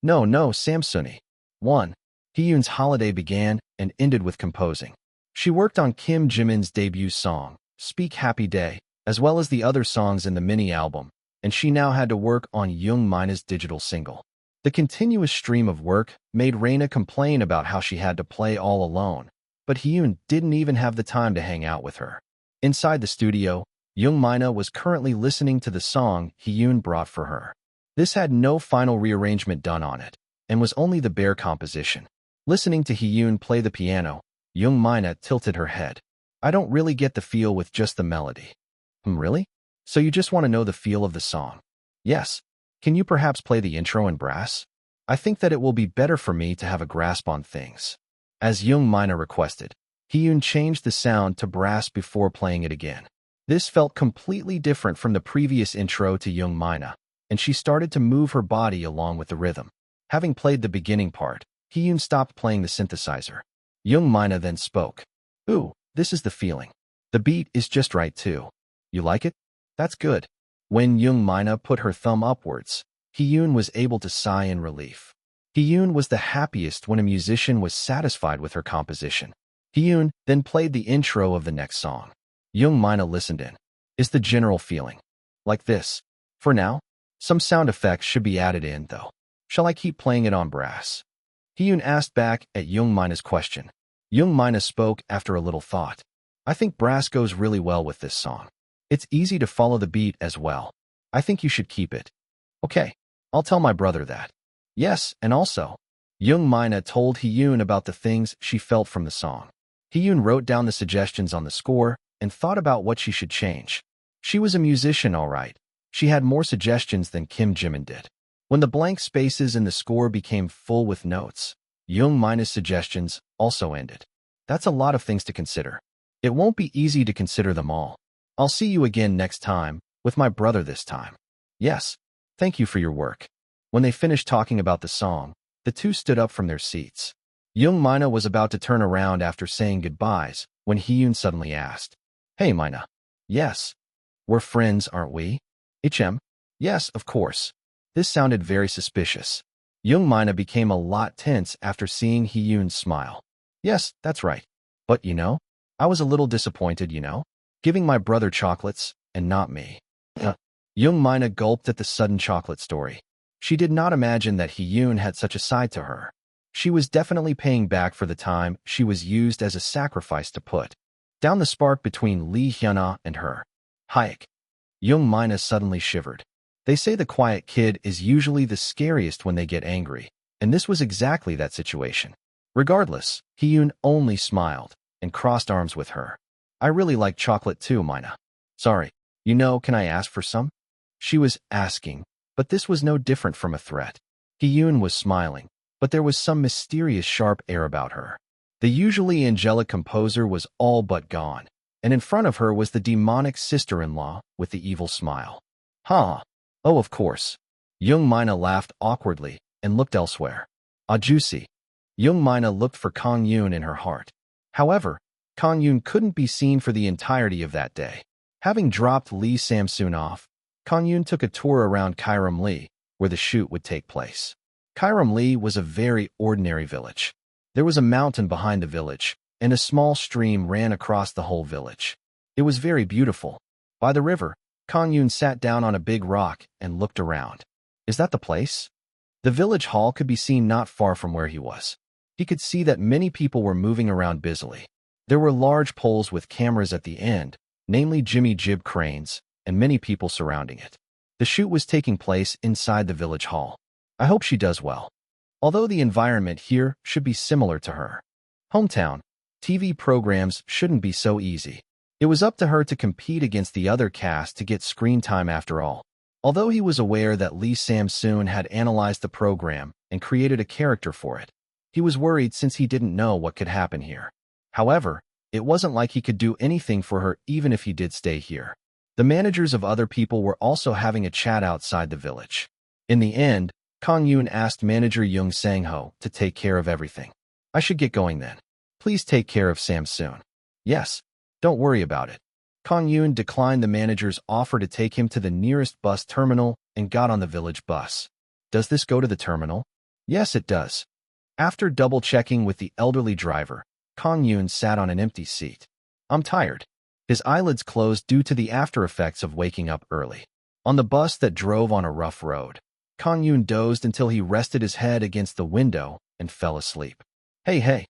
No, no, Samsuni. 1. Hee-yoon's holiday began and ended with composing. She worked on Kim Jimin's debut song, Speak Happy Day, as well as the other songs in the mini-album, and she now had to work on Young Mina's digital single. The continuous stream of work made Reina complain about how she had to play all alone, but Hee-yoon didn't even have the time to hang out with her. Inside the studio, Young Mina was currently listening to the song Hee-yoon brought for her. This had no final rearrangement done on it, and was only the bare composition. Listening to Hee-yoon play the piano, Young Mina tilted her head. I don't really get the feel with just the melody. Really? So you just want to know the feel of the song? Yes. Can you perhaps play the intro in brass? I think that it will be better for me to have a grasp on things. As Young Mina requested, Hee-yoon changed the sound to brass before playing it again. This felt completely different from the previous intro to Young Mina, and she started to move her body along with the rhythm. Having played the beginning part, Hee-yoon stopped playing the synthesizer. Young Mina then spoke. Ooh, this is the feeling. The beat is just right too. You like it? That's good. When Young Mina put her thumb upwards, Hee-yoon was able to sigh in relief. Hee-yoon was the happiest when a musician was satisfied with her composition. Hee-yoon then played the intro of the next song. Young Mina listened in. Is the general feeling like this? For now, some sound effects should be added in, though. Shall I keep playing it on brass? Hee-yoon asked back at Young Mina's question. Young Mina spoke after a little thought. I think brass goes really well with this song. It's easy to follow the beat as well. I think you should keep it. Okay, I'll tell my brother that. Yes, and also, Young Mina told Hee-yoon about the things she felt from the song. Hee-yoon wrote down the suggestions on the score and thought about what she should change. She was a musician, all right. She had more suggestions than Kim Jimin did. When the blank spaces in the score became full with notes, Young Mina's suggestions also ended. That's a lot of things to consider. It won't be easy to consider them all. I'll see you again next time, with my brother this time. Yes, thank you for your work. When they finished talking about the song, the two stood up from their seats. Young Mina was about to turn around after saying goodbyes when Hee-yoon suddenly asked, Hey Mina. Yes. We're friends, aren't we? HM? Yes, of course. This sounded very suspicious. Young Mina became a lot tense after seeing Hee-yoon's smile. Yes, that's right. But I was a little disappointed, giving my brother chocolates and not me. Young Mina gulped at the sudden chocolate story. She did not imagine that Hee-yoon had such a side to her. She was definitely paying back for the time she was used as a sacrifice to put down the spark between Lee Hyuna and her. Hayek. Young Mina suddenly shivered. They say the quiet kid is usually the scariest when they get angry, and this was exactly that situation. Regardless, Hee-yoon only smiled and crossed arms with her. I really like chocolate too, Mina. Sorry, can I ask for some? She was asking, but this was no different from a threat. Hee-yoon was smiling, but there was some mysterious sharp air about her. The usually angelic composer was all but gone, and in front of her was the demonic sister-in-law with the evil smile. Huh. Oh, of course. Young Mina laughed awkwardly and looked elsewhere. Ah, juicy. Young Mina looked for Kang-yoon in her heart. However, Kang-yoon couldn't be seen for the entirety of that day. Having dropped Lee Samsoon off, Kang-yoon took a tour around Kairam Lee, where the shoot would take place. Kairam Lee was a very ordinary village. There was a mountain behind the village, and a small stream ran across the whole village. It was very beautiful. By the river, Kang-yoon sat down on a big rock and looked around. Is that the place? The village hall could be seen not far from where he was. He could see that many people were moving around busily. There were large poles with cameras at the end, namely Jimmy Jib cranes, and many people surrounding it. The shoot was taking place inside the village hall. I hope she does well. Although the environment here should be similar to her hometown, TV programs shouldn't be so easy. It was up to her to compete against the other cast to get screen time after all. Although he was aware that Lee Samsoon had analyzed the program and created a character for it, he was worried since he didn't know what could happen here. However, it wasn't like he could do anything for her even if he did stay here. The managers of other people were also having a chat outside the village. In the end, Kang-yoon asked manager Young Sang-ho to take care of everything. I should get going then. Please take care of Samsoon. Yes, don't worry about it. Kang-yoon declined the manager's offer to take him to the nearest bus terminal and got on the village bus. Does this go to the terminal? Yes, it does. After double-checking with the elderly driver, Kang-yoon sat on an empty seat. I'm tired. His eyelids closed due to the after-effects of waking up early. On the bus that drove on a rough road, Kang-yoon dozed until he rested his head against the window and fell asleep. Hey,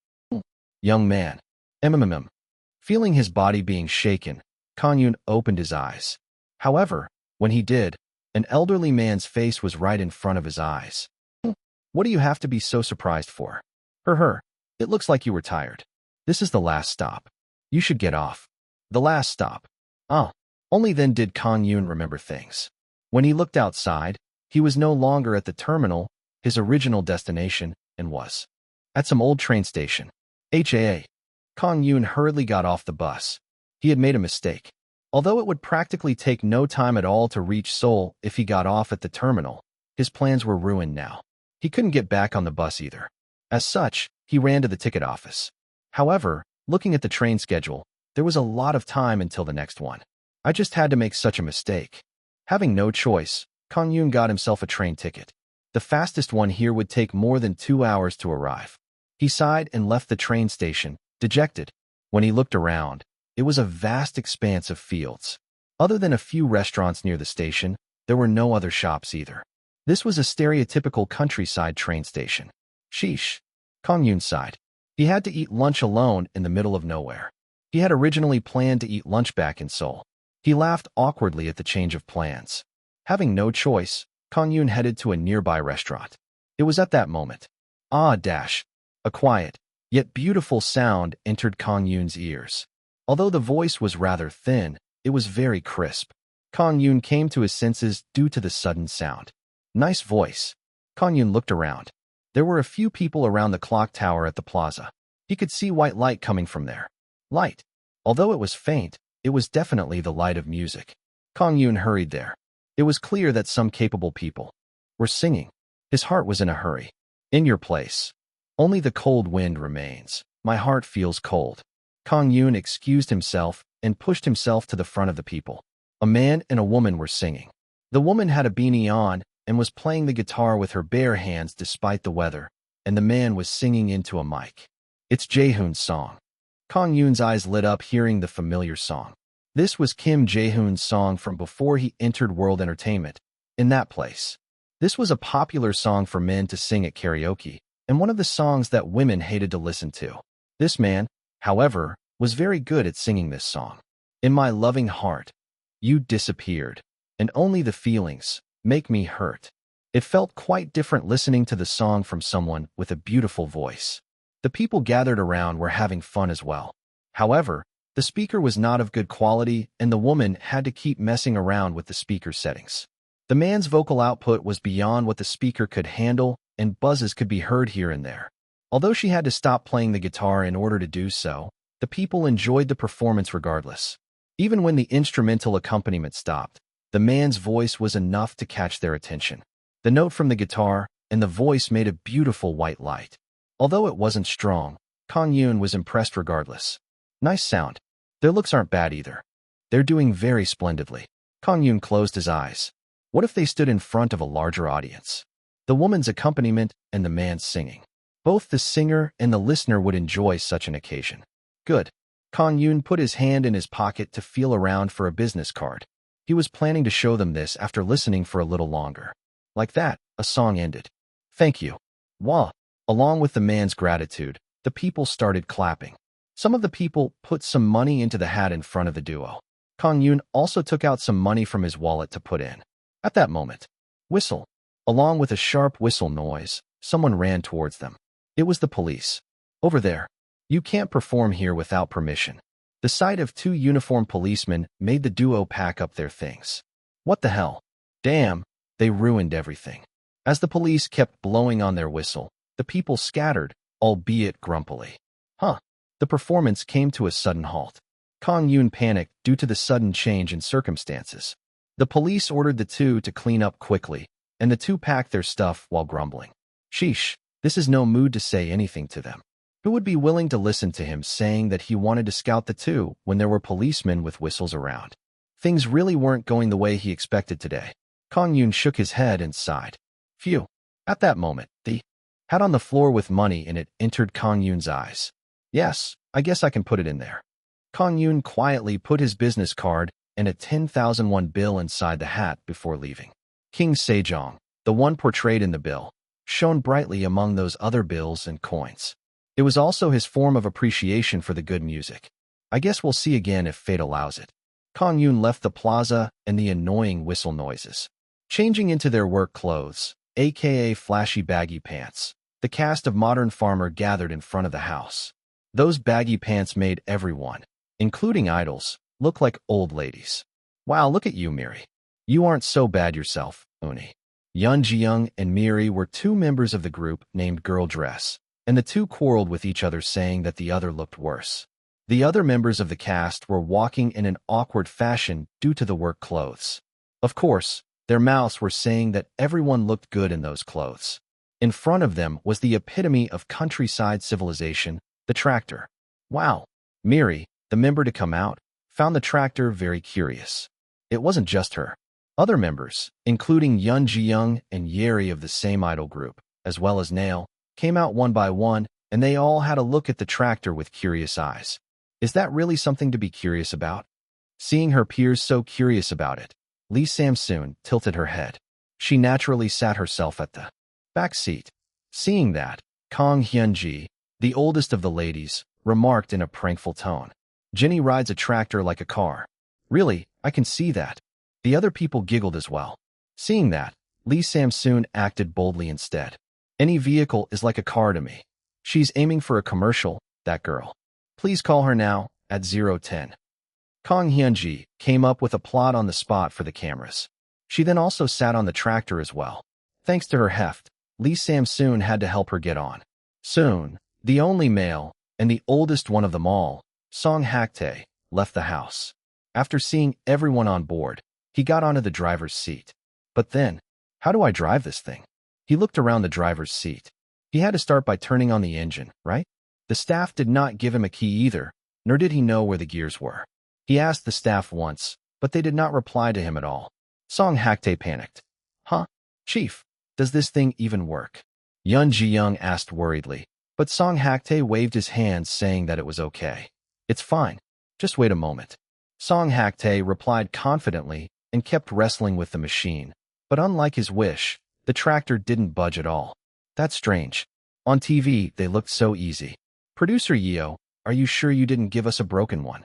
young man. Mm. Feeling his body being shaken, Kang-yoon opened his eyes. However, when he did, an elderly man's face was right in front of his eyes. What do you have to be so surprised for? It looks like you were tired. This is the last stop. You should get off. The last stop. Oh. Only then did Kang-yoon remember things. When he looked outside, he was no longer at the terminal, his original destination, and was at some old train station. HAA. Kang-yoon hurriedly got off the bus. He had made a mistake. Although it would practically take no time at all to reach Seoul if he got off at the terminal, his plans were ruined now. He couldn't get back on the bus either. As such, he ran to the ticket office. However, looking at the train schedule, there was a lot of time until the next one. I just had to make such a mistake. Having no choice, Kang-yoon got himself a train ticket. The fastest one here would take more than 2 hours to arrive. He sighed and left the train station, dejected. When he looked around, it was a vast expanse of fields. Other than a few restaurants near the station, there were no other shops either. This was a stereotypical countryside train station. Sheesh. Kang-yoon sighed. He had to eat lunch alone in the middle of nowhere. He had originally planned to eat lunch back in Seoul. He laughed awkwardly at the change of plans. Having no choice, Kang-yoon headed to a nearby restaurant. It was at that moment. A quiet, yet beautiful sound entered Kang-yoon's ears. Although the voice was rather thin, it was very crisp. Kang-yoon came to his senses due to the sudden sound. Nice voice. Kang-yoon looked around. There were a few people around the clock tower at the plaza. He could see white light coming from there. Light. Although it was faint, it was definitely the light of music. Kang-yoon hurried there. It was clear that some capable people were singing. His heart was in a hurry. In your place. Only the cold wind remains. My heart feels cold. Kang-yoon excused himself and pushed himself to the front of the people. A man and a woman were singing. The woman had a beanie on and was playing the guitar with her bare hands despite the weather, and the man was singing into a mic. It's Jaehoon's song. Kang-yoon's eyes lit up hearing the familiar song. This was Kim Jae-hoon's song from before he entered World Entertainment. In that place. This was a popular song for men to sing at karaoke, and one of the songs that women hated to listen to. This man, however, was very good at singing this song. In my loving heart, you disappeared, and only the feelings make me hurt. It felt quite different listening to the song from someone with a beautiful voice. The people gathered around were having fun as well. However, the speaker was not of good quality and the woman had to keep messing around with the speaker settings. The man's vocal output was beyond what the speaker could handle and buzzes could be heard here and there. Although she had to stop playing the guitar in order to do so, the people enjoyed the performance regardless. Even when the instrumental accompaniment stopped, the man's voice was enough to catch their attention. The note from the guitar and the voice made a beautiful white light. Although it wasn't strong, Kang-yoon was impressed regardless. Nice sound. Their looks aren't bad either. They're doing very splendidly. Kang-yoon closed his eyes. What if they stood in front of a larger audience? The woman's accompaniment and the man's singing. Both the singer and the listener would enjoy such an occasion. Good. Kang-yoon put his hand in his pocket to feel around for a business card. He was planning to show them this after listening for a little longer. Like that, a song ended. Thank you. Wah. Along with the man's gratitude, the people started clapping. Some of the people put some money into the hat in front of the duo. Kang-yoon also took out some money from his wallet to put in. At that moment, whistle. Along with a sharp whistle noise, someone ran towards them. It was the police. Over there. You can't perform here without permission. The sight of 2 uniformed policemen made the duo pack up their things. What the hell? Damn, they ruined everything. As the police kept blowing on their whistle, the people scattered, albeit grumpily. The performance came to a sudden halt. Kang-yoon panicked due to the sudden change in circumstances. The police ordered the 2 to clean up quickly, and the 2 packed their stuff while grumbling. Sheesh, this is no mood to say anything to them. Who would be willing to listen to him saying that he wanted to scout the 2 when there were policemen with whistles around? Things really weren't going the way he expected today. Kang-yoon shook his head and sighed. Phew. At that moment, the Hat on the floor with money in it entered Kang-yoon's eyes. Yes, I guess I can put it in there. Kang-yoon quietly put his business card and a 10,000 won bill inside the hat before leaving. King Sejong, the one portrayed in the bill, shone brightly among those other bills and coins. It was also his form of appreciation for the good music. I guess we'll see again if fate allows it. Kang-yoon left the plaza and the annoying whistle noises. Changing into their work clothes, aka flashy baggy pants, the cast of Modern Farmer gathered in front of the house. Those baggy pants made everyone, including idols, look like old ladies. Wow, look at you, Miri. You aren't so bad yourself, Uni. Yoon Ji-young and Miri were two members of the group named Girl Dress, and the two quarreled with each other saying that the other looked worse. The other members of the cast were walking in an awkward fashion due to the work clothes. Of course, their mouths were saying that everyone looked good in those clothes. In front of them was the epitome of countryside civilization, the tractor. Wow. Miri, the member to come out, found the tractor very curious. It wasn't just her. Other members, including Yoon Ji-young and Yeri of the same idol group, as well as Nail, came out one by one, and they all had a look at the tractor with curious eyes. Is that really something to be curious about? Seeing her peers so curious about it, Lee Samsoon tilted her head. She naturally sat herself at the back seat. Seeing that, Kang Hyun-ji, the oldest of the ladies, remarked in a prankful tone. Jenny rides a tractor like a car. Really, I can see that. The other people giggled as well. Seeing that, Lee Samsoon acted boldly instead. Any vehicle is like a car to me. She's aiming for a commercial, that girl. Please call her now, at 010. Kang Hyun-ji came up with a plot on the spot for the cameras. She then also sat on the tractor as well. Thanks to her heft, Lee Samsoon had to help her get on. Soon, the only male, and the oldest one of them all, Song Hak-tae, left the house. After seeing everyone on board, he got onto the driver's seat. But then, how do I drive this thing? He looked around the driver's seat. He had to start by turning on the engine, right? The staff did not give him a key either, nor did he know where the gears were. He asked the staff once, but they did not reply to him at all. Song Hak-tae panicked. Huh? Chief, does this thing even work? Yoon Ji-young asked worriedly, but Song Hak-tae waved his hands saying that it was okay. It's fine. Just wait a moment. Song Hak-tae replied confidently and kept wrestling with the machine, but unlike his wish, the tractor didn't budge at all. That's strange. On TV, they looked so easy. Producer Yeo, are you sure you didn't give us a broken one?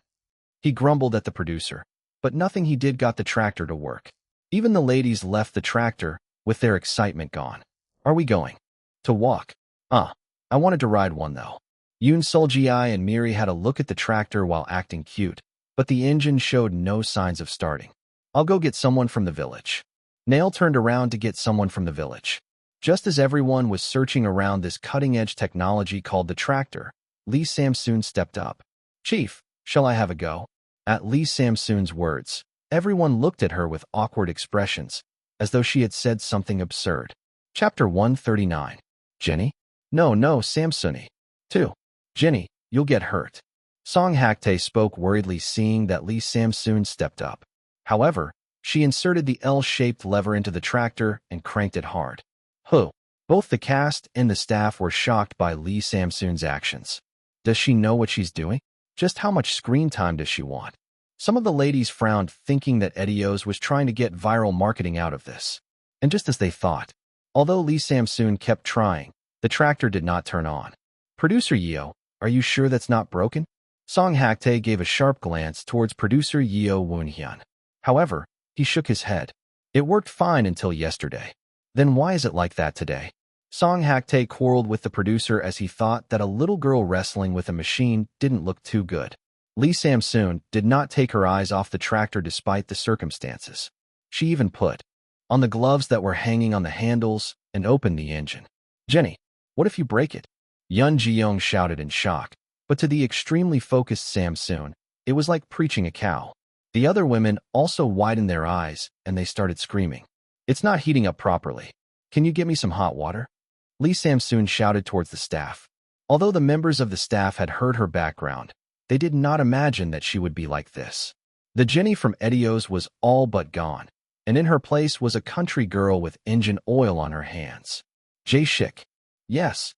He grumbled at the producer, but nothing he did got the tractor to work. Even the ladies left the tractor, with their excitement gone. Are we going to walk? I wanted to ride one though. Yoon Sol-ji and Miri had a look at the tractor while acting cute, but the engine showed no signs of starting. I'll go get someone from the village. Nail turned around to get someone from the village. Just as everyone was searching around this cutting-edge technology called the tractor, Lee Samsoon stepped up. Chief, shall I have a go? At Lee Samsoon's words, everyone looked at her with awkward expressions, as though she had said something absurd. Chapter 139. Jenny? No, Samsooni. 2. Jenny, you'll get hurt. Song Hak-tae spoke worriedly seeing that Lee Samsoon stepped up. However, she inserted the L-shaped lever into the tractor and cranked it hard. Both the cast and the staff were shocked by Lee Samsoon's actions. Does she know what she's doing? Just how much screen time does she want? Some of the ladies frowned, thinking that Edios was trying to get viral marketing out of this. And just as they thought, although Lee Samsoon kept trying, the tractor did not turn on. Producer Yeo, are you sure that's not broken? Song Hak-tae gave a sharp glance towards producer Yeo Woon-hyun. However, he shook his head. It worked fine until yesterday. Then why is it like that today? Song Hak-tae quarreled with the producer as he thought that a little girl wrestling with a machine didn't look too good. Lee Samsoon did not take her eyes off the tractor despite the circumstances. She even put on the gloves that were hanging on the handles and opened the engine. Jenny, what if you break it? Yoon Ji-young shouted in shock, but to the extremely focused Samsoon, it was like preaching a cow. The other women also widened their eyes and they started screaming. It's not heating up properly. Can you get me some hot water? Lee Samsoon shouted towards the staff. Although the members of the staff had heard her background, they did not imagine that she would be like this. The Jenny from Edios was all but gone, and in her place was a country girl with engine oil on her hands. Jae-shik. Yes.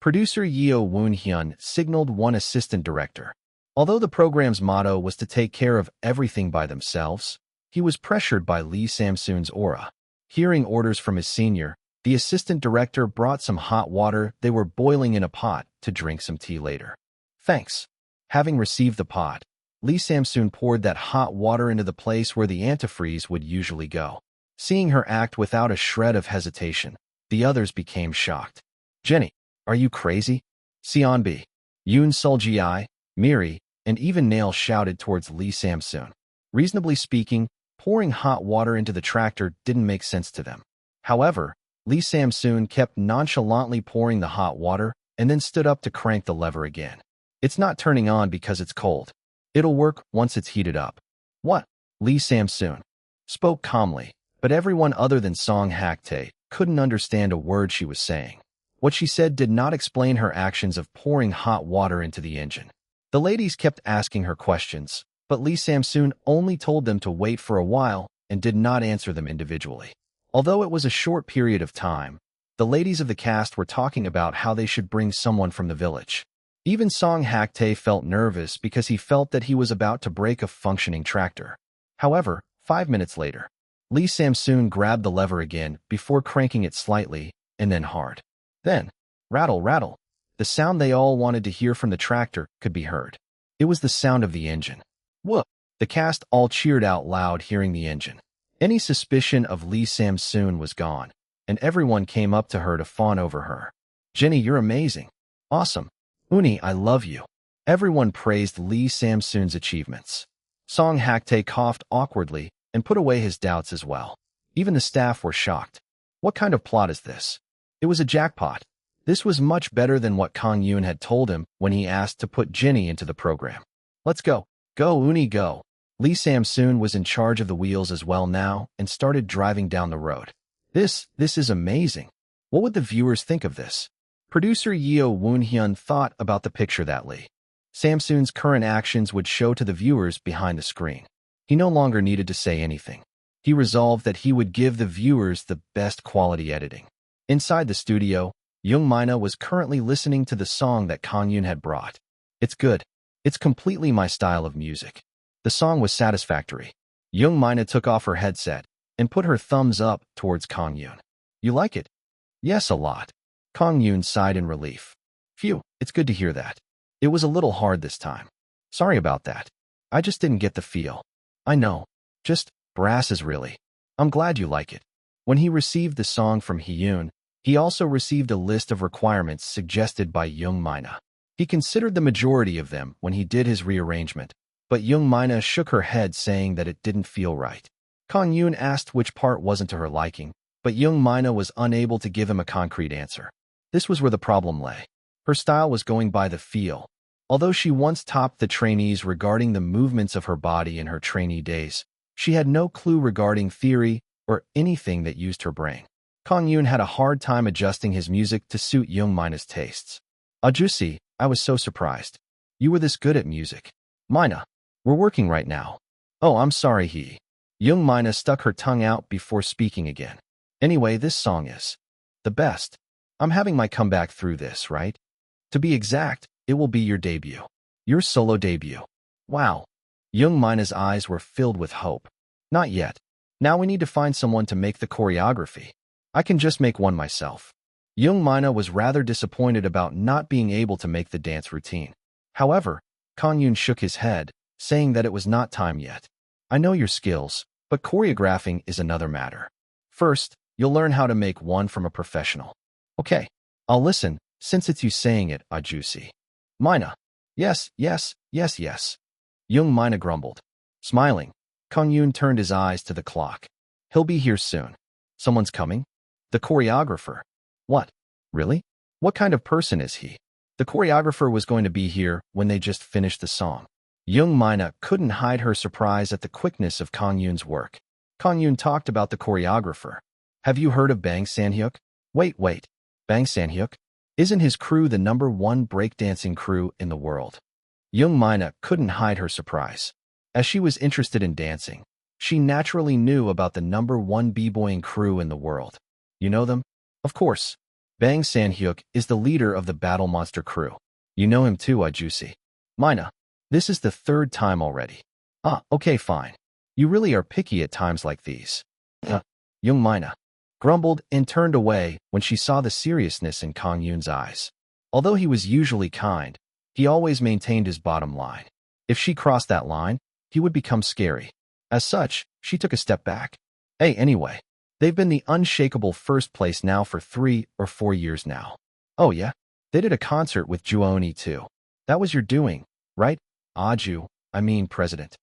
Producer Yeo Woon-hyun signaled one assistant director. Although the program's motto was to take care of everything by themselves, he was pressured by Lee Samsoon's aura. Hearing orders from his senior, the assistant director brought some hot water they were boiling in a pot to drink some tea later. Thanks. Having received the pot, Lee Samsoon poured that hot water into the place where the antifreeze would usually go. Seeing her act without a shred of hesitation, the others became shocked. Jenny, are you crazy? Seonbi, Yoon Sul-ji, Miri, and even Nail shouted towards Lee Samsoon. Reasonably speaking, pouring hot water into the tractor didn't make sense to them. However, Lee Samsoon kept nonchalantly pouring the hot water and then stood up to crank the lever again. It's not turning on because it's cold. It'll work once it's heated up. What? Lee Samsoon spoke calmly, but everyone other than Song Hak-tae couldn't understand a word she was saying. What she said did not explain her actions of pouring hot water into the engine. The ladies kept asking her questions, but Lee Samsoon only told them to wait for a while and did not answer them individually. Although it was a short period of time, the ladies of the cast were talking about how they should bring someone from the village. Even Song Hak-tae felt nervous because he felt that he was about to break a functioning tractor. However, 5 minutes later, Lee Samsoon grabbed the lever again before cranking it slightly and then hard. Then, rattle, rattle. The sound they all wanted to hear from the tractor could be heard. It was the sound of the engine. Whoop! The cast all cheered out loud hearing the engine. Any suspicion of Lee Samsoon was gone, and everyone came up to her to fawn over her. Jenny, you're amazing. Awesome. Uni, I love you. Everyone praised Lee Samsoon's achievements. Song Hak-tae coughed awkwardly and put away his doubts as well. Even the staff were shocked. What kind of plot is this? It was a jackpot. This was much better than what Kang-yoon had told him when he asked to put Jenny into the program. Let's go. Go, Uni, go. Lee Samsoon was in charge of the wheels as well now and started driving down the road. This is amazing. What would the viewers think of this? Producer Yeo Woon-hyun thought about the picture that Lee Samsoon's current actions would show to the viewers behind the screen. He no longer needed to say anything. He resolved that he would give the viewers the best quality editing. Inside the studio, Young Mina was currently listening to the song that Kang-yoon had brought. It's good. It's completely my style of music. The song was satisfactory. Young Mina took off her headset and put her thumbs up towards Kang-yoon. You like it? Yes, a lot. Kang-yoon sighed in relief. Phew, it's good to hear that. It was a little hard this time. Sorry about that. I just didn't get the feel. I know. Just brasses really. I'm glad you like it. When he received the song from Hyun, he also received a list of requirements suggested by Young Mina. He considered the majority of them when he did his rearrangement, but Young Mina shook her head saying that it didn't feel right. Kang-yoon asked which part wasn't to her liking, but Young Mina was unable to give him a concrete answer. This was where the problem lay. Her style was going by the feel. Although she once topped the trainees regarding the movements of her body in her trainee days, she had no clue regarding theory or anything that used her brain. Kang-yoon had a hard time adjusting his music to suit Young Mina's tastes. Ajusi, I was so surprised. You were this good at music. Mina, we're working right now. Oh, I'm sorry, Young Mina stuck her tongue out before speaking again. Anyway, this song is the best. I'm having my comeback through this, right? To be exact, it will be your debut. Your solo debut. Wow. Young Mina's eyes were filled with hope. Not yet. Now we need to find someone to make the choreography. I can just make one myself. Young Mina was rather disappointed about not being able to make the dance routine. However, Kang-yoon shook his head, saying that it was not time yet. I know your skills, but choreographing is another matter. First, you'll learn how to make one from a professional. Okay, I'll listen, since it's you saying it, Ajusi. Mina. Yes. Young Mina grumbled. Smiling, Kang-yoon turned his eyes to the clock. He'll be here soon. Someone's coming? The choreographer. What? Really? What kind of person is he? The choreographer was going to be here when they just finished the song. Young Mina couldn't hide her surprise at the quickness of Kang-yoon's work. Kang-yoon talked about the choreographer. Have you heard of Bang San-hyuk? Wait. Bang San-hyuk? Isn't his crew the #1 breakdancing crew in the world? Young Mina couldn't hide her surprise. As she was interested in dancing, she naturally knew about the #1 b-boying crew in the world. You know them? Of course. Bang San-hyuk is the leader of the Battle Monster crew. You know him too, Juicy. Mina, this is the third time already. Ah, okay, fine. You really are picky at times like these. Young Mina grumbled and turned away when she saw the seriousness in Kang-yoon's eyes. Although he was usually kind, he always maintained his bottom line. If she crossed that line, he would become scary. As such, she took a step back. Hey, anyway, they've been the unshakable first place now for 3 or 4 years now. Oh yeah? They did a concert with Juoni too. That was your doing, right? President.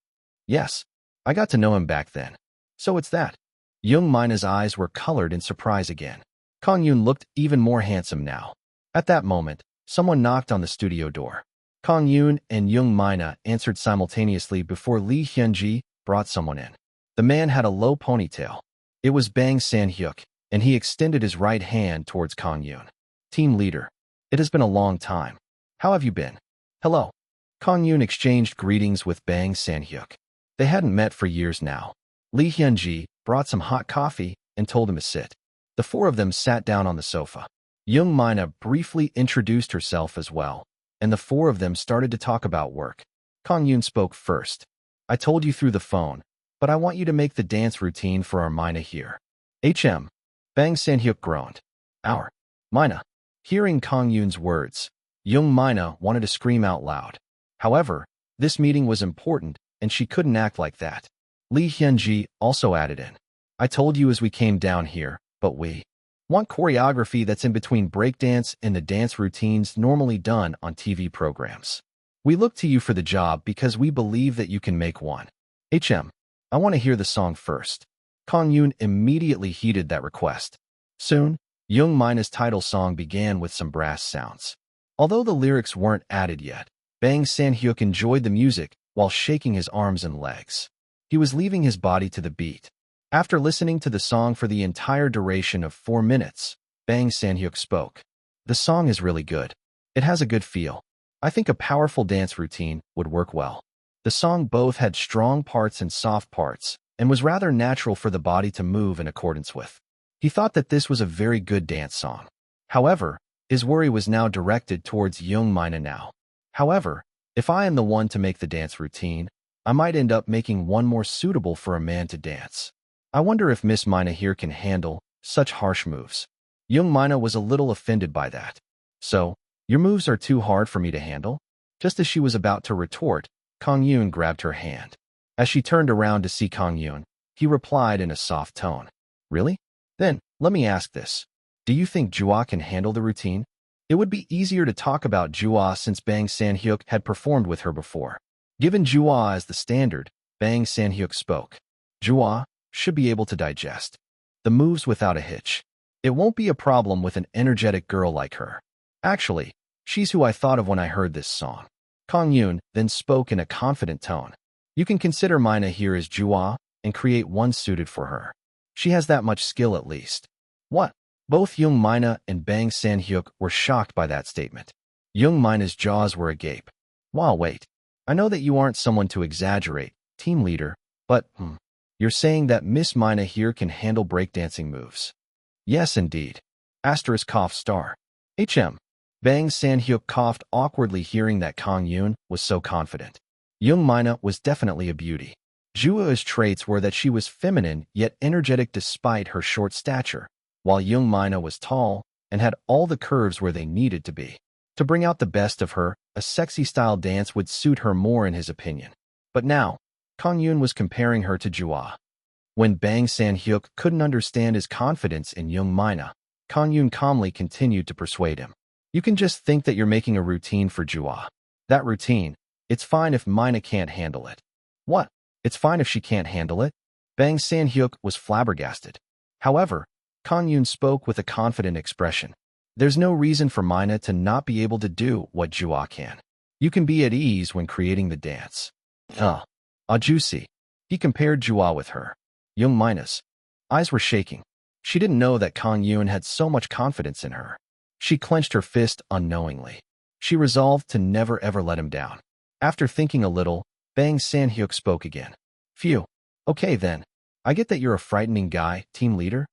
Yes, I got to know him back then. So it's that. Young Mina's eyes were colored in surprise again. Kang-yoon looked even more handsome now. At that moment, someone knocked on the studio door. Kang-yoon and Young Mina answered simultaneously before Lee Hyun-ji brought someone in. The man had a low ponytail. It was Bang San-hyuk, and he extended his right hand towards Kang-yoon. Team leader, it has been a long time. How have you been? Hello. Kang-yoon exchanged greetings with Bang San-hyuk. They hadn't met for years now. Lee Hyun-ji brought some hot coffee and told him to sit. The four of them sat down on the sofa. Young Mina briefly introduced herself as well, and the four of them started to talk about work. Kang-yoon spoke first. I told you through the phone, but I want you to make the dance routine for our Mina here. Bang San-hyuk groaned. Our Mina. Hearing Kang-yoon's words, Young Mina wanted to scream out loud. However, this meeting was important, and she couldn't act like that. Lee Hyun-ji also added in. I told you as we came down here, but we want choreography that's in between breakdance and the dance routines normally done on TV programs. We look to you for the job because we believe that you can make one. I want to hear the song first. Kang-yoon immediately heeded that request. Soon, Young Mina's title song began with some brass sounds. Although the lyrics weren't added yet, Bang San-hyuk enjoyed the music while shaking his arms and legs. He was leaving his body to the beat. After listening to the song for the entire duration of 4 minutes, Bang San-hyuk spoke. The song is really good. It has a good feel. I think a powerful dance routine would work well. The song both had strong parts and soft parts, and was rather natural for the body to move in accordance with. He thought that this was a very good dance song. However, his worry was now directed towards Young Mina now. However, if I am the one to make the dance routine, I might end up making one more suitable for a man to dance. I wonder if Miss Mina here can handle such harsh moves. Young Mina was a little offended by that. So, your moves are too hard for me to handle? Just as she was about to retort, Kang-yoon grabbed her hand. As she turned around to see Kang-yoon, he replied in a soft tone. Really? Then, let me ask this. Do you think Jua can handle the routine? It would be easier to talk about Jua since Bang San-hyuk had performed with her before. Given Jua as the standard, Bang San-hyuk spoke. Jua should be able to digest the moves without a hitch. It won't be a problem with an energetic girl like her. Actually, she's who I thought of when I heard this song. Kang-yoon then spoke in a confident tone. You can consider Mina here as Jua and create one suited for her. She has that much skill at least. What? Both Young Mina and Bang San-hyuk were shocked by that statement. Young Mina's jaws were agape. Wow, wait. I know that you aren't someone to exaggerate, team leader, but, you're saying that Miss Mina here can handle breakdancing moves. Yes, indeed. Asterisk cough star. Bang San-hyuk coughed awkwardly hearing that Kang-yoon was so confident. Young Mina was definitely a beauty. Jua's traits were that she was feminine yet energetic despite her short stature, while Young Mina was tall and had all the curves where they needed to be. To bring out the best of her, a sexy style dance would suit her more in his opinion. But now, Kang-yoon was comparing her to Jua. When Bang San-hyuk couldn't understand his confidence in Young Mina, Kang-yoon calmly continued to persuade him. You can just think that you're making a routine for Jua. That routine, it's fine if Mina can't handle it. What? It's fine if she can't handle it? Bang San-hyuk was flabbergasted. However, Kang-yoon spoke with a confident expression. There's no reason for Mina to not be able to do what Jua can. You can be at ease when creating the dance. Juicy. He compared Jua with her. Young Mina's eyes were shaking. She didn't know that Kang-yoon had so much confidence in her. She clenched her fist unknowingly. She resolved to never ever let him down. After thinking a little, Bang San-hyuk spoke again. Phew. Okay then. I get that you're a frightening guy, team leader.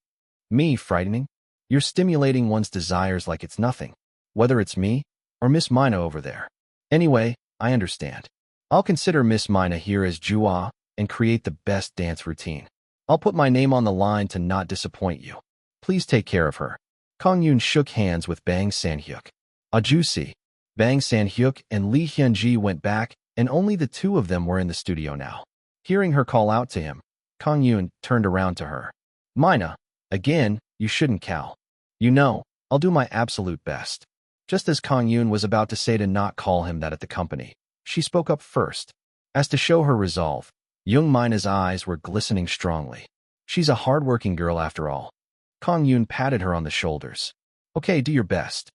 Me frightening? You're stimulating one's desires like it's nothing, whether it's me or Miss Mina over there. Anyway, I understand. I'll consider Miss Mina here as Jua and create the best dance routine. I'll put my name on the line to not disappoint you. Please take care of her. Kang-yoon shook hands with Bang San-hyuk. Ajusi. Bang San-hyuk and Lee Hyun-ji went back, and only the two of them were in the studio now. Hearing her call out to him, Kang-yoon turned around to her. Mina, again, you shouldn't cow. You know, I'll do my absolute best. Just as Kang-yoon was about to say to not call him that at the company, she spoke up first. As to show her resolve, young Mina's eyes were glistening strongly. She's a hard-working girl after all. Kang-yoon patted her on the shoulders. Okay, do your best.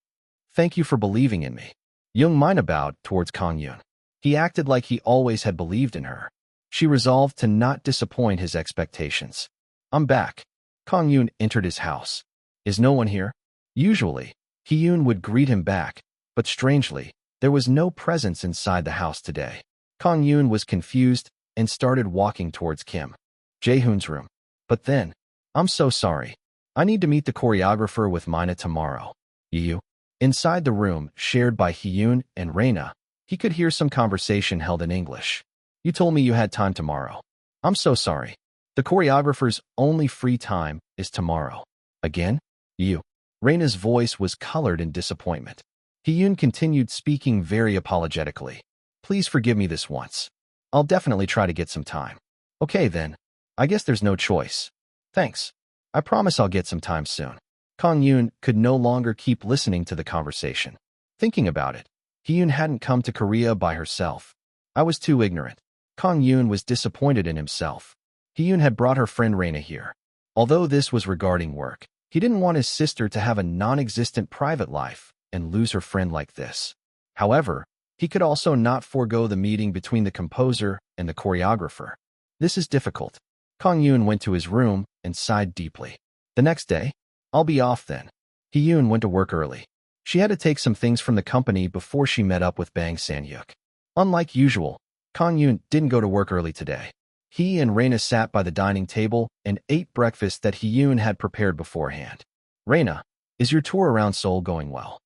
Thank you for believing in me. Young Mina bowed towards Kang-yoon. He acted like he always had believed in her. She resolved to not disappoint his expectations. I'm back. Kang-yoon entered his house. Is no one here? Usually, Hyun would greet him back, but strangely, there was no presence inside the house today. Kang-yoon was confused and started walking towards Kim Jae-hoon's room. But then, I'm so sorry. I need to meet the choreographer with Mina tomorrow. You? Inside the room, shared by Hyun and Reina, he could hear some conversation held in English. You told me you had time tomorrow. I'm so sorry. The choreographer's only free time is tomorrow. Again? You. Reina's voice was colored in disappointment. Hyun continued speaking very apologetically. Please forgive me this once. I'll definitely try to get some time. Okay then. I guess there's no choice. Thanks. I promise I'll get some time soon. Kang-yoon could no longer keep listening to the conversation. Thinking about it, Hyun hadn't come to Korea by herself. I was too ignorant. Kang-yoon was disappointed in himself. Hyun had brought her friend Reina here. Although this was regarding work, he didn't want his sister to have a non-existent private life and lose her friend like this. However, he could also not forego the meeting between the composer and the choreographer. This is difficult. Kang-yoon went to his room and sighed deeply. The next day, I'll be off then. Hyun went to work early. She had to take some things from the company before she met up with Bang San-hyuk. Unlike usual, Kang-yoon didn't go to work early today. He and Reina sat by the dining table and ate breakfast that Hyun had prepared beforehand. Reina, is your tour around Seoul going well?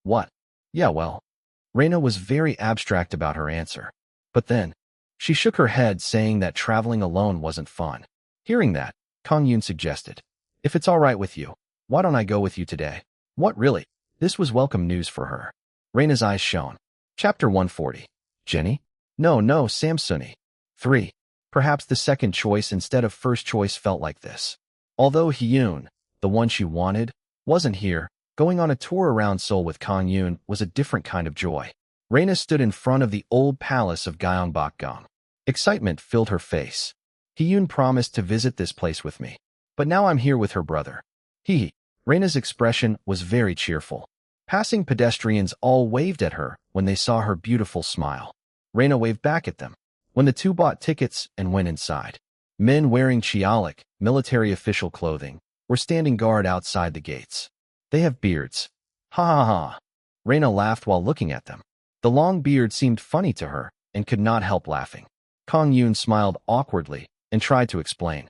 What? Yeah, well. Reina was very abstract about her answer. But then, she shook her head saying that traveling alone wasn't fun. Hearing that, Kang-yoon suggested, if it's all right with you, why don't I go with you today? What really? This was welcome news for her. Reina's eyes shone. Chapter 140. Jenny? No, Samsuni. 3. Perhaps the second choice instead of first choice felt like this. Although Hyun, the one she wanted, wasn't here, going on a tour around Seoul with Kang-yoon was a different kind of joy. Reina stood in front of the old palace of Gyeongbokgung. Excitement filled her face. Hyun promised to visit this place with me. But now I'm here with her brother. Reina's expression was very cheerful. Passing pedestrians all waved at her when they saw her beautiful smile. Reina waved back at them. When the two bought tickets and went inside, men wearing chialik, military official clothing, were standing guard outside the gates. They have beards. Ha ha ha. Reina laughed while looking at them. The long beard seemed funny to her and could not help laughing. Kang-yoon smiled awkwardly and tried to explain.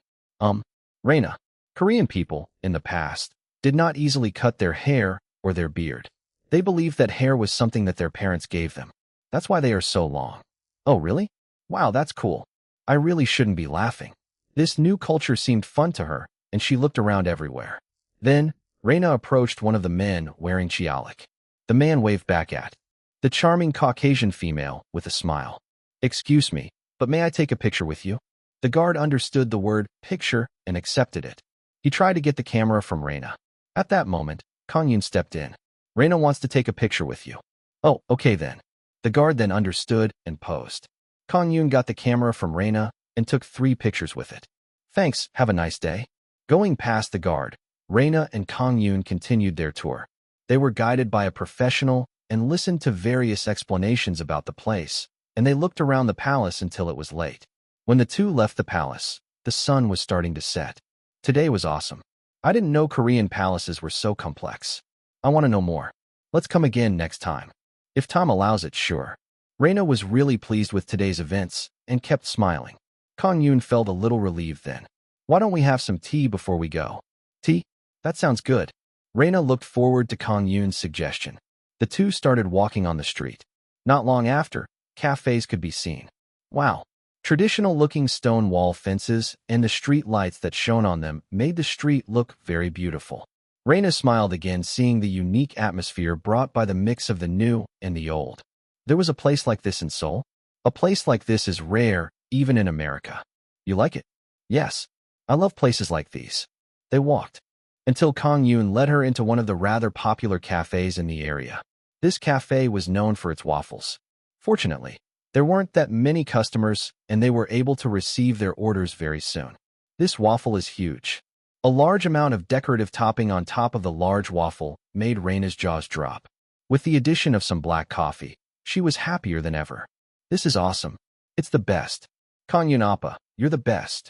Reina, Korean people, in the past, did not easily cut their hair or their beard. They believed that hair was something that their parents gave them. That's why they are so long. Oh, really? Wow, that's cool. I really shouldn't be laughing. This new culture seemed fun to her, and she looked around everywhere. Then, Reina approached one of the men wearing chialik. The man waved back at the charming Caucasian female with a smile. Excuse me, but may I take a picture with you? The guard understood the word picture and accepted it. He tried to get the camera from Reina. At that moment, Kang-yoon stepped in. Reina wants to take a picture with you. Oh, okay then. The guard then understood and posed. Kang-yoon got the camera from Reina and took 3 pictures with it. Thanks, have a nice day. Going past the guard, Reina and Kang-yoon continued their tour. They were guided by a professional and listened to various explanations about the place, and they looked around the palace until it was late. When the two left the palace, the sun was starting to set. Today was awesome. I didn't know Korean palaces were so complex. I want to know more. Let's come again next time. If time allows it, sure. Reina was really pleased with today's events and kept smiling. Kang-yoon felt a little relieved then. Why don't we have some tea before we go? Tea? That sounds good. Reina looked forward to Kang-yoon's suggestion. The two started walking on the street. Not long after, cafes could be seen. Wow! Traditional-looking stone wall fences and the street lights that shone on them made the street look very beautiful. Reina smiled again, seeing the unique atmosphere brought by the mix of the new and the old. There was a place like this in Seoul? A place like this is rare, even in America. You like it? Yes. I love places like these. They walked until Kang-yoon led her into one of the rather popular cafes in the area. This cafe was known for its waffles. Fortunately, there weren't that many customers, and they were able to receive their orders very soon. This waffle is huge. A large amount of decorative topping on top of the large waffle made Reina's jaws drop. With the addition of some black coffee, she was happier than ever. This is awesome. It's the best. Kang-yoon oppa, you're the best.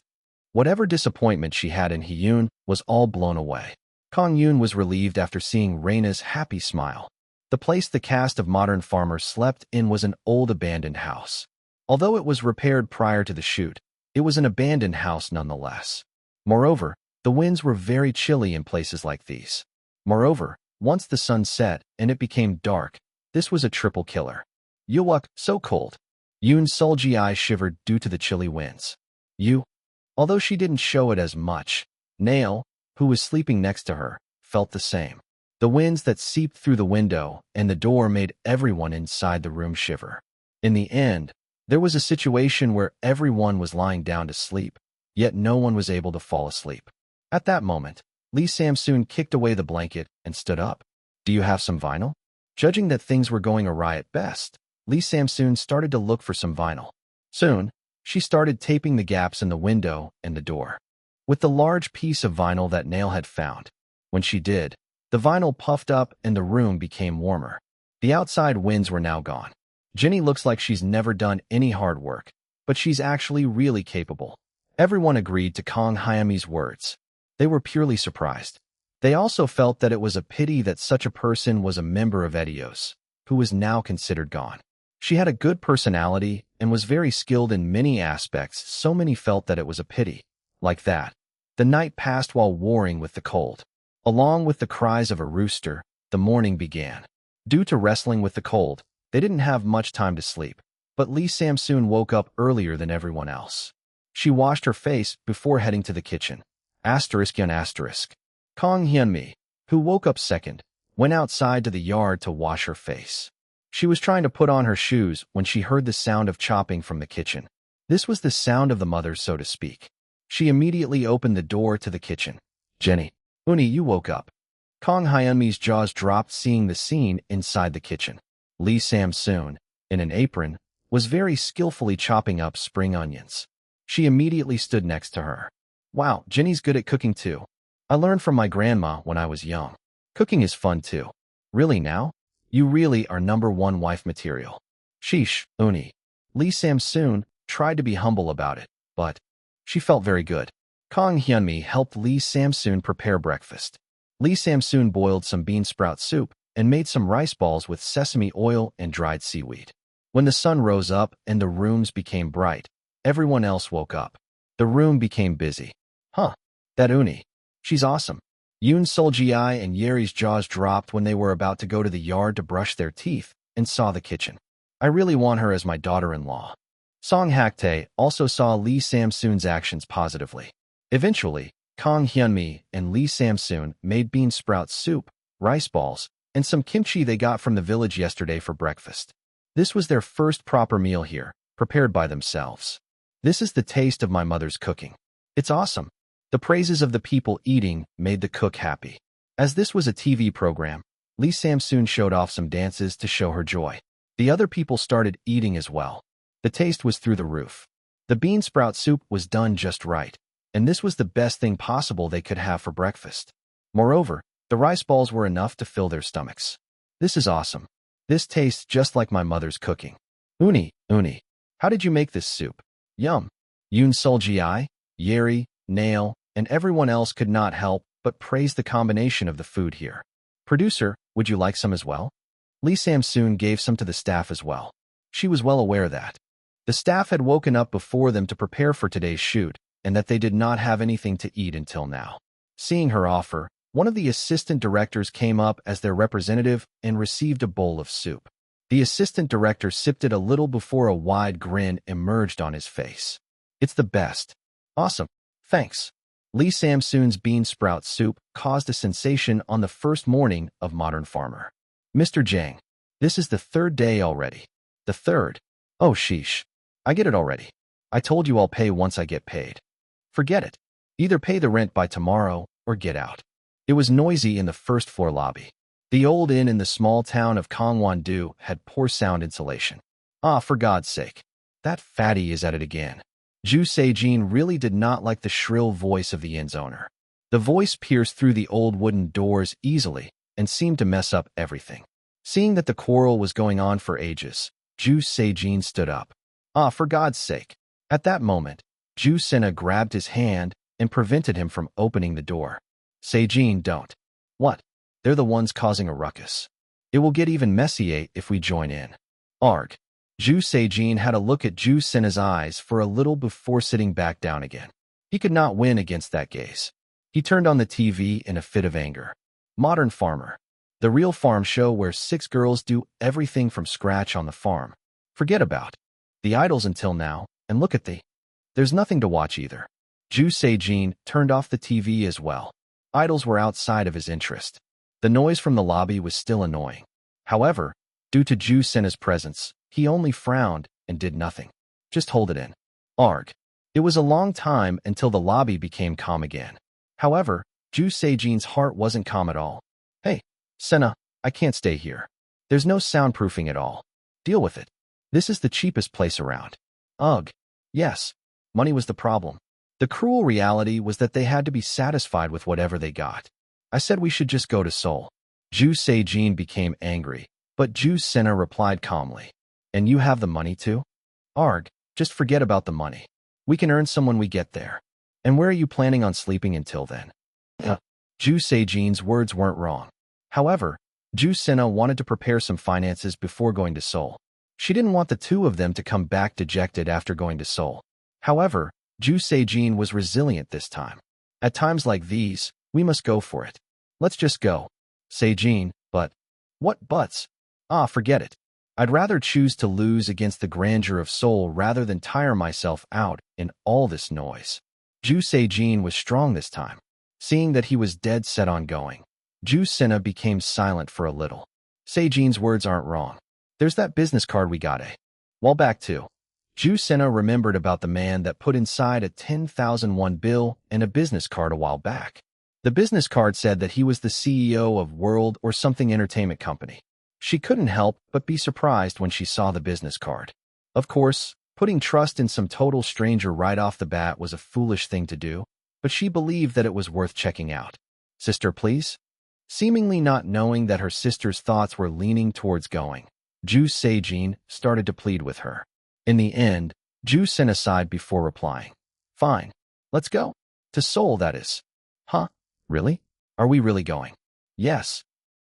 Whatever disappointment she had in Hee-yoon was all blown away. Kang-yoon was relieved after seeing Reina's happy smile. The place the cast of Modern Farmers slept in was an old abandoned house. Although it was repaired prior to the shoot, it was an abandoned house nonetheless. Moreover, the winds were very chilly in places like these. Moreover, once the sun set and it became dark, this was a triple killer. Yuck, so cold. Yoon Sul-ji shivered due to the chilly winds. Although she didn't show it as much, Nail, who was sleeping next to her, felt the same. The winds that seeped through the window and the door made everyone inside the room shiver. In the end, there was a situation where everyone was lying down to sleep, yet no one was able to fall asleep. At that moment, Lee Samsoon kicked away the blanket and stood up. Do you have some vinyl? Judging that things were going awry at best, Lee Samsoon started to look for some vinyl. Soon, she started taping the gaps in the window and the door with the large piece of vinyl that Nail had found. When she did, the vinyl puffed up and the room became warmer. The outside winds were now gone. Jenny looks like she's never done any hard work, but she's actually really capable. Everyone agreed to Kang Hyunmi's words. They were purely surprised. They also felt that it was a pity that such a person was a member of Etios, who was now considered gone. She had a good personality and was very skilled in many aspects, so many felt that it was a pity. Like that, the night passed while warring with the cold. Along with the cries of a rooster, the morning began. Due to wrestling with the cold, they didn't have much time to sleep, but Lee Samsoon woke up earlier than everyone else. She washed her face before heading to the kitchen. Kang Hyunmi, who woke up second, went outside to the yard to wash her face. She was trying to put on her shoes when she heard the sound of chopping from the kitchen. This was the sound of the mother, so to speak. She immediately opened the door to the kitchen. Jenny, Uni, you woke up. Kang Hyunmi's jaws dropped seeing the scene inside the kitchen. Lee Samsoon, in an apron, was very skillfully chopping up spring onions. She immediately stood next to her. Wow, Jenny's good at cooking too. I learned from my grandma when I was young. Cooking is fun too. Really now? You really are #1 wife material. Sheesh, Uni. Lee Samsoon tried to be humble about it, but she felt very good. Kang Hyunmi helped Lee Samsoon prepare breakfast. Lee Samsoon boiled some bean sprout soup and made some rice balls with sesame oil and dried seaweed. When the sun rose up and the rooms became bright, everyone else woke up. The room became busy. Huh, that Uni. She's awesome. Yoon Sul-ji and Yeri's jaws dropped when they were about to go to the yard to brush their teeth and saw the kitchen. I really want her as my daughter-in-law. Song Haktae also saw Lee Samsoon's actions positively. Eventually, Kang Hyunmi and Lee Samsoon made bean sprout soup, rice balls, and some kimchi they got from the village yesterday for breakfast. This was their first proper meal here, prepared by themselves. This is the taste of my mother's cooking. It's awesome. The praises of the people eating made the cook happy. As this was a TV program, Lee Samsoon showed off some dances to show her joy. The other people started eating as well. The taste was through the roof. The bean sprout soup was done just right, and this was the best thing possible they could have for breakfast. Moreover, the rice balls were enough to fill their stomachs. This is awesome. This tastes just like my mother's cooking. Uni, how did you make this soup? Yum. Yoon Sul-ji, Yeri, Nail, and everyone else could not help but praise the combination of the food here. Producer, would you like some as well? Lee Samsoon gave some to the staff as well. She was well aware that the staff had woken up before them to prepare for today's shoot, and that they did not have anything to eat until now. Seeing her offer, One of the assistant directors came up as their representative and received a bowl of soup. The assistant director sipped it a little before a wide grin emerged on his face. It's the best. Awesome. Thanks. Lee Samsoon's bean sprout soup caused a sensation on the first morning of Modern Farmer. Mr. Jang, this is the third day already. The third? Oh, sheesh. I get it already. I told you I'll pay once I get paid. Forget it. Either pay the rent by tomorrow or get out. It was noisy in the first-floor lobby. The old inn in the small town of Kang-yoon had poor sound insulation. Ah, for God's sake. That fatty is at it again. Ju Se-jin really did not like the shrill voice of the inn's owner. The voice pierced through the old wooden doors easily and seemed to mess up everything. Seeing that the quarrel was going on for ages, Ju Se-jin stood up. Ah, for God's sake. At that moment, Ju Sena grabbed his hand and prevented him from opening the door. Se-jin, don't. What? They're the ones causing a ruckus. It will get even messier if we join in. Arg. Ju Se-jin had a look at Ju Sena's eyes for a little before sitting back down again. He could not win against that gaze. He turned on the TV in a fit of anger. Modern Farmer. The real farm show where 6 girls do everything from scratch on the farm. Forget about the idols until now, and look at there's nothing to watch either. Ju Se-jin turned off the TV as well. Idols were outside of his interest. The noise from the lobby was still annoying. However, due to Ju Sena's presence, he only frowned and did nothing. Just hold it in. Arg. It was a long time until the lobby became calm again. However, Ju Se-jin's heart wasn't calm at all. Hey, Sena, I can't stay here. There's no soundproofing at all. Deal with it. This is the cheapest place around. Ugh. Yes. Money was the problem. The cruel reality was that they had to be satisfied with whatever they got. I said we should just go to Seoul. Ju Se-jin became angry, but Ju Sena replied calmly. And you have the money too? Arg, just forget about the money. We can earn some when we get there. And where are you planning on sleeping until then? Ju Se-jin's words weren't wrong. However, Ju Sena wanted to prepare some finances before going to Seoul. She didn't want the two of them to come back dejected after going to Seoul. However, Ju Se-jin was resilient this time. At times like these, we must go for it. Let's just go. Se-jin, but... What buts? Ah, forget it. I'd rather choose to lose against the grandeur of Seoul rather than tire myself out in all this noise. Ju Se-jin was strong this time. Seeing that he was dead set on going, Ju Sena became silent for a little. Se-jin's words aren't wrong. There's that business card we got, eh? While back too. Ju Sena remembered about the man that put inside a 10,000 won bill and a business card a while back. The business card said that he was the CEO of World or something entertainment company. She couldn't help but be surprised when she saw the business card. Of course, putting trust in some total stranger right off the bat was a foolish thing to do, but she believed that it was worth checking out. Sister, please? Seemingly not knowing that her sister's thoughts were leaning towards going, Ju Se-jin started to plead with her. In the end, Ju Sena sighed before replying. Fine. Let's go. To Seoul, that is. Huh? Really? Are we really going? Yes.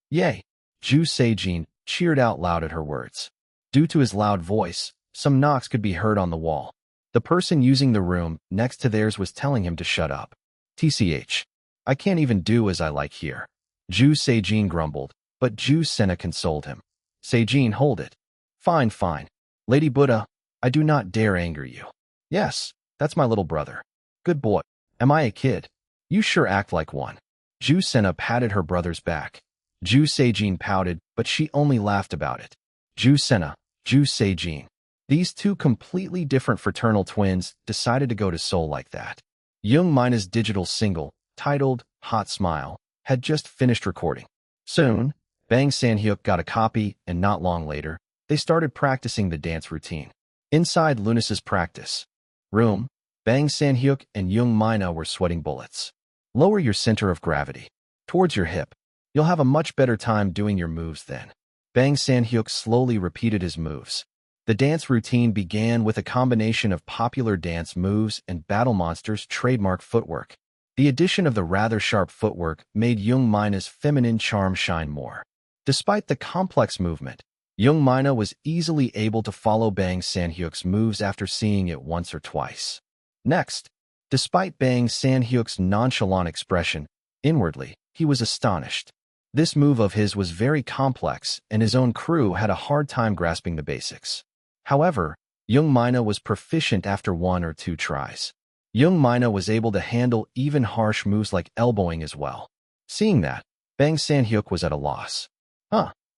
Yay. Ju Se-jin cheered out loud at her words. Due to his loud voice, some knocks could be heard on the wall. The person using the room next to theirs was telling him to shut up. TCH. I can't even do as I like here. Ju Se-jin grumbled, but Ju Sena consoled him. Se-jin, hold it. Fine, fine. Lady Buddha, I do not dare anger you. Yes, that's my little brother. Good boy. Am I a kid? You sure act like one. Ju Sena patted her brother's back. Ju Se-jin pouted, but she only laughed about it. Ju Sena, Ju Se-jin. These two completely different fraternal twins decided to go to Seoul like that. Young Mina's digital single, titled Hot Smile, had just finished recording. Soon, Bang San-hyuk got a copy, and not long later, they started practicing the dance routine. Inside Luna's practice room, Bang San-hyuk and Young Mina were sweating bullets. Lower your center of gravity towards your hip. You'll have a much better time doing your moves then. Bang San-hyuk slowly repeated his moves. The dance routine began with a combination of popular dance moves and Battle Monster's trademark footwork. The addition of the rather sharp footwork made Young Mina's feminine charm shine more. Despite the complex movement, Young Mina was easily able to follow Bang San-hyuk's moves after seeing it once or twice. Next, despite Bang San-hyuk's nonchalant expression, inwardly, He was astonished. This move of his was very complex, and his own crew had a hard time grasping the basics. However, young Mina was proficient after 1 or 2 tries. Young Mina was able to handle even harsh moves like elbowing as well. Seeing that, Bang San-hyuk was at a loss.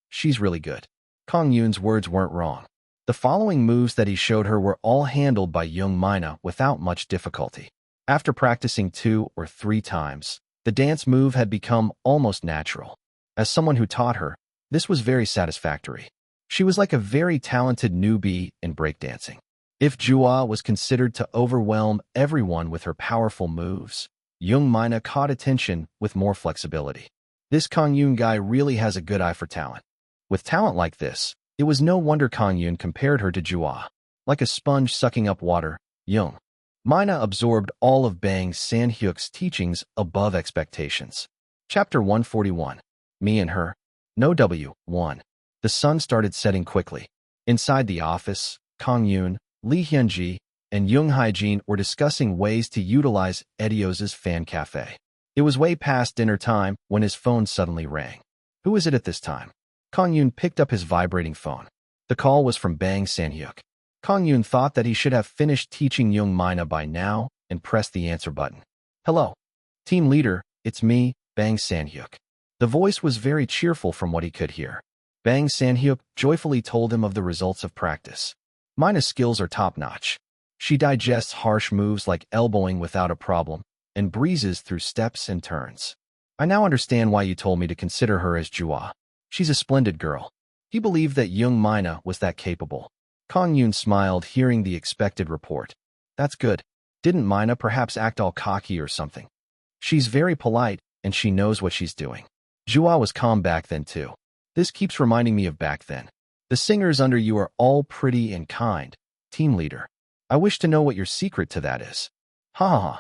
She's really good. Kang-yoon's words weren't wrong. The following moves that he showed her were all handled by young Mina without much difficulty. After practicing 2 or 3 times, the dance move had become almost natural. As someone who taught her, this was very satisfactory. She was like a very talented newbie in breakdancing. If Jua was considered to overwhelm everyone with her powerful moves, young Mina caught attention with more flexibility. This Kang-yoon guy really has a good eye for talent. With talent like this, it was no wonder Kang-yoon compared her to Jua. Like a sponge sucking up water, young Mina absorbed all of Bang San-hyuk's teachings above expectations. Chapter 141. Me and Her. No W1. The sun started setting quickly. Inside the office, Kang-yoon, Lee Hyun-ji, and Young Hae-jin were discussing ways to utilize Edios's fan cafe. It was way past dinner time when his phone suddenly rang. Who is it at this time? Kang-yoon picked up his vibrating phone. The call was from Bang San-hyuk. Kang-yoon thought that he should have finished teaching young Mina by now and pressed the answer button. Hello. Team leader, it's me, Bang San-hyuk. The voice was very cheerful from what he could hear. Bang San-hyuk joyfully told him of the results of practice. Mina's skills are top-notch. She digests harsh moves like elbowing without a problem and breezes through steps and turns. I now understand why you told me to consider her as Jua. She's a splendid girl. He believed that young Mina was that capable. Kang-yoon smiled hearing the expected report. That's good. Didn't Mina perhaps act all cocky or something? She's very polite, and she knows what she's doing. Jua was calm back then too. This keeps reminding me of back then. The singers under you are all pretty and kind. Team leader. I wish to know what your secret to that is. Ha ha ha.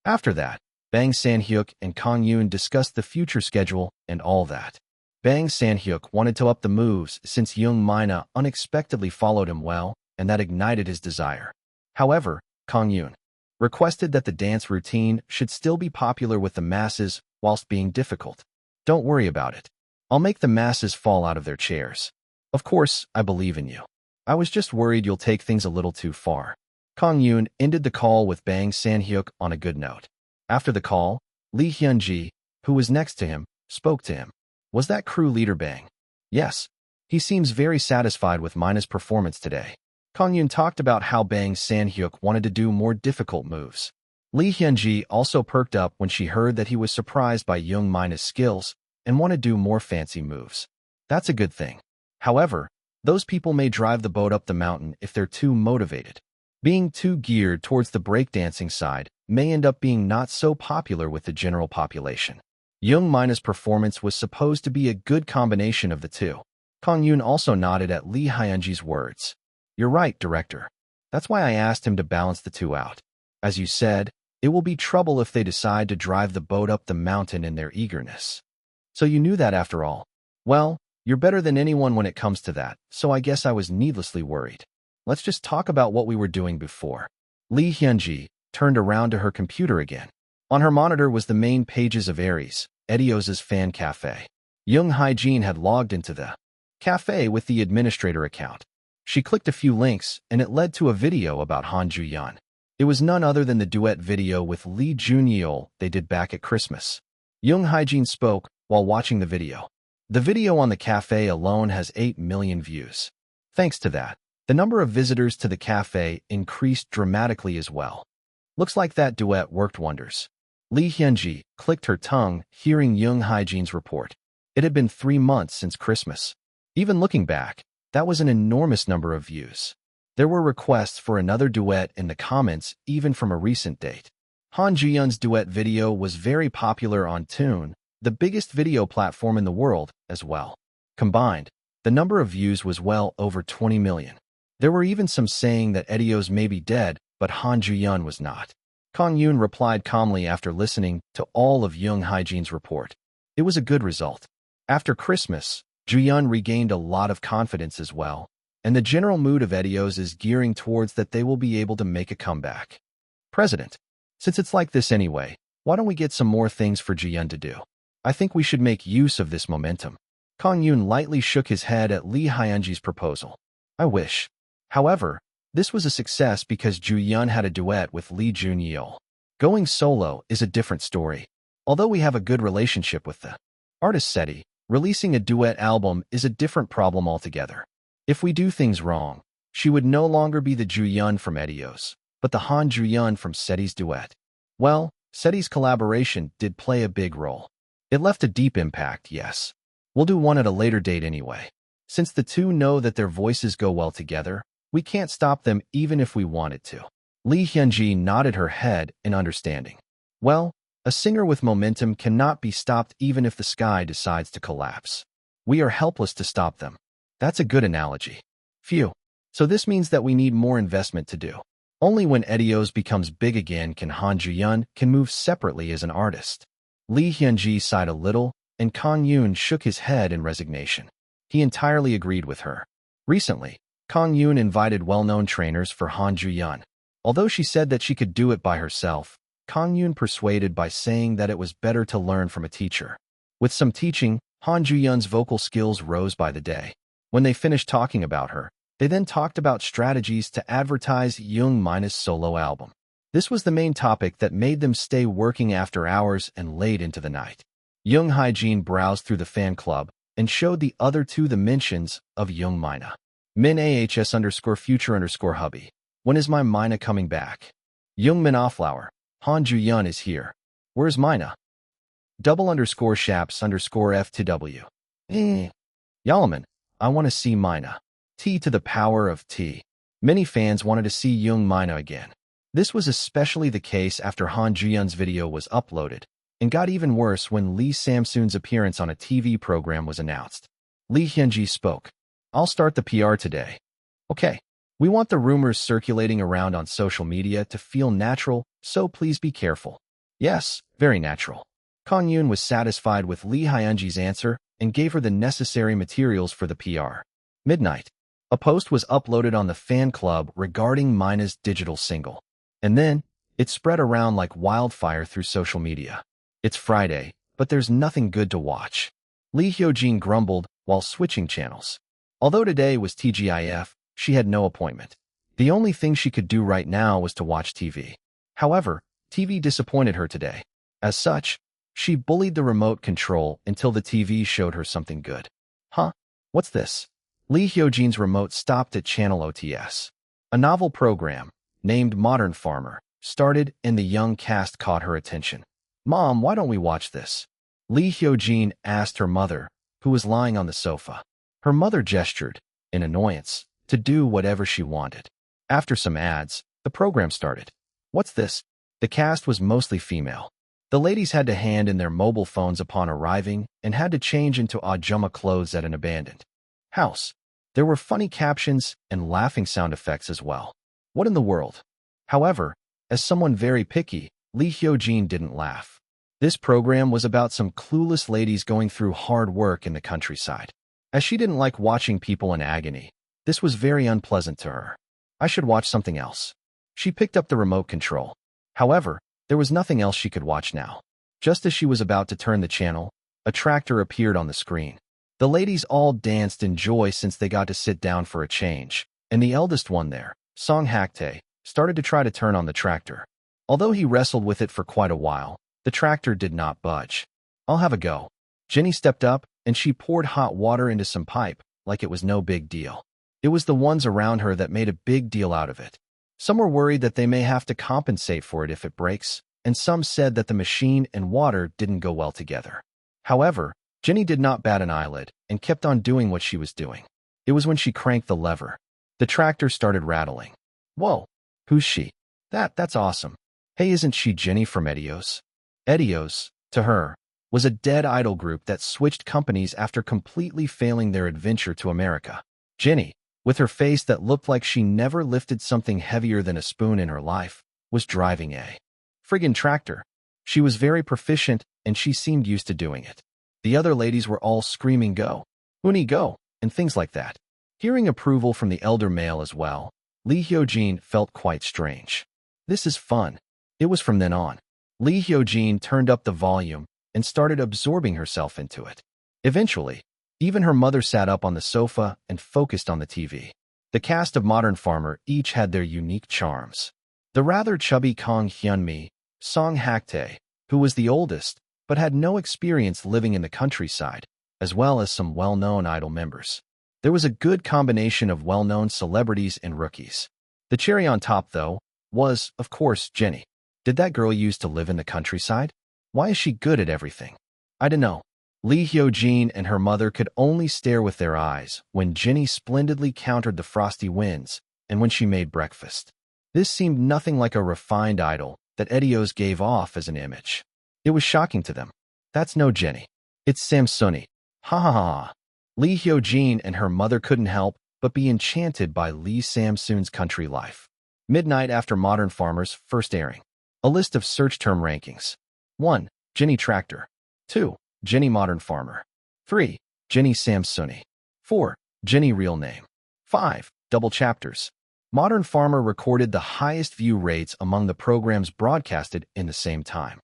After that, Bang San-hyuk and Kang-yoon discussed the future schedule and all that. Bang San-hyuk wanted to up the moves since young Mina unexpectedly followed him well, and that ignited his desire. However, Kang-yoon requested that the dance routine should still be popular with the masses whilst being difficult. Don't worry about it. I'll make the masses fall out of their chairs. Of course, I believe in you. I was just worried you'll take things a little too far. Kang-yoon ended the call with Bang San-hyuk on a good note. After the call, Lee Hyun-ji, who was next to him, spoke to him. Was that crew leader Bang? Yes. He seems very satisfied with Mina's performance today. Kang-yoon talked about how Bang San-hyuk wanted to do more difficult moves. Lee Hyun-ji also perked up when she heard that he was surprised by young Mina's skills and wanted to do more fancy moves. That's a good thing. However, those people may drive the boat up the mountain if they're too motivated. Being too geared towards the breakdancing side may end up being not so popular with the general population. Young Mina's performance was supposed to be a good combination of the two. Kang-yoon also nodded at Lee Hyun-ji's words. You're right, director. That's why I asked him to balance the two out. As you said, it will be trouble if they decide to drive the boat up the mountain in their eagerness. So you knew that after all. Well, you're better than anyone when it comes to that, so I guess I was needlessly worried. Let's just talk about what we were doing before. Lee Hyun-ji turned around to her computer again. On her monitor was the main pages of Aries, Edios's fan cafe. Young Hae-jin had logged into the cafe with the administrator account. She clicked a few links, and it led to a video about Han Ju-yeon. It was none other than the duet video with Lee Jun-yeol they did back at Christmas. Young Hae-jin spoke while watching the video. The video on the cafe alone has 8 million views. Thanks to that, the number of visitors to the cafe increased dramatically as well. Looks like that duet worked wonders. Lee Hyun-ji clicked her tongue hearing Young Hae-jin's report. It had been 3 months since Christmas. Even looking back, that was an enormous number of views. There were requests for another duet in the comments even from a recent date. Han Ju-yeon's duet video was very popular on Toon, the biggest video platform in the world, as well. Combined, the number of views was well over 20 million. There were even some saying that Edios may be dead, but Han Ju-yeon was not. Kang-yoon replied calmly after listening to all of Young Hae-jin's report. It was a good result. After Christmas, Ju-yeon regained a lot of confidence as well, and the general mood of Edios is gearing towards that they will be able to make a comeback. President, since it's like this anyway, why don't we get some more things for Ju-yeon to do? I think we should make use of this momentum. Kang-yoon lightly shook his head at Lee Hyunji's proposal. I wish. However, this was a success because Ju-yeon had a duet with Lee Jun-yeol. Going solo is a different story. Although we have a good relationship with the artist SETI, releasing a duet album is a different problem altogether. If we do things wrong, she would no longer be the Ju-yeon from Etios, but the Han Ju-yeon from SETI's duet. Well, SETI's collaboration did play a big role. It left a deep impact, yes. We'll do one at a later date anyway. Since the two know that their voices go well together, we can't stop them even if we wanted to. Lee Hyunji nodded her head in understanding. Well, a singer with momentum cannot be stopped even if the sky decides to collapse. We are helpless to stop them. That's a good analogy. Phew. So this means that we need more investment to do. Only when Etios becomes big again can Han Ju-yeon can move separately as an artist. Lee Hyunji sighed a little, and Kang-yoon shook his head in resignation. He entirely agreed with her. Recently, Kang-yoon invited well-known trainers for Han Ju-yeon. Although she said that she could do it by herself, Kang-yoon persuaded by saying that it was better to learn from a teacher. With some teaching, Han Ju-yeon's vocal skills rose by the day. When they finished talking about her, they then talked about strategies to advertise Young-min's solo album. This was the main topic that made them stay working after hours and late into the night. Young Hyejin browsed through the fan club and showed the other two the mentions of Young Mina. Min AHS_future_hubby. When is my Mina coming back? Young Min Offlower. Han Ju-yeon is here. Where's Mina? _shaps_FTW. Yalaman. I want to see Mina. T to the power of T. Many fans wanted to see Young Mina again. This was especially the case after Han Ju-yeon's video was uploaded, and got even worse when Lee Samsoon's appearance on a TV program was announced. Lee Hyunji spoke. I'll start the PR today. Okay. We want the rumors circulating around on social media to feel natural, so please be careful. Yes, very natural. Kang-yoon was satisfied with Lee Hyunji's answer and gave her the necessary materials for the PR. Midnight. A post was uploaded on the fan club regarding Mina's digital single. And then, it spread around like wildfire through social media. It's Friday, but there's nothing good to watch. Lee Hyojin grumbled while switching channels. Although today was TGIF, she had no appointment. The only thing she could do right now was to watch TV. However, TV disappointed her today. As such, she bullied the remote control until the TV showed her something good. Huh? What's this? Lee Hyojin's remote stopped at channel OTS. A novel program, named Modern Farmer, started and the young cast caught her attention. Mom, why don't we watch this? Lee Hyojin asked her mother, who was lying on the sofa. Her mother gestured, in annoyance, to do whatever she wanted. After some ads, the program started. What's this? The cast was mostly female. The ladies had to hand in their mobile phones upon arriving and had to change into ajumma clothes at an abandoned house. There were funny captions and laughing sound effects as well. What in the world? However, as someone very picky, Lee Hyojin didn't laugh. This program was about some clueless ladies going through hard work in the countryside. As she didn't like watching people in agony, this was very unpleasant to her. I should watch something else. She picked up the remote control. However, there was nothing else she could watch now. Just as she was about to turn the channel, a tractor appeared on the screen. The ladies all danced in joy since they got to sit down for a change, and the eldest one there, Song Haktae, started to try to turn on the tractor. Although he wrestled with it for quite a while, the tractor did not budge. I'll have a go. Jenny stepped up, and she poured hot water into some pipe, like it was no big deal. It was the ones around her that made a big deal out of it. Some were worried that they may have to compensate for it if it breaks, and some said that the machine and water didn't go well together. However, Jenny did not bat an eyelid and kept on doing what she was doing. It was when she cranked the lever. The tractor started rattling. Whoa, who's she? That's awesome. Hey, isn't she Jenny from Etios? Etios, to her, was a dead idol group that switched companies after completely failing their adventure to America. Jenny, with her face that looked like she never lifted something heavier than a spoon in her life, was driving a friggin' tractor. She was very proficient, and she seemed used to doing it. The other ladies were all screaming go, Uni go, and things like that. Hearing approval from the elder male as well, Lee Hyojin felt quite strange. This is fun. It was from then on. Lee Hyojin turned up the volume and started absorbing herself into it. Eventually, even her mother sat up on the sofa and focused on the TV. The cast of Modern Farmer each had their unique charms. The rather chubby Kang-yoon, Song Hak-tae, who was the oldest, but had no experience living in the countryside, as well as some well-known idol members. There was a good combination of well-known celebrities and rookies. The cherry on top, though, was, of course, Jenny. Did that girl used to live in the countryside? Why is she good at everything? I don't know. Lee Hyo-jin and her mother could only stare with their eyes when Jenny splendidly countered the frosty winds and when she made breakfast. This seemed nothing like a refined idol that Edios gave off as an image. It was shocking to them. That's no Jenny. It's Samsuni. Ha ha ha. Lee Hyo-jin and her mother couldn't help but be enchanted by Lee Samsoon's country life. Midnight after Modern Farmer's first airing. A list of search term rankings. 1. Jenny Tractor. 2. Jenny Modern Farmer. 3. Jenny Samsuni. 4. Jenny Real Name. 5. Double chapters. Modern Farmer recorded the highest view rates among the programs broadcasted in the same time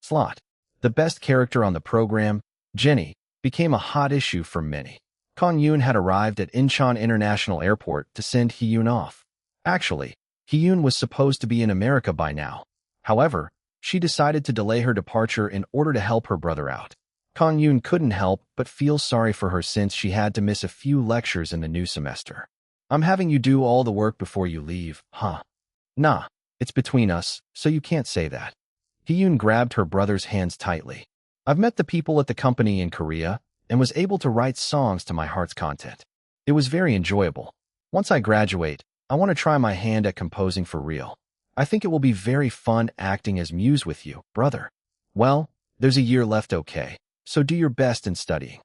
slot. The best character on the program, Jenny, became a hot issue for many. Kang-yoon had arrived at Incheon International Airport to send Hee-yoon off. Actually, Hee-yoon was supposed to be in America by now. However, she decided to delay her departure in order to help her brother out. Kang-yoon couldn't help but feel sorry for her since she had to miss a few lectures in the new semester. I'm having you do all the work before you leave, huh? Nah, it's between us, so you can't say that. Hee-yoon grabbed her brother's hands tightly. I've met the people at the company in Korea and was able to write songs to my heart's content. It was very enjoyable. Once I graduate, I want to try my hand at composing for real. I think it will be very fun acting as Muse with you, brother. Well, there's a year left, okay? So do your best in studying.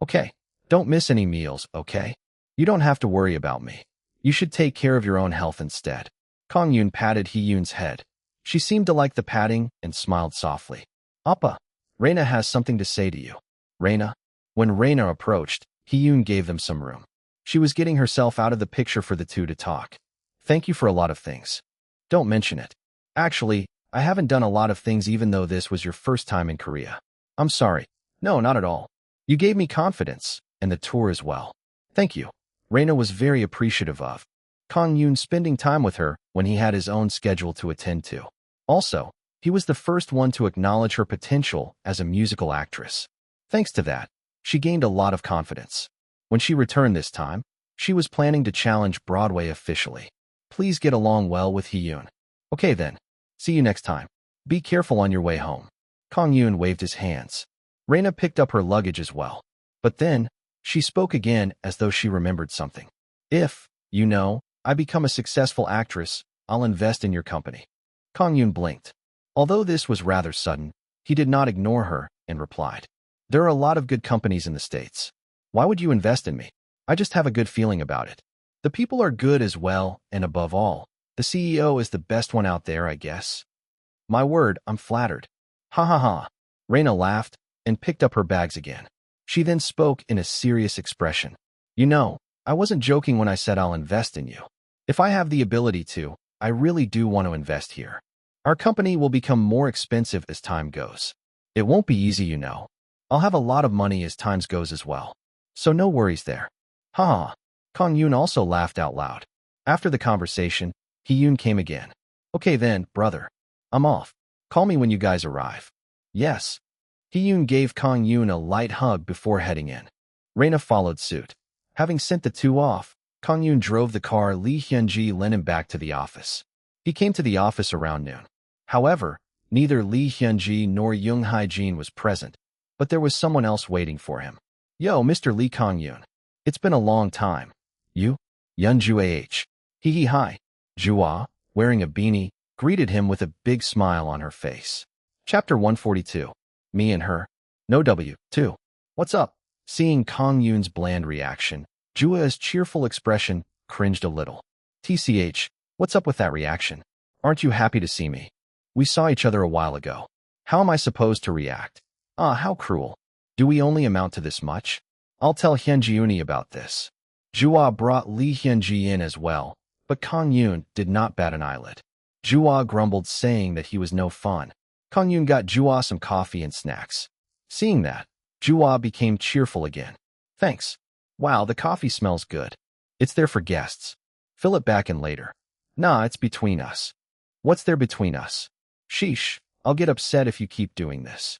Okay, don't miss any meals, okay? You don't have to worry about me. You should take care of your own health instead. Kang-yoon patted Hee-yoon's head. She seemed to like the patting and smiled softly. Appa, Reina has something to say to you. Reina? When Reina approached, Hee-yoon gave them some room. She was getting herself out of the picture for the two to talk. Thank you for a lot of things. Don't mention it. Actually, I haven't done a lot of things even though this was your first time in Korea. I'm sorry. No, not at all. You gave me confidence, and the tour as well. Thank you. Reina was very appreciative of Kang-yoon spending time with her when he had his own schedule to attend to. Also, he was the first one to acknowledge her potential as a musical actress. Thanks to that, she gained a lot of confidence. When she returned this time, she was planning to challenge Broadway officially. Please get along well with Hee-yoon. Okay then. See you next time. Be careful on your way home. Kang-yoon waved his hands. Reina picked up her luggage as well. But then, she spoke again as though she remembered something. If, I become a successful actress, I'll invest in your company. Kang-yoon blinked. Although this was rather sudden, he did not ignore her and replied. There are a lot of good companies in the States. Why would you invest in me? I just have a good feeling about it. The people are good as well, and above all, the CEO is the best one out there, I guess. My word, I'm flattered. Ha ha ha. Reina laughed and picked up her bags again. She then spoke in a serious expression. I wasn't joking when I said I'll invest in you. If I have the ability to, I really do want to invest here. Our company will become more expensive as time goes. It won't be easy, I'll have a lot of money as time goes as well. So no worries there. Ha ha. Kang-yoon also laughed out loud. After the conversation, Hee-yoon came again. Okay then, brother. I'm off. Call me when you guys arrive. Yes. Hee-yoon gave Kang-yoon a light hug before heading in. Reina followed suit. Having sent the two off, Kang-yoon drove the car Lee Hyun-ji led him back to the office. He came to the office around noon. However, neither Lee Hyun-ji nor Young Hae-jin was present, but there was someone else waiting for him. Yo, Mr. Lee Kang-yoon. It's been a long time. You? Yun-ju Ah. Hee hi. Jua, wearing a beanie, greeted him with a big smile on her face. Chapter 142. Me and her. No W2. What's up? Seeing Kang-yoon's bland reaction, Jua's cheerful expression cringed a little. TCH, what's up with that reaction? Aren't you happy to see me? We saw each other a while ago. How am I supposed to react? Ah, how cruel. Do we only amount to this much? I'll tell Hyun-ji about this. Jua brought Lee Hyun-ji in as well, but Kang-yoon did not bat an eyelid. Jua grumbled saying that he was no fun. Kang-yoon got Jua some coffee and snacks. Seeing that, Jua became cheerful again. Thanks. Wow, the coffee smells good. It's there for guests. Fill it back in later. Nah, it's between us. What's there between us? Sheesh, I'll get upset if you keep doing this.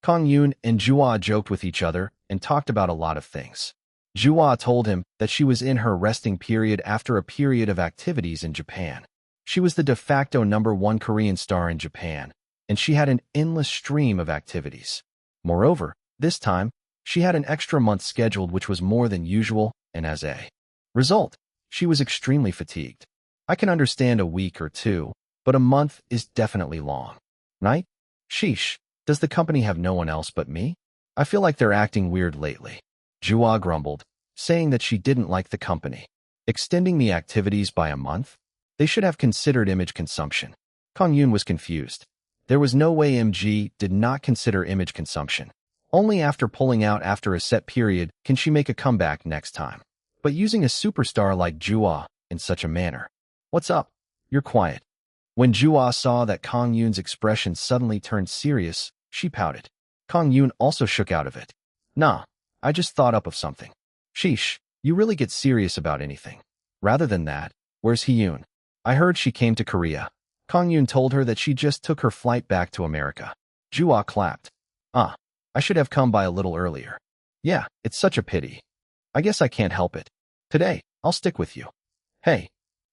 Kang-yoon and Jua joked with each other and talked about a lot of things. Jua told him that she was in her resting period after a period of activities in Japan. She was the de facto #1 Korean star in Japan, and she had an endless stream of activities. Moreover, this time, she had an extra month scheduled which was more than usual, and as a result, she was extremely fatigued. I can understand a week or two, but a month is definitely long. Right? Sheesh, does the company have no one else but me? I feel like they're acting weird lately. Jua grumbled, saying that she didn't like the company. Extending the activities by a month? They should have considered image consumption. Kang-yoon was confused. There was no way MG did not consider image consumption. Only after pulling out after a set period can she make a comeback next time. But using a superstar like Jua in such a manner. What's up? You're quiet. When Jua saw that Kang-yoon's expression suddenly turned serious, she pouted. Kang-yoon also shook out of it. Nah, I just thought up of something. Sheesh, you really get serious about anything. Rather than that, where's Hee-yoon? I heard she came to Korea. Kang-yoon told her that she just took her flight back to America. Jua clapped. I should have come by a little earlier. Yeah, it's such a pity. I guess I can't help it. Today, I'll stick with you. Hey.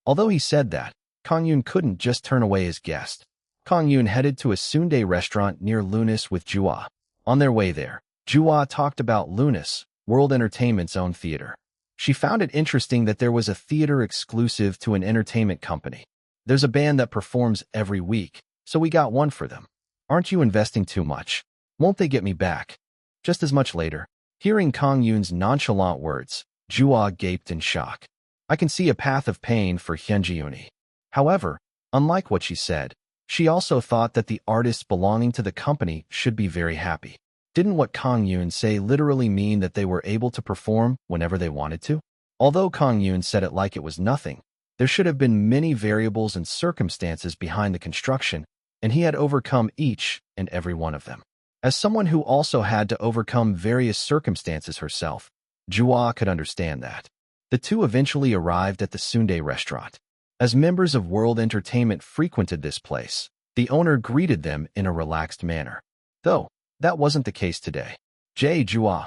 Although he said that, Kang-yoon couldn't just turn away his guest. Kang-yoon headed to a Sundae restaurant near Lunis with Jua. On their way there, Jua talked about Lunis, World Entertainment's own theater. She found it interesting that there was a theater exclusive to an entertainment company. There's a band that performs every week, so we got one for them. Aren't you investing too much? Won't they get me back? Just as much later. Hearing Kang-yoon's nonchalant words, Jua gaped in shock. I can see a path of pain for Hyunji-yooni. However, unlike what she said, she also thought that the artists belonging to the company should be very happy. Didn't what Kang-yoon say literally mean that they were able to perform whenever they wanted to? Although Kang-yoon said it like it was nothing, there should have been many variables and circumstances behind the construction, and he had overcome each and every one of them. As someone who also had to overcome various circumstances herself, Jua could understand that. The two eventually arrived at the Sundae restaurant. As members of World Entertainment frequented this place, the owner greeted them in a relaxed manner. Though, that wasn't the case today. Jua.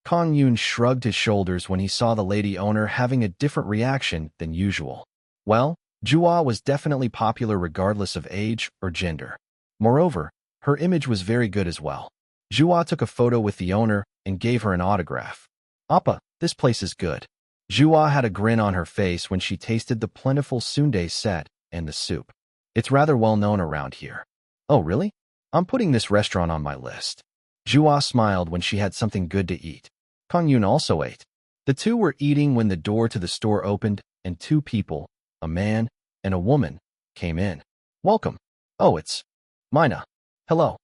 Kang-yoon shrugged his shoulders when he saw the lady owner having a different reaction than usual. Well, Jua was definitely popular regardless of age or gender. Moreover, her image was very good as well. Jua took a photo with the owner and gave her an autograph. Appa, this place is good. Jua had a grin on her face when she tasted the plentiful sundae set and the soup. It's rather well known around here. Oh, really? I'm putting this restaurant on my list. Jua smiled when she had something good to eat. Kang-yoon also ate. The two were eating when the door to the store opened and two people, a man and a woman, came in. Welcome. Oh, it's Mina. Hello.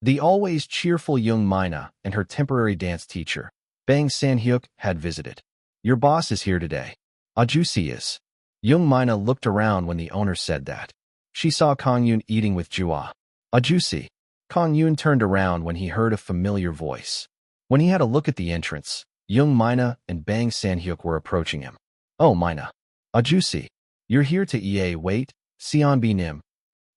The always cheerful young Mina and her temporary dance teacher, Bang San-hyuk, had visited. Your boss is here today. Ajusi is. Young Mina looked around when the owner said that. She saw Kang-yoon eating with Jua. Ajusi. Kang-yoon turned around when he heard a familiar voice. When he had a look at the entrance, young Mina and Bang San-hyuk were approaching him. Oh, Mina. Ajusi. You're here to wait, Seonbi Nim.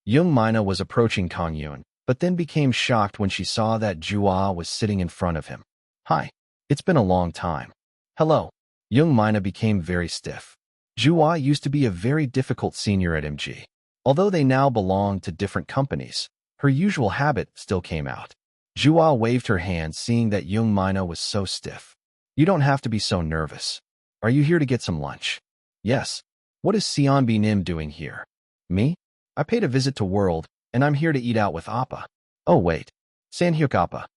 Young Mina was approaching Kang-yoon, but then became shocked when she saw that Jua was sitting in front of him. Hi. It's been a long time. Hello. Young Mina became very stiff. Jua used to be a very difficult senior at MG. Although they now belonged to different companies, her usual habit still came out. Jua waved her hand seeing that young Mina was so stiff. You don't have to be so nervous. Are you here to get some lunch? Yes. What is Seonbi Nim doing here? Me? I paid a visit to World, and I'm here to eat out with Appa. Oh wait. San-hyuk Appa.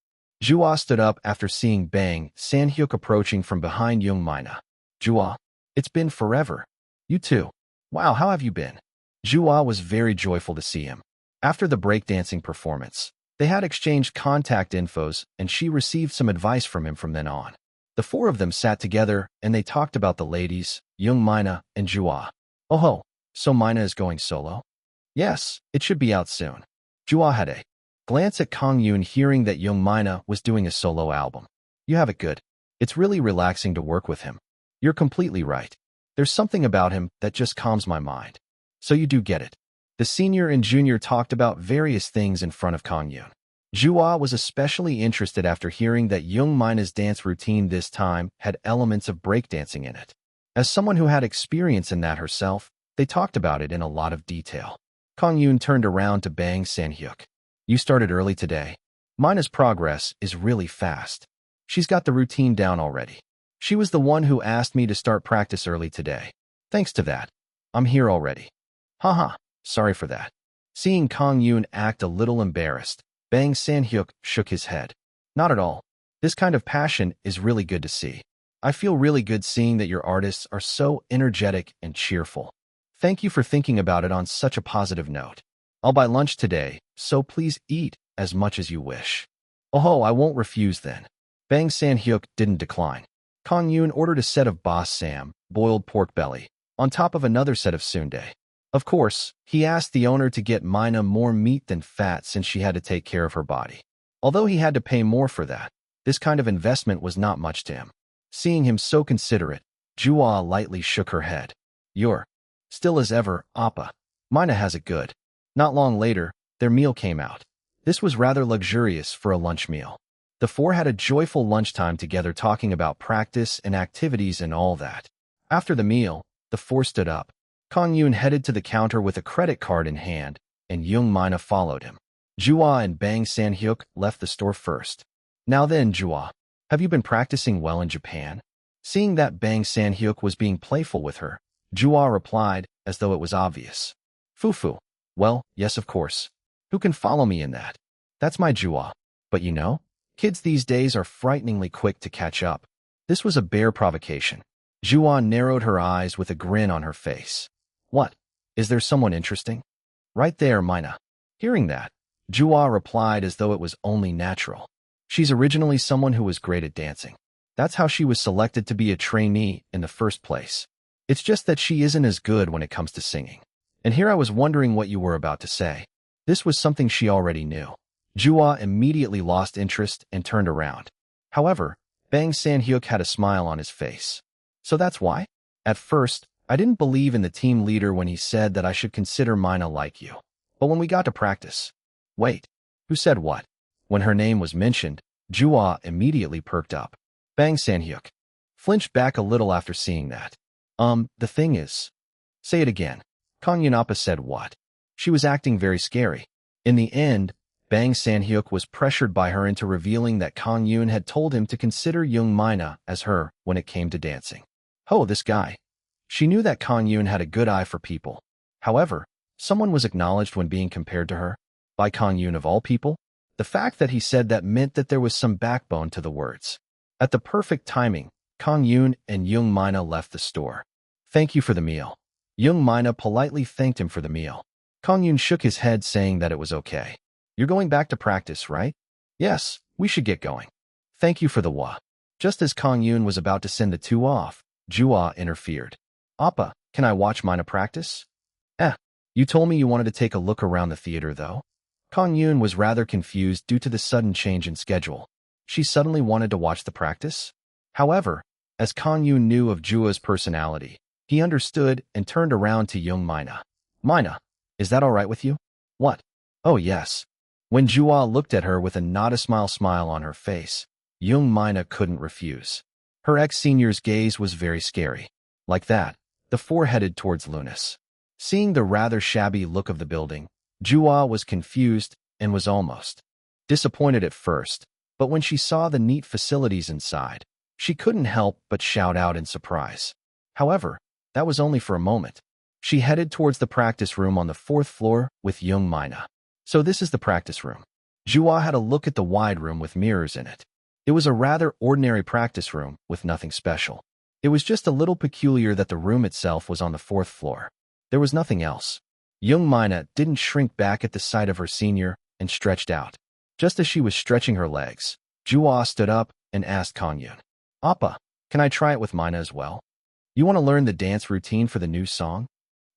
Jua stood up after seeing Bang San-hyuk approaching from behind young Mina. Jua, it's been forever. You too. Wow, how have you been? Jua was very joyful to see him. After the breakdancing performance, they had exchanged contact infos and she received some advice from him from then on. The four of them sat together and they talked about the ladies, young Mina and Jua. Oh ho, so Mina is going solo? Yes, it should be out soon. Jua had a Glance at Kang-yoon hearing that Young Mina was doing a solo album. You have it good. It's really relaxing to work with him. You're completely right. There's something about him that just calms my mind. So you do get it. The senior and junior talked about various things in front of Kang-yoon. Jua was especially interested after hearing that Young Mina's dance routine this time had elements of breakdancing in it. As someone who had experience in that herself, they talked about it in a lot of detail. Kang-yoon turned around to Bang San-hyuk. You started early today. Mina's progress is really fast. She's got the routine down already. She was the one who asked me to start practice early today. Thanks to that, I'm here already. Haha, sorry for that. Seeing Kang-yoon act a little embarrassed, Bang San-hyuk shook his head. Not at all. This kind of passion is really good to see. I feel really good seeing that your artists are so energetic and cheerful. Thank you for thinking about it on such a positive note. I'll buy lunch today, so please eat as much as you wish. Oh, I won't refuse then. Bang San-hyuk didn't decline. Kang-yoon ordered a set of Boss Sam, boiled pork belly, on top of another set of sundae. Of course, he asked the owner to get Mina more meat than fat since she had to take care of her body. Although he had to pay more for that, this kind of investment was not much to him. Seeing him so considerate, Jua lightly shook her head. You're still as ever, Appa. Mina has it good. Not long later, their meal came out. This was rather luxurious for a lunch meal. The four had a joyful lunchtime together talking about practice and activities and all that. After the meal, the four stood up. Kang-yoon headed to the counter with a credit card in hand, and Young Mina followed him. Jua and Bang San-hyuk left the store first. Now then, Jua, have you been practicing well in Japan? Seeing that Bang San-hyuk was being playful with her, Jua replied as though it was obvious. Fufu. Well, yes of course. Who can follow me in that? That's my Jua. But you know, kids these days are frighteningly quick to catch up. This was a bare provocation. Jua narrowed her eyes with a grin on her face. What? Is there someone interesting? Right there, Mina. Hearing that, Jua replied as though it was only natural. She's originally someone who was great at dancing. That's how she was selected to be a trainee in the first place. It's just that she isn't as good when it comes to singing. And here I was wondering what you were about to say. This was something she already knew. Jua immediately lost interest and turned around. However, Bang San-hyuk had a smile on his face. So that's why? At first, I didn't believe in the team leader when he said that I should consider Mina like you. But when we got to practice... Wait, who said what? When her name was mentioned, Jua immediately perked up. Bang San-hyuk flinched back a little after seeing that. The thing is... Say it again. Kang-yoon said what? She was acting very scary. In the end, Bang San-hyuk was pressured by her into revealing that Kang-yoon had told him to consider Young Mina as her when it came to dancing. Oh, this guy. She knew that Kang-yoon had a good eye for people. However, someone was acknowledged when being compared to her. By Kang-yoon of all people? The fact that he said that meant that there was some backbone to the words. At the perfect timing, Kang-yoon and Young Mina left the store. Thank you for the meal. Young Mina politely thanked him for the meal. Kang-yoon shook his head saying that it was okay. You're going back to practice, right? Yes, we should get going. Thank you for the wa. Just as Kang-yoon was about to send the two off, Jua interfered. Appa, can I watch Mina practice? You told me you wanted to take a look around the theater, though? Kang-yoon was rather confused due to the sudden change in schedule. She suddenly wanted to watch the practice? However, as Kang-yoon knew of Jua's personality, he understood and turned around to Young Mina. Mina, is that all right with you? What? Oh, yes. When Jua looked at her with a not-a-smile on her face, Young Mina couldn't refuse. Her ex-senior's gaze was very scary. Like that, the four headed towards Lunas. Seeing the rather shabby look of the building, Jua was confused and was almost disappointed at first, but when she saw the neat facilities inside, she couldn't help but shout out in surprise. However, that was only for a moment. She headed towards the practice room on the 4th floor with Young Mina. So this is the practice room. Jua had a look at the wide room with mirrors in it. It was a rather ordinary practice room with nothing special. It was just a little peculiar that the room itself was on the 4th floor. There was nothing else. Young Mina didn't shrink back at the sight of her senior and stretched out. Just as she was stretching her legs, Jua stood up and asked Kang-yoon, Appa, can I try it with Mina as well? You want to learn the dance routine for the new song?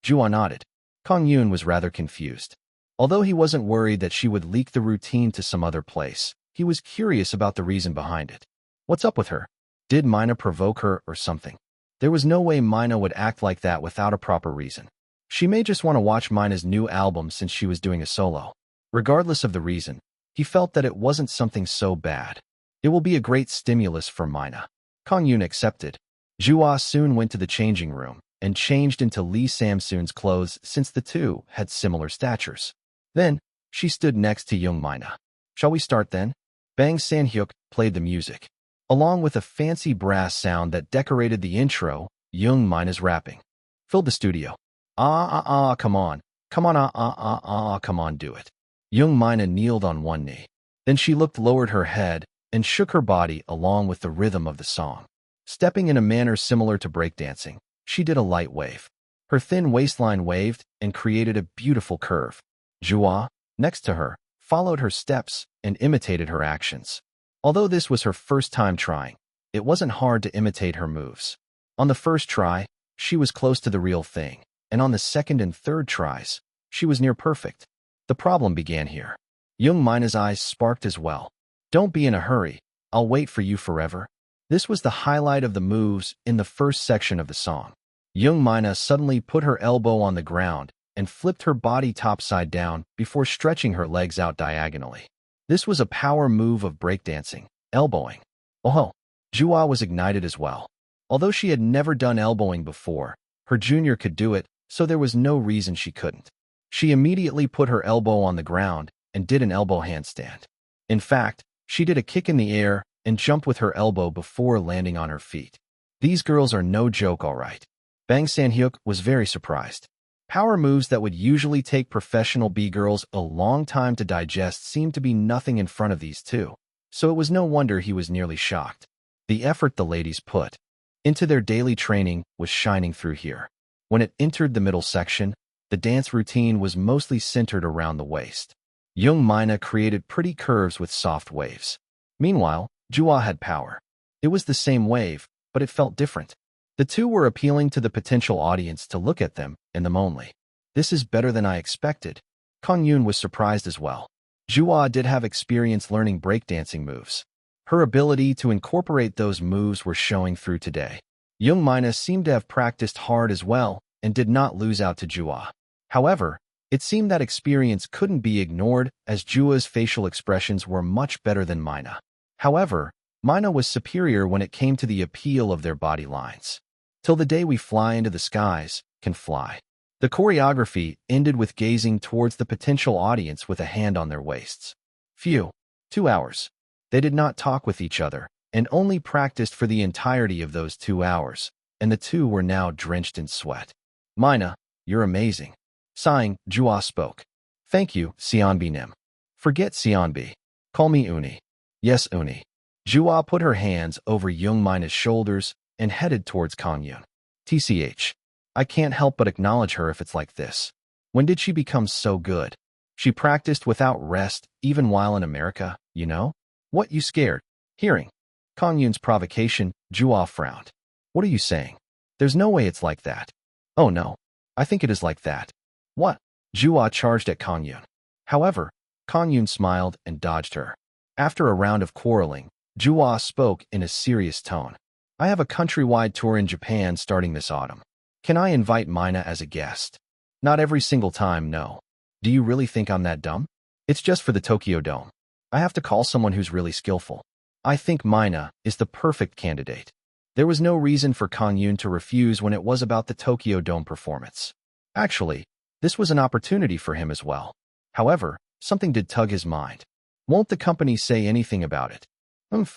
Jua nodded. Kang-yoon was rather confused. Although he wasn't worried that she would leak the routine to some other place, he was curious about the reason behind it. What's up with her? Did Mina provoke her or something? There was no way Mina would act like that without a proper reason. She may just want to watch Mina's new album since she was doing a solo. Regardless of the reason, he felt that it wasn't something so bad. It will be a great stimulus for Mina. Kang-yoon accepted. Jua soon went to the changing room and changed into Lee Samsoon's clothes since the two had similar statures. Then, she stood next to young Mina. Shall we start then? Bang San-hyuk played the music. Along with a fancy brass sound that decorated the intro, young Mina's rapping filled the studio. Come on. Come on, come on, do it. Young Mina kneeled on one knee. Then she lowered her head, and shook her body along with the rhythm of the song. Stepping in a manner similar to breakdancing, she did a light wave. Her thin waistline waved and created a beautiful curve. Jua, next to her, followed her steps and imitated her actions. Although this was her first time trying, it wasn't hard to imitate her moves. On the first try, she was close to the real thing, and on the second and third tries, she was near perfect. The problem began here. Young Mina's eyes sparked as well. Don't be in a hurry, I'll wait for you forever. This was the highlight of the moves in the first section of the song. Young Mina suddenly put her elbow on the ground and flipped her body topside down before stretching her legs out diagonally. This was a power move of breakdancing, elbowing. Oh, Jua was ignited as well. Although she had never done elbowing before, her junior could do it, so there was no reason she couldn't. She immediately put her elbow on the ground and did an elbow handstand. In fact, she did a kick in the air and jumped with her elbow before landing on her feet. These girls are no joke, all right. Bang San-hyuk was very surprised. Power moves that would usually take professional B-girls a long time to digest seemed to be nothing in front of these two, so it was no wonder he was nearly shocked. The effort the ladies put into their daily training was shining through here. When it entered the middle section, the dance routine was mostly centered around the waist. Young Mina created pretty curves with soft waves. Meanwhile, Jua had power. It was the same wave, but it felt different. The two were appealing to the potential audience to look at them, and them only. This is better than I expected. Kang-yoon was surprised as well. Jua did have experience learning breakdancing moves. Her ability to incorporate those moves were showing through today. Young Mina seemed to have practiced hard as well and did not lose out to Jua. However, it seemed that experience couldn't be ignored as Jua's facial expressions were much better than Mina. However, Mina was superior when it came to the appeal of their body lines. Till the day we fly into the skies, can fly. The choreography ended with gazing towards the potential audience with a hand on their waists. Phew, 2 hours. They did not talk with each other, and only practiced for the entirety of those 2 hours, and the two were now drenched in sweat. Mina, you're amazing. Sighing, Jua spoke. Thank you, Seonbi Nim. Forget Seonbi. Call me Uni. Yes, Uni. Jua put her hands over young Mina's shoulders and headed towards Kang-yoon. TCH. I can't help but acknowledge her if it's like this. When did she become so good? She practiced without rest, even while in America, you know? What, you scared? Hearing Kang-yoon's provocation, Jua frowned. What are you saying? There's no way it's like that. Oh no. I think it is like that. What? Jua charged at Kang-yoon. However, Kang-yoon smiled and dodged her. After a round of quarreling, Jua spoke in a serious tone. I have a countrywide tour in Japan starting this autumn. Can I invite Mina as a guest? Not every single time, no. Do you really think I'm that dumb? It's just for the Tokyo Dome. I have to call someone who's really skillful. I think Mina is the perfect candidate. There was no reason for Kang-yoon to refuse when it was about the Tokyo Dome performance. Actually, this was an opportunity for him as well. However, something did tug his mind. Won't the company say anything about it?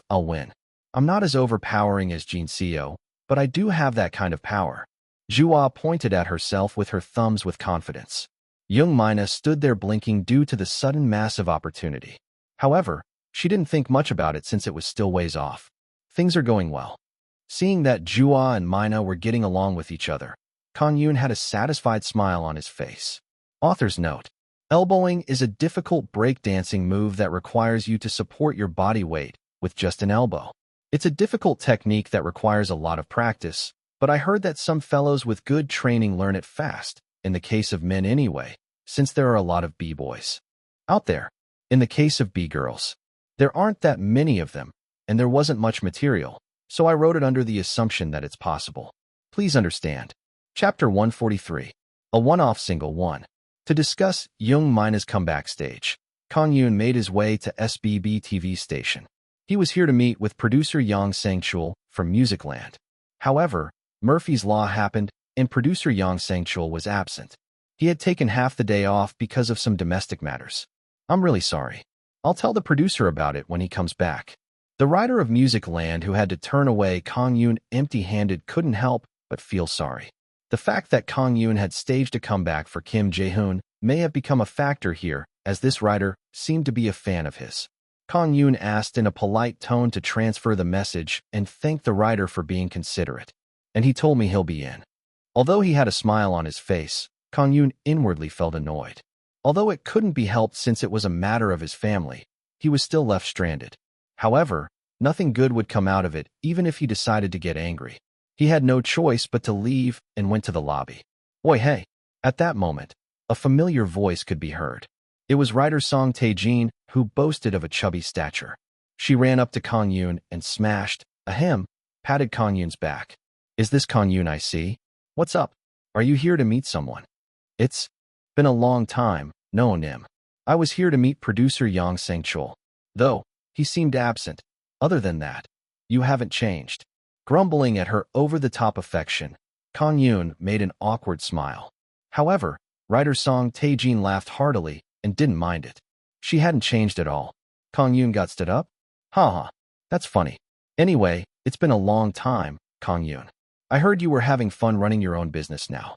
I'll win. I'm not as overpowering as Jin Seo, but I do have that kind of power. Jua pointed at herself with her thumbs with confidence. Young Mina stood there blinking due to the sudden massive opportunity. However, she didn't think much about it since it was still ways off. Things are going well. Seeing that Jua and Mina were getting along with each other, Kang-yoon had a satisfied smile on his face. Author's note. Elbowing is a difficult breakdancing move that requires you to support your body weight with just an elbow. It's a difficult technique that requires a lot of practice, but I heard that some fellows with good training learn it fast, in the case of men anyway, since there are a lot of B-boys out there. In the case of B-girls, there aren't that many of them, and there wasn't much material, so I wrote it under the assumption that it's possible. Please understand. Chapter 143. A one-off single 1. To discuss Young Mina's comeback stage, Kang-yoon made his way to SBB TV station. He was here to meet with producer Yang Sang-chul from Musicland. However, Murphy's Law happened, and producer Yang Sang-chul was absent. He had taken half the day off because of some domestic matters. I'm really sorry. I'll tell the producer about it when he comes back. The writer of Musicland who had to turn away Kang-yoon empty-handed couldn't help but feel sorry. The fact that Kang-yoon had staged a comeback for Kim Jae-hoon may have become a factor here, as this writer seemed to be a fan of his. Kang-yoon asked in a polite tone to transfer the message and thanked the writer for being considerate. And he told me he'll be in. Although he had a smile on his face, Kang-yoon inwardly felt annoyed. Although it couldn't be helped since it was a matter of his family, he was still left stranded. However, nothing good would come out of it even if he decided to get angry. He had no choice but to leave and went to the lobby. Oi hey! At that moment, a familiar voice could be heard. It was writer Song Tae-jin, who boasted of a chubby stature. She ran up to Kang-yoon and smashed, patted Kang-yoon's back. Is this Kang-yoon I see? What's up? Are you here to meet someone? It's been a long time, no Nim. I was here to meet producer Yang Sang-chul. Though, he seemed absent. Other than that, you haven't changed. Grumbling at her over-the-top affection, Kang-yoon made an awkward smile. However, writer Song Tae-jin laughed heartily and didn't mind it. She hadn't changed at all. Kang-yoon got stood up? Haha, that's funny. Anyway, it's been a long time, Kang-yoon. I heard you were having fun running your own business now.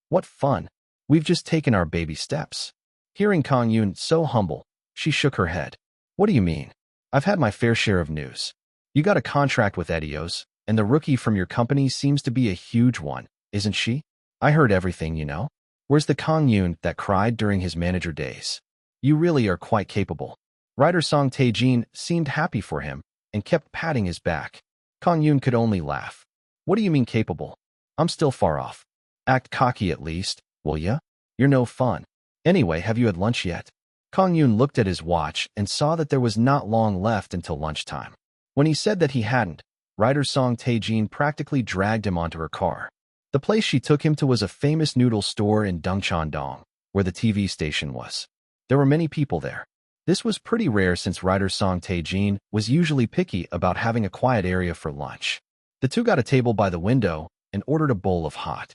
What fun? We've just taken our baby steps. Hearing Kang-yoon so humble, she shook her head. What do you mean? I've had my fair share of news. You got a contract with Edios, and the rookie from your company seems to be a huge one, isn't she? I heard everything, you know. Where's the Kang-yoon that cried during his manager days? You really are quite capable. Writer Song Tae-jin seemed happy for him and kept patting his back. Kang-yoon could only laugh. What do you mean capable? I'm still far off. Act cocky at least, will ya? You're no fun. Anyway, have you had lunch yet? Kang-yoon looked at his watch and saw that there was not long left until lunchtime. When he said that he hadn't, writer Song Tae-jin practically dragged him onto her car. The place she took him to was a famous noodle store in Dongcheon-dong, where the TV station was. There were many people there. This was pretty rare since writer Song Tae-jin was usually picky about having a quiet area for lunch. The two got a table by the window and ordered a bowl of hot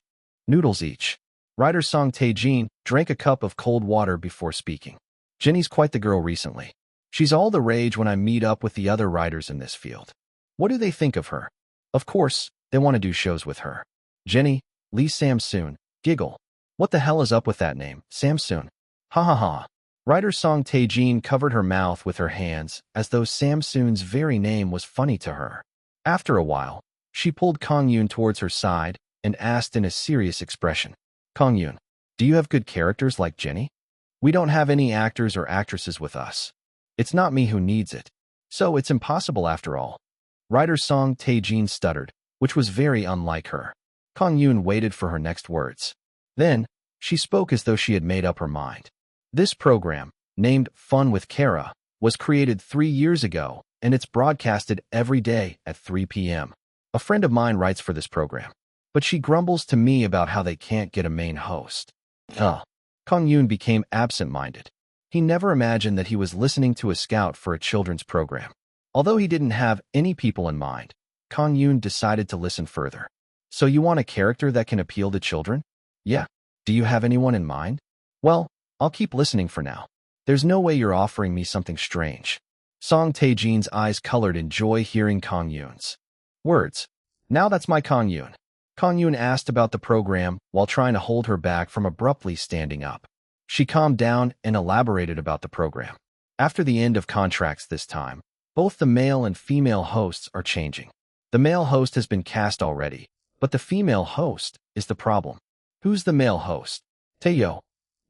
noodles each. Writer Song Tae-jin drank a cup of cold water before speaking. Jenny's quite the girl recently. She's all the rage when I meet up with the other writers in this field. What do they think of her? Of course, they want to do shows with her. Jenny, Lee Samsoon, giggle. What the hell is up with that name, Samsoon? Ha ha ha. Writer Song Tae-jin covered her mouth with her hands as though Samsoon's very name was funny to her. After a while, she pulled Kang-yoon towards her side and asked in a serious expression. Kang-yoon, do you have good characters like Jenny? We don't have any actors or actresses with us. It's not me who needs it. So it's impossible after all. Writer Song Tae-jin stuttered, which was very unlike her. Kang-yoon waited for her next words. Then, she spoke as though she had made up her mind. This program, named Fun with Kara, was created 3 years ago, and it's broadcasted every day at 3 p.m. A friend of mine writes for this program, but she grumbles to me about how they can't get a main host. Kang-yoon became absent-minded. He never imagined that he was listening to a scout for a children's program. Although he didn't have any people in mind, Kang-yoon decided to listen further. So you want a character that can appeal to children? Yeah. Do you have anyone in mind? Well, I'll keep listening for now. There's no way you're offering me something strange. Song Tae-jin's eyes colored in joy hearing Kang-yoon's words. Now that's my Kang-yoon. Kang-yoon asked about the program while trying to hold her back from abruptly standing up. She calmed down and elaborated about the program. After the end of contracts this time, both the male and female hosts are changing. The male host has been cast already, but the female host is the problem. Who's the male host? Taeyo.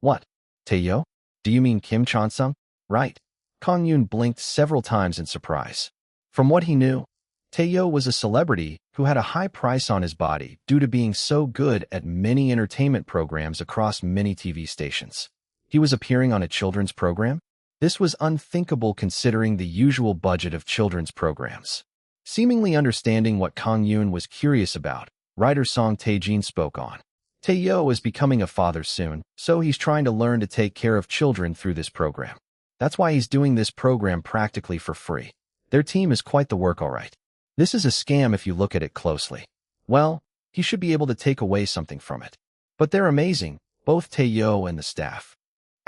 What? Taeyo? Do you mean Kim Chon-sung? Right. Kang-yoon blinked several times in surprise. From what he knew, Taeyo was a celebrity who had a high price on his body due to being so good at many entertainment programs across many TV stations. He was appearing on a children's program? This was unthinkable considering the usual budget of children's programs. Seemingly understanding what Kang-yoon was curious about, writer Song Tae-jin spoke on. Tae-yo is becoming a father soon, so he's trying to learn to take care of children through this program. That's why he's doing this program practically for free. Their team is quite the work, alright. This is a scam if you look at it closely. Well, he should be able to take away something from it. But they're amazing, both Tae-yo and the staff.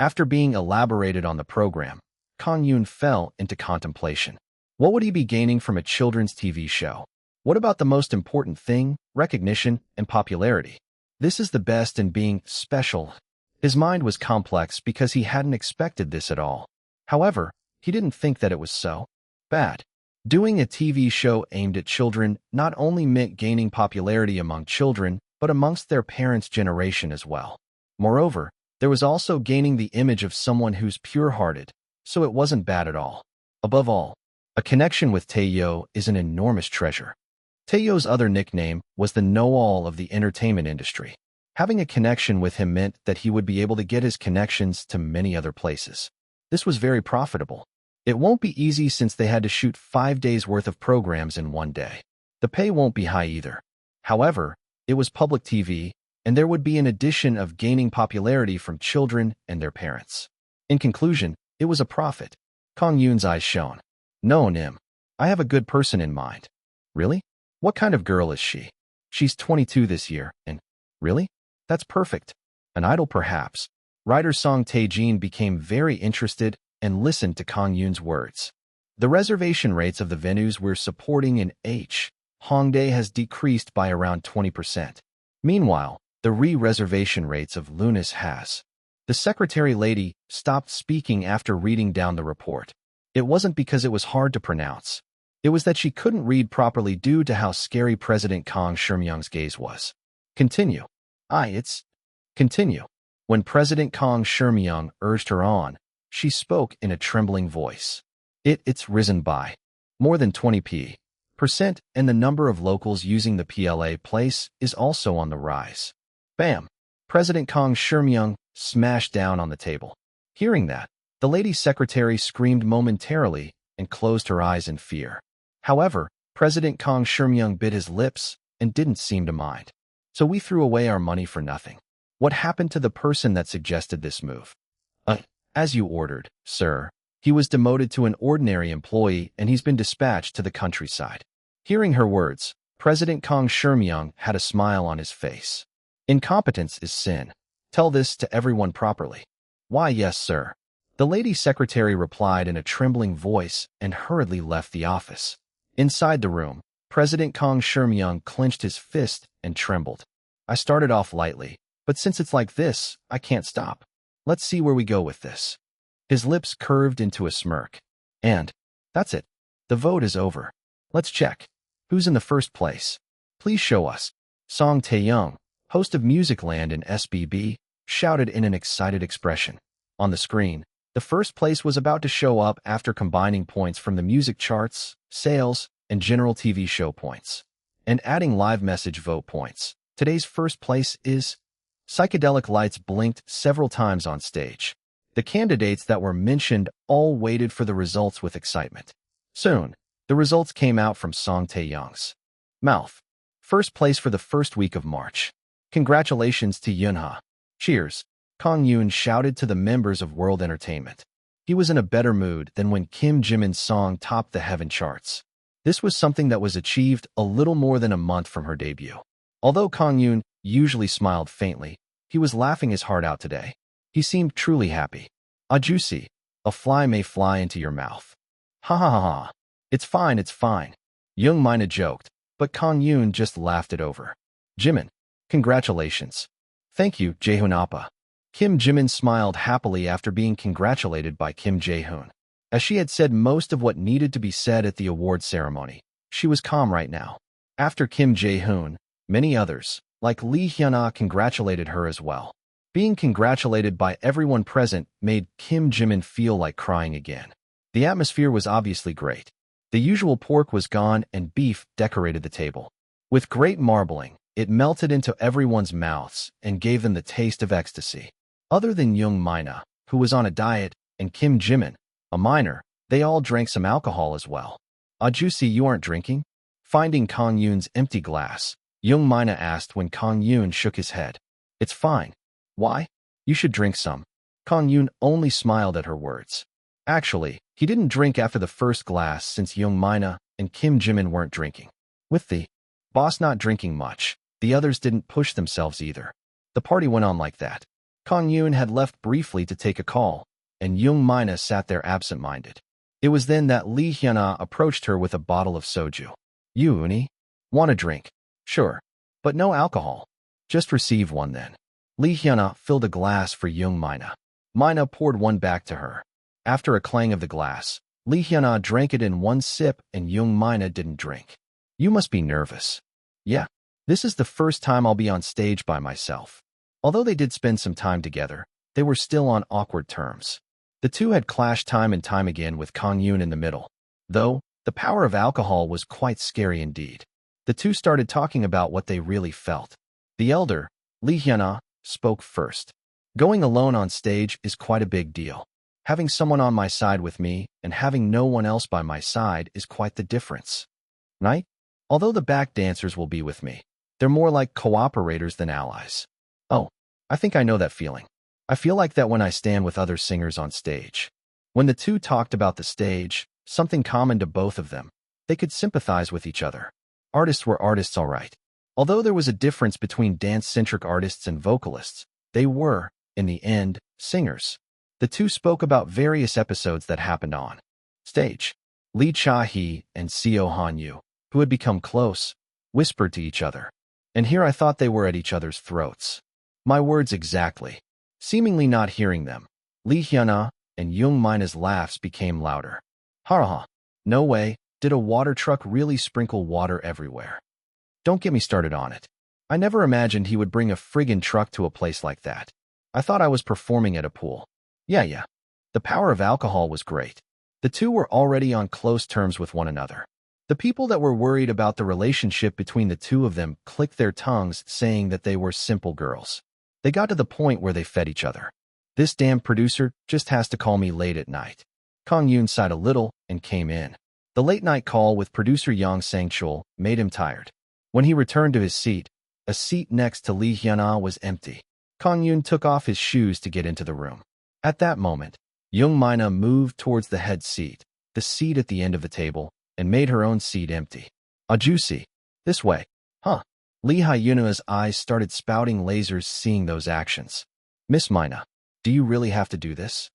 After being elaborated on the program, Kang-yoon fell into contemplation. What would he be gaining from a children's TV show? What about the most important thing, recognition and popularity? This is the best in being special. His mind was complex because he hadn't expected this at all. However, he didn't think that it was so bad. Doing a TV show aimed at children not only meant gaining popularity among children, but amongst their parents' generation as well. Moreover, there was also gaining the image of someone who's pure-hearted, so it wasn't bad at all. Above all, a connection with Tae-yo is an enormous treasure. Tae-yo's other nickname was the know-all of the entertainment industry. Having a connection with him meant that he would be able to get his connections to many other places. This was very profitable. It won't be easy since they had to shoot 5 days' worth of programs in one day. The pay won't be high either. However, it was public TV, and there would be an addition of gaining popularity from children and their parents. In conclusion, it was a profit. Kang-yoon's eyes shone. No, Nim. I have a good person in mind. Really? What kind of girl is she? She's 22 this year, and really? That's perfect. An idol perhaps. Writer Song Tae-jin became very interested and listened to Kang-yoon's words. The reservation rates of the venues we're supporting in Hongdae has decreased by around 20%. Meanwhile, the re-reservation rates of Lunas has. The secretary lady stopped speaking after reading down the report. It wasn't because it was hard to pronounce. It was that she couldn't read properly due to how scary President Kang Shurmyung's gaze was. Continue. Continue. When President Kang Shurmyung urged her on, she spoke in a trembling voice. It's risen by more than 20%, and the number of locals using the PLA place is also on the rise. Bam! President Kang Shurmyung smashed down on the table. Hearing that, the lady secretary screamed momentarily and closed her eyes in fear. However, President Kang Shurmyung bit his lips and didn't seem to mind. So we threw away our money for nothing. What happened to the person that suggested this move? As you ordered, sir. He was demoted to an ordinary employee and he's been dispatched to the countryside. Hearing her words, President Kang Shurmyung had a smile on his face. Incompetence is sin. Tell this to everyone properly. Why, yes, sir. The lady secretary replied in a trembling voice and hurriedly left the office. Inside the room, President Kang Shurmyung clenched his fist and trembled. I started off lightly, but since it's like this, I can't stop. Let's see where we go with this. His lips curved into a smirk. And that's it. The vote is over. Let's check. Who's in the first place? Please show us. Song Tae-young, host of Musicland in SBB, shouted in an excited expression. On the screen, the first place was about to show up after combining points from the music charts, sales, and general TV show points, and adding live message vote points. Today's first place is... Psychedelic lights blinked several times on stage. The candidates that were mentioned all waited for the results with excitement. Soon, the results came out from Song Tae-young's mouth. First place for the first week of March. Congratulations to Yunha. Cheers. Kang-yoon shouted to the members of World Entertainment. He was in a better mood than when Kim Jimin's song topped the Heaven charts. This was something that was achieved a little more than a month from her debut. Although Kang-yoon usually smiled faintly, he was laughing his heart out today. He seemed truly happy. Ah, juicy. A fly may fly into your mouth. Ha ha ha ha. It's fine. Young Mina joked, but Kang-yoon just laughed it over. Jimin, congratulations. Thank you, Jaehoon Appa. Kim Jimin smiled happily after being congratulated by Kim Jaehoon. As she had said most of what needed to be said at the award ceremony, she was calm right now. After Kim Jaehoon, many others, like Lee Hyun-ah, congratulated her as well. Being congratulated by everyone present made Kim Jimin feel like crying again. The atmosphere was obviously great. The usual pork was gone and beef decorated the table. With great marbling, it melted into everyone's mouths and gave them the taste of ecstasy. Other than Young Mina, who was on a diet, and Kim Jimin, a minor. They all drank some alcohol as well. Juicy, you aren't drinking? Finding Kang-yoon's empty glass, Young Mina asked when Kang-yoon shook his head. It's fine. Why? You should drink some. Kang-yoon only smiled at her words. Actually, he didn't drink after the first glass since Young Mina and Kim Jimin weren't drinking. With the boss not drinking much, the others didn't push themselves either. The party went on like that. Kang-yoon had left briefly to take a call, and Young Mina sat there absent-minded. It was then that Lee Hyuna approached her with a bottle of soju. You, Uni? Want a drink? Sure. But no alcohol. Just receive one then. Lee Hyuna filled a glass for Young Mina. Mina poured one back to her. After a clang of the glass, Lee Hyuna drank it in one sip and Young Mina didn't drink. You must be nervous. Yeah. This is the first time I'll be on stage by myself. Although they did spend some time together, they were still on awkward terms. The two had clashed time and time again with Kang-yoon in the middle. Though, the power of alcohol was quite scary indeed. The two started talking about what they really felt. The elder, Lee Hyuna, spoke first. Going alone on stage is quite a big deal. Having someone on my side with me and having no one else by my side is quite the difference. Right? Although the back dancers will be with me, they're more like cooperators than allies. Oh, I think I know that feeling. I feel like that when I stand with other singers on stage. When the two talked about the stage, something common to both of them, they could sympathize with each other. Artists were artists all right. Although there was a difference between dance-centric artists and vocalists, they were, in the end, singers. The two spoke about various episodes that happened on stage. Lee Cha-hee and Seo Han-yu, who had become close, whispered to each other. And here I thought they were at each other's throats. My words exactly. Seemingly not hearing them, Lee Hyuna and Young Mina's laughs became louder. Ha ha. No way, did a water truck really sprinkle water everywhere? Don't get me started on it. I never imagined he would bring a friggin' truck to a place like that. I thought I was performing at a pool. Yeah. The power of alcohol was great. The two were already on close terms with one another. The people that were worried about the relationship between the two of them clicked their tongues, saying that they were simple girls. They got to the point where they fed each other. This damn producer just has to call me late at night. Kang-yoon sighed a little and came in. The late-night call with producer Yang Sang-chul made him tired. When he returned to his seat, a seat next to Lee Hyuna was empty. Kang-yoon took off his shoes to get into the room. At that moment, Young Mina moved towards the head seat, the seat at the end of the table, and made her own seat empty. Juicy. This way. Huh. Lee Hyuna's eyes started spouting lasers seeing those actions. Miss Mina, do you really have to do this?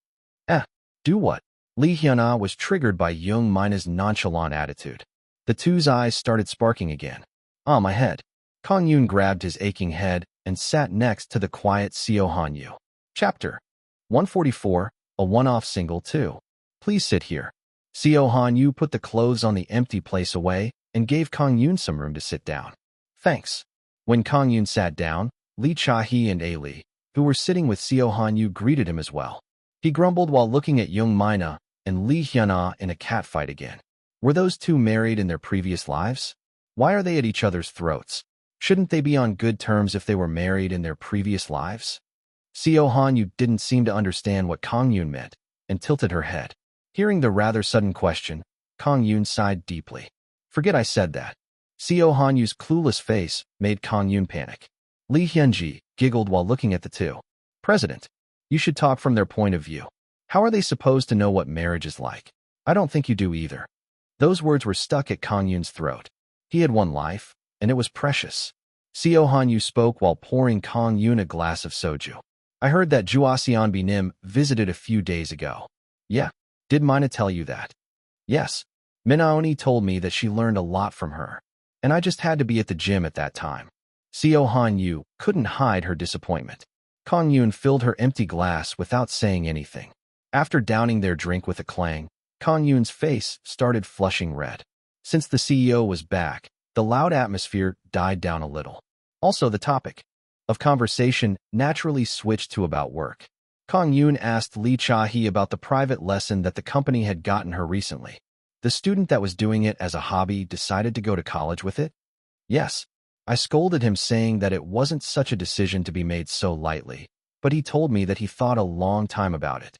Do what? Lee Hyuna was triggered by Young Mina's nonchalant attitude. The two's eyes started sparking again. My head. Kang-yoon grabbed his aching head and sat next to the quiet Seo Han-yu. Chapter 144, a one-off single 2. Please sit here. Seo Han-yu put the clothes on the empty place away and gave Kang-yoon some room to sit down. Thanks. When Kang-yoon sat down, Lee Cha-hee and A-lee, who were sitting with Seo Han-yu, greeted him as well. He grumbled while looking at Young Mina and Lee Hyuna in a catfight again. Were those two married in their previous lives? Why are they at each other's throats? Shouldn't they be on good terms if they were married in their previous lives? Seo Han-yu didn't seem to understand what Kang-yoon meant and tilted her head. Hearing the rather sudden question, Kang-yoon sighed deeply. Forget I said that. Seo Han-yu's clueless face made Kang-yoon panic. Lee Hyun-ji giggled while looking at the two. President, you should talk from their point of view. How are they supposed to know what marriage is like? I don't think you do either. Those words were stuck at Kang-yoon's throat. He had one life, and it was precious. Seo Han-yu spoke while pouring Kang-yoon a glass of soju. I heard that Juaseon Bi-nim visited a few days ago. Yeah. Did Mina tell you that? Yes. Minaoni told me that she learned a lot from her. And I just had to be at the gym at that time. Seo Han-yu couldn't hide her disappointment. Kang-yoon filled her empty glass without saying anything. After downing their drink with a clang, Kang-yoon's face started flushing red. Since the CEO was back, the loud atmosphere died down a little. Also, the topic of conversation naturally switched to about work. Kang-yoon asked Lee Cha-hee about the private lesson that the company had gotten her recently. The student that was doing it as a hobby decided to go to college with it? Yes. I scolded him saying that it wasn't such a decision to be made so lightly. but he told me that he thought a long time about it.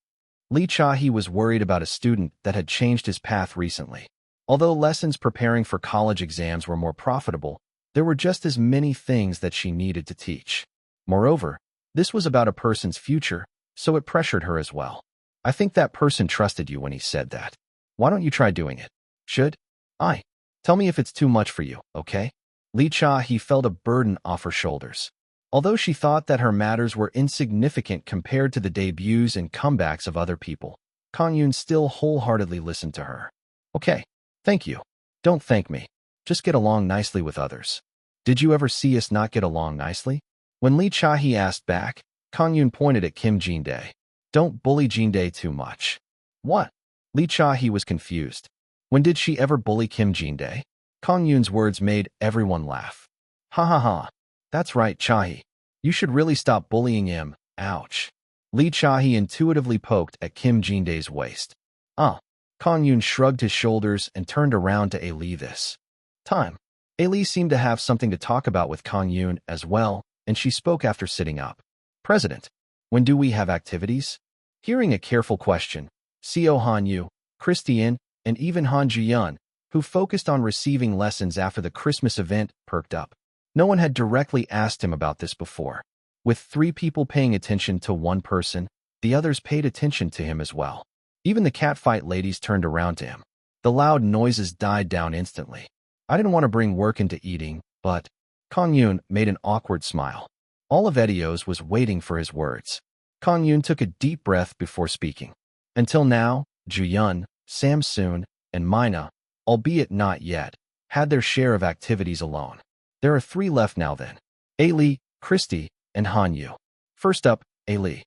Lee Cha-hee was worried about a student that had changed his path recently. Although lessons preparing for college exams were more profitable, there were just as many things that she needed to teach. Moreover, this was about a person's future, so it pressured her as well. I think that person trusted you when he said that. Why don't you try doing it? Should I? Tell me if it's too much for you, okay? Lee Cha-hee felt a burden off her shoulders. Although she thought that her matters were insignificant compared to the debuts and comebacks of other people, Kang-yoon still wholeheartedly listened to her. Okay, thank you. Don't thank me. Just get along nicely with others. Did you ever see us not get along nicely? When Lee Cha-hee asked back, Kang-yoon pointed at Kim Jin-dae. Don't bully Jin-dae too much. What? Lee Cha-hee was confused. When did she ever bully Kim Jin-dae? Kang-yoon's words made everyone laugh. Ha ha ha. That's right, Cha-hee. You should really stop bullying him. Ouch. Lee Cha-hee intuitively poked at Kim Jin-dae's waist. Kang-yoon shrugged his shoulders and turned around to A-lee this time. A-lee seemed to have something to talk about with Kang-yoon as well, and she spoke after sitting up. President, when do we have activities? Hearing a careful question, Seo Han-yu, Christian, and even Han Ji-yeon, who focused on receiving lessons after the Christmas event, perked up. No one had directly asked him about this before. With 3 people paying attention to one person, the others paid attention to him as well. Even the catfight ladies turned around to him. The loud noises died down instantly. I didn't want to bring work into eating, but Kang-yoon made an awkward smile. All of Edios was waiting for his words. Kang-yoon took a deep breath before speaking. Until now, Ju-yeon, Samsoon, and Mina, albeit not yet, had their share of activities alone. There are 3 left now then. A-lee, Christy, and Han-yu. First up, A-lee.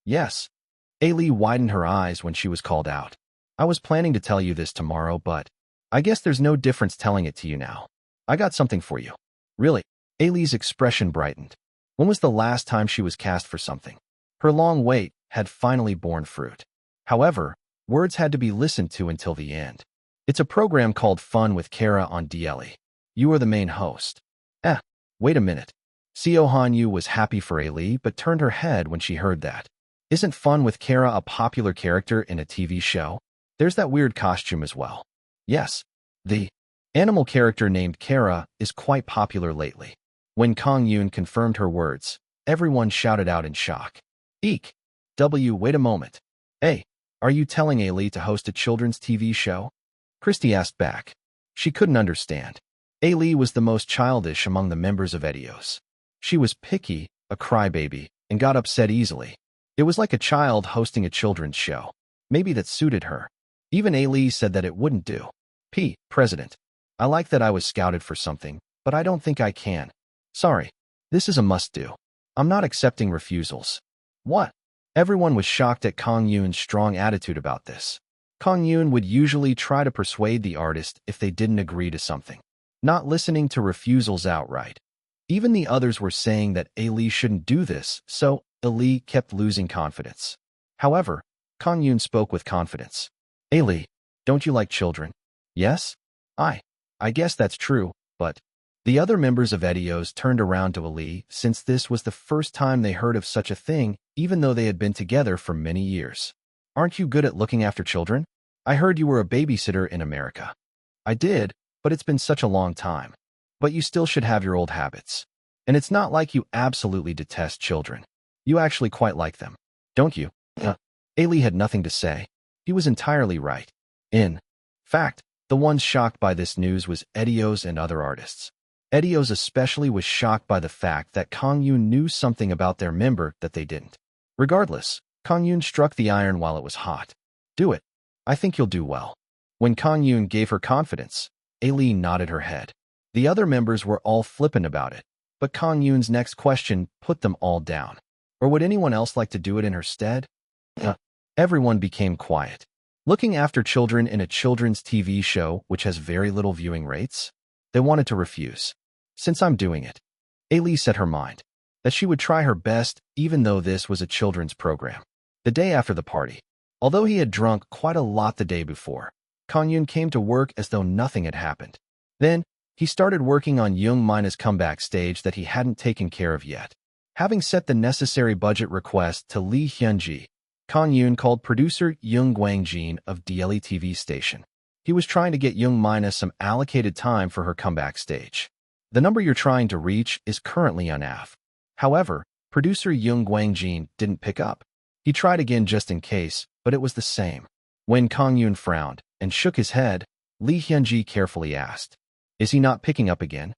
Yes. A-lee widened her eyes when she was called out. I was planning to tell you this tomorrow, but I guess there's no difference telling it to you now. I got something for you. Really? A-lee's expression brightened. When was the last time she was cast for something? Her long wait had finally borne fruit. However, words had to be listened to until the end. It's a program called Fun with Kara on DLE. You are the main host. Wait a minute. Seo Han-yu was happy for A-lee but turned her head when she heard that. Isn't Fun with Kara a popular character in a TV show? There's that weird costume as well. Yes. The animal character named Kara is quite popular lately. When Kang-yoon confirmed her words, everyone shouted out in shock. Eek. Wait a moment. Hey, are you telling A-lee to host a children's TV show? Christy asked back. She couldn't understand. A-lee was the most childish among the members of Edios. She was picky, a crybaby, and got upset easily. It was like a child hosting a children's show. Maybe that suited her. Even A-lee said that it wouldn't do. President. I like that I was scouted for something, but I don't think I can. Sorry. This is a must-do. I'm not accepting refusals. What? Everyone was shocked at Kang-yoon's strong attitude about this. Kang-yoon would usually try to persuade the artist if they didn't agree to something, not listening to refusals outright. Even the others were saying that A-lee shouldn't do this, so A-lee kept losing confidence. However, Kang-yoon spoke with confidence. A-lee, don't you like children? Yes? I guess that's true, but the other members of Edios turned around to A-lee since this was the first time they heard of such a thing, even though they had been together for many years. Aren't you good at looking after children? I heard you were a babysitter in America. I did, but it's been such a long time. But you still should have your old habits. And it's not like you absolutely detest children. You actually quite like them, don't you? A-lee had nothing to say. He was entirely right. In fact, the ones shocked by this news was Edios and other artists. Edios especially was shocked by the fact that Kang-yoon knew something about their member that they didn't. Regardless, Kang-yoon struck the iron while it was hot. Do it. I think you'll do well. When Kang-yoon gave her confidence, A-lee nodded her head. The other members were all flippant about it, but Kang-yoon's next question put them all down. Or would anyone else like to do it in her stead? Everyone became quiet. Looking after children in a children's TV show which has very little viewing rates? They wanted to refuse. Since I'm doing it. A-lee set her mind that she would try her best even though this was a children's program. The day after the party, although he had drunk quite a lot the day before, Kang-yoon came to work as though nothing had happened. Then, he started working on Young Mina's comeback stage that he hadn't taken care of yet. Having set the necessary budget request to Lee Hyun-ji, Kang-yoon called producer Young Gwang-jin of DLE TV station. He was trying to get Young Mina some allocated time for her comeback stage. The number you're trying to reach is currently unav. However, producer Young Gwang-jin didn't pick up. He tried again just in case, but it was the same. When Kang-yoon frowned and shook his head, Lee Hyun-ji carefully asked, "Is he not picking up again?"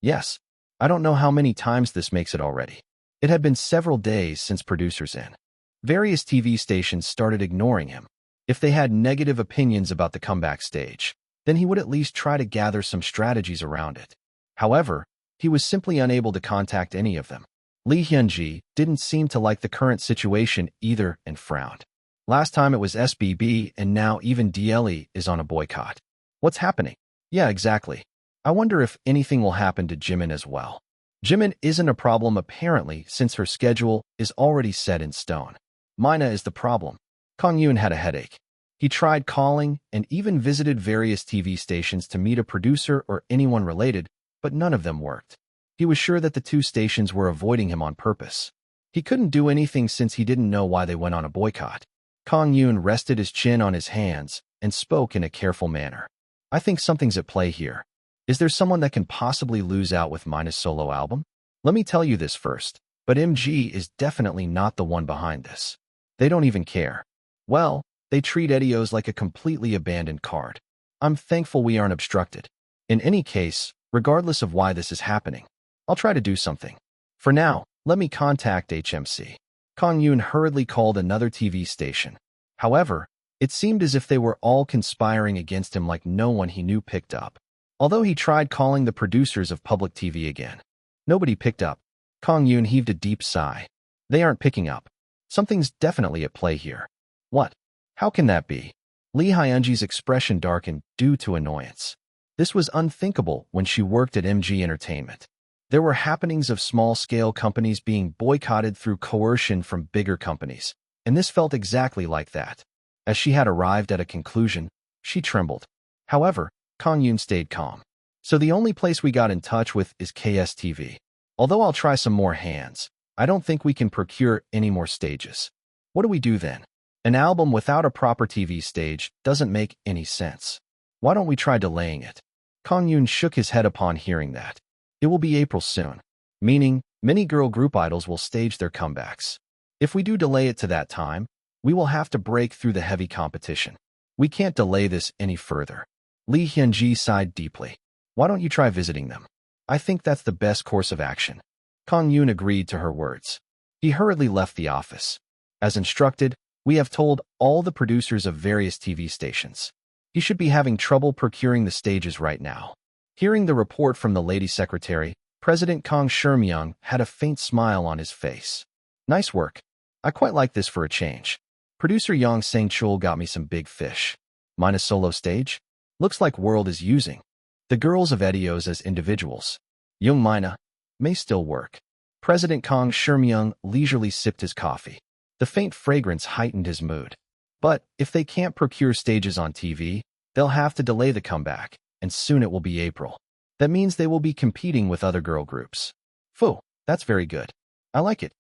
"Yes. I don't know how many times this makes it already." It had been several days since producers in various TV stations started ignoring him. If they had negative opinions about the comeback stage, then he would at least try to gather some strategies around it. However, he was simply unable to contact any of them. Lee Hyun-ji didn't seem to like the current situation either and frowned. Last time it was SBB and now even DLE is on a boycott. What's happening? Yeah, exactly. I wonder if anything will happen to Jimin as well. Jimin isn't a problem apparently since her schedule is already set in stone. Mina is the problem. Kang-yoon had a headache. He tried calling and even visited various TV stations to meet a producer or anyone related, but none of them worked. He was sure that the two stations were avoiding him on purpose. He couldn't do anything since he didn't know why they went on a boycott. Kang-yoon rested his chin on his hands and spoke in a careful manner. "I think something's at play here. Is there someone that can possibly lose out with Mina's solo album? Let me tell you this first, but MG is definitely not the one behind this. They don't even care. Well, they treat Edios like a completely abandoned card. I'm thankful we aren't obstructed. In any case, regardless of why this is happening, I'll try to do something. For now, let me contact HMC." Kang-yoon hurriedly called another TV station. However, it seemed as if they were all conspiring against him like no one he knew picked up. Although he tried calling the producers of public TV again, nobody picked up. Kang-yoon heaved a deep sigh. They aren't picking up. Something's definitely at play here. What? How can that be? Lee Hyun-ji's expression darkened due to annoyance. This was unthinkable when she worked at MG Entertainment. There were happenings of small-scale companies being boycotted through coercion from bigger companies, and this felt exactly like that. As she had arrived at a conclusion, she trembled. However, Kang-yoon stayed calm. "So the only place we got in touch with is KSTV. Although I'll try some more hands, I don't think we can procure any more stages. What do we do then? An album without a proper TV stage doesn't make any sense. Why don't we try delaying it?" Kang-yoon shook his head upon hearing that. "It will be April soon, meaning many girl group idols will stage their comebacks. If we do delay it to that time, we will have to break through the heavy competition. We can't delay this any further." Lee Hyun-ji sighed deeply. "Why don't you try visiting them? I think that's the best course of action." Kang-yoon agreed to her words. He hurriedly left the office. As instructed, we have told all the producers of various TV stations. He should be having trouble procuring the stages right now. Hearing the report from the lady secretary, President Kang Shermyoung had a faint smile on his face. "Nice work. I quite like this for a change. Producer Yang Sang-chul got me some big fish. Minus solo stage? Looks like World is using the girls of Edios as individuals. Young Mina may still work." President Kang Shermyoung leisurely sipped his coffee. The faint fragrance heightened his mood. But if they can't procure stages on TV, they'll have to delay the comeback, and soon it will be April. That means they will be competing with other girl groups. Phew, that's very good. I like it.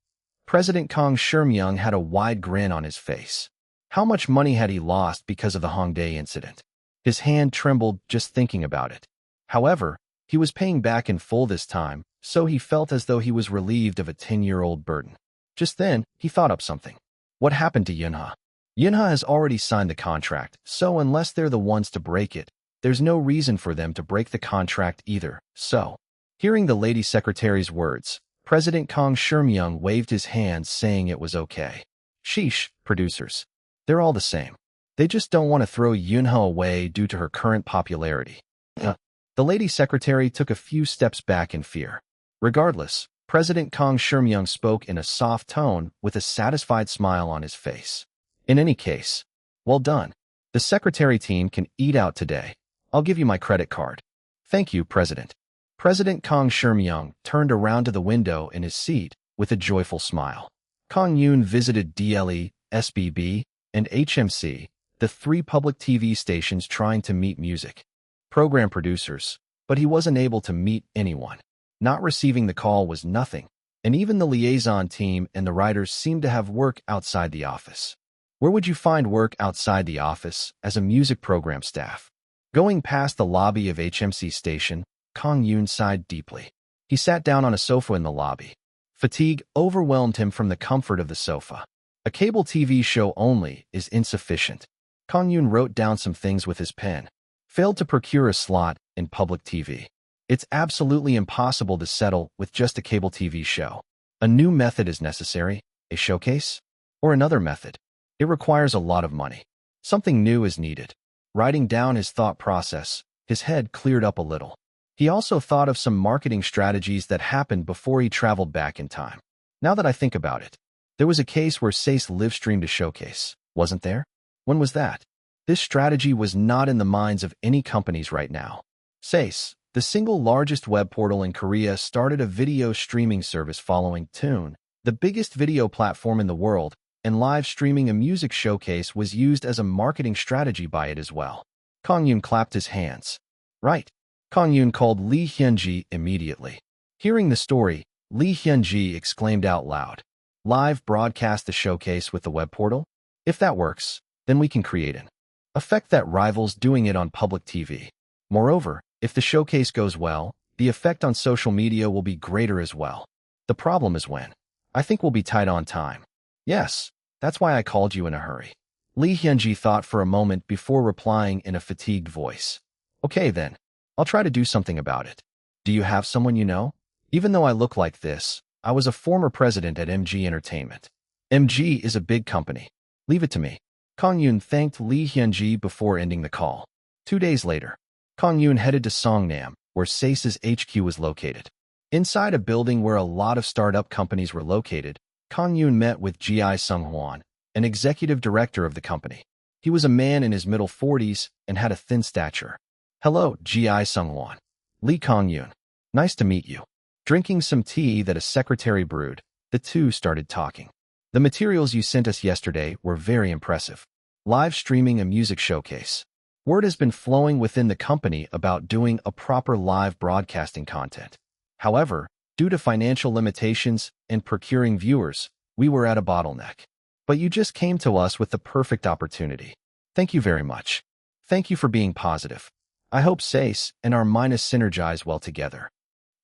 President Kang Shermyoung had a wide grin on his face. How much money had he lost because of the Hongdae incident? His hand trembled just thinking about it. However, he was paying back in full this time, so he felt as though he was relieved of a 10-year-old burden. Just then, he thought up something. What happened to Yunha? Yunha has already signed the contract, so unless they're the ones to break it, there's no reason for them to break the contract either, so. Hearing the lady secretary's words, President Kang Shermyoung waved his hands saying it was okay. Sheesh, producers. They're all the same. They just don't want to throw Yunha away due to her current popularity. The lady secretary took a few steps back in fear. Regardless, President Kang Shermyoung spoke in a soft tone with a satisfied smile on his face. "In any case, well done. The secretary team can eat out today. I'll give you my credit card." "Thank you, President." President Kang Shermyoung turned around to the window in his seat with a joyful smile. Kang-yoon visited DLE, SBB, and HMC, the three public TV stations trying to meet music program producers, but he wasn't able to meet anyone. Not receiving the call was nothing. And even the liaison team and the writers seemed to have work outside the office. Where would you find work outside the office as a music program staff? Going past the lobby of HMC station, Kang-yoon sighed deeply. He sat down on a sofa in the lobby. Fatigue overwhelmed him from the comfort of the sofa. A cable TV show only is insufficient. Kang-yoon wrote down some things with his pen. Failed to procure a slot in public TV. It's absolutely impossible to settle with just a cable TV show. A new method is necessary, a showcase, or another method. It requires a lot of money. Something new is needed. Writing down his thought process, his head cleared up a little. He also thought of some marketing strategies that happened before he traveled back in time. Now that I think about it, there was a case where SACE live-streamed a showcase, wasn't there? When was that? This strategy was not in the minds of any companies right now. SACE, the single largest web portal in Korea, started a video streaming service following Tune, the biggest video platform in the world, and live streaming a music showcase was used as a marketing strategy by it as well. Kang-yoon clapped his hands. Right. Kang-yoon called Lee Hyun-ji immediately. Hearing the story, Lee Hyun-ji exclaimed out loud. Live broadcast the showcase with the web portal? If that works, then we can create an effect that rivals doing it on public TV. Moreover, if the showcase goes well, the effect on social media will be greater as well. The problem is when. I think we'll be tight on time. Yes, that's why I called you in a hurry. Lee Hyun-ji thought for a moment before replying in a fatigued voice. Okay then, I'll try to do something about it. Do you have someone you know? Even though I look like this, I was a former president at MG Entertainment. MG is a big company. Leave it to me. Kang-yoon thanked Lee Hyun-ji before ending the call. 2 days later, Kang-yoon headed to Songnam, where SACE's HQ was located. Inside a building where a lot of startup companies were located, Kang-yoon met with Gi Sung-hwan, an executive director of the company. He was a man in his middle 40s and had a thin stature. Hello, Gi Sung-hwan. Lee Kang-yoon. Nice to meet you. Drinking some tea that a secretary brewed, the two started talking. The materials you sent us yesterday were very impressive. Live streaming a music showcase. Word has been flowing within the company about doing a proper live broadcasting content. However, due to financial limitations and procuring viewers, we were at a bottleneck. But you just came to us with the perfect opportunity. Thank you very much. Thank you for being positive. I hope SACE and our minus synergize well together.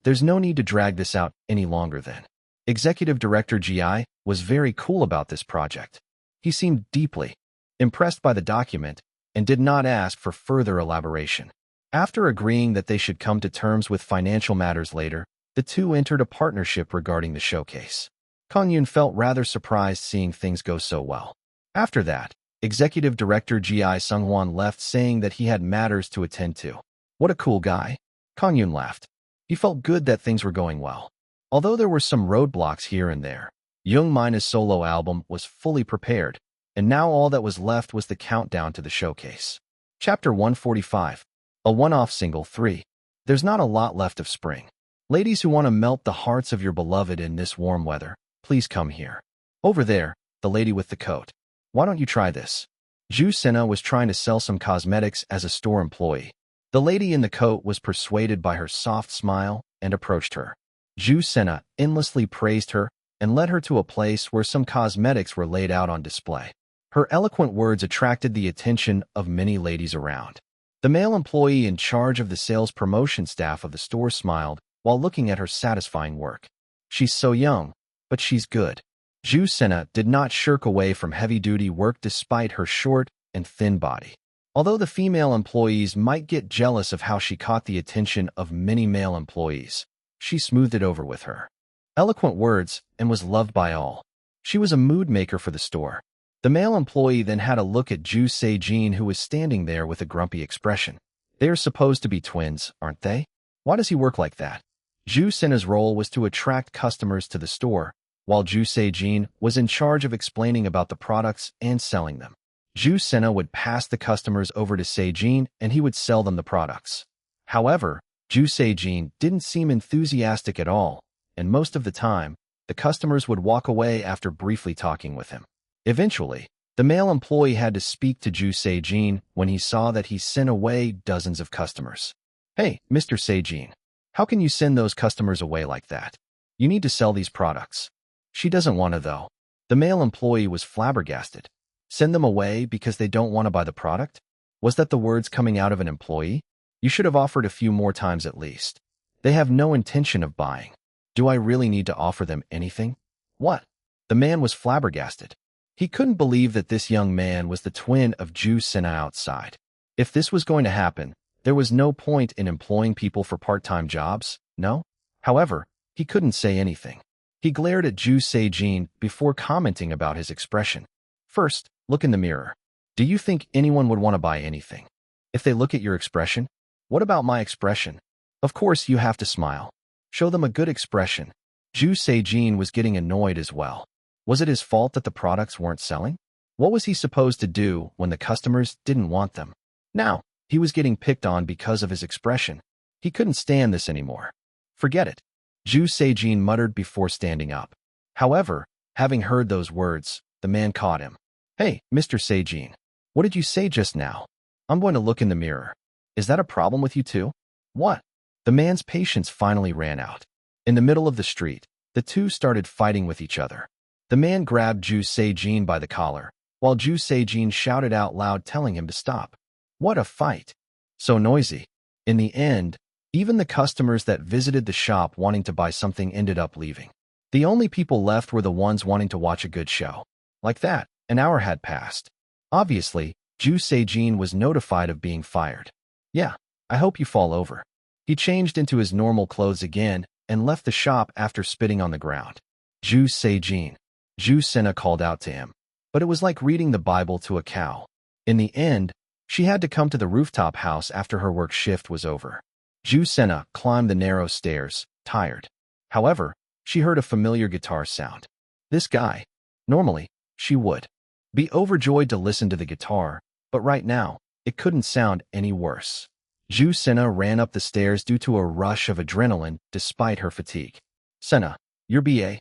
There's no need to drag this out any longer then. Executive Director GI was very cool about this project. He seemed deeply impressed by the document and did not ask for further elaboration. After agreeing that they should come to terms with financial matters later, the two entered a partnership regarding the showcase. Kang-yoon felt rather surprised seeing things go so well. After that, Executive Director Gi Sung-hwan left saying that he had matters to attend to. What a cool guy. Kang-yoon laughed. He felt good that things were going well. Although there were some roadblocks here and there, Young Mina's solo album was fully prepared, and now all that was left was the countdown to the showcase. Chapter 145. A one-off single 3. There's not a lot left of spring. Ladies who want to melt the hearts of your beloved in this warm weather, please come here. Over there, the lady with the coat. Why don't you try this? Ju Sena was trying to sell some cosmetics as a store employee. The lady in the coat was persuaded by her soft smile and approached her. Ju Sena endlessly praised her and led her to a place where some cosmetics were laid out on display. Her eloquent words attracted the attention of many ladies around. The male employee in charge of the sales promotion staff of the store smiled while looking at her satisfying work. She's so young, but she's good. Ju Sena did not shirk away from heavy-duty work despite her short and thin body. Although the female employees might get jealous of how she caught the attention of many male employees, she smoothed it over with her eloquent words and was loved by all. She was a mood maker for the store. The male employee then had a look at Ju Se-jin, who was standing there with a grumpy expression. They are supposed to be twins, aren't they? Why does he work like that? Ju Sena's role was to attract customers to the store, while Ju Se-jin was in charge of explaining about the products and selling them. Ju Sena would pass the customers over to Se-jin and he would sell them the products. However, Ju Se-jin didn't seem enthusiastic at all, and most of the time, the customers would walk away after briefly talking with him. Eventually, the male employee had to speak to Ju Se-jin when he saw that he sent away dozens of customers. Hey, Mr. Se-jin, how can you send those customers away like that? You need to sell these products. She doesn't want to, though. The male employee was flabbergasted. Send them away because they don't want to buy the product? Was that the words coming out of an employee? You should have offered a few more times at least. They have no intention of buying. Do I really need to offer them anything? What? The man was flabbergasted. He couldn't believe that this young man was the twin of Ju Sena outside. If this was going to happen, there was no point in employing people for part-time jobs, no? However, he couldn't say anything. He glared at Ju Se-jin before commenting about his expression. First, look in the mirror. Do you think anyone would want to buy anything? If they look at your expression? What about my expression? Of course you have to smile. Show them a good expression. Ju Se-jin was getting annoyed as well. Was it his fault that the products weren't selling? What was he supposed to do when the customers didn't want them? Now, he was getting picked on because of his expression. He couldn't stand this anymore. Forget it. Ju Se-jin muttered before standing up. However, having heard those words, the man caught him. Hey, Mr. Se-jin, what did you say just now? I'm going to look in the mirror. Is that a problem with you too? What? The man's patience finally ran out. In the middle of the street, the two started fighting with each other. The man grabbed Ju Se-jin by the collar, while Ju Se-jin shouted out loud telling him to stop. What a fight! So noisy. In the end, even the customers that visited the shop wanting to buy something ended up leaving. The only people left were the ones wanting to watch a good show. Like that, an hour had passed. Obviously, Ju Se-jin was notified of being fired. Yeah, I hope you fall over. He changed into his normal clothes again and left the shop after spitting on the ground. Ju Se-jin. Ju Sena called out to him. But it was like reading the Bible to a cow. In the end, she had to come to the rooftop house after her work shift was over. Ju Sena climbed the narrow stairs, tired. However, she heard a familiar guitar sound. This guy. Normally, she would be overjoyed to listen to the guitar, but right now, it couldn't sound any worse. Ju Sena ran up the stairs due to a rush of adrenaline despite her fatigue. Sena, you're BA.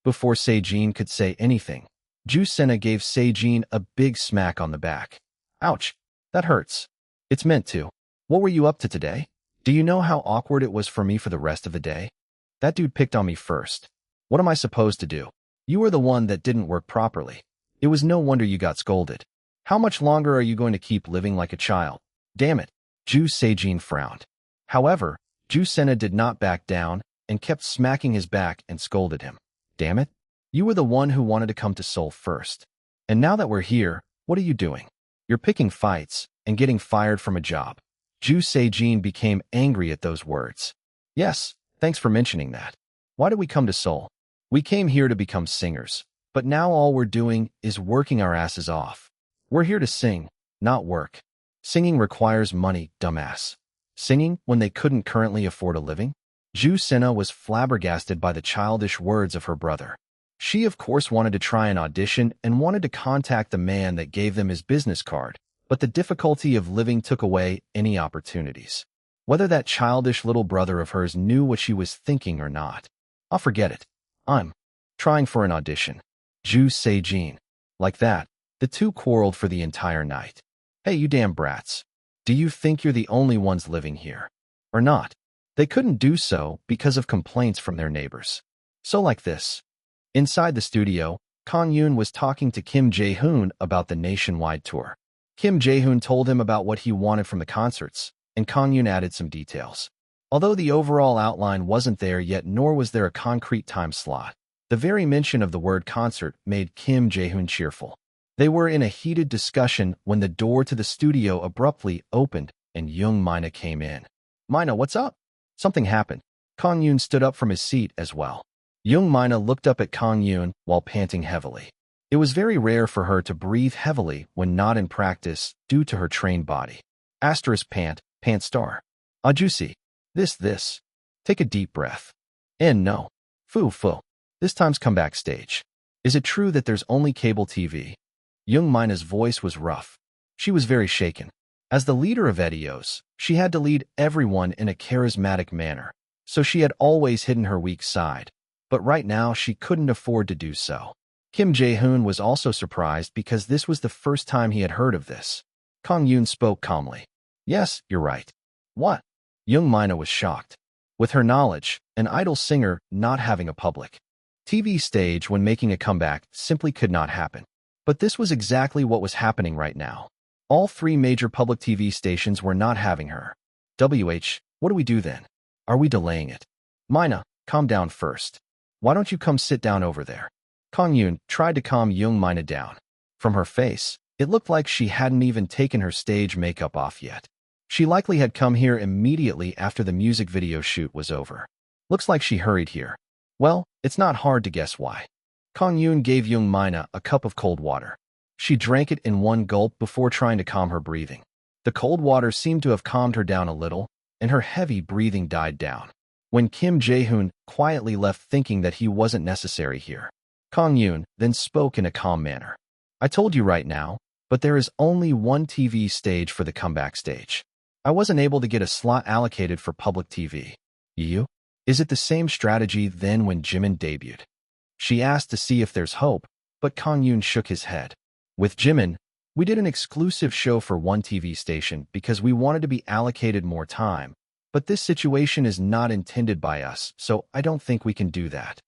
Before Se-jin could say anything, Ju Sena gave Se-jin a big smack on the back. Ouch, that hurts. It's meant to. What were you up to today? Do you know how awkward it was for me for the rest of the day? That dude picked on me first. What am I supposed to do? You were the one that didn't work properly. It was no wonder you got scolded. How much longer are you going to keep living like a child? Damn it. Ju Se-jin frowned. However, Ju Sena did not back down and kept smacking his back and scolded him. Damn it. You were the one who wanted to come to Seoul first. And now that we're here, what are you doing? You're picking fights and getting fired from a job. Ju Se-jin became angry at those words. Yes, thanks for mentioning that. Why did we come to Seoul? We came here to become singers, but now all we're doing is working our asses off. We're here to sing, not work. Singing requires money, dumbass. Singing when they couldn't currently afford a living? Ju Sena was flabbergasted by the childish words of her brother. She of course wanted to try an audition and wanted to contact the man that gave them his business card, but the difficulty of living took away any opportunities. Whether that childish little brother of hers knew what she was thinking or not. I'll forget it. I'm trying for an audition. Ju Se-jin. Like that, the two quarreled for the entire night. Hey, you damn brats. Do you think you're the only ones living here? Or not? They couldn't do so because of complaints from their neighbors. So like this. Inside the studio, Kang-yoon was talking to Kim Jae-hoon about the nationwide tour. Kim Jae-hoon told him about what he wanted from the concerts, and Kang-yoon added some details. Although the overall outline wasn't there yet, nor was there a concrete time slot, the very mention of the word concert made Kim Jae-hoon cheerful. They were in a heated discussion when the door to the studio abruptly opened and Young Mina came in. Mina, what's up? Something happened. Kang-yoon stood up from his seat as well. Young Mina looked up at Kang-yoon while panting heavily. It was very rare for her to breathe heavily when not in practice due to her trained body. Asterisk pant star. Juicy. This. Take a deep breath. And no. Fu. This time's come backstage. Is it true that there's only cable TV? Young Mina's voice was rough. She was very shaken. As the leader of Etios, she had to lead everyone in a charismatic manner, so she had always hidden her weak side. But right now, she couldn't afford to do so. Kim Jae-hoon was also surprised because this was the first time he had heard of this. Kang-yoon spoke calmly. Yes, you're right. What? Young Mina was shocked. With her knowledge, an idol singer not having a public TV stage when making a comeback simply could not happen. But this was exactly what was happening right now. All three major public TV stations were not having her. What do we do then? Are we delaying it? Mina, calm down first. Why don't you come sit down over there? Kang-yoon tried to calm Mina down. From her face, it looked like she hadn't even taken her stage makeup off yet. She likely had come here immediately after the music video shoot was over. Looks like she hurried here. Well, it's not hard to guess why. Kang-yoon gave Mina a cup of cold water. She drank it in one gulp before trying to calm her breathing. The cold water seemed to have calmed her down a little, and her heavy breathing died down. When Kim Jae-hoon quietly left thinking that he wasn't necessary here, Kang-yoon then spoke in a calm manner. I told you right now, but there is only one TV stage for the comeback stage. I wasn't able to get a slot allocated for public TV. You? Is it the same strategy then when Jimin debuted? She asked to see if there's hope, but Kang-yoon shook his head. With Jimin, we did an exclusive show for one TV station because we wanted to be allocated more time, but this situation is not intended by us, so I don't think we can do that.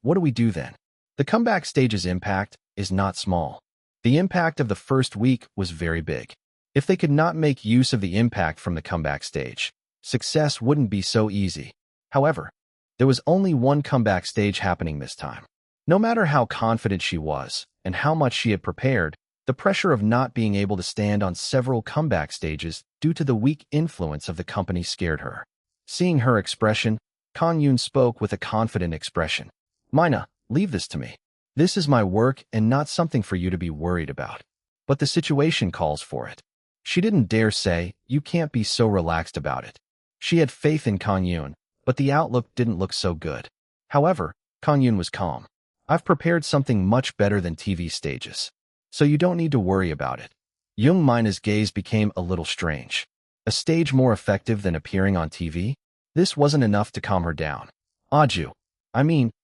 What do we do then? The comeback stage's impact is not small. The impact of the first week was very big. If they could not make use of the impact from the comeback stage, success wouldn't be so easy. However, there was only one comeback stage happening this time. No matter how confident she was and how much she had prepared, the pressure of not being able to stand on several comeback stages due to the weak influence of the company scared her. Seeing her expression, Kang-yoon spoke with a confident expression. Mina, leave this to me. This is my work and not something for you to be worried about. But the situation calls for it. She didn't dare say, you can't be so relaxed about it. She had faith in Kang-yoon, but the outlook didn't look so good. However, Kang-yoon was calm. I've prepared something much better than TV stages, so you don't need to worry about it. Mina's gaze became a little strange. A stage more effective than appearing on TV? This wasn't enough to calm her down.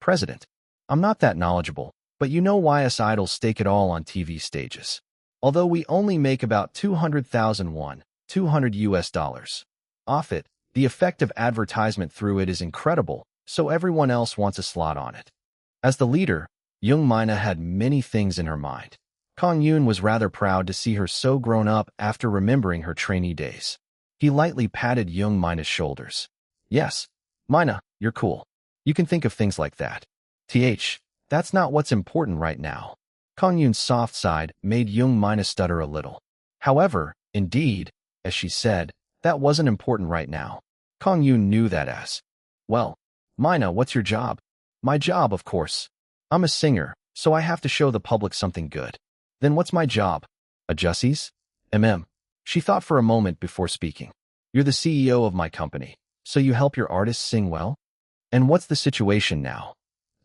President. I'm not that knowledgeable, but you know why us idols stake it all on TV stages. Although we only make about 200,000 won, $200 off it, the effect of advertisement through it is incredible, so everyone else wants a slot on it. As the leader, Mina had many things in her mind. Kang-yoon was rather proud to see her so grown up after remembering her trainee days. He lightly patted Mina's shoulders. Yes, Mina, you're cool. You can think of things like that. That's not what's important right now. Kang-yoon's soft side made Mina stutter a little. However, indeed, as she said, that wasn't important right now. Kang-yoon knew that as, well, Mina, what's your job? My job, of course. I'm a singer, so I have to show the public something good. Then what's my job? A Jussies? She thought for a moment before speaking. You're the CEO of my company, so you help your artists sing well? And what's the situation now?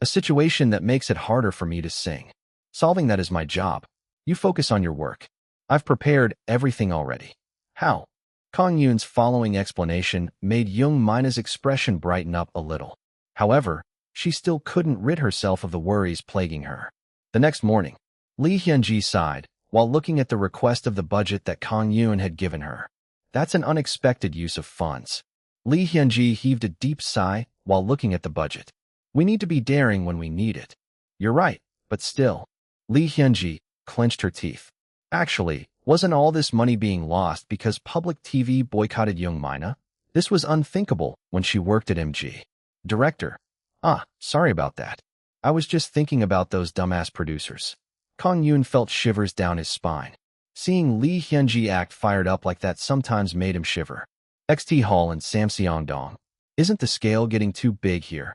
A situation that makes it harder for me to sing. Solving that is my job. You focus on your work. I've prepared everything already. How? Kang-yoon's following explanation made Mina's expression brighten up a little. However, she still couldn't rid herself of the worries plaguing her. The next morning, Lee Hyun-ji sighed while looking at the request of the budget that Kang-yoon had given her. That's an unexpected use of funds. Lee Hyun-ji heaved a deep sigh while looking at the budget. We need to be daring when we need it. You're right, but still. Lee Hyun-ji clenched her teeth. Actually, wasn't all this money being lost because public TV boycotted Mina? This was unthinkable when she worked at MG. Director. Sorry about that. I was just thinking about those dumbass producers. Kang-yoon felt shivers down his spine. Seeing Lee Hyun-ji act fired up like that sometimes made him shiver. XT Hall and Samseong-dong. Isn't the scale getting too big here?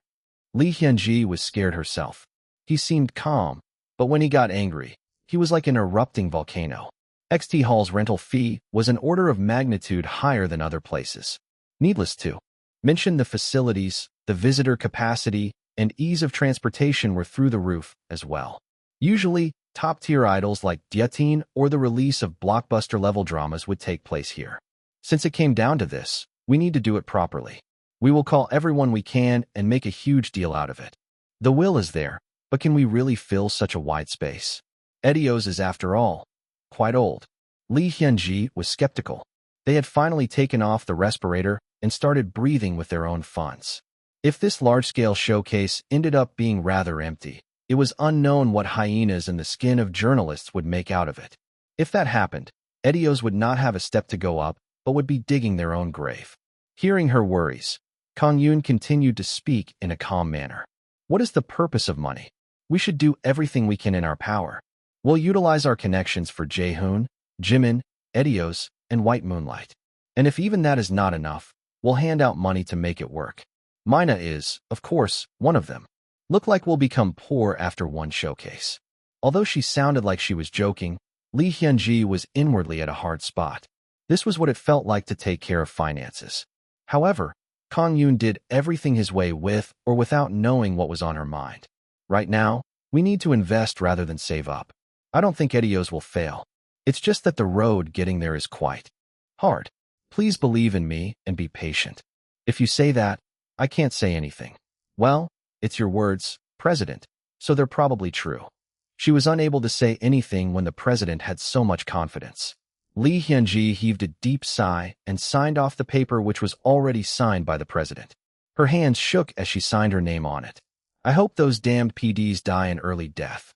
Lee Hyun-ji was scared herself. He seemed calm, but when he got angry, he was like an erupting volcano. XT Hall's rental fee was an order of magnitude higher than other places. Needless to mention, the facilities, the visitor capacity, and ease of transportation were through the roof as well. Usually, top-tier idols like Dietin or the release of blockbuster-level dramas would take place here. Since it came down to this, we need to do it properly. We will call everyone we can and make a huge deal out of it. The will is there, but can we really fill such a wide space? Edios is, after all, quite old. Lee Hyun-ji was skeptical. They had finally taken off the respirator and started breathing with their own funds. If this large-scale showcase ended up being rather empty, it was unknown what hyenas in the skin of journalists would make out of it. If that happened, Edios would not have a step to go up, but would be digging their own grave. Hearing her worries, Kang-yoon continued to speak in a calm manner. What is the purpose of money? We should do everything we can in our power. We'll utilize our connections for Jaehoon, Jimin, Edios, and White Moonlight. And if even that is not enough, we'll hand out money to make it work. Mina is, of course, one of them. Look like we'll become poor after one showcase. Although she sounded like she was joking, Lee Hyun-ji was inwardly at a hard spot. This was what it felt like to take care of finances. However, Kang-yoon did everything his way with or without knowing what was on her mind. Right now, we need to invest rather than save up. I don't think Edios will fail. It's just that the road getting there is quite hard. Please believe in me and be patient. If you say that, I can't say anything. Well, it's your words, President, so they're probably true. She was unable to say anything when the president had so much confidence. Lee Hyun-ji heaved a deep sigh and signed off the paper which was already signed by the president. Her hands shook as she signed her name on it. I hope those damned PDs die an early death.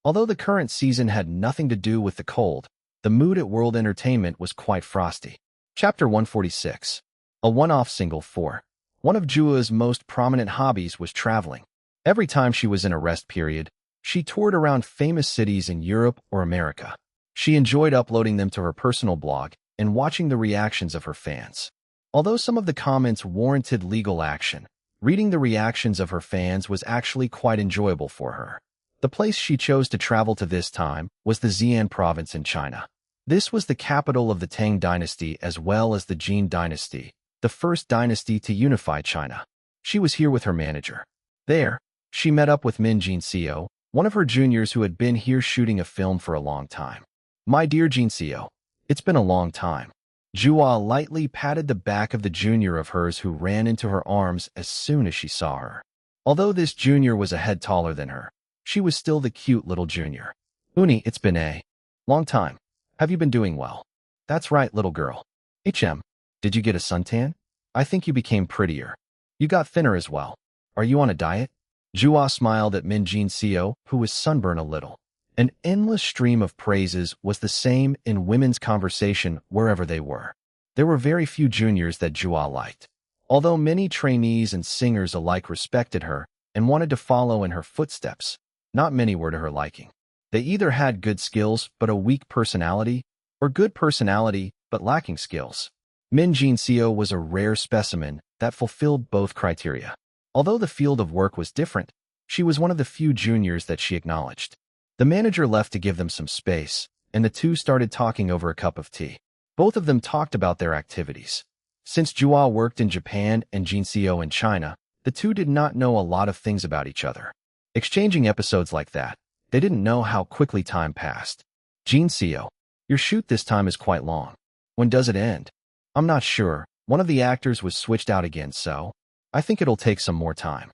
Although the current season had nothing to do with the cold, the mood at World Entertainment was quite frosty. Chapter 146. A one-off single 4. One of Jua's most prominent hobbies was traveling. Every time she was in a rest period, she toured around famous cities in Europe or America. She enjoyed uploading them to her personal blog and watching the reactions of her fans. Although some of the comments warranted legal action, reading the reactions of her fans was actually quite enjoyable for her. The place she chose to travel to this time was the Xi'an province in China. This was the capital of the Tang dynasty as well as the Jin dynasty, the first dynasty to unify China. She was here with her manager. There, she met up with Min Jin-seo, one of her juniors who had been here shooting a film for a long time. My dear Jin-seo, it's been a long time. Jua lightly patted the back of the junior of hers who ran into her arms as soon as she saw her. Although this junior was a head taller than her, she was still the cute little junior. Uni, it's been a long time. Have you been doing well? That's right, little girl. Did you get a suntan? I think you became prettier. You got thinner as well. Are you on a diet? Jua smiled at Min Jin-seo, who was sunburned a little. An endless stream of praises was the same in women's conversation wherever they were. There were very few juniors that Jua liked. Although many trainees and singers alike respected her and wanted to follow in her footsteps, not many were to her liking. They either had good skills but a weak personality, or good personality but lacking skills. Min Jin-seo was a rare specimen that fulfilled both criteria. Although the field of work was different, she was one of the few juniors that she acknowledged. The manager left to give them some space, and the two started talking over a cup of tea. Both of them talked about their activities. Since Jua worked in Japan and Jin-seo in China, the two did not know a lot of things about each other. Exchanging episodes like that, they didn't know how quickly time passed. Jin-seo, your shoot this time is quite long. When does it end? I'm not sure. One of the actors was switched out again, so I think it'll take some more time.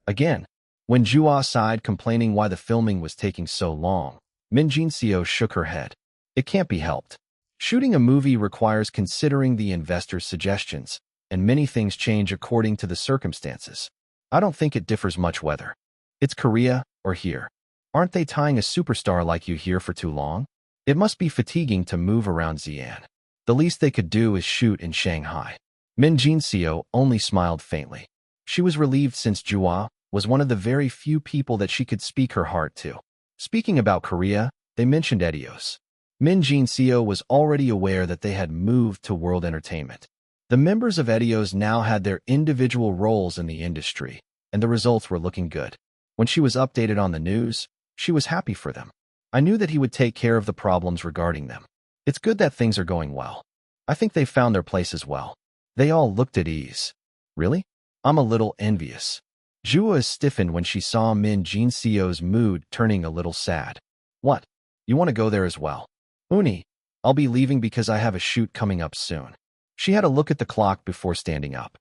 Again. When Jua sighed complaining why the filming was taking so long, Min Jin-seo shook her head. It can't be helped. Shooting a movie requires considering the investor's suggestions, and many things change according to the circumstances. I don't think it differs much whether it's Korea or here. Aren't they tying a superstar like you here for too long? It must be fatiguing to move around Xi'an. The least they could do is shoot in Shanghai. Min Jin-seo only smiled faintly. She was relieved since Jua was one of the very few people that she could speak her heart to. Speaking about Korea, they mentioned Edios. Min Jin-seo was already aware that they had moved to World Entertainment. The members of Edios now had their individual roles in the industry, and the results were looking good. When she was updated on the news, she was happy for them. I knew that he would take care of the problems regarding them. It's good that things are going well. I think they found their place as well. They all looked at ease. Really? I'm a little envious. Jua stiffened when she saw Min Jin-seo's mood turning a little sad. What? You want to go there as well? Uni, I'll be leaving because I have a shoot coming up soon. She had a look at the clock before standing up.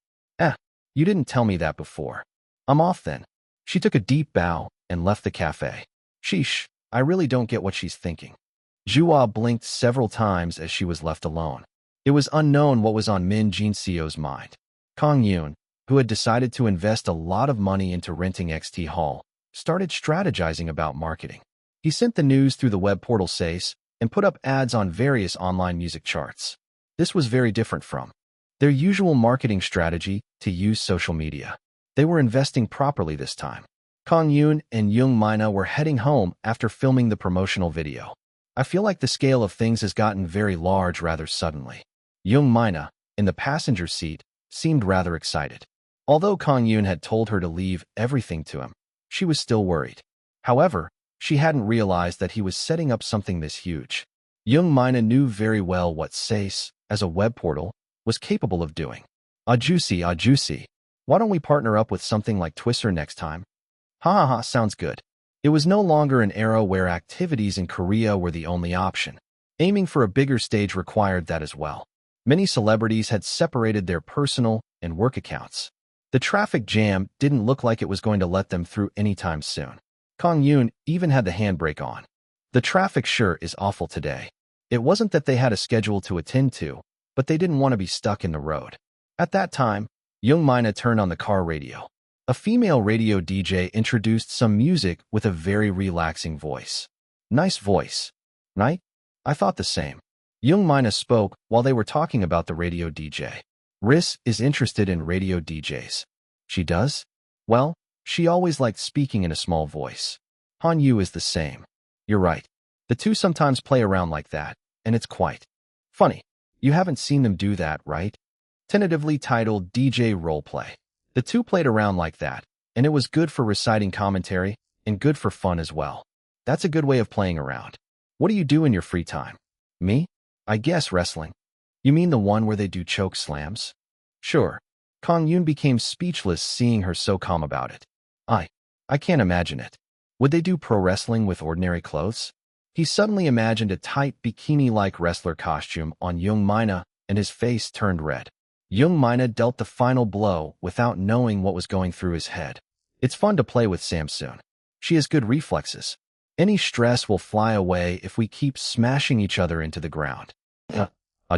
You didn't tell me that before. I'm off then. She took a deep bow and left the cafe. Sheesh, I really don't get what she's thinking. Jua blinked several times as she was left alone. It was unknown what was on Min Jin-seo's mind. Kang-yoon, who had decided to invest a lot of money into renting XT Hall, started strategizing about marketing. He sent the news through the web portal SACE and put up ads on various online music charts. This was very different from their usual marketing strategy to use social media. They were investing properly this time. Kang-yoon and Young Mina were heading home after filming the promotional video. I feel like the scale of things has gotten very large rather suddenly. Young Mina, in the passenger seat, seemed rather excited. Although Kang-yoon had told her to leave everything to him, she was still worried. However, she hadn't realized that he was setting up something this huge. Young Mina knew very well what SACE, as a web portal, was capable of doing. Juicy. Why don't we partner up with something like Twister next time? Ha ha ha, sounds good. It was no longer an era where activities in Korea were the only option. Aiming for a bigger stage required that as well. Many celebrities had separated their personal and work accounts. The traffic jam didn't look like it was going to let them through anytime soon. Kang-yoon even had the handbrake on. The traffic sure is awful today. It wasn't that they had a schedule to attend to, but they didn't want to be stuck in the road. At that time, Young Mina turned on the car radio. A female radio DJ introduced some music with a very relaxing voice. Nice voice. Right? I thought the same. Young Mina spoke while they were talking about the radio DJ. Riss is interested in radio DJs. She does? Well, she always liked speaking in a small voice. Hanyu is the same. You're right. The two sometimes play around like that, and it's quite funny. You haven't seen them do that, right? Tentatively titled DJ Roleplay. The two played around like that, and it was good for reciting commentary and good for fun as well. That's a good way of playing around. What do you do in your free time? Me? I guess wrestling. You mean the one where they do choke slams? Sure. Kang-yoon became speechless seeing her so calm about it. I can't imagine it. Would they do pro wrestling with ordinary clothes? He suddenly imagined a tight bikini-like wrestler costume on Young Mina, and his face turned red. Young Mina dealt the final blow without knowing what was going through his head. It's fun to play with Samsoon. She has good reflexes. Any stress will fly away if we keep smashing each other into the ground.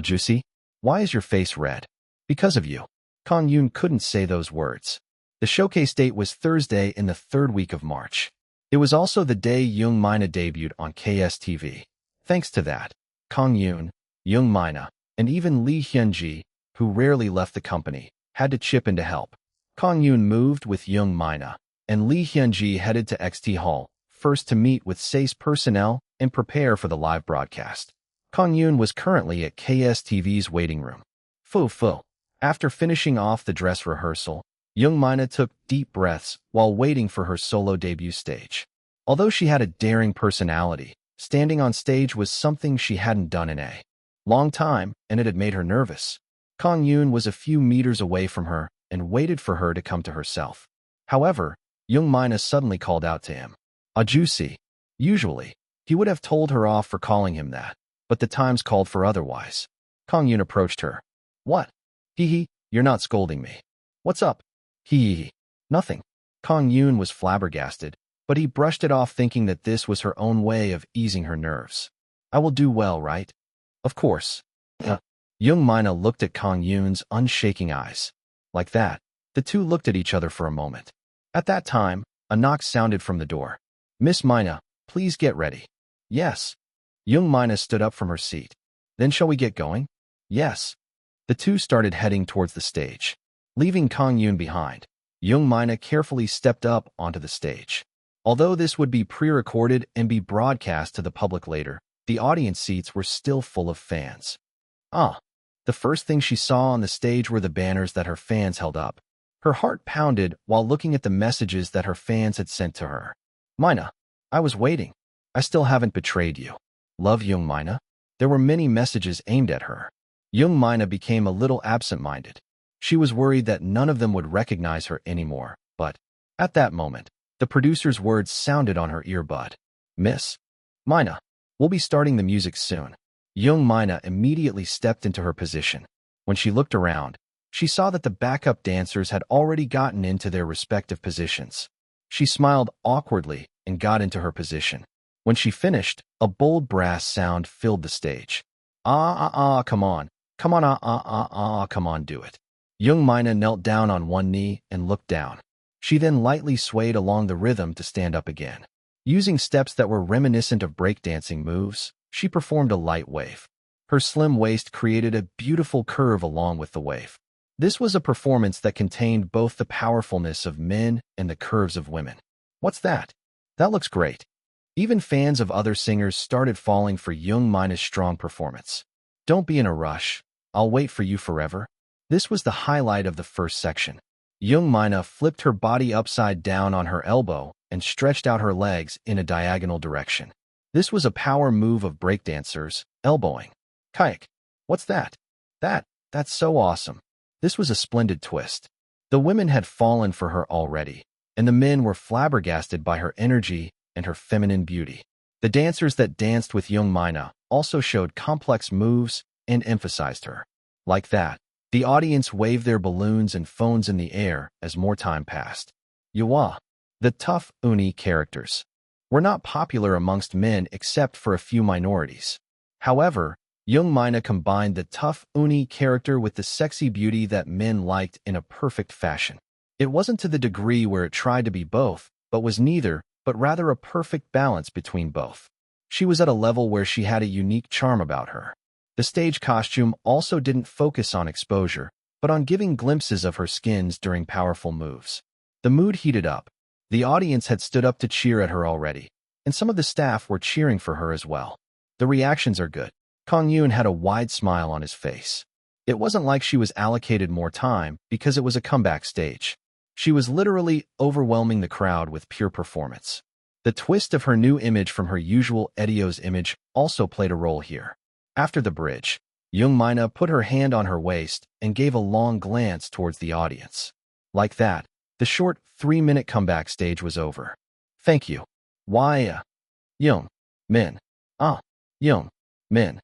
Juicy? Why is your face red? Because of you. Kang-yoon couldn't say those words. The showcase date was Thursday in the third week of March. It was also the day Young Mina debuted on KSTV. Thanks to that, Kang-yoon, Young Mina, and even Lee Hyun-ji, who rarely left the company, had to chip in to help. Kang-yoon moved with Young Mina, and Lee Hyun-ji headed to XT Hall, first to meet with SACE personnel and prepare for the live broadcast. Kang-yoon was currently at KSTV's waiting room. After finishing off the dress rehearsal, Young Mina took deep breaths while waiting for her solo debut stage. Although she had a daring personality, standing on stage was something she hadn't done in a long time, and it had made her nervous. Kang-yoon was a few meters away from her and waited for her to come to herself. However, Young Mina suddenly called out to him. Juicy. Usually, he would have told her off for calling him that, but the times called for otherwise. Kang-yoon approached her. What? You're not scolding me. What's up? Nothing. Kang-yoon was flabbergasted, but he brushed it off thinking that this was her own way of easing her nerves. I will do well, right? Of course. Young Mina looked at Kang-yoon's unshaking eyes. Like that, the two looked at each other for a moment. At that time, a knock sounded from the door. Miss Mina, please get ready. Yes. Young Mina stood up from her seat. Then shall we get going? Yes. The two started heading towards the stage. Leaving Kang-yoon behind, Young Mina carefully stepped up onto the stage. Although this would be pre-recorded and be broadcast to the public later, the audience seats were still full of fans. The first thing she saw on the stage were the banners that her fans held up. Her heart pounded while looking at the messages that her fans had sent to her. Mina, I was waiting. I still haven't betrayed you. Love, Young Mina. There were many messages aimed at her. Young Mina became a little absent-minded. She was worried that none of them would recognize her anymore, but at that moment, the producer's words sounded on her earbud. Miss Mina, we'll be starting the music soon. Young Mina immediately stepped into her position. When she looked around, she saw that the backup dancers had already gotten into their respective positions. She smiled awkwardly and got into her position. When she finished, a bold brass sound filled the stage. Come on. Come on, come on, do it. Young Mina knelt down on one knee and looked down. She then lightly swayed along the rhythm to stand up again. Using steps that were reminiscent of breakdancing moves, she performed a light wave. Her slim waist created a beautiful curve along with the wave. This was a performance that contained both the powerfulness of men and the curves of women. What's that? That looks great. Even fans of other singers started falling for Young Mina's strong performance. Don't be in a rush. I'll wait for you forever. This was the highlight of the first section. Young Mina flipped her body upside down on her elbow and stretched out her legs in a diagonal direction. This was a power move of breakdancers, elbowing. Kayak. What's that? That's so awesome. This was a splendid twist. The women had fallen for her already, and the men were flabbergasted by her energy and her feminine beauty. The dancers that danced with Young Mina also showed complex moves and emphasized her. Like that, the audience waved their balloons and phones in the air as more time passed. Yawa, the tough uni characters, were not popular amongst men except for a few minorities. However, Young Mina combined the tough uni character with the sexy beauty that men liked in a perfect fashion. It wasn't to the degree where it tried to be both, but was neither, but rather a perfect balance between both. She was at a level where she had a unique charm about her. The stage costume also didn't focus on exposure, but on giving glimpses of her skins during powerful moves. The mood heated up. The audience had stood up to cheer at her already, and some of the staff were cheering for her as well. The reactions are good. Kang-yoon had a wide smile on his face. It wasn't like she was allocated more time because it was a comeback stage. She was literally overwhelming the crowd with pure performance. The twist of her new image from her usual Edios image also played a role here. After the bridge, Young Mina put her hand on her waist and gave a long glance towards the audience. Like that, the short 3-minute comeback stage was over. Thank you. Why, Young Min. Young Min.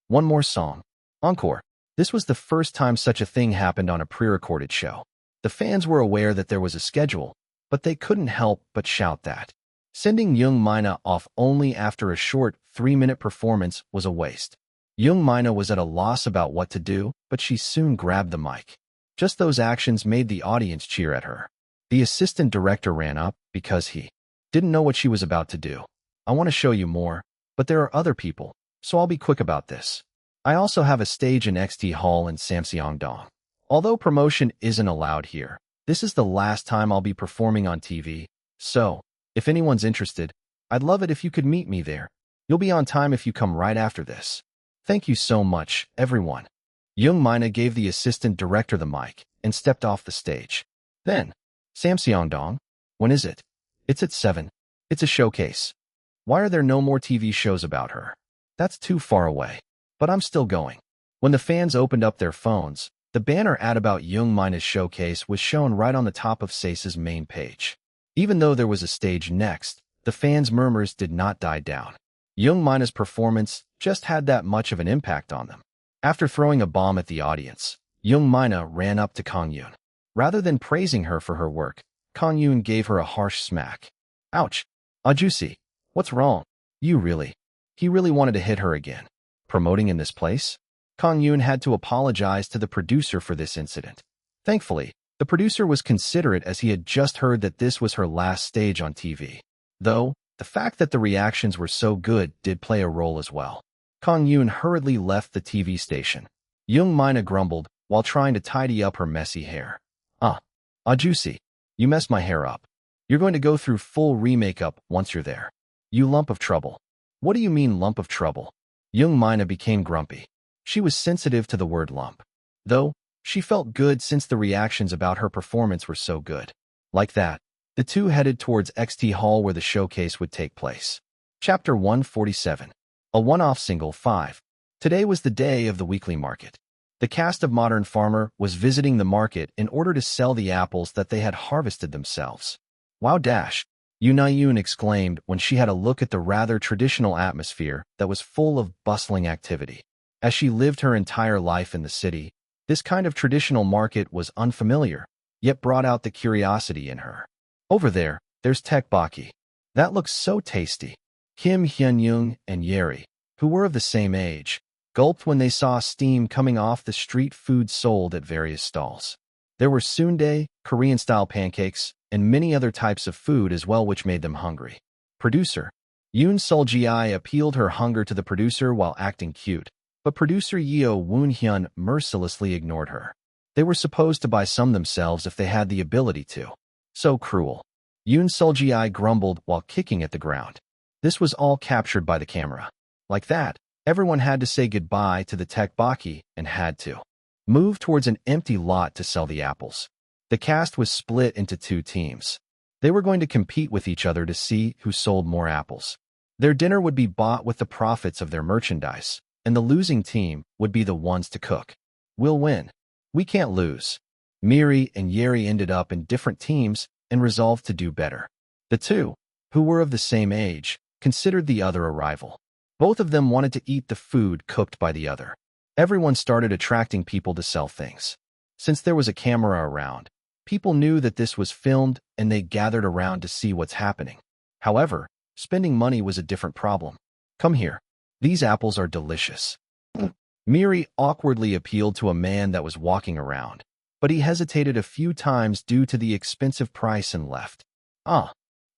One more song. Encore. This was the first time such a thing happened on a pre-recorded show. The fans were aware that there was a schedule, but they couldn't help but shout that. Sending Young Mina off only after a short 3-minute performance was a waste. Young Mina was at a loss about what to do, but she soon grabbed the mic. Just those actions made the audience cheer at her. The assistant director ran up because he didn't know what she was about to do. I want to show you more, but there are other people, so I'll be quick about this. I also have a stage in XT Hall in Samseong-dong. Although promotion isn't allowed here, this is the last time I'll be performing on TV, so, if anyone's interested, I'd love it if you could meet me there. You'll be on time if you come right after this. Thank you so much, everyone. Young Mina gave the assistant director the mic and stepped off the stage. Then, Samseong-dong, when is it? It's at 7. It's a showcase. Why are there no more TV shows about her? That's too far away. But I'm still going. When the fans opened up their phones, the banner ad about Young Mina's showcase was shown right on the top of SACE's main page. Even though there was a stage next, the fans' murmurs did not die down. Young Mina's performance just had that much of an impact on them. After throwing a bomb at the audience, Young Mina ran up to Kang-yoon. Rather than praising her for her work, Kang-yoon gave her a harsh smack. Ouch. Juicy. What's wrong? He really wanted to hit her again. Promoting in this place? Kang-yoon had to apologize to the producer for this incident. Thankfully, the producer was considerate as he had just heard that this was her last stage on TV. Though, the fact that the reactions were so good did play a role as well. Kang-yoon hurriedly left the TV station. Young Mina grumbled while trying to tidy up her messy hair. Juicy, you messed my hair up. You're going to go through full remakeup once you're there. You lump of trouble. What do you mean lump of trouble? Young Mina became grumpy. She was sensitive to the word lump. Though, she felt good since the reactions about her performance were so good. Like that, the two headed towards XT Hall where the showcase would take place. Chapter 147. A one-off single 5. Today was the day of the weekly market. The cast of Modern Farmer was visiting the market in order to sell the apples that they had harvested themselves. Wow dash! Yoon exclaimed when she had a look at the rather traditional atmosphere that was full of bustling activity. As she lived her entire life in the city, this kind of traditional market was unfamiliar, yet brought out the curiosity in her. Over there's tteokbokki. That looks so tasty. Kim Hyun-young and Yeri, who were of the same age, gulped when they saw steam coming off the street food sold at various stalls. There were sundae, Korean-style pancakes, and many other types of food as well, which made them hungry. Producer Yoon Sol-ji appealed her hunger to the producer while acting cute, but producer Yeo Woon-hyun mercilessly ignored her. They were supposed to buy some themselves if they had the ability to. So cruel. Yoon Sol-ji grumbled while kicking at the ground. This was all captured by the camera. Like that, everyone had to say goodbye to the tteokbokki and had to move towards an empty lot to sell the apples. The cast was split into two teams. They were going to compete with each other to see who sold more apples. Their dinner would be bought with the profits of their merchandise, and the losing team would be the ones to cook. We'll win. We can't lose. Miri and Yeri ended up in different teams and resolved to do better. The two, who were of the same age, considered the other a rival. Both of them wanted to eat the food cooked by the other. Everyone started attracting people to sell things. Since there was a camera around, people knew that this was filmed and they gathered around to see what's happening. However, spending money was a different problem. Come here. These apples are delicious. Miri awkwardly appealed to a man that was walking around, but he hesitated a few times due to the expensive price and left.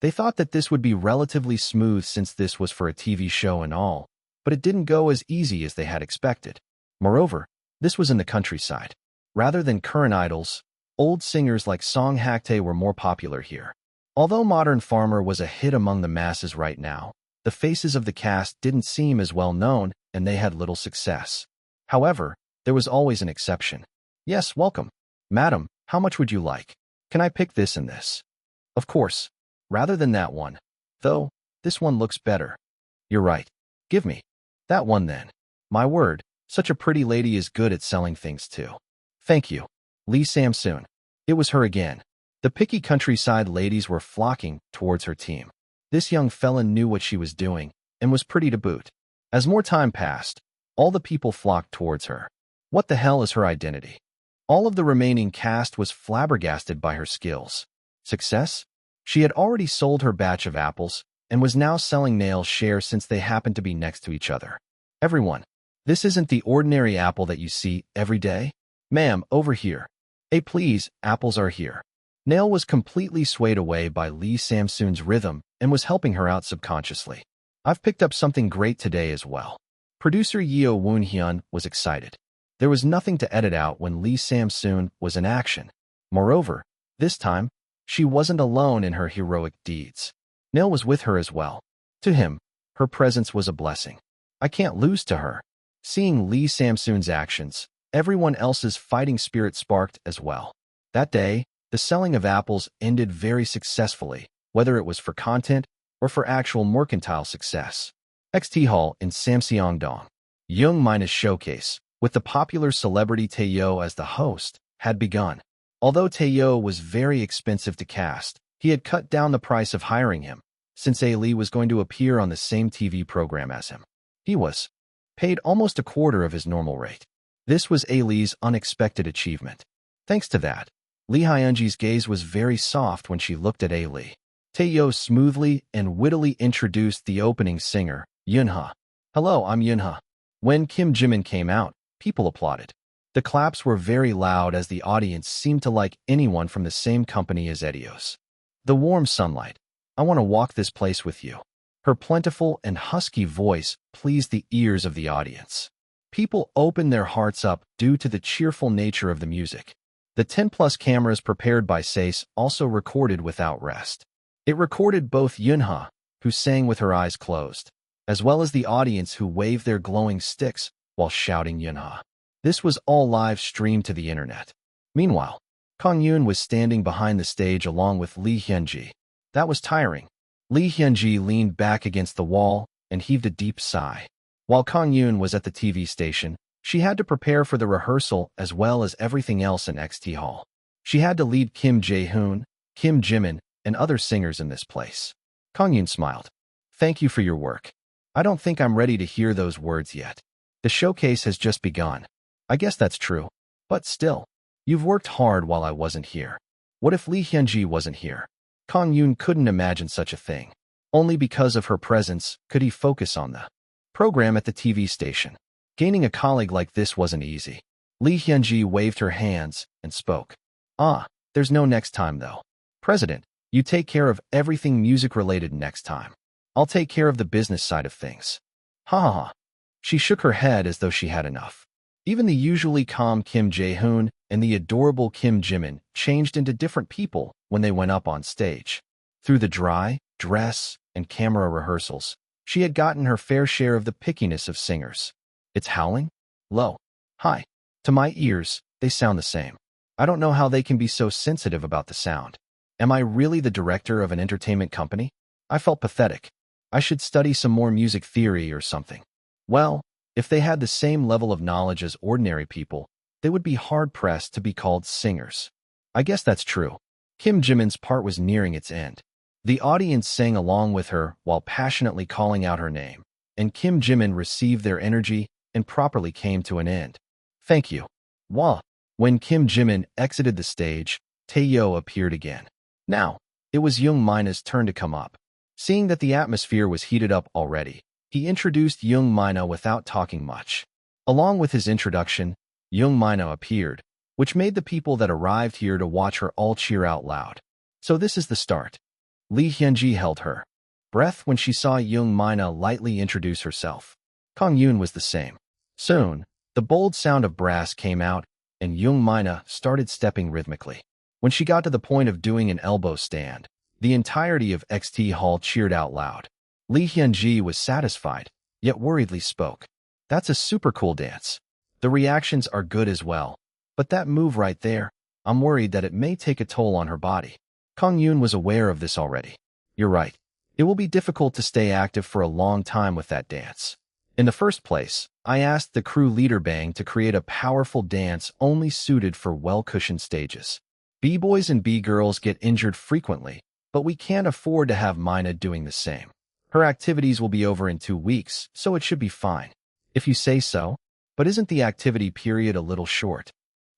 They thought that this would be relatively smooth since this was for a TV show and all, but it didn't go as easy as they had expected. Moreover, this was in the countryside. Rather than current idols, old singers like Song Haktae were more popular here. Although Modern Farmer was a hit among the masses right now, the faces of the cast didn't seem as well known and they had little success. However, there was always an exception. Yes, welcome. Madam, how much would you like? Can I pick this and this? Of course. Rather than that one. Though, this one looks better. You're right. Give me that one then. My word, such a pretty lady is good at selling things too. Thank you. Lee Samsoon. It was her again. The picky countryside ladies were flocking towards her team. This young felon knew what she was doing and was pretty to boot. As more time passed, all the people flocked towards her. What the hell is her identity? All of the remaining cast was flabbergasted by her skills. Success? She had already sold her batch of apples and was now selling nail shares since they happened to be next to each other. Everyone, this isn't the ordinary apple that you see every day. Ma'am, over here. Please, apples are here. Nail was completely swayed away by Lee Samsoon's rhythm and was helping her out subconsciously. I've picked up something great today as well. Producer Yeo Woon-hyun was excited. There was nothing to edit out when Lee Samsoon was in action. Moreover, this time, she wasn't alone in her heroic deeds. Nail was with her as well. To him, her presence was a blessing. I can't lose to her. Seeing Lee Samsoon's actions, everyone else's fighting spirit sparked as well. That day, the selling of apples ended very successfully, whether it was for content or for actual mercantile success. XT Hall in Samseongdong. Young Showcase, with the popular celebrity Taeyeo as the host, had begun. Although Taeyeo was very expensive to cast, he had cut down the price of hiring him, since Lee was going to appear on the same TV program as him. He was paid almost a quarter of his normal rate. This was Lee's unexpected achievement. Thanks to that, Lee Hyunji's gaze was very soft when she looked at Lee. Taeyeo smoothly and wittily introduced the opening singer, Yoonha. Hello, I'm Yoonha. When Kim Jimin came out, people applauded. The claps were very loud as the audience seemed to like anyone from the same company as Edios. The warm sunlight. I want to walk this place with you. Her plentiful and husky voice pleased the ears of the audience. People opened their hearts up due to the cheerful nature of the music. The 10+ cameras prepared by SACE also recorded without rest. It recorded both Yoonha, who sang with her eyes closed, as well as the audience who waved their glowing sticks while shouting Yoonha. This was all live streamed to the internet. Meanwhile, Kang-yoon was standing behind the stage along with Lee Hyunji. That was tiring. Lee Hyunji leaned back against the wall and heaved a deep sigh. While Kang-yoon was at the TV station, she had to prepare for the rehearsal as well as everything else in XT Hall. She had to lead Kim Jae-hoon, Kim Jimin, and other singers in this place. Kang-yoon smiled. Thank you for your work. I don't think I'm ready to hear those words yet. The showcase has just begun. I guess that's true. But still, you've worked hard while I wasn't here. What if Lee Hyunji wasn't here? Kang-yoon couldn't imagine such a thing. Only because of her presence could he focus on the program at the TV station. Gaining a colleague like this wasn't easy. Lee Hyunji waved her hands and spoke. Ah, there's no next time though. President, you take care of everything music-related next time. I'll take care of the business side of things. Ha ha ha. She shook her head as though she had enough. Even the usually calm Kim Jae-hoon and the adorable Kim Jimin changed into different people when they went up on stage. Through the dry, dress, and camera rehearsals, she had gotten her fair share of the pickiness of singers. It's howling? Low. High. To my ears, they sound the same. I don't know how they can be so sensitive about the sound. Am I really the director of an entertainment company? I felt pathetic. I should study some more music theory or something. Well, if they had the same level of knowledge as ordinary people, they would be hard-pressed to be called singers. I guess that's true. Kim Jimin's part was nearing its end. The audience sang along with her while passionately calling out her name, and Kim Jimin received their energy and properly came to an end. Thank you. Wah. When Kim Jimin exited the stage, Taeyo appeared again. Now, it was Young Mina's turn to come up. Seeing that the atmosphere was heated up already, he introduced Young Mina without talking much. Along with his introduction, Young Mina appeared, which made the people that arrived here to watch her all cheer out loud. So this is the start. Lee Hyunji held her breath when she saw Young Mina lightly introduce herself. Kang-yoon was the same. Soon, the bold sound of brass came out, and Young Mina started stepping rhythmically. When she got to the point of doing an elbow stand, the entirety of XT Hall cheered out loud. Lee Hyunji was satisfied, yet worriedly spoke. That's a super cool dance. The reactions are good as well. But that move right there, I'm worried that it may take a toll on her body. Kang-yoon was aware of this already. You're right. It will be difficult to stay active for a long time with that dance. In the first place, I asked the crew leader Bang to create a powerful dance only suited for well-cushioned stages. B-boys and B-girls get injured frequently, but we can't afford to have Mina doing the same. Her activities will be over in 2 weeks, so it should be fine. If you say so. But isn't the activity period a little short?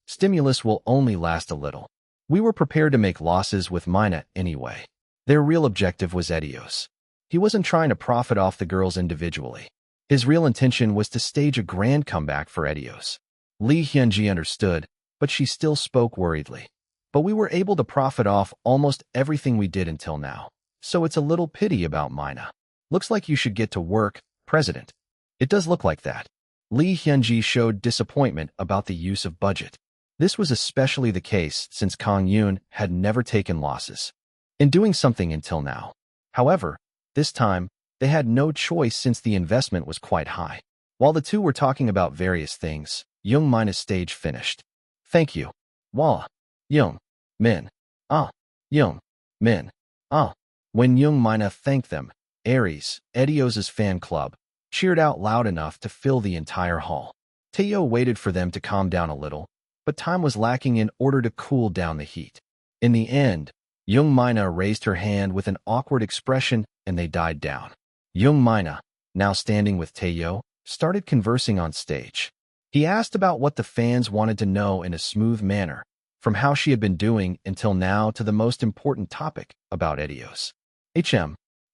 Stimulus will only last a little. We were prepared to make losses with Mina anyway. Their real objective was Edios. He wasn't trying to profit off the girls individually. His real intention was to stage a grand comeback for Edios. Lee Hyunji understood, but she still spoke worriedly. But we were able to profit off almost everything we did until now. So it's a little pity about Mina. Looks like you should get to work, President. It does look like that. Lee Hyunji showed disappointment about the use of budget. This was especially the case since Kang-yoon had never taken losses in doing something until now. However, this time, they had no choice since the investment was quite high. While the two were talking about various things, Young Mina's stage finished. Thank you. Wah. Young Min. Ah. Young Min. Ah. When Young Mina thanked them, Aries, Edios' fan club, cheered out loud enough to fill the entire hall. Taeyo waited for them to calm down a little, but time was lacking in order to cool down the heat. In the end, Young Mina raised her hand with an awkward expression and they died down. Young Mina, now standing with Taeyo, started conversing on stage. He asked about what the fans wanted to know in a smooth manner, from how she had been doing until now to the most important topic about Edios.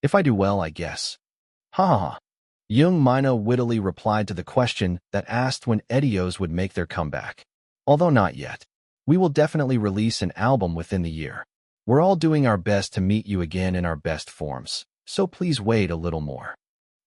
If I do well, I guess. Ha ha ha. Young Mina wittily replied to the question that asked when Edios would make their comeback. Although not yet. We will definitely release an album within the year. We're all doing our best to meet you again in our best forms, so please wait a little more.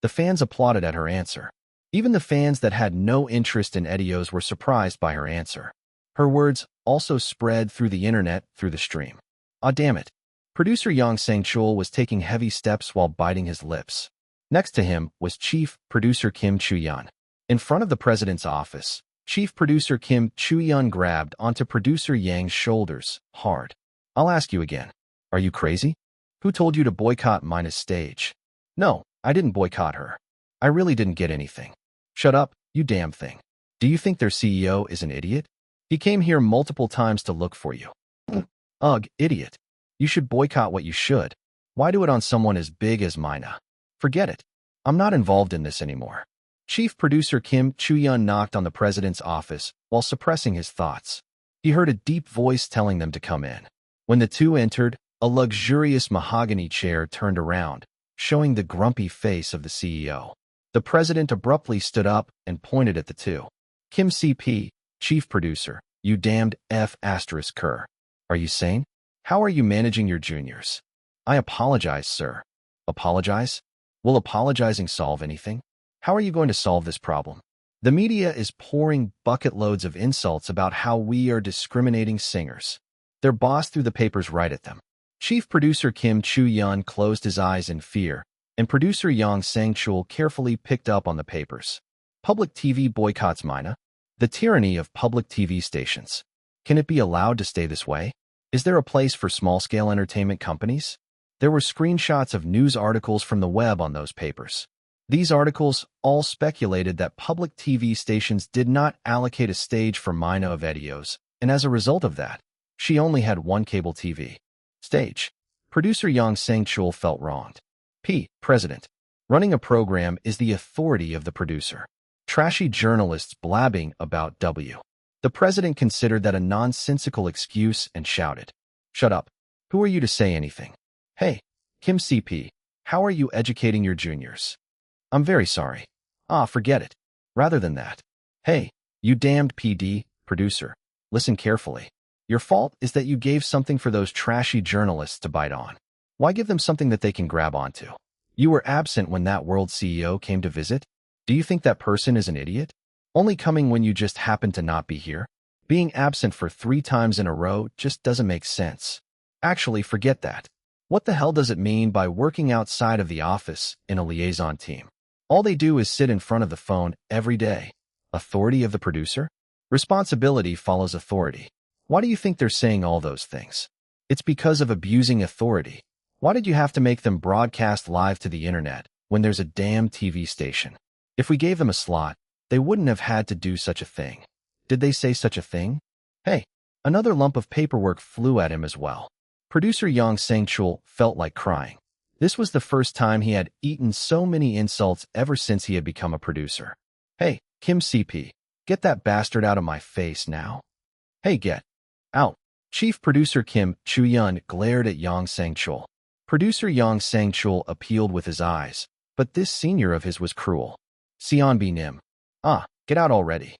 The fans applauded at her answer. Even the fans that had no interest in Edios were surprised by her answer. Her words also spread through the internet through the stream. Ah, damn it. Producer Yang Sang-chul was taking heavy steps while biting his lips. Next to him was Chief Producer Kim Chu-yeon. In front of the president's office, Chief Producer Kim Chu-yeon grabbed onto Producer Yang's shoulders, hard. I'll ask you again. Are you crazy? Who told you to boycott Mina's stage? No, I didn't boycott her. I really didn't get anything. Shut up, you damn thing. Do you think their CEO is an idiot? He came here multiple times to look for you. Ugh, idiot. You should boycott what you should. Why do it on someone as big as Mina? Forget it. I'm not involved in this anymore. Chief Producer Kim Chu-yeon knocked on the president's office while suppressing his thoughts. He heard a deep voice telling them to come in. When the two entered, a luxurious mahogany chair turned around, showing the grumpy face of the CEO. The president abruptly stood up and pointed at the two. Kim CP, chief producer, you damned F***. Are you sane? How are you managing your juniors? I apologize, sir. Apologize? Will apologizing solve anything? How are you going to solve this problem? The media is pouring bucket loads of insults about how we are discriminating singers. Their boss threw the papers right at them. Chief producer Kim Chu-yeon closed his eyes in fear, and producer Yang Sang-chul carefully picked up on the papers. Public TV boycotts Mina. The tyranny of public TV stations. Can it be allowed to stay this way? Is there a place for small-scale entertainment companies? There were screenshots of news articles from the web on those papers. These articles all speculated that public TV stations did not allocate a stage for Mina Avedios, and as a result of that, she only had one cable TV stage. Producer Yang Sang-chul felt wronged. President. Running a program is the authority of the producer. Trashy journalists blabbing about W. The president considered that a nonsensical excuse and shouted, "Shut up. Who are you to say anything? Hey, Kim CP, how are you educating your juniors? I'm very sorry. Forget it. Rather than that. Hey, you damned PD, producer, listen carefully. Your fault is that you gave something for those trashy journalists to bite on. Why give them something that they can grab onto? You were absent when that world CEO came to visit? Do you think that person is an idiot? Only coming when you just happen to not be here? Being absent for 3 times in a row just doesn't make sense. Actually, forget that. What the hell does it mean by working outside of the office in a liaison team? All they do is sit in front of the phone every day. Authority of the producer? Responsibility follows authority. Why do you think they're saying all those things? It's because of abusing authority. Why did you have to make them broadcast live to the internet when there's a damn TV station? If we gave them a slot, they wouldn't have had to do such a thing. Did they say such a thing? Hey, another lump of paperwork flew at him as well. Producer Yang Sang-chul felt like crying. This was the first time he had eaten so many insults ever since he had become a producer. Hey, Kim CP, get that bastard out of my face now. Hey, get out. Chief producer Kim Chu-yeon glared at Yang Sang-chul. Producer Yang Sang-chul appealed with his eyes, but this senior of his was cruel. Sion B. Nim. Get out already.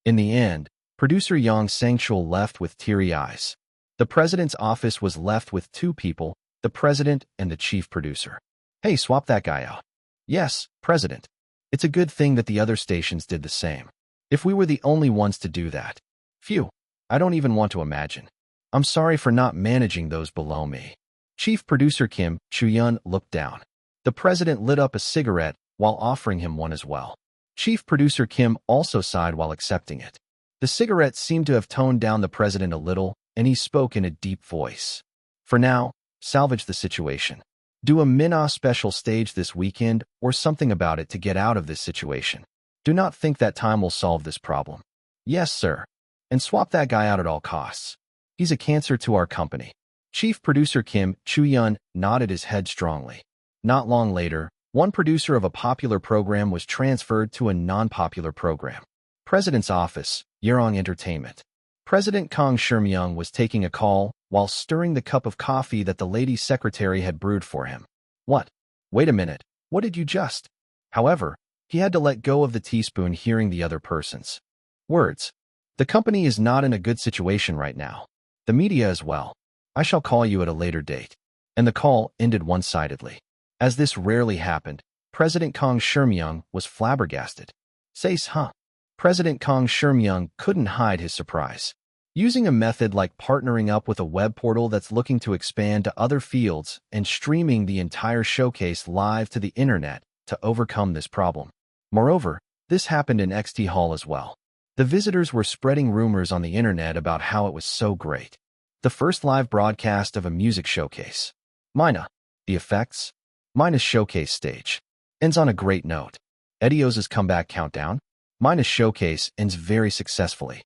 In the end, producer Yang Sang-chul left with teary eyes. The president's office was left with 2 people, the president and the chief producer. Hey, swap that guy out. Yes, president. It's a good thing that the other stations did the same. If we were the only ones to do that. Phew, I don't even want to imagine. I'm sorry for not managing those below me. Chief producer Kim Chu-yeon looked down. The president lit up a cigarette while offering him one as well. Chief producer Kim also sighed while accepting it. The cigarette seemed to have toned down the president a little, and he spoke in a deep voice. For now, salvage the situation. Do a Minna special stage this weekend or something about it to get out of this situation. Do not think that time will solve this problem. Yes, sir. And swap that guy out at all costs. He's a cancer to our company. Chief producer Kim Chu-yeon nodded his head strongly. Not long later, one producer of a popular program was transferred to a non-popular program. President's office, Yerong Entertainment. President Kang-yoon was taking a call while stirring the cup of coffee that the lady secretary had brewed for him. What? Wait a minute. What did you just? However, he had to let go of the teaspoon hearing the other person's words. The company is not in a good situation right now. The media as well. I shall call you at a later date. And the call ended one-sidedly. As this rarely happened, President Kang-yoon was flabbergasted. Says, huh? President Kang-yoon couldn't hide his surprise. Using a method like partnering up with a web portal that's looking to expand to other fields and streaming the entire showcase live to the internet to overcome this problem. Moreover, this happened in XT Hall as well. The visitors were spreading rumors on the internet about how it was so great. The first live broadcast of a music showcase. Mina. The effects. Mina's showcase stage. Ends on a great note. Edios' comeback countdown. Mina's showcase ends very successfully.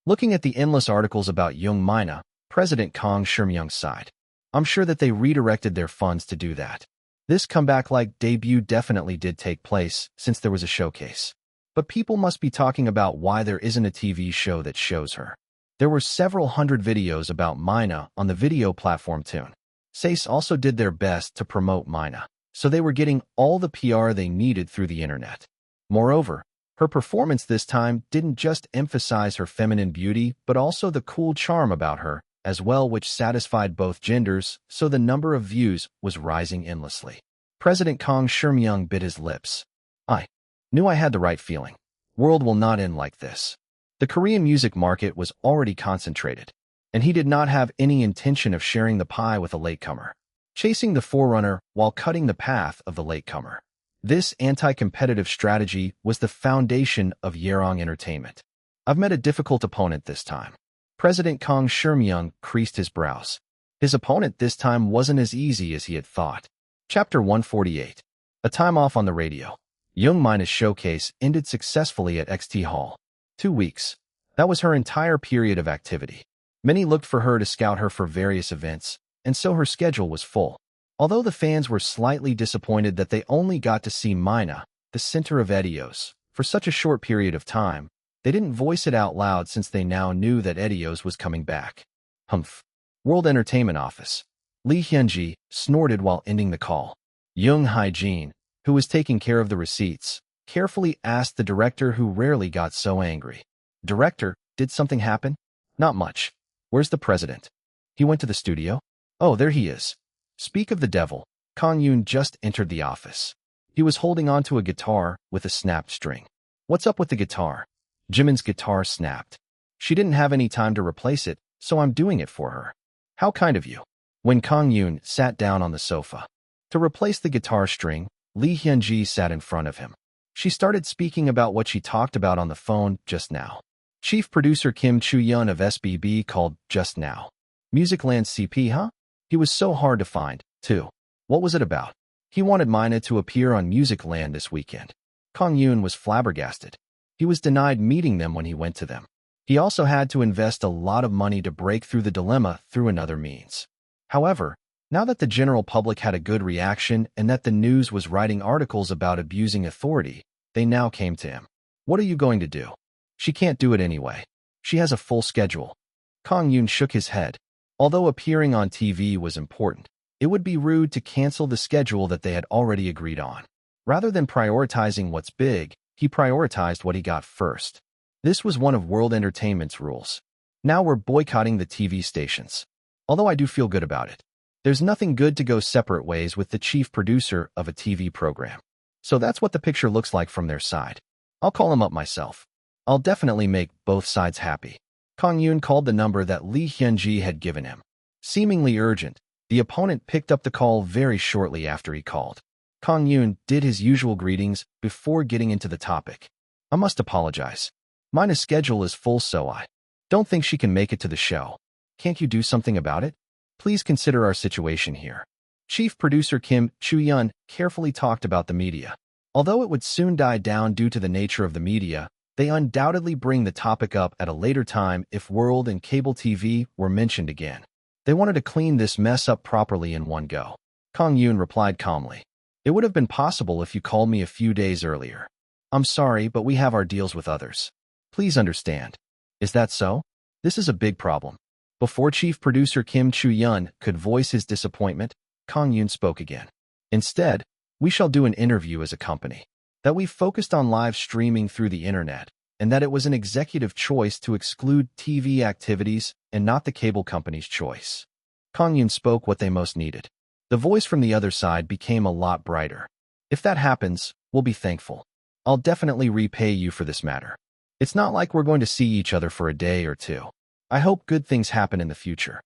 Looking at the endless articles about young Mina, President Kang-yoon sighed. I'm sure that they redirected their funds to do that. This comeback-like debut definitely did take place since there was a showcase. But people must be talking about why there isn't a TV show that shows her. There were several hundred videos about Mina on the video platform Tune. SACE also did their best to promote Mina. so they were getting all the PR they needed through the internet. Moreover, her performance this time didn't just emphasize her feminine beauty, but also the cool charm about her as well, which satisfied both genders, so the number of views was rising endlessly. President Kang-yoon bit his lips. I knew I had the right feeling. World will not end like this. The Korean music market was already concentrated, and he did not have any intention of sharing the pie with a latecomer, chasing the forerunner while cutting the path of the latecomer. This anti-competitive strategy was the foundation of Yerong Entertainment. I've met a difficult opponent this time. President Kang-yoon creased his brows. His opponent this time wasn't as easy as he had thought. Chapter 148. A time off on the radio. Young Mina's showcase ended successfully at XT Hall. 2 weeks. That was her entire period of activity. Many looked for her to scout her for various events, and so her schedule was full. Although the fans were slightly disappointed that they only got to see Mina, the center of Etios, for such a short period of time, they didn't voice it out loud since they now knew that Etios was coming back. Humph. World Entertainment Office. Lee Hyun-ji snorted while ending the call. Young Hae-jin, who was taking care of the receipts, carefully asked the director, who rarely got so angry. Director, did something happen? Not much. Where's the president? He went to the studio? Oh, there he is. Speak of the devil. Kang-yoon just entered the office. He was holding onto a guitar with a snapped string. What's up with the guitar? Jimin's guitar snapped. She didn't have any time to replace it, so I'm doing it for her. How kind of you. When Kang-yoon sat down on the sofa to replace the guitar string, Lee Hyun-ji sat in front of him. She started speaking about what she talked about on the phone just now. Chief producer Kim Chu-yeon of SBB called just now. Musicland CP, huh? He was so hard to find, too. What was it about? He wanted Mina to appear on Musicland this weekend. Kang-yoon was flabbergasted. He was denied meeting them when he went to them. He also had to invest a lot of money to break through the dilemma through another means. However, now that the general public had a good reaction and that the news was writing articles about abusing authority, they now came to him. What are you going to do? She can't do it anyway. She has a full schedule. Kang-yoon shook his head. Although appearing on TV was important, it would be rude to cancel the schedule that they had already agreed on. Rather than prioritizing what's big, he prioritized what he got first. This was one of World Entertainment's rules. Now we're boycotting the TV stations. Although I do feel good about it. There's nothing good to go separate ways with the chief producer of a TV program. So that's what the picture looks like from their side. I'll call him up myself. I'll definitely make both sides happy. Kang-yoon called the number that Lee Hyun-ji had given him. Seemingly urgent, the opponent picked up the call very shortly after he called. Kang-yoon did his usual greetings before getting into the topic. I must apologize. Mina's schedule is full, so I don't think she can make it to the show. Can't you do something about it? Please consider our situation here. Chief producer Kim Chu-yeon carefully talked about the media. Although it would soon die down due to the nature of the media, they undoubtedly bring the topic up at a later time if world and cable TV were mentioned again. They wanted to clean this mess up properly in one go. Kang-yoon replied calmly. It would have been possible if you called me a few days earlier. I'm sorry, but we have our deals with others. Please understand. Is that so? This is a big problem. Before chief producer Kim Chu-yeon could voice his disappointment, Kang-yoon spoke again. Instead, we shall do an interview as a company. That we focused on live streaming through the internet, and that it was an executive choice to exclude TV activities and not the cable company's choice. Kang-yoon spoke what they most needed. The voice from the other side became a lot brighter. If that happens, we'll be thankful. I'll definitely repay you for this matter. It's not like we're going to see each other for a day or two. I hope good things happen in the future.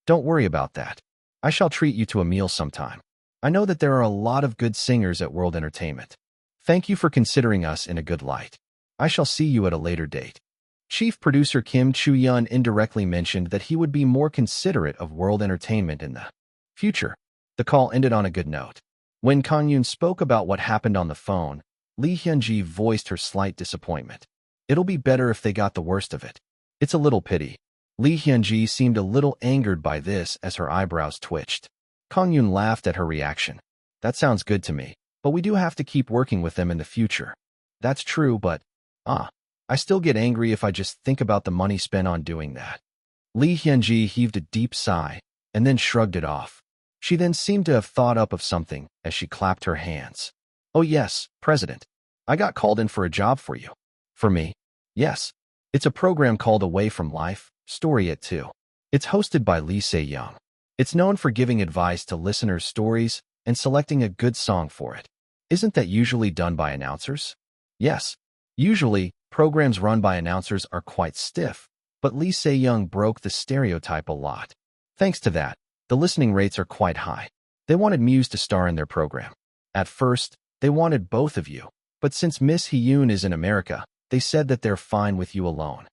Don't worry about that. I shall treat you to a meal sometime. I know that there are a lot of good singers at World Entertainment. Thank you for considering us in a good light. I shall see you at a later date. Chief producer Kim Chu-yeon indirectly mentioned that he would be more considerate of World Entertainment in the future. The call ended on a good note. When Kang-yoon spoke about what happened on the phone, Lee Hyun-ji voiced her slight disappointment. It'll be better if they got the worst of it. It's a little pity. Lee Hyun-ji seemed a little angered by this as her eyebrows twitched. Kang-yoon laughed at her reaction. That sounds good to me, but we do have to keep working with them in the future. That's true, but, I still get angry if I just think about the money spent on doing that. Lee Hyun-ji heaved a deep sigh and then shrugged it off. She then seemed to have thought up of something as she clapped her hands. Oh yes, President. I got called in for a job for you. For me? Yes. It's a program called Away from Life, Story at 2. It's hosted by Lee Se-young. It's known for giving advice to listeners' stories and selecting a good song for it. Isn't that usually done by announcers? Yes. Usually, programs run by announcers are quite stiff, but Lee Se-young broke the stereotype a lot. Thanks to that, the listening rates are quite high. They wanted Muse to star in their program. At first, they wanted both of you, but since Miss Hee-yoon is in America, they said that they're fine with you alone.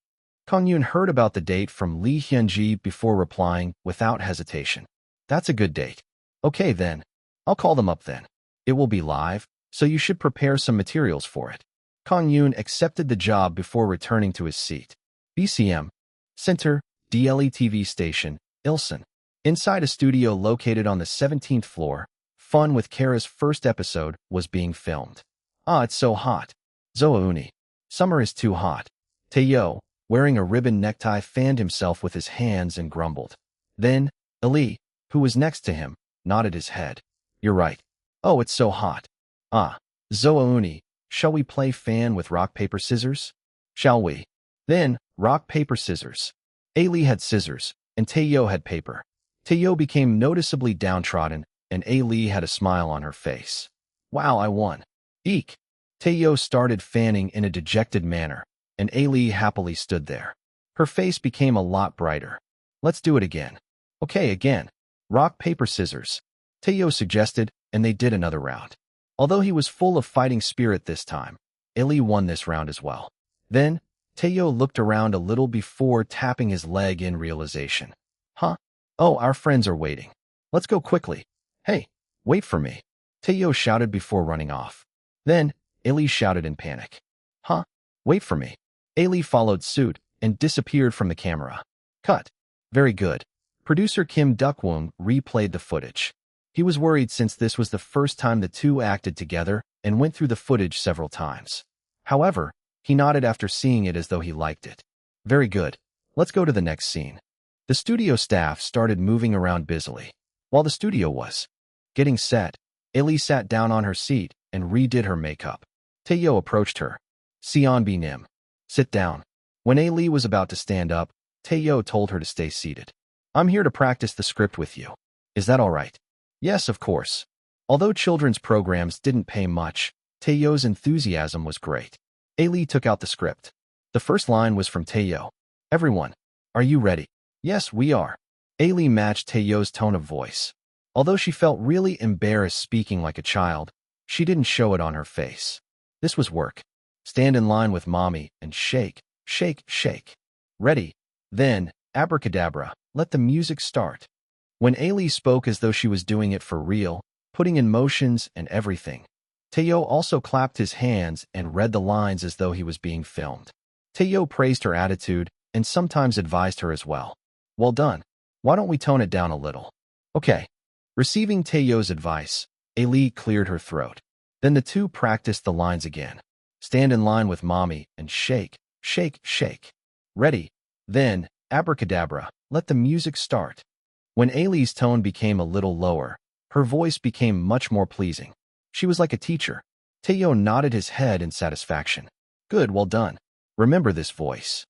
Kang-yoon heard about the date from Lee Hyun-ji before replying without hesitation. That's a good date. Okay then. I'll call them up then. It will be live, so you should prepare some materials for it. Kang-yoon accepted the job before returning to his seat. BCM. Center, DLE TV station, Ilsan. Inside a studio located on the 17th floor, Fun with Kara's first episode was being filmed. Ah, it's so hot. Zoa-uni. Summer is too hot. Taeyo, wearing a ribbon necktie, fanned himself with his hands and grumbled. Then, Ali, who was next to him, nodded his head. You're right. Oh, it's so hot. Ah, Zoa-uni, shall we play fan with rock, paper, scissors? Shall we? Then, rock, paper, scissors. Ali had scissors, and Taeyo had paper. Taeyo became noticeably downtrodden, and Ali had a smile on her face. Wow, I won. Eek. Taeyo started fanning in a dejected manner, and Ali happily stood there. Her face became a lot brighter. Let's do it again. Okay, again. Rock, paper, scissors. Taeyo suggested, and they did another round. Although he was full of fighting spirit this time, Ali won this round as well. Then, Taeyo looked around a little before tapping his leg in realization. Huh? Oh, our friends are waiting. Let's go quickly. Hey, wait for me. Taeyo shouted before running off. Then, Ali shouted in panic. Huh? Wait for me. Ali followed suit and disappeared from the camera. Cut. Very good. Producer Kim Duk-woong replayed the footage. He was worried since this was the first time the two acted together and went through the footage several times. However, he nodded after seeing it as though he liked it. Very good. Let's go to the next scene. The studio staff started moving around busily. While the studio was getting set, Ali sat down on her seat and redid her makeup. Taeyo approached her. Seon Nim. Sit down. When Ali was about to stand up, Taeyo told her to stay seated. I'm here to practice the script with you. Is that all right? Yes, of course. Although children's programs didn't pay much, Taeyo's enthusiasm was great. Ali took out the script. The first line was from Taeyo. Everyone, are you ready? Yes, we are. Ali matched Taeyo's tone of voice. Although she felt really embarrassed speaking like a child, she didn't show it on her face. This was work. Stand in line with mommy and shake, shake, shake. Ready? Then, abracadabra, let the music start. When Ali spoke as though she was doing it for real, putting in motions and everything, Taeyo also clapped his hands and read the lines as though he was being filmed. Taeyo praised her attitude and sometimes advised her as well. Well done. Why don't we tone it down a little? Okay. Receiving Taeyo's advice, Ali cleared her throat. Then the two practiced the lines again. Stand in line with mommy and shake, shake, shake. Ready? Then, abracadabra, let the music start. When Ali's tone became a little lower, her voice became much more pleasing. She was like a teacher. Taeyo nodded his head in satisfaction. Good, well done. Remember this voice.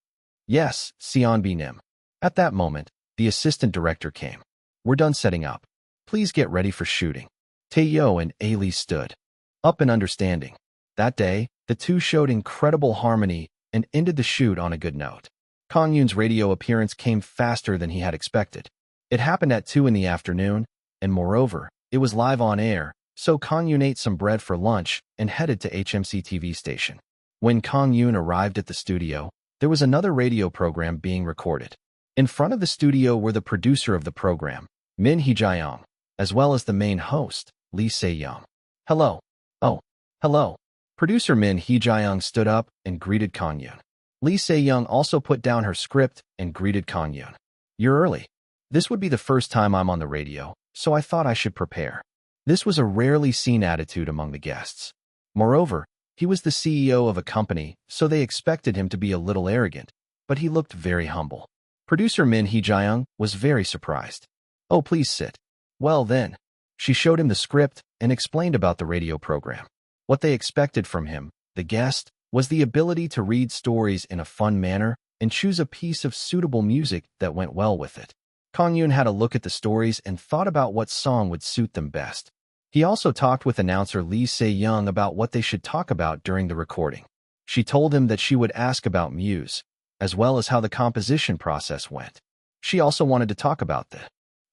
Yes, Seon Nim. At that moment, the assistant director came. We're done setting up. Please get ready for shooting. Taeyo and Ali stood up in understanding. That day, the two showed incredible harmony and ended the shoot on a good note. Kang-yoon's radio appearance came faster than he had expected. It happened at 2 in the afternoon, and moreover, it was live on air, so Kang-yoon ate some bread for lunch and headed to HMC TV station. When Kang-yoon arrived at the studio, there was another radio program being recorded. In front of the studio were the producer of the program, Min Hee-jae-young, as well as the main host, Lee Se-young. Hello. Oh, hello. Producer Min Hee-jae-young stood up and greeted Kang-yoon. Lee Se-young also put down her script and greeted Kang-yoon. You're early. This would be the first time I'm on the radio, so I thought I should prepare. This was a rarely seen attitude among the guests. Moreover, he was the CEO of a company, so they expected him to be a little arrogant, but he looked very humble. Producer Min Hee-jae-young was very surprised. Oh, please sit. Well then, she showed him the script and explained about the radio program. What they expected from him, the guest, was the ability to read stories in a fun manner and choose a piece of suitable music that went well with it. Kang-yoon had a look at the stories and thought about what song would suit them best. He also talked with announcer Lee Se-young about what they should talk about during the recording. She told him that she would ask about Muse, as well as how the composition process went. She also wanted to talk about the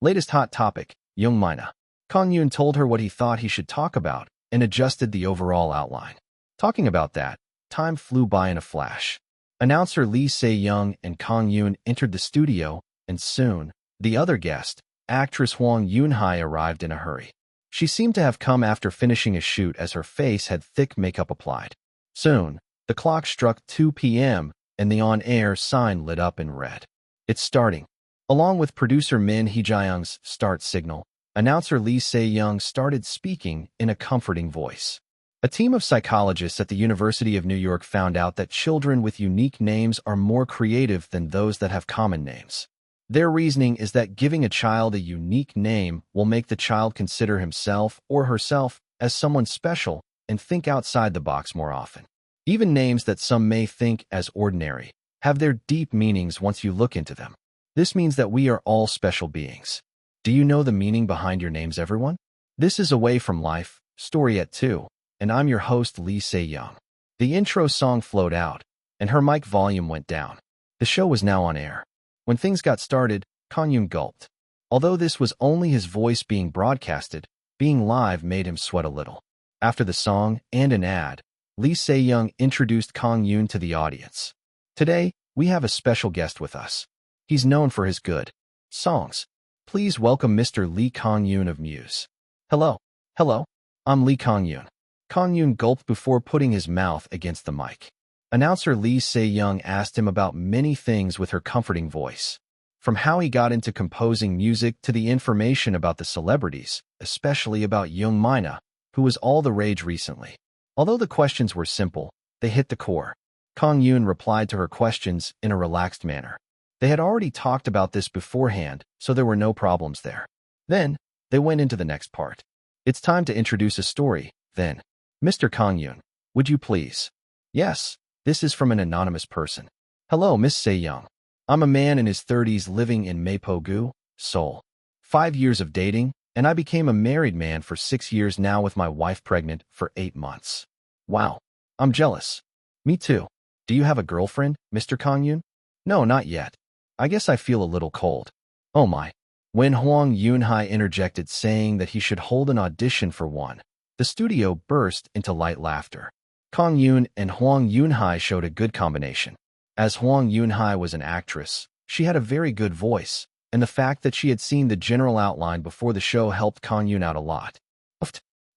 latest hot topic, Young Mina. Kang-yoon told her what he thought he should talk about and adjusted the overall outline. Talking about that, time flew by in a flash. Announcer Lee Se-young and Kang-yoon entered the studio, and soon, the other guest, actress Hwang Eun-hye, arrived in a hurry. She seemed to have come after finishing a shoot as her face had thick makeup applied. Soon, the clock struck 2 p.m., and the on-air sign lit up in red. It's starting. Along with producer Min Hee-jaeyoung's start signal, announcer Lee Se-young started speaking in a comforting voice. A team of psychologists at the University of New York found out that children with unique names are more creative than those that have common names. Their reasoning is that giving a child a unique name will make the child consider himself or herself as someone special and think outside the box more often. Even names that some may think as ordinary have their deep meanings once you look into them. This means that we are all special beings. Do you know the meaning behind your names, everyone? This is Away from Life, Story at 2, and I'm your host, Lee Se-young. The intro song flowed out, and her mic volume went down. The show was now on air. When things got started, Kang-yoon gulped. Although this was only his voice being broadcasted, being live made him sweat a little. After the song and an ad, Lee Se-young introduced Kang-yoon to the audience. Today, we have a special guest with us. He's known for his good songs. Please welcome Mr. Lee Kang-yoon of Muse. Hello. Hello. I'm Lee Kang-yoon. Kang-yoon gulped before putting his mouth against the mic. Announcer Lee Se-young asked him about many things with her comforting voice. From how he got into composing music to the information about the celebrities, especially about Young Mina, who was all the rage recently. Although the questions were simple, they hit the core. Kang-yoon replied to her questions in a relaxed manner. They had already talked about this beforehand, so there were no problems there. Then, they went into the next part. It's time to introduce a story, then. Mr. Kang-yoon, would you please? Yes, this is from an anonymous person. Hello, Miss Se-young. I'm a man in his 30s living in Mapogu, Seoul. 5 years of dating, and I became a married man for 6 years now with my wife pregnant for 8 months. Wow, I'm jealous. Me too. Do you have a girlfriend, Mr. Kang-yoon? No, not yet. I guess I feel a little cold. Oh my. When Hwang Eun-hye interjected saying that he should hold an audition for one, the studio burst into light laughter. Kang-yoon and Hwang Eun-hye showed a good combination. As Hwang Eun-hye was an actress, she had a very good voice, and the fact that she had seen the general outline before the show helped Kang-yoon out a lot.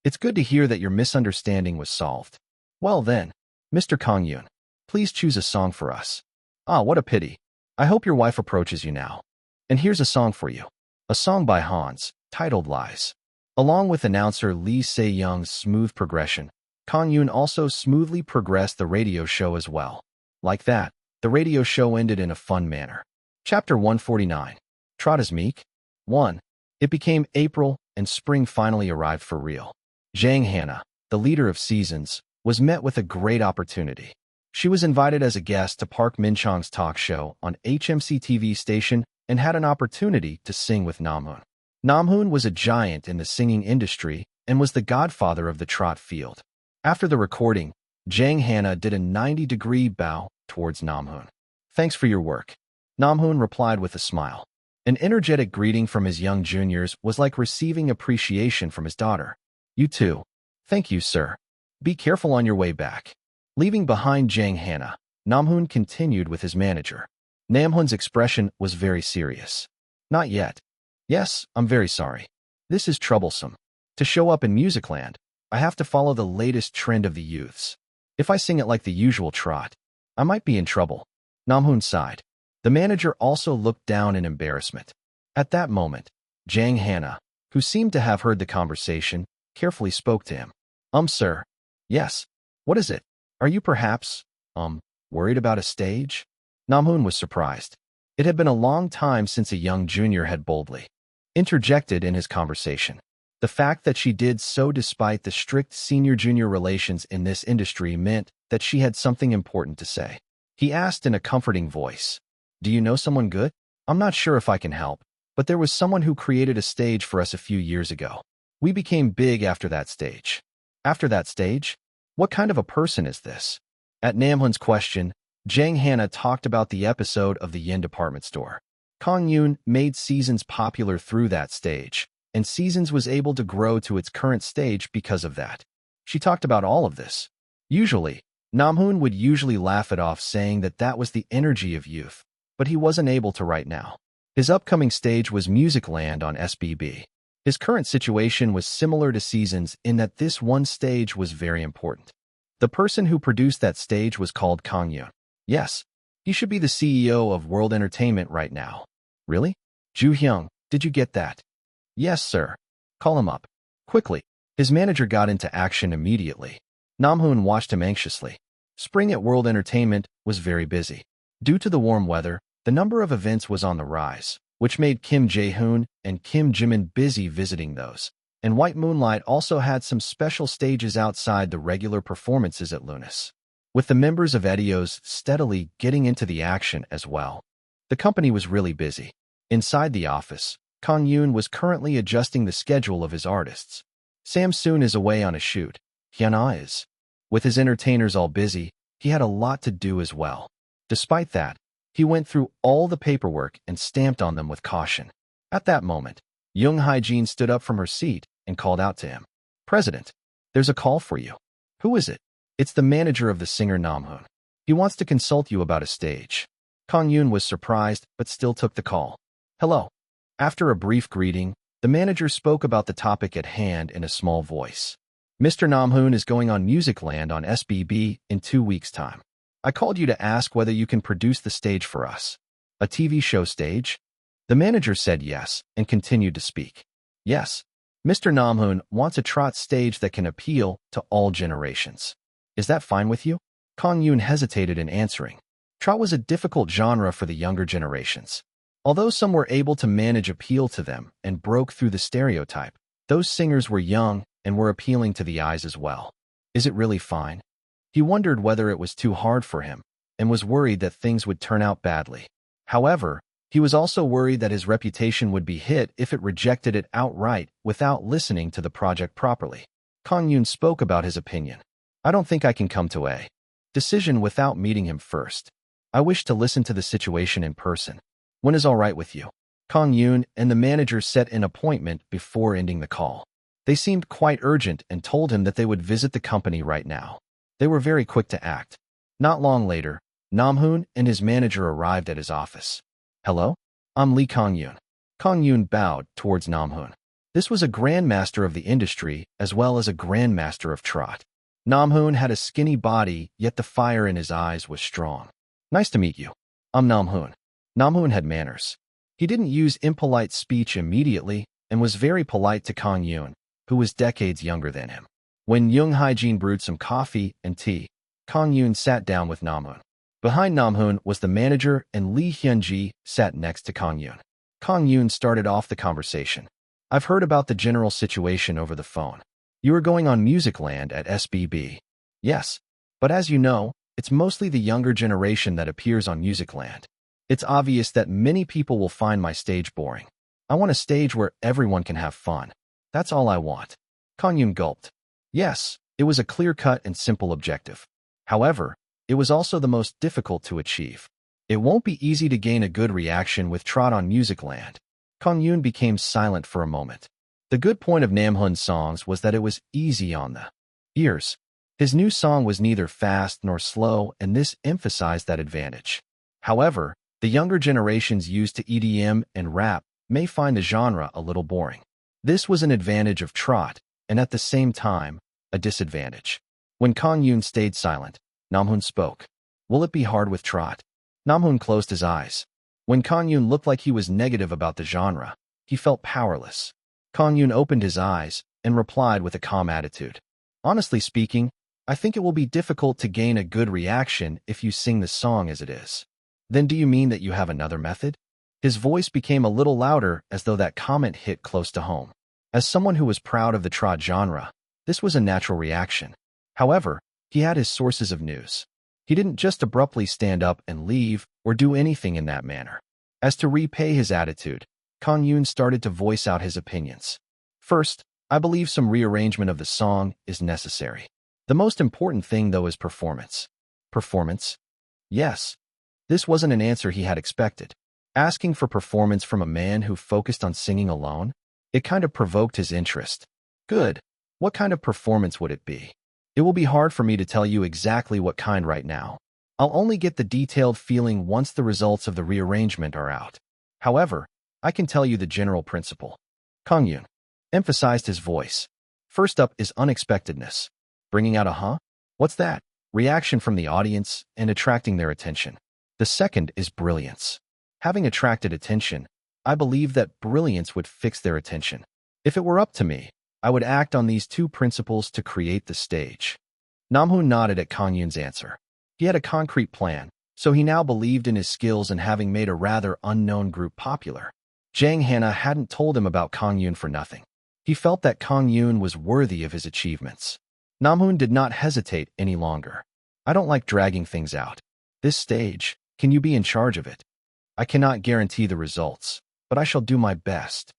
It's good to hear that your misunderstanding was solved. Well then, Mr. Kang-yoon, please choose a song for us. Ah, what a pity. I hope your wife approaches you now. And here's a song for you. A song by Hans, titled Lies. Along with announcer Lee Se-young's smooth progression, Kang-yoon also smoothly progressed the radio show as well. Like that, the radio show ended in a fun manner. Chapter 149. Trot as Meek. 1. It became April, and spring finally arrived for real. Jang Hannah, the leader of Seasons, was met with a great opportunity. She was invited as a guest to Park Min-chung's talk show on HMC TV station and had an opportunity to sing with Namhoon. Namhoon was a giant in the singing industry and was the godfather of the trot field. After the recording, Jang Hannah did a 90-degree bow towards Namhoon. Thanks for your work. Namhoon replied with a smile. An energetic greeting from his young juniors was like receiving appreciation from his daughter. You too. Thank you, sir. Be careful on your way back. Leaving behind Jang Hannah, Namhoon continued with his manager. Namhoon's expression was very serious. Not yet. Yes, I'm very sorry. This is troublesome. To show up in Musicland, I have to follow the latest trend of the youths. If I sing it like the usual trot, I might be in trouble. Namhoon sighed. The manager also looked down in embarrassment. At that moment, Jang Hannah, who seemed to have heard the conversation, carefully spoke to him. Sir. Yes. What is it? Are you perhaps, worried about a stage? Namhoon was surprised. It had been a long time since a young junior had boldly interjected in his conversation. The fact that she did so despite the strict senior-junior relations in this industry meant that she had something important to say. He asked in a comforting voice, "Do you know someone good? I'm not sure if I can help, but there was someone who created a stage for us a few years ago. We became big after that stage." After that stage? What kind of a person is this? At Namhoon's question, Jang Hana talked about the episode of the Yin department store. Kang-yoon made Seasons popular through that stage, and Seasons was able to grow to its current stage because of that. She talked about all of this. Usually, Namhoon would usually laugh it off saying that that was the energy of youth, but he wasn't able to right now. His upcoming stage was Musicland on SBB. His current situation was similar to Seasons in that this one stage was very important. The person who produced that stage was called Kang-yoon. Yes, he should be the CEO of World Entertainment right now. Really? Ju-hyung, did you get that? Yes, sir. Call him up. Quickly. His manager got into action immediately. Namhoon watched him anxiously. Spring at World Entertainment was very busy. Due to the warm weather, the number of events was on the rise, which made Kim Jae-hoon and Kim Jimin busy visiting those. And White Moonlight also had some special stages outside the regular performances at Lunas, with the members of Edios steadily getting into the action as well. The company was really busy. Inside the office, Kang-yoon was currently adjusting the schedule of his artists. Samsoon is away on a shoot. Hyuna is. With his entertainers all busy, he had a lot to do as well. Despite that, he went through all the paperwork and stamped on them with caution. At that moment, Young Hae-jin stood up from her seat and called out to him. "President, there's a call for you." "Who is it?" "It's the manager of the singer Namhoon. He wants to consult you about a stage." Kang-yoon was surprised but still took the call. "Hello." After a brief greeting, the manager spoke about the topic at hand in a small voice. "Mr. Namhoon is going on Musicland on SBB in 2 weeks' time. I called you to ask whether you can produce the stage for us." "A TV show stage?" The manager said yes and continued to speak. "Yes. Mr. Namhoon wants a trot stage that can appeal to all generations. Is that fine with you?" Kang-yoon hesitated in answering. Trot was a difficult genre for the younger generations. Although some were able to manage appeal to them and broke through the stereotype, those singers were young and were appealing to the eyes as well. Is it really fine? He wondered whether it was too hard for him and was worried that things would turn out badly. However, he was also worried that his reputation would be hit if it rejected it outright without listening to the project properly. Kang-yoon spoke about his opinion. "I don't think I can come to a decision without meeting him first. I wish to listen to the situation in person. When is all right with you?" Kang-yoon and the manager set an appointment before ending the call. They seemed quite urgent and told him that they would visit the company right now. They were very quick to act. Not long later, Namhoon and his manager arrived at his office. "Hello? I'm Lee Kang-yoon." Kang-yoon bowed towards Namhoon. This was a grandmaster of the industry as well as a grandmaster of trot. Namhoon had a skinny body, yet the fire in his eyes was strong. "Nice to meet you. I'm Namhoon." Namhoon had manners. He didn't use impolite speech immediately and was very polite to Kang-yoon, who was decades younger than him. When Young Hae-jin brewed some coffee and tea, Kang-yoon sat down with Namhoon. Behind Namhoon was the manager, and Lee Hyun-ji sat next to Kang-yoon. Kang-yoon started off the conversation. "I've heard about the general situation over the phone. You are going on Musicland at SBB." "Yes, but as you know, it's mostly the younger generation that appears on Musicland. It's obvious that many people will find my stage boring. I want a stage where everyone can have fun. That's all I want." Kang-yoon gulped. Yes, it was a clear-cut and simple objective. However, it was also the most difficult to achieve. It won't be easy to gain a good reaction with Trot on Musicland. Kang-yoon became silent for a moment. The good point of Namhoon's songs was that it was easy on the ears. His new song was neither fast nor slow, and this emphasized that advantage. However, the younger generations used to EDM and rap may find the genre a little boring. This was an advantage of Trot, and at the same time, a disadvantage. When Kang-yoon stayed silent, Namhoon spoke. "Will it be hard with Trot?" Namhoon closed his eyes. When Kang-yoon looked like he was negative about the genre, he felt powerless. Kang-yoon opened his eyes and replied with a calm attitude. "Honestly speaking, I think it will be difficult to gain a good reaction if you sing the song as it is." "Then do you mean that you have another method?" His voice became a little louder as though that comment hit close to home. As someone who was proud of the trad genre, this was a natural reaction. However, he had his sources of news. He didn't just abruptly stand up and leave or do anything in that manner. As to repay his attitude, Kang-yoon started to voice out his opinions. First, I believe some rearrangement of the song is necessary. The most important thing, though, is performance. Performance? Yes. This wasn't an answer he had expected. Asking for performance from a man who focused on singing alone? It kind of provoked his interest. Good. What kind of performance would it be? It will be hard for me to tell you exactly what kind right now. I'll only get the detailed feeling once the results of the rearrangement are out. However, I can tell you the general principle. Kang-yoon emphasized his voice. First up is unexpectedness. Bringing out a huh? What's that? Reaction from the audience and attracting their attention. The second is brilliance. Having attracted attention, I believe that brilliance would fix their attention. If it were up to me, I would act on these two principles to create the stage. Namhoon nodded at Kang-yoon's answer. He had a concrete plan, so he now believed in his skills in having made a rather unknown group popular. Jang Hana hadn't told him about Kang-yoon for nothing. He felt that Kang-yoon was worthy of his achievements. Namhoon did not hesitate any longer. I don't like dragging things out. This stage, can you be in charge of it? I cannot guarantee the results, but I shall do my best.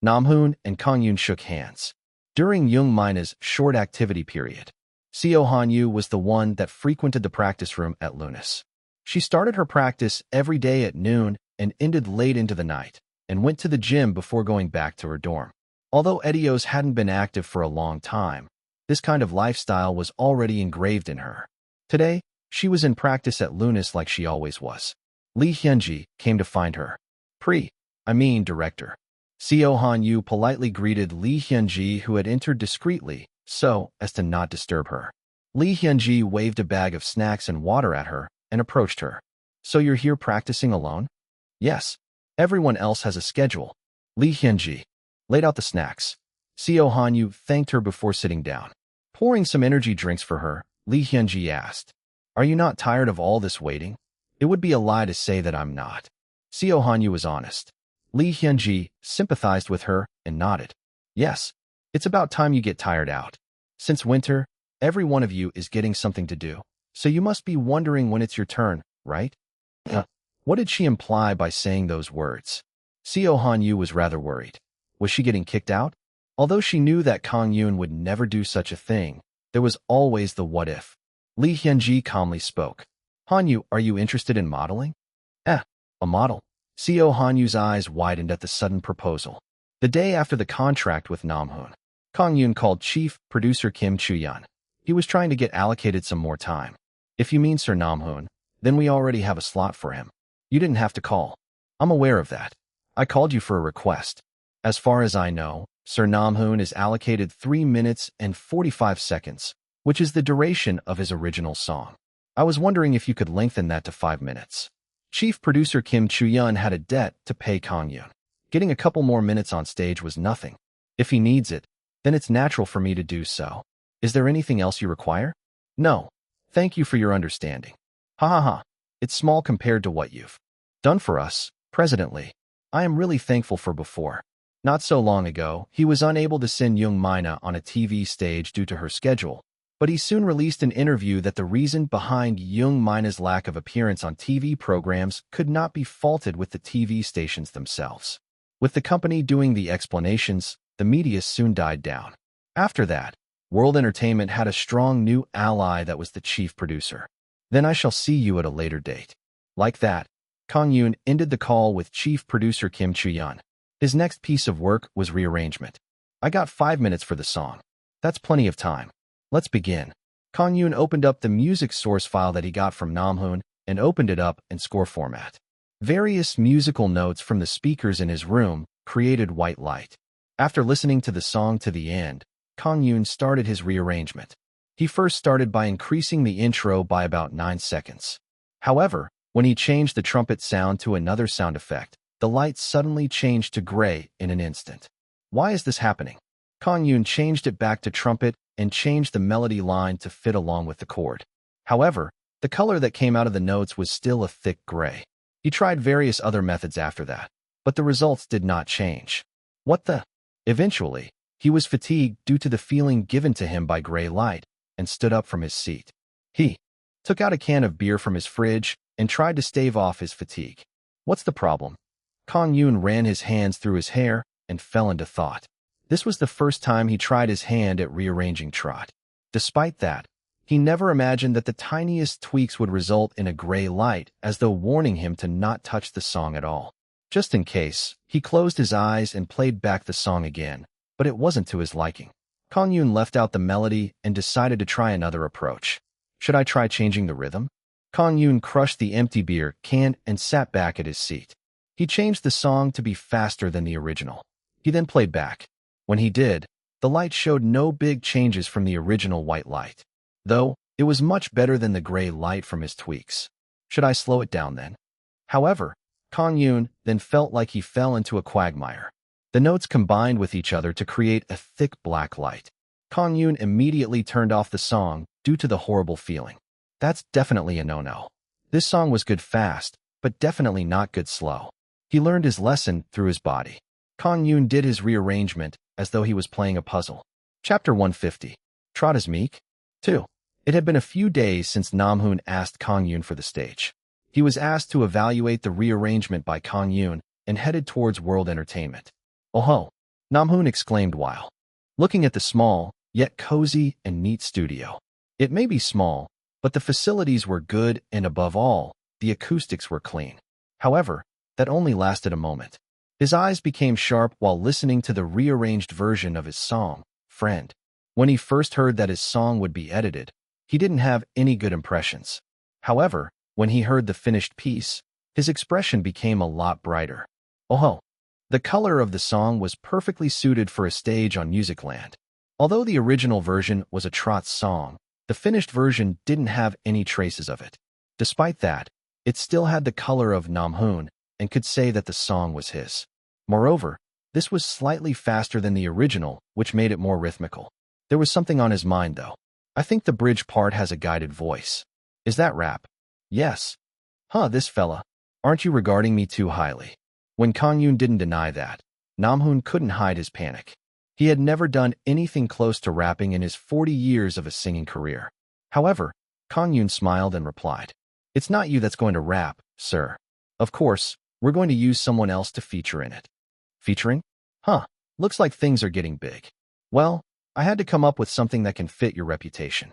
Namhoon and Kang-yoon shook hands. During Young Mina's short activity period, Seo Han-yu was the one that frequented the practice room at Lunas. She started her practice every day at noon and ended late into the night, and went to the gym before going back to her dorm. Although Edios hadn't been active for a long time, this kind of lifestyle was already engraved in her. Today, she was in practice at Lunas like she always was. Lee Hyunji came to find her. Director. Seo Han-yu politely greeted Lee Hyunji, who had entered discreetly, so as to not disturb her. Lee Hyunji waved a bag of snacks and water at her and approached her. So you're here practicing alone? Yes. Everyone else has a schedule. Lee Hyunji laid out the snacks. Seo Han-yu thanked her before sitting down. Pouring some energy drinks for her, Lee Hyunji asked, "Are you not tired of all this waiting?" It would be a lie to say that I'm not. Seo Han-yu was honest. Lee Hyunji sympathized with her and nodded. Yes, it's about time you get tired out. Since winter, every one of you is getting something to do, so you must be wondering when it's your turn, right? What did she imply by saying those words? Seo Han-yu was rather worried. Was she getting kicked out? Although she knew that Kang-yoon would never do such a thing, there was always the what if. Lee Hyunji calmly spoke. Han-yu, are you interested in modeling? A model. Seo Han-yu's eyes widened at the sudden proposal. The day after the contract with Namhoon, Kang-yoon called chief producer Kim Chu-yeon. He was trying to get allocated some more time. If you mean Sir Namhoon, then we already have a slot for him. You didn't have to call. I'm aware of that. I called you for a request. As far as I know, Sir Namhoon is allocated 3 minutes and 45 seconds, which is the duration of his original song. I was wondering if you could lengthen that to 5 minutes. Chief producer Kim Chu-yeon had a debt to pay Kang-yoon. Getting a couple more minutes on stage was nothing. If he needs it, then it's natural for me to do so. Is there anything else you require? No. Thank you for your understanding. Ha ha ha. It's small compared to what you've done for us, President Lee. I am really thankful for before. Not so long ago, he was unable to send Young Mina on a TV stage due to her schedule, but he soon released an interview that the reason behind Young Mina's lack of appearance on TV programs could not be faulted with the TV stations themselves. With the company doing the explanations, the media soon died down. After that, World Entertainment had a strong new ally that was the chief producer. Then I shall see you at a later date. Like that, Kang-yoon ended the call with chief producer Kim Chu-yeon. His next piece of work was rearrangement. I got 5 minutes for the song. That's plenty of time. Let's begin. Kang-yoon opened up the music source file that he got from Namhoon and opened it up in score format. Various musical notes from the speakers in his room created white light. After listening to the song to the end, Kang-yoon started his rearrangement. He first started by increasing the intro by about 9 seconds. However, when he changed the trumpet sound to another sound effect, the light suddenly changed to gray in an instant. Why is this happening? Kang-yoon changed it back to trumpet and changed the melody line to fit along with the chord. However, the color that came out of the notes was still a thick gray. He tried various other methods after that, but the results did not change. What the? Eventually, he was fatigued due to the feeling given to him by gray light and stood up from his seat. He took out a can of beer from his fridge and tried to stave off his fatigue. What's the problem? Kang-yoon ran his hands through his hair and fell into thought. This was the first time he tried his hand at rearranging Trot. Despite that, he never imagined that the tiniest tweaks would result in a gray light, as though warning him to not touch the song at all. Just in case, he closed his eyes and played back the song again, but it wasn't to his liking. Kang-yoon left out the melody and decided to try another approach. Should I try changing the rhythm? Kang-yoon crushed the empty beer can and sat back at his seat. He changed the song to be faster than the original. He then played back. When he did, the light showed no big changes from the original white light, though it was much better than the gray light from his tweaks. Should I slow it down then? However, Kang-yoon then felt like he fell into a quagmire. The notes combined with each other to create a thick black light. Kang-yoon immediately turned off the song due to the horrible feeling. That's definitely a no-no. This song was good fast, but definitely not good slow. He learned his lesson through his body. Kang-yoon did his rearrangement as though he was playing a puzzle. Chapter 150. Trot is meek? 2. It had been a few days since Namhoon asked Kang-yoon for the stage. He was asked to evaluate the rearrangement by Kang-yoon and headed towards World Entertainment. "Oh ho!" Namhoon exclaimed while looking at the small, yet cozy and neat studio. It may be small, but the facilities were good and above all, the acoustics were clean. However, that only lasted a moment. His eyes became sharp while listening to the rearranged version of his song, Friend. When he first heard that his song would be edited, he didn't have any good impressions. However, when he heard the finished piece, his expression became a lot brighter. Oh ho! The color of the song was perfectly suited for a stage on Musicland. Although the original version was a Trot song, the finished version didn't have any traces of it. Despite that, it still had the color of Namhoon and could say that the song was his. Moreover, this was slightly faster than the original, which made it more rhythmical. There was something on his mind, though. I think the bridge part has a guided voice. Is that rap? Yes. Huh, this fella. Aren't you regarding me too highly? When Kang-yoon didn't deny that, Namhoon couldn't hide his panic. He had never done anything close to rapping in his 40 years of a singing career. However, Kang-yoon smiled and replied, "It's not you that's going to rap, sir. Of course, we're going to use someone else to feature in it." Featuring? Huh, looks like things are getting big. Well, I had to come up with something that can fit your reputation.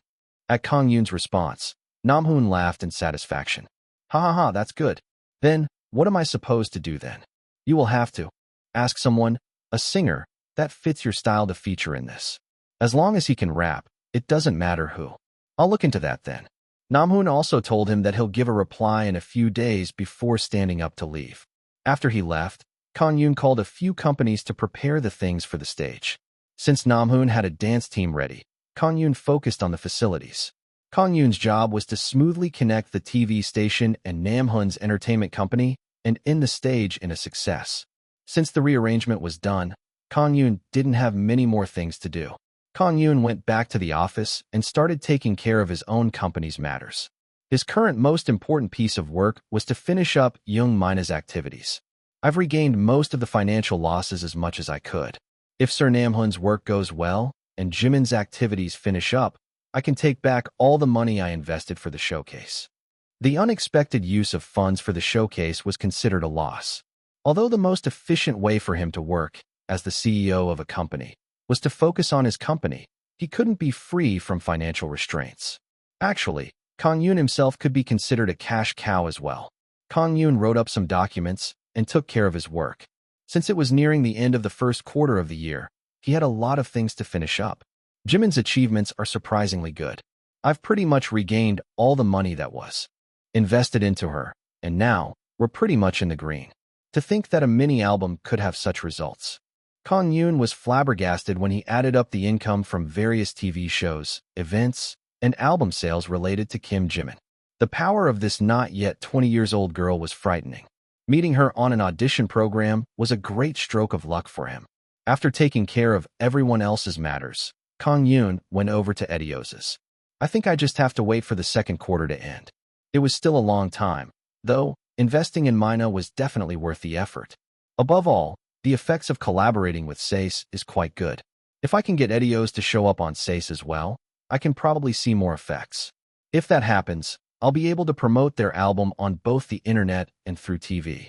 At Kang-yoon's response, Namhoon laughed in satisfaction. Ha ha ha, that's good. Then, what am I supposed to do then? You will have to ask someone, a singer, that fits your style to feature in this. As long as he can rap, it doesn't matter who. I'll look into that then. Namhoon also told him that he'll give a reply in a few days before standing up to leave. After he left, Kang-yoon called a few companies to prepare the things for the stage. Since Namhoon had a dance team ready, Kang-yoon focused on the facilities. Kang-yoon's job was to smoothly connect the TV station and Namhoon's entertainment company and end the stage in a success. Since the rearrangement was done, Kang-yoon didn't have many more things to do. Kang-yoon went back to the office and started taking care of his own company's matters. His current most important piece of work was to finish up Young Mina's activities. I've regained most of the financial losses as much as I could. If Sir Namhoon's work goes well and Jimin's activities finish up, I can take back all the money I invested for the showcase. The unexpected use of funds for the showcase was considered a loss. Although the most efficient way for him to work, as the CEO of a company, was to focus on his company, he couldn't be free from financial restraints. Actually, Kang-yoon himself could be considered a cash cow as well. Kang-yoon wrote up some documents and took care of his work. Since it was nearing the end of the first quarter of the year, he had a lot of things to finish up. Jimin's achievements are surprisingly good. I've pretty much regained all the money that was invested into her, and now we're pretty much in the green. To think that a mini-album could have such results. Kang-yoon was flabbergasted when he added up the income from various TV shows, events, and album sales related to Kim Jimin. The power of this not yet 20 years old girl was frightening. Meeting her on an audition program was a great stroke of luck for him. After taking care of everyone else's matters, Kang-yoon went over to Edios's. I think I just have to wait for the second quarter to end. It was still a long time, though, investing in Mina was definitely worth the effort. Above all, the effects of collaborating with Sace is quite good. If I can get Edios to show up on Sace as well, I can probably see more effects. If that happens, I'll be able to promote their album on both the internet and through TV.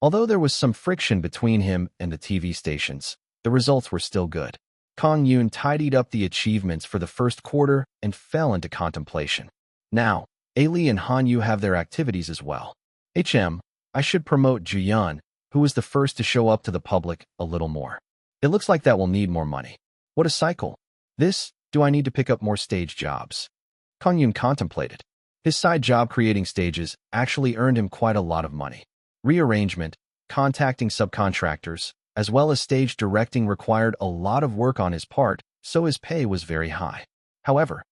Although there was some friction between him and the TV stations, the results were still good. Kang-yoon tidied up the achievements for the first quarter and fell into contemplation. Now, Ali and Hanyu have their activities as well. I should promote Juyun, who was the first to show up to the public, a little more. It looks like that will need more money. What a cycle. Do I need to pick up more stage jobs? Kang-yoon contemplated. His side job creating stages actually earned him quite a lot of money. Rearrangement, contacting subcontractors, as well as stage directing required a lot of work on his part, so his pay was very high. However,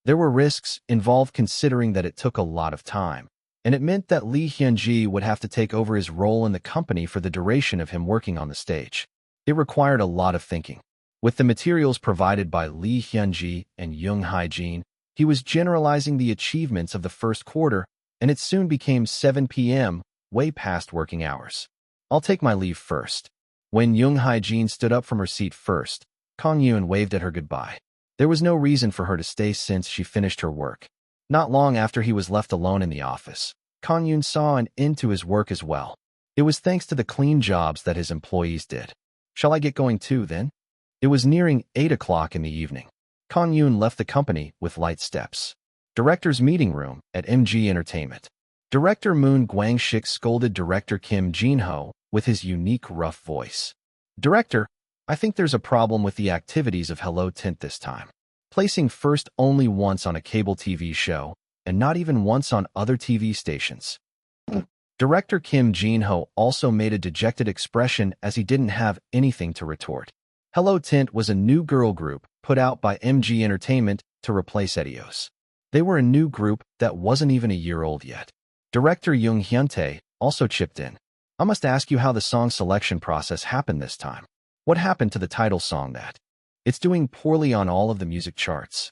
there were risks involved considering that it took a lot of time, and it meant that Lee Hyun-ji would have to take over his role in the company for the duration of him working on the stage. It required a lot of thinking. With the materials provided by Lee Hyun-ji and Young Hae-jin, he was generalizing the achievements of the first quarter, and it soon became 7 p.m., way past working hours. I'll take my leave first. When Young Hae-jin stood up from her seat first, Kang-yoon waved at her goodbye. There was no reason for her to stay since she finished her work. Not long after he was left alone in the office, Kang-yoon saw an end to his work as well. It was thanks to the clean jobs that his employees did. Shall I get going too, then? It was nearing 8 o'clock in the evening. Kang-yoon left the company with light steps. Director's meeting room at MG Entertainment. Director Moon Gwang-shik scolded Director Kim Jin-ho with his unique rough voice. Director, I think there's a problem with the activities of Hello Tint this time. Placing first only once on a cable TV show, and not even once on other TV stations. Director Kim Jin-ho also made a dejected expression as he didn't have anything to retort. Hello Tint was a new girl group put out by MG Entertainment to replace Edios. They were a new group that wasn't even a year old yet. Director Young Hyun-tae also chipped in. I must ask you how the song selection process happened this time. What happened to the title song that? It's doing poorly on all of the music charts.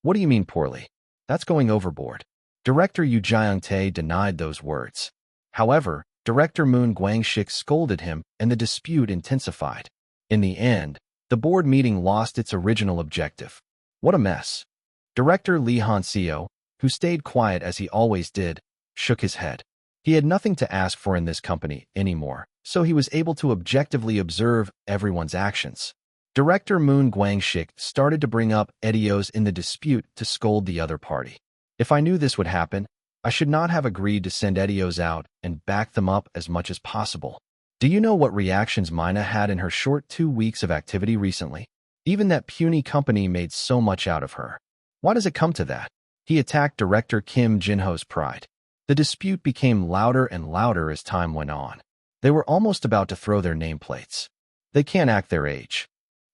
What do you mean poorly? That's going overboard. Director Yoo Jaeung-tae denied those words. However, Director Moon Gwang-shik scolded him and the dispute intensified. In the end, the board meeting lost its original objective. What a mess. Director Lee Han-seo, who stayed quiet as he always did, shook his head. He had nothing to ask for in this company anymore, so he was able to objectively observe everyone's actions. Director Moon Gwang-shik started to bring up Edios in the dispute to scold the other party. If I knew this would happen, I should not have agreed to send Edios out and back them up as much as possible. Do you know what reactions Mina had in her short 2 weeks of activity recently? Even that puny company made so much out of her. Why does it come to that? He attacked Director Kim Jin-ho's pride. The dispute became louder and louder as time went on. They were almost about to throw their nameplates. They can't act their age.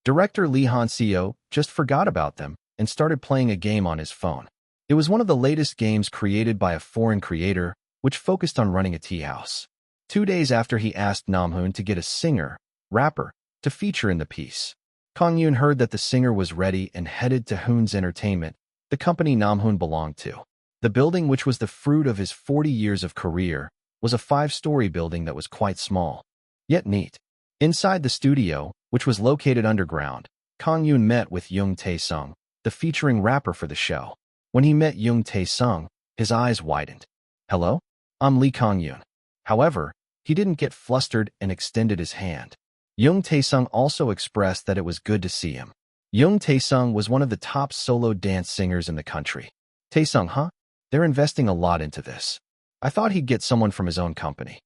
Director Lee Han-seo just forgot about them and started playing a game on his phone. It was one of the latest games created by a foreign creator, which focused on running a tea house. 2 days after he asked Namhoon to get a singer, rapper, to feature in the piece. Kang-yoon heard that the singer was ready and headed to Hoon's Entertainment, the company Namhoon belonged to. The building, which was the fruit of his 40 years of career, was a 5-story building that was quite small, yet neat. Inside the studio, which was located underground, Kang-yoon met with Young Tae-sung, the featuring rapper for the show. When he met Young Tae-sung, his eyes widened. Hello? I'm Lee Kang-yoon. However, he didn't get flustered and extended his hand. Young Tae-sung also expressed that it was good to see him. Young Tae-sung was one of the top solo dance singers in the country. Tae-sung, huh? They're investing a lot into this. I thought he'd get someone from his own company.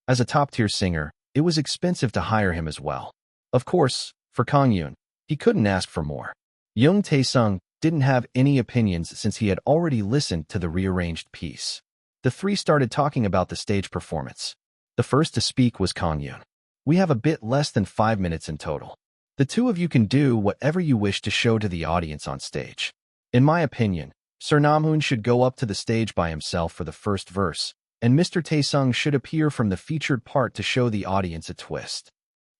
As a top-tier singer, it was expensive to hire him as well. Of course, for Kang-yoon, he couldn't ask for more. Young Tae-sung didn't have any opinions since he had already listened to the rearranged piece. The three started talking about the stage performance. The first to speak was Kang-yoon. We have a bit less than 5 minutes in total. The two of you can do whatever you wish to show to the audience on stage. In my opinion, Sir Namhoon should go up to the stage by himself for the first verse, and Mr. Tae-sung should appear from the featured part to show the audience a twist.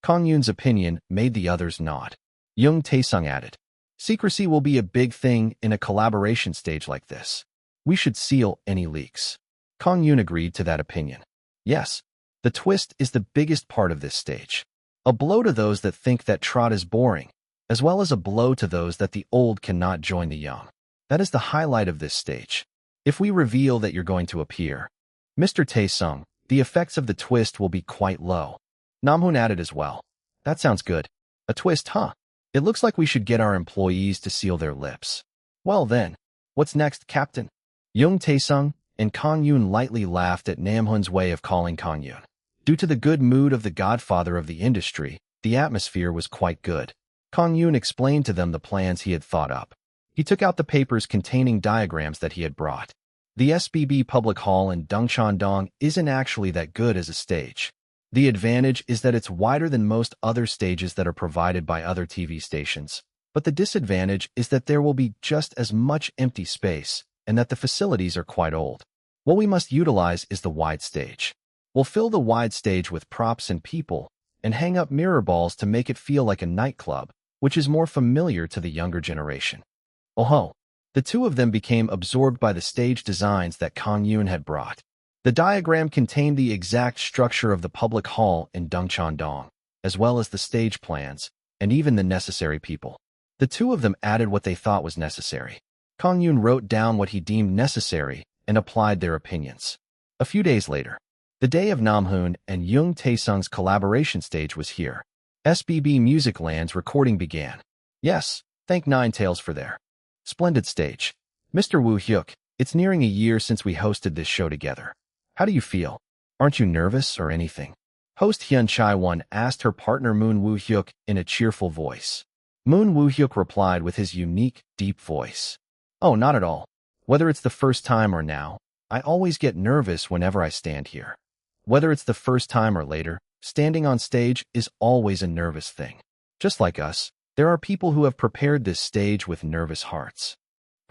Kang-yoon's opinion made the others nod. Young Tae-sung added, secrecy will be a big thing in a collaboration stage like this. We should seal any leaks. Kang-yoon agreed to that opinion. Yes, the twist is the biggest part of this stage. A blow to those that think that trot is boring, as well as a blow to those that the old cannot join the young. That is the highlight of this stage. If we reveal that you're going to appear, Mr. Taesung, the effects of the twist will be quite low. Namhoon added as well. That sounds good. A twist, huh? It looks like we should get our employees to seal their lips. Well then, what's next, Captain? Jung Taesung and Kang-yoon lightly laughed at Namhoon's way of calling Kang-yoon. Due to the good mood of the godfather of the industry, the atmosphere was quite good. Kang-yoon explained to them the plans he had thought up. He took out the papers containing diagrams that he had brought. The SBB Public Hall in Dongcheon-dong isn't actually that good as a stage. The advantage is that it's wider than most other stages that are provided by other TV stations. But the disadvantage is that there will be just as much empty space, and that the facilities are quite old. What we must utilize is the wide stage. We'll fill the wide stage with props and people, and hang up mirror balls to make it feel like a nightclub, which is more familiar to the younger generation. Oh ho! The two of them became absorbed by the stage designs that Kang-yoon had brought. The diagram contained the exact structure of the public hall in Dongcheon-dong, as well as the stage plans, and even the necessary people. The two of them added what they thought was necessary. Kang-yoon wrote down what he deemed necessary and applied their opinions. A few days later, the day of Namhoon and Jung Taesung's collaboration stage was here. SBB Music Land's recording began. Yes, thank Nine Tails for their splendid stage. Mr. Woo Hyuk, it's nearing a year since we hosted this show together. How do you feel? Aren't you nervous or anything? Host Hyun Chae-won asked her partner Moon Woo Hyuk in a cheerful voice. Moon Woo Hyuk replied with his unique, deep voice. Oh, not at all. Whether it's the first time or now, I always get nervous whenever I stand here. Whether it's the first time or later, standing on stage is always a nervous thing. Just like us, there are people who have prepared this stage with nervous hearts.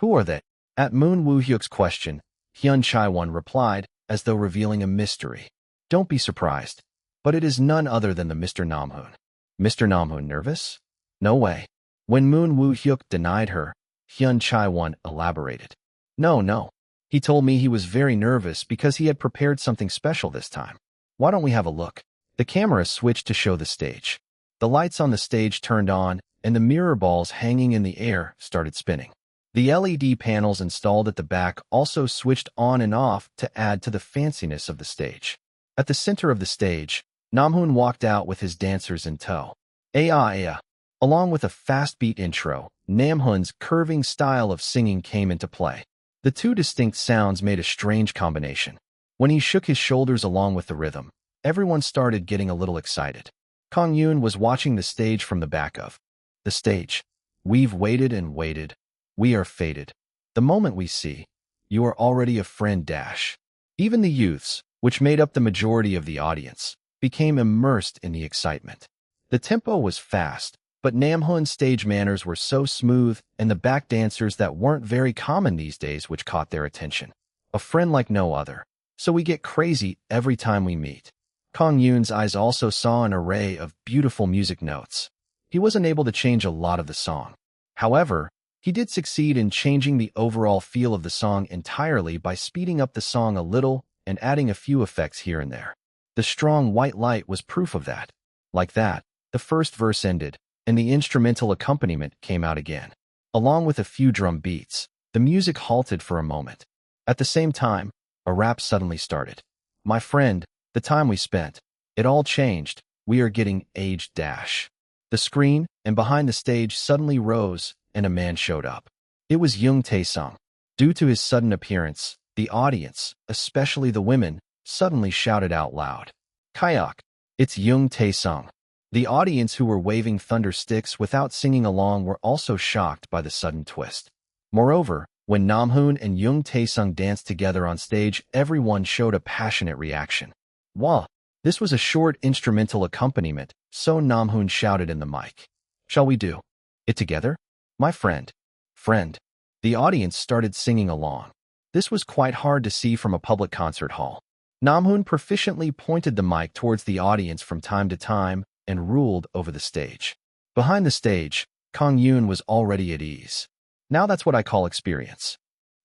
Who are they? At Moon Woo Hyuk's question, Hyun Chae-won replied, as though revealing a mystery. Don't be surprised, but it is none other than the Mr. Namhoon. Mr. Namhoon nervous? No way. When Moon Woo Hyuk denied her, Hyun Chae-won elaborated. No. He told me he was very nervous because he had prepared something special this time. Why don't we have a look? The camera switched to show the stage. The lights on the stage turned on, and the mirror balls hanging in the air started spinning. The LED panels installed at the back also switched on and off to add to the fanciness of the stage. At the center of the stage, Namhoon walked out with his dancers in tow. Aya. Along with a fast-beat intro, Namhoon's curving style of singing came into play. The two distinct sounds made a strange combination. When he shook his shoulders along with the rhythm, everyone started getting a little excited. Kang-yoon was watching the stage from the back of the stage. We've waited and waited. We are fated. The moment we see, you are already a friend dash. Even the youths, which made up the majority of the audience, became immersed in the excitement. The tempo was fast, but Namhoon's stage manners were so smooth and the back dancers that weren't very common these days which caught their attention. A friend like no other. So we get crazy every time we meet. Kang-yoon's eyes also saw an array of beautiful music notes. He wasn't able to change a lot of the song. However, he did succeed in changing the overall feel of the song entirely by speeding up the song a little and adding a few effects here and there. The strong white light was proof of that. Like that, the first verse ended, and the instrumental accompaniment came out again. Along with a few drum beats, the music halted for a moment. At the same time, a rap suddenly started. My friend, the time we spent, it all changed. We are getting aged dash. The screen and behind the stage suddenly rose, and a man showed up. It was Jung Taesung. Due to his sudden appearance, the audience, especially the women, suddenly shouted out loud. Kayak! It's Jung Taesung. The audience who were waving thunder sticks without singing along were also shocked by the sudden twist. Moreover, when Namhoon and Jung Taesung danced together on stage, everyone showed a passionate reaction. Wah! This was a short instrumental accompaniment, so Namhoon shouted in the mic. Shall we do it together? My friend. Friend. The audience started singing along. This was quite hard to see from a public concert hall. Namhoon proficiently pointed the mic towards the audience from time to time and ruled over the stage. Behind the stage, Kang-yoon was already at ease. Now that's what I call experience.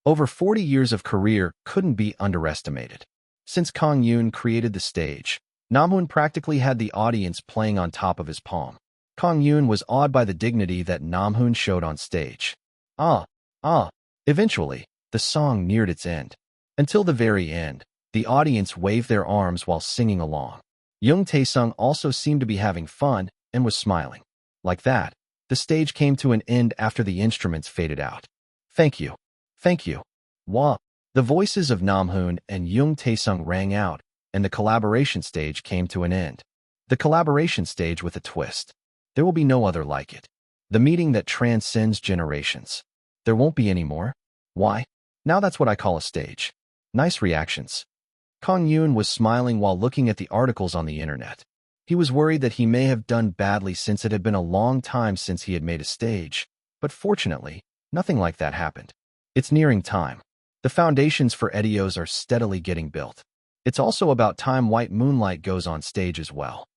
Over 40 years of career couldn't be underestimated. Since Kang-yoon created the stage, Namhoon practically had the audience playing on top of his palm. Kang-yoon was awed by the dignity that Namhoon showed on stage. Ah, ah. Eventually, the song neared its end. Until the very end, the audience waved their arms while singing along. Young Taesung also seemed to be having fun and was smiling. Like that, the stage came to an end after the instruments faded out. Thank you. Thank you. Wah. The voices of Namhoon and Young Taesung rang out, and the collaboration stage came to an end. The collaboration stage with a twist. There will be no other like it. The meeting that transcends generations. There won't be any more. Why? Now that's what I call a stage. Nice reactions. Kang-yoon was smiling while looking at the articles on the internet. He was worried that he may have done badly since it had been a long time since he had made a stage, but fortunately, nothing like that happened. It's nearing time. The foundations for Edios are steadily getting built. It's also about time White Moonlight goes on stage as well.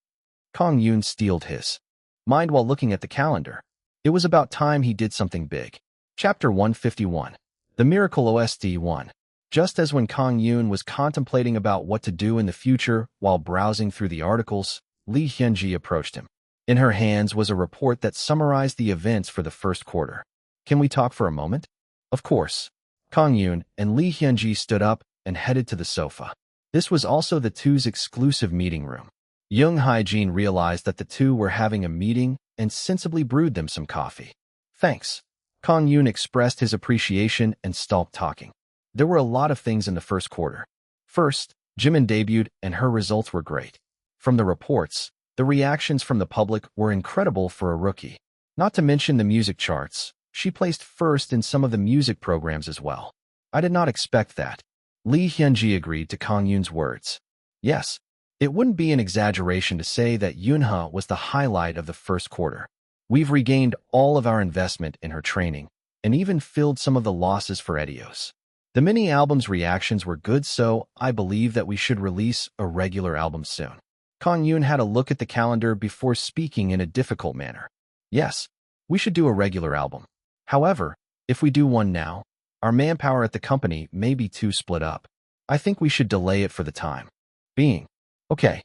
Kang-yoon steeled his mind while looking at the calendar. It was about time he did something big. Chapter 151. The Miracle OST 1. Just as when Kang-yoon was contemplating about what to do in the future while browsing through the articles, Lee Hyun-ji approached him. In her hands was a report that summarized the events for the first quarter. Can we talk for a moment? Of course. Kang-yoon and Lee Hyun-ji stood up and headed to the sofa. This was also the two's exclusive meeting room. Young Hae-jin realized that the two were having a meeting and sensibly brewed them some coffee. Thanks. Kang-yoon expressed his appreciation and stopped talking. There were a lot of things in the first quarter. First, Jimin debuted and her results were great. From the reports, the reactions from the public were incredible for a rookie. Not to mention the music charts. She placed first in some of the music programs as well. I did not expect that. Lee Hyun-ji agreed to Kang-yoon's words. Yes, it wouldn't be an exaggeration to say that Yoonha was the highlight of the first quarter. We've regained all of our investment in her training and even filled some of the losses for Edios. The mini-album's reactions were good, so I believe that we should release a regular album soon. Kang-yoon had a look at the calendar before speaking in a difficult manner. Yes, we should do a regular album. However, if we do one now, our manpower at the company may be too split up. I think we should delay it for the time being. Okay.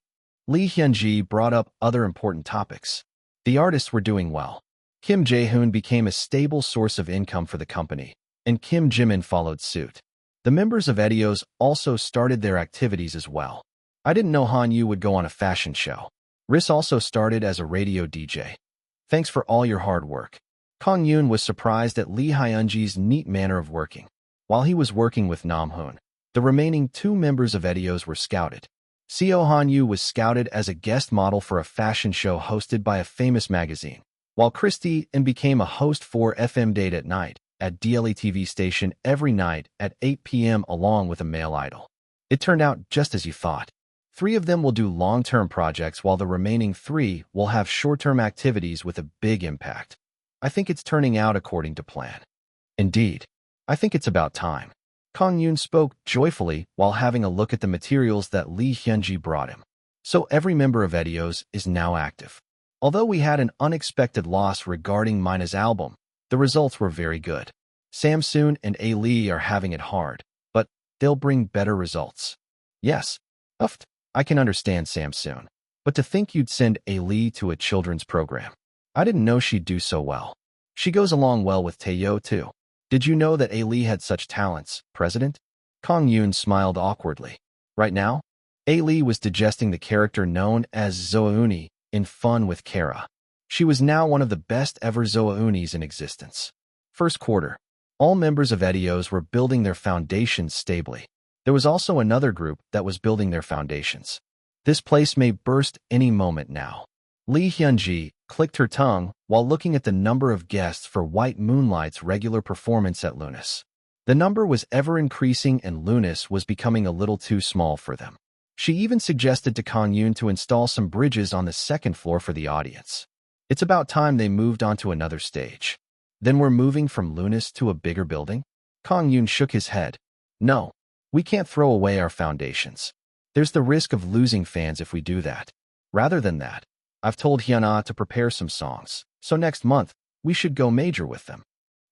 Lee Hyun-ji brought up other important topics. The artists were doing well. Kim Jae-hoon became a stable source of income for the company, and Kim Jimin followed suit. The members of Edios also started their activities as well. I didn't know Hanyu would go on a fashion show. Riss also started as a radio DJ. Thanks for all your hard work. Kang-yoon was surprised at Lee Hyun-ji's neat manner of working. While he was working with Namhoon, the remaining two members of Edios were scouted. Seo Hanyu was scouted as a guest model for a fashion show hosted by a famous magazine, while Christy became a host for FM Date at Night at DLE TV station every night at 8 p.m. along with a male idol. It turned out just as you thought. 3 of them will do long-term projects while the remaining 3 will have short-term activities with a big impact. I think it's turning out according to plan. Indeed, I think it's about time. Kang-yoon spoke joyfully while having a look at the materials that Lee Hyun-ji brought him. So every member of Edios is now active. Although we had an unexpected loss regarding Mina's album, the results were very good. Samsoon and A. Lee are having it hard, but they'll bring better results. Yes, I can understand Samsoon, but to think you'd send A. Lee to a children's program. I didn't know she'd do so well. She goes along well with Taeyo too. Did you know that A. Lee had such talents, President? Kang-yoon smiled awkwardly. Right now, A. Lee was digesting the character known as Zoa-uni in Fun with Kara. She was now one of the best ever Zoa-unis in existence. First quarter, all members of Edios were building their foundations stably. There was also another group that was building their foundations. This place may burst any moment now. Lee Hyun-ji clicked her tongue while looking at the number of guests for White Moonlight's regular performance at Lunis. The number was ever increasing and Lunis was becoming a little too small for them. She even suggested to Kang-yoon to install some bridges on the second floor for the audience. It's about time they moved on to another stage. Then we're moving from Lunis to a bigger building? Kang-yoon shook his head. No, we can't throw away our foundations. There's the risk of losing fans if we do that. Rather than that, I've told Hyuna to prepare some songs, so next month, we should go major with them.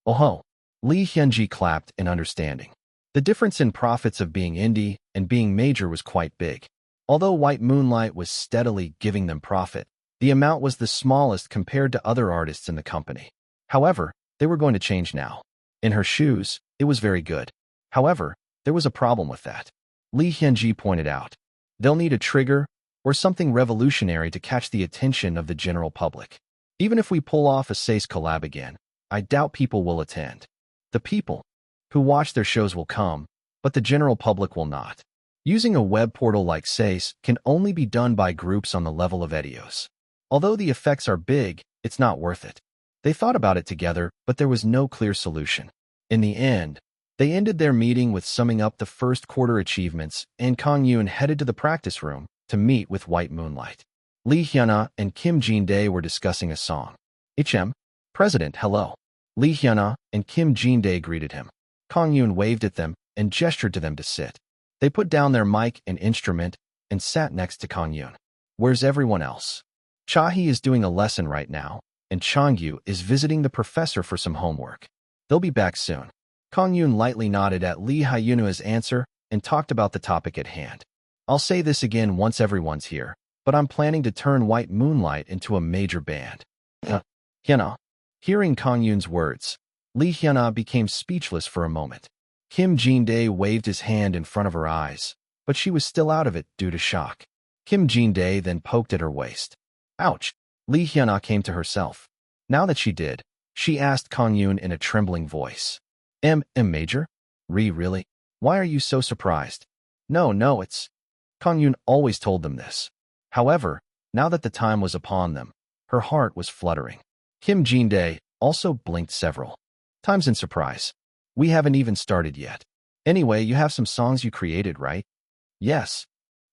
Oh-ho. Lee Hyun-ji clapped in understanding. The difference in profits of being indie and being major was quite big. Although White Moonlight was steadily giving them profit, the amount was the smallest compared to other artists in the company. However, they were going to change now. In her shoes, it was very good. However, there was a problem with that. Lee Hyunji pointed out. They'll need a trigger or something revolutionary to catch the attention of the general public. Even if we pull off a SACE collab again, I doubt people will attend. The people who watch their shows will come, but the general public will not. Using a web portal like SACE can only be done by groups on the level of Edios. Although the effects are big, it's not worth it. They thought about it together, but there was no clear solution. In the end, they ended their meeting with summing up the first quarter achievements, and Kang-yoon headed to the practice room to meet with White Moonlight. Lee Hyuna and Kim Jin-dae were discussing a song. President, hello. Lee Hyuna and Kim Jin-dae greeted him. Kang-yoon waved at them and gestured to them to sit. They put down their mic and instrument and sat next to Kang-yoon. Where's everyone else? Chahi is doing a lesson right now, and Changyu is visiting the professor for some homework. They'll be back soon. Kang-yoon lightly nodded at Lee Hyuna's answer and talked about the topic at hand. I'll say this again once everyone's here, but I'm planning to turn White Moonlight into a major band. Hyuna. Hearing Kang-yoon's words, Lee Hyuna became speechless for a moment. Kim Jin-dae waved his hand in front of her eyes, but she was still out of it due to shock. Kim Jin-dae then poked at her waist. Ouch! Lee Hyuna came to herself. Now that she did, she asked Kang-yoon in a trembling voice. Major? Really? Why are you so surprised? No, it's... Kang-yoon always told them this. However, now that the time was upon them, her heart was fluttering. Kim Jin-dae also blinked several times in surprise. We haven't even started yet. Anyway, you have some songs you created, right? Yes.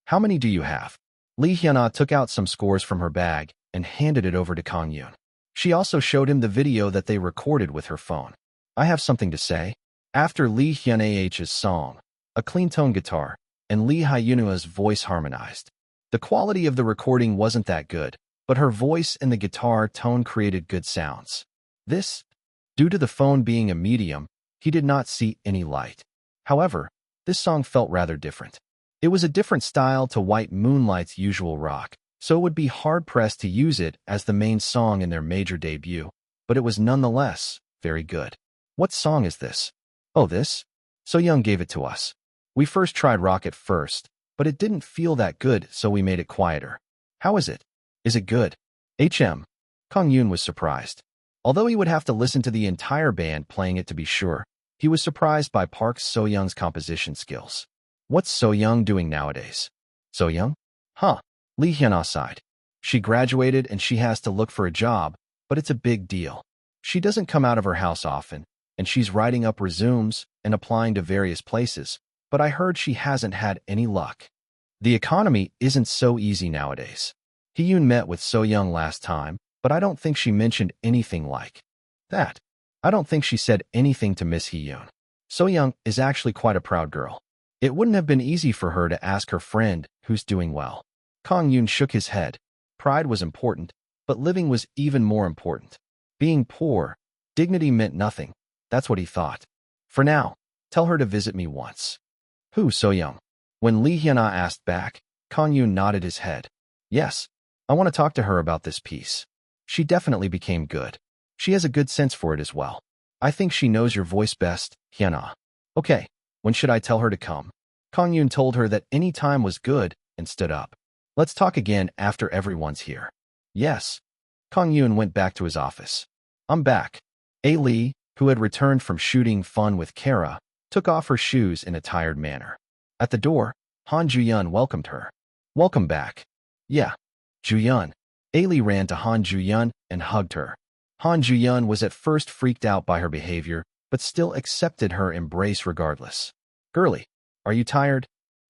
How many do you have? Lee Hyuna took out some scores from her bag and handed it over to Kang-yoon. She also showed him the video that they recorded with her phone. I have something to say. After Lee Hyuna's song, a clean-tone guitar, and Lee Hyuna's voice harmonized. The quality of the recording wasn't that good, but her voice and the guitar tone created good sounds. This, due to the phone being a medium, he did not see any light. However, this song felt rather different. It was a different style to White Moonlight's usual rock, so it would be hard-pressed to use it as the main song in their major debut, but it was nonetheless very good. What song is this? Oh, this? So-young gave it to us. We first tried rock at first, but it didn't feel that good, so we made it quieter. How is it? Is it good? Kang-yoon was surprised. Although he would have to listen to the entire band playing it to be sure, he was surprised by Park So-young's composition skills. What's So-young doing nowadays? So-young? Lee Hyuna sighed. She graduated and she has to look for a job, but it's a big deal. She doesn't come out of her house often, and she's writing up resumes and applying to various places, but I heard she hasn't had any luck. The economy isn't so easy nowadays. Hee-yoon met with So-young last time, but I don't think she mentioned anything like that. I don't think she said anything to Miss Hee-yoon. So-young is actually quite a proud girl. It wouldn't have been easy for her to ask her friend who's doing well. Kang-yoon shook his head. Pride was important, but living was even more important. Being poor, dignity meant nothing. That's what he thought. For now, tell her to visit me once. Who, So-young? When Lee Hyuna asked back, Kang-yoon nodded his head. Yes, I want to talk to her about this piece. She definitely became good. She has a good sense for it as well. I think she knows your voice best, Hyuna. Okay, when should I tell her to come? Kang-yoon told her that any time was good and stood up. Let's talk again after everyone's here. Yes. Kang-yoon went back to his office. I'm back. Lee, who had returned from shooting fun with Kara, took off her shoes in a tired manner. At the door, Han Ju-yeon welcomed her. Welcome back. Yeah. Ju-yeon. Lee ran to Han Ju-yeon and hugged her. Han Ju-yeon was at first freaked out by her behavior, but still accepted her embrace regardless. Girlie, are you tired?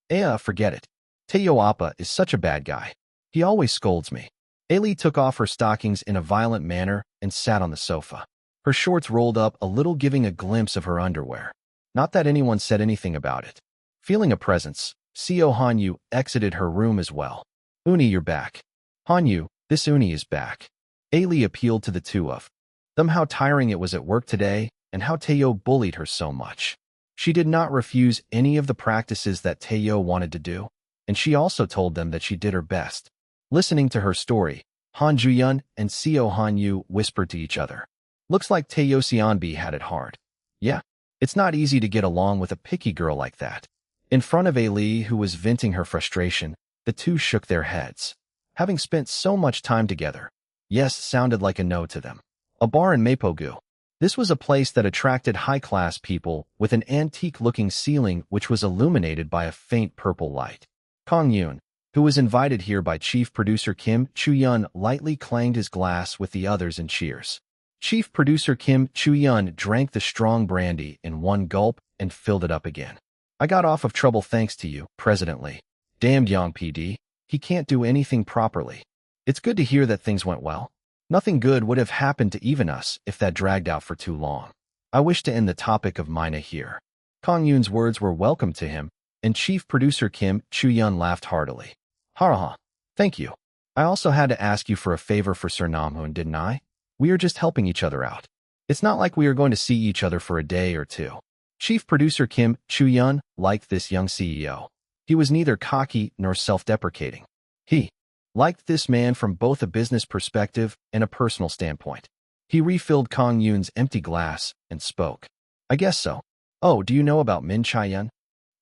Forget it. Taeyo Appa is such a bad guy. He always scolds me. Lee took off her stockings in a violent manner and sat on the sofa. Her shorts rolled up a little, giving a glimpse of her underwear. Not that anyone said anything about it. Feeling a presence, Seo Hanyu exited her room as well. Uni, you're back. Hanyu, this Uni is back. Lee appealed to the two of them how tiring it was at work today and how Taeyo bullied her so much. She did not refuse any of the practices that Taeyo wanted to do, and she also told them that she did her best. Listening to her story, Han Ju-yeon and Seo Han-yu whispered to each other. Looks like Taeyo Seonbi had it hard. Yeah, it's not easy to get along with a picky girl like that. In front of A-lee, who was venting her frustration, the two shook their heads. Having spent so much time together, yes sounded like a no to them. A bar in Mapogu. This was a place that attracted high-class people with an antique-looking ceiling which was illuminated by a faint purple light. Kang-yoon, who was invited here by chief producer Kim Chu-yeon, lightly clanged his glass with the others in cheers. Chief producer Kim Chu-yeon drank the strong brandy in one gulp and filled it up again. I got off of trouble thanks to you, President Lee. Damned Yang PD, he can't do anything properly. It's good to hear that things went well. Nothing good would have happened to even us if that dragged out for too long. I wish to end the topic of Mina here. Kang-yoon's words were welcome to him, and chief producer Kim Chu-yeon laughed heartily. Ha, thank you. I also had to ask you for a favor for Sir Namhoon, didn't I? We are just helping each other out. It's not like we are going to see each other for a day or two. Chief producer Kim Chu-yeon liked this young CEO. He was neither cocky nor self-deprecating. He liked this man from both a business perspective and a personal standpoint. He refilled Kang-yoon's empty glass and spoke. I guess so. Oh, do you know about Min Chae-yeon?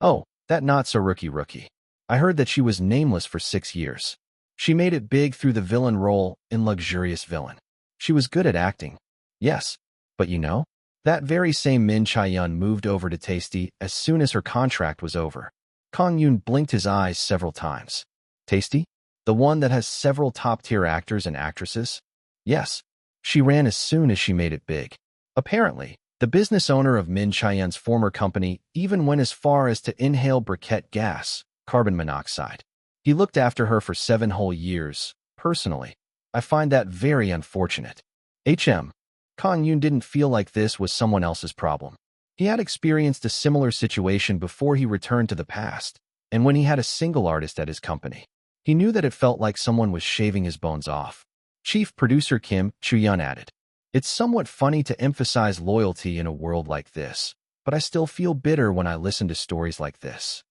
Oh, that not-so-rookie. I heard that she was nameless for 6 years. She made it big through the villain role in Luxurious Villain. She was good at acting. Yes, but you know, that very same Min Chae-yeon moved over to Tasty as soon as her contract was over. Kang-yoon blinked his eyes several times. Tasty? The one that has several top-tier actors and actresses? Yes. She ran as soon as she made it big. Apparently, the business owner of Min Chae-yeon's former company even went as far as to inhale briquette gas, carbon monoxide. He looked after her for 7 whole years. Personally, I find that very unfortunate. Kang-yoon didn't feel like this was someone else's problem. He had experienced a similar situation before he returned to the past, and when he had a single artist at his company. He knew that it felt like someone was shaving his bones off. Chief producer Kim Chu-yeon added, It's somewhat funny to emphasize loyalty in a world like this, but I still feel bitter when I listen to stories like this.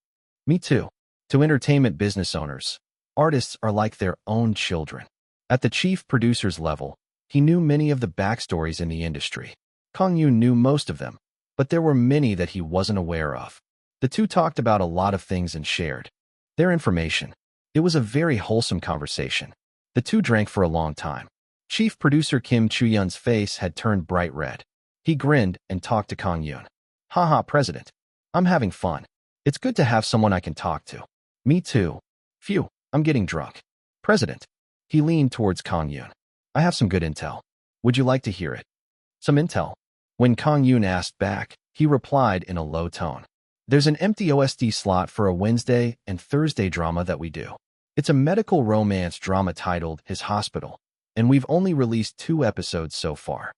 Me too. To entertainment business owners, artists are like their own children. At the chief producer's level, he knew many of the backstories in the industry. Kang-yoon knew most of them, but there were many that he wasn't aware of. The two talked about a lot of things and shared their information. It was a very wholesome conversation. The two drank for a long time. Chief producer Kim Chu-yeon's face had turned bright red. He grinned and talked to Kang-yoon. Haha, President. I'm having fun. It's good to have someone I can talk to. Me too. Phew, I'm getting drunk. President. He leaned towards Kang-yoon. I have some good intel. Would you like to hear it? Some intel? When Kang-yoon asked back, he replied in a low tone. There's an empty OST slot for a Wednesday and Thursday drama that we do. It's a medical romance drama titled His Hospital, and we've only released 2 episodes so far.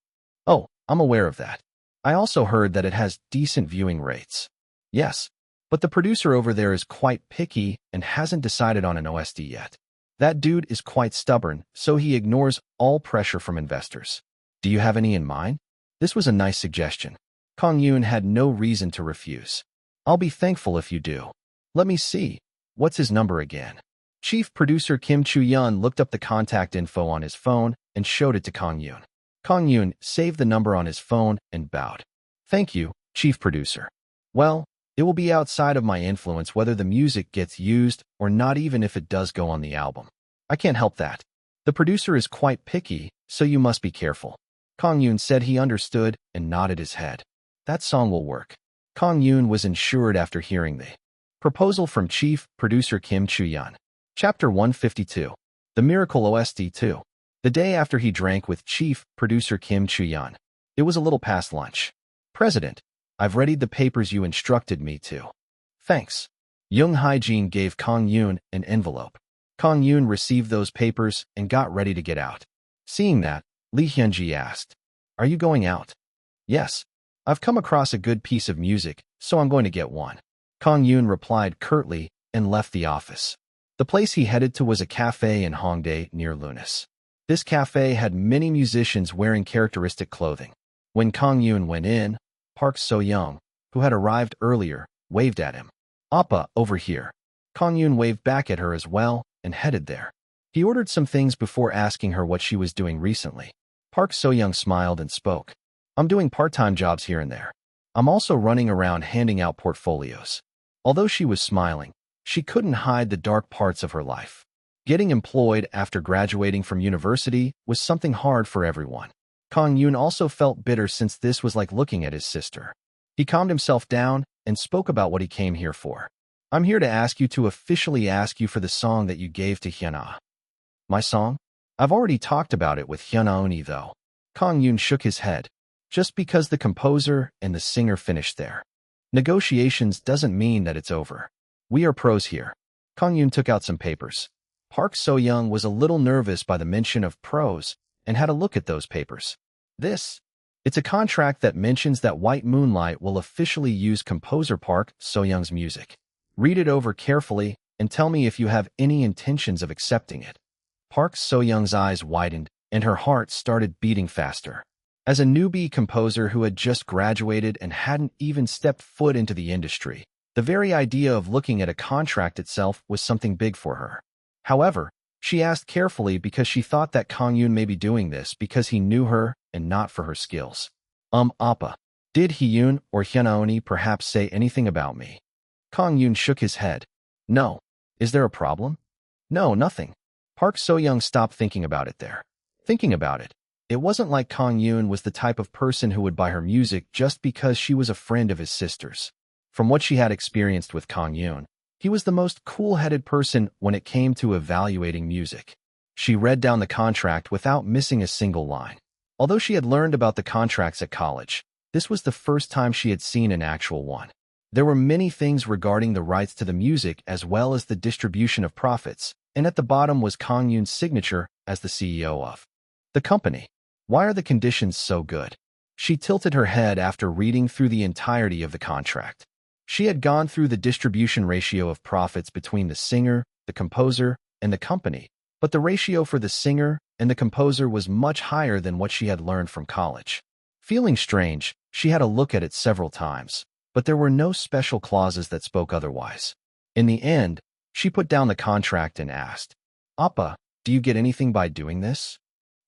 Oh, I'm aware of that. I also heard that it has decent viewing rates. Yes, but the producer over there is quite picky and hasn't decided on an OST yet. That dude is quite stubborn, so he ignores all pressure from investors. Do you have any in mind? This was a nice suggestion. Kang-yoon had no reason to refuse. I'll be thankful if you do. Let me see. What's his number again? Chief producer Kim Chu-yeon looked up the contact info on his phone and showed it to Kang-yoon. Kang-yoon saved the number on his phone and bowed. Thank you, chief producer. Well, it will be outside of my influence whether the music gets used or not, even if it does go on the album. I can't help that. The producer is quite picky, so you must be careful. Kang-yoon said he understood and nodded his head. That song will work. Kang-yoon was ensured after hearing the proposal from chief producer Kim Chu-yeon. Chapter 152. The Miracle OST 2. The day after he drank with chief producer Kim Chu-yeon. It was a little past lunch. President, I've readied the papers you instructed me to. Thanks. Young Hae-jin gave Kang-yoon an envelope. Kang-yoon received those papers and got ready to get out. Seeing that, Lee Hyun-ji asked, Are you going out? Yes. I've come across a good piece of music, so I'm going to get one. Kang-yoon replied curtly and left the office. The place he headed to was a cafe in Hongdae near Lunis. This cafe had many musicians wearing characteristic clothing. When Kang-yoon went in, Park So-young, who had arrived earlier, waved at him. "Appa, over here." Kang-yoon waved back at her as well and headed there. He ordered some things before asking her what she was doing recently. Park So-young smiled and spoke. "I'm doing part-time jobs here and there. I'm also running around handing out portfolios." Although she was smiling, she couldn't hide the dark parts of her life. Getting employed after graduating from university was something hard for everyone. Kang-yoon also felt bitter since this was like looking at his sister. He calmed himself down and spoke about what he came here for. "I'm here to ask you to officially ask you for the song that you gave to Hyuna." "My song? I've already talked about it with Hyuna though." Kang-yoon shook his head. "Just because the composer and the singer finished their negotiations doesn't mean that it's over. We are pros here." Kang-yoon took out some papers. Park So-young was a little nervous by the mention of pros and had a look at those papers. It's a contract that mentions that White Moonlight will officially use composer Park So-young's music. Read it over carefully and tell me if you have any intentions of accepting it." Park So-young's eyes widened and her heart started beating faster. As a newbie composer who had just graduated and hadn't even stepped foot into the industry, the very idea of looking at a contract itself was something big for her. However, she asked carefully because she thought that Kang-yoon may be doing this because he knew her and not for her skills. Appa, did Hyun or Hyuna perhaps say anything about me?" Kang-yoon shook his head. "No. Is there a problem?" "No, nothing." Park So-young stopped thinking about it there. Thinking about it, it wasn't like Kang-yoon was the type of person who would buy her music just because she was a friend of his sister's. From what she had experienced with Kang-yoon, he was the most cool-headed person when it came to evaluating music. She read down the contract without missing a single line. Although she had learned about the contracts at college, this was the first time she had seen an actual one. There were many things regarding the rights to the music as well as the distribution of profits, and at the bottom was Kang-yoon's signature as the CEO of the company. Why are the conditions so good? She tilted her head after reading through the entirety of the contract. She had gone through the distribution ratio of profits between the singer, the composer, and the company, but the ratio for the singer and the composer was much higher than what she had learned from college. Feeling strange, she had a look at it several times, but there were no special clauses that spoke otherwise. In the end, she put down the contract and asked, "Appa, do you get anything by doing this?"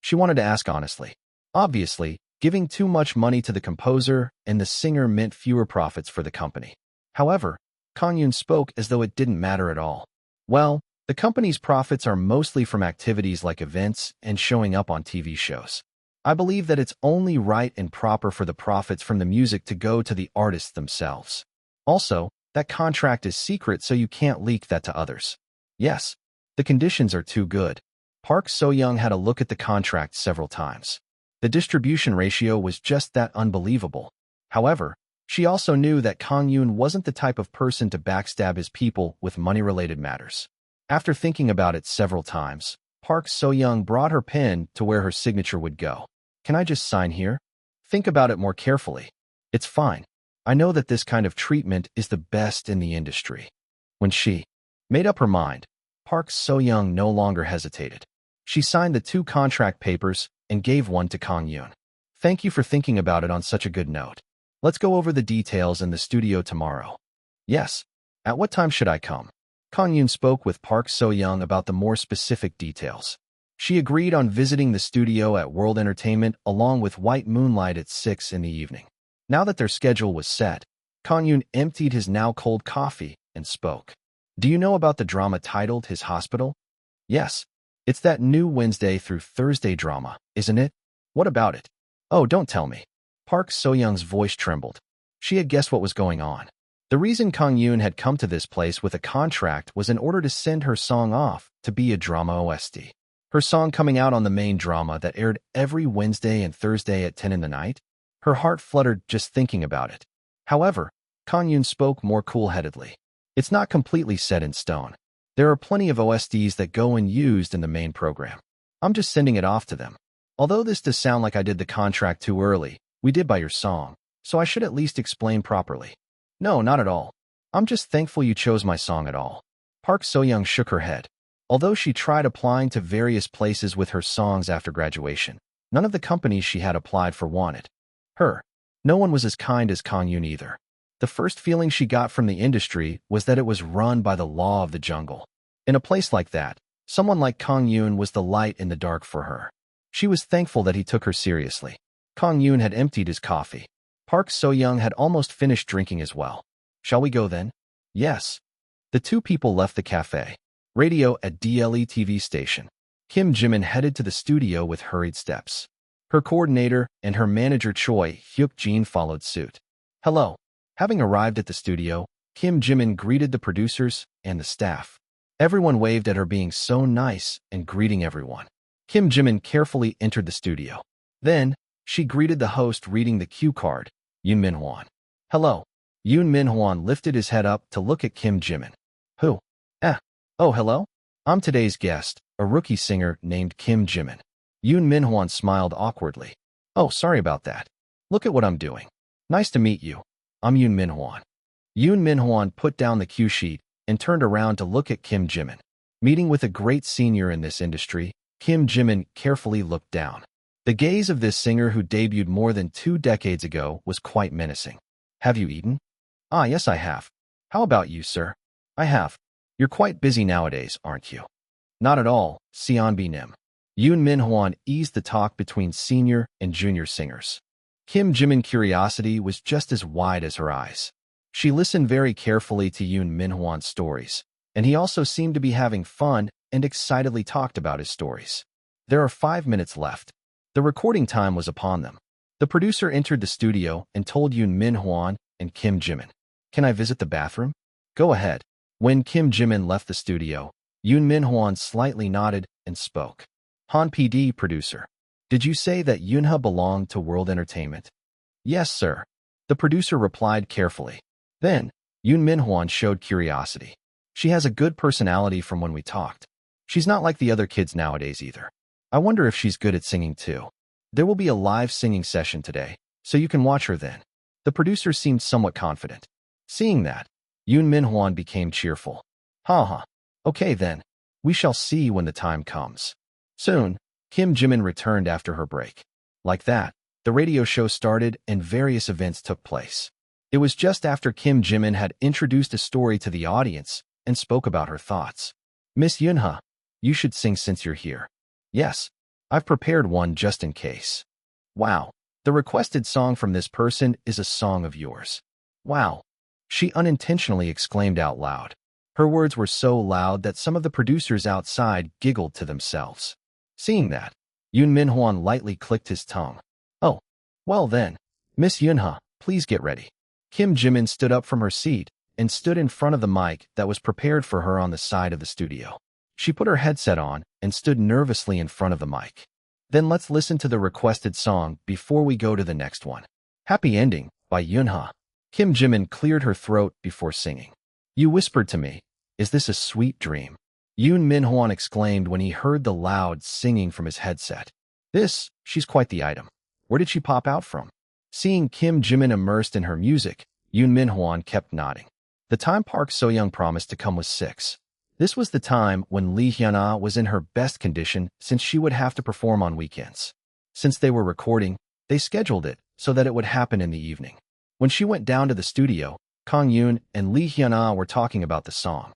She wanted to ask honestly. Obviously, giving too much money to the composer and the singer meant fewer profits for the company. However, Kang-yoon spoke as though it didn't matter at all. "Well, the company's profits are mostly from activities like events and showing up on TV shows. I believe that it's only right and proper for the profits from the music to go to the artists themselves. Also, that contract is secret so you can't leak that to others." Yes, the conditions are too good. Park So-young had a look at the contract several times. The distribution ratio was just that unbelievable. However, she also knew that Kang-yoon wasn't the type of person to backstab his people with money-related matters. After thinking about it several times, Park So-young brought her pen to where her signature would go. "Can I just sign here?" "Think about it more carefully." "It's fine. I know that this kind of treatment is the best in the industry." When she made up her mind, Park So-young no longer hesitated. She signed the 2 contract papers and gave one to Kang-yoon. "Thank you for thinking about it on such a good note. Let's go over the details in the studio tomorrow." "Yes. At what time should I come?" Kang-yoon spoke with Park So-young about the more specific details. She agreed on visiting the studio at World Entertainment along with White Moonlight at 6 in the evening. Now that their schedule was set, Kang-yoon emptied his now cold coffee and spoke. "Do you know about the drama titled His Hospital?" "Yes. It's that new Wednesday through Thursday drama, isn't it?" "What about it?" "Oh, don't tell me." Park So-young's voice trembled. She had guessed what was going on. The reason Kang-yoon had come to this place with a contract was in order to send her song off to be a drama OST. Her song coming out on the main drama that aired every Wednesday and Thursday at 10 in the night? Her heart fluttered just thinking about it. However, Kang-yoon spoke more cool-headedly. "It's not completely set in stone. There are plenty of OSTs that go unused in the main program. I'm just sending it off to them. Although this does sound like I did the contract too early, we did buy your song, so I should at least explain properly." "No, not at all. I'm just thankful you chose my song at all." Park So-young shook her head. Although she tried applying to various places with her songs after graduation, none of the companies she had applied for wanted her. No one was as kind as Kang-yoon either. The first feeling she got from the industry was that it was run by the law of the jungle. In a place like that, someone like Kang-yoon was the light in the dark for her. She was thankful that he took her seriously. Kang-yoon had emptied his coffee. Park So-young had almost finished drinking as well. Shall we go then? Yes. The two people left the cafe. Radio at DLE TV station. Kim Jimin headed to the studio with hurried steps. Her coordinator and her manager Choi Hyuk-jin followed suit. Hello. Having arrived at the studio, Kim Jimin greeted the producers and the staff. Everyone waved at her being so nice and greeting everyone. Kim Jimin carefully entered the studio. Then, she greeted the host reading the cue card, Yoon Min-hwan. Hello. Yoon Min-hwan lifted his head up to look at Kim Jimin. Who? Oh, hello? I'm today's guest, a rookie singer named Kim Jimin. Yoon Min-hwan smiled awkwardly. Oh, sorry about that. Look at what I'm doing. Nice to meet you. I'm Yoon Min-hwan. Yoon Min-hwan put down the cue sheet and turned around to look at Kim Jimin. Meeting with a great senior in this industry, Kim Jimin carefully looked down. The gaze of this singer who debuted more than 2 decades ago was quite menacing. Have you eaten? Ah, yes, I have. How about you, sir? I have. You're quite busy nowadays, aren't you? Not at all, Seonbi Nim. Yoon Min-hwan eased the talk between senior and junior singers. Kim Jimin's curiosity was just as wide as her eyes. She listened very carefully to Yoon Min-hwan's stories, and he also seemed to be having fun and excitedly talked about his stories. There are 5 minutes left. The recording time was upon them. The producer entered the studio and told Yoon Min-hwan and Kim Jimin, "Can I visit the bathroom?" "Go ahead." When Kim Jimin left the studio, Yoon Min-hwan slightly nodded and spoke. Han PD producer. Did you say that Yoonha belonged to World Entertainment? Yes, sir. The producer replied carefully. Then, Yoon Min-hwan showed curiosity. She has a good personality from when we talked. She's not like the other kids nowadays either. I wonder if she's good at singing too. There will be a live singing session today, so you can watch her then. The producer seemed somewhat confident. Seeing that, Yoon Min-hwan became cheerful. Ha. Okay then. We shall see when the time comes. Soon, Kim Jimin returned after her break. Like that, the radio show started and various events took place. It was just after Kim Jimin had introduced a story to the audience and spoke about her thoughts. Miss Yoonha, you should sing since you're here. Yes, I've prepared one just in case. Wow, the requested song from this person is a song of yours. Wow. She unintentionally exclaimed out loud. Her words were so loud that some of the producers outside giggled to themselves. Seeing that, Yoon Min-hwan lightly clicked his tongue. Oh, well then, Miss Yoonha, please get ready. Kim Jimin stood up from her seat and stood in front of the mic that was prepared for her on the side of the studio. She put her headset on and stood nervously in front of the mic. Then let's listen to the requested song before we go to the next one. Happy Ending by Yoonha. Kim Jimin cleared her throat before singing. You whispered to me, is this a sweet dream? Yoon Min-hwan exclaimed when he heard the loud singing from his headset. She's quite the item. Where did she pop out from? Seeing Kim Jimin immersed in her music, Yoon Min-hwan kept nodding. The time Park So-young promised to come was 6. This was the time when Lee Hyun-ah was in her best condition since she would have to perform on weekends. Since they were recording, they scheduled it so that it would happen in the evening. When she went down to the studio, Kang-yoon and Lee Hyun-ah were talking about the song.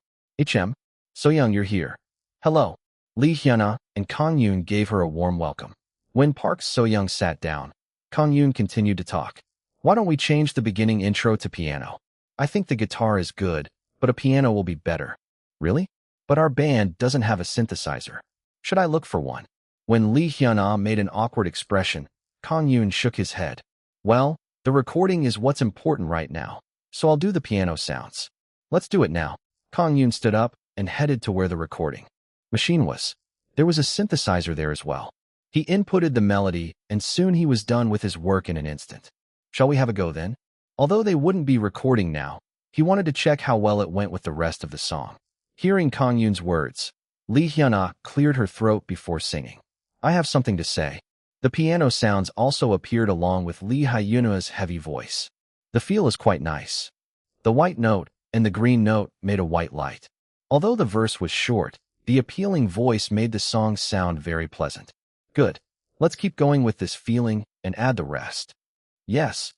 So-young, you're here. Hello. Lee Hyun-ah and Kang-yoon gave her a warm welcome. When Park So-young sat down, Kang-yoon continued to talk. Why don't we change the beginning intro to piano? I think the guitar is good, but a piano will be better. Really? But our band doesn't have a synthesizer. Should I look for one? When Lee Hyun-ah made an awkward expression, Kang-yoon shook his head. Well, the recording is what's important right now, so I'll do the piano sounds. Let's do it now. Kang-yoon stood up and headed to where the recording machine was. There was a synthesizer there as well. He inputted the melody, and soon he was done with his work in an instant. Shall we have a go then? Although they wouldn't be recording now, he wanted to check how well it went with the rest of the song. Hearing Kang-yoon's words, Lee Hyun-ah cleared her throat before singing. I have something to say. The piano sounds also appeared along with Lee Hyun-ah's heavy voice. The feel is quite nice. The white note and the green note made a white light. Although the verse was short, the appealing voice made the song sound very pleasant. Good. Let's keep going with this feeling and add the rest. Yes.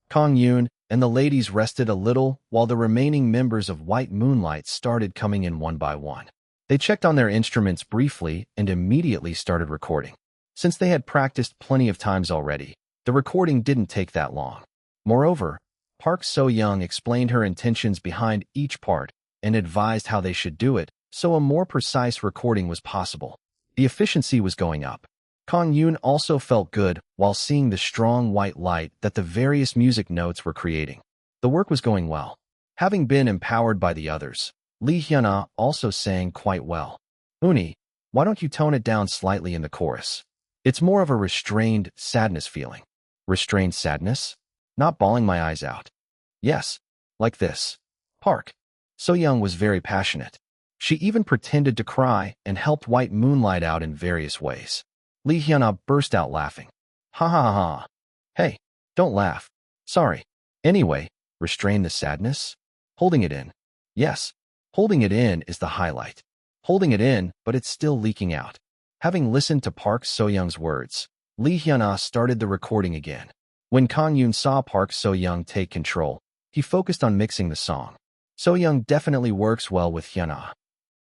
Kang-yoon and the ladies rested a little while the remaining members of White Moonlight started coming in one by one. They checked on their instruments briefly and immediately started recording. Since they had practiced plenty of times already, the recording didn't take that long. Moreover, Park So-young explained her intentions behind each part and advised how they should do it, so a more precise recording was possible. The efficiency was going up. Kang-yoon also felt good while seeing the strong white light that the various music notes were creating. The work was going well. Having been empowered by the others, Lee Hyun-ah also sang quite well. "Uni, why don't you tone it down slightly in the chorus? It's more of a restrained sadness feeling." "Restrained sadness? Not bawling my eyes out." "Yes, like this." Park So-young was very passionate. She even pretended to cry and helped White Moonlight out in various ways. Lee Hyun-ah burst out laughing. "Ha ha ha ha. Hey, don't laugh. Sorry. Anyway, restrain the sadness? Holding it in." "Yes, holding it in is the highlight. Holding it in, but it's still leaking out." Having listened to Park So-young's words, Lee Hyun-ah started the recording again. When Kang-yoon saw Park So-young take control, he focused on mixing the song. So-young definitely works well with Hyun-ah.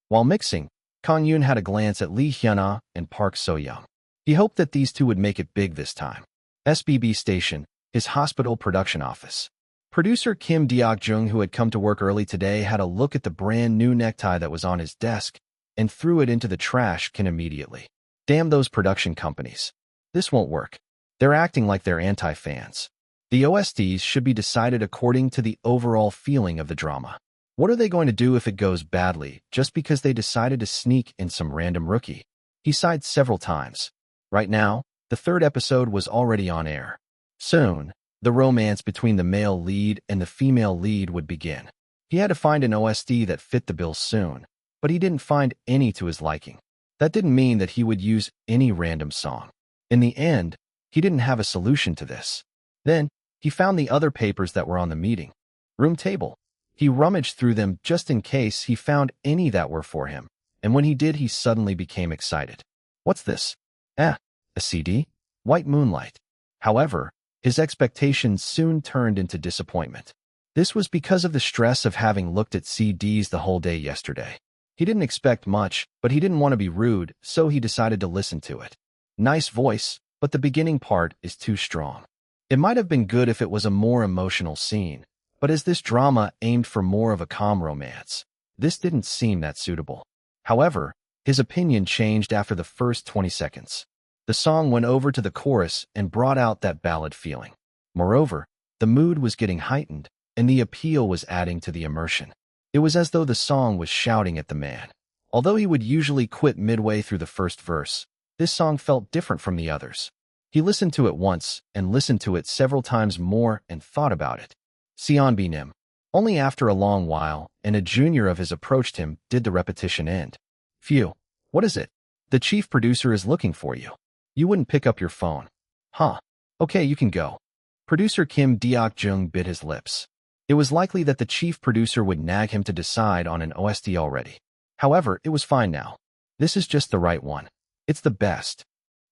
While mixing, Kang-yoon had a glance at Lee Hyun-ah and Park So-young. He hoped that these two would make it big this time. SBB Station, his hospital production office. Producer Kim Deok-jung, who had come to work early today, had a look at the brand new necktie that was on his desk and threw it into the trash can immediately. Damn those production companies. This won't work. They're acting like they're anti-fans. The OSTs should be decided according to the overall feeling of the drama. What are they going to do if it goes badly just because they decided to sneak in some random rookie? He sighed several times. Right now, the third episode was already on air. Soon, the romance between the male lead and the female lead would begin. He had to find an OST that fit the bill soon, but he didn't find any to his liking. That didn't mean that he would use any random song. In the end, he didn't have a solution to this. Then, he found the other papers that were on the meeting room table. He rummaged through them just in case he found any that were for him, and when he did, he suddenly became excited. "What's this? A CD? White Moonlight." However, his expectations soon turned into disappointment. This was because of the stress of having looked at CDs the whole day yesterday. He didn't expect much, but he didn't want to be rude, so he decided to listen to it. Nice voice, but the beginning part is too strong. It might have been good if it was a more emotional scene, but as this drama aimed for more of a calm romance, this didn't seem that suitable. However, his opinion changed after the first 20 seconds. The song went over to the chorus and brought out that ballad feeling. Moreover, the mood was getting heightened, and the appeal was adding to the immersion. It was as though the song was shouting at the man. Although he would usually quit midway through the first verse, this song felt different from the others. He listened to it once and listened to it several times more and thought about it. Sion Nim. Only after a long while, and a junior of his approached him, did the repetition end. "Phew, what is it? The chief producer is looking for you. You wouldn't pick up your phone." "Huh. Okay, you can go." Producer Kim Deok-jung bit his lips. It was likely that the chief producer would nag him to decide on an OST already. However, it was fine now. This is just the right one. It's the best.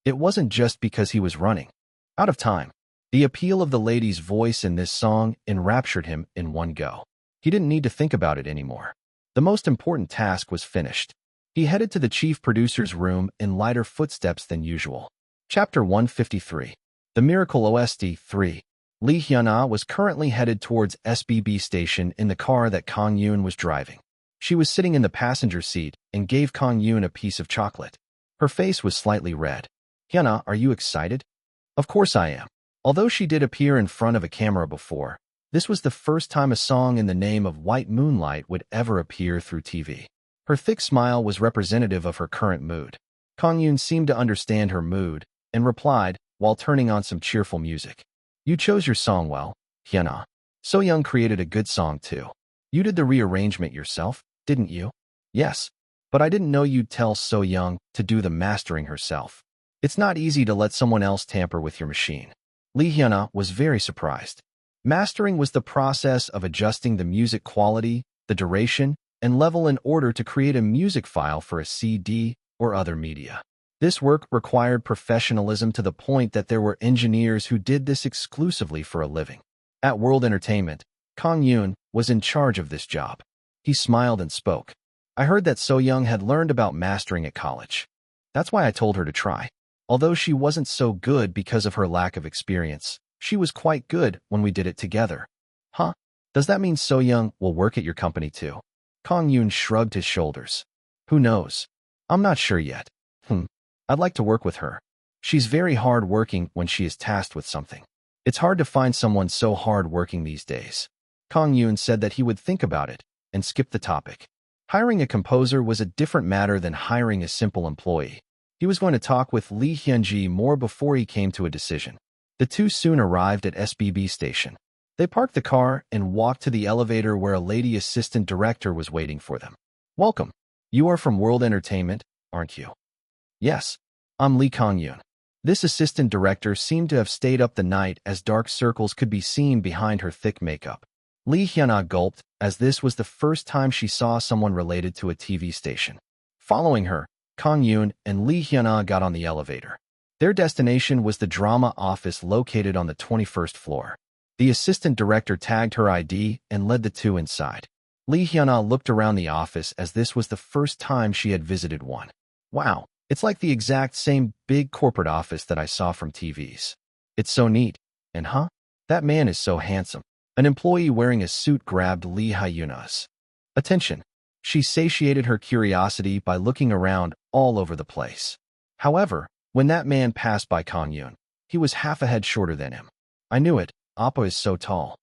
It wasn't just because he was running out of time. The appeal of the lady's voice in this song enraptured him in one go. He didn't need to think about it anymore. The most important task was finished. He headed to the chief producer's room in lighter footsteps than usual. Chapter 153. The Miracle OST 3. Lee Hyun-ah was currently headed towards SBB Station in the car that Kang-yoon was driving. She was sitting in the passenger seat and gave Kang-yoon a piece of chocolate. Her face was slightly red. "Hyun-ah, are you excited?" "Of course I am." Although she did appear in front of a camera before, this was the first time a song in the name of White Moonlight would ever appear through TV. Her thick smile was representative of her current mood. Kang-yoon seemed to understand her mood and replied while turning on some cheerful music. "You chose your song well, Hyun-ah. So-young created a good song too. You did the rearrangement yourself, didn't you?" "Yes, but I didn't know you'd tell So-young to do the mastering herself. It's not easy to let someone else tamper with your machine." Lee Hyun-ah was very surprised. Mastering was the process of adjusting the music quality, the duration, and level in order to create a music file for a CD or other media. This work required professionalism to the point that there were engineers who did this exclusively for a living. At World Entertainment, Kang-yoon was in charge of this job. He smiled and spoke. I heard that So-young had learned about mastering at college. That's why I told her to try. Although she wasn't so good because of her lack of experience, she was quite good when we did it together. Huh? Does that mean So-young will work at your company too? Kang-yoon shrugged his shoulders. Who knows? I'm not sure yet. I'd like to work with her. She's very hard-working when she is tasked with something. It's hard to find someone so hard-working these days. Kang-yoon said that he would think about it and skip the topic. Hiring a composer was a different matter than hiring a simple employee. He was going to talk with Lee Hyun-ji more before he came to a decision. The two soon arrived at SBB station. They parked the car and walked to the elevator where a lady assistant director was waiting for them. Welcome. You are from World Entertainment, aren't you? Yes. I'm Lee Kang-yoon. This assistant director seemed to have stayed up the night as dark circles could be seen behind her thick makeup. Lee Hyun-ah gulped, as this was the first time she saw someone related to a TV station. Following her, Kang-yoon and Lee Hyun-ah got on the elevator. Their destination was the drama office located on the 21st floor. The assistant director tagged her ID and led the two inside. Lee Hyun-ah looked around the office as this was the first time she had visited one. Wow, it's like the exact same big corporate office that I saw from TVs. It's so neat. And that man is so handsome. An employee wearing a suit grabbed Lee Hyun-ah's attention. She satiated her curiosity by looking around all over the place. However, when that man passed by Kang-yoon, he was half a head shorter than him. I knew it, Appa is so tall.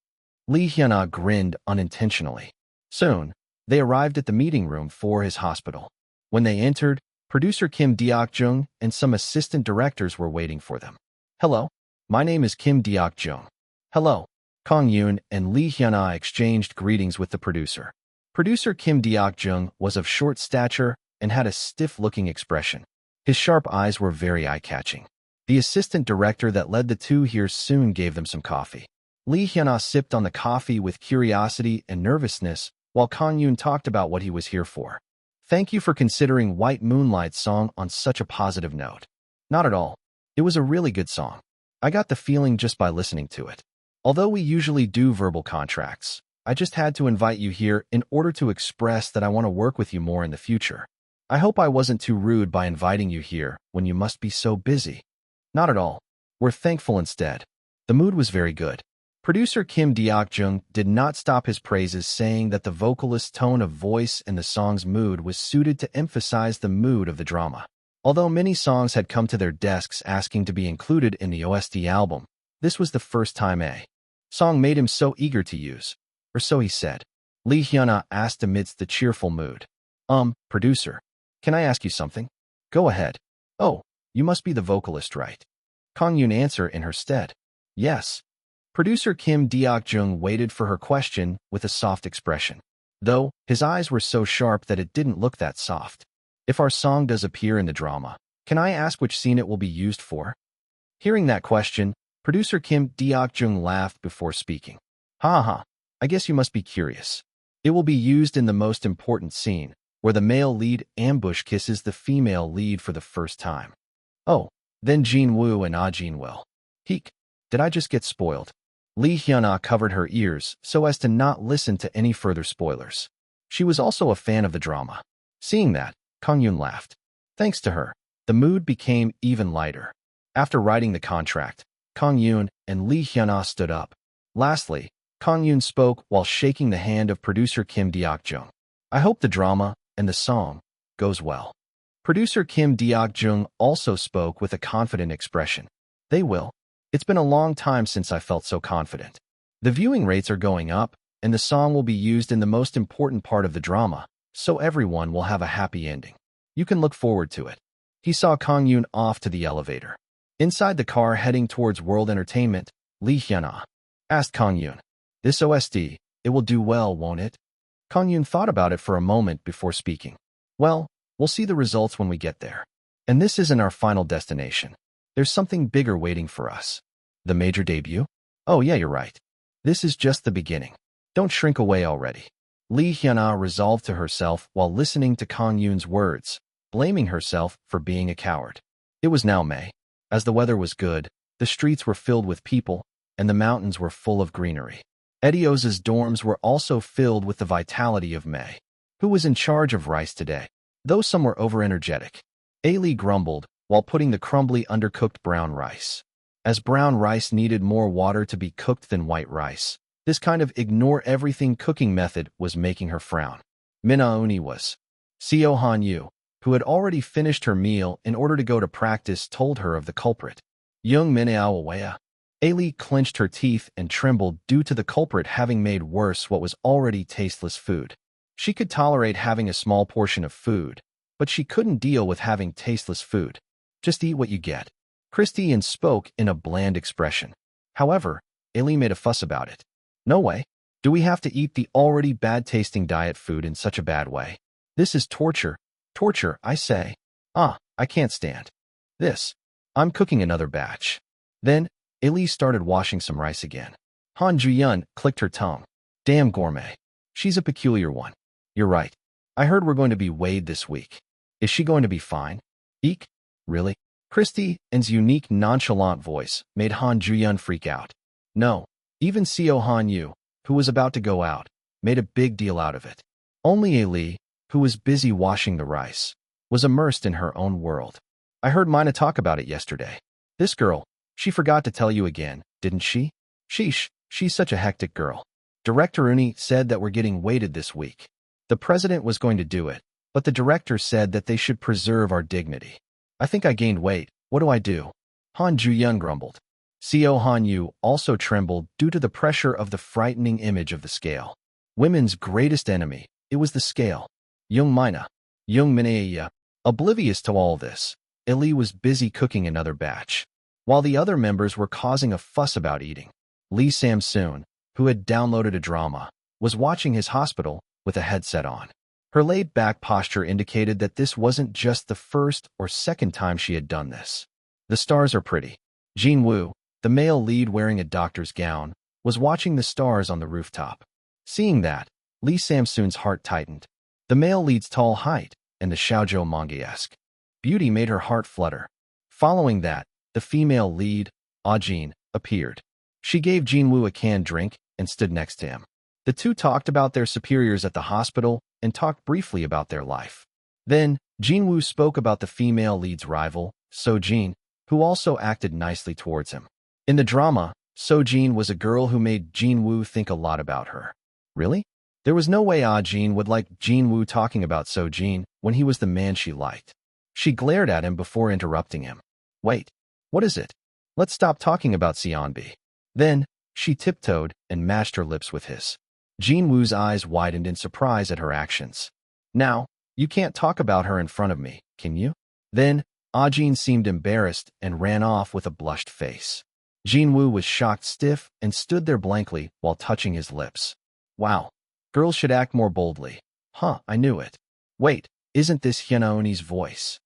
Lee Hyun-ah grinned unintentionally. Soon, they arrived at the meeting room for his hospital. When they entered, producer Kim Deok-jung and some assistant directors were waiting for them. Hello, my name is Kim Deok-jung. Hello. Kang-yoon and Lee Hyun-ah exchanged greetings with the producer. Producer Kim Deok-jung was of short stature and had a stiff-looking expression. His sharp eyes were very eye-catching. The assistant director that led the two here soon gave them some coffee. Lee Hyun-ah sipped on the coffee with curiosity and nervousness, while Kang-yoon talked about what he was here for. Thank you for considering White Moonlight's song on such a positive note. Not at all. It was a really good song. I got the feeling just by listening to it. Although we usually do verbal contracts, I just had to invite you here in order to express that I want to work with you more in the future. I hope I wasn't too rude by inviting you here when you must be so busy. Not at all. We're thankful instead. The mood was very good. Producer Kim Deok-jung did not stop his praises, saying that the vocalist's tone of voice and the song's mood was suited to emphasize the mood of the drama. Although many songs had come to their desks asking to be included in the OST album, this was the first time a song made him so eager to use, or so he said. Lee Hyun-ah asked amidst the cheerful mood. Producer, can I ask you something? Go ahead. Oh, you must be the vocalist, right? Kang-yoon answered in her stead. Yes. Producer Kim Deok-jung waited for her question with a soft expression, though his eyes were so sharp that it didn't look that soft. If our song does appear in the drama, can I ask which scene it will be used for? Hearing that question, producer Kim Deok-jung laughed before speaking. I guess you must be curious. It will be used in the most important scene, where the male lead ambush kisses the female lead for the first time. Oh, then Jin-woo and Ah-jin will. Heek, did I just get spoiled? Lee Hyun-ah covered her ears so as to not listen to any further spoilers. She was also a fan of the drama. Seeing that, Kang-yoon laughed. Thanks to her, the mood became even lighter. After writing the contract, Kang-yoon and Lee Hyun-ah stood up. Lastly, Kang-yoon spoke while shaking the hand of producer Kim Deok-jung. I hope the drama and the song goes well. Producer Kim Deok-jung also spoke with a confident expression. They will. It's been a long time since I felt so confident. The viewing rates are going up, and the song will be used in the most important part of the drama, so everyone will have a happy ending. You can look forward to it. He saw Kang-yoon off to the elevator. Inside the car heading towards World Entertainment, Lee Hyun-ah asked Kang-yoon, this OST, it will do well, won't it? Kang-yoon thought about it for a moment before speaking. Well, we'll see the results when we get there. And this isn't our final destination. There's something bigger waiting for us. The major debut? Oh yeah, you're right. This is just the beginning. Don't shrink away already. Lee Hyun-ah resolved to herself while listening to Kang-yoon's words, blaming herself for being a coward. It was now May. As the weather was good, the streets were filled with people, and the mountains were full of greenery. Edios's dorms were also filled with the vitality of May, who was in charge of rice today, though some were over-energetic. Ailey grumbled while putting the crumbly, undercooked brown rice. As brown rice needed more water to be cooked than white rice, this kind of ignore-everything cooking method was making her frown. Minaoni was. Seo Han-yu, who had already finished her meal in order to go to practice, told her of the culprit. Young Minaoawea. Ailey clenched her teeth and trembled due to the culprit having made worse what was already tasteless food. She could tolerate having a small portion of food, but she couldn't deal with having tasteless food. Just eat what you get. Christian spoke in a bland expression. However, Ailey made a fuss about it. No way. Do we have to eat the already bad-tasting diet food in such a bad way? This is torture. Torture, I say. I can't stand this. I'm cooking another batch. Then, Ailey started washing some rice again. Han Ju-yun clicked her tongue. Damn gourmet. She's a peculiar one. You're right. I heard we're going to be weighed this week. Is she going to be fine? Eek? Really? Christian's unique nonchalant voice made Han Ju-yun freak out. No, even Seo Han-yu, who was about to go out, made a big deal out of it. Only Ailey, who was busy washing the rice, was immersed in her own world. I heard Mina talk about it yesterday. This girl, she forgot to tell you again, didn't she? Sheesh, she's such a hectic girl. Director Uni said that we're getting weighted this week. The president was going to do it, but the director said that they should preserve our dignity. I think I gained weight. What do I do? Han Ju-yun grumbled. Seo Han-yu also trembled due to the pressure of the frightening image of the scale. Women's greatest enemy, it was the scale. Young Mina. Young Minaeya. Oblivious to all this, Ailey was busy cooking another batch. While the other members were causing a fuss about eating, Lee Sam-soon, who had downloaded a drama, was watching his hospital with a headset on. Her laid-back posture indicated that this wasn't just the first or second time she had done this. The stars are pretty. Jin-woo, the male lead wearing a doctor's gown, was watching the stars on the rooftop. Seeing that, Lee Sam-soon's heart tightened. The male lead's tall height and the shoujo manga-esque beauty made her heart flutter. Following that, the female lead, Ah-jin, appeared. She gave Jin-woo a canned drink and stood next to him. The two talked about their superiors at the hospital and talked briefly about their life. Then, Jin-woo spoke about the female lead's rival, So-jin, who also acted nicely towards him. In the drama, So-jin was a girl who made Jin-woo think a lot about her. Really? There was no way Ah-jin would like Jin-woo talking about So-jin when he was the man she liked. She glared at him before interrupting him. Wait, what is it? Let's stop talking about Seonbi. Then, she tiptoed and mashed her lips with his. Jin-woo's eyes widened in surprise at her actions. Now, you can't talk about her in front of me, can you? Then, Ah-jin seemed embarrassed and ran off with a blushed face. Jin-woo was shocked stiff and stood there blankly while touching his lips. Wow. Girls should act more boldly. I knew it. Wait, isn't this Hyunaoni's voice?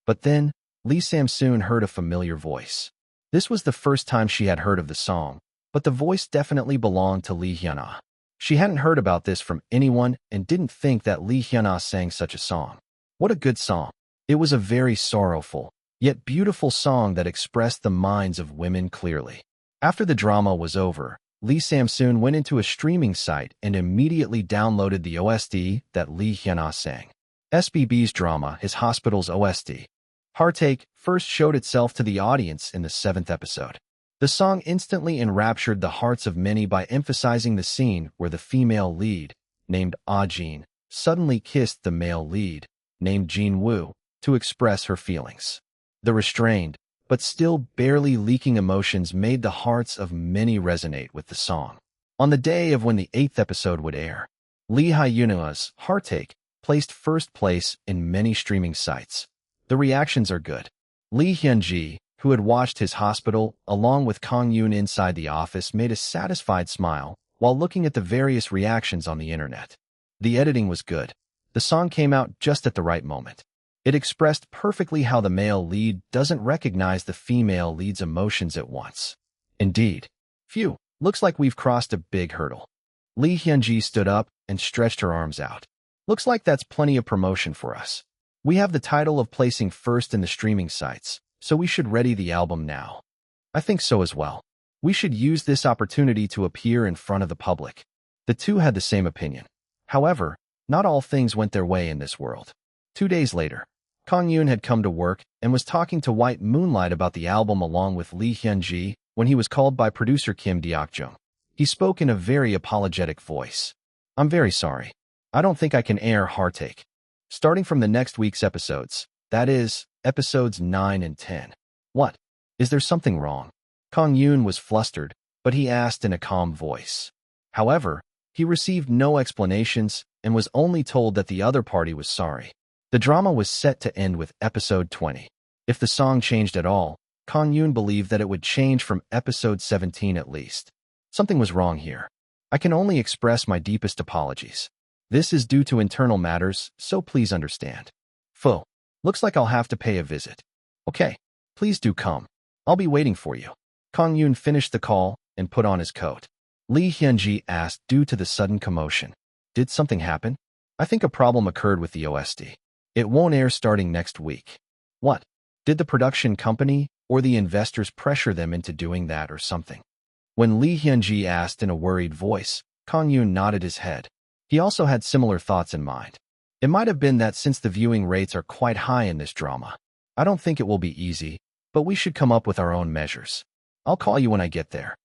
But then, Lee Sam-soon heard a familiar voice. This was the first time she had heard of the song, but the voice definitely belonged to Lee Hyuna. She hadn't heard about this from anyone and didn't think that Lee Hyuna sang such a song. What a good song. It was a very sorrowful, yet beautiful song that expressed the minds of women clearly. After the drama was over, Lee Sam-soon went into a streaming site and immediately downloaded the OST that Lee Hyuna sang. SBB's drama, his hospital's OST. Heartache first showed itself to the audience in the 7th episode. The song instantly enraptured the hearts of many by emphasizing the scene where the female lead, named Ah-jin, suddenly kissed the male lead, named Jin-woo, to express her feelings. The restrained, but still barely leaking emotions made the hearts of many resonate with the song. On the day of when the 8th episode would air, Lee Hyuna's Heartache placed first place in many streaming sites. The reactions are good. Lee Hyun-ji, who had watched his hospital along with Kang-yoon inside the office, made a satisfied smile while looking at the various reactions on the internet. The editing was good. The song came out just at the right moment. It expressed perfectly how the male lead doesn't recognize the female lead's emotions at once. Indeed. Phew, looks like we've crossed a big hurdle. Lee Hyun-ji stood up and stretched her arms out. Looks like that's plenty of promotion for us. We have the title of placing first in the streaming sites, so we should ready the album now. I think so as well. We should use this opportunity to appear in front of the public. The two had the same opinion. However, not all things went their way in this world. 2 days later, Kang-yoon had come to work and was talking to White Moonlight about the album along with Lee Hyun-ji when he was called by producer Kim Deok-jung. He spoke in a very apologetic voice. "I'm very sorry. I don't think I can air Heartache. Starting from the next week's episodes, that is, episodes 9 and 10. What? Is there something wrong?" Kang-yoon was flustered, but he asked in a calm voice. However, he received no explanations and was only told that the other party was sorry. The drama was set to end with episode 20. If the song changed at all, Kang-yoon believed that it would change from episode 17 at least. Something was wrong here. I can only express my deepest apologies. This is due to internal matters, so please understand. Pho. Looks like I'll have to pay a visit. Okay, please do come. I'll be waiting for you. Kang-yoon finished the call and put on his coat. Lee Hyun-ji asked due to the sudden commotion. Did something happen? I think a problem occurred with the OST. It won't air starting next week. What? Did the production company or the investors pressure them into doing that or something? When Lee Hyun-ji asked in a worried voice, Kang-yoon nodded his head. He also had similar thoughts in mind. It might have been that since the viewing rates are quite high in this drama. I don't think it will be easy, but we should come up with our own measures. I'll call you when I get there.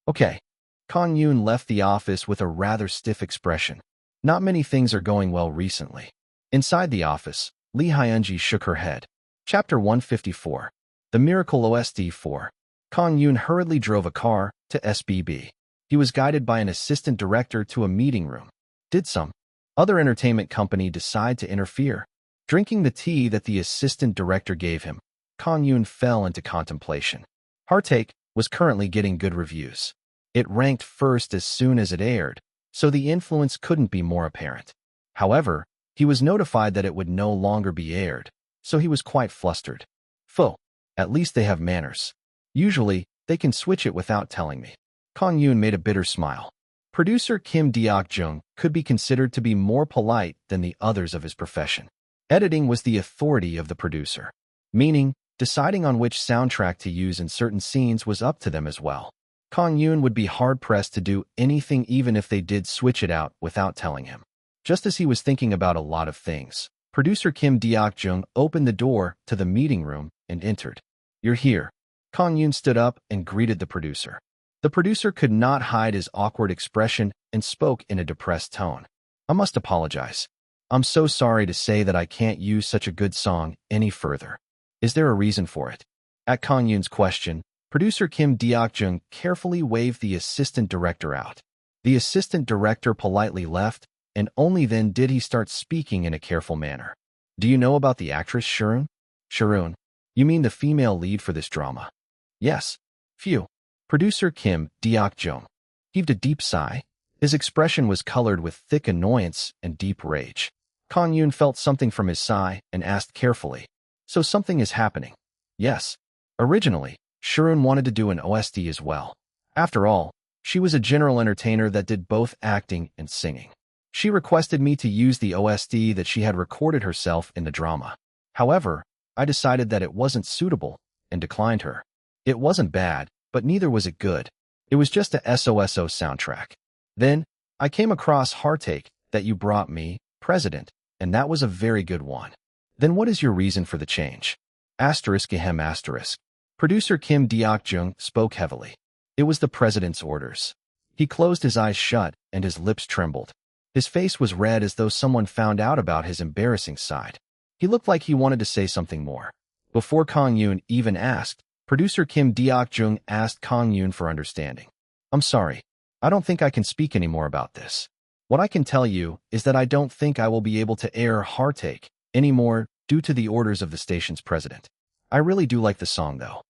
Okay. Kang-yoon left the office with a rather stiff expression. Not many things are going well recently. Inside the office, Lee Hyun-ji shook her head. Chapter 154. The Miracle OST 4. Kang-yoon hurriedly drove a car to SBB. He was guided by an assistant director to a meeting room. Did some other entertainment company decide to interfere? Drinking the tea that the assistant director gave him, Kang-yoon fell into contemplation. Heartache was currently getting good reviews. It ranked first as soon as it aired, so the influence couldn't be more apparent. However, he was notified that it would no longer be aired, so he was quite flustered. Pho. At least they have manners. Usually, they can switch it without telling me. Kang-yoon made a bitter smile. Producer Kim Deok-jung could be considered to be more polite than the others of his profession. Editing was the authority of the producer, meaning deciding on which soundtrack to use in certain scenes was up to them as well. Kang-yoon would be hard-pressed to do anything even if they did switch it out without telling him. Just as he was thinking about a lot of things, producer Kim Deok-jung opened the door to the meeting room and entered. "You're here." Kang-yoon stood up and greeted the producer. The producer could not hide his awkward expression and spoke in a depressed tone. "I must apologize. I'm so sorry to say that I can't use such a good song any further. Is there a reason for it?" At Kang-yoon's question, producer Kim Deok-jung carefully waved the assistant director out. The assistant director politely left, and only then did he start speaking in a careful manner. "Do you know about the actress Sharon?" "Sharon? You mean the female lead for this drama?" "Yes." "Phew." Producer Kim Deok-jung heaved a deep sigh. His expression was colored with thick annoyance and deep rage. Kang-yoon felt something from his sigh and asked carefully, "So something is happening?" "Yes." Originally, Sharon wanted to do an OST as well. After all, she was a general entertainer that did both acting and singing. She requested me to use the OST that she had recorded herself in the drama. However, I decided that it wasn't suitable and declined her. It wasn't bad, but neither was it good. It was just a SOSO soundtrack. Then, I came across Heartache that you brought me, President, and that was a very good one. Then what is your reason for the change? ****. Producer Kim Deok-jung spoke heavily. It was the president's orders. He closed his eyes shut and his lips trembled. His face was red as though someone found out about his embarrassing side. He looked like he wanted to say something more. Before Kang-yoon even asked, producer Kim Deok-jung asked Kang-yoon for understanding. "I'm sorry. I don't think I can speak anymore about this. What I can tell you is that I don't think I will be able to air Heartache anymore due to the orders of the station's president. I really do like the song, though."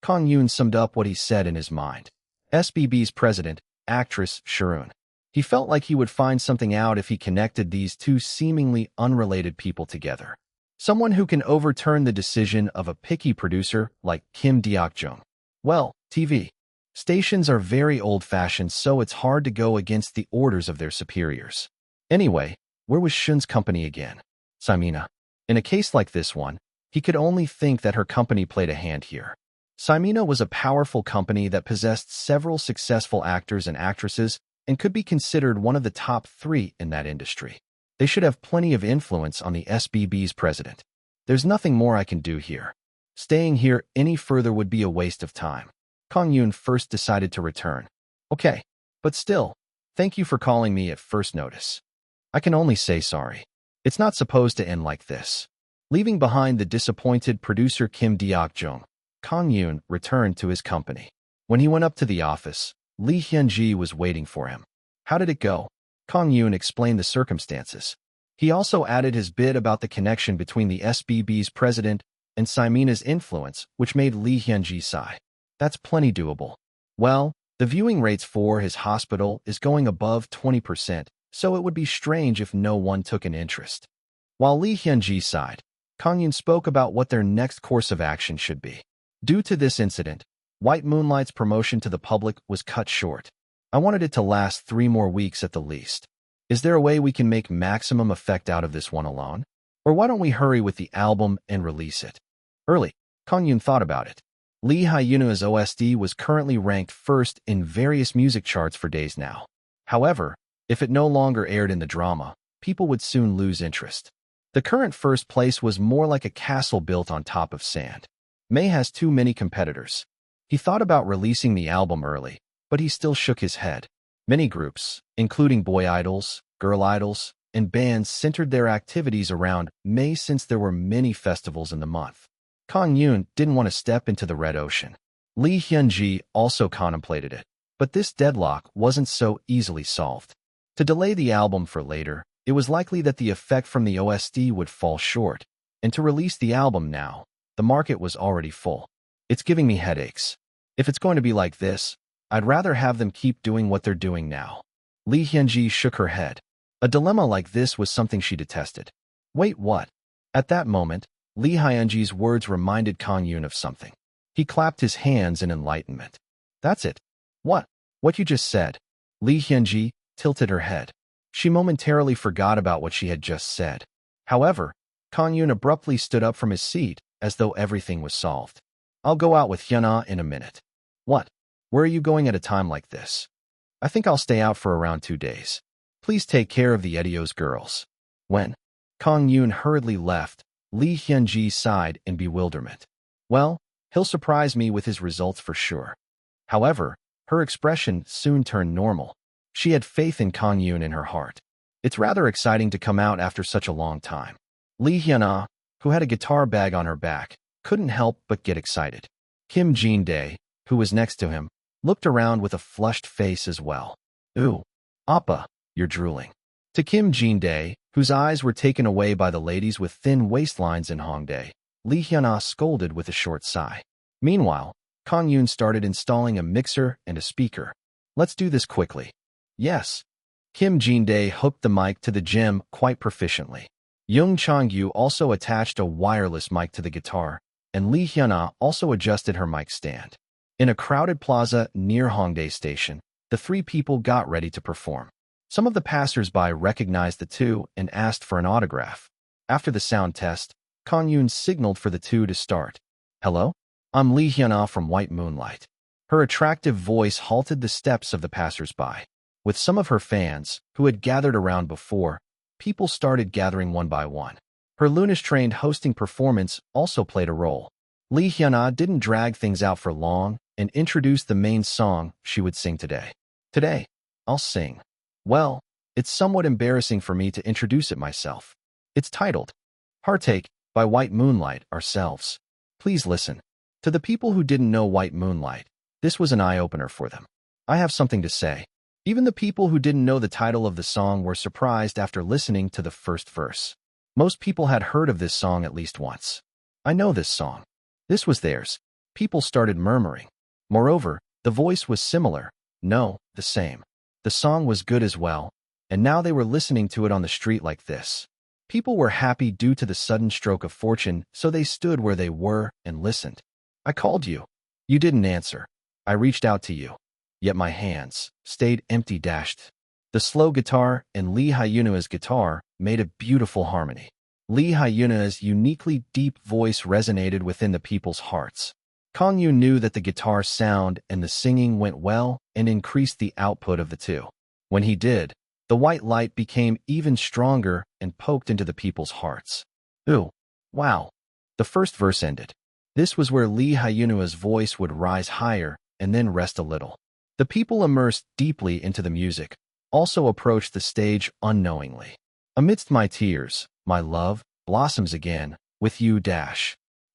Kang-yoon summed up what he said in his mind. SBB's president, actress Sharon. He felt like he would find something out if he connected these two seemingly unrelated people together. Someone who can overturn the decision of a picky producer like Kim Deok-jung. Well, TV stations are very old-fashioned, so it's hard to go against the orders of their superiors. Anyway, where was Shun's company again? Simina. In a case like this one, he could only think that her company played a hand here. Simena was a powerful company that possessed several successful actors and actresses and could be considered one of the top 3 in that industry. They should have plenty of influence on the SBB's president. There's nothing more I can do here. Staying here any further would be a waste of time. Kang-yoon first decided to return. Okay, but still, thank you for calling me at first notice. I can only say sorry. It's not supposed to end like this. Leaving behind the disappointed producer Kim Deok-jung, Kang-yoon returned to his company. When he went up to the office, Lee Hyun-ji was waiting for him. How did it go? Kang-yoon explained the circumstances. He also added his bit about the connection between the SBB's president and Simena's influence, which made Lee Hyun-ji sigh. That's plenty doable. Well, the viewing rates for his hospital is going above 20%, so it would be strange if no one took an interest. While Lee Hyun-ji sighed, Kang-yoon spoke about what their next course of action should be. Due to this incident, White Moonlight's promotion to the public was cut short. I wanted it to last 3 more weeks at the least. Is there a way we can make maximum effect out of this one alone? Or why don't we hurry with the album and release it? Early, Kang-yoon thought about it. Lee Hyun's OST was currently ranked first in various music charts for days now. However, if it no longer aired in the drama, people would soon lose interest. The current first place was more like a castle built on top of sand. May has too many competitors. He thought about releasing the album early, but he still shook his head. Many groups, including boy idols, girl idols, and bands centered their activities around May since there were many festivals in the month. Kang-yoon didn't want to step into the red ocean. Lee Hyun-ji also contemplated it, but this deadlock wasn't so easily solved. To delay the album for later, it was likely that the effect from the OST would fall short, and to release the album now, the market was already full. It's giving me headaches. If it's going to be like this, I'd rather have them keep doing what they're doing now. Lee Hyun-ji shook her head. A dilemma like this was something she detested. Wait, what? At that moment, Lee Hyun-ji's words reminded Kang-yoon of something. He clapped his hands in enlightenment. That's it. What? What you just said? Lee Hyun-ji tilted her head. She momentarily forgot about what she had just said. However, Kang-yoon abruptly stood up from his seat, as though everything was solved. I'll go out with Hyuna in a minute. What? Where are you going at a time like this? I think I'll stay out for around 2 days. Please take care of the Edios girls. When Kang-yoon hurriedly left, Lee Hyun-ji sighed in bewilderment. Well, he'll surprise me with his results for sure. However, her expression soon turned normal. She had faith in Kang-yoon in her heart. It's rather exciting to come out after such a long time. Lee Hyuna, who had a guitar bag on her back, couldn't help but get excited. Kim Jin-dae, who was next to him, looked around with a flushed face as well. Ooh, Appa, you're drooling. To Kim Jin-dae, whose eyes were taken away by the ladies with thin waistlines in Hongdae, Lee Hyuna scolded with a short sigh. Meanwhile, Kang-yoon started installing a mixer and a speaker. Let's do this quickly. Yes. Kim Jin-dae hooked the mic to the gem quite proficiently. Young Chang-yu also attached a wireless mic to the guitar, and Lee Hyuna also adjusted her mic stand. In a crowded plaza near Hongdae Station, the 3 people got ready to perform. Some of the passers-by recognized the 2 and asked for an autograph. After the sound test, Kang-yoon signaled for the 2 to start. Hello? I'm Lee Hyuna from White Moonlight. Her attractive voice halted the steps of the passers-by. With some of her fans, who had gathered around before, people started gathering one by one. Her Lunas-trained hosting performance also played a role. Lee Hyuna didn't drag things out for long and introduced the main song she would sing today. Today, I'll sing. Well, it's somewhat embarrassing for me to introduce it myself. It's titled Heartache by White Moonlight Ourselves. Please listen. To the people who didn't know White Moonlight, this was an eye-opener for them. I have something to say. Even the people who didn't know the title of the song were surprised after listening to the first verse. Most people had heard of this song at least once. I know this song. This was theirs. People started murmuring. Moreover, the voice was similar. No, the same. The song was good as well, and now they were listening to it on the street like this. People were happy due to the sudden stroke of fortune, so they stood where they were and listened. I called you. You didn't answer. I reached out to you. Yet my hands stayed empty. The slow guitar and Lee Hyuna's guitar made a beautiful harmony. Lee Hyuna's uniquely deep voice resonated within the people's hearts. Kang-yoon knew that the guitar sound and the singing went well and increased the output of the two. When he did, the white light became even stronger and poked into the people's hearts. Ooh, wow. The first verse ended. This was where Lee Hyunua's voice would rise higher and then rest a little. The people immersed deeply into the music also approached the stage unknowingly. Amidst my tears, my love blossoms again with you.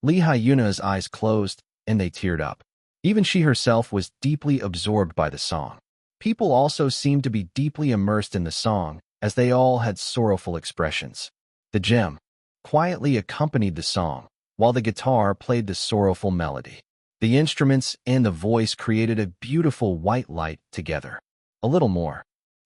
Lee Hyunua's eyes closed and they teared up. Even she herself was deeply absorbed by the song. People also seemed to be deeply immersed in the song as they all had sorrowful expressions. The gem quietly accompanied the song while the guitar played the sorrowful melody. The instruments and the voice created a beautiful white light together. A little more.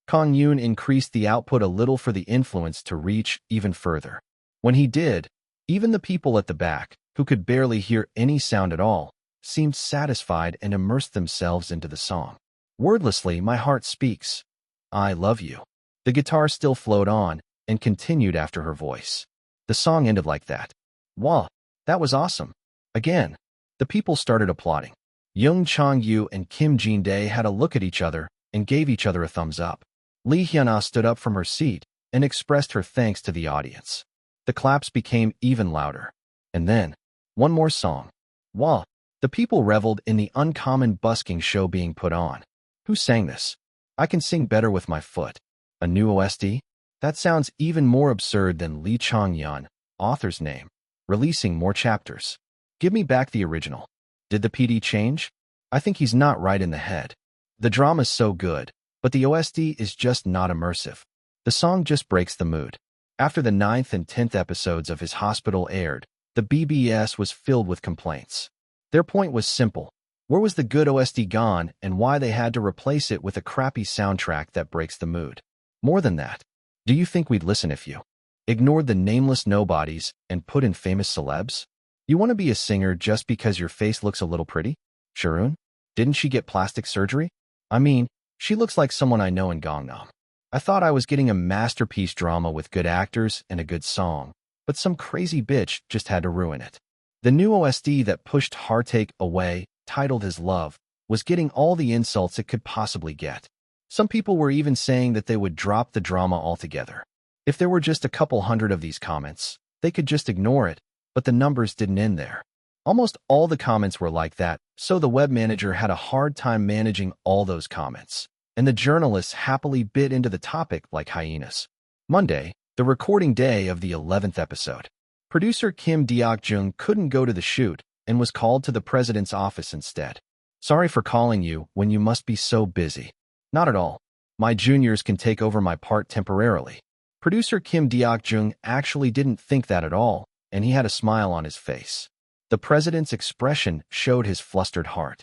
Kang-yoon increased the output a little for the influence to reach even further. When he did, even the people at the back, who could barely hear any sound at all, seemed satisfied and immersed themselves into the song. Wordlessly, my heart speaks. I love you. The guitar still flowed on and continued after her voice. The song ended like that. Wow, that was awesome. Again, the people started applauding. Young Chang-yu and Kim Jin-dae had a look at each other and gave each other a thumbs up. Lee Hyuna stood up from her seat and expressed her thanks to the audience. The claps became even louder. And then, one more song. Wow, the people reveled in the uncommon busking show being put on. Who sang this? I can sing better with my foot. A new OST? That sounds even more absurd than Lee Chang-yeon, author's name, releasing more chapters. Give me back the original. Did the PD change? I think he's not right in the head. The drama's so good, but the OST is just not immersive. The song just breaks the mood. After the 9th and 10th episodes of his hospital aired, the BBS was filled with complaints. Their point was simple. Where was the good OST gone and why they had to replace it with a crappy soundtrack that breaks the mood? More than that, do you think we'd listen if you ignored the nameless nobodies and put in famous celebs? You want to be a singer just because your face looks a little pretty? Sharon? Didn't she get plastic surgery? I mean, she looks like someone I know in Gangnam. I thought I was getting a masterpiece drama with good actors and a good song, but some crazy bitch just had to ruin it. The new OST that pushed Heartache away, titled His Love, was getting all the insults it could possibly get. Some people were even saying that they would drop the drama altogether. If there were just a couple hundred of these comments, they could just ignore it, but the numbers didn't end there. Almost all the comments were like that, so the web manager had a hard time managing all those comments, and the journalists happily bit into the topic like hyenas. Monday, the recording day of the 11th episode. Producer Kim Deok-jung couldn't go to the shoot and was called to the president's office instead. Sorry for calling you when you must be so busy. Not at all. My juniors can take over my part temporarily. Producer Kim Deok-jung actually didn't think that at all, and he had a smile on his face. The president's expression showed his flustered heart.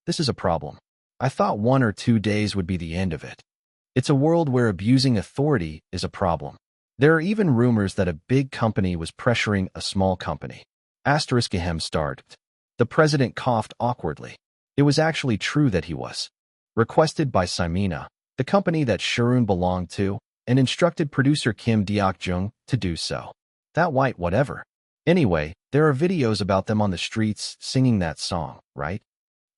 This is a problem. I thought 1 or 2 days would be the end of it. It's a world where abusing authority is a problem. There are even rumors that a big company was pressuring a small company. ****. The president coughed awkwardly. It was actually true that he was requested by Simena, the company that Sharon belonged to, and instructed producer Kim Deok-jung to do so. That white whatever. Anyway, there are videos about them on the streets singing that song, right?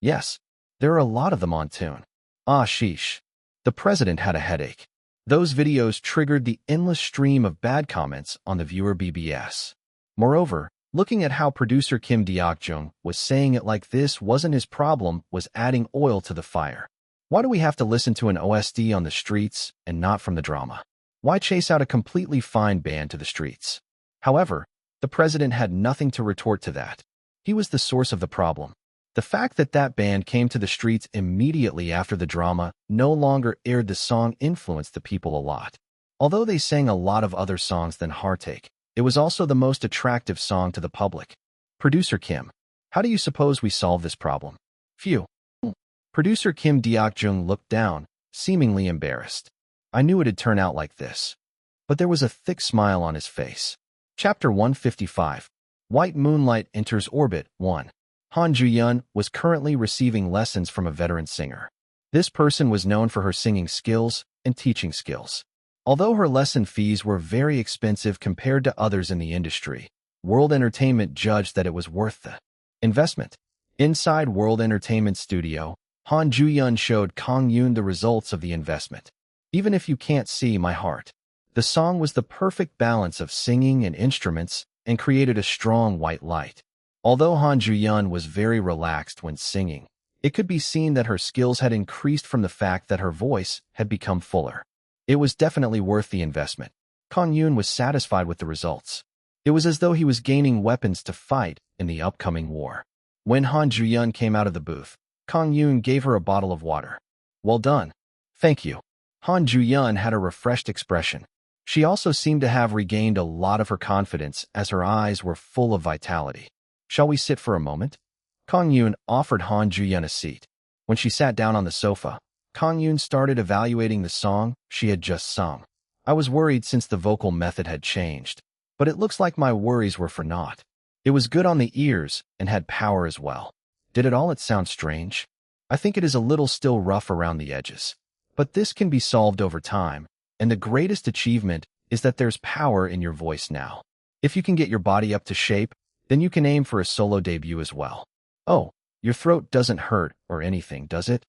Yes, there are a lot of them on tune. Sheesh. The president had a headache. Those videos triggered the endless stream of bad comments on the viewer BBS. Moreover, looking at how producer Kim Deok-jung was saying it like this wasn't his problem was adding oil to the fire. Why do we have to listen to an OST on the streets and not from the drama? Why chase out a completely fine band to the streets? However, the president had nothing to retort to that. He was the source of the problem. The fact that that band came to the streets immediately after the drama no longer aired the song influenced the people a lot. Although they sang a lot of other songs than Heartache, it was also the most attractive song to the public. Producer Kim, how do you suppose we solve this problem? Phew. Producer Kim Deok-jung looked down, seemingly embarrassed. I knew it'd turn out like this. But there was a thick smile on his face. Chapter 155. White Moonlight Enters Orbit 1. Han Ju-yeon was currently receiving lessons from a veteran singer. This person was known for her singing skills and teaching skills. Although her lesson fees were very expensive compared to others in the industry, World Entertainment judged that it was worth the investment. Inside World Entertainment Studio, Han Ju-yeon showed Kang-yoon the results of the investment. Even if you can't see my heart. The song was the perfect balance of singing and instruments and created a strong white light. Although Han Ju-yeon was very relaxed when singing, it could be seen that her skills had increased from the fact that her voice had become fuller. It was definitely worth the investment. Kang-yoon was satisfied with the results. It was as though he was gaining weapons to fight in the upcoming war. When Han Ju-yeon came out of the booth, Kang-yoon gave her a bottle of water. Well done. Thank you. Han Ju-yeon had a refreshed expression. She also seemed to have regained a lot of her confidence as her eyes were full of vitality. Shall we sit for a moment? Kang-yoon offered Han Ju-yeon a seat. When she sat down on the sofa, Kang-yoon started evaluating the song she had just sung. I was worried since the vocal method had changed, but it looks like my worries were for naught. It was good on the ears and had power as well. Did it all sound strange? I think it is a little still rough around the edges. But this can be solved over time, and the greatest achievement is that there's power in your voice now. If you can get your body up to shape, then you can aim for a solo debut as well. Oh, your throat doesn't hurt or anything, does it?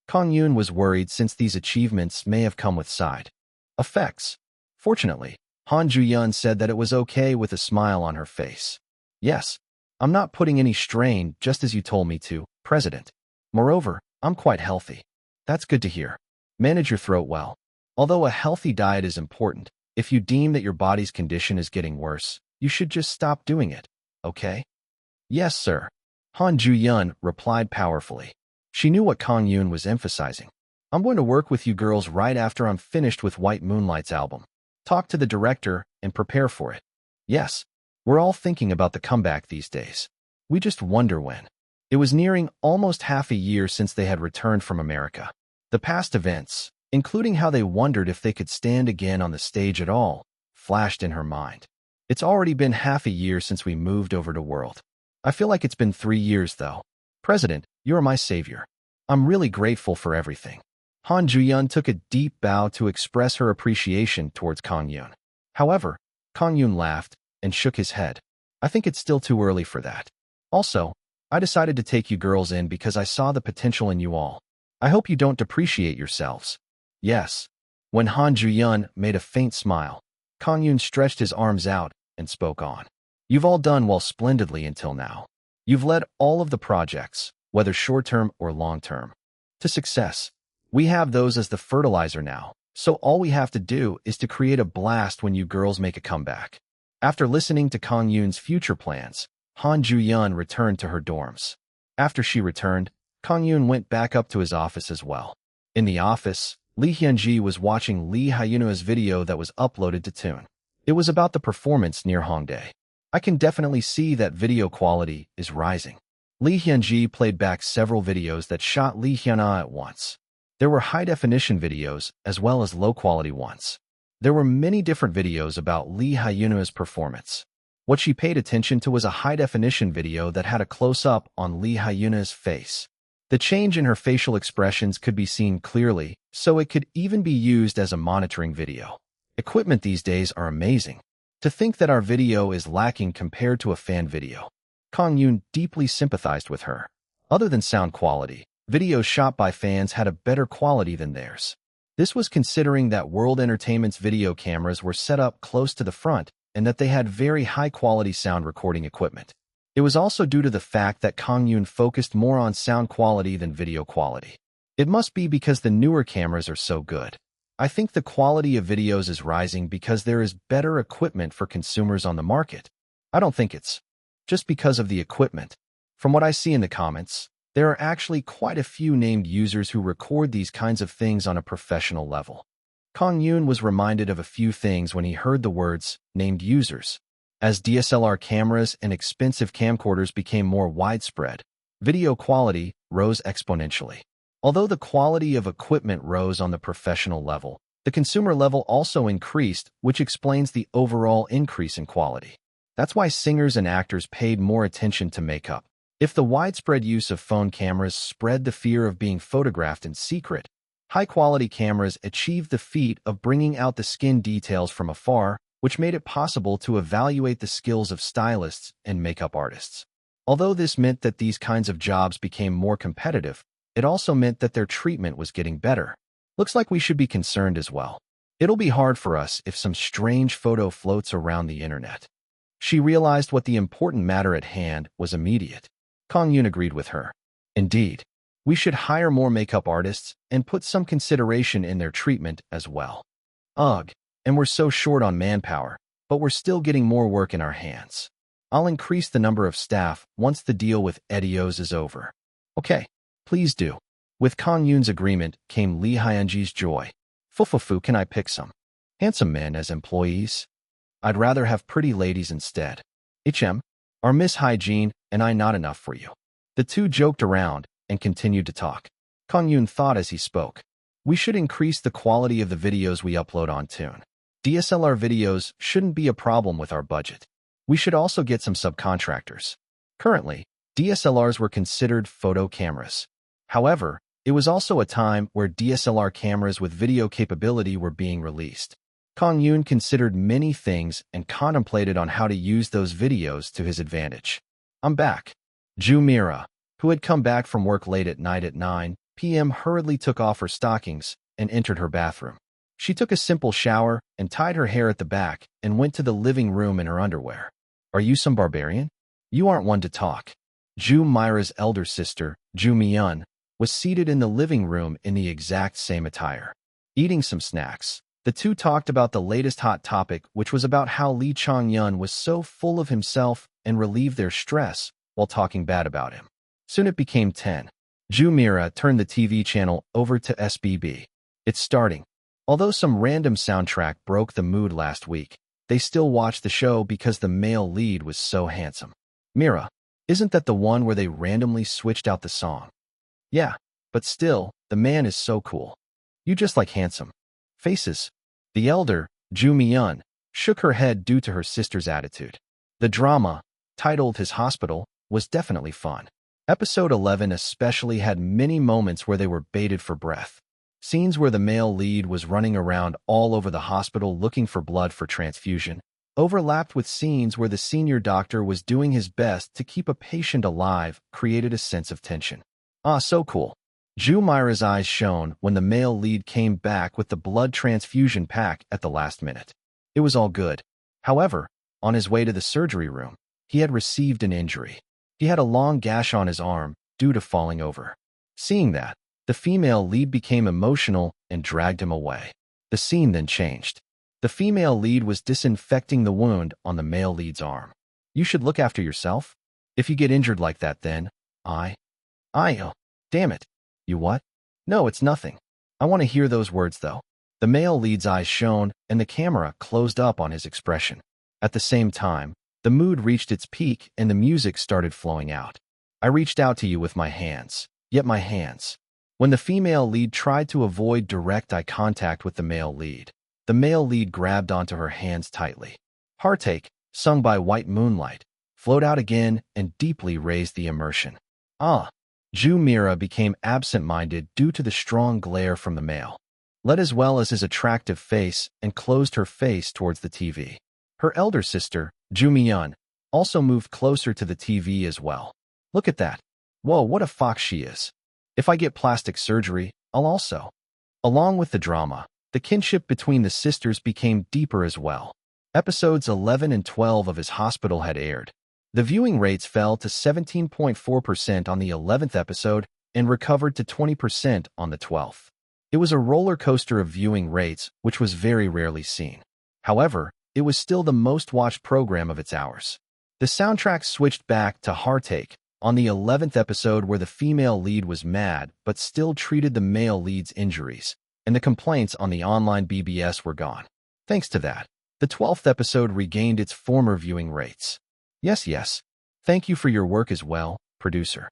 Kang-yoon was worried since these achievements may have come with side effects. Fortunately, Han Ju-yeon said that it was okay with a smile on her face. Yes, I'm not putting any strain just as you told me to, President. Moreover, I'm quite healthy. That's good to hear. Manage your throat well. Although a healthy diet is important, if you deem that your body's condition is getting worse, you should just stop doing it, okay? Yes, sir. Han Ju-yeon replied powerfully. She knew what Kang-yoon was emphasizing. I'm going to work with you girls right after I'm finished with White Moonlight's album. Talk to the director and prepare for it. Yes, we're all thinking about the comeback these days. We just wonder when. It was nearing almost half a year since they had returned from America. The past events, including how they wondered if they could stand again on the stage at all, flashed in her mind. It's already been half a year since we moved over to World. I feel like it's been 3 years, though. President, you are my savior. I'm really grateful for everything. Han Ju-yeon took a deep bow to express her appreciation towards Kang-yoon. However, Kang-yoon laughed and shook his head. I think it's still too early for that. Also, I decided to take you girls in because I saw the potential in you all. I hope you don't depreciate yourselves. Yes. When Han Ju-yeon made a faint smile, Kang-yoon stretched his arms out and spoke on. You've all done well splendidly until now. You've led all of the projects, whether short-term or long-term, to success. We have those as the fertilizer now, so all we have to do is to create a blast when you girls make a comeback. After listening to Kang-yoon's future plans, Han Ju-yeon returned to her dorms. After she returned, Kang-yoon went back up to his office as well. In the office, Lee Hyun-ji was watching Lee Ha-eun's video that was uploaded to Tune. It was about the performance near Hongdae. I can definitely see that video quality is rising. Lee Hyun-ji played back several videos that shot Lee Hyun-ah at once. There were high-definition videos as well as low-quality ones. There were many different videos about Lee Ha-eun's performance. What she paid attention to was a high-definition video that had a close-up on Lee Ha-eun's face. The change in her facial expressions could be seen clearly, so it could even be used as a monitoring video. Equipment these days are amazing. To think that our video is lacking compared to a fan video. Kang-yoon deeply sympathized with her. Other than sound quality, videos shot by fans had a better quality than theirs. This was considering that World Entertainment's video cameras were set up close to the front and that they had very high-quality sound recording equipment. It was also due to the fact that Kang-yoon focused more on sound quality than video quality. It must be because the newer cameras are so good. I think the quality of videos is rising because there is better equipment for consumers on the market. I don't think it's just because of the equipment. From what I see in the comments, there are actually quite a few named users who record these kinds of things on a professional level. Kang-yoon was reminded of a few things when he heard the words, named users. As DSLR cameras and expensive camcorders became more widespread, video quality rose exponentially. Although the quality of equipment rose on the professional level, the consumer level also increased, which explains the overall increase in quality. That's why singers and actors paid more attention to makeup. If the widespread use of phone cameras spread the fear of being photographed in secret, high-quality cameras achieved the feat of bringing out the skin details from afar, which made it possible to evaluate the skills of stylists and makeup artists. Although this meant that these kinds of jobs became more competitive, it also meant that their treatment was getting better. Looks like we should be concerned as well. It'll be hard for us if some strange photo floats around the internet. She realized what the important matter at hand was immediate. Kang-yoon agreed with her. Indeed, we should hire more makeup artists and put some consideration in their treatment as well. Ugh, and we're so short on manpower, but we're still getting more work in our hands. I'll increase the number of staff once the deal with Edios is over. Okay, please do. With Kang-yoon's agreement came Lee Hyunji's joy. Fufufu, can I pick some handsome men as employees? I'd rather have pretty ladies instead. Are Miss Hygiene and I not enough for you? The two joked around and continued to talk. Kang-yoon thought as he spoke. We should increase the quality of the videos we upload on Tune. DSLR videos shouldn't be a problem with our budget. We should also get some subcontractors. Currently, DSLRs were considered photo cameras. However, it was also a time where DSLR cameras with video capability were being released. Kang-yoon considered many things and contemplated on how to use those videos to his advantage. I'm back. Ju Mira, who had come back from work late at night at 9 p.m., hurriedly took off her stockings and entered her bathroom. She took a simple shower and tied her hair at the back and went to the living room in her underwear. Are you some barbarian? You aren't one to talk. Ju Mira's elder sister, Ju Myun, was seated in the living room in the exact same attire. Eating some snacks, the two talked about the latest hot topic, which was about how Lee Chang-yun was so full of himself and relieved their stress while talking bad about him. Soon it became 10. Ju Mira turned the TV channel over to SBB. It's starting. Although some random soundtrack broke the mood last week, they still watched the show because the male lead was so handsome. Mira, isn't that the one where they randomly switched out the song? Yeah, but still, the man is so cool. You just like handsome faces. The elder, Ju Myun, shook her head due to her sister's attitude. The drama, titled His Hospital, was definitely fun. Episode 11 especially had many moments where they were baited for breath. Scenes where the male lead was running around all over the hospital looking for blood for transfusion overlapped with scenes where the senior doctor was doing his best to keep a patient alive, created a sense of tension. Ah, so cool. Ju Mira's eyes shone when the male lead came back with the blood transfusion pack at the last minute. It was all good. However, on his way to the surgery room, he had received an injury. He had a long gash on his arm due to falling over. Seeing that, the female lead became emotional and dragged him away. The scene then changed. The female lead was disinfecting the wound on the male lead's arm. You should look after yourself. If you get injured like that then, oh, damn it. You what? No, it's nothing. I want to hear those words though. The male lead's eyes shone and the camera closed up on his expression. At the same time, the mood reached its peak and the music started flowing out. I reached out to you with my hands, yet my hands. When the female lead tried to avoid direct eye contact with the male lead grabbed onto her hands tightly. Heartache, sung by White Moonlight, flowed out again and deeply raised the immersion. Ju Mira became absent-minded due to the strong glare from the male lead as well as his attractive face and closed her face towards the TV. Her elder sister, Ju Myun, also moved closer to the TV as well. Look at that. Whoa, what a fox she is. If I get plastic surgery, I'll also. Along with the drama, the kinship between the sisters became deeper as well. Episodes 11 and 12 of His Hospital had aired. The viewing rates fell to 17.4% on the 11th episode and recovered to 20% on the 12th. It was a roller coaster of viewing rates, which was very rarely seen. However, it was still the most watched program of its hours. The soundtrack switched back to Heartache on the 11th episode where the female lead was mad but still treated the male lead's injuries, and the complaints on the online BBS were gone. Thanks to that, the 12th episode regained its former viewing rates. Yes. Thank you for your work as well, producer.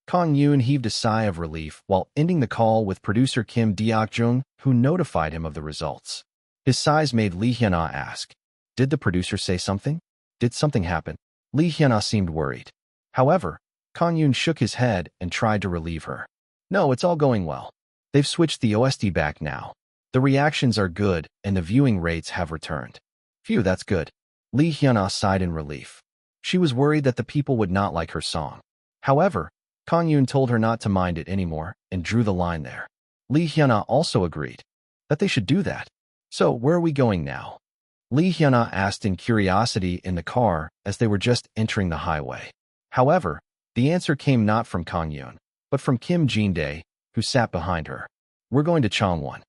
Kang-yoon heaved a sigh of relief while ending the call with producer Kim Deok-jung, who notified him of the results. His sighs made Lee Hyuna ask, "Did the producer say something? Did something happen?" Lee Hyuna seemed worried. However, Kang-yoon shook his head and tried to relieve her. No, it's all going well. They've switched the OST back now. The reactions are good and the viewing rates have returned. Phew, that's good. Lee Hyuna sighed in relief. She was worried that the people would not like her song. However, Kang-yoon told her not to mind it anymore and drew the line there. Lee Hyuna also agreed that they should do that. So, where are we going now? Lee Hyuna asked in curiosity in the car as they were just entering the highway. However, the answer came not from Kang-yoon, but from Kim Jin-dae, who sat behind her. We're going to Changwon.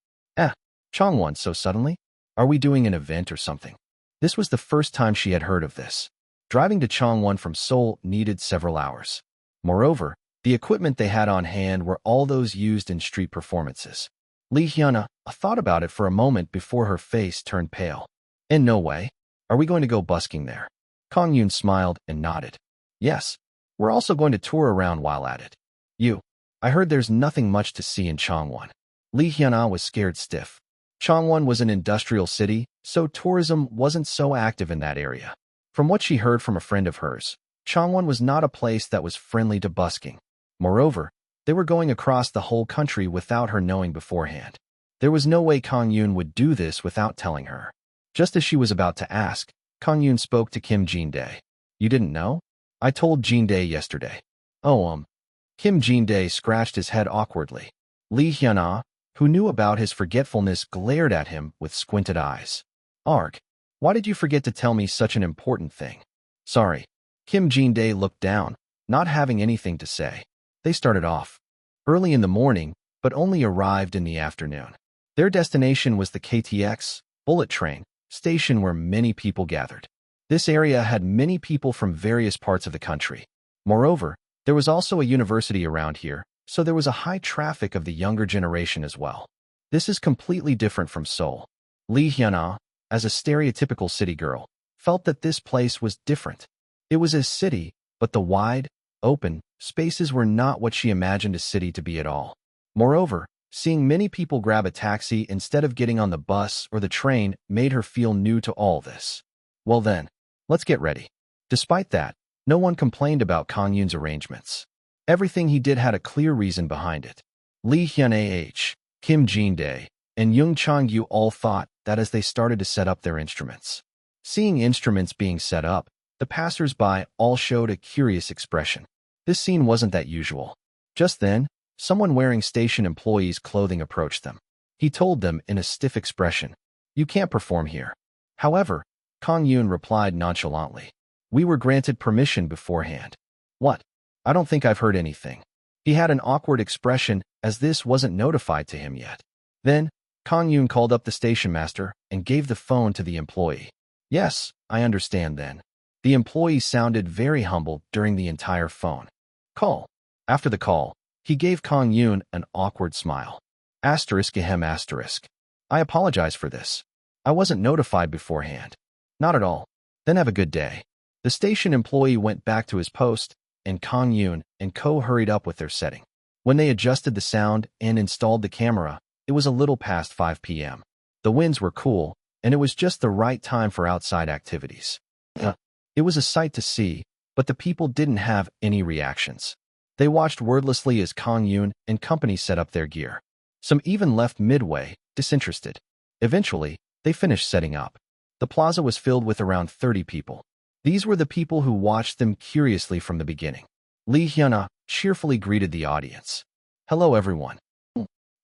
Changwon so suddenly? Are we doing an event or something? This was the first time she had heard of this. Driving to Changwon from Seoul needed several hours. Moreover, the equipment they had on hand were all those used in street performances. Lee Hyuna thought about it for a moment before her face turned pale. In no way. Are we going to go busking there? Kang-yoon smiled and nodded. Yes. We're also going to tour around while at it. I heard there's nothing much to see in Changwon. Lee Hyuna was scared stiff. Changwon was an industrial city, so tourism wasn't so active in that area. From what she heard from a friend of hers, Changwon was not a place that was friendly to busking. Moreover, they were going across the whole country without her knowing beforehand. There was no way Kang-yoon would do this without telling her. Just as she was about to ask, Kang-yoon spoke to Kim Jin-dae. You didn't know? I told Jin-dae yesterday. Kim Jin-dae scratched his head awkwardly. Lee Hyuna, who knew about his forgetfulness, glared at him with squinted eyes. Arg, why did you forget to tell me such an important thing? Sorry. Kim Jin-dae looked down, not having anything to say. They started off early in the morning, but only arrived in the afternoon. Their destination was the KTX, bullet train, station where many people gathered. This area had many people from various parts of the country. Moreover, there was also a university around here, so there was a high traffic of the younger generation as well. This is completely different from Seoul. Lee Hyuna, as a stereotypical city girl, felt that this place was different. It was a city, but the wide, open spaces were not what she imagined a city to be at all. Moreover, seeing many people grab a taxi instead of getting on the bus or the train made her feel new to all this. Well then, let's get ready. Despite that, no one complained about Kang-yoon's arrangements. Everything he did had a clear reason behind it. Lee Hyun-ah, Kim Jin-dae, and Young Chang-yu all thought that as they started to set up their instruments. Seeing instruments being set up, the passers-by all showed a curious expression. This scene wasn't that usual. Just then, someone wearing station employees' clothing approached them. He told them in a stiff expression, "You can't perform here." However, Kang-yoon replied nonchalantly, "We were granted permission beforehand." What? I don't think I've heard anything. He had an awkward expression as this wasn't notified to him yet. Then, Kang-yoon called up the station master and gave the phone to the employee. Yes, I understand then. The employee sounded very humble during the entire phone call. After the call, he gave Kang-yoon an awkward smile. ****. I apologize for this. I wasn't notified beforehand. Not at all. Then have a good day. The station employee went back to his post, and Kang-yoon and Co hurried up with their setting. When they adjusted the sound and installed the camera, it was a little past 5 p.m. The winds were cool, and it was just the right time for outside activities. It was a sight to see, but the people didn't have any reactions. They watched wordlessly as Kang-yoon and company set up their gear. Some even left midway, disinterested. Eventually, they finished setting up. The plaza was filled with around 30 people. These were the people who watched them curiously from the beginning. Lee Hyuna cheerfully greeted the audience. "Hello everyone."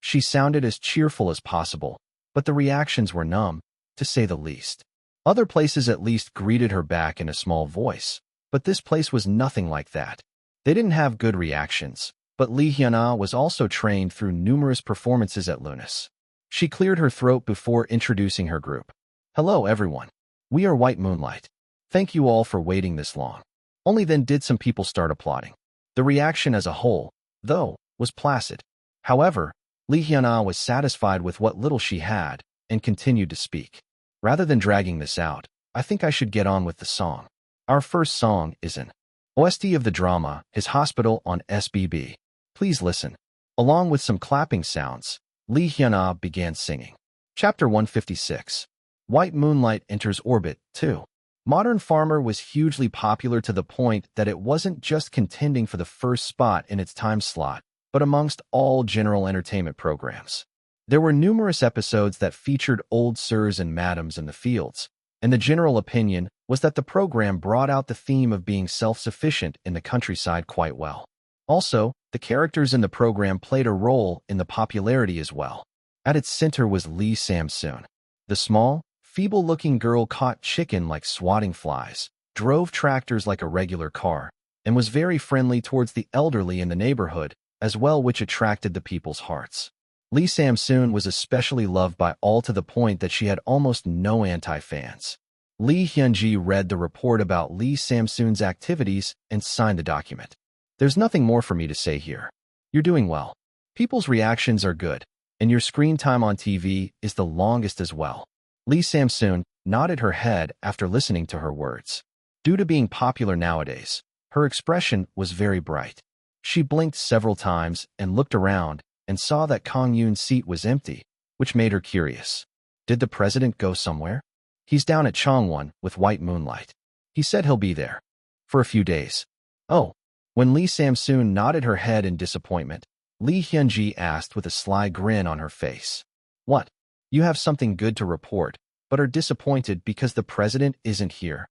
She sounded as cheerful as possible, but the reactions were numb, to say the least. Other places at least greeted her back in a small voice, but this place was nothing like that. They didn't have good reactions, but Lee Hyuna was also trained through numerous performances at Lunas. She cleared her throat before introducing her group. "Hello everyone. We are White Moonlight. Thank you all for waiting this long." Only then did some people start applauding. The reaction as a whole, though, was placid. However, Lee Hyuna was satisfied with what little she had and continued to speak. "Rather than dragging this out, I think I should get on with the song. Our first song is an OST of the drama His Hospital on SBB. Please listen." Along with some clapping sounds, Lee Hyuna began singing. Chapter 156. White Moonlight Enters Orbit 2. Modern Farmer was hugely popular to the point that it wasn't just contending for the first spot in its time slot, but amongst all general entertainment programs. There were numerous episodes that featured old sirs and madams in the fields, and the general opinion was that the program brought out the theme of being self-sufficient in the countryside quite well. Also, the characters in the program played a role in the popularity as well. At its center was Lee Sam-soon. The small, feeble-looking girl caught chicken like swatting flies, drove tractors like a regular car, and was very friendly towards the elderly in the neighborhood as well, which attracted the people's hearts. Lee Sam-soon was especially loved by all to the point that she had almost no anti-fans. Lee Hyun-ji read the report about Lee Sam-soon's activities and signed the document. There's nothing more for me to say here. You're doing well. People's reactions are good, and your screen time on TV is the longest as well. Lee Sam-soon nodded her head after listening to her words. Due to being popular nowadays, her expression was very bright. She blinked several times and looked around and saw that Kang-yoon's seat was empty, which made her curious. Did the president go somewhere? He's down at Changwon with white moonlight. He said he'll be there for a few days. Oh. When Lee Sam-soon nodded her head in disappointment, Lee Hyun-ji asked with a sly grin on her face. What? You have something good to report, but are disappointed because the president isn't here.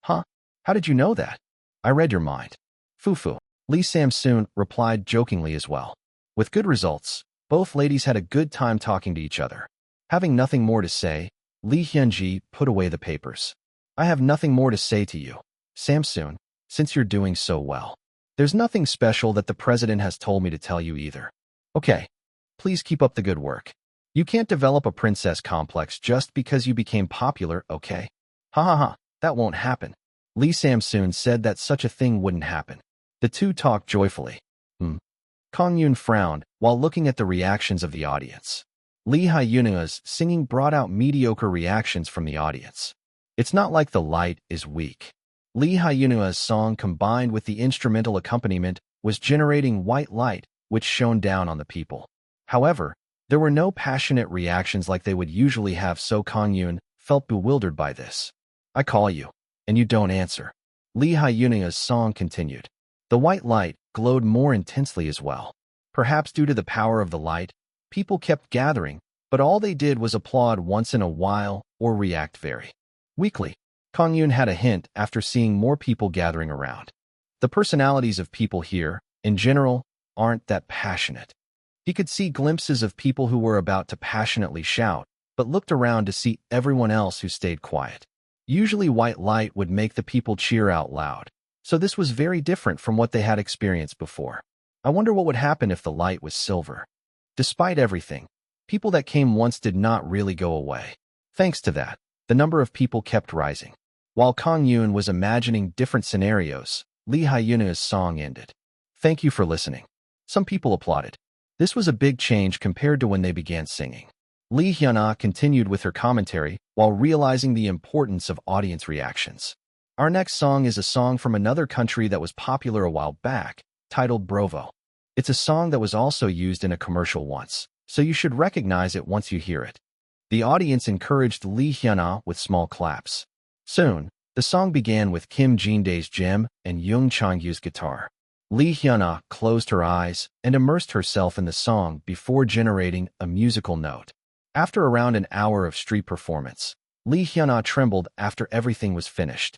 Huh? How did you know that? I read your mind. Foo-foo. Lee Sam-soon replied jokingly as well. With good results, both ladies had a good time talking to each other. Having nothing more to say, Lee Hyun-ji put away the papers. I have nothing more to say to you, Sam-soon, since you're doing so well. There's nothing special that the president has told me to tell you either. Okay. Please keep up the good work. You can't develop a princess complex just because you became popular, okay? Ha ha ha, that won't happen. Lee Sam-soon said that such a thing wouldn't happen. The two talked joyfully. Kang-yoon frowned while looking at the reactions of the audience. Lee Hyuna's singing brought out mediocre reactions from the audience. It's not like the light is weak. Lee Hyuna's song combined with the instrumental accompaniment was generating white light, which shone down on the people. However, there were no passionate reactions like they would usually have, so Kang-yoon felt bewildered by this. I call you, and you don't answer. Lee Hyuna's song continued. The white light glowed more intensely as well. Perhaps due to the power of the light, people kept gathering, but all they did was applaud once in a while or react very weakly. Kang-yoon had a hint after seeing more people gathering around. The personalities of people here, in general, aren't that passionate. He could see glimpses of people who were about to passionately shout, but looked around to see everyone else who stayed quiet. Usually white light would make the people cheer out loud, so this was very different from what they had experienced before. I wonder what would happen if the light was silver. Despite everything, people that came once did not really go away. Thanks to that, the number of people kept rising. While Kang-yoon was imagining different scenarios, Lee Hyuna's song ended. Thank you for listening. Some people applauded. This was a big change compared to when they began singing. Lee Hyuna continued with her commentary while realizing the importance of audience reactions. Our next song is a song from another country that was popular a while back, titled Brovo. It's a song that was also used in a commercial once, so you should recognize it once you hear it. The audience encouraged Lee Hyuna with small claps. Soon, the song began with Kim Jin-dae's gem and Young Chang-yu's guitar. Lee Hyuna closed her eyes and immersed herself in the song before generating a musical note. After around an hour of street performance, Lee Hyuna trembled after everything was finished.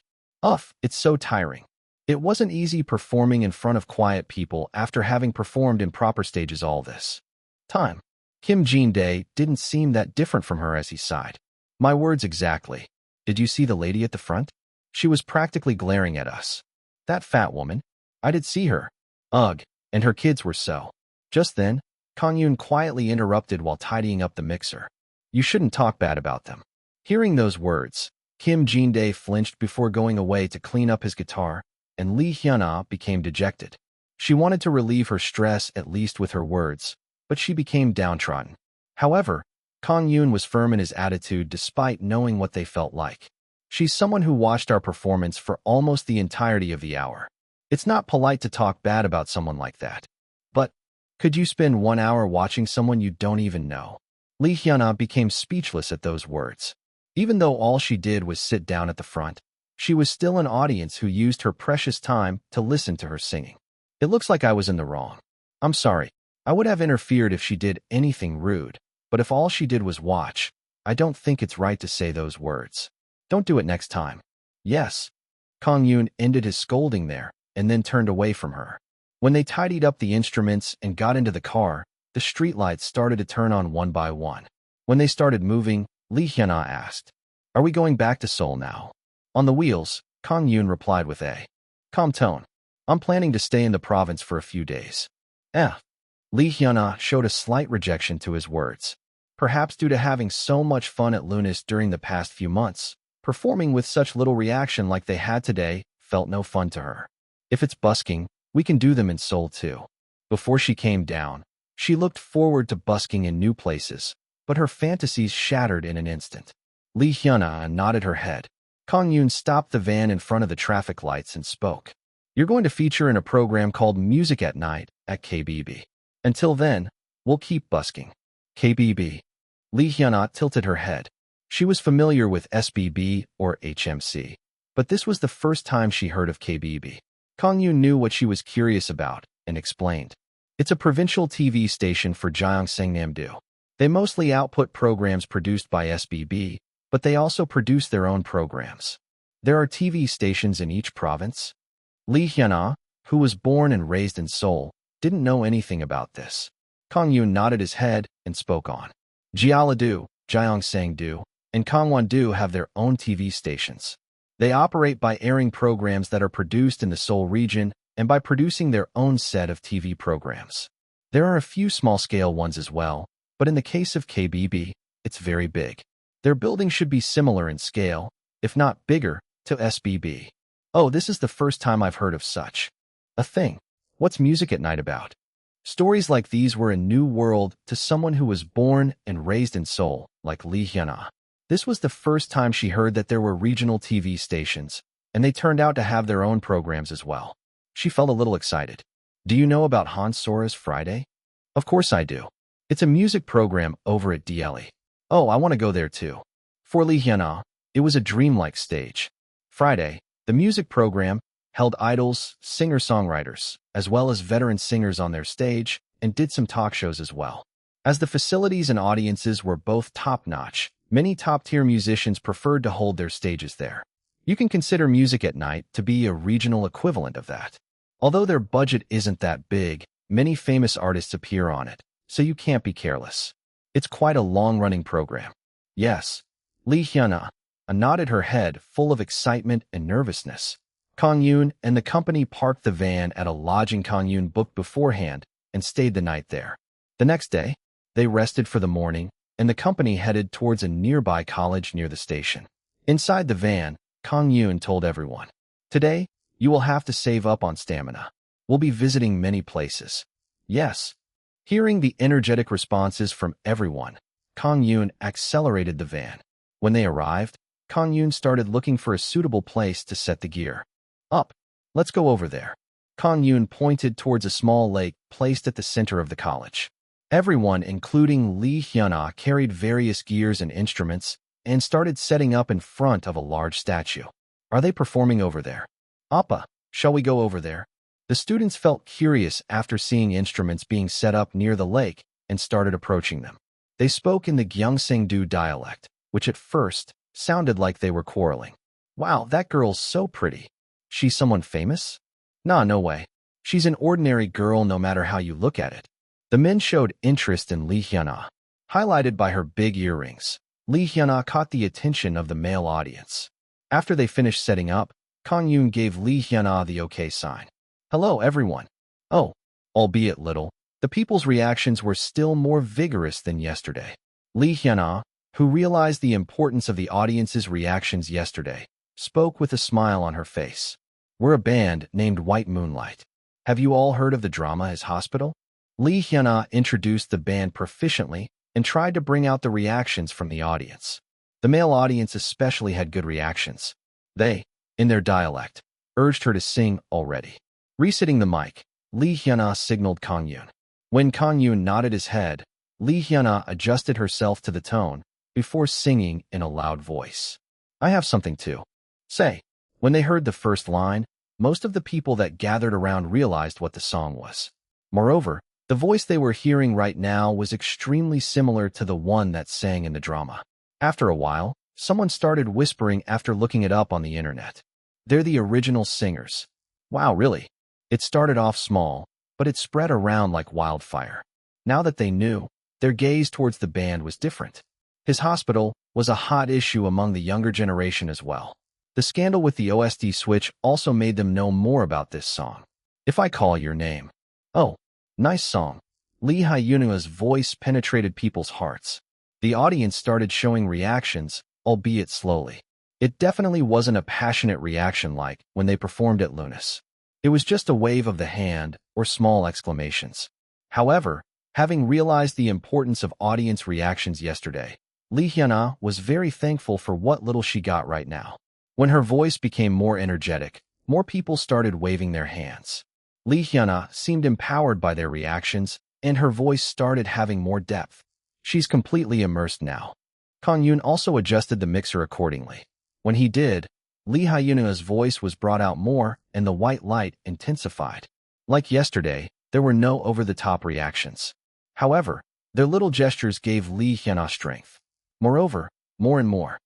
It's so tiring. It wasn't easy performing in front of quiet people after having performed in proper stages all this time. Kim Jin-dae didn't seem that different from her as he sighed. My words exactly. Did you see the lady at the front? She was practically glaring at us. That fat woman? I did see her. Ugh, and her kids were so. Just then, Kang-yoon quietly interrupted while tidying up the mixer. You shouldn't talk bad about them. Hearing those words, Kim Jin-dae flinched before going away to clean up his guitar, and Lee Hyuna became dejected. She wanted to relieve her stress at least with her words, but she became downtrodden. However, Kang-yoon was firm in his attitude despite knowing what they felt like. She's someone who watched our performance for almost the entirety of the hour. It's not polite to talk bad about someone like that. But, could you spend 1 hour watching someone you don't even know? Lee Hyuna became speechless at those words. Even though all she did was sit down at the front, she was still an audience who used her precious time to listen to her singing. It looks like I was in the wrong. I'm sorry. I would have interfered if she did anything rude. But if all she did was watch, I don't think it's right to say those words. Don't do it next time. Yes. Kang-yoon ended his scolding there and then turned away from her. When they tidied up the instruments and got into the car, the streetlights started to turn on one by one. When they started moving, Lee Hyuna asked, "Are we going back to Seoul now?" On the wheels, Kang-yoon replied with a calm tone, "I'm planning to stay in the province for a few days." Lee Hyuna showed a slight rejection to his words, perhaps due to having so much fun at Lunis during the past few months. Performing with such little reaction like they had today felt no fun to her. If it's busking, we can do them in Seoul too. Before she came down, she looked forward to busking in new places, but her fantasies shattered in an instant. Lee Hyuna nodded her head. Kang-yoon stopped the van in front of the traffic lights and spoke. "You're going to feature in a program called Music at Night at KBB. Until then, we'll keep busking." KBB. Lee Hyuna tilted her head. She was familiar with SBB or HMC, but this was the first time she heard of KBB. Kang-yoon knew what she was curious about and explained. "It's a provincial TV station for Gyeongsangnam-do. They mostly output programs produced by SBB, but they also produce their own programs. There are TV stations in each province." Lee Hyuna, who was born and raised in Seoul, didn't know anything about this. Kang-yoon nodded his head and spoke on. Jeolla-do, Gyeongsang-do, and Kangwon-do have their own TV stations. They operate by airing programs that are produced in the Seoul region and by producing their own set of TV programs. There are a few small-scale ones as well, but in the case of KBB, it's very big. Their building should be similar in scale, if not bigger, to SBB. Oh, this is the first time I've heard of such a thing. What's Music at Night about? Stories like these were a new world to someone who was born and raised in Seoul, like Lee Hyuna. This was the first time she heard that there were regional TV stations, and they turned out to have their own programs as well. She felt a little excited. "Do you know about Hans Sora's Friday?" "Of course I do. It's a music program over at DLE. Oh, I want to go there too." For Lee Hyuna, it was a dreamlike stage. Friday, the music program, held idols, singer-songwriters, as well as veteran singers on their stage, and did some talk shows as well. As the facilities and audiences were both top-notch, many top-tier musicians preferred to hold their stages there. You can consider Music at Night to be a regional equivalent of that. Although their budget isn't that big, many famous artists appear on it, so you can't be careless. It's quite a long-running program. Yes. Lee Hyuna nodded her head, full of excitement and nervousness. Kang-yoon and the company parked the van at a lodging Kang-yoon booked beforehand and stayed the night there. The next day, they rested for the morning, and the company headed towards a nearby college near the station. Inside the van, Kang-yoon told everyone, "Today, you will have to save up on stamina. We'll be visiting many places." Yes. Hearing the energetic responses from everyone, Kang-yoon accelerated the van. When they arrived, Kang-yoon started looking for a suitable place to set the gear. "Up. Let's go over there." Kang-yoon pointed towards a small lake placed at the center of the college. Everyone, including Lee Hyuna, carried various gears and instruments and started setting up in front of a large statue. "Are they performing over there?" "Appa, shall we go over there?" The students felt curious after seeing instruments being set up near the lake and started approaching them. They spoke in the Gyeongsang-do dialect, which at first sounded like they were quarreling. "Wow, that girl's so pretty. She's someone famous?" "Nah, no way. She's an ordinary girl no matter how you look at it." The men showed interest in Lee Hyuna. Highlighted by her big earrings, Lee Hyuna caught the attention of the male audience. After they finished setting up, Kang-yoon gave Lee Hyuna the okay sign. "Hello, everyone." Oh, albeit little, the people's reactions were still more vigorous than yesterday. Lee Hyuna, who realized the importance of the audience's reactions yesterday, spoke with a smile on her face. "We're a band named White Moonlight. Have you all heard of the drama as Hospital?" Lee Hyuna introduced the band proficiently and tried to bring out the reactions from the audience. The male audience especially had good reactions. They, in their dialect, urged her to sing already. Resetting the mic, Lee Hyuna signaled Kang-yoon. When Kang-yoon nodded his head, Lee Hyuna adjusted herself to the tone before singing in a loud voice. "I have something to say." When they heard the first line, most of the people that gathered around realized what the song was. Moreover, the voice they were hearing right now was extremely similar to the one that sang in the drama. After a while, Someone started whispering after looking it up on the internet. They're the original singers. Wow, really? It started off small, but it spread around like wildfire. Now that they knew, their gaze towards the band was different. His hospital was a hot issue among the younger generation as well. The scandal with the OST switch also made them know more about this song. If I Call Your Name. Oh, nice song. Lee Hyunua's voice penetrated people's hearts. The audience started showing reactions, albeit slowly. It definitely wasn't a passionate reaction like when they performed at Lunas. It was just a wave of the hand or small exclamations. However, having realized the importance of audience reactions yesterday, Lee Hyuna was very thankful for what little she got right now. When her voice became more energetic, more people started waving their hands. Lee Hyuna seemed empowered by their reactions, and her voice started having more depth. She's completely immersed now. Kang-yoon also adjusted the mixer accordingly. When he did, Lee Hyunua's voice was brought out more and the white light intensified. Like yesterday, there were no over-the-top reactions. However, their little gestures gave Lee Hyuna strength. Moreover, more and more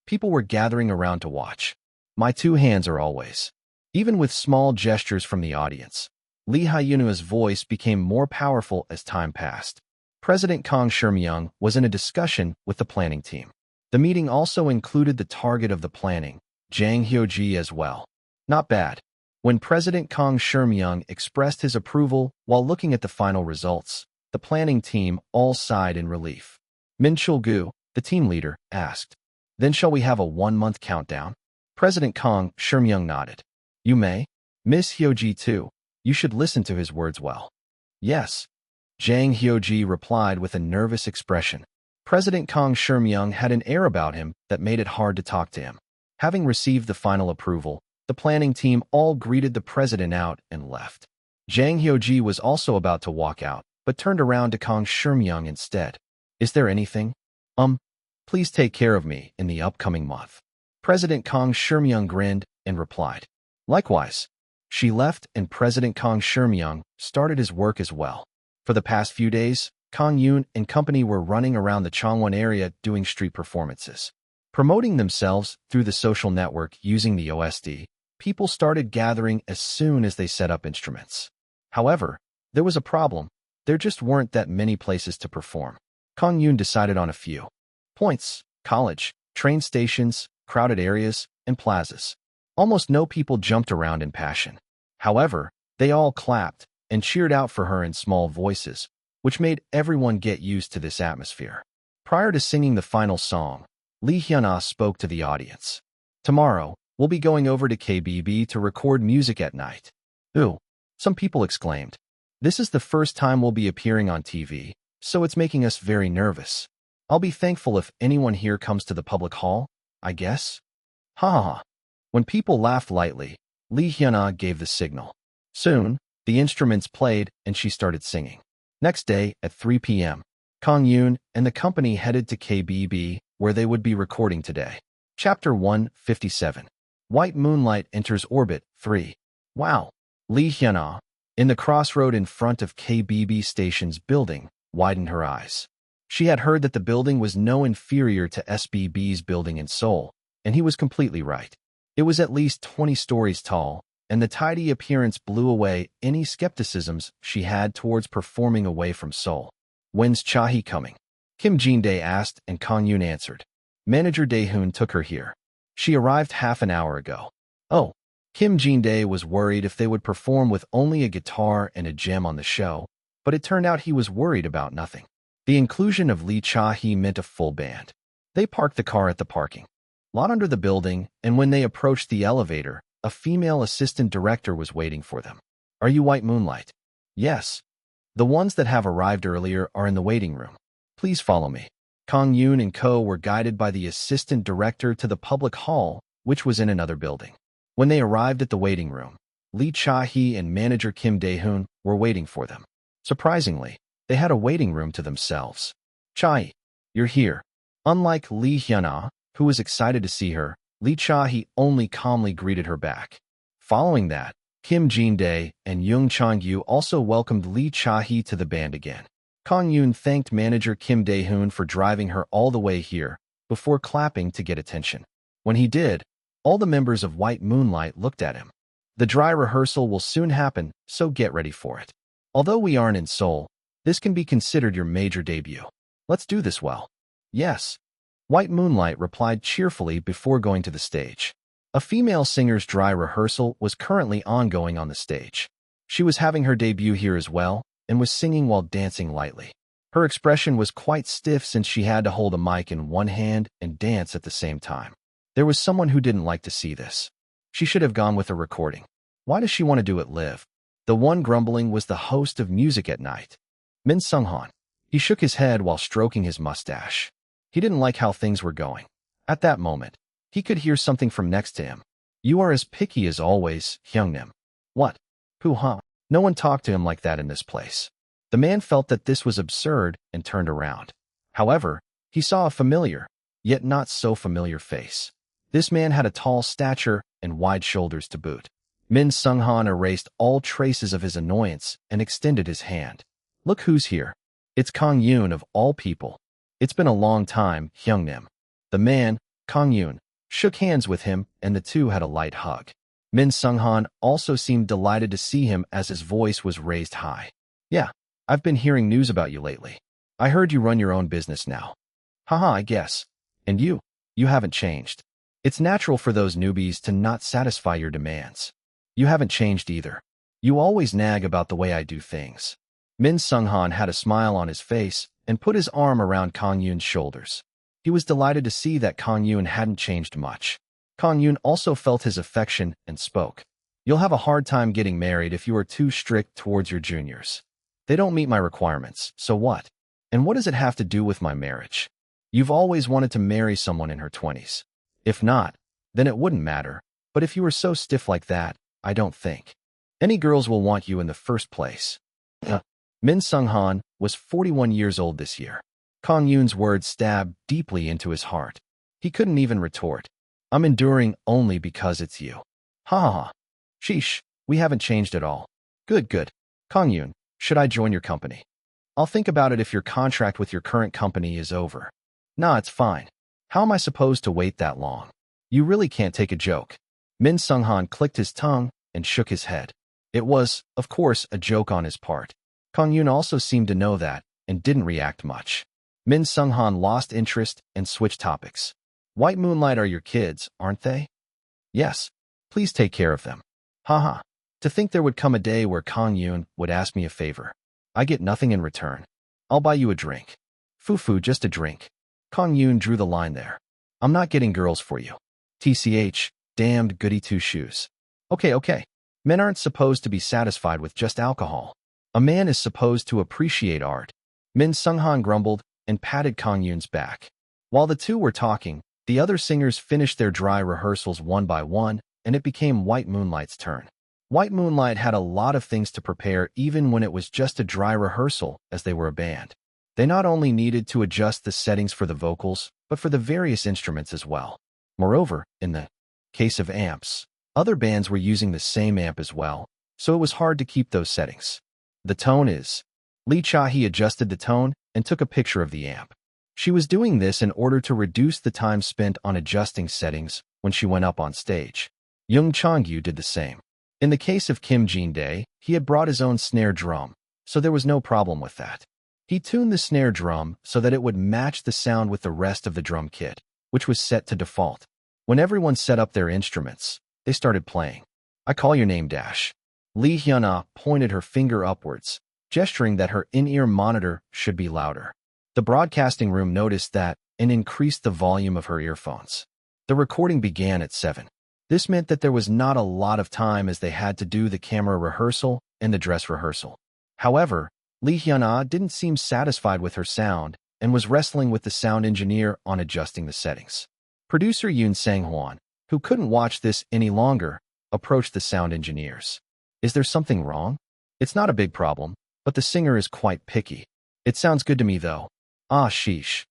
people were gathering around to watch. My two hands are always. Even with small gestures from the audience, Lee Hyunua's voice became more powerful as time passed. President Kang Shermyoung was in a discussion with the planning team. The meeting also included the target of the planning, Jang Hyo-ji, as well. Not bad. When President Kang Shermyoung expressed his approval while looking at the final results, the planning team all sighed in relief. Min Chul-gu, the team leader, asked, "Then shall we have a 1-month countdown?" President Kang Shermyoung nodded. "You may. Miss Hyo-ji too. You should listen to his words well." "Yes." Jang Hyo-ji replied with a nervous expression. President Kang Shermyoung had an air about him that made it hard to talk to him. Having received the final approval, the planning team all greeted the president out and left. Jang Hyo-ji was also about to walk out, but turned around to Kang Shermyoung instead. "Is there anything? Please take care of me in the upcoming month." President Kang Shermyoung grinned and replied, "Likewise." She left and President Kang Shermyoung started his work as well. For the past few days, Kang-yoon and company were running around the Changwon area doing street performances. Promoting themselves through the social network using the OSD, people started gathering as soon as they set up instruments. However, there was a problem. There just weren't that many places to perform. Kang-yoon decided on a few points: college, train stations, crowded areas, and plazas. Almost no people jumped around in passion. However, they all clapped and cheered out for her in small voices, which made everyone get used to this atmosphere. Prior to singing the final song, Lee Hyuna spoke to the audience. "Tomorrow, we'll be going over to KBB to record music at night." "Ooh," some people exclaimed. "This is the first time we'll be appearing on TV, so it's making us very nervous. I'll be thankful if anyone here comes to the public hall, I guess." Ha ha ha. When people laughed lightly, Lee Hyuna gave the signal. Soon, the instruments played and she started singing. Next day, at 3 p.m., Kang-yoon and the company headed to KBB, where they would be recording today. Chapter 157. White Moonlight Enters Orbit 3. Wow. Lee Hyuna, in the crossroad in front of KBB station's building, widened her eyes. She had heard that the building was no inferior to SBB's building in Seoul, and he was completely right. It was at least 20 stories tall, and the tidy appearance blew away any skepticisms she had towards performing away from Seoul. "When's Cha-hee coming?" Kim Jin-dae asked, and Kang-yoon answered. "Manager Dae-hoon took her here. She arrived half an hour ago." Oh, Kim Jin-dae was worried if they would perform with only a guitar and a gem on the show, but it turned out he was worried about nothing. The inclusion of Lee Cha-hee meant a full band. They parked the car at the parking lot under the building, and when they approached the elevator, a female assistant director was waiting for them. "Are you White Moonlight?" "Yes. The ones that have arrived earlier are in the waiting room. Please follow me." Kang-yoon and co. were guided by the assistant director to the public hall, which was in another building. When they arrived at the waiting room, Lee Cha-hee and manager Kim Dae-hoon were waiting for them. Surprisingly, they had a waiting room to themselves. "Cha-hee, you're here." Unlike Lee Hyuna, who was excited to see her, Lee Cha-hee only calmly greeted her back. Following that, Kim Jin-dae and Young Chang-yu also welcomed Lee Cha-hee to the band again. Kang-yoon thanked manager Kim Dae-hoon for driving her all the way here, before clapping to get attention. When he did, all the members of White Moonlight looked at him. The dry rehearsal will soon happen, so get ready for it. Although we aren't in Seoul, this can be considered your major debut. Let's do this well. Yes. White Moonlight replied cheerfully before going to the stage. A female singer's dry rehearsal was currently ongoing on the stage. She was having her debut here as well, and was singing while dancing lightly. Her expression was quite stiff since she had to hold a mic in one hand and dance at the same time. There was someone who didn't like to see this. She should have gone with a recording. Why does she want to do it live? The one grumbling was the host of Music at Night, Min Sung-han. He shook his head while stroking his mustache. He didn't like how things were going. At that moment, he could hear something from next to him. You are as picky as always, Hyungnim. What? Hoo-ha. No one talked to him like that in this place. The man felt that this was absurd and turned around. However, he saw a familiar, yet not so familiar face. This man had a tall stature and wide shoulders to boot. Min Sung-han erased all traces of his annoyance and extended his hand. Look who's here. It's Kang-yoon of all people. It's been a long time, Hyungnim. The man, Kang-yoon, shook hands with him and the two had a light hug. Min Sung-han also seemed delighted to see him as his voice was raised high. Yeah, I've been hearing news about you lately. I heard you run your own business now. Haha, I guess. And you haven't changed. It's natural for those newbies to not satisfy your demands. You haven't changed either. You always nag about the way I do things. Min Sung-han had a smile on his face and put his arm around Kang-yoon's shoulders. He was delighted to see that Kang-yoon hadn't changed much. Kang-yoon also felt his affection and spoke. You'll have a hard time getting married if you are too strict towards your juniors. They don't meet my requirements, so what? And what does it have to do with my marriage? You've always wanted to marry someone in her 20s. If not, then it wouldn't matter. But if you were so stiff like that, I don't think any girls will want you in the first place. Min Sung-han was 41 years old this year. Kang-yoon's words stabbed deeply into his heart. He couldn't even retort. I'm enduring only because it's you. Ha ha ha. Sheesh, we haven't changed at all. Good, good. Kang-yoon, should I join your company? I'll think about it if your contract with your current company is over. Nah, it's fine. How am I supposed to wait that long? You really can't take a joke. Min Sung-han clicked his tongue and shook his head. It was, of course, a joke on his part. Kang-yoon also seemed to know that and didn't react much. Min Sung-han lost interest and switched topics. White Moonlight are your kids, aren't they? Yes. Please take care of them. Haha. To think there would come a day where Kang-yoon would ask me a favor. I get nothing in return. I'll buy you a drink. Fufu, just a drink. Kang-yoon drew the line there. I'm not getting girls for you. TCH, damned goody two-shoes. Okay. Men aren't supposed to be satisfied with just alcohol. A man is supposed to appreciate art. Min Sung-han grumbled and patted Kang-yoon's back. While the two were talking, the other singers finished their dry rehearsals one by one, and it became White Moonlight's turn. White Moonlight had a lot of things to prepare even when it was just a dry rehearsal, as they were a band. They not only needed to adjust the settings for the vocals, but for the various instruments as well. Moreover, in the case of amps, other bands were using the same amp as well, so it was hard to keep those settings. The tone is. Lee Cha-hee adjusted the tone and took a picture of the amp. She was doing this in order to reduce the time spent on adjusting settings when she went up on stage. Young Chong-gyu did the same. In the case of Kim Jin-dae, he had brought his own snare drum, so there was no problem with that. He tuned the snare drum so that it would match the sound with the rest of the drum kit, which was set to default. When everyone set up their instruments, they started playing. I call your name Dash. Lee Hyun-ah pointed her finger upwards, gesturing that her in-ear monitor should be louder. The broadcasting room noticed that and increased the volume of her earphones. The recording began at 7. This meant that there was not a lot of time as they had to do the camera rehearsal and the dress rehearsal. However, Lee Hyun-ah didn't seem satisfied with her sound and was wrestling with the sound engineer on adjusting the settings. Producer Yoon Sang-hwan, who couldn't watch this any longer, approached the sound engineers. Is there something wrong? It's not a big problem, but the singer is quite picky. It sounds good to me though. Ah, sheesh.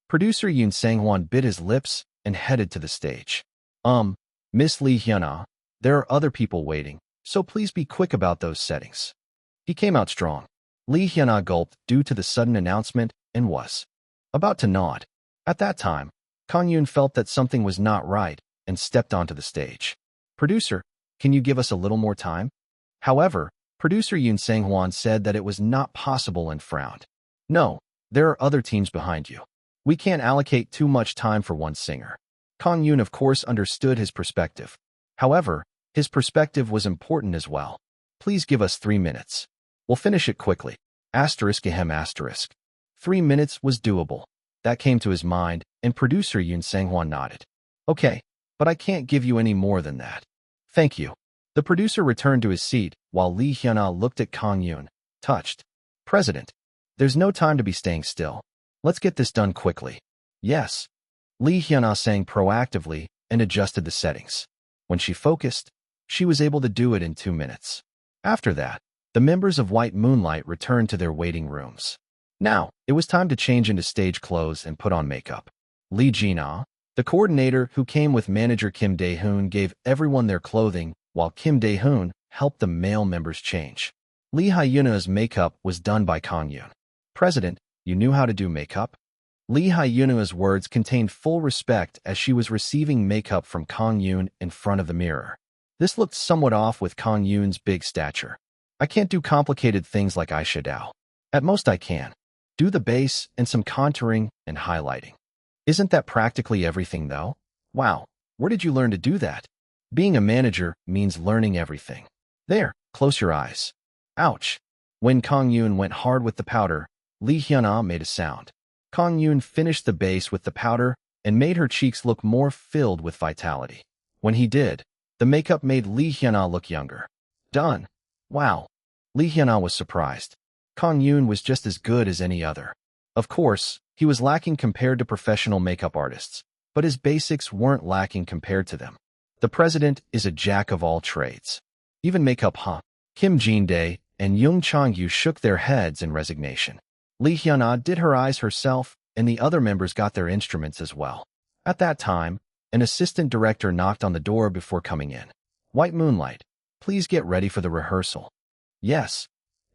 Producer Yoon Sang-hwan bit his lips and headed to the stage. Miss Lee Hyun-ah, there are other people waiting, so please be quick about those settings. He came out strong. Lee Hyun-ah gulped due to the sudden announcement and was about to nod. At that time, Kang-yoon felt that something was not right and stepped onto the stage. Producer, can you give us a little more time? However, producer Yoon Sang-hwan said that it was not possible and frowned. No, there are other teams behind you. We can't allocate too much time for one singer. Kang-yoon of course understood his perspective. However, his perspective was important as well. Please give us 3 minutes. We'll finish it quickly. Ahem asterisk. 3 minutes was doable. That came to his mind, and producer Yoon Sang-hwan nodded. Okay, but I can't give you any more than that. Thank you. The producer returned to his seat, while Lee Hyun-ah looked at Kang-yoon, touched. President, there's no time to be staying still. Let's get this done quickly. Yes. Lee Hyun-ah sang proactively and adjusted the settings. When she focused, she was able to do it in 2 minutes. After that, the members of White Moonlight returned to their waiting rooms. Now, it was time to change into stage clothes and put on makeup. Lee Jin-ah, the coordinator who came with manager Kim Dae-hoon, gave everyone their clothing, while Kim Dae-hoon helped the male members change. Lee Hyun-ah's makeup was done by Kang-yoon. President, you knew how to do makeup? Lee Hyun-ah's words contained full respect as she was receiving makeup from Kang-yoon in front of the mirror. This looked somewhat off with Kang-yoon's big stature. I can't do complicated things like eyeshadow. At most I can do the base and some contouring and highlighting. Isn't that practically everything though? Wow, where did you learn to do that? Being a manager means learning everything. There, close your eyes. Ouch. When Kang-yoon went hard with the powder, Lee Hyun-ah made a sound. Kang-yoon finished the base with the powder and made her cheeks look more filled with vitality. When he did, the makeup made Lee Hyun-ah look younger. Done. Wow. Lee Hyun-ah was surprised. Kang-yoon was just as good as any other. Of course, he was lacking compared to professional makeup artists, but his basics weren't lacking compared to them. The president is a jack of all trades. Even makeup, huh? Kim Jin-dae and Young Chang-yu shook their heads in resignation. Lee Hyun-ah did her eyes herself, and the other members got their instruments as well. At that time, an assistant director knocked on the door before coming in. White Moonlight, please get ready for the rehearsal. Yes.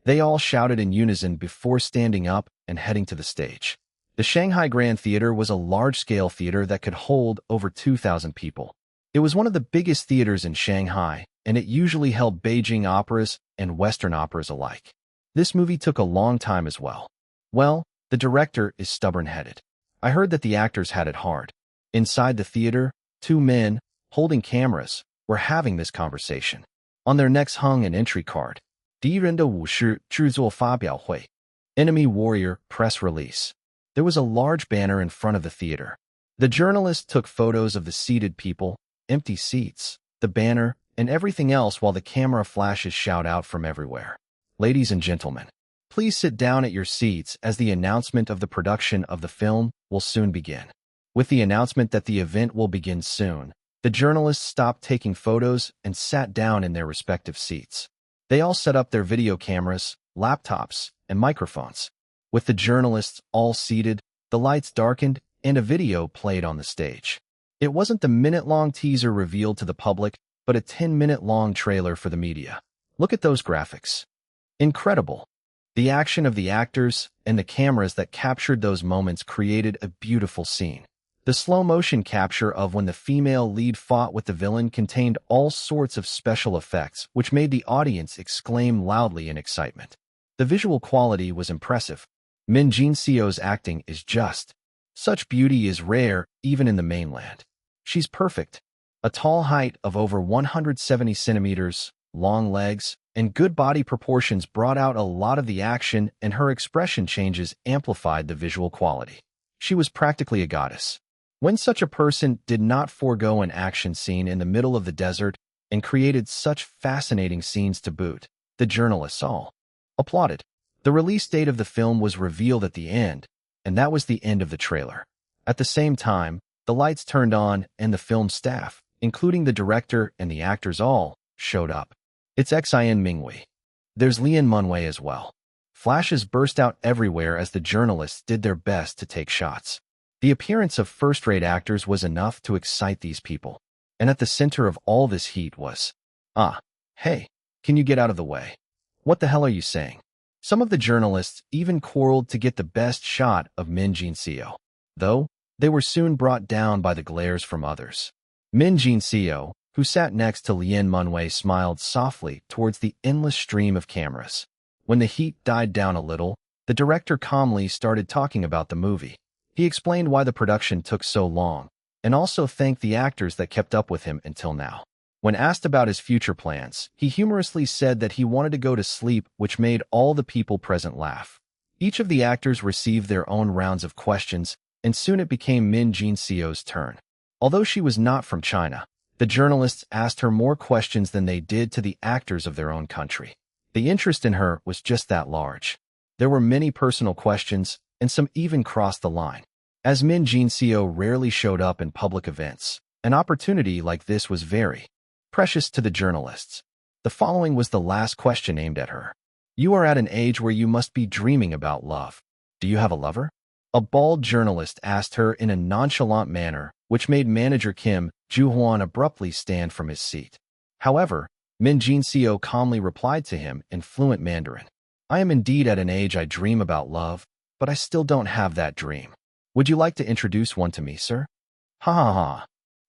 They all shouted in unison before standing up and heading to the stage. The Shanghai Grand Theater was a large-scale theater that could hold over 2,000 people. It was one of the biggest theaters in Shanghai, and it usually held Beijing operas and Western operas alike. This movie took a long time as well. Well, the director is stubborn-headed. I heard that the actors had it hard. Inside the theater, 2 men, holding cameras, were having this conversation. On their necks hung an entry card. 敌人的武士制作发表会. Enemy Warrior Press Release. There was a large banner in front of the theater. The journalist took photos of the seated people, empty seats, the banner, and everything else while the camera flashes shout out from everywhere. Ladies and gentlemen, please sit down at your seats as the announcement of the production of the film will soon begin. With the announcement that the event will begin soon, the journalists stopped taking photos and sat down in their respective seats. They all set up their video cameras, laptops, and microphones. With the journalists all seated, the lights darkened, and a video played on the stage. It wasn't the minute-long teaser revealed to the public, but a 10-minute-long trailer for the media. Look at those graphics. Incredible. The action of the actors and the cameras that captured those moments created a beautiful scene. The slow-motion capture of when the female lead fought with the villain contained all sorts of special effects, which made the audience exclaim loudly in excitement. The visual quality was impressive. Min Jin-seo's acting is just. Such beauty is rare even in the mainland. She's perfect. A tall height of over 170 centimeters, long legs, and good body proportions brought out a lot of the action, and her expression changes amplified the visual quality. She was practically a goddess. When such a person did not forego an action scene in the middle of the desert and created such fascinating scenes to boot, the journalists all applauded. The release date of the film was revealed at the end, and that was the end of the trailer. At the same time, the lights turned on and the film staff, including the director and the actors all, showed up. It's Xin Mingwei. There's Lian Munwei as well. Flashes burst out everywhere as the journalists did their best to take shots. The appearance of first-rate actors was enough to excite these people. And at the center of all this heat was, hey, can you get out of the way? What the hell are you saying? Some of the journalists even quarreled to get the best shot of Min Jin-seo. Though, They were soon brought down by the glares from others. Min Jin-seo, who sat next to Lien Munwei, smiled softly towards the endless stream of cameras. When the heat died down a little, the director calmly started talking about the movie. He explained why the production took so long, and also thanked the actors that kept up with him until now. When asked about his future plans, he humorously said that he wanted to go to sleep, which made all the people present laugh. Each of the actors received their own rounds of questions, and soon it became Min Jin-seo's turn. Although she was not from China, the journalists asked her more questions than they did to the actors of their own country. The interest in her was just that large. There were many personal questions, and some even crossed the line. As Min Jin-seo rarely showed up in public events, an opportunity like this was very precious to the journalists. The following was the last question aimed at her. You are at an age where you must be dreaming about love. Do you have a lover? A bald journalist asked her in a nonchalant manner, which made manager Kim Joo-hwan abruptly stand from his seat. However, Min Jin-seo calmly replied to him in fluent Mandarin. I am indeed at an age I dream about love, but I still don't have that dream. Would you like to introduce one to me, sir? Ha ha ha.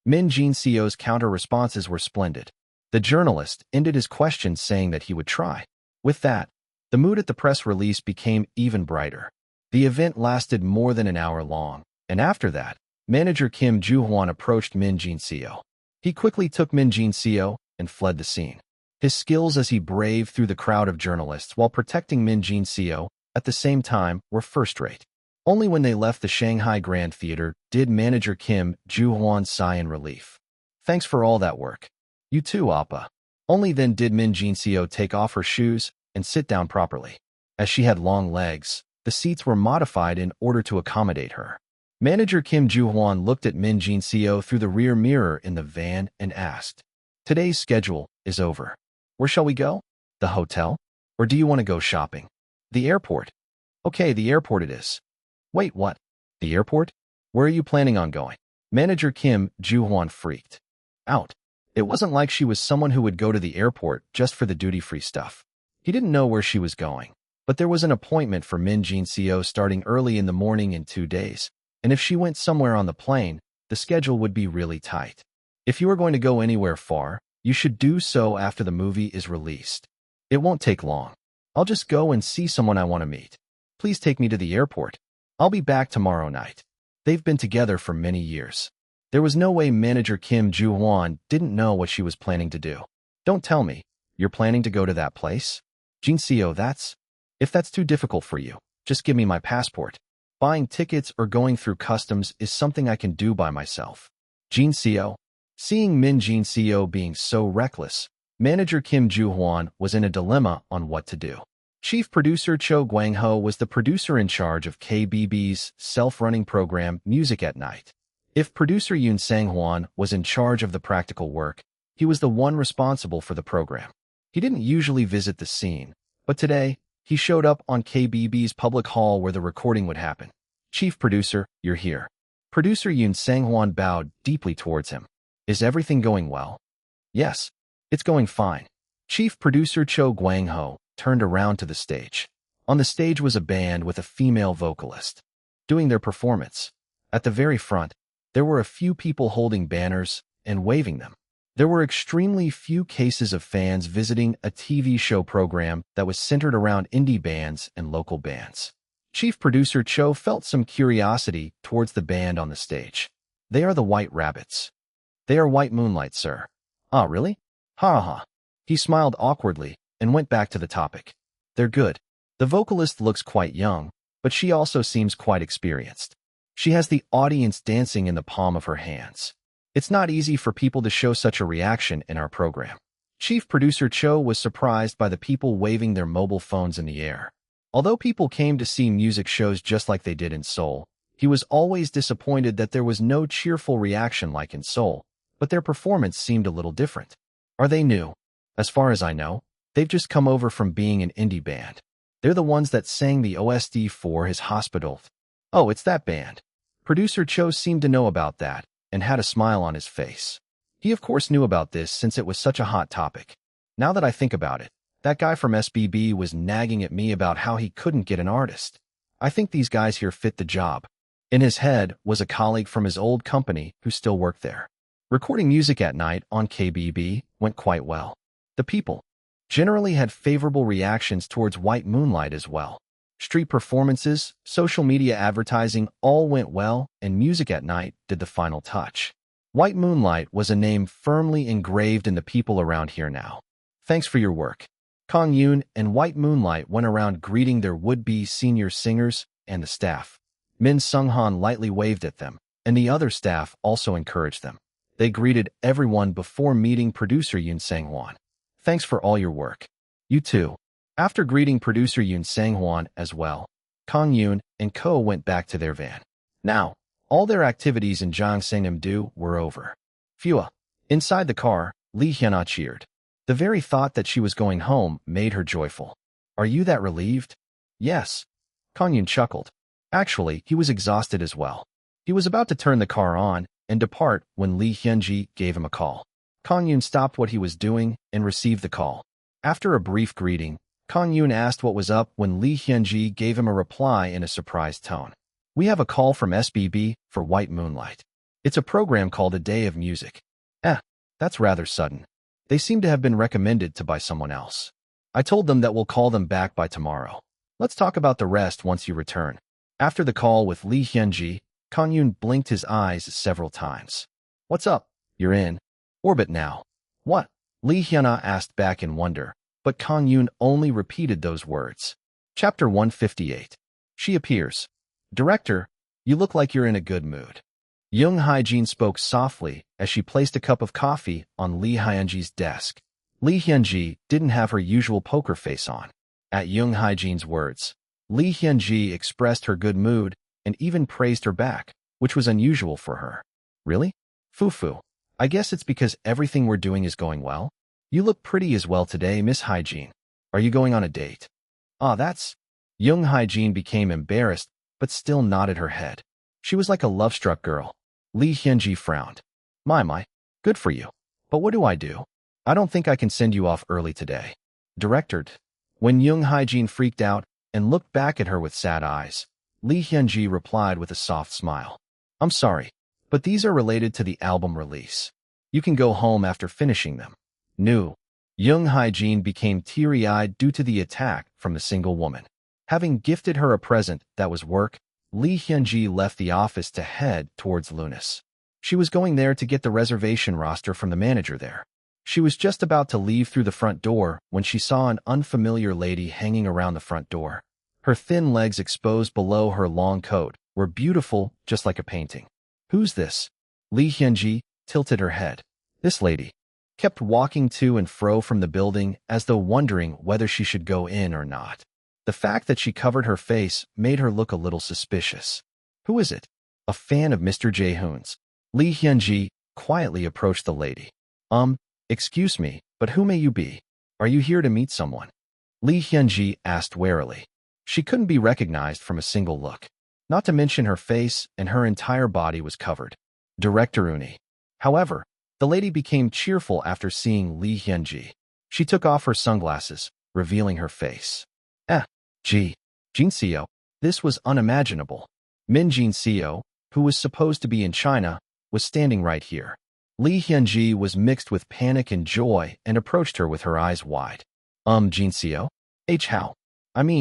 Min Jin-seo's counter-responses were splendid. The journalist ended his questions saying that he would try. With that, the mood at the press release became even brighter. The event lasted more than an hour long, and after that, manager Kim Joo-hwan approached Min Jin-seo. He quickly took Min Jin-seo and fled the scene. His skills as he braved through the crowd of journalists while protecting Min Jin-seo at the same time were first-rate. Only when they left the Shanghai Grand Theater did manager Kim Joo-hwan sigh in relief. Thanks for all that work. You too, Appa. Only then did Min Jin-seo take off her shoes and sit down properly. As she had long legs, the seats were modified in order to accommodate her. Manager Kim Joo-hwan looked at Min Jin-seo through the rear mirror in the van and asked, Today's schedule is over. Where shall we go? The hotel? Or do you want to go shopping? The airport. Okay, the airport it is. Wait, what? The airport? Where are you planning on going? Manager Kim Joo-hwan freaked out. It wasn't like she was someone who would go to the airport just for the duty-free stuff. He didn't know where she was going, but there was an appointment for Min Jin-seo starting early in the morning in 2 days, and if she went somewhere on the plane, the schedule would be really tight. If you are going to go anywhere far, you should do so after the movie is released. It won't take long. I'll just go and see someone I want to meet. Please take me to the airport. I'll be back tomorrow night. They've been together for many years. There was no way manager Kim Joo-hwan didn't know what she was planning to do. Don't tell me, you're planning to go to that place? Jin-seo, if that's too difficult for you, just give me my passport. Buying tickets or going through customs is something I can do by myself. Jin-seo. Seeing Min Jin-seo being so reckless, manager Kim Joo-hwan was in a dilemma on what to do. Chief producer Cho Gwang-ho was the producer in charge of KBB's self-running program Music at Night. If producer Yoon Sang-hwan was in charge of the practical work, he was the one responsible for the program. He didn't usually visit the scene, but today, he showed up on KBB's public hall where the recording would happen. Chief producer, you're here. Producer Yoon Sang-hwan bowed deeply towards him. Is everything going well? Yes, it's going fine. Chief producer Cho Gwang-ho turned around to the stage. On the stage was a band with a female vocalist doing their performance. At the very front, there were a few people holding banners and waving them. There were extremely few cases of fans visiting a TV show program that was centered around indie bands and local bands. Chief producer Cho felt some curiosity towards the band on the stage. They are the White Rabbits. They are White Moonlight, sir. Ah, really? Ha ha. He smiled awkwardly and went back to the topic. They're good. The vocalist looks quite young, but she also seems quite experienced. She has the audience dancing in the palm of her hands. It's not easy for people to show such a reaction in our program. Chief producer Cho was surprised by the people waving their mobile phones in the air. Although people came to see music shows just like they did in Seoul, he was always disappointed that there was no cheerful reaction like in Seoul, but their performance seemed a little different. Are they new? As far as I know, they've just come over from being an indie band. They're the ones that sang the OST for his hospital. Oh, it's that band. Producer Cho seemed to know about that and had a smile on his face. He of course knew about this since it was such a hot topic. Now that I think about it, that guy from SBB was nagging at me about how he couldn't get an artist. I think these guys here fit the job. In his head was a colleague from his old company who still worked there. Recording music at night on KBB went quite well. The people generally had favorable reactions towards White Moonlight as well. Street performances, social media advertising all went well, and music at night did the final touch. White Moonlight was a name firmly engraved in the people around here now. Thanks for your work. Kang-yoon and White Moonlight went around greeting their would-be senior singers and the staff. Min Sung-han lightly waved at them, and the other staff also encouraged them. They greeted everyone before meeting producer Yoon Sang-hwan. Thanks for all your work. You too. After greeting producer Yoon Sang-hwan as well, Kang-yoon and Ko went back to their van. Now, all their activities in Gyeongsangnam-do were over. Phew. Inside the car, Lee Hyuna cheered. The very thought that she was going home made her joyful. Are you that relieved? Yes. Kang-yoon chuckled. Actually, he was exhausted as well. He was about to turn the car on and depart when Lee Hyun-ji gave him a call. Kang-yoon stopped what he was doing and received the call. After a brief greeting, Kang-yoon asked what was up when Lee Hyun-ji gave him a reply in a surprised tone. We have a call from SBB for White Moonlight. It's a program called A Day of Music. That's rather sudden. They seem to have been recommended to by someone else. I told them that we'll call them back by tomorrow. Let's talk about the rest once you return. After the call with Lee Hyun-ji, Kang-yoon blinked his eyes several times. What's up? You're in orbit now. What? Lee Hyuna asked back in wonder, but Kang-yoon only repeated those words. Chapter 158. She appears. Director, you look like you're in a good mood. Young Hae-jin spoke softly as she placed a cup of coffee on Lee Hyun-ji's desk. Lee Hyun-ji didn't have her usual poker face on. At Young Hae-jin's words, Lee Hyun-ji expressed her good mood and even praised her back, which was unusual for her. Really? Foo-foo. I guess it's because everything we're doing is going well. You look pretty as well today, Miss Hae-jin. Are you going on a date? That's... Young Hae-jin became embarrassed, but still nodded her head. She was like a love-struck girl. Lee Hyun-ji frowned. My, good for you. But what do? I don't think I can send you off early today. Director. When Young Hae-jin freaked out and looked back at her with sad eyes, Lee Hyun-ji replied with a soft smile. I'm sorry, but these are related to the album release. You can go home after finishing them. No. Young Hae-jin became teary-eyed due to the attack from the single woman. Having gifted her a present that was work, Lee Hyun-ji left the office to head towards Lunas. She was going there to get the reservation roster from the manager there. She was just about to leave through the front door when she saw an unfamiliar lady hanging around the front door. Her thin legs exposed below her long coat were beautiful, just like a painting. Who's this? Lee Hyun-ji tilted her head. This lady kept walking to and fro from the building as though wondering whether she should go in or not. The fact that she covered her face made her look a little suspicious. Who is it? A fan of Mr. Jae-hoon's. Lee Hyun-ji quietly approached the lady. Excuse me, but who may you be? Are you here to meet someone? Lee Hyun-ji asked warily. She couldn't be recognized from a single look. Not to mention her face and her entire body was covered. Director Uni. However, the lady became cheerful after seeing Lee Hyun-ji. She took off her sunglasses, revealing her face. Jin-seo. This was unimaginable. Min Jin-seo, who was supposed to be in China, was standing right here. Lee Hyun-ji was mixed with panic and joy and approached her with her eyes wide. Jin-seo? How?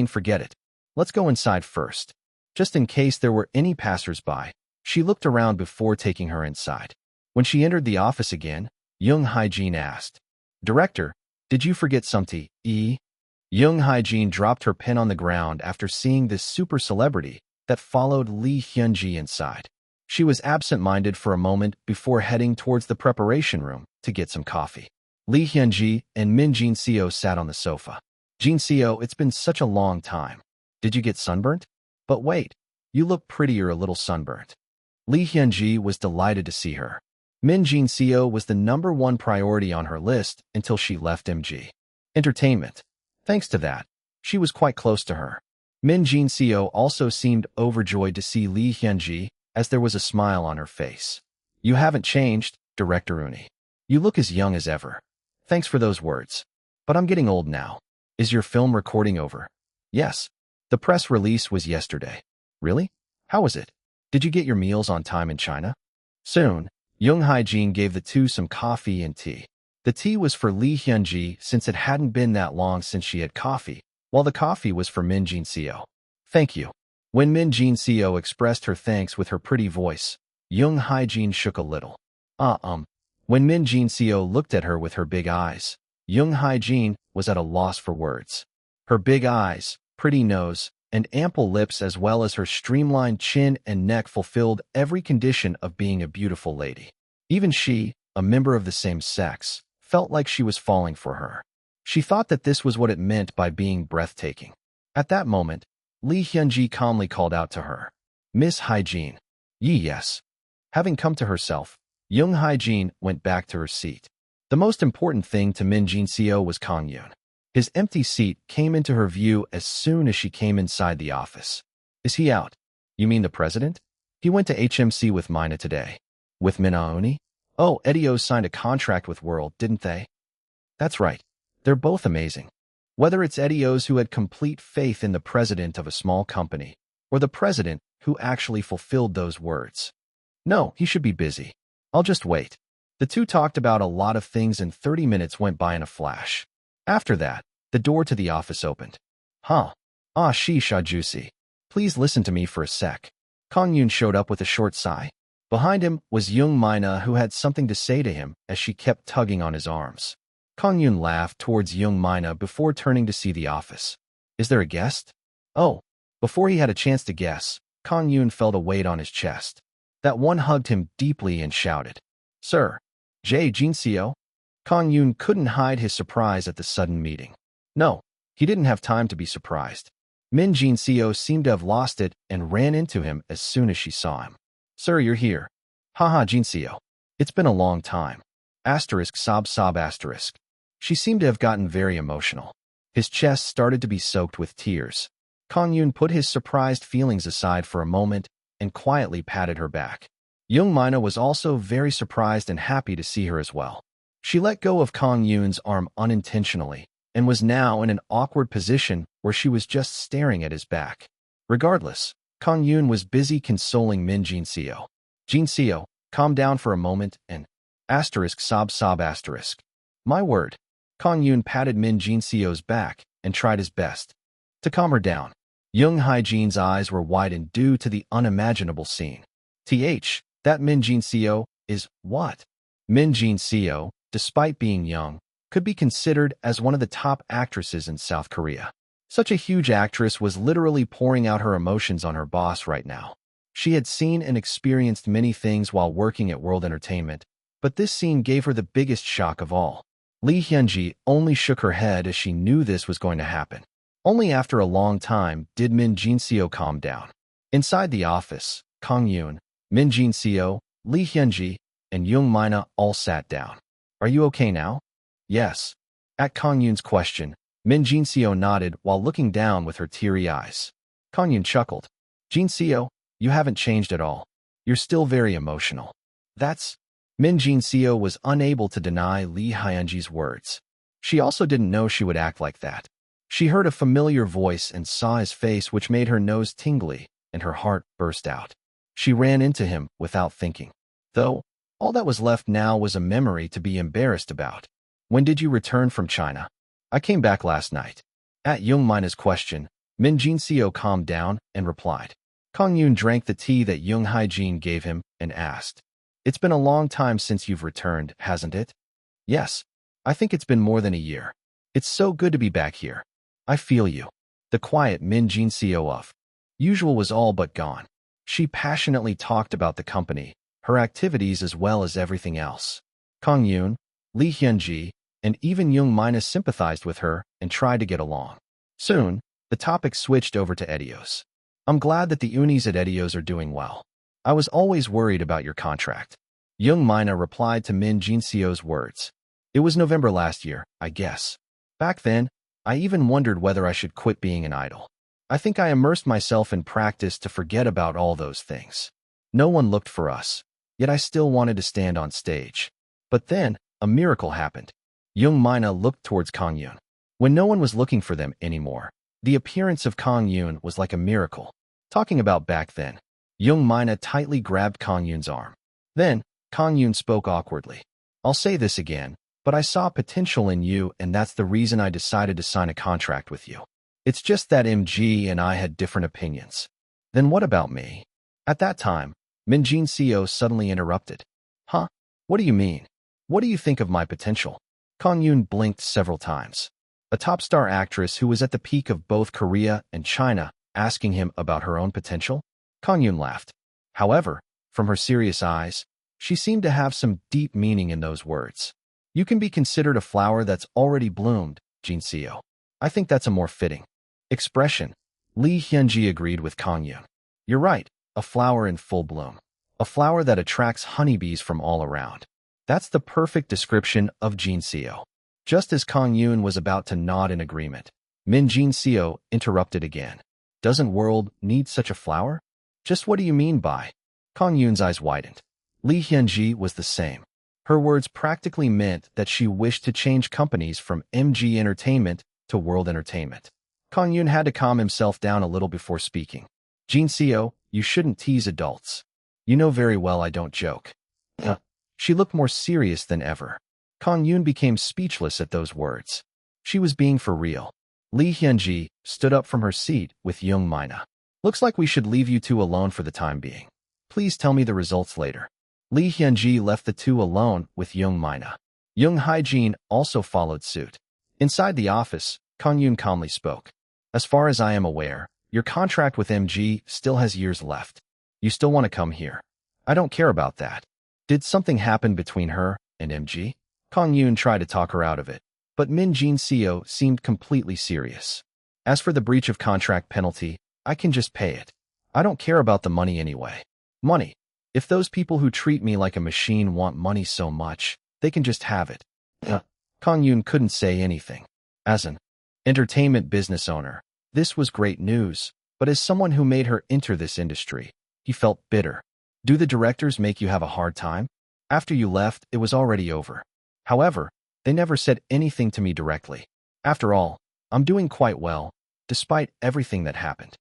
Forget it. Let's go inside first. Just in case there were any passers-by, she looked around before taking her inside. When she entered the office again, Young Hae-jin asked, Director, did you forget something? Young Hae-jin dropped her pen on the ground after seeing this super celebrity that followed Lee Hyun-ji inside. She was absent-minded for a moment before heading towards the preparation room to get some coffee. Lee Hyun-ji and Min Jin-seo sat on the sofa. Jin-seo, it's been such a long time. Did you get sunburnt? But wait, you look prettier a little sunburnt. Lee Hyun-ji was delighted to see her. Min Jin-seo was the #1 priority on her list until she left MG Entertainment. Thanks to that, she was quite close to her. Min Jin-seo also seemed overjoyed to see Lee Hyun-ji as there was a smile on her face. You haven't changed, Director Uni. You look as young as ever. Thanks for those words. But I'm getting old now. Is your film recording over? Yes. The press release was yesterday. Really? How was it? Did you get your meals on time in China? Soon, Young Hae-jin gave the two some coffee and tea. The tea was for Lee Hyun-ji since it hadn't been that long since she had coffee, while the coffee was for Min Jin-seo. Thank you. When Min Jin-seo expressed her thanks with her pretty voice, Young Hae-jin shook a little. When Min Jin-seo looked at her with her big eyes, Young Hae-jin was at a loss for words. Her big eyes, pretty nose, and ample lips as well as her streamlined chin and neck fulfilled every condition of being a beautiful lady. Even she, a member of the same sex, felt like she was falling for her. She thought that this was what it meant by being breathtaking. At that moment, Lee Hyun-ji calmly called out to her, "Miss Hae-jin." Yes. Having come to herself, Young Hae-jin went back to her seat. The most important thing to Min Jin-seo was Kang-yoon. His empty seat came into her view as soon as she came inside the office. Is he out? You mean the president? He went to HMC with Mina today. With Minaoni? Oh, Edios signed a contract with World, didn't they? That's right. They're both amazing. Whether it's Edios who had complete faith in the president of a small company, or the president who actually fulfilled those words. No, he should be busy. I'll just wait. The two talked about a lot of things and 30 minutes went by in a flash. After that, the door to the office opened. Juicy. Please listen to me for a sec. Kang-yoon showed up with a short sigh. Behind him was Young Mina, who had something to say to him as she kept tugging on his arms. Kang-yoon laughed towards Young Mina before turning to see the office. Is there a guest? Oh. Before he had a chance to guess, Kang-yoon felt a weight on his chest. That one hugged him deeply and shouted, "Sir, Jin-seo?" Kang-yoon couldn't hide his surprise at the sudden meeting. No, he didn't have time to be surprised. Min Jin-seo seemed to have lost it and ran into him as soon as she saw him. "Sir, you're here." Haha, Jin-seo. It's been a long time. Sob. She seemed to have gotten very emotional. His chest started to be soaked with tears. Kang-yoon put his surprised feelings aside for a moment and quietly patted her back. Young Mina was also very surprised and happy to see her as well. She let go of Kang-yoon's arm unintentionally and was now in an awkward position where she was just staring at his back. Regardless, Kang-yoon was busy consoling Min Jin-seo. "Jin-seo, calm down for a moment and sob. My word." Kang-yoon patted Min Jin-seo's back and tried his best to calm her down. Young Hae-jin's eyes were widened due to the unimaginable scene. That Min Jin-seo is what? Min Jin-seo, despite being young, could be considered as one of the top actresses in South Korea. Such a huge actress was literally pouring out her emotions on her boss right now. She had seen and experienced many things while working at World Entertainment, but this scene gave her the biggest shock of all. Lee Hyun-ji only shook her head as she knew this was going to happen. Only after a long time did Min Jin-seo calm down. Inside the office, Kang-yoon, Min Jin-seo, Lee Hyun-ji, and Young Mina all sat down. "Are you okay now?" "Yes." At Kang-yoon's question, Min Jin-seo nodded while looking down with her teary eyes. Kang-yoon chuckled. "Jin-seo, you haven't changed at all. You're still very emotional." "That's..." Min Jin-seo was unable to deny Lee Hyun-ji's words. She also didn't know she would act like that. She heard a familiar voice and saw his face, which made her nose tingly and her heart burst out. She ran into him without thinking. Though, all that was left now was a memory to be embarrassed about. "When did you return from China?" "I came back last night." At Young Mina's question, Min Jin-seo calmed down and replied. Kang-yoon drank the tea that Young Hae-jin gave him and asked, "It's been a long time since you've returned, hasn't it?" "Yes. I think it's been more than a year. It's so good to be back here." "I feel you." The quiet Min Jin-seo of usual was all but gone. She passionately talked about the company, her activities as well as everything else. Kang-yoon, Lee Hyun-ji, and even Young Mina sympathized with her and tried to get along. Soon, the topic switched over to Edios. "I'm glad that the unis at Edios are doing well. I was always worried about your contract." Young Mina replied to Min Jin-seo's words. "It was November last year, I guess. Back then, I even wondered whether I should quit being an idol. I think I immersed myself in practice to forget about all those things. No one looked for us, yet I still wanted to stand on stage. But then, a miracle happened." Young Mina looked towards Kang-yoon. When no one was looking for them anymore, the appearance of Kang-yoon was like a miracle. Talking about back then, Young Mina tightly grabbed Kang-yoon's arm. Then, Kang-yoon spoke awkwardly. I'll say this again, but I saw potential in you and that's the reason I decided to sign a contract with you. It's just that MG and I had different opinions. Then what about me? At that time, Min Jin-seo suddenly interrupted. Huh? What do you mean? What do you think of my potential? Kang-yoon blinked several times. A top star actress who was at the peak of both Korea and China asking him about her own potential? Kang-yoon laughed. However, from her serious eyes, she seemed to have some deep meaning in those words. You can be considered a flower that's already bloomed, Jin-seo. I think that's a more fitting expression. Lee Hyun-ji agreed with Kang-yoon. You're right, a flower in full bloom. A flower that attracts honeybees from all around. That's the perfect description of Jin-seo. Just as Kang-yoon was about to nod in agreement, Min Jin-seo interrupted again. Doesn't world need such a flower? Just what do you mean by? Kang-yoon's eyes widened. Lee Hyun-ji was the same. Her words practically meant that she wished to change companies from MG Entertainment to World Entertainment. Kang-yoon had to calm himself down a little before speaking. Jin-seo, you shouldn't tease adults. You know very well I don't joke. She looked more serious than ever. Kang-yoon became speechless at those words. She was being for real. Lee Hyun-ji stood up from her seat with Young Mina. Looks like we should leave you two alone for the time being. Please tell me the results later. Lee Hyun-ji left the two alone with Young Mina. Young Hae-jin also followed suit. Inside the office, Kang-yoon calmly spoke. As far as I am aware, your contract with MG still has years left. You still want to come here. I don't care about that. Did something happen between her and MG? Kang-yoon tried to talk her out of it, but Min Jin-seo seemed completely serious. As for the breach of contract penalty, I can just pay it. I don't care about the money anyway. Money. If those people who treat me like a machine want money so much, they can just have it. Kang-yoon couldn't say anything. As an entertainment business owner, this was great news, but as someone who made her enter this industry, he felt bitter. Do the directors make you have a hard time? After you left, it was already over. However, they never said anything to me directly. After all, I'm doing quite well, despite everything that happened.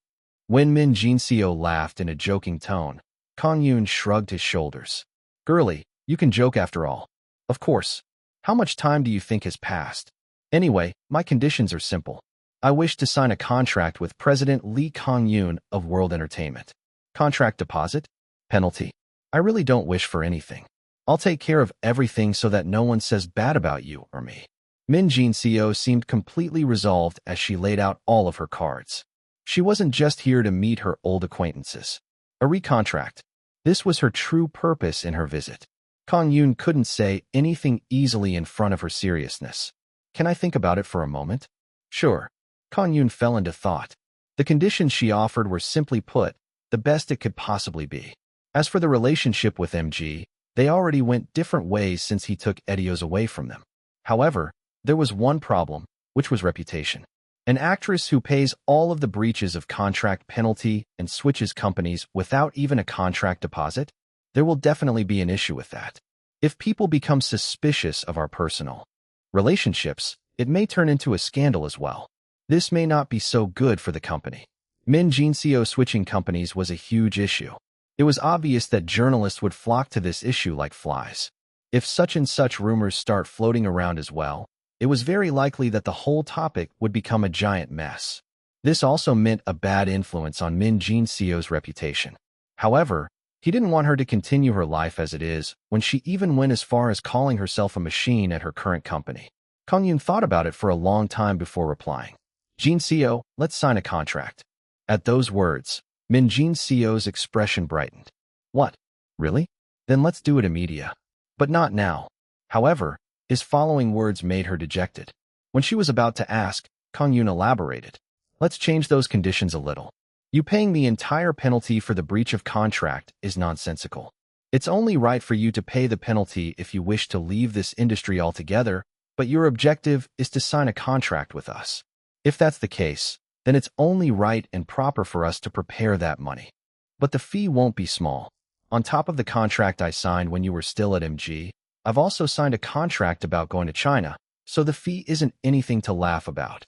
When Min Jin-seo laughed in a joking tone, Kang-yoon shrugged his shoulders. Girlie, you can joke after all. Of course. How much time do you think has passed? Anyway, my conditions are simple. I wish to sign a contract with President Lee Kang-yoon of World Entertainment. Contract deposit? Penalty? I really don't wish for anything. I'll take care of everything so that no one says bad about you or me. Min Jin-seo seemed completely resolved as she laid out all of her cards. She wasn't just here to meet her old acquaintances. A recontract. This was her true purpose in her visit. Kang-yoon couldn't say anything easily in front of her seriousness. Can I think about it for a moment? Sure. Kang-yoon fell into thought. The conditions she offered were simply put, the best it could possibly be. As for the relationship with MG, they already went different ways since he took Edios away from them. However, there was one problem, which was reputation. An actress who pays all of the breaches of contract penalty and switches companies without even a contract deposit? There will definitely be an issue with that. If people become suspicious of our personal relationships, it may turn into a scandal as well. This may not be so good for the company. Min Jin-seo switching companies was a huge issue. It was obvious that journalists would flock to this issue like flies. If such and such rumors start floating around as well, it was very likely that the whole topic would become a giant mess. This also meant a bad influence on Min Jin-seo's reputation. However, he didn't want her to continue her life as it is when she even went as far as calling herself a machine at her current company. Kang-yoon thought about it for a long time before replying. Jin-seo, let's sign a contract. At those words, Min Jin-seo's expression brightened. What? Really? Then let's do it immediately. But not now. However, his following words made her dejected. When she was about to ask, Kang-yoon elaborated. Let's change those conditions a little. You paying the entire penalty for the breach of contract is nonsensical. It's only right for you to pay the penalty if you wish to leave this industry altogether, but your objective is to sign a contract with us. If that's the case, then it's only right and proper for us to prepare that money. But the fee won't be small. On top of the contract I signed when you were still at MG, I've also signed a contract about going to China, so the fee isn't anything to laugh about.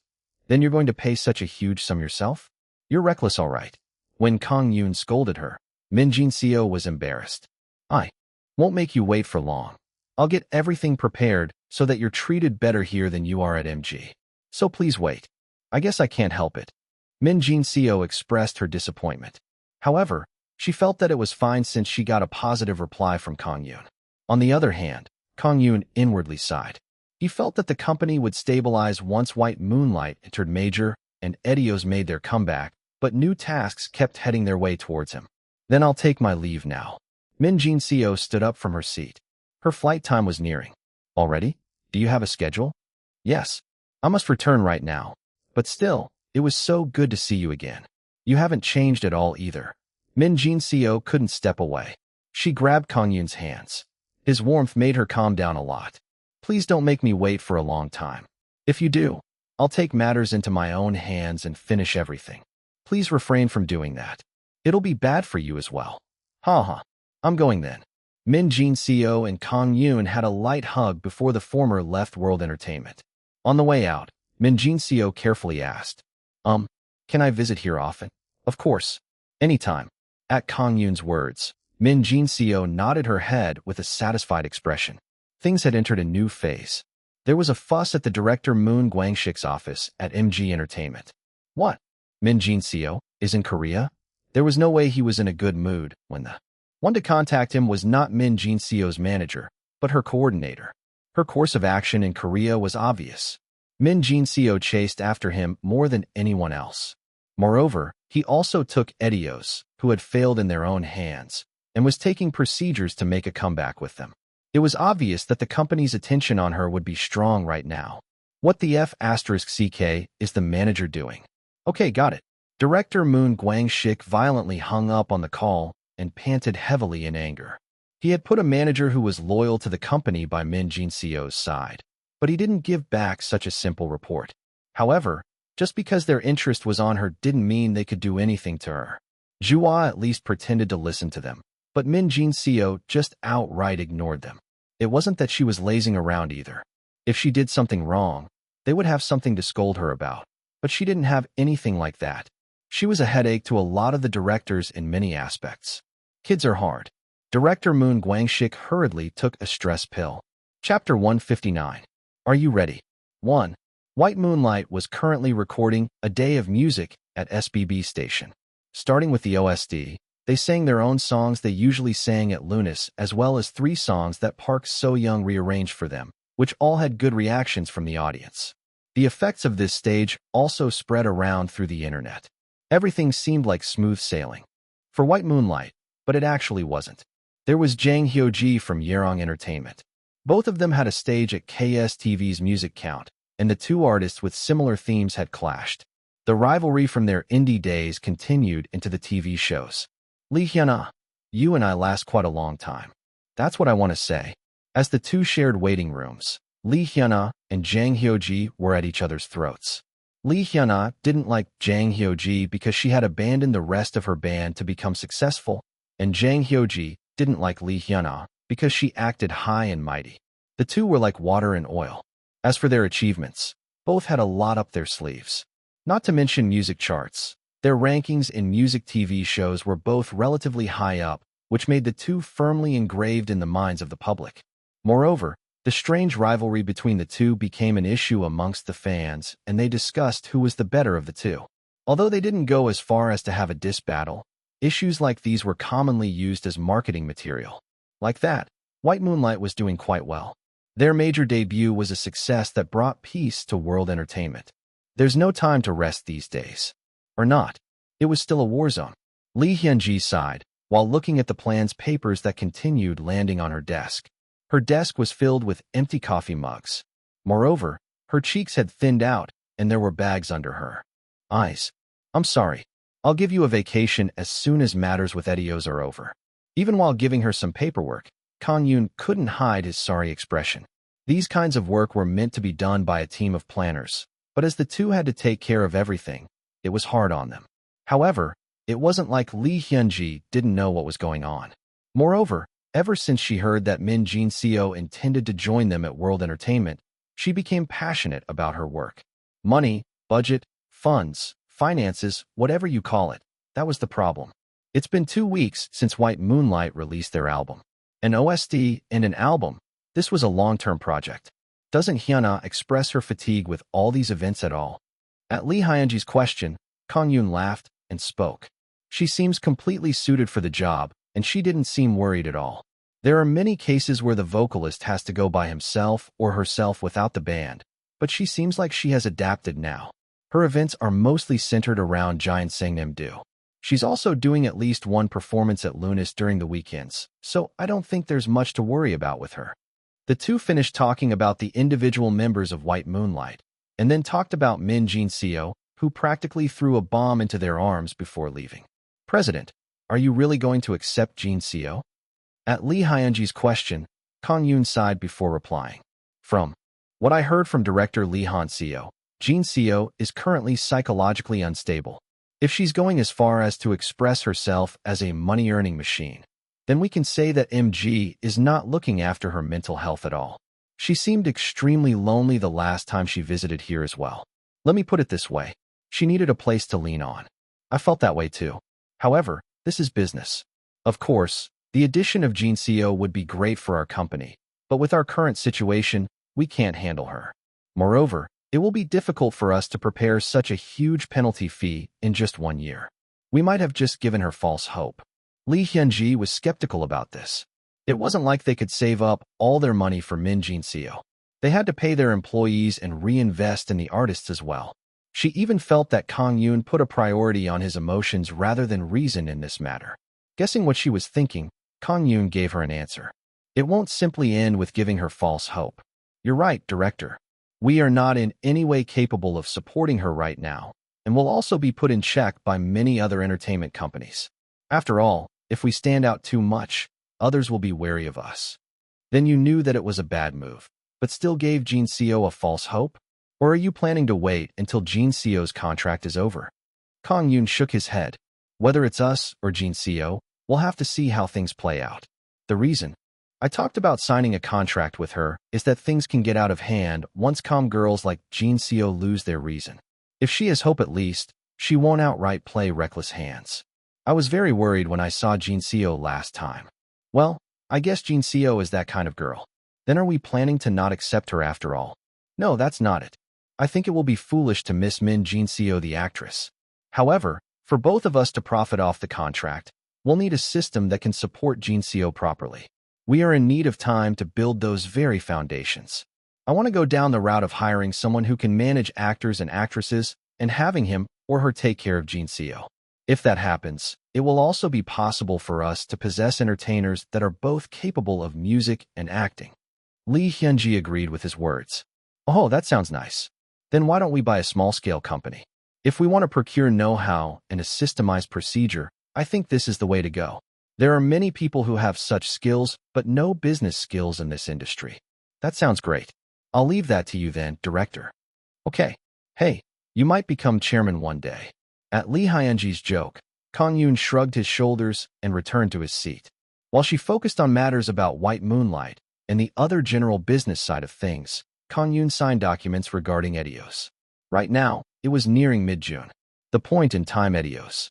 Then you're going to pay such a huge sum yourself? You're reckless, all right. When Kang-yoon scolded her, Min Jin-seo was embarrassed. I won't make you wait for long. I'll get everything prepared so that you're treated better here than you are at MG. So please wait. I guess I can't help it. Min Jin-seo expressed her disappointment. However, she felt that it was fine since she got a positive reply from Kang-yoon. On the other hand, Kang-yoon inwardly sighed. He felt that the company would stabilize once White Moonlight entered Major and Edios made their comeback, but new tasks kept heading their way towards him. Then I'll take my leave now. Min Jin-seo stood up from her seat. Her flight time was nearing. Already? Do you have a schedule? Yes. I must return right now. But still, it was so good to see you again. You haven't changed at all either. Min Jin-seo couldn't step away. She grabbed Kang-yoon's hands. His warmth made her calm down a lot. Please don't make me wait for a long time. If you do, I'll take matters into my own hands and finish everything. Please refrain from doing that. It'll be bad for you as well. Ha. I'm going then. Min Jin-seo and Kang-yoon had a light hug before the former left World Entertainment. On the way out, Min Jin-seo carefully asked, can I visit here often? Of course. Anytime. At Kang-yoon's words, Min Jin-seo nodded her head with a satisfied expression. Things had entered a new phase. There was a fuss at the director Moon Gwang-shik's office at MG Entertainment. What? Min Jin-seo is in Korea? There was no way he was in a good mood when the one to contact him was not Min Jin-seo's manager, but her coordinator. Her course of action in Korea was obvious. Min Jin-seo chased after him more than anyone else. Moreover, he also took Edios, who had failed in their own hands, and was taking procedures to make a comeback with them. It was obvious that the company's attention on her would be strong right now. What the F***ck is the manager doing? Okay, got it. Director Moon Gwang-shik violently hung up on the call and panted heavily in anger. He had put a manager who was loyal to the company by Min Jin-seo's side, but he didn't give back such a simple report. However, just because their interest was on her didn't mean they could do anything to her. Jua at least pretended to listen to them, but Min Jin-seo just outright ignored them. It wasn't that she was lazing around either. If she did something wrong, they would have something to scold her about, but she didn't have anything like that. She was a headache to a lot of the directors in many aspects. Kids are hard. Director Moon Gwang-shik hurriedly took a stress pill. Chapter 159. Are you ready? 1. White Moonlight was currently recording A Day of Music at SBB station. Starting with the OST, they sang their own songs they usually sang at Lunis, as well as 3 songs that Park So-young rearranged for them, which all had good reactions from the audience. The effects of this stage also spread around through the internet. Everything seemed like smooth sailing. For White Moonlight, but it actually wasn't. There was Jang Hyo-ji from Yerong Entertainment. Both of them had a stage at KSTV's Music Count, and the two artists with similar themes had clashed. The rivalry from their indie days continued into the TV shows. Lee Hyun-ah, you and I last quite a long time. That's what I want to say. As the two shared waiting rooms, Lee Hyun-ah and Jang Hyo-ji were at each other's throats. Lee Hyun-ah didn't like Jang Hyo-ji because she had abandoned the rest of her band to become successful, and Jang Hyo-ji didn't like Lee Hyun-ah because she acted high and mighty. The two were like water and oil. As for their achievements, both had a lot up their sleeves. Not to mention music charts. Their rankings in music TV shows were both relatively high up, which made the two firmly engraved in the minds of the public. Moreover, the strange rivalry between the two became an issue amongst the fans, and they discussed who was the better of the two. Although they didn't go as far as to have a diss battle, issues like these were commonly used as marketing material. Like that, White Moonlight was doing quite well. Their major debut was a success that brought peace to world entertainment. There's no time to rest these days. Or not. It was still a war zone. Lee Hyun-ji sighed, while looking at the plan's papers that continued landing on her desk. Her desk was filled with empty coffee mugs. Moreover, her cheeks had thinned out, and there were bags under her eyes. I'm sorry. I'll give you a vacation as soon as matters with Edios are over. Even while giving her some paperwork, Kang-yoon couldn't hide his sorry expression. These kinds of work were meant to be done by a team of planners, but as the two had to take care of everything, it was hard on them. However, it wasn't like Lee Hyun-ji didn't know what was going on. Moreover, ever since she heard that Min Jin-seo intended to join them at World Entertainment, she became passionate about her work. Money, budget, funds, finances, whatever you call it, that was the problem. It's been 2 weeks since White Moonlight released their album. An OST and an album. This was a long-term project. Doesn't Hyuna express her fatigue with all these events at all? At Lee Hyunji's question, Kang-yoon laughed and spoke. She seems completely suited for the job, and she didn't seem worried at all. There are many cases where the vocalist has to go by himself or herself without the band, but she seems like she has adapted now. Her events are mostly centered around Giant Sangnam-do. She's also doing at least one performance at Lunis during the weekends, so I don't think there's much to worry about with her. The two finished talking about the individual members of White Moonlight, and then talked about Min Jin-seo, who practically threw a bomb into their arms before leaving. President, are you really going to accept Jin-seo? At Lee Hyunji's question, Kang-yoon sighed before replying. From what I heard from director Lee Han-seo, Jin-seo is currently psychologically unstable. If she's going as far as to express herself as a money-earning machine, then we can say that MG is not looking after her mental health at all. She seemed extremely lonely the last time she visited here as well. Let me put it this way. She needed a place to lean on. I felt that way too. However, this is business. Of course, the addition of Jin-seo would be great for our company, but with our current situation, we can't handle her. Moreover, it will be difficult for us to prepare such a huge penalty fee in just 1 year. We might have just given her false hope. Lee Hyunji was skeptical about this. It wasn't like they could save up all their money for Min Jin-seo. They had to pay their employees and reinvest in the artists as well. She even felt that Kang-yoon put a priority on his emotions rather than reason in this matter. Guessing what she was thinking, Kang-yoon gave her an answer. It won't simply end with giving her false hope. You're right, director. We are not in any way capable of supporting her right now, and will also be put in check by many other entertainment companies. After all, if we stand out too much, others will be wary of us. Then you knew that it was a bad move, but still gave Jin-seo a false hope? Or are you planning to wait until Jin-seo's contract is over? Kang-yoon shook his head. Whether it's us or Jin-seo, we'll have to see how things play out. The reason I talked about signing a contract with her is that things can get out of hand once calm girls like Jin-seo lose their reason. If she has hope at least, she won't outright play reckless hands. I was very worried when I saw Jin-seo last time. Well, I guess Jin-seo is that kind of girl. Then are we planning to not accept her after all? No, that's not it. I think it will be foolish to miss Min Jin-seo the actress. However, for both of us to profit off the contract, we'll need a system that can support Jin-seo properly. We are in need of time to build those very foundations. I want to go down the route of hiring someone who can manage actors and actresses and having him or her take care of Jin-seo. If that happens, it will also be possible for us to possess entertainers that are both capable of music and acting. Lee Hyunji agreed with his words. Oh, that sounds nice. Then why don't we buy a small-scale company? If we want to procure know-how and a systemized procedure, I think this is the way to go. There are many people who have such skills, but no business skills in this industry. That sounds great. I'll leave that to you then, director. Okay. Hey, you might become chairman one day. At Lee Hyunji's joke, Kang-yoon shrugged his shoulders and returned to his seat. While she focused on matters about White Moonlight and the other general business side of things, Kang-yoon signed documents regarding Etios. Right now, it was nearing mid-June. The point in time Etios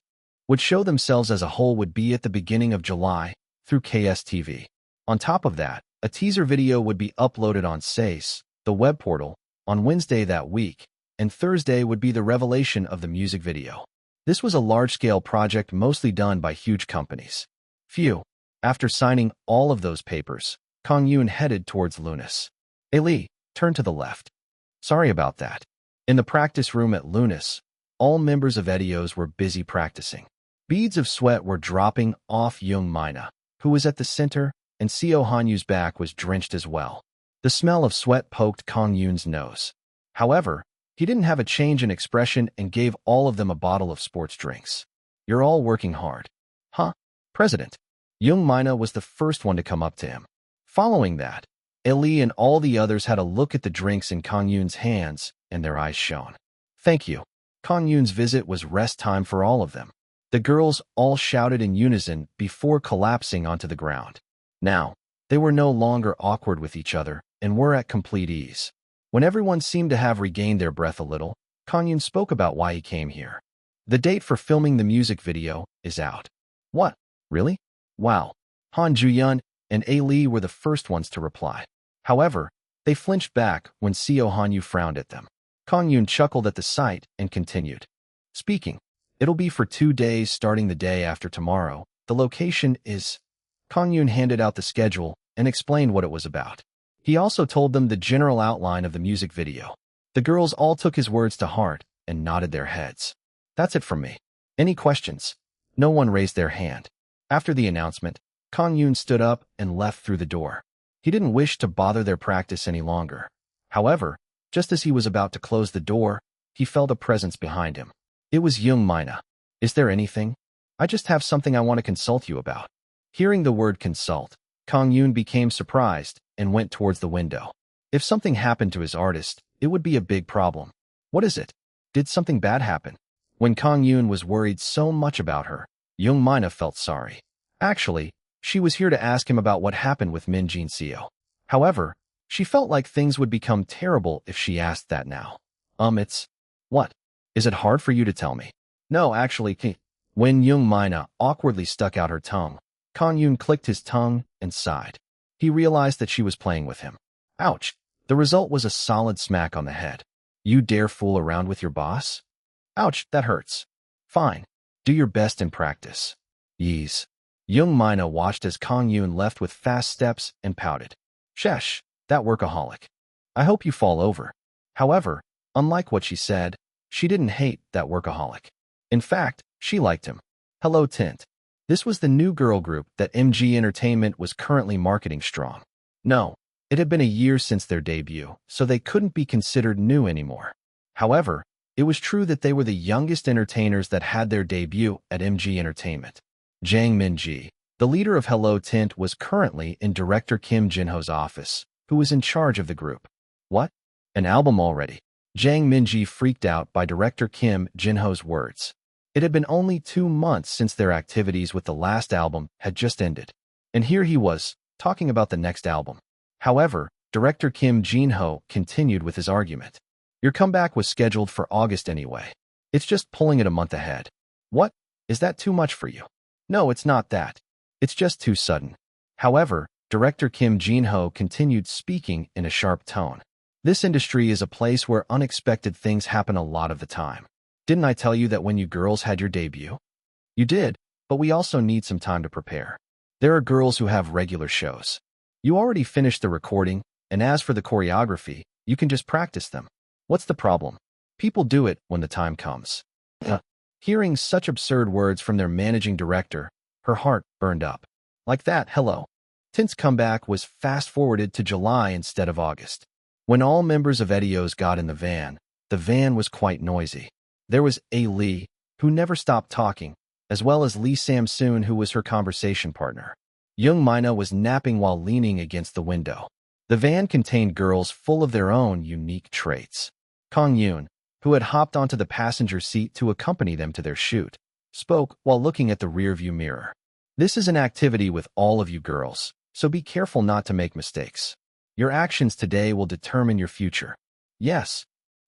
would show themselves as a whole would be at the beginning of July through KSTV. On top of that, a teaser video would be uploaded on SACE, the web portal, on Wednesday that week, and Thursday would be the revelation of the music video. This was a large-scale project mostly done by huge companies. After signing all of those papers, Kang-yoon headed towards Lunis. Hey Lee, turn to the left. Sorry about that. In the practice room at Lunis, all members of Etios were busy practicing. Beads of sweat were dropping off Young Mina, who was at the center, and Seo Hanyu's back was drenched as well. The smell of sweat poked Kang-yoon's nose. However, he didn't have a change in expression and gave all of them a bottle of sports drinks. You're all working hard. Huh? President. Young Mina was the first one to come up to him. Following that, Eli and all the others had a look at the drinks in Kang-yoon's hands, and their eyes shone. Thank you. Kang-yoon's visit was rest time for all of them. The girls all shouted in unison before collapsing onto the ground. Now, they were no longer awkward with each other and were at complete ease. When everyone seemed to have regained their breath a little, Kang-yoon spoke about why he came here. The date for filming the music video is out. What? Really? Wow. Han Ju-yun and A. Lee were the first ones to reply. However, they flinched back when Seo Han-yu frowned at them. Kang-yoon chuckled at the sight and continued. Speaking. It'll be for 2 days starting the day after tomorrow. The location is... Kang-yoon handed out the schedule and explained what it was about. He also told them the general outline of the music video. The girls all took his words to heart and nodded their heads. That's it from me. Any questions? No one raised their hand. After the announcement, Kang-yoon stood up and left through the door. He didn't wish to bother their practice any longer. However, just as he was about to close the door, he felt a presence behind him. It was Young Mina. Is there anything? I just have something I want to consult you about. Hearing the word consult, Kang-yoon became surprised and went towards the window. If something happened to his artist, it would be a big problem. What is it? Did something bad happen? When Kang-yoon was worried so much about her, Young Mina felt sorry. Actually, she was here to ask him about what happened with Min Jin Seo. However, she felt like things would become terrible if she asked that now. It's... What? Is it hard for you to tell me? No, actually, when Young Mina awkwardly stuck out her tongue, Kang-yoon clicked his tongue and sighed. He realized that she was playing with him. Ouch. The result was a solid smack on the head. You dare fool around with your boss? Ouch, that hurts. Fine. Do your best in practice. Yeez. Young Mina watched as Kang-yoon left with fast steps and pouted. Shesh, that workaholic. I hope you fall over. However, unlike what she said, she didn't hate that workaholic. In fact, she liked him. Hello Tint. This was the new girl group that MG Entertainment was currently marketing strong. No, it had been a year since their debut, so they couldn't be considered new anymore. However, it was true that they were the youngest entertainers that had their debut at MG Entertainment. Jang Min-ji, the leader of Hello Tint, was currently in director Kim Jin-ho's office, who was in charge of the group. What? An album already? Jang Min-ji freaked out by director Kim Jin-ho's words. It had been only 2 months since their activities with the last album had just ended. And here he was, talking about the next album. However, director Kim Jin-ho continued with his argument. Your comeback was scheduled for August anyway. It's just pulling it a month ahead. What? Is that too much for you? No, it's not that. It's just too sudden. However, director Kim Jin-ho continued speaking in a sharp tone. This industry is a place where unexpected things happen a lot of the time. Didn't I tell you that when you girls had your debut? You did, but we also need some time to prepare. There are girls who have regular shows. You already finished the recording, and as for the choreography, you can just practice them. What's the problem? People do it when the time comes. Hearing such absurd words from their managing director, her heart burned up. Like that, hello. Tint's comeback was fast-forwarded to July instead of August. When all members of Edios got in the van was quite noisy. There was A. Lee, who never stopped talking, as well as Lee Sam-soon, who was her conversation partner. Young Mina was napping while leaning against the window. The van contained girls full of their own unique traits. Kang-yoon, who had hopped onto the passenger seat to accompany them to their shoot, spoke while looking at the rearview mirror. This is an activity with all of you girls, so be careful not to make mistakes. Your actions today will determine your future. Yes.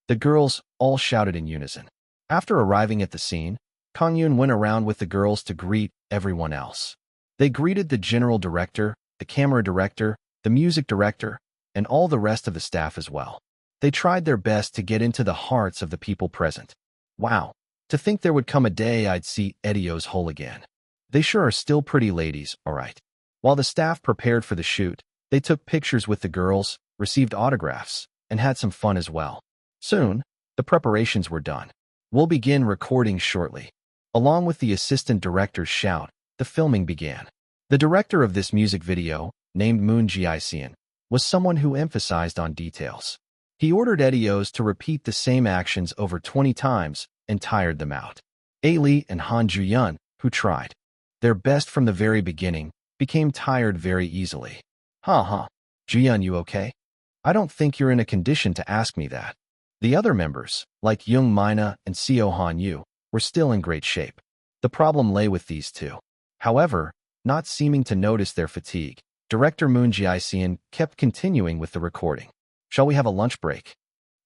The girls all shouted in unison. After arriving at the scene, Kang-yoon went around with the girls to greet everyone else. They greeted the general director, the camera director, the music director, and all the rest of the staff as well. They tried their best to get into the hearts of the people present. Wow, to think there would come a day I'd see Edios whole again. They sure are still pretty ladies, all right. While the staff prepared for the shoot, they took pictures with the girls, received autographs, and had some fun as well. Soon, the preparations were done. We'll begin recording shortly. Along with the assistant director's shout, the filming began. The director of this music video, named Moon Ji-seon, was someone who emphasized on details. He ordered Edios to repeat the same actions over 20 times and tired them out. A. Lee and Han Ju-yun, who tried their best from the very beginning, became tired very easily. Ju-yun, you okay? I don't think you're in a condition to ask me that. The other members, like Young Mina and Seo Han-yu, were still in great shape. The problem lay with these two. However, not seeming to notice their fatigue, director Moon Ji-seon kept continuing with the recording. Shall we have a lunch break?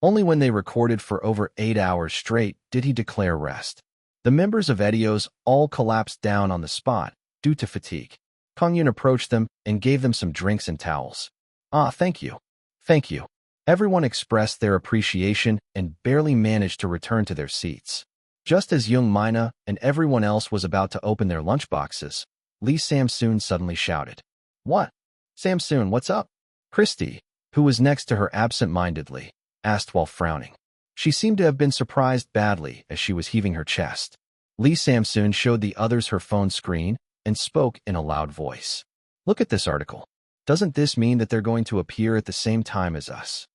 Only when they recorded for over 8 hours straight did he declare rest. The members of Edios all collapsed down on the spot due to fatigue. Kang-yoon approached them and gave them some drinks and towels. Ah, thank you. Thank you. Everyone expressed their appreciation and barely managed to return to their seats. Just as Young Mina and everyone else was about to open their lunchboxes, Lee Samsoon suddenly shouted. What? Samsoon, what's up? Christy, who was next to her absent-mindedly, asked while frowning. She seemed to have been surprised badly as she was heaving her chest. Lee Samsoon showed the others her phone screen and spoke in a loud voice. Look at this article. Doesn't this mean that they're going to appear at the same time as us?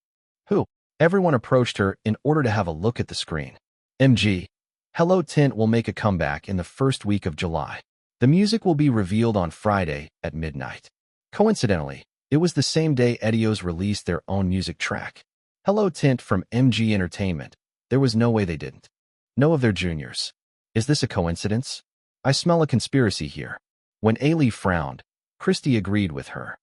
Who? Everyone approached her in order to have a look at the screen. MG. Hello Tint will make a comeback in the first week of July. The music will be revealed on Friday at midnight. Coincidentally, it was the same day Edios released their own music track. Hello Tint from MG Entertainment. There was no way they didn't know of their juniors. Is this a coincidence? I smell a conspiracy here. When Ailey frowned, Christy agreed with her.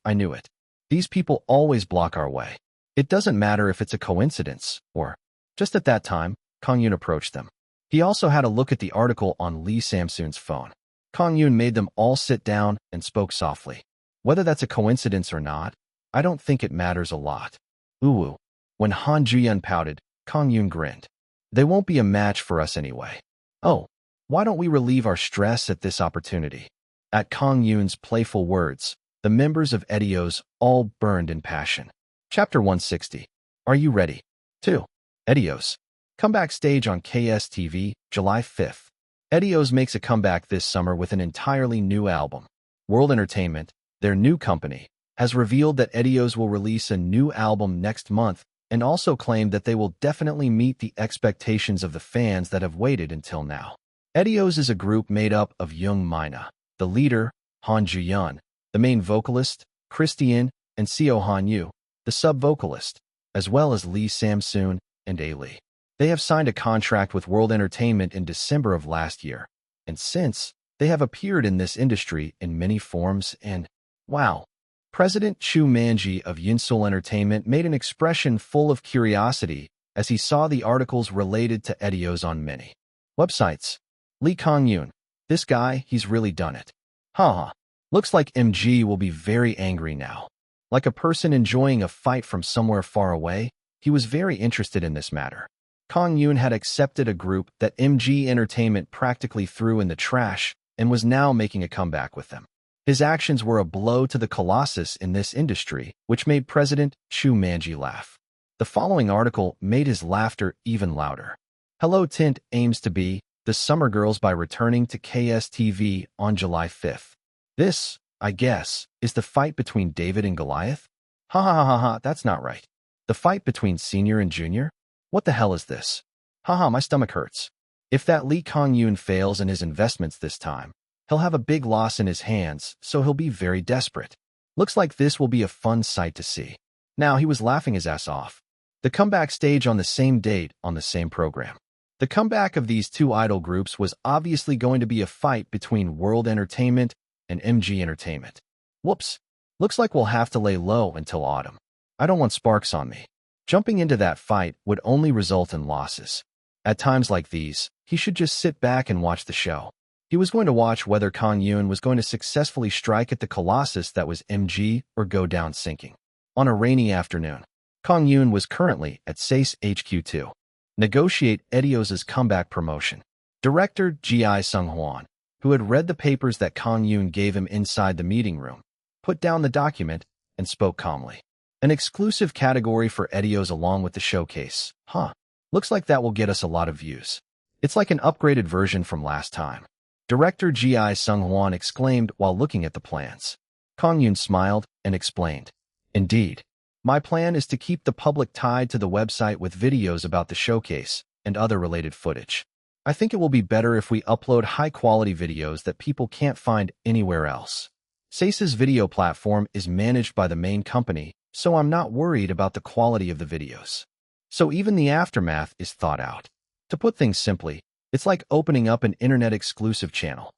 I knew it. These people always block our way. It doesn't matter if it's a coincidence or... Just at that time, Kang-yoon approached them. He also had a look at the article on Lee Samsoon's phone. Kang-yoon made them all sit down and spoke softly. Whether that's a coincidence or not, I don't think it matters a lot. Ooh. When Han Ju-yeon pouted, Kang-yoon grinned. They won't be a match for us anyway. Oh, why don't we relieve our stress at this opportunity? At Kang-yoon's playful words, the members of Edios all burned in passion. Chapter 160. Are you ready? 2. Edios. Comeback stage on KSTV, July 5th. Edios makes a comeback this summer with an entirely new album. World Entertainment, their new company, has revealed that Edios will release a new album next month and also claimed that they will definitely meet the expectations of the fans that have waited until now. Edios is a group made up of Young Mina, the leader, Han Ju-yeon, the main vocalist, Christian, and Seo Han-yu, the sub-vocalist, as well as Lee Samsoon and Ailey. They have signed a contract with World Entertainment in December of last year, and since, they have appeared in this industry in many forms and, wow. President Chu Manji of Yinsul Entertainment made an expression full of curiosity as he saw the articles related to Edios on many websites. Lee Kang-yoon. This guy, he's really done it. Haha. Looks like MG will be very angry now. Like a person enjoying a fight from somewhere far away, he was very interested in this matter. Kang-yoon had accepted a group that MG Entertainment practically threw in the trash and was now making a comeback with them. His actions were a blow to the colossus in this industry, which made President Chu Manji laugh. The following article made his laughter even louder. Hello Tint aims to be the Summer Girls by returning to KSTV on July 5th. This, I guess, is the fight between David and Goliath? Ha ha ha ha ha, that's not right. The fight between senior and junior? What the hell is this? Haha, my stomach hurts. If that Lee Kang-yoon fails in his investments this time, he'll have a big loss in his hands, so he'll be very desperate. Looks like this will be a fun sight to see. Now, he was laughing his ass off. The comeback stage on the same date on the same program. The comeback of these two idol groups was obviously going to be a fight between World Entertainment and MG Entertainment. Whoops. Looks like we'll have to lay low until autumn. I don't want sparks on me. Jumping into that fight would only result in losses. At times like these, he should just sit back and watch the show. He was going to watch whether Kang-yoon was going to successfully strike at the colossus that was MG or go down sinking. On a rainy afternoon, Kang-yoon was currently at SACE HQ2. Negotiate Edios' comeback promotion. Director Ji Sung-hwan, who had read the papers that Kang-yoon gave him inside the meeting room, put down the document and spoke calmly. An exclusive category for Edios along with the showcase. Huh. Looks like that will get us a lot of views. It's like an upgraded version from last time. Director Ji Sung-hwan exclaimed while looking at the plans. Kang-yoon smiled and explained. Indeed. My plan is to keep the public tied to the website with videos about the showcase and other related footage. I think it will be better if we upload high-quality videos that people can't find anywhere else. SACE's video platform is managed by the main company, so I'm not worried about the quality of the videos. So even the aftermath is thought out. To put things simply, it's like opening up an internet-exclusive channel.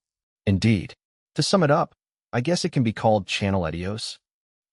Indeed. To sum it up, I guess it can be called Channel Edios.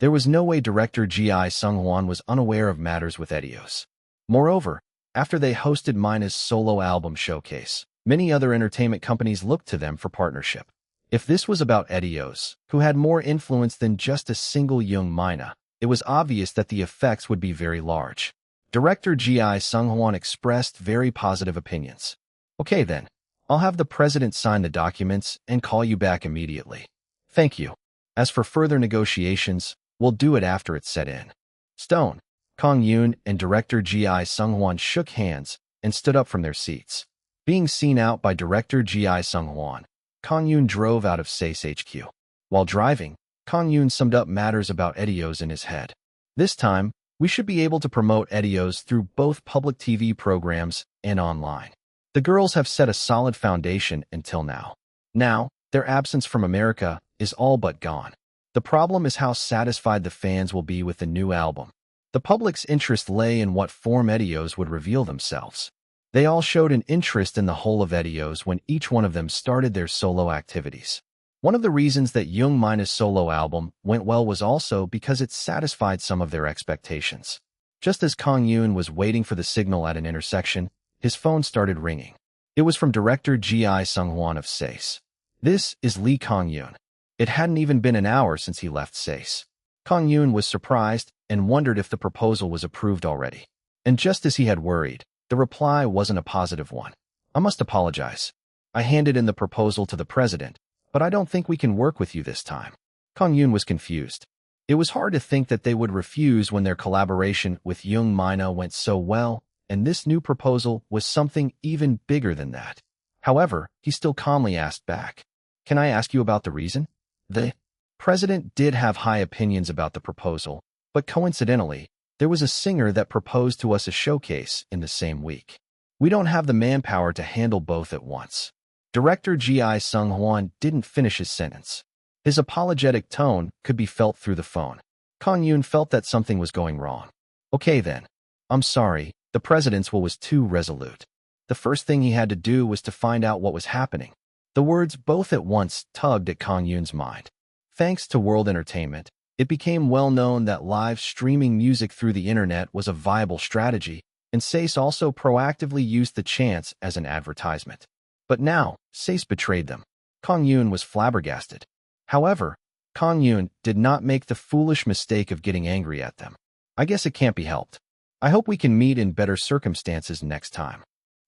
There was no way director Ji Sung-hwan was unaware of matters with Edios. Moreover, after they hosted Mina's solo album showcase, Many other entertainment companies looked to them for partnership. If this was about Edios, who had more influence than just a single young Mina, it was obvious that the effects would be very large. Director Gi Sung-hwan expressed very positive opinions. Okay then, I'll have the president sign the documents and call you back immediately. Thank you. As for further negotiations, we'll do it after it's set in stone. Kang-yoon and director Gi Sung-hwan shook hands and stood up from their seats. Being seen out by director Gi Sung-hwan, Kang-yoon drove out of SACE HQ. While driving, Kang-yoon summed up matters about Edios in his head. This time, we should be able to promote Edios through both public TV programs and online. The girls have set a solid foundation until now. Now, their absence from America is all but gone. The problem is how satisfied the fans will be with the new album. The public's interest lay in what form Edios would reveal themselves. They all showed an interest in the whole of Edios when each one of them started their solo activities. One of the reasons that Young Mina's solo album went well was also because it satisfied some of their expectations. Just as Kang-yoon was waiting for the signal at an intersection, his phone started ringing. It was from director Gi Sung-hwan of SACE. This is Lee Kang-yoon. It hadn't even been an hour since he left SACE. Kang-yoon was surprised and wondered if the proposal was approved already. And just as he had worried, the reply wasn't a positive one. I must apologize. I handed in the proposal to the president, but I don't think we can work with you this time. Kang-yoon was confused. It was hard to think that they would refuse when their collaboration with Young Mina went so well, and this new proposal was something even bigger than that. However, he still calmly asked back, "Can I ask you about the reason?" The president did have high opinions about the proposal, but coincidentally, there was a singer that proposed to us a showcase in the same week. We don't have the manpower to handle both at once. Director Gi Sung-hwan didn't finish his sentence. His apologetic tone could be felt through the phone. Kang-yoon felt that something was going wrong. Okay then. I'm sorry, the president's will was too resolute. The first thing he had to do was to find out what was happening. The words both at once tugged at Kang-yoon's mind. Thanks to World Entertainment, it became well known that live streaming music through the internet was a viable strategy, and SACE also proactively used the chance as an advertisement. But now, SACE betrayed them. Kang-yoon was flabbergasted. However, Kang-yoon did not make the foolish mistake of getting angry at them. I guess it can't be helped. I hope we can meet in better circumstances next time.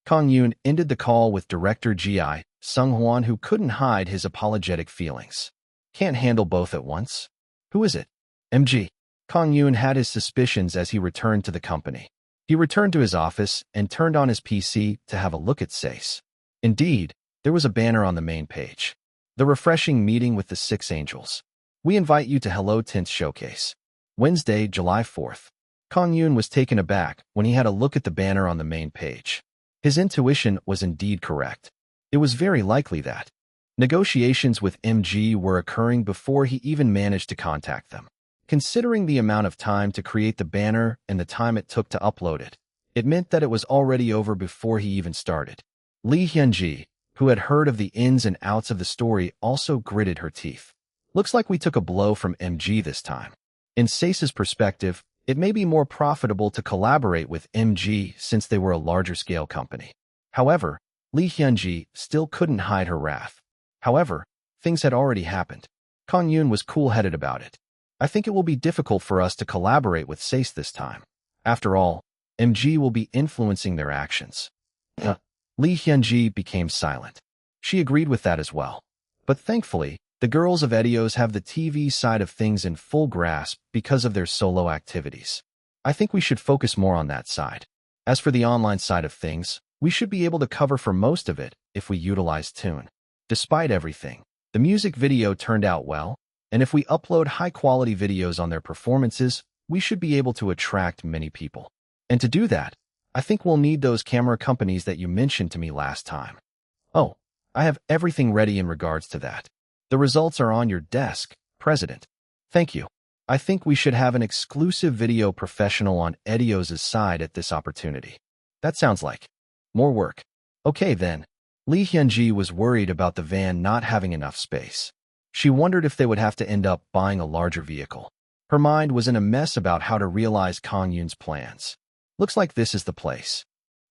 Kang-yoon ended the call with director Gi Sung-hwan, who couldn't hide his apologetic feelings. Can't handle both at once? Who is it? MG. Kang-yoon had his suspicions as he returned to the company. He returned to his office and turned on his PC to have a look at SACE. Indeed, there was a banner on the main page. The refreshing meeting with the 6 angels. We invite you to Hello Tint's showcase. Wednesday, July 4th. Kang-yoon was taken aback when he had a look at the banner on the main page. His intuition was indeed correct. It was very likely that negotiations with MG were occurring before he even managed to contact them. Considering the amount of time to create the banner and the time it took to upload it, it meant that it was already over before he even started. Lee Hyun-ji, who had heard of the ins and outs of the story, also gritted her teeth. Looks like we took a blow from MG this time. In SACE's perspective, it may be more profitable to collaborate with MG since they were a larger-scale company. However, Lee Hyun-ji still couldn't hide her wrath. However, things had already happened. Kang-yoon was cool-headed about it. I think it will be difficult for us to collaborate with SACE this time. After all, MG will be influencing their actions. Lee Hyun-ji became silent. She agreed with that as well. But thankfully, the girls of Edios have the TV side of things in full grasp because of their solo activities. I think we should focus more on that side. As for the online side of things, we should be able to cover for most of it if we utilize Tune. Despite everything, the music video turned out well, and if we upload high-quality videos on their performances, we should be able to attract many people. And to do that, I think we'll need those camera companies that you mentioned to me last time. Oh, I have everything ready in regards to that. The results are on your desk, President. Thank you. I think we should have an exclusive video professional on Edios' side at this opportunity. That sounds like more work. Okay then. Lee Hyun-ji was worried about the van not having enough space. She wondered if they would have to end up buying a larger vehicle. Her mind was in a mess about how to realize Kang-yoon's plans. Looks like this is the place.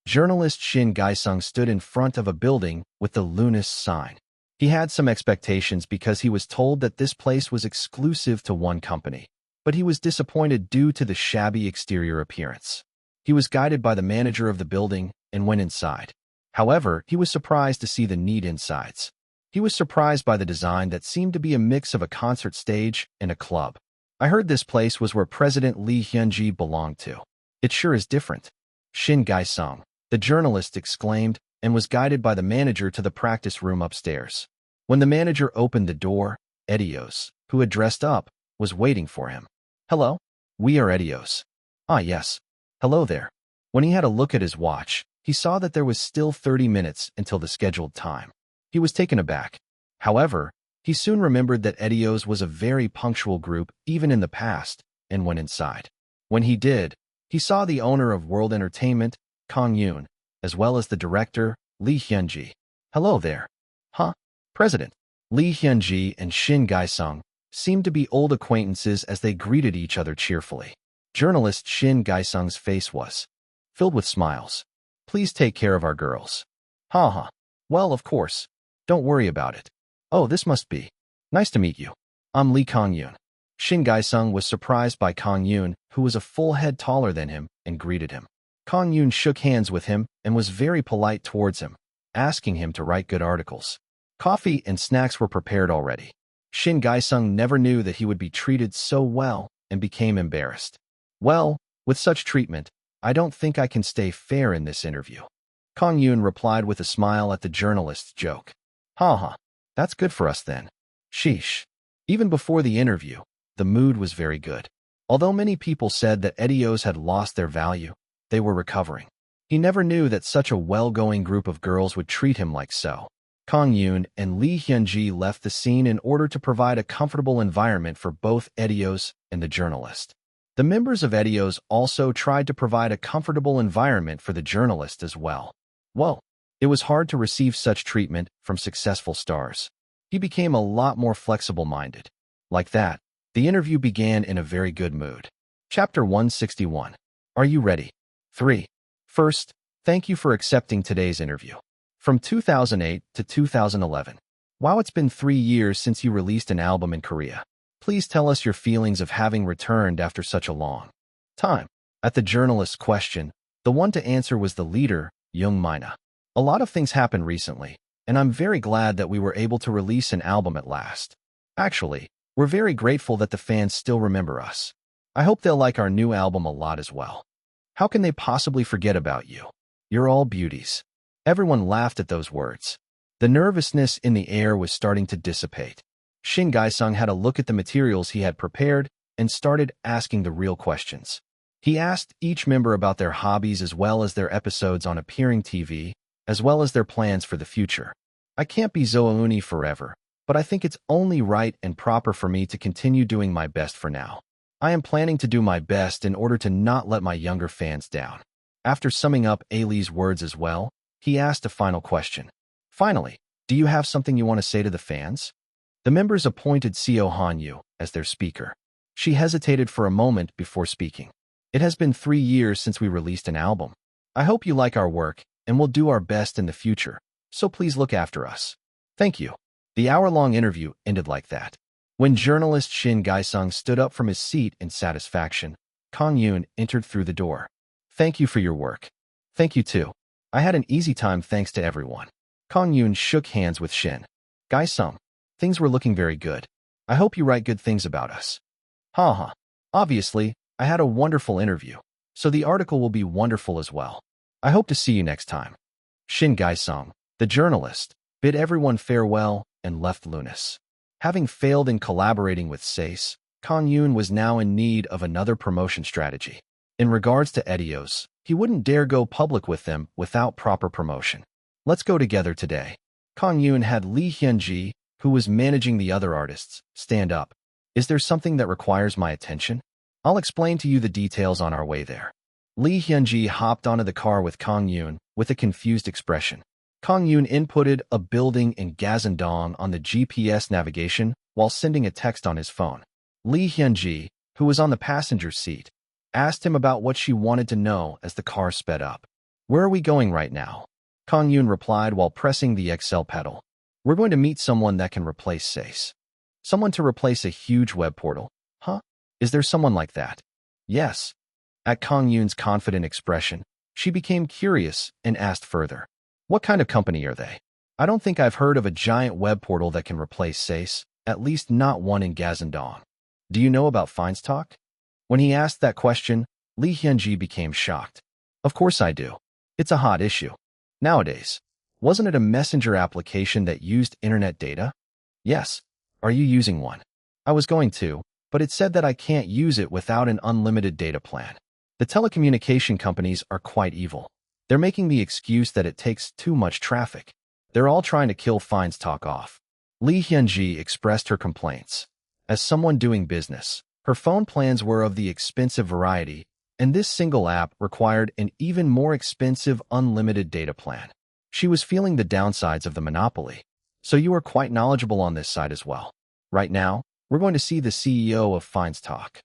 Journalist Shin Gaisung stood in front of a building with the Lunis sign. He had some expectations because he was told that this place was exclusive to one company, but he was disappointed due to the shabby exterior appearance. He was guided by the manager of the building and went inside. However, he was surprised to see the neat insides. He was surprised by the design that seemed to be a mix of a concert stage and a club. I heard this place was where President Lee Hyun-ji belonged to. It sure is different. Shin Gaisung, the journalist, exclaimed, and was guided by the manager to the practice room upstairs. When the manager opened the door, Edios, who had dressed up, was waiting for him. "Hello? We are Edios." "Ah, yes. Hello there." When he had a look at his watch, he saw that there was still 30 minutes until the scheduled time. He was taken aback. However, he soon remembered that Edios was a very punctual group even in the past, and went inside. When he did, he saw the owner of World Entertainment, Kang-yoon, as well as the director, Lee Hyun-ji. "Hello there." "Huh?" President Lee Hyun-ji and Shin Gaisung seemed to be old acquaintances as they greeted each other cheerfully. Journalist Shin Gaisung's face was filled with smiles. "Please take care of our girls." "Ha ha. Well, of course. Don't worry about it." "Oh, this must be. Nice to meet you. I'm Lee Kang-yoon." Shin Gaisung was surprised by Kang-yoon, who was a full head taller than him, and greeted him. Kang-yoon shook hands with him and was very polite towards him, asking him to write good articles. Coffee and snacks were prepared already. Shin Gaisung never knew that he would be treated so well and became embarrassed. "Well, with such treatment, I don't think I can stay fair in this interview." Kang-yoon replied with a smile at the journalist's joke. "Ha ha. That's good for us then." Sheesh. Even before the interview, the mood was very good. Although many people said that Edios had lost their value, they were recovering. He never knew that such a well-going group of girls would treat him like so. Kang-yoon and Lee Hyun-ji left the scene in order to provide a comfortable environment for both Edios and the journalist. The members of Edios also tried to provide a comfortable environment for the journalist as well. Well, it was hard to receive such treatment from successful stars. He became a lot more flexible-minded. Like that, the interview began in a very good mood. Chapter 161. Are you ready? 3. First, thank you for accepting today's interview. From 2008 to 2011. Wow, it's been 3 years since you released an album in Korea. Please tell us your feelings of having returned after such a long time. At the journalist's question, the one to answer was the leader, Young Mina. A lot of things happened recently, and I'm very glad that we were able to release an album at last. Actually, we're very grateful that the fans still remember us. I hope they'll like our new album a lot as well. How can they possibly forget about you? You're all beauties. Everyone laughed at those words. The nervousness in the air was starting to dissipate. Shin Gaisung had a look at the materials he had prepared and started asking the real questions. He asked each member about their hobbies as well as their episodes on appearing TV, as well as their plans for the future. I can't be Zoeuni forever, but I think it's only right and proper for me to continue doing my best for now. I am planning to do my best in order to not let my younger fans down. After summing up Ali's words as well, he asked a final question. Finally, do you have something you want to say to the fans? The members appointed Seo Han-yu as their speaker. She hesitated for a moment before speaking. It has been 3 years since we released an album. I hope you like our work, and we'll do our best in the future, so please look after us. Thank you. The hour-long interview ended like that. When journalist Shin Gaisung stood up from his seat in satisfaction, Kang-yoon entered through the door. Thank you for your work. Thank you too. I had an easy time thanks to everyone. Kang-yoon shook hands with Shin Gaisung. Things were looking very good. I hope you write good things about us. Haha. Obviously, I had a wonderful interview, so the article will be wonderful as well. I hope to see you next time. Shin Gaisung, the journalist, bid everyone farewell and left Lunis. Having failed in collaborating with SACE, Kang-yoon was now in need of another promotion strategy. In regards to Edios, he wouldn't dare go public with them without proper promotion. Let's go together today. Kang-yoon had Lee Hyun-ji, who was managing the other artists, stand up. Is there something that requires my attention? I'll explain to you the details on our way there. Lee Hyun-ji hopped onto the car with Kang-yoon with a confused expression. Kang-yoon inputted a building in Gazandong on the GPS navigation while sending a text on his phone. Lee Hyun-ji, who was on the passenger seat, asked him about what she wanted to know as the car sped up. Where are we going right now? Kang-yoon replied while pressing the Excel pedal. We're going to meet someone that can replace SACE. Someone to replace a huge web portal. Huh? Is there someone like that? Yes. At Kang-yoon's confident expression, she became curious and asked further. What kind of company are they? I don't think I've heard of a giant web portal that can replace SACE, at least not one in Gazandong. Do you know about Feinstalk? When he asked that question, Lee Hyun-ji became shocked. Of course I do. It's a hot issue. Nowadays, wasn't it a messenger application that used internet data? Yes. Are you using one? I was going to, but it said that I can't use it without an unlimited data plan. The telecommunication companies are quite evil. They're making the excuse that it takes too much traffic. They're all trying to kill Feinstalk off. Lee Hyun-ji expressed her complaints. As someone doing business, her phone plans were of the expensive variety, and this single app required an even more expensive unlimited data plan. She was feeling the downsides of the monopoly. So you are quite knowledgeable on this side as well. Right now, we're going to see the CEO of Feinstalk.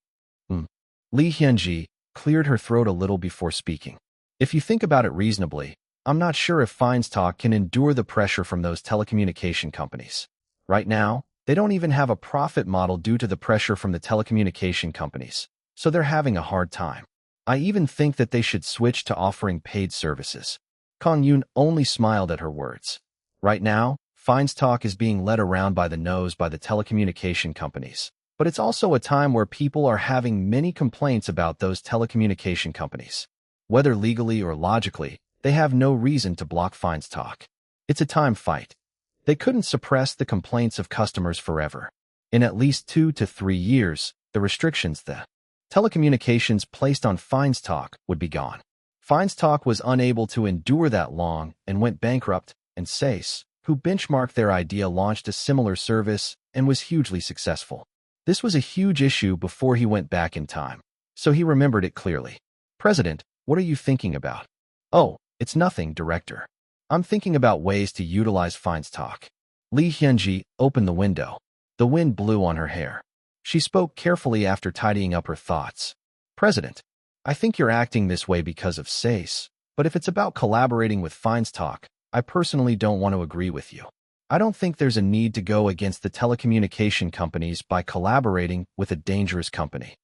Lee Hyun-ji cleared her throat a little before speaking. If you think about it reasonably, I'm not sure if Feinstalk can endure the pressure from those telecommunication companies. Right now, they don't even have a profit model due to the pressure from the telecommunication companies, so they're having a hard time. I even think that they should switch to offering paid services. Kang-yoon only smiled at her words. Right now, Feinstalk is being led around by the nose by the telecommunication companies. But it's also a time where people are having many complaints about those telecommunication companies. Whether legally or logically, they have no reason to block Feinstalk. It's a time fight. They couldn't suppress the complaints of customers forever. In at least 2 to 3 years, the restrictions the telecommunications placed on Feinstalk would be gone. Feinstalk was unable to endure that long and went bankrupt, and SACE, who benchmarked their idea, launched a similar service and was hugely successful. This was a huge issue before he went back in time, so he remembered it clearly. President, what are you thinking about? Oh, it's nothing, Director. I'm thinking about ways to utilize Feinstalk. Lee Hyun-ji opened the window. The wind blew on her hair. She spoke carefully after tidying up her thoughts. President, I think you're acting this way because of SACE, but if it's about collaborating with Feinstalk, I personally don't want to agree with you. I don't think there's a need to go against the telecommunication companies by collaborating with a dangerous company.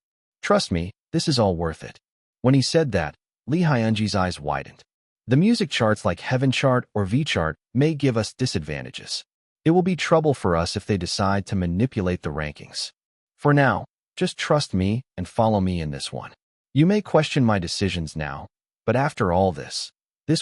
Trust me, this is all worth it. When he said that, Lee Hyun-ji's eyes widened. The music charts like Heaven Chart or V Chart may give us disadvantages. It will be trouble for us if they decide to manipulate the rankings. For now, just trust me and follow me in this one. You may question my decisions now, but after all this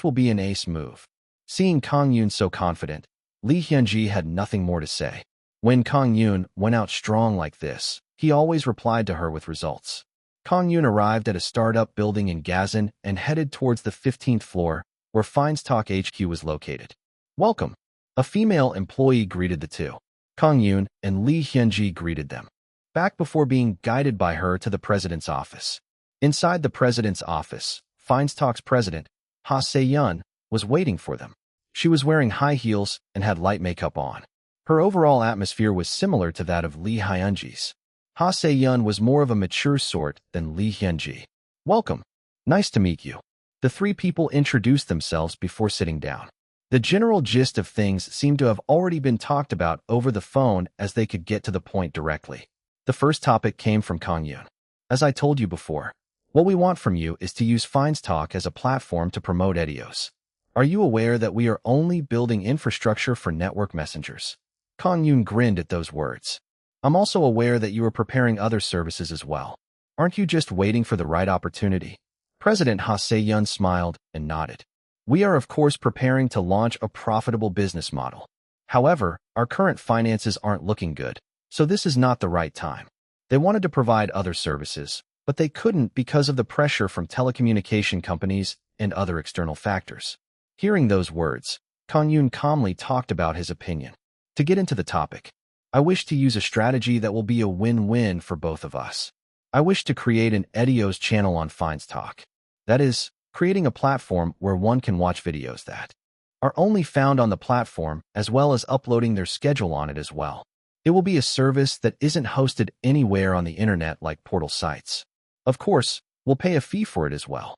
will be an ace move. Seeing Kang-yoon so confident, Lee Hyun-ji had nothing more to say. When Kang-yoon went out strong like this, he always replied to her with results. Kang-yoon arrived at a startup building in Gazan and headed towards the 15th floor, where Feinstalk HQ was located. Welcome. A female employee greeted the two. Kang-yoon and Lee Hyun-ji greeted them, back before being guided by her to the president's office. Inside the president's office, Feinstalk's president, Ha Se-yeon, was waiting for them. She was wearing high heels and had light makeup on. Her overall atmosphere was similar to that of Lee Hyun-ji's. Ha Se-yeon was more of a mature sort than Lee Hyun-ji. Welcome. Nice to meet you. The three people introduced themselves before sitting down. The general gist of things seemed to have already been talked about over the phone as they could get to the point directly. The first topic came from Kang-yoon. As I told you before, what we want from you is to use Feinstalk as a platform to promote Edios. Are you aware that we are only building infrastructure for network messengers? Kang-yoon grinned at those words. I'm also aware that you are preparing other services as well. Aren't you just waiting for the right opportunity? President Ha Se-yeon smiled and nodded. We are of course preparing to launch a profitable business model. However, our current finances aren't looking good, so this is not the right time. They wanted to provide other services, but they couldn't because of the pressure from telecommunication companies and other external factors. Hearing those words, Kang-yoon calmly talked about his opinion. To get into the topic, I wish to use a strategy that will be a win-win for both of us. I wish to create an Edios channel on Feinstalk. That is, creating a platform where one can watch videos that are only found on the platform, as well as uploading their schedule on it as well. It will be a service that isn't hosted anywhere on the internet like portal sites. Of course, we'll pay a fee for it as well.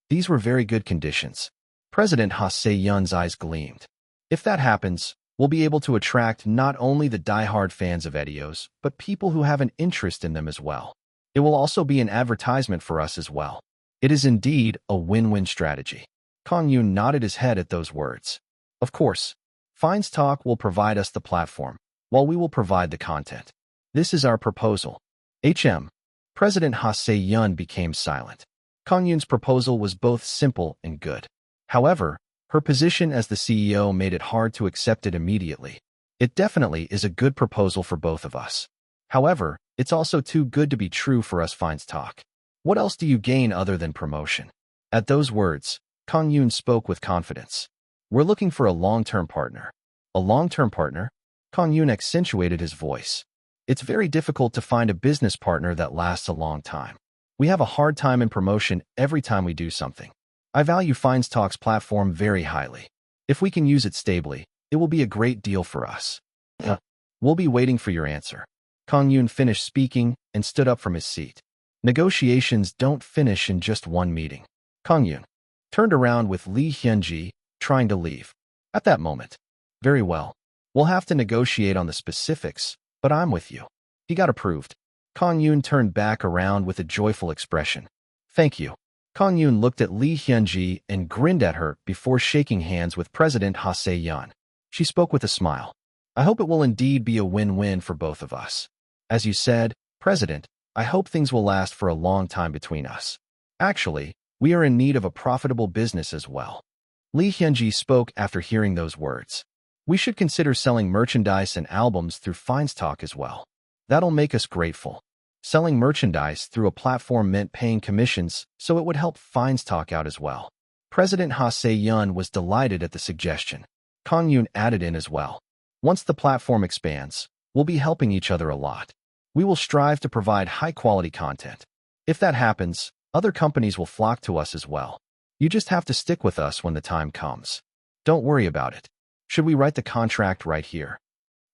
These were very good conditions. President Ha Se-yun's eyes gleamed. If that happens, we'll be able to attract not only the die-hard fans of Edios, but people who have an interest in them as well. It will also be an advertisement for us as well. It is indeed a win-win strategy. Kang-yoon nodded his head at those words. Of course, Fines Talk will provide us the platform, while we will provide the content. This is our proposal. President Ha Se-yun became silent. Kang-yoon's proposal was both simple and good. However, her position as the CEO made it hard to accept it immediately. It definitely is a good proposal for both of us. However, it's also too good to be true for us Fines Talk. What else do you gain other than promotion? At those words, Kang-yoon spoke with confidence. We're looking for a long-term partner. A long-term partner? Kang-yoon accentuated his voice. It's very difficult to find a business partner that lasts a long time. We have a hard time in promotion every time we do something. I value Fines Talk's platform very highly. If we can use it stably, it will be a great deal for us. We'll be waiting for your answer. Kang-yoon finished speaking and stood up from his seat. Negotiations don't finish in just one meeting. Kang-yoon turned around with Lee Hyun-ji, trying to leave. At that moment, very well. We'll have to negotiate on the specifics, but I'm with you. He got approved. Kang-yoon turned back around with a joyful expression. Thank you. Kang-yoon looked at Lee Hyun-ji and grinned at her before shaking hands with President Ha Se-yun. She spoke with a smile. I hope it will indeed be a win-win for both of us. As you said, President, I hope things will last for a long time between us. Actually, we are in need of a profitable business as well. Lee Hyun-ji spoke after hearing those words. We should consider selling merchandise and albums through Fines Talk as well. That'll make us grateful. Selling merchandise through a platform meant paying commissions, so it would help Fines Talk out as well. President Ha Se-yun was delighted at the suggestion. Kang-yoon added in as well. Once the platform expands, we'll be helping each other a lot. We will strive to provide high-quality content. If that happens, other companies will flock to us as well. You just have to stick with us when the time comes. Don't worry about it. Should we write the contract right here?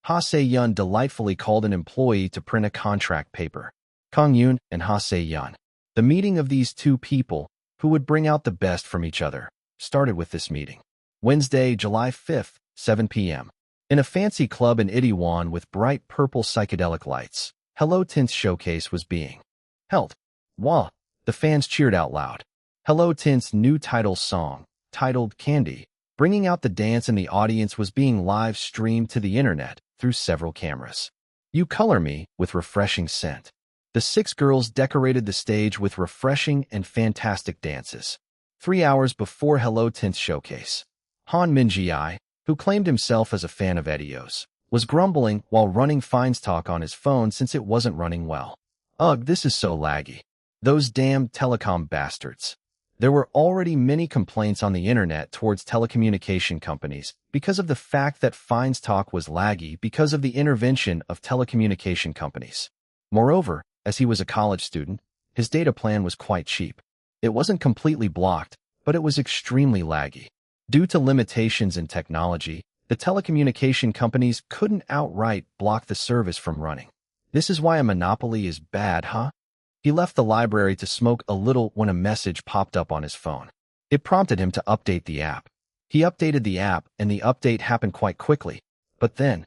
Ha Se-yun delightfully called an employee to print a contract paper. Kang-yoon and Ha Se-yun. The meeting of these two people, who would bring out the best from each other, started with this meeting. Wednesday, July 5th, 7 p.m. In a fancy club in Itaewon with bright purple psychedelic lights, Hello Tint's showcase was being held. Wah! The fans cheered out loud. Hello Tint's new title song, titled Candy, bringing out the dance in the audience was being live-streamed to the internet through several cameras. You color me with refreshing scent. The 6 girls decorated the stage with refreshing and fantastic dances. 3 hours before Hello Tint's showcase, Han Min-ji, who claimed himself as a fan of Edios, was grumbling while running Fines Talk on his phone since it wasn't running well. Ugh, this is so laggy. Those damn telecom bastards. There were already many complaints on the internet towards telecommunication companies because of the fact that Fines Talk was laggy because of the intervention of telecommunication companies. Moreover, as he was a college student, his data plan was quite cheap. It wasn't completely blocked, but it was extremely laggy. Due to limitations in technology, the telecommunication companies couldn't outright block the service from running. This is why a monopoly is bad, huh? He left the library to smoke a little when a message popped up on his phone. It prompted him to update the app. He updated the app and the update happened quite quickly. But then,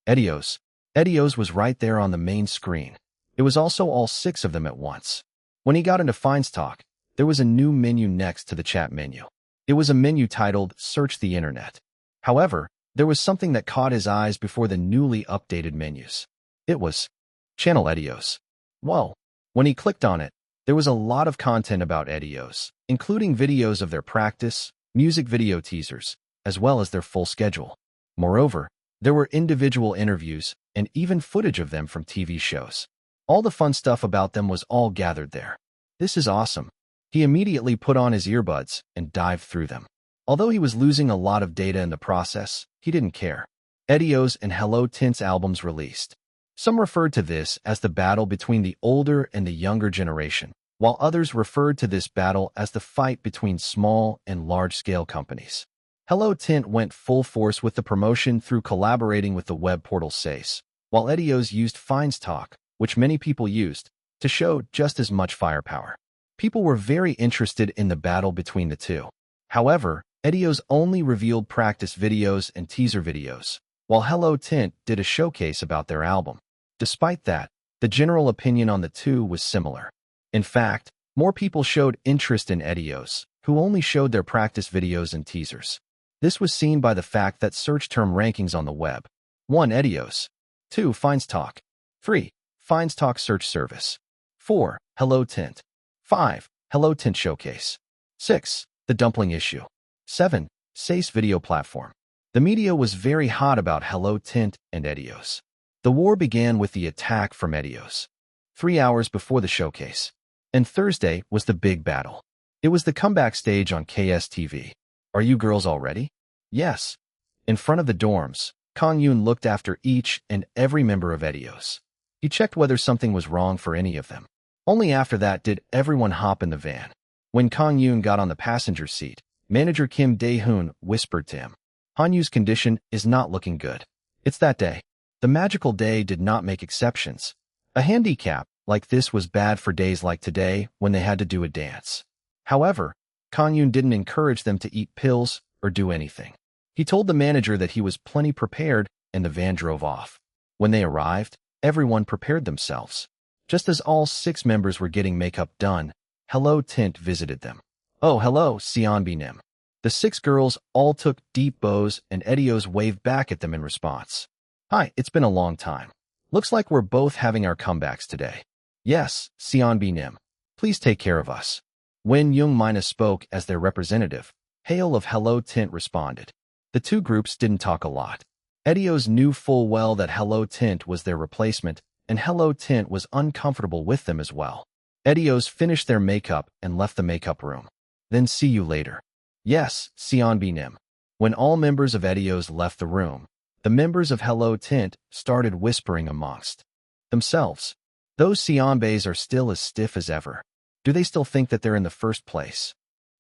Edios. Edios was right there on the main screen. It was also all 6 of them at once. When he got into Fines Talk, there was a new menu next to the chat menu. It was a menu titled Search the Internet. However, there was something that caught his eyes before the newly updated menus. It was Channel Edios. Whoa. When he clicked on it, there was a lot of content about Edios, including videos of their practice, music video teasers, as well as their full schedule. Moreover, there were individual interviews and even footage of them from TV shows. All the fun stuff about them was all gathered there. This is awesome. He immediately put on his earbuds and dived through them. Although he was losing a lot of data in the process, he didn't care. Edios and Hello Tint's albums released. Some referred to this as the battle between the older and the younger generation, while others referred to this battle as the fight between small and large-scale companies. Hello Tint went full force with the promotion through collaborating with the web portal SACE, while Edios used Fines Talk, which many people used, to show just as much firepower. People were very interested in the battle between the two. However, Edios only revealed practice videos and teaser videos, while Hello Tint did a showcase about their album. Despite that, the general opinion on the two was similar. In fact, more people showed interest in Edios, who only showed their practice videos and teasers. This was seen by the fact that search term rankings on the web: 1. Edios. 2. Finds Talk. 3. Finds Talk Search Service. 4. Hello Tint. 5. Hello Tint Showcase. 6. The Dumpling Issue. 7. SACE Video Platform. The media was very hot about Hello Tint and Edios. The war began with the attack from Edios 3 hours before the showcase, and Thursday was the big battle. It was the comeback stage on KSTV. Are you girls all ready? Yes. In front of the dorms, Kang-yoon looked after each and every member of Edios. He checked whether something was wrong for any of them. Only after that did everyone hop in the van. When Kang-yoon got on the passenger seat, manager Kim Dae-hoon whispered to him, "Hanyu's condition is not looking good." It's that day. The magical day did not make exceptions. A handicap like this was bad for days like today when they had to do a dance. However, Kang-yoon didn't encourage them to eat pills or do anything. He told the manager that he was plenty prepared, and the van drove off. When they arrived, everyone prepared themselves. Just as all 6 members were getting makeup done, Hello Tint visited them. "Oh, hello, Seonbi Nim." The 6 girls all took deep bows, and Edios waved back at them in response. "Hi, it's been a long time. Looks like we're both having our comebacks today." "Yes, Seonbi Nim. Please take care of us." When Young-mina spoke as their representative, Hale of Hello Tint responded. The two groups didn't talk a lot. Edios knew full well that Hello Tint was their replacement, and Hello Tint was uncomfortable with them as well. Edios finished their makeup and left the makeup room. "Then see you later." "Yes, Seonbi Nim." When all members of Edios left the room, the members of Hello Tint started whispering amongst themselves. "Those Seonbes are still as stiff as ever. Do they still think that they're in the first place?"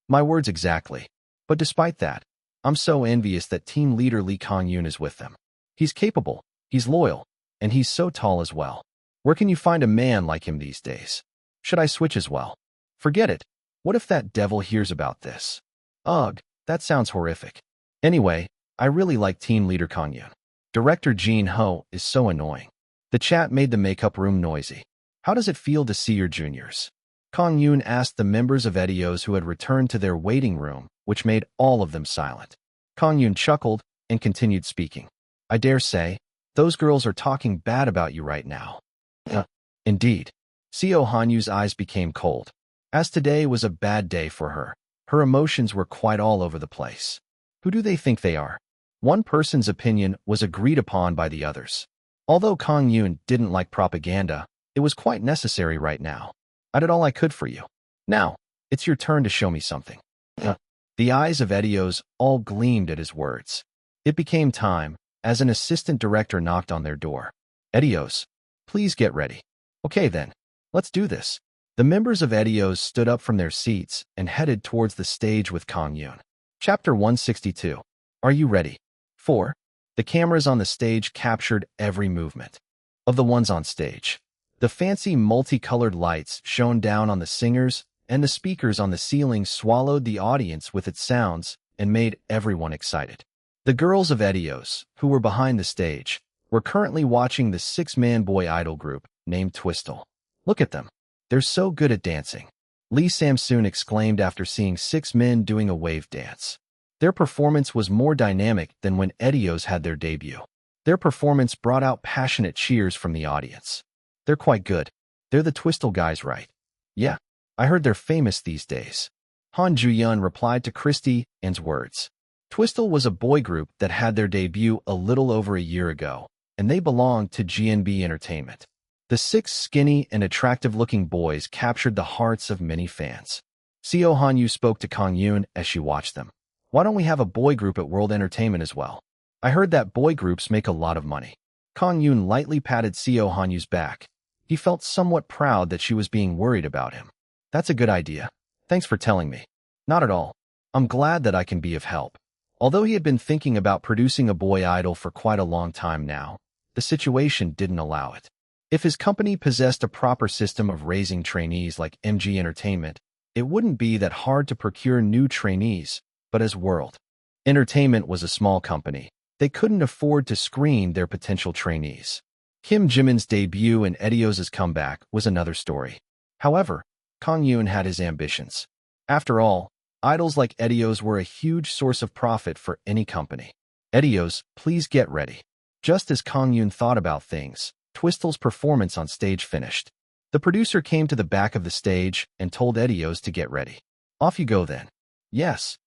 My words exactly. But despite that, I'm so envious that team leader Lee Kang-yoon is with them. He's capable, he's loyal, and he's so tall as well. Where can you find a man like him these days? Should I switch as well? Forget it. What if that devil hears about this? Ugh, that sounds horrific. Anyway, I really like team leader Kang-yoon. Director Jin Ho is so annoying. The chat made the makeup room noisy. How does it feel to see your juniors? Kang-yoon asked the members of Edios who had returned to their waiting room, which made all of them silent. Kang-yoon chuckled and continued speaking. "I dare say, those girls are talking bad about you right now." Indeed. Seo Hanyu's eyes became cold. As today was a bad day for her, her emotions were quite all over the place. Who do they think they are? One person's opinion was agreed upon by the others. Although Kang-yoon didn't like propaganda, it was quite necessary right now. "I did all I could for you. Now, it's your turn to show me something." The eyes of Edios all gleamed at his words. It became time, as an assistant director knocked on their door. "Edios, please get ready." "Okay then, let's do this." The members of Edios stood up from their seats and headed towards the stage with Kang-yoon. Chapter 162. Are you ready? 4. The cameras on the stage captured every movement of the ones on stage. The fancy multicolored lights shone down on the singers, and the speakers on the ceiling swallowed the audience with its sounds and made everyone excited. The girls of Edios, who were behind the stage, were currently watching the 6-man boy idol group named Twistle. "Look at them. They're so good at dancing," Lee Samsoon exclaimed after seeing 6 men doing a wave dance. Their performance was more dynamic than when Edios had their debut. Their performance brought out passionate cheers from the audience. "They're quite good. They're the Twistle guys, right?" "Yeah, I heard they're famous these days." Han Ju-yeon replied to Christy Ann's words. Twistle was a boy group that had their debut a little over a year ago, and they belonged to GNB Entertainment. The 6 skinny and attractive-looking boys captured the hearts of many fans. Seo Hanyu spoke to Kang-yoon as she watched them. "Why don't we have a boy group at World Entertainment as well? I heard that boy groups make a lot of money." Kang-yoon lightly patted Seo Hanyu's back. He felt somewhat proud that she was being worried about him. "That's a good idea. Thanks for telling me." "Not at all. I'm glad that I can be of help." Although he had been thinking about producing a boy idol for quite a long time now, the situation didn't allow it. If his company possessed a proper system of raising trainees like MG Entertainment, it wouldn't be that hard to procure new trainees but as World Entertainment was a small company, they couldn't afford to screen their potential trainees. Kim Jimin's debut and Edios' comeback was another story. However, Kang-yoon had his ambitions. After all, idols like Edios were a huge source of profit for any company. Edios, please get ready. Just as Kang-yoon thought about things, Twistel's performance on stage finished. The producer came to the back of the stage and told Edios to get ready. Off you go then. Yes.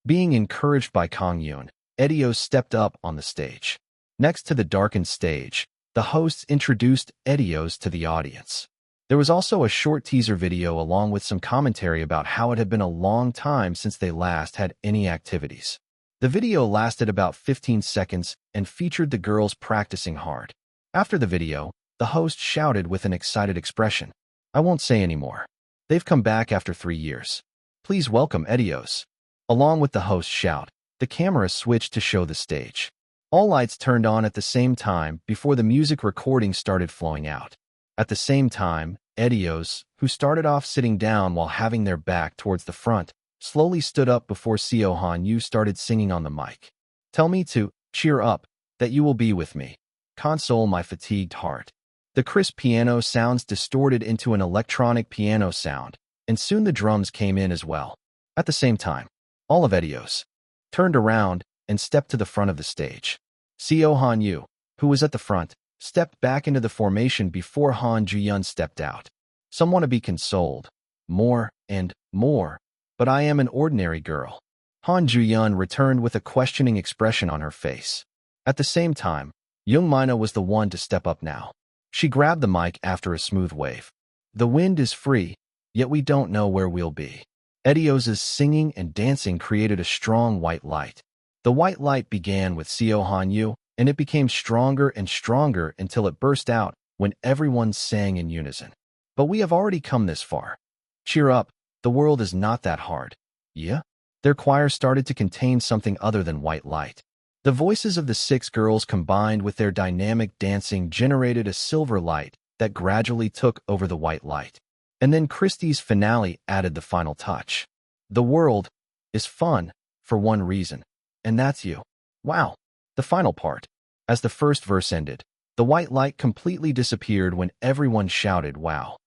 Being encouraged by Kang-yoon, Edios stepped up on the stage. Next to the darkened stage, the hosts introduced Edios to the audience. There was also a short teaser video along with some commentary about how it had been a long time since they last had any activities. The video lasted about 15 seconds and featured the girls practicing hard. After the video, the host shouted with an excited expression, "I won't say any more. They've come back after 3 years. Please welcome Edios." Along with the host's shout, the camera switched to show the stage. All lights turned on at the same time before the music recording started flowing out. At the same time, Edios, who started off sitting down while having their back towards the front, slowly stood up before Seo Han-yu started singing on the mic. "Tell me to cheer up, that you will be with me. Console my fatigued heart." The crisp piano sounds distorted into an electronic piano sound, and soon the drums came in as well. At the same time, all of Edios turned around and stepped to the front of the stage. Seo Han-yu, who was at the front, stepped back into the formation before Han Ju-yeon stepped out. "Some want to be consoled. More and more. But I am an ordinary girl." Han Ju-yeon returned with a questioning expression on her face. At the same time, Young Mina was the one to step up now. She grabbed the mic after a smooth wave. "The wind is free, yet we don't know where we'll be." Edios' singing and dancing created a strong white light. The white light began with Seo Han-yu, and it became stronger and stronger until it burst out when everyone sang in unison. "But we have already come this far. Cheer up, the world is not that hard." Yeah? Their choir started to contain something other than white light. The voices of the 6 girls combined with their dynamic dancing generated a silver light that gradually took over the white light. And then Christie's finale added the final touch. "The world is fun for one reason, and that's you." Wow. The final part. As the first verse ended, the white light completely disappeared when everyone shouted, "Wow."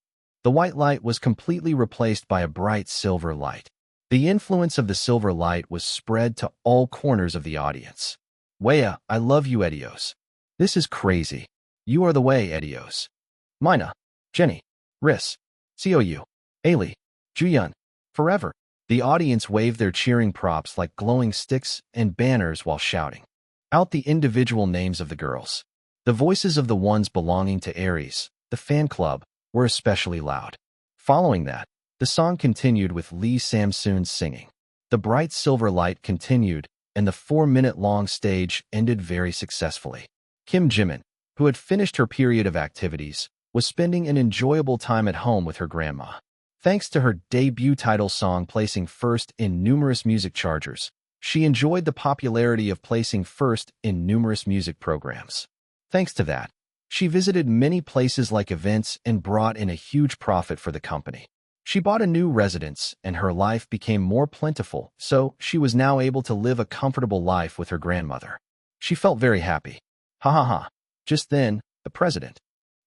The white light was completely replaced by a bright silver light. The influence of the silver light was spread to all corners of the audience. "Wea, I love you, Edios. This is crazy. You are the way, Edios. Mina, Jenny, Riss, Seo-yu, Ailey, Ju-yeon, forever." The audience waved their cheering props like glowing sticks and banners while shouting out the individual names of the girls. The voices of the ones belonging to Aries, the fan club, were especially loud. Following that, the song continued with Lee Sam-soon's singing. The bright silver light continued, and the 4-minute-long stage ended very successfully. Kim Jimin, who had finished her period of activities, was spending an enjoyable time at home with her grandma. Thanks to her debut title song placing first in numerous music charts, she enjoyed the popularity of placing first in numerous music programs. Thanks to that, she visited many places like events and brought in a huge profit for the company. She bought a new residence and her life became more plentiful, so she was now able to live a comfortable life with her grandmother. She felt very happy. Ha ha ha. Just then, the president.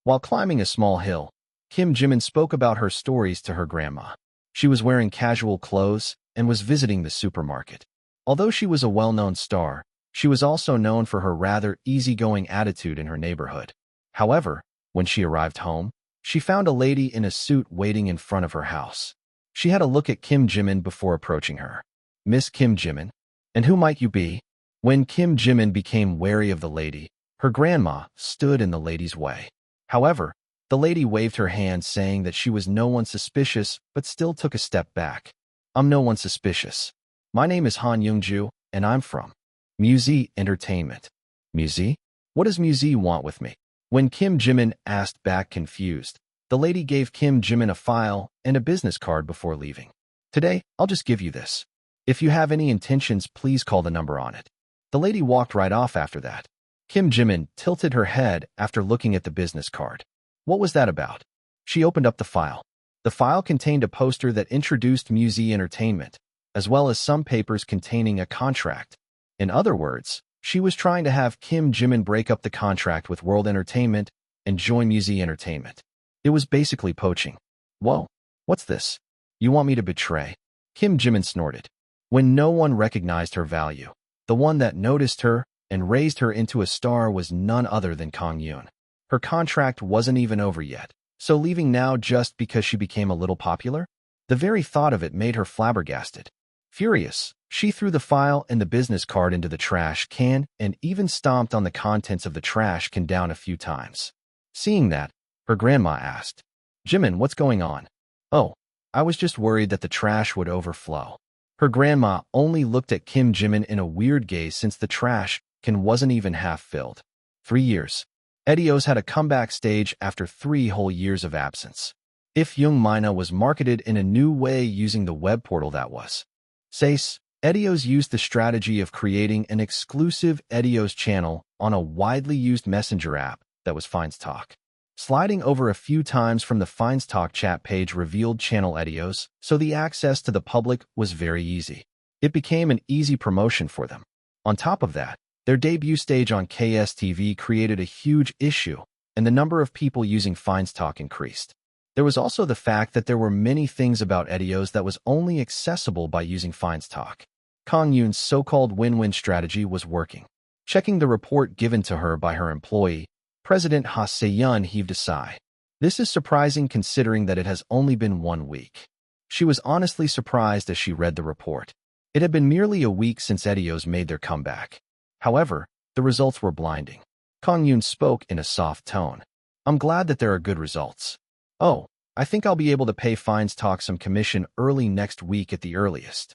While climbing a small hill, Kim Jimin spoke about her stories to her grandma. She was wearing casual clothes and was visiting the supermarket. Although she was a well-known star, she was also known for her rather easygoing attitude in her neighborhood. However, when she arrived home, she found a lady in a suit waiting in front of her house. She had a look at Kim Jimin before approaching her. "Miss Kim Jimin? And who might you be?" When Kim Jimin became wary of the lady, her grandma stood in the lady's way. However, the lady waved her hand saying that she was no one suspicious but still took a step back. "I'm no one suspicious. My name is Han Youngju, and I'm from Muse Entertainment." "Muse? What does Muse want with me?" When Kim Jimin asked back confused, the lady gave Kim Jimin a file and a business card before leaving. "Today, I'll just give you this. If you have any intentions, please call the number on it." The lady walked right off after that. Kim Jimin tilted her head after looking at the business card. What was that about? She opened up the file. The file contained a poster that introduced Muse Entertainment. as well as some papers containing a contract. In other words, she was trying to have Kim Jimin break up the contract with World Entertainment and join Music Entertainment. It was basically poaching. Whoa, what's this? You want me to betray? Kim Jimin snorted. When no one recognized her value, the one that noticed her and raised her into a star was none other than Kang-yoon. Her contract wasn't even over yet, so leaving now just because she became a little popular? The very thought of it made her flabbergasted. Furious, she threw the file and the business card into the trash can and even stomped on the contents of the trash can down a few times. Seeing that, her grandma asked, "Jimin, what's going on?" "Oh, I was just worried that the trash would overflow." Her grandma only looked at Kim Jimin in a weird gaze since the trash can wasn't even half filled. 3 years. Edios had a comeback stage after 3 whole years of absence. If Young Mina was marketed in a new way using the web portal that was. Says, Edios used the strategy of creating an exclusive Edios channel on a widely used messenger app that was Fine's Talk. Sliding over a few times from the Fine's Talk chat page revealed channel Edios, so the access to the public was very easy. It became an easy promotion for them. On top of that, their debut stage on KSTV created a huge issue, and the number of people using Fine's Talk increased. There was also the fact that there were many things about Edios that was only accessible by using Fine's Talk. Kang-yoon's so-called win-win strategy was working. Checking the report given to her by her employee, President Ha Se-yeon heaved a sigh. This is surprising considering that it has only been 1 week. She was honestly surprised as she read the report. It had been merely a week since Edios made their comeback. However, the results were blinding. Kang-yoon spoke in a soft tone. "I'm glad that there are good results. Oh, I think I'll be able to pay Fine's Talk some commission early next week at the earliest.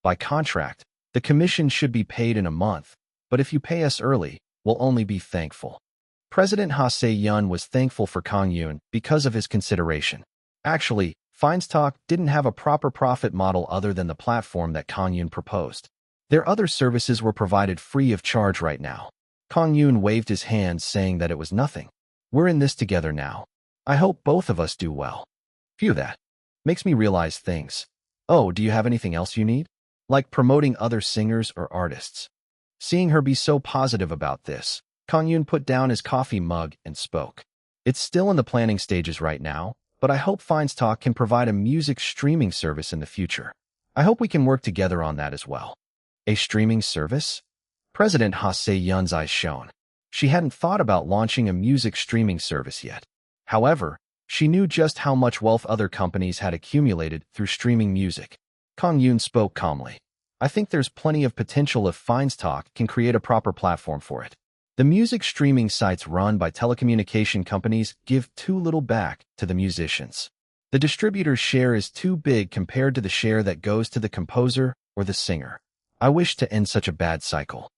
By contract, the commission should be paid in a month, but if you pay us early, we'll only be thankful." President Ha Se-yeon was thankful for Kang-yoon because of his consideration. Actually, Fine's Talk didn't have a proper profit model other than the platform that Kang-yoon proposed. Their other services were provided free of charge right now. Kang-yoon waved his hands saying that it was nothing. "We're in this together now. I hope both of us do well." Phew, that makes me realize things. "Oh, do you have anything else you need? Like promoting other singers or artists?" Seeing her be so positive about this, Kang-yoon put down his coffee mug and spoke. "It's still in the planning stages right now, but I hope Fine's Talk can provide a music streaming service in the future. I hope we can work together on that as well." A streaming service? President Ha Se-yeon's eyes shone. She hadn't thought about launching a music streaming service yet. However, she knew just how much wealth other companies had accumulated through streaming music. Kang-yoon spoke calmly. "I think there's plenty of potential if Fine's Talk can create a proper platform for it. The music streaming sites run by telecommunication companies give too little back to the musicians. The distributor's share is too big compared to the share that goes to the composer or the singer. I wish to end such a bad cycle."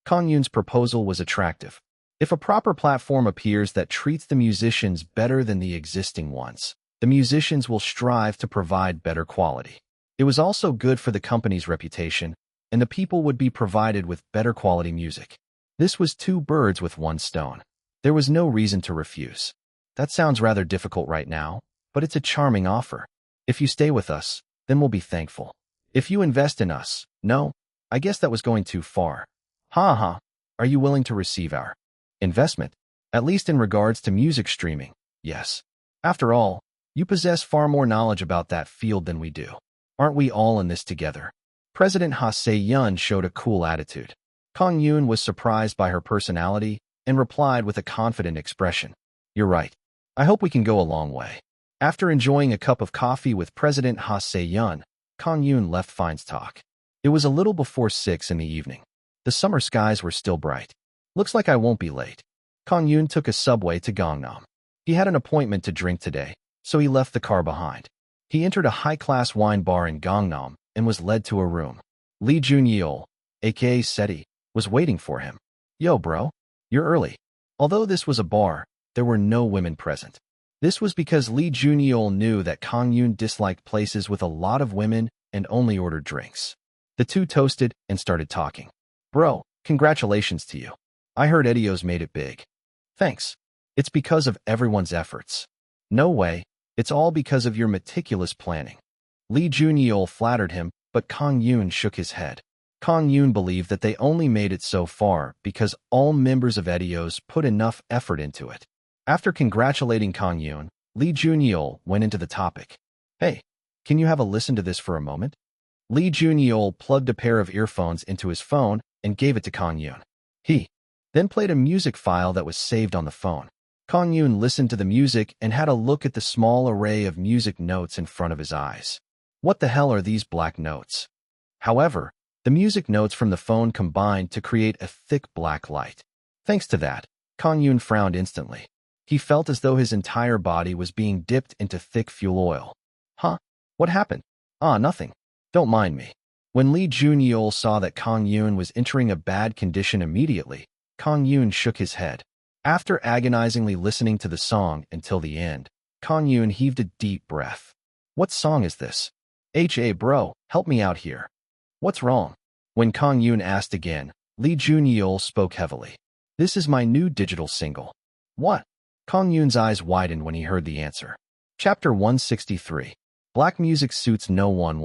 Kang-yoon's proposal was attractive. If a proper platform appears that treats the musicians better than the existing ones, the musicians will strive to provide better quality. It was also good for the company's reputation, and the people would be provided with better quality music. This was 2 birds with 1 stone. There was no reason to refuse. "That sounds rather difficult right now, but it's a charming offer. If you stay with us, then we'll be thankful. If you invest in us, no, I guess that was going too far. Ha. Are you willing to receive our investment? At least in regards to music streaming, yes. After all, you possess far more knowledge about that field than we do. Aren't we all in this together?" President Ha Se-yeon showed a cool attitude. Kang-yoon was surprised by her personality and replied with a confident expression. "You're right. I hope we can go a long way." After enjoying a cup of coffee with President Ha Se-yeon, Kang-yoon left Fine's Talk. It was a little before 6 in the evening. The summer skies were still bright. "Looks like I won't be late." Kang-yoon took a subway to Gangnam. He had an appointment to drink today, so he left the car behind. He entered a high-class wine bar in Gangnam and was led to a room. Lee Jun-yeol, aka Seti, was waiting for him. "Yo, bro, you're early." Although this was a bar, there were no women present. This was because Lee Jun-yeol knew that Kang-yoon disliked places with a lot of women and only ordered drinks. The two toasted and started talking. "Bro, congratulations to you. I heard Edios made it big." "Thanks. It's because of everyone's efforts." "No way. It's all because of your meticulous planning." Lee Jun-yeol flattered him but Kang-yoon shook his head. Kang-yoon believed that they only made it so far because all members of Etios put enough effort into it. After congratulating Kang-yoon, Lee Jun-yeol went into the topic. Hey, can you have a listen to this for a moment? Lee Jun-yeol plugged a pair of earphones into his phone and gave it to Kang-yoon. He then played a music file that was saved on the phone. Kang-yoon listened to the music and had a look at the small array of music notes in front of his eyes. What the hell are these black notes? However, the music notes from the phone combined to create a thick black light. Thanks to that, Kang-yoon frowned instantly. He felt as though his entire body was being dipped into thick fuel oil. Huh? What happened? Nothing. Don't mind me. When Lee Jun-yeol saw that Kang-yoon was entering a bad condition immediately, Kang-yoon shook his head. After agonizingly listening to the song until the end, Kang-yoon heaved a deep breath. What song is this? Hey bro, help me out here. What's wrong? When Kang-yoon asked again, Lee Jun-yeol spoke heavily. This is my new digital single. What? Kang-yoon's eyes widened when he heard the answer. Chapter 163. Black music suits no one.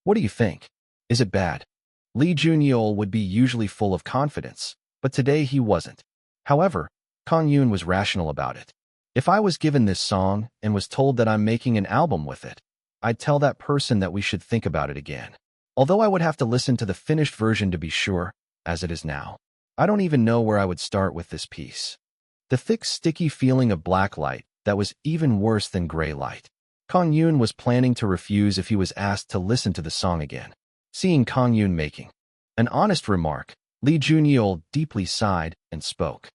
What do you think? Is it bad? Lee Jun-yeol would be usually full of confidence, but today he wasn't. However, Kang-yoon was rational about it. If I was given this song and was told that I'm making an album with it, I'd tell that person that we should think about it again. Although I would have to listen to the finished version to be sure, as it is now. I don't even know where I would start with this piece. The thick, sticky feeling of black light that was even worse than gray light. Kang-yoon was planning to refuse if he was asked to listen to the song again. Seeing Kang-yoon making an honest remark, Lee Jun-yeol deeply sighed and spoke.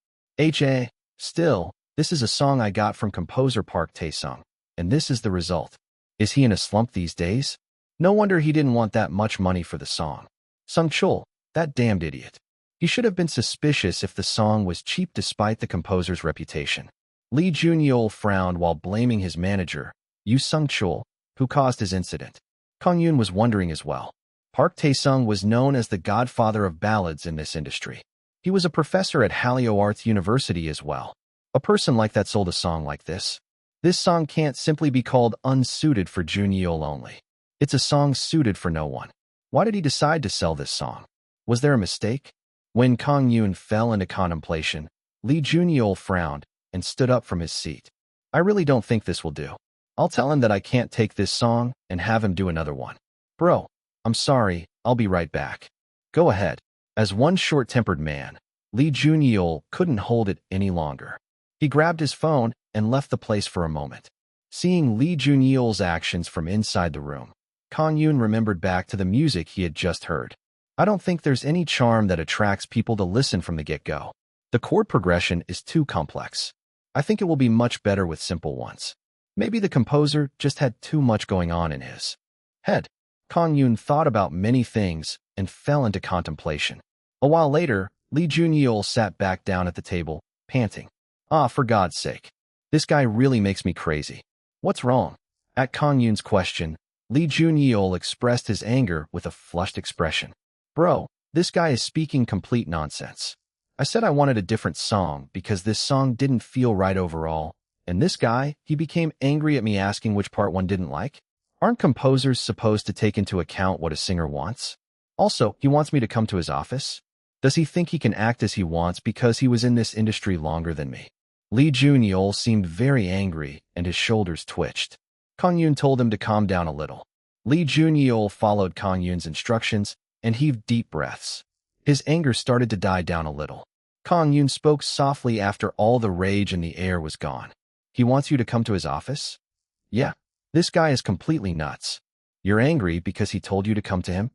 Still, this is a song I got from composer Park Tae-sung, and this is the result. Is he in a slump these days? No wonder he didn't want that much money for the song. Sung-chul, that damned idiot. He should have been suspicious if the song was cheap despite the composer's reputation. Lee Jun-yeol frowned while blaming his manager, Yu Sung-chul, who caused his incident. Kang-yoon was wondering as well. Park Tae-sung was known as the godfather of ballads in this industry. He was a professor at Hallyu Arts University as well. A person like that sold a song like this. This song can't simply be called unsuited for Jun-yeol only. It's a song suited for no one. Why did he decide to sell this song? Was there a mistake? When Kang-yoon fell into contemplation, Lee Jun-yeol frowned and stood up from his seat. I really don't think this will do. I'll tell him that I can't take this song and have him do another one. Bro, I'm sorry, I'll be right back. Go ahead. As one short-tempered man, Lee Jun-yeol couldn't hold it any longer. He grabbed his phone and left the place for a moment. Seeing Lee Jun-yeol's actions from inside the room, Kang-yoon remembered back to the music he had just heard. I don't think there's any charm that attracts people to listen from the get-go. The chord progression is too complex. I think it will be much better with simple ones. Maybe the composer just had too much going on in his head. Kang-yoon thought about many things and fell into contemplation. A while later, Lee Jun-yeol sat back down at the table, panting. For God's sake. This guy really makes me crazy. What's wrong? At Kang-yoon's question, Lee Jun-yeol expressed his anger with a flushed expression. Bro, this guy is speaking complete nonsense. I said I wanted a different song because this song didn't feel right overall, and this guy, he became angry at me asking which part one didn't like? Aren't composers supposed to take into account what a singer wants? Also, he wants me to come to his office? Does he think he can act as he wants because he was in this industry longer than me? Lee Jun-yeol seemed very angry and his shoulders twitched. Kang-yoon told him to calm down a little. Lee Jun-yeol followed Kang-yoon's instructions and heaved deep breaths. His anger started to die down a little. Kang-yoon spoke softly after all the rage in the air was gone. He wants you to come to his office? Yeah. This guy is completely nuts. You're angry because he told you to come to him?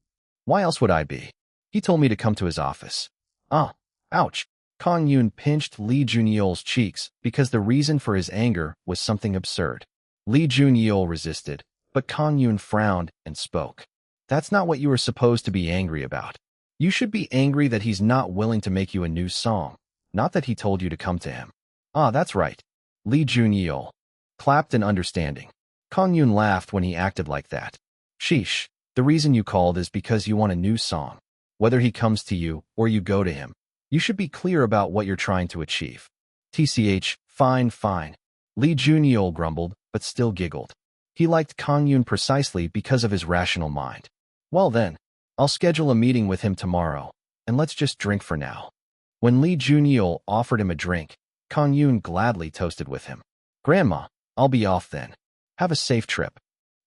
Why else would I be? He told me to come to his office. Ouch. Kang-yoon pinched Lee Jun-yeol's cheeks because the reason for his anger was something absurd. Lee Jun-yeol resisted, but Kang-yoon frowned and spoke. That's not what you were supposed to be angry about. You should be angry that he's not willing to make you a new song, not that he told you to come to him. That's right. Lee Jun-yeol clapped in understanding. Kang-yoon laughed when he acted like that. Sheesh, the reason you called is because you want a new song. Whether he comes to you or you go to him, you should be clear about what you're trying to achieve. Fine. Lee Jun-yeol grumbled, but still giggled. He liked Kang-yoon precisely because of his rational mind. Well then, I'll schedule a meeting with him tomorrow, and let's just drink for now. When Lee Junyeol offered him a drink, Kang-yoon gladly toasted with him. Grandma, I'll be off then. Have a safe trip.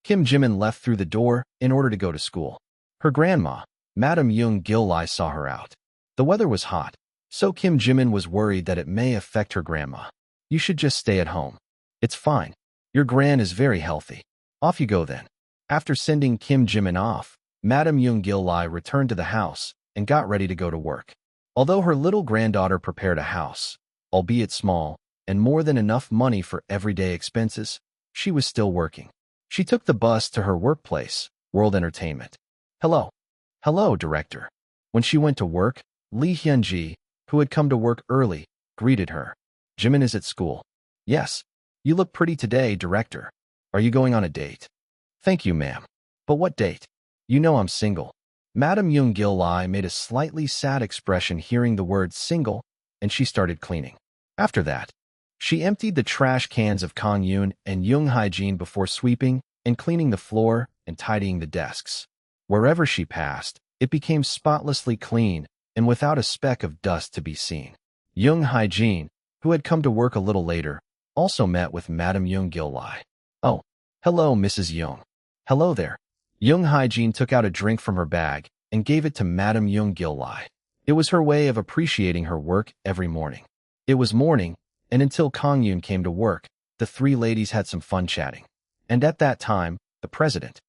Kim Jimin left through the door in order to go to school. Her grandma, Madam Young Gil-lai, saw her out. The weather was hot, so Kim Jimin was worried that it may affect her grandma. You should just stay at home. It's fine. Your gran is very healthy. Off you go then. After sending Kim Jimin off, Madam Young Gil-lai returned to the house and got ready to go to work. Although her little granddaughter prepared a house, albeit small, and more than enough money for everyday expenses, she was still working. She took the bus to her workplace, World Entertainment. Hello. Hello, director. When she went to work, Lee Hyun-ji, who had come to work early, greeted her. Jimin is at school. Yes. You look pretty today, director. Are you going on a date? Thank you, ma'am. But what date? You know I'm single. Madam Young Gil-lai made a slightly sad expression hearing the word single, and she started cleaning. After that, she emptied the trash cans of Kang-yoon and Young Hyjin before sweeping and cleaning the floor and tidying the desks. Wherever she passed, it became spotlessly clean and without a speck of dust to be seen. Young Hyjin, who had come to work a little later, also met with Madam Young Gil-lai. Oh, hello, Mrs. Young. Hello there. Young Hyjin took out a drink from her bag and gave it to Madam Young Gil-lai. It was her way of appreciating her work every morning. It was morning, and until Kang-yoon came to work, the three ladies had some fun chatting. And at that time, the president.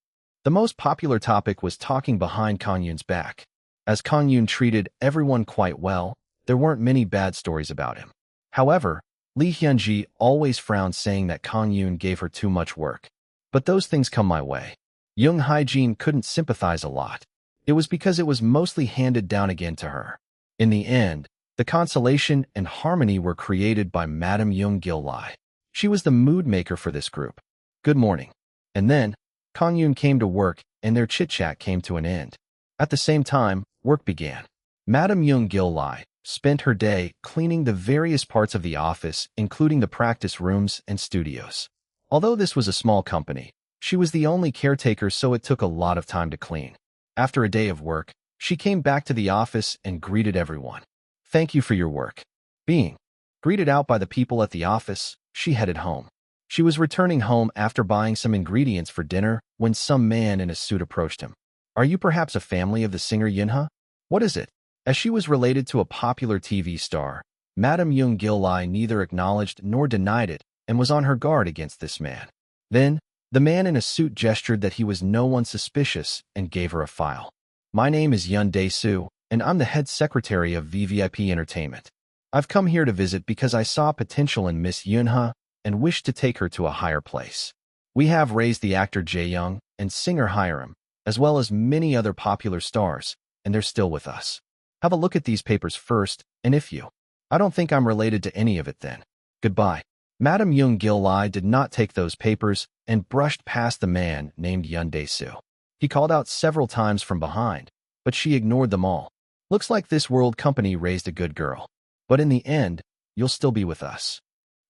The most popular topic was talking behind Kang-yoon's back. As Kang-yoon treated everyone quite well, there weren't many bad stories about him. However, Lee Hyun-ji always frowned, saying that Kang-yoon gave her too much work. But those things come my way. Young Hyjin couldn't sympathize a lot. It was because it was mostly handed down again to her. In the end, the consolation and harmony were created by Madam Young Gil-lai. She was the mood maker for this group. Good morning. And then, Kang-yoon came to work and their chit-chat came to an end. At the same time, work began. Madam Young Gil-lai spent her day cleaning the various parts of the office, including the practice rooms and studios. Although this was a small company, she was the only caretaker, so it took a lot of time to clean. After a day of work, she came back to the office and greeted everyone. Thank you for your work. Being greeted out by the people at the office, she headed home. She was returning home after buying some ingredients for dinner when some man in a suit approached him. Are you perhaps a family of the singer Yunha? What is it? As she was related to a popular TV star, Madam Young Gil-lai neither acknowledged nor denied it and was on her guard against this man. Then, the man in a suit gestured that he was no one suspicious and gave her a file. My name is Yun Dae-soo, and I'm the head secretary of VVIP Entertainment. I've come here to visit because I saw potential in Miss Yunha and wished to take her to a higher place. We have raised the actor Jae-young and singer Hiram, as well as many other popular stars, and they're still with us. Have a look at these papers first, and if you... I don't think I'm related to any of it then. Goodbye. Madam Young Gil-lai did not take those papers and brushed past the man named Yun Dae-soo. He called out several times from behind, but she ignored them all. Looks like this world company raised a good girl. But in the end, you'll still be with us.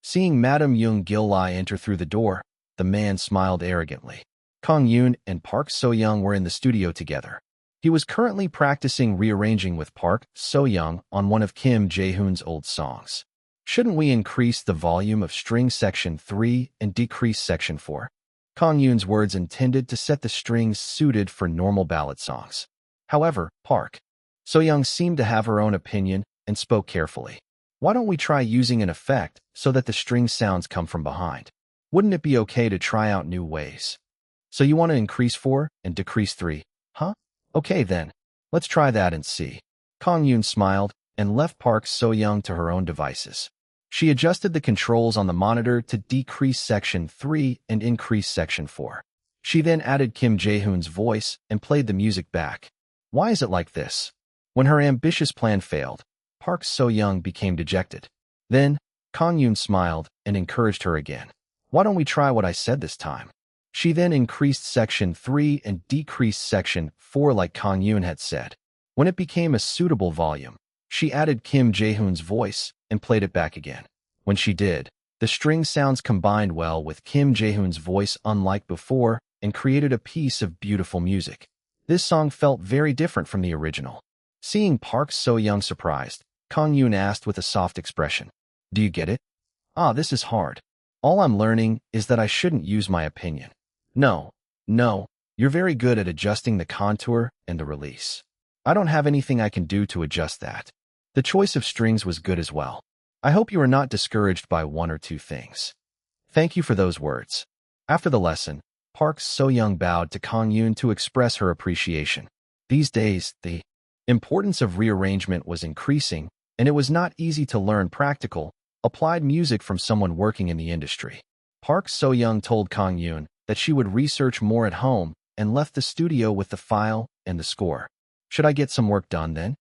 Seeing Madam Young Gil-lai enter through the door, the man smiled arrogantly. Kang-yoon and Park So-young were in the studio together. He was currently practicing rearranging with Park So-young on one of Kim Jae-hoon's old songs. Shouldn't we increase the volume of string section 3 and decrease section 4? Kang-yoon's words intended to set the strings suited for normal ballad songs. However, Park So-young seemed to have her own opinion and spoke carefully. Why don't we try using an effect so that the string sounds come from behind? Wouldn't it be okay to try out new ways? So you want to increase 4 and decrease 3, huh? Okay then, let's try that and see. Kang-yoon smiled and left Park So-young to her own devices. She adjusted the controls on the monitor to decrease section 3 and increase section 4. She then added Kim Jae-hoon's voice and played the music back. Why is it like this? When her ambitious plan failed, Park So-young became dejected. Then, Kang-yoon smiled and encouraged her again. Why don't we try what I said this time? She then increased section 3 and decreased section 4 like Kang-yoon had said. When it became a suitable volume, she added Kim Jae-hoon's voice and played it back again. When she did, the string sounds combined well with Kim Jae-hoon's voice unlike before and created a piece of beautiful music. This song felt very different from the original. Seeing Park So-young surprised, Kang-yoon asked with a soft expression, "Do you get it?" "Ah, this is hard. All I'm learning is that I shouldn't use my opinion." No, no, you're very good at adjusting the contour and the release. I don't have anything I can do to adjust that. The choice of strings was good as well. I hope you are not discouraged by one or two things. Thank you for those words. After the lesson, Park So-young bowed to Kang-yoon to express her appreciation. These days, the importance of rearrangement was increasing, and it was not easy to learn practical, applied music from someone working in the industry. Park So-young told Kang-yoon that she would research more at home and left the studio with the file and the score. Should I get some work done then?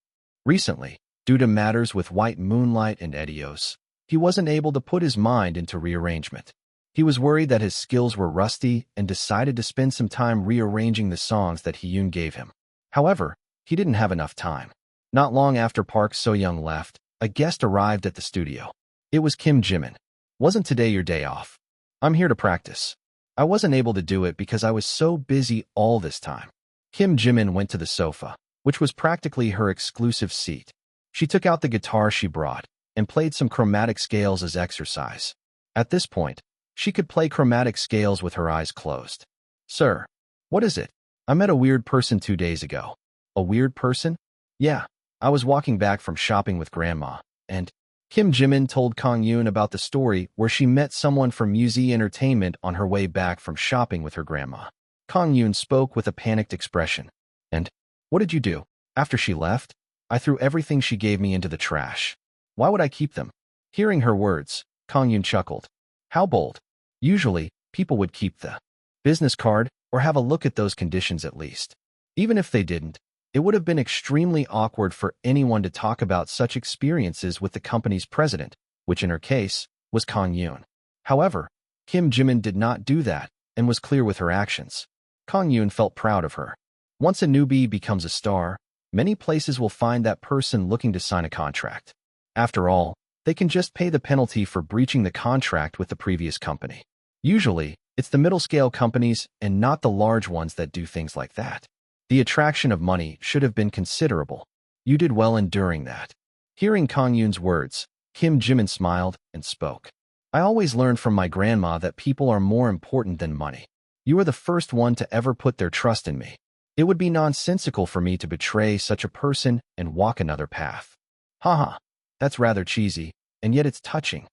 Recently, due to matters with White Moonlight and Edios, he wasn't able to put his mind into rearrangement. He was worried that his skills were rusty and decided to spend some time rearranging the songs that Hyun gave him. However, he didn't have enough time. Not long after Park So-young left, a guest arrived at the studio. It was Kim Jimin. "Wasn't today your day off?" "I'm here to practice. I wasn't able to do it because I was so busy all this time." Kim Jimin went to the sofa, which was practically her exclusive seat. She took out the guitar she brought and played some chromatic scales as exercise. At this point, she could play chromatic scales with her eyes closed. "Sir, what is it? I met a weird person 2 days ago." "A weird person?" "Yeah, I was walking back from shopping with Grandma, and..." Kim Jimin told Kang-yoon about the story where she met someone from Musée Entertainment on her way back from shopping with her grandma. Kang-yoon spoke with a panicked expression. "And what did you do?" "After she left, I threw everything she gave me into the trash." "Why would I keep them?" Hearing her words, Kang-yoon chuckled. "How bold. Usually, people would keep the business card or have a look at those conditions at least. Even if they didn't, it would have been extremely awkward for anyone to talk about such experiences with the company's president, which in her case was Kang-yoon. However, Kim Jimin did not do that and was clear with her actions. Kang-yoon felt proud of her. Once a newbie becomes a star, many places will find that person looking to sign a contract. After all, they can just pay the penalty for breaching the contract with the previous company. Usually, it's the middle-scale companies and not the large ones that do things like that. The attraction of money should have been considerable. You did well enduring that. Hearing Kang-yoon's words, Kim Jimin smiled and spoke. "I always learned from my grandma that people are more important than money. You are the first one to ever put their trust in me. It would be nonsensical for me to betray such a person and walk another path." "Haha, that's rather cheesy, and yet it's touching."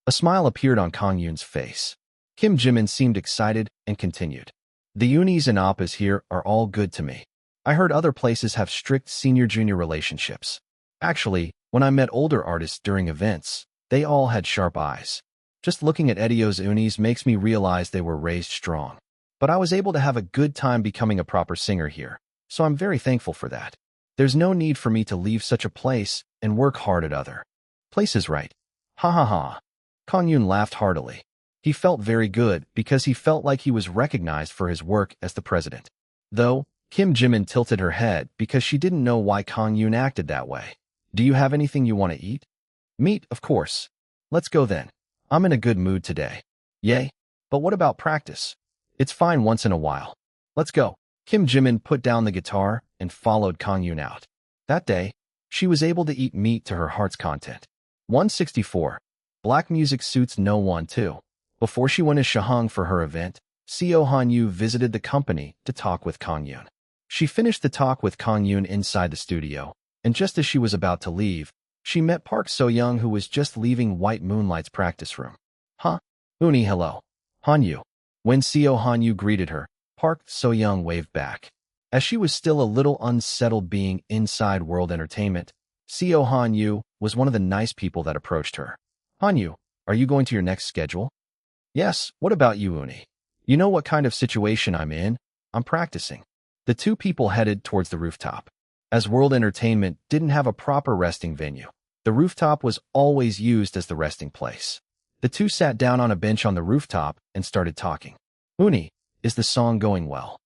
A smile appeared on Kang-yoon's face. Kim Jimin seemed excited and continued. "The unis and oppas here are all good to me. I heard other places have strict senior-junior relationships. Actually, when I met older artists during events, they all had sharp eyes. Just looking at Edio's unis makes me realize they were raised strong. But I was able to have a good time becoming a proper singer here, so I'm very thankful for that. There's no need for me to leave such a place and work hard at other places, right?" "Ha ha ha." Kang-yoon laughed heartily. He felt very good because he felt like he was recognized for his work as the president. Though, Kim Jimin tilted her head because she didn't know why Kang-yoon acted that way. "Do you have anything you want to eat?" "Meat, of course. Let's go then. I'm in a good mood today." "Yay. But what about practice?" "It's fine once in a while. Let's go." Kim Jimin put down the guitar and followed Kang-yoon out. That day, she was able to eat meat to her heart's content. 164. Black music suits no one too. Before she went to Shahang for her event, Seo Han-yu visited the company to talk with Kang-yoon. She finished the talk with Kang-yoon inside the studio, and just as she was about to leave, she met Park So-young, who was just leaving White Moonlight's practice room. "Huh? Uni, hello. Han-yu." When Seo Han-yu greeted her, Park So-young waved back. As she was still a little unsettled being inside World Entertainment, Seo Han-yu was one of the nice people that approached her. "Han-yu, are you going to your next schedule?" "Yes, what about you, Uni?" "You know what kind of situation I'm in? I'm practicing." The two people headed towards the rooftop. As World Entertainment didn't have a proper resting venue, the rooftop was always used as the resting place. The two sat down on a bench on the rooftop and started talking. "Uni, is the song going well?"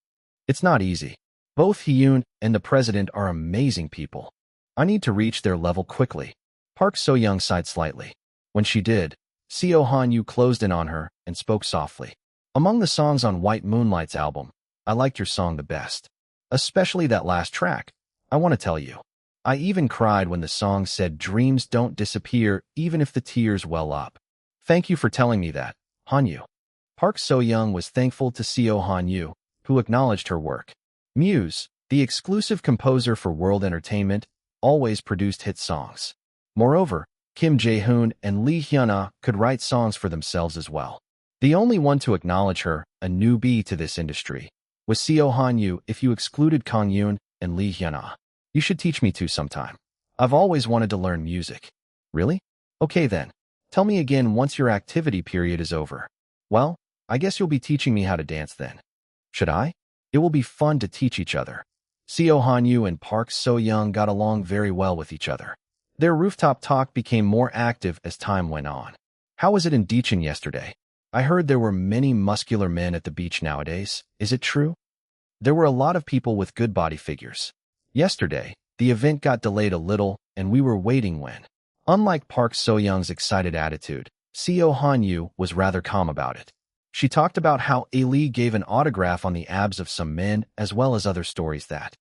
"It's not easy. Both Hyun and the president are amazing people. I need to reach their level quickly." Park So-young sighed slightly. When she did, Seo Han-yu closed in on her and spoke softly. "Among the songs on White Moonlight's album, I liked your song the best." especially that last track. I want to tell you. I even cried when the song said dreams don't disappear even if the tears well up. Thank you for telling me that, Hanyu. Park So-young was thankful to Seo Hanyu, who acknowledged her work. Muse, the exclusive composer for World Entertainment, always produced hit songs. Moreover, Kim Jae-hoon and Lee Hyun-ah could write songs for themselves as well. The only one to acknowledge her, a newbie to this industry, was Seo Hanyu if you excluded Kang-yoon and Lee Hyun-ah. You should teach me too sometime. I've always wanted to learn music. Really? Okay then. Tell me again once your activity period is over. Well, I guess you'll be teaching me how to dance then. Should I? It will be fun to teach each other. Seo Hanyu and Park So-young got along very well with each other. Their rooftop talk became more active as time went on. How was it in Decheon yesterday? I heard there were many muscular men at the beach nowadays. Is it true? There were a lot of people with good body figures. Yesterday, the event got delayed a little, and we were waiting when. Unlike Park So-young's excited attitude, Seo Hanyu was rather calm about it. She talked about how Lee gave an autograph on the abs of some men as well as other stories that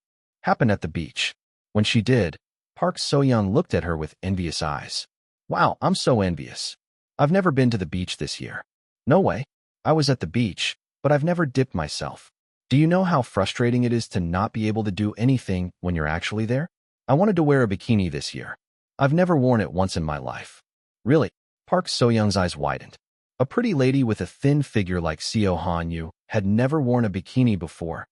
happened at the beach. When she did, Park So-young looked at her with envious eyes. Wow, I'm so envious. I've never been to the beach this year. No way. I was at the beach, but I've never dipped myself. Do you know how frustrating it is to not be able to do anything when you're actually there? I wanted to wear a bikini this year. I've never worn it once in my life. Really? Park So-young's eyes widened. A pretty lady with a thin figure like Seo Hanyu had never worn a bikini before,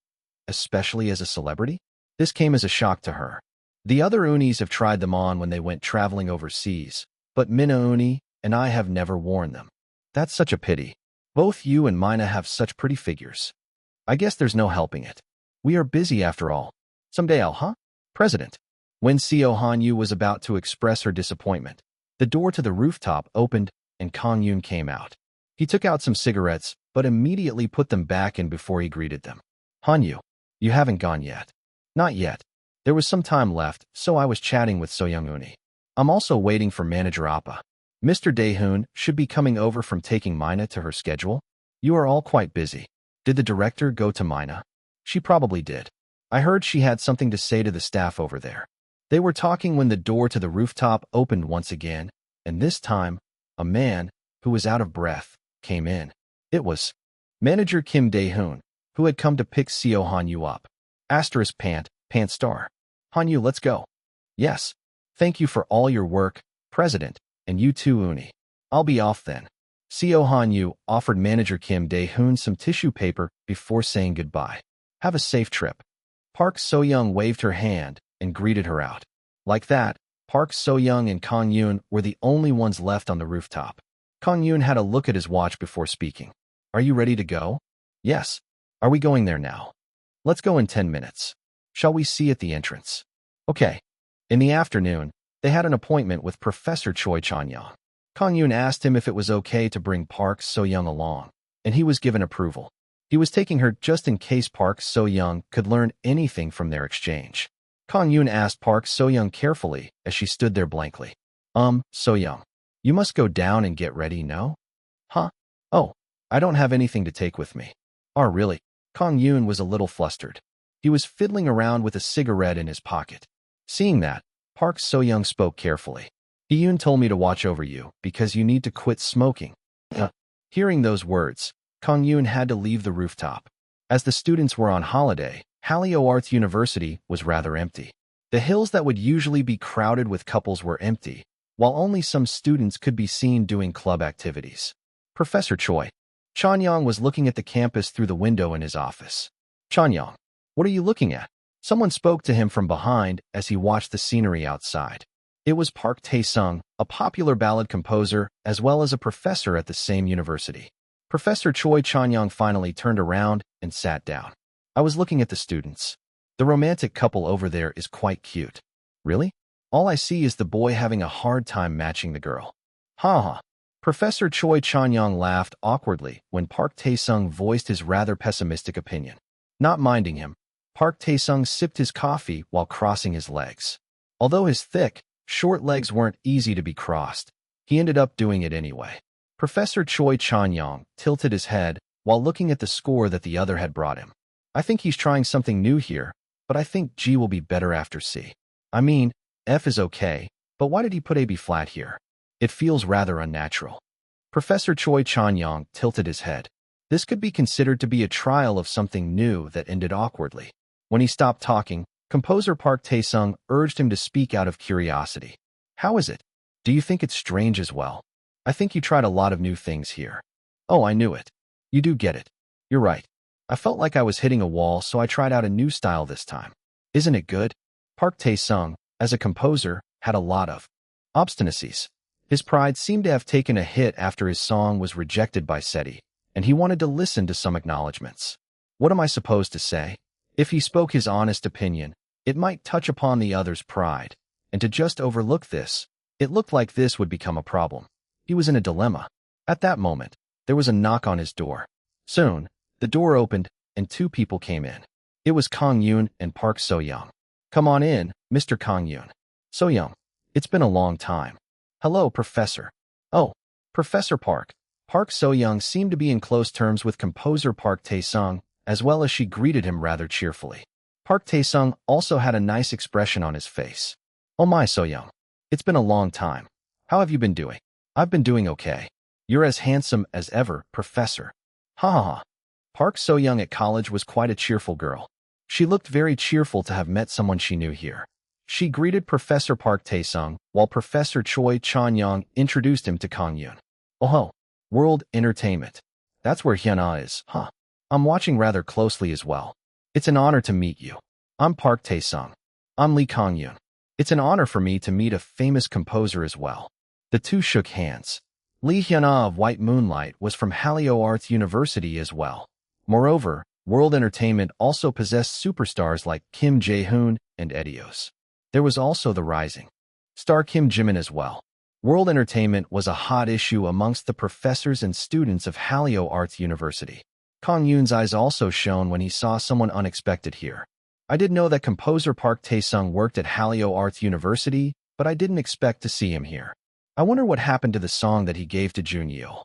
especially as a celebrity? This came as a shock to her. The other unis have tried them on when they went traveling overseas, but Mina Uni and I have never worn them. That's such a pity. Both you and Mina have such pretty figures. I guess there's no helping it. We are busy after all. Someday I'll, President. When Seo Hanyu was about to express her disappointment, the door to the rooftop opened and Kang-yoon came out. He took out some cigarettes, but immediately put them back in before he greeted them. Hanyu, you haven't gone yet. Not yet. There was some time left, so I was chatting with So-young Uni. I'm also waiting for Manager Appa. Mr. Dae-hoon should be coming over from taking Mina to her schedule. You are all quite busy. Did the director go to Mina? She probably did. I heard she had something to say to the staff over there. They were talking when the door to the rooftop opened once again, and this time, a man, who was out of breath, came in. It was Manager Kim Dae-hoon, who had come to pick Seo Hanyu up. Asterisk pant star. Hanyu, let's go. Yes. Thank you for all your work, President, and you too, Uni. I'll be off then. Seo Hanyu offered Manager Kim Dae-hoon some tissue paper before saying goodbye. Have a safe trip. Park So-young waved her hand and greeted her out. Like that, Park So-young and Kang-yoon were the only ones left on the rooftop. Kang-yoon had a look at his watch before speaking. Are you ready to go? Yes. Are we going there now? Let's go in 10 minutes. Shall we see at the entrance? Okay. In the afternoon, they had an appointment with Professor Choi Chan-young. Kang-yoon asked him if it was okay to bring Park So-young along, and he was given approval. He was taking her just in case Park So-young could learn anything from their exchange. Kang-yoon asked Park So-young carefully as she stood there blankly. So-young, you must go down and get ready, no? Huh? Oh, I don't have anything to take with me. Oh, really? Kang-yoon was a little flustered. He was fiddling around with a cigarette in his pocket. Seeing that, Park So-young spoke carefully. Yoon told me to watch over you because you need to quit smoking. Hearing those words, Kang-yoon had to leave the rooftop. As the students were on holiday, Hallyu Arts University was rather empty. The hills that would usually be crowded with couples were empty, while only some students could be seen doing club activities. Professor Choi Chan-young was looking at the campus through the window in his office. Chan-young, what are you looking at? Someone spoke to him from behind as he watched the scenery outside. It was Park Tae-sung, a popular ballad composer, as well as a professor at the same university. Professor Choi Chan-young finally turned around and sat down. I was looking at the students. The romantic couple over there is quite cute. Really? All I see is the boy having a hard time matching the girl. Ha. Professor Choi Chan-young laughed awkwardly when Park Tae-sung voiced his rather pessimistic opinion. Not minding him, Park Tae-sung sipped his coffee while crossing his legs. Although his thick, short legs weren't easy to be crossed, he ended up doing it anyway. Professor Choi Chan-young tilted his head while looking at the score that the other had brought him. I think he's trying something new here, but I think G will be better after C. I mean, F is okay, but why did he put AB flat here? It feels rather unnatural. Professor Choi Chan-young tilted his head. This could be considered to be a trial of something new that ended awkwardly. When he stopped talking, composer Park Tae-sung urged him to speak out of curiosity. How is it? Do you think it's strange as well? I think you tried a lot of new things here. Oh, I knew it. You do get it. You're right. I felt like I was hitting a wall, so I tried out a new style this time. Isn't it good? Park Tae-sung, as a composer, had a lot of obstinacies. His pride seemed to have taken a hit after his song was rejected by SETI, and he wanted to listen to some acknowledgments. What am I supposed to say? If he spoke his honest opinion, it might touch upon the other's pride, and to just overlook this, it looked like this would become a problem. He was in a dilemma. At that moment, there was a knock on his door. Soon, the door opened, and two people came in. It was Kang-yoon and Park So-young. Come on in, Mr. Kang-yoon. So-young, it's been a long time. Hello, Professor. Oh, Professor Park. Park So-young seemed to be in close terms with composer Park Tae-sung, as well as she greeted him rather cheerfully. Park Tae-sung also had a nice expression on his face. Oh my, So-young. It's been a long time. How have you been doing? I've been doing okay. You're as handsome as ever, Professor. Ha ha ha. Park So-young at college was quite a cheerful girl. She looked very cheerful to have met someone she knew here. She greeted Professor Park Tae-sung, while Professor Choi Chan-young introduced him to Kang-yoon. Oh ho, World Entertainment. That's where Hyuna is, huh? I'm watching rather closely as well. It's an honor to meet you. I'm Park Tae-sung. I'm Lee Kang-yoon. It's an honor for me to meet a famous composer as well. The two shook hands. Lee Hyuna of White Moonlight was from Hallyu Arts University as well. Moreover, World Entertainment also possessed superstars like Kim Jae-hoon and Edios. There was also the rising star Kim Jimin as well. World Entertainment was a hot issue amongst the professors and students of Hallyu Arts University. Kang-yoon's eyes also shone when he saw someone unexpected here. I did know that composer Park Tae-sung worked at Hallyu Arts University, but I didn't expect to see him here. I wonder what happened to the song that he gave to Junyeol.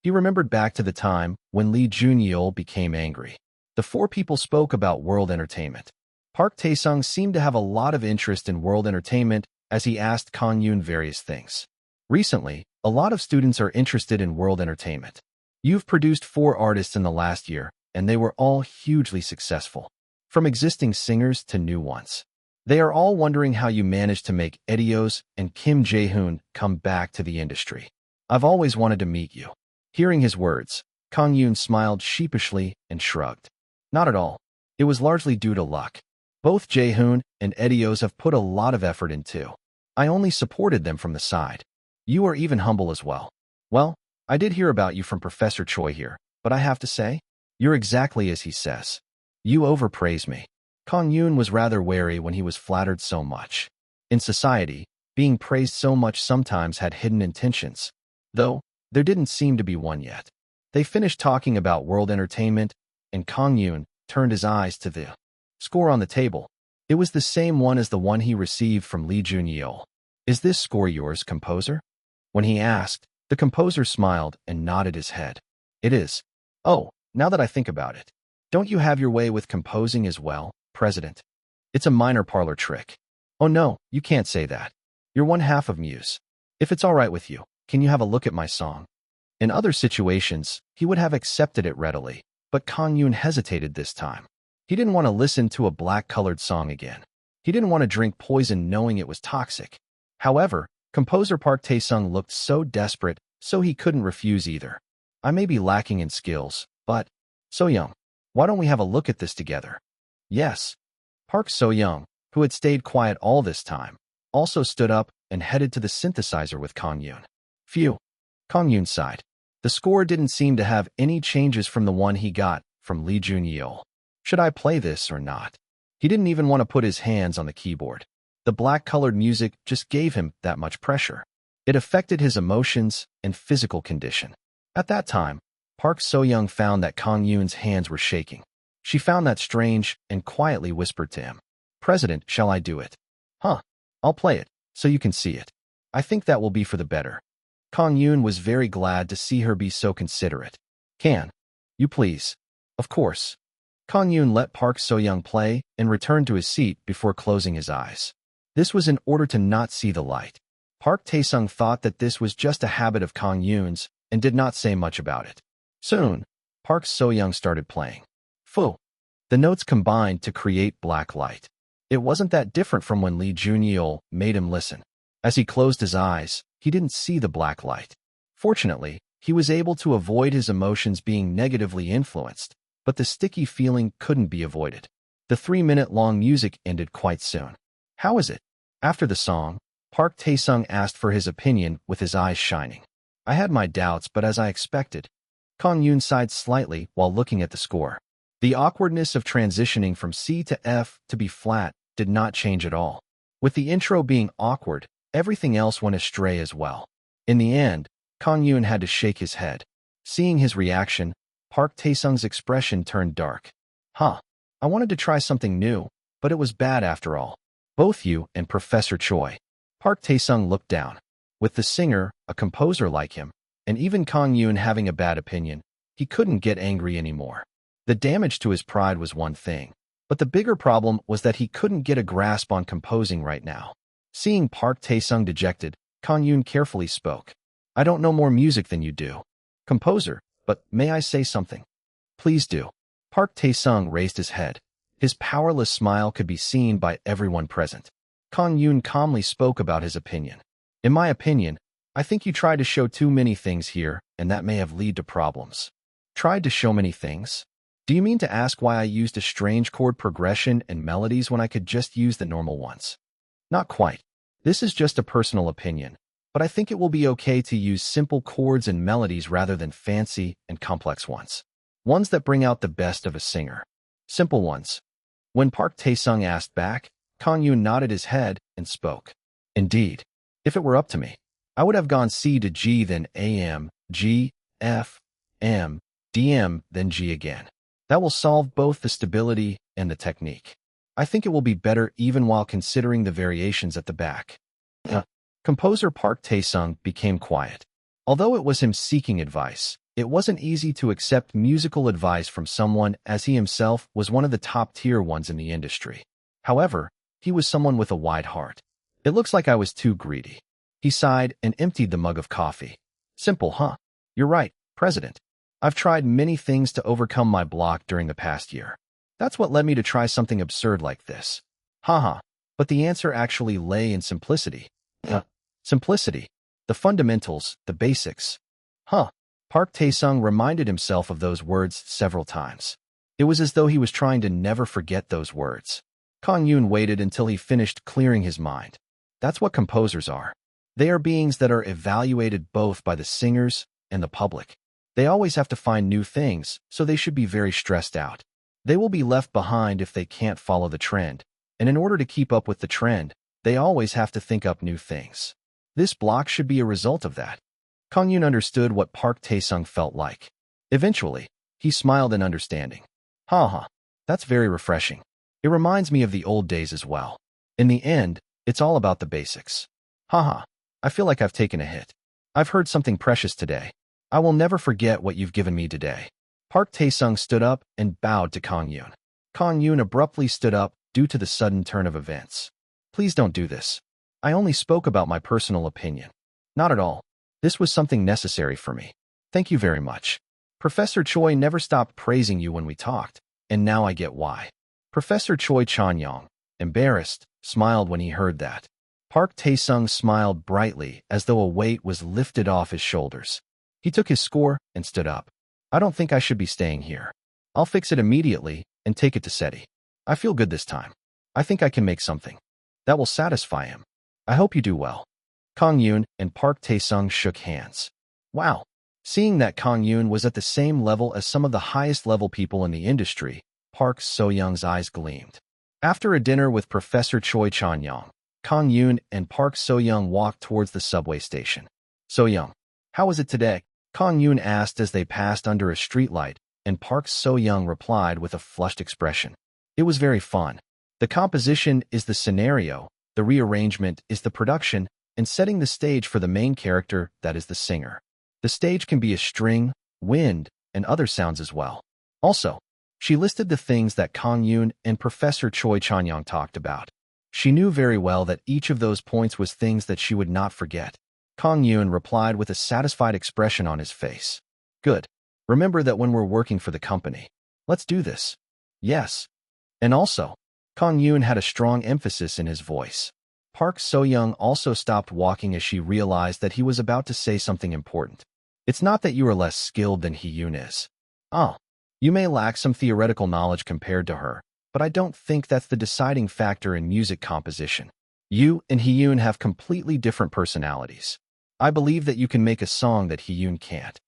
He remembered back to the time when Lee Junyeol became angry. The four people spoke about World Entertainment. Park Tae-sung seemed to have a lot of interest in World Entertainment as he asked Kang-yoon various things. Recently, a lot of students are interested in World Entertainment. You've produced 4 artists in the last year, and they were all hugely successful. From existing singers to new ones. They are all wondering how you managed to make Edios and Kim Jae-hoon come back to the industry. I've always wanted to meet you. Hearing his words, Kang-yoon smiled sheepishly and shrugged. Not at all. It was largely due to luck. Both Jae-hoon and Edios have put a lot of effort into. I only supported them from the side. You are even humble as well. Well, I did hear about you from Professor Choi here, but I have to say, you're exactly as he says. You overpraise me. Kang-yoon was rather wary when he was flattered so much. In society, being praised so much sometimes had hidden intentions, though there didn't seem to be one yet. They finished talking about World Entertainment, and Kang-yoon turned his eyes to the score on the table. It was the same one as the one he received from Lee Junyeol. Is this score yours, composer? When he asked, the composer smiled and nodded his head. It is. Oh, now that I think about it. Don't you have your way with composing as well, President? It's a minor parlor trick. Oh no, you can't say that. You're one half of Muse. If it's all right with you, can you have a look at my song? In other situations, he would have accepted it readily, but Kang-yoon hesitated this time. He didn't want to listen to a black-colored song again. He didn't want to drink poison knowing it was toxic. However, composer Park Tae-sung looked so desperate, so he couldn't refuse either. I may be lacking in skills, but So-young, why don't we have a look at this together? Yes. Park So-young, who had stayed quiet all this time, also stood up and headed to the synthesizer with Kang-yoon. Phew. Kang-yoon sighed. The score didn't seem to have any changes from the one he got from Lee Junyeol. Should I play this or not? He didn't even want to put his hands on the keyboard. The black-colored music just gave him that much pressure. It affected his emotions and physical condition. At that time, Park So-young found that Kang-yoon's hands were shaking. She found that strange and quietly whispered to him, President, shall I do it? Huh. I'll play it, so you can see it. I think that will be for the better. Kang-yoon was very glad to see her be so considerate. Can you please? Of course. Kang-yoon let Park So-young play and returned to his seat before closing his eyes. This was in order to not see the light. Park Tae-sung thought that this was just a habit of Kang-yoon's and did not say much about it. Soon, Park So-young started playing. Fu. The notes combined to create black light. It wasn't that different from when Lee Jun-yeol made him listen. As he closed his eyes, he didn't see the black light. Fortunately, he was able to avoid his emotions being negatively influenced, but the sticky feeling couldn't be avoided. The 3-minute-long music ended quite soon. How is it? After the song, Park Tae-sung asked for his opinion with his eyes shining. I had my doubts, but as I expected. Kang-yoon sighed slightly while looking at the score. The awkwardness of transitioning from C to F to B flat did not change at all. With the intro being awkward, everything else went astray as well. In the end, Kang-yoon had to shake his head. Seeing his reaction, Park Tae-sung's expression turned dark. I wanted to try something new, but it was bad after all. Both you and Professor Choi. Park Tae-sung looked down. With the singer, a composer like him, and even Kang-yoon having a bad opinion, he couldn't get angry anymore. The damage to his pride was one thing, but the bigger problem was that he couldn't get a grasp on composing right now. Seeing Park Tae-sung dejected, Kang-yoon carefully spoke. I don't know more music than you do. Composer, but may I say something? Please do. Park Tae-sung raised his head. His powerless smile could be seen by everyone present. Kang-yoon calmly spoke about his opinion. In my opinion, I think you tried to show too many things here, and that may have led to problems. Tried to show many things? Do you mean to ask why I used a strange chord progression and melodies when I could just use the normal ones? Not quite. This is just a personal opinion, but I think it will be okay to use simple chords and melodies rather than fancy and complex ones. Ones that bring out the best of a singer. Simple ones. When Park Tae-sung asked back, Kang-yoon nodded his head and spoke. Indeed. If it were up to me, I would have gone C to G, then AM, G, F, M, DM, then G again. That will solve both the stability and the technique. I think it will be better even while considering the variations at the back. Composer Park Tae-sung became quiet. Although it was him seeking advice, it wasn't easy to accept musical advice from someone as he himself was one of the top-tier ones in the industry. However, he was someone with a wide heart. It looks like I was too greedy. He sighed and emptied the mug of coffee. Simple, huh? You're right, President. I've tried many things to overcome my block during the past year. That's what led me to try something absurd like this. But the answer actually lay in simplicity. Simplicity. The fundamentals, the basics. Park Tae-sung reminded himself of those words several times. It was as though he was trying to never forget those words. Kang-yoon waited until he finished clearing his mind. That's what composers are. They are beings that are evaluated both by the singers and the public. They always have to find new things, so they should be very stressed out. They will be left behind if they can't follow the trend, and in order to keep up with the trend, they always have to think up new things. This block should be a result of that. Kang-yoon understood what Park Tae-sung felt like. Eventually, he smiled in understanding. That's very refreshing. It reminds me of the old days as well. In the end, it's all about the basics. I feel like I've taken a hit. I've heard something precious today. I will never forget what you've given me today. Park Tae-sung stood up and bowed to Kang-yoon. Kang-yoon abruptly stood up due to the sudden turn of events. Please don't do this. I only spoke about my personal opinion. Not at all. This was something necessary for me. Thank you very much. Professor Choi never stopped praising you when we talked, and now I get why. Professor Choi Chan-young, embarrassed, smiled when he heard that. Park Tae-sung smiled brightly as though a weight was lifted off his shoulders. He took his score and stood up. I don't think I should be staying here. I'll fix it immediately and take it to SETI. I feel good this time. I think I can make something. That will satisfy him. I hope you do well. Kang-yoon and Park Tae-sung shook hands. Wow. Seeing that Kang-yoon was at the same level as some of the highest level people in the industry, Park So-young's eyes gleamed. After a dinner with Professor Choi Chan-young, Kang-yoon and Park So-young walked towards the subway station. So-young, how was it today? Kang-yoon asked as they passed under a streetlight, and Park So-young replied with a flushed expression. It was very fun. The composition is the scenario, the rearrangement is the production, and setting the stage for the main character, that is the singer. The stage can be a string, wind, and other sounds as well. Also, She listed the things that Kang-yoon and Professor Choi Chan-young talked about. She knew very well that each of those points was things that she would not forget. Kang-yoon replied with a satisfied expression on his face. Good. Remember that when we're working for the company. Let's do this. Yes. And also, Kang-yoon had a strong emphasis in his voice. Park So-young also stopped walking as she realized that he was about to say something important. It's not that you are less skilled than Hee-yoon is. Oh. You may lack some theoretical knowledge compared to her, but I don't think that's the deciding factor in music composition. You and Hee-yoon have completely different personalities. I believe that you can make a song that Hee-yoon can't.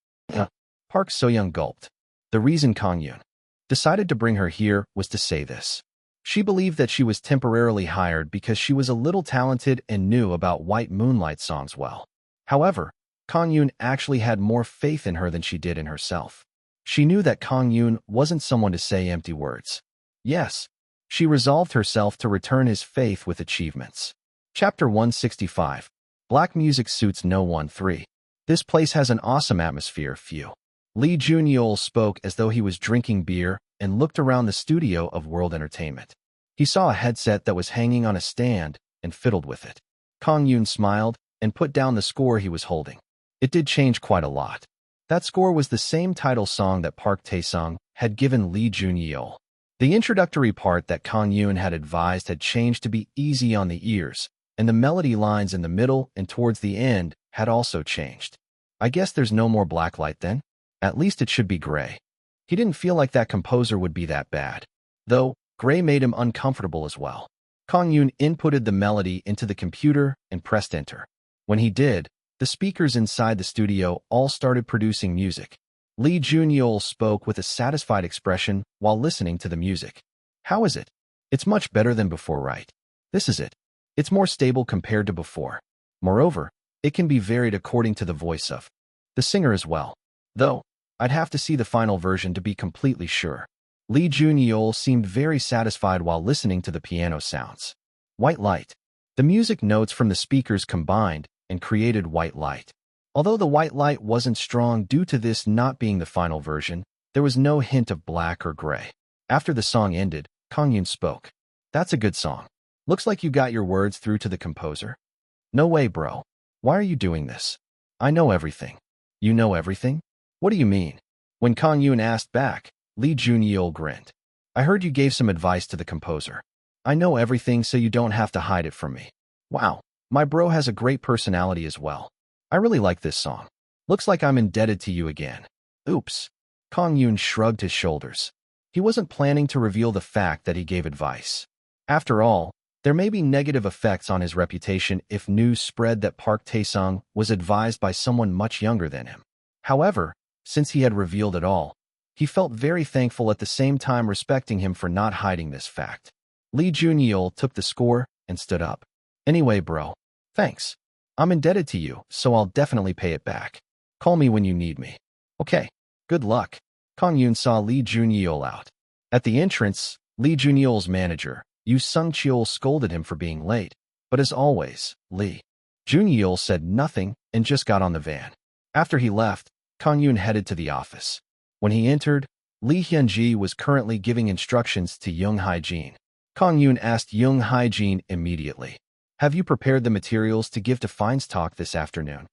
Park So-young gulped. The reason Kang-yoon decided to bring her here was to say this. She believed that she was temporarily hired because she was a little talented and knew about White Moonlight songs well. However, Kang-yoon actually had more faith in her than she did in herself. She knew that Kang-yoon wasn't someone to say empty words. Yes, she resolved herself to return his faith with achievements. Chapter 165. Black music suits no one. 3. This place has an awesome atmosphere. Few. Lee Jun-yeol spoke as though he was drinking beer and looked around the studio of World Entertainment. He saw a headset that was hanging on a stand and fiddled with it. Kang-yoon smiled and put down the score he was holding. It did change quite a lot. That score was the same title song that Park Tae-sung had given Lee Jun-yeol. The introductory part that Kang-yoon had advised had changed to be easy on the ears, and the melody lines in the middle and towards the end had also changed. I guess there's no more black light then? At least it should be gray. He didn't feel like that composer would be that bad. Though, gray made him uncomfortable as well. Kang-yoon inputted the melody into the computer and pressed enter. When he did, the speakers inside the studio all started producing music. Lee Jun-yeol spoke with a satisfied expression while listening to the music. How is it? It's much better than before, right? This is it. It's more stable compared to before. Moreover, it can be varied according to the voice of the singer as well. Though, I'd have to see the final version to be completely sure. Lee Jun-yeol seemed very satisfied while listening to the piano sounds. White light. The music notes from the speakers combined and created white light. Although the white light wasn't strong due to this not being the final version, there was no hint of black or gray. After the song ended, Kang-yoon spoke. That's a good song. Looks like you got your words through to the composer. No way, bro. Why are you doing this? I know everything. You know everything? What do you mean? When Kang-yoon asked back, Lee Jun-yeol grinned. I heard you gave some advice to the composer. I know everything so you don't have to hide it from me. Wow. My bro has a great personality as well. I really like this song. Looks like I'm indebted to you again. Oops. Kang-yoon shrugged his shoulders. He wasn't planning to reveal the fact that he gave advice. After all, there may be negative effects on his reputation if news spread that Park Tae-sung was advised by someone much younger than him. However, since he had revealed it all, he felt very thankful at the same time respecting him for not hiding this fact. Lee Jun-yeol took the score and stood up. Anyway, bro. Thanks. I'm indebted to you, so I'll definitely pay it back. Call me when you need me. Okay. Good luck. Kang-yoon saw Lee Jun-yeol out. At the entrance, Lee Jun-yeol's manager, Yoo Sung-cheol, scolded him for being late. But as always, Lee Jun-yeol said nothing and just got on the van. After he left, Kang-yoon headed to the office. When he entered, Lee Hyun-ji was currently giving instructions to Young Hae-jin. Kang-yoon asked Young Hae-jin immediately. Have you prepared the materials to give to Feinstock this afternoon?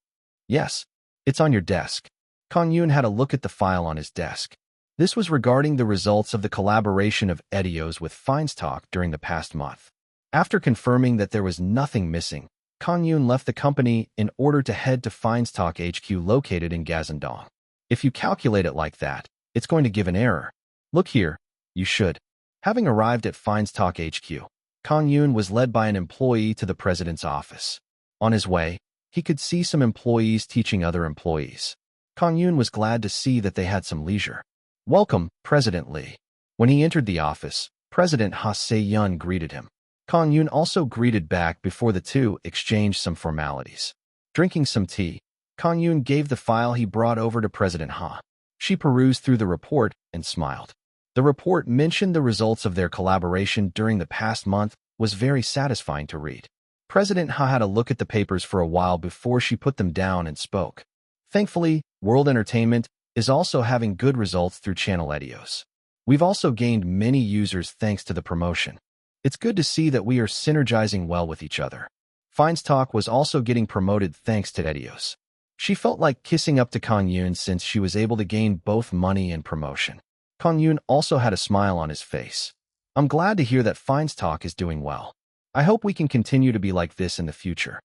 Yes. It's on your desk. Kang-yoon had a look at the file on his desk. This was regarding the results of the collaboration of Etios with Feinstock during the past month. After confirming that there was nothing missing, Kang-yoon left the company in order to head to Feinstock HQ located in Gazandong. If you calculate it like that, it's going to give an error. Look here, you should. Having arrived at Feinstock HQ, Kang-yoon was led by an employee to the president's office. On his way, he could see some employees teaching other employees. Kang-yoon was glad to see that they had some leisure. Welcome, President Lee. When he entered the office, President Ha Se-yun greeted him. Kang-yoon also greeted back before the two exchanged some formalities. Drinking some tea, Kang-yoon gave the file he brought over to President Ha. She perused through the report and smiled. The report mentioned the results of their collaboration during the past month was very satisfying to read. President Ha had a look at the papers for a while before she put them down and spoke. Thankfully, World Entertainment is also having good results through Channel Etios. We've also gained many users thanks to the promotion. It's good to see that we are synergizing well with each other. Feinstock was also getting promoted thanks to Edios. She felt like kissing up to Kang-yoon since she was able to gain both money and promotion. Kang-yoon also had a smile on his face. I'm glad to hear that Feinstock is doing well. I hope we can continue to be like this in the future.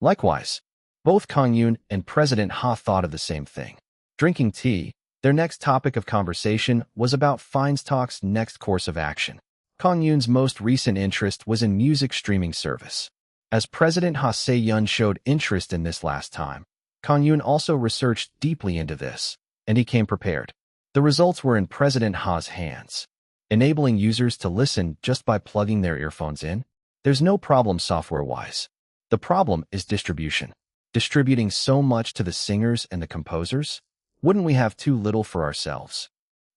Likewise, both Kang-yoon and President Ha thought of the same thing. Drinking tea, their next topic of conversation was about Feinstock's next course of action. Kang-yoon's most recent interest was in music streaming service. As President Ha Se-yoon showed interest in this last time, Kang-yoon also researched deeply into this, and he came prepared. The results were in President Ha's hands. Enabling users to listen just by plugging their earphones in? There's no problem software-wise. The problem is distribution. Distributing so much to the singers and the composers? Wouldn't we have too little for ourselves?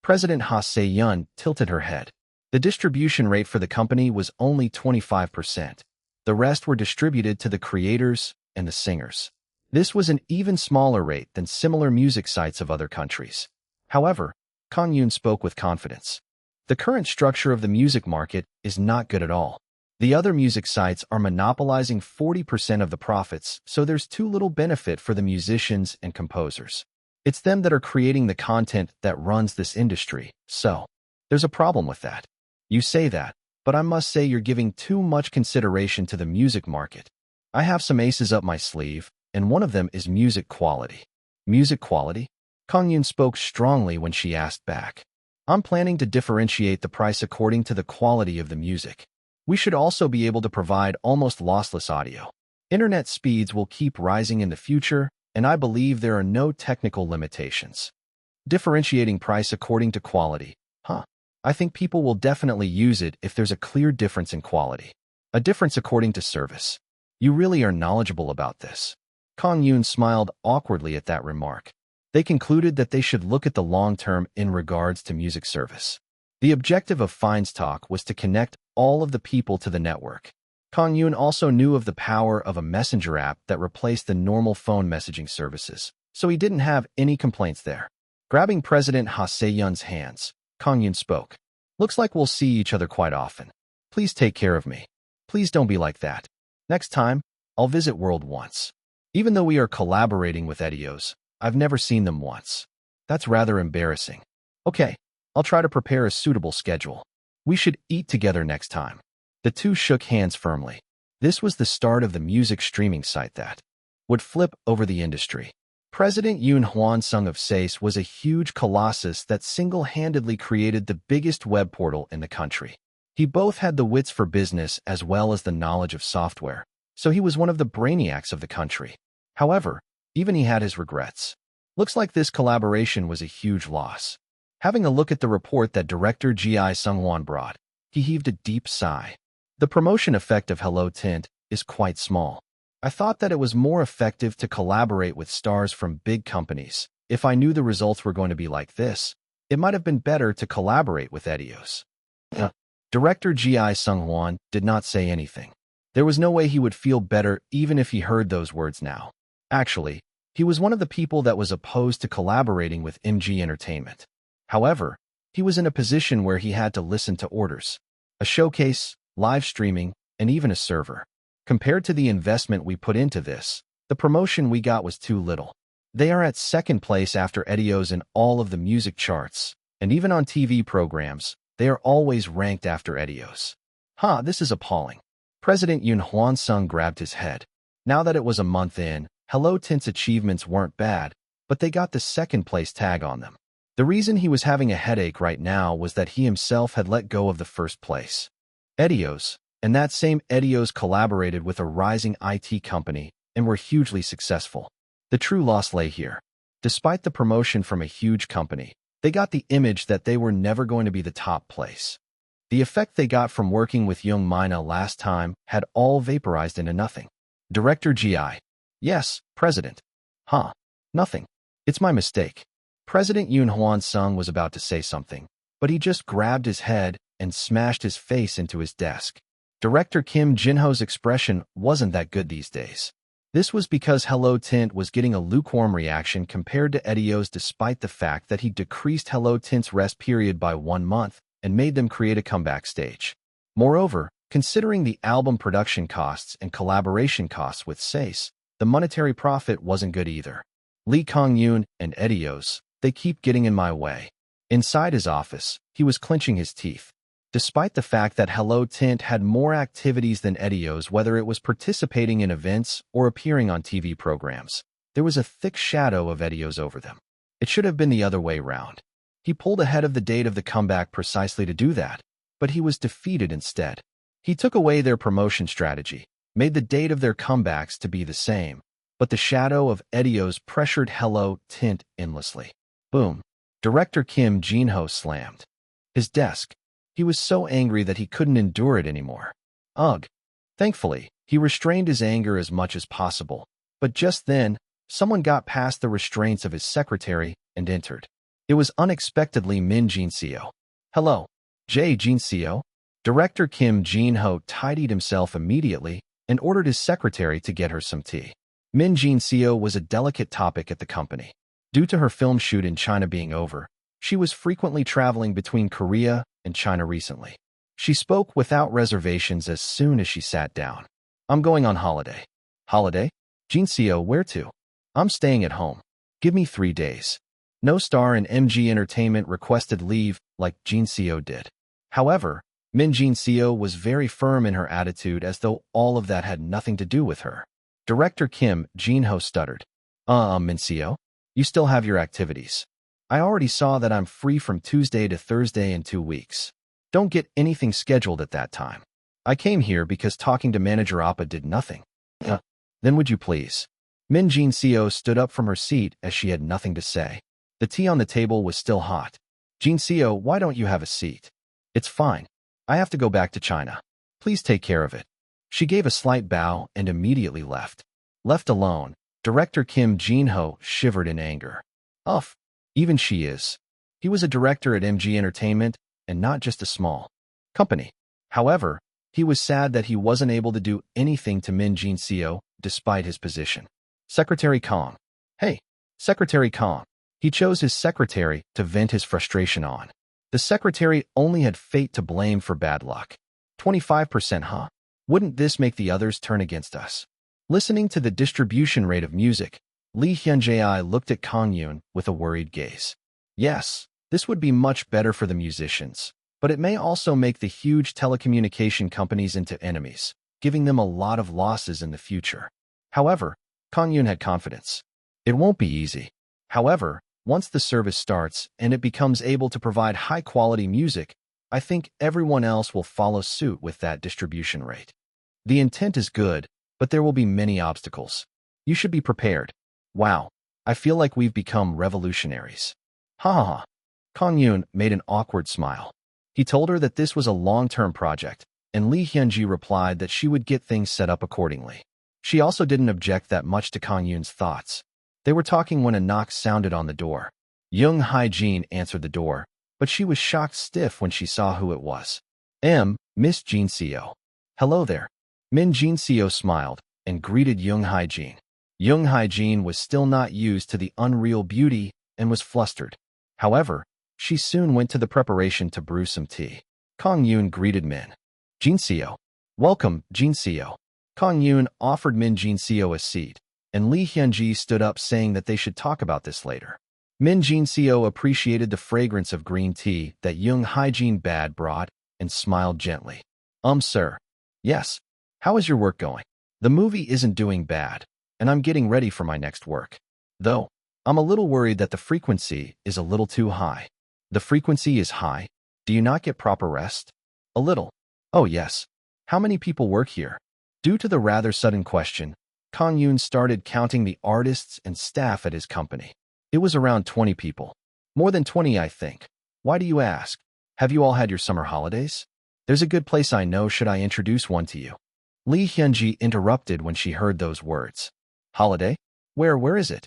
President Ha Se-yoon tilted her head. The distribution rate for the company was only 25%. The rest were distributed to the creators and the singers. This was an even smaller rate than similar music sites of other countries. However, Kang-yoon spoke with confidence. The current structure of the music market is not good at all. The other music sites are monopolizing 40% of the profits, so there's too little benefit for the musicians and composers. It's them that are creating the content that runs this industry, so there's a problem with that. You say that, but I must say you're giving too much consideration to the music market. I have some aces up my sleeve, and one of them is music quality. Music quality? Kang-yoon spoke strongly when she asked back. I'm planning to differentiate the price according to the quality of the music. We should also be able to provide almost lossless audio. Internet speeds will keep rising in the future, and I believe there are no technical limitations. Differentiating price according to quality, I think people will definitely use it if there's a clear difference in quality. A difference according to service. You really are knowledgeable about this. Kang-yoon smiled awkwardly at that remark. They concluded that they should look at the long term in regards to music service. The objective of Feinstock was to connect all of the people to the network. Kang-yoon also knew of the power of a messenger app that replaced the normal phone messaging services, so he didn't have any complaints there. Grabbing President Ha Se-yoon's hands, Kang-yoon spoke. Looks like we'll see each other quite often. Please take care of me. Please don't be like that. Next time, I'll visit World once. Even though we are collaborating with Edios, I've never seen them once. That's rather embarrassing. Okay, I'll try to prepare a suitable schedule. We should eat together next time. The two shook hands firmly. This was the start of the music streaming site that would flip over the industry. President Yoon Hwan-sung of SACE was a huge colossus that single-handedly created the biggest web portal in the country. He both had the wits for business as well as the knowledge of software, so he was one of the brainiacs of the country. However, even he had his regrets. Looks like this collaboration was a huge loss. Having a look at the report that director Ji Sung-won brought, he heaved a deep sigh. The promotion effect of Hello Tint is quite small. I thought that it was more effective to collaborate with stars from big companies. If I knew the results were going to be like this, it might have been better to collaborate with Edios. Director Ji Sung-won did not say anything. There was no way he would feel better even if he heard those words now. Actually, he was one of the people that was opposed to collaborating with MG Entertainment. However, he was in a position where he had to listen to orders. A showcase, live streaming, and even a server. Compared to the investment we put into this, the promotion we got was too little. They are at second place after Edios in all of the music charts, and even on TV programs, they are always ranked after Edios. This is appalling. President Yoon Hwan-sung grabbed his head. Now that it was a month in, Hello Tint's achievements weren't bad, but they got the second place tag on them. The reason he was having a headache right now was that he himself had let go of the first place. Edios, and that same Edios collaborated with a rising IT company and were hugely successful. The true loss lay here. Despite the promotion from a huge company, they got the image that they were never going to be the top place. The effect they got from working with Young Mina last time had all vaporized into nothing. Director Gi. Yes, President. Nothing. It's my mistake. President Yoon Hwan-sung was about to say something, but he just grabbed his head and smashed his face into his desk. Director Kim Jin-ho's expression wasn't that good these days. This was because Hello Tint was getting a lukewarm reaction compared to Edios despite the fact that he decreased Hello Tint's rest period by 1 month and made them create a comeback stage. Moreover, considering the album production costs and collaboration costs with SACE, the monetary profit wasn't good either. Lee Kang-yoon and Edios, they keep getting in my way. Inside his office, he was clenching his teeth. Despite the fact that Hello Tint had more activities than Edios, whether it was participating in events or appearing on TV programs, there was a thick shadow of Edios over them. It should have been the other way round. He pulled ahead of the date of the comeback precisely to do that, but he was defeated instead. He took away their promotion strategy, made the date of their comebacks to be the same, but the shadow of Edios pressured Hello Tint endlessly. Boom. Director Kim Jin-ho slammed his desk. He was so angry that he couldn't endure it anymore. Ugh. Thankfully, he restrained his anger as much as possible, but just then, someone got past the restraints of his secretary and entered. It was unexpectedly Min Jin-seo. Hello, Jin-seo. Director Kim Jin-ho tidied himself immediately and ordered his secretary to get her some tea. Min Jin-seo was a delicate topic at the company. Due to her film shoot in China being over, she was frequently traveling between Korea and China recently. She spoke without reservations as soon as she sat down. I'm going on holiday. Holiday? Jin-seo, where to? I'm staying at home. Give me 3 days. No star in MG Entertainment requested leave like Jin-seo did. However, Min Jin-seo was very firm in her attitude as though all of that had nothing to do with her. Director Kim Jin-ho stuttered. Min-seo, you still have your activities. I already saw that I'm free from Tuesday to Thursday in 2 weeks. Don't get anything scheduled at that time. I came here because talking to Manager Appa did nothing. Then would you please? Min Jin-seo stood up from her seat as she had nothing to say. The tea on the table was still hot. Jin-seo, why don't you have a seat? It's fine. I have to go back to China. Please take care of it. She gave a slight bow and immediately left. Left alone, Director Kim Jin-ho shivered in anger. Uff. Even she is. He was a director at MG Entertainment, and not just a small company. However, he was sad that he wasn't able to do anything to Min Jin-seo despite his position. Secretary Kang. Hey, Secretary Kang. He chose his secretary to vent his frustration on. The secretary only had fate to blame for bad luck. 25%, huh? Wouldn't this make the others turn against us? Listening to the distribution rate of music, Lee Hyun-jae looked at Kang-yoon with a worried gaze. Yes, this would be much better for the musicians, but it may also make the huge telecommunication companies into enemies, giving them a lot of losses in the future. However, Kang-yoon had confidence. It won't be easy. However, once the service starts and it becomes able to provide high-quality music, I think everyone else will follow suit with that distribution rate. The intent is good, but there will be many obstacles. You should be prepared. Wow, I feel like we've become revolutionaries. Ha ha ha. Kang-yoon made an awkward smile. He told her that this was a long-term project, and Lee Hyun-ji replied that she would get things set up accordingly. She also didn't object that much to Kang-yoon's thoughts. They were talking when a knock sounded on the door. Young Hae-jin answered the door, but she was shocked stiff when she saw who it was. Miss Jin-seo. Hello there. Min Jin-seo smiled and greeted Young Hae-jin. Young Hae-jin was still not used to the unreal beauty and was flustered. However, she soon went to the preparation to brew some tea. Kang-yoon greeted Min Jin-seo. Welcome, Jin-seo. Kang-yoon offered Min Jin-seo a seat, and Lee Hyun-ji stood up saying that they should talk about this later. Min Jin-seo appreciated the fragrance of green tea that Young Hae-jin brought and smiled gently. Sir. Yes. How is your work going? The movie isn't doing bad, and I'm getting ready for my next work. Though, I'm a little worried that the frequency is a little too high. The frequency is high? Do you not get proper rest? A little. Oh yes. How many people work here? Due to the rather sudden question, Kang-yoon started counting the artists and staff at his company. It was around 20 people. More than 20, I think. Why do you ask? Have you all had your summer holidays? There's a good place I know. Should I introduce one to you? Lee Hyun-ji interrupted when she heard those words. Holiday? Where is it?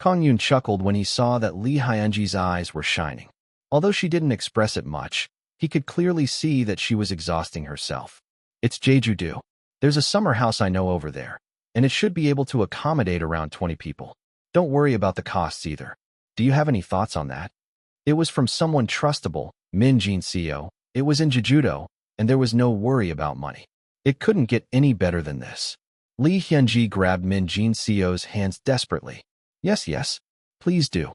Kang-yoon chuckled when he saw that Lee Hyun-ji's eyes were shining. Although she didn't express it much, he could clearly see that she was exhausting herself. It's Jeju-do. There's a summer house I know over there. and it should be able to accommodate around 20 people. Don't worry about the costs either. Do you have any thoughts on that? It was from someone trustable, Min Jin-seo. It was in Jeju-do, and there was no worry about money. It couldn't get any better than this. Lee Hyun-ji grabbed Min Jin-seo's hands desperately. Yes, please do.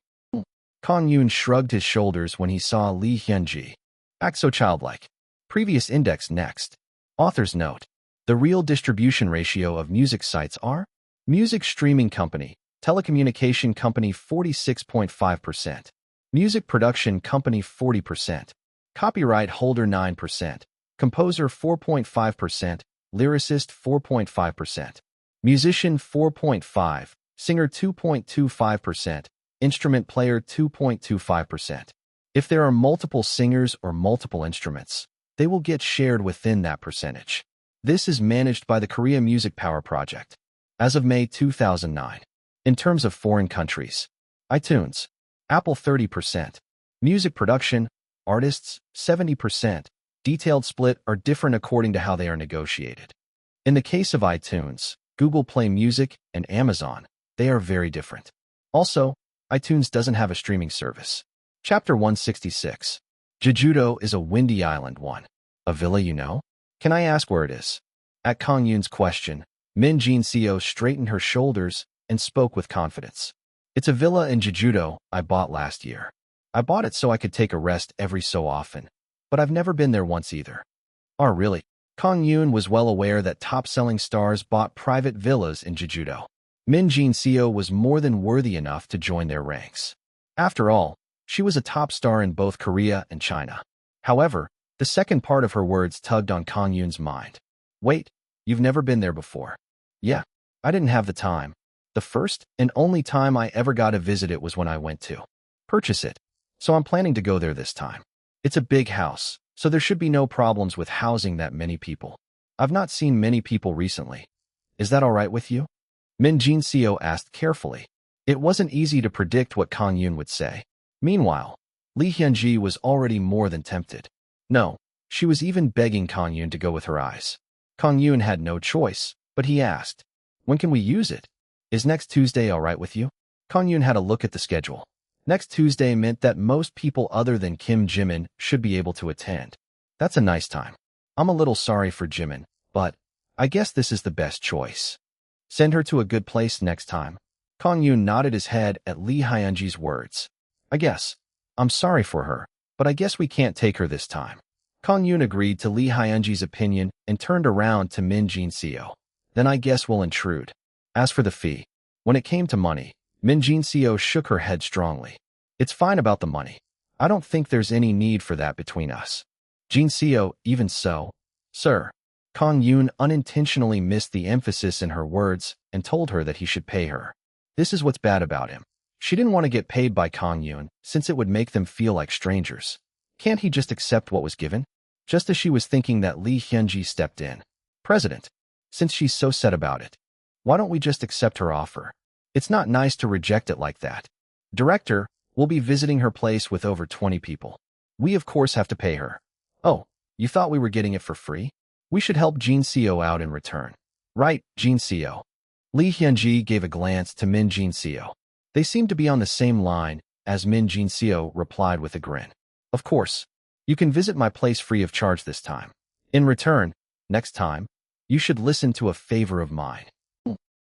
Kang-yoon shrugged his shoulders when he saw Lee Hyun-ji. Act so childlike. Previous index next. Author's note. The real distribution ratio of music sites are music streaming company, telecommunication company 46.5%, music production company 40%, copyright holder 9%, composer 4.5%, lyricist 4.5%, musician 4.5%, singer 2.25%, instrument player 2.25%. If there are multiple singers or multiple instruments, they will get shared within that percentage. This is managed by the Korea Music Power Project. As of May 2009. In terms of foreign countries, iTunes, Apple 30%, music production, artists 70%. Detailed split are different according to how they are negotiated. In the case of iTunes, Google Play Music, and Amazon, they are very different. Also, iTunes doesn't have a streaming service. Chapter 166. Jeju-do is a windy island one. A villa, you know? Can I ask where it is? At Kang-yoon's question, Min Jin-seo straightened her shoulders and spoke with confidence. It's a villa in Jeju-do I bought last year. I bought it so I could take a rest every so often, but I've never been there once either. Oh, really? Kang-yoon was well aware that top-selling stars bought private villas in Jeju-do. Min Jin-seo was more than worthy enough to join their ranks. After all, she was a top star in both Korea and China. However, the second part of her words tugged on Kang-yoon's mind. Wait, you've never been there before? Yeah, I didn't have the time. The first and only time I ever got to visit it was when I went to purchase it. So I'm planning to go there this time. It's a big house, so there should be no problems with housing that many people. I've not seen many people recently. Is that all right with you? Min Jin-seo asked carefully. It wasn't easy to predict what Kang-yoon would say. Meanwhile, Lee Hyun-ji was already more than tempted. No, she was even begging Kang-yoon to go with her eyes. Kang-yoon had no choice, but he asked, when can we use it? Is next Tuesday all right with you? Kang-yoon had a look at the schedule. Next Tuesday meant that most people other than Kim Jimin should be able to attend. That's a nice time. I'm a little sorry for Jimin, but I guess this is the best choice. Send her to a good place next time. Kang-yoon nodded his head at Lee Hyun-ji's words. I guess. I'm sorry for her, but I guess we can't take her this time. Kang-yoon agreed to Lee Hyun-ji's opinion and turned around to Min Jin-seo. Then I guess we'll intrude. As for the fee, when it came to money, Min Jin-seo shook her head strongly. It's fine about the money. I don't think there's any need for that between us. Jin-seo, even so. Sir. Kang-yoon unintentionally missed the emphasis in her words and told her that he should pay her. This is what's bad about him. She didn't want to get paid by Kang-yoon since it would make them feel like strangers. Can't he just accept what was given? Just as she was thinking that Lee Hyun-ji stepped in. President, since she's so set about it, why don't we just accept her offer? It's not nice to reject it like that. Director, we'll be visiting her place with over 20 people. We of course have to pay her. Oh, you thought we were getting it for free? We should help Jin-seo out in return. Right, Jin-seo. Lee Hyun-ji gave a glance to Min Jin-seo. They seemed to be on the same line, as Min Jin-seo replied with a grin. Of course, you can visit my place free of charge this time. In return, next time, you should listen to a favor of mine.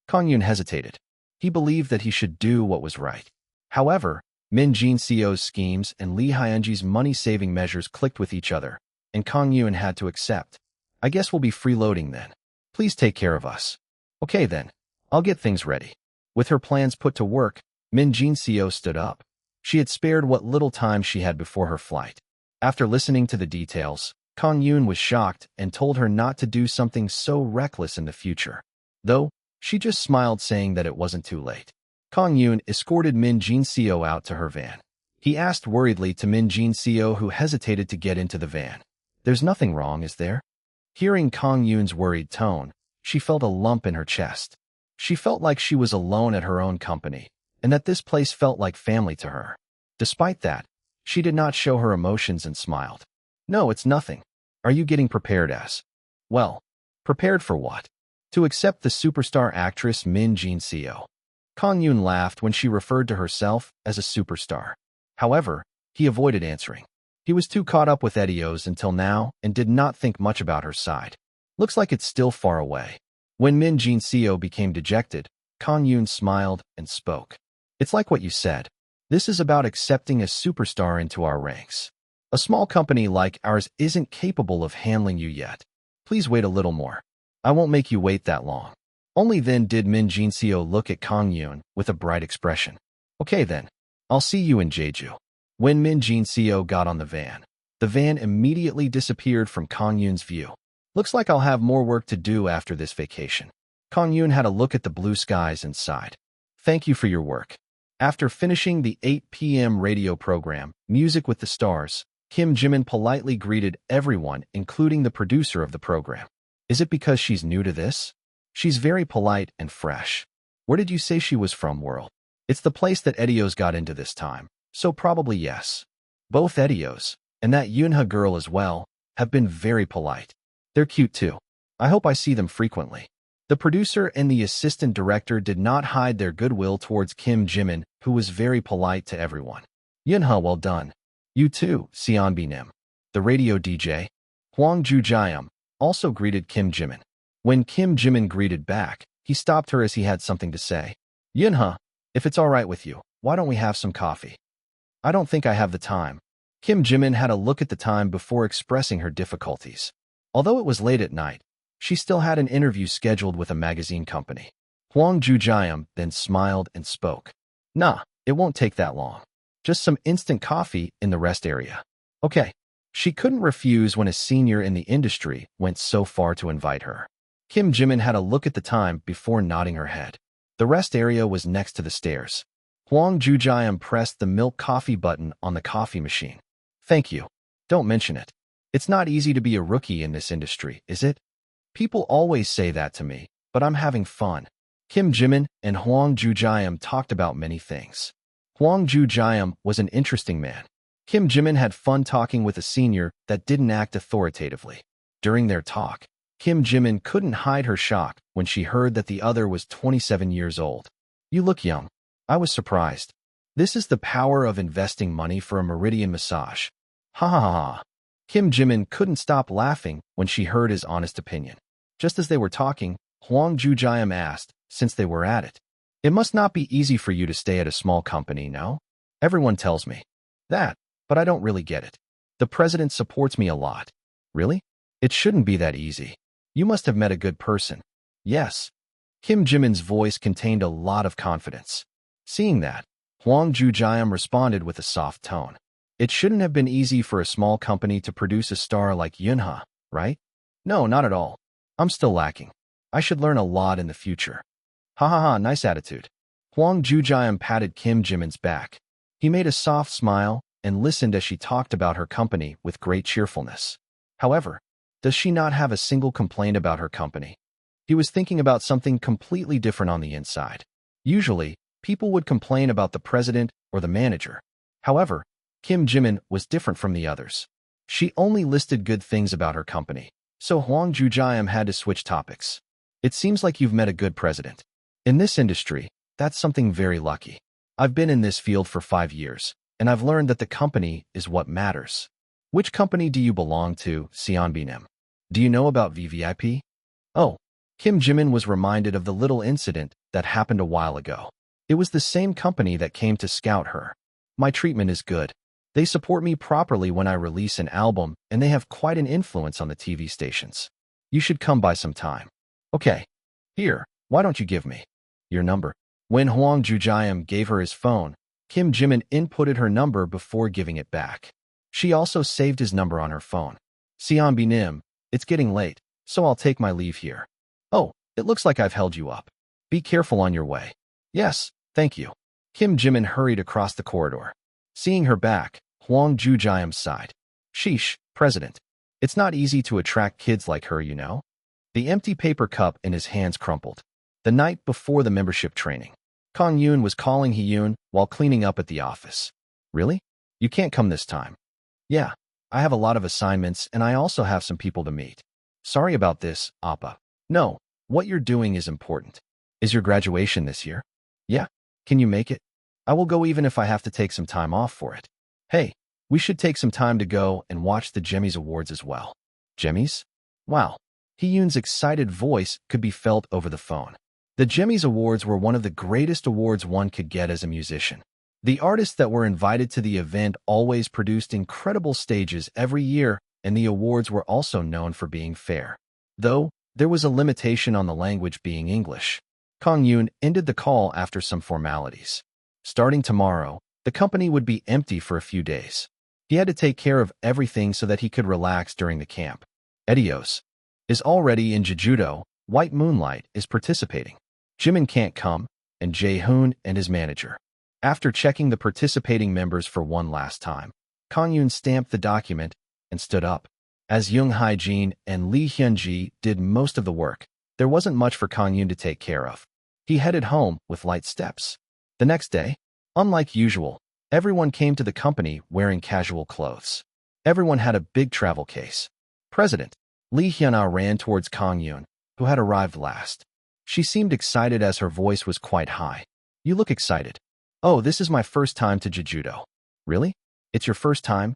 Kang-yoon hesitated. He believed that he should do what was right. However, Min Jin-seo's schemes and Lee Hyun-ji's money-saving measures clicked with each other, and Kang-yoon had to accept. I guess we'll be freeloading then. Please take care of us. Okay then, I'll get things ready. With her plans put to work, Min Jin-seo stood up. She had spared what little time she had before her flight. After listening to the details, Kang-yoon was shocked and told her not to do something so reckless in the future. Though, she just smiled saying that it wasn't too late. Kang-yoon escorted Min Jin-seo out to her van. He asked worriedly to Min Jin-seo, who hesitated to get into the van. There's nothing wrong, is there? Hearing Kang-yoon's worried tone, she felt a lump in her chest. She felt like she was alone at her own company, and that this place felt like family to her. Despite that, she did not show her emotions and smiled. No, it's nothing. Are you getting prepared as? Well, prepared for what? To accept the superstar actress Min Jin-seo. Kang-yoon laughed when she referred to herself as a superstar. However, he avoided answering. He was too caught up with Edios until now and did not think much about her side. Looks like it's still far away. When Min Jin-seo became dejected, Kang-yoon smiled and spoke. It's like what you said. This is about accepting a superstar into our ranks. A small company like ours isn't capable of handling you yet. Please wait a little more. I won't make you wait that long. Only then did Min Jin-seo look at Kang-yoon with a bright expression. Okay then, I'll see you in Jeju. When Min Jin-seo got on the van immediately disappeared from Kang-yoon's view. Looks like I'll have more work to do after this vacation. Kang-yoon had a look at the blue skies and sighed. Thank you for your work. After finishing the 8 p.m. radio program, Music with the Stars, Kim Jimin politely greeted everyone, including the producer of the program. Is it because she's new to this? She's very polite and fresh. Where did you say she was from, world? It's the place that Edios got into this time, so probably yes. Both Edios, and that Yoonha girl as well, have been very polite. They're cute too. I hope I see them frequently. The producer and the assistant director did not hide their goodwill towards Kim Jimin, who was very polite to everyone. Yoonha, well done. You too, Seonbi Nim. The radio DJ, Hwang Joo-jayum, also greeted Kim Jimin. When Kim Jimin greeted back, he stopped her as he had something to say. Yoonha, if it's all right with you, why don't we have some coffee? I don't think I have the time. Kim Jimin had a look at the time before expressing her difficulties. Although it was late at night, she still had an interview scheduled with a magazine company. Hwang Joo-jayum then smiled and spoke. Nah, it won't take that long. Just some instant coffee in the rest area. Okay. She couldn't refuse when a senior in the industry went so far to invite her. Kim Jimin had a look at the time before nodding her head. The rest area was next to the stairs. Hwang Joo-jayum pressed the milk coffee button on the coffee machine. Thank you. Don't mention it. It's not easy to be a rookie in this industry, is it? People always say that to me, but I'm having fun. Kim Jimin and Hwang Joo-jayum talked about many things. Hwang Joo-jayum was an interesting man. Kim Jimin had fun talking with a senior that didn't act authoritatively. During their talk, Kim Jimin couldn't hide her shock when she heard that the other was 27 years old. You look young. I was surprised. This is the power of investing money for a meridian massage. Ha ha ha ha. Kim Jimin couldn't stop laughing when she heard his honest opinion. Just as they were talking, Hwang Joo-jayum asked, since they were at it. It must not be easy for you to stay at a small company, no? Everyone tells me that, but I don't really get it. The president supports me a lot. Really? It shouldn't be that easy. You must have met a good person. Yes. Kim Jimin's voice contained a lot of confidence. Seeing that, Hwang Joo-jayum responded with a soft tone. It shouldn't have been easy for a small company to produce a star like Yoonha, right? No, not at all. I'm still lacking. I should learn a lot in the future. Ha ha ha, nice attitude. Hwang Joo-jayum patted Kim Jimin's back. He made a soft smile and listened as she talked about her company with great cheerfulness. However, does she not have a single complaint about her company? He was thinking about something completely different on the inside. Usually, people would complain about the president or the manager. However, Kim Jimin was different from the others. She only listed good things about her company, so Hwang Joo-jayum had to switch topics. It seems like you've met a good president. In this industry, that's something very lucky. I've been in this field for 5 years, and I've learned that the company is what matters. Which company do you belong to, Seonbi Nim? Do you know about VVIP? Oh, Kim Jimin was reminded of the little incident that happened a while ago. It was the same company that came to scout her. My treatment is good. They support me properly when I release an album, and they have quite an influence on the TV stations. You should come by some time. Okay. Here, why don't you give me your number? When Hwang Joo-jayum gave her his phone, Kim Jimin inputted her number before giving it back. She also saved his number on her phone. Seonbi Nim, it's getting late, so I'll take my leave here. Oh, it looks like I've held you up. Be careful on your way. Yes, thank you. Kim Jimin hurried across the corridor. Seeing her back, Hwang Joo-jayum sighed. Sheesh, president. It's not easy to attract kids like her, you know? The empty paper cup in his hands crumpled. The night before the membership training, Kang-yoon was calling Hee-yoon while cleaning up at the office. Really? You can't come this time. Yeah, I have a lot of assignments and I also have some people to meet. Sorry about this, Appa. No, What you're doing is important. Is your graduation this year? Yeah. Can you make it? I will go even if I have to take some time off for it. Hey, we should take some time to go and watch the Jemmys Awards as well. Jemmys? Wow. Hee-yoon's excited voice could be felt over the phone. The Jemmys Awards were one of the greatest awards one could get as a musician. The artists that were invited to the event always produced incredible stages every year, and the awards were also known for being fair. Though, there was a limitation on the language being English. Kang-yoon ended the call after some formalities. Starting tomorrow, the company would be empty for a few days. He had to take care of everything so that he could relax during the camp. Edios is already in Jeju-do. White Moonlight is participating. Jimin can't come, and Jae-hoon and his manager. After checking the participating members for one last time, Kang-yoon stamped the document and stood up. As Young Hae-jin and Lee Hyun-ji did most of the work, there wasn't much for Kang-yoon to take care of. He headed home with light steps. The next day, unlike usual, everyone came to the company wearing casual clothes. Everyone had a big travel case. President Lee Hyun-ah ran towards Kang-yoon, who had arrived last. She seemed excited as her voice was quite high. You look excited. Oh, this is my first time to Jeju-do. Really? It's your first time?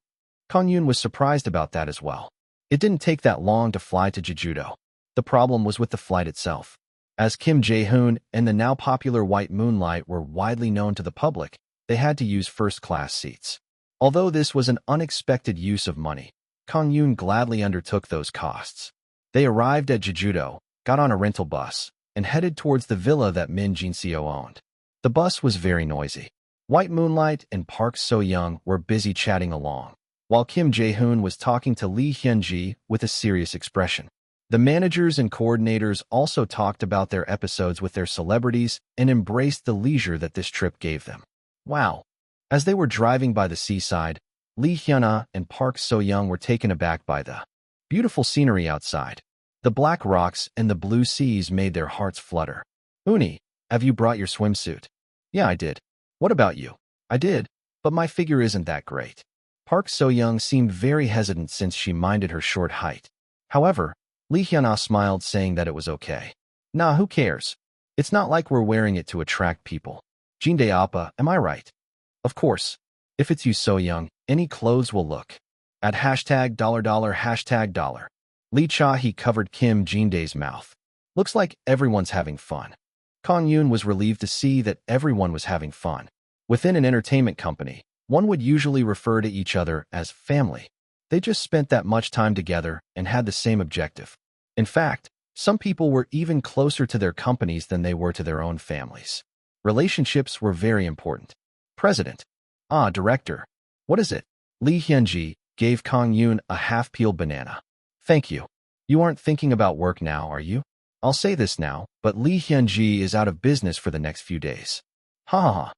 Kang-yoon was surprised about that as well. It didn't take that long to fly to Jeju-do. The problem was with the flight itself. As Kim Jae-hoon and the now popular White Moonlight were widely known to the public, they had to use first-class seats. Although this was an unexpected use of money, Kang-yoon gladly undertook those costs. They arrived at Jeju-do, got on a rental bus, and headed towards the villa that Min Jin-seo owned. The bus was very noisy. White Moonlight and Park So-young were busy chatting along, while Kim Jae-hoon was talking to Lee Hyun-ji with a serious expression. The managers and coordinators also talked about their episodes with their celebrities and embraced the leisure that this trip gave them. Wow! As they were driving by the seaside, Lee Hyun-ah and Park So-young were taken aback by the beautiful scenery outside. The black rocks and the blue seas made their hearts flutter. Uni, have you brought your swimsuit? Yeah, I did. What about you? I did, but my figure isn't that great. Park So-young seemed very hesitant since she minded her short height. However, Lee Hyun-ah smiled, saying that it was okay. Nah, who cares? It's not like we're wearing it to attract people. Jinde Appa, am I right? Of course. If it's you So-young, any clothes will look. At $$hashtag$. Lee Cha-hee covered Kim Jin-dae's mouth. Looks like everyone's having fun. Kang-yoon was relieved to see that everyone was having fun. Within an entertainment company, one would usually refer to each other as family. They just spent that much time together and had the same objective. In fact, some people were even closer to their companies than they were to their own families. Relationships were very important. President. Director. What is it? Lee Hyun-ji gave Kang-yoon a half-peeled banana. Thank you. You aren't thinking about work now, are you? I'll say this now, but Lee Hyun-ji is out of business for the next few days. Ha ha ha.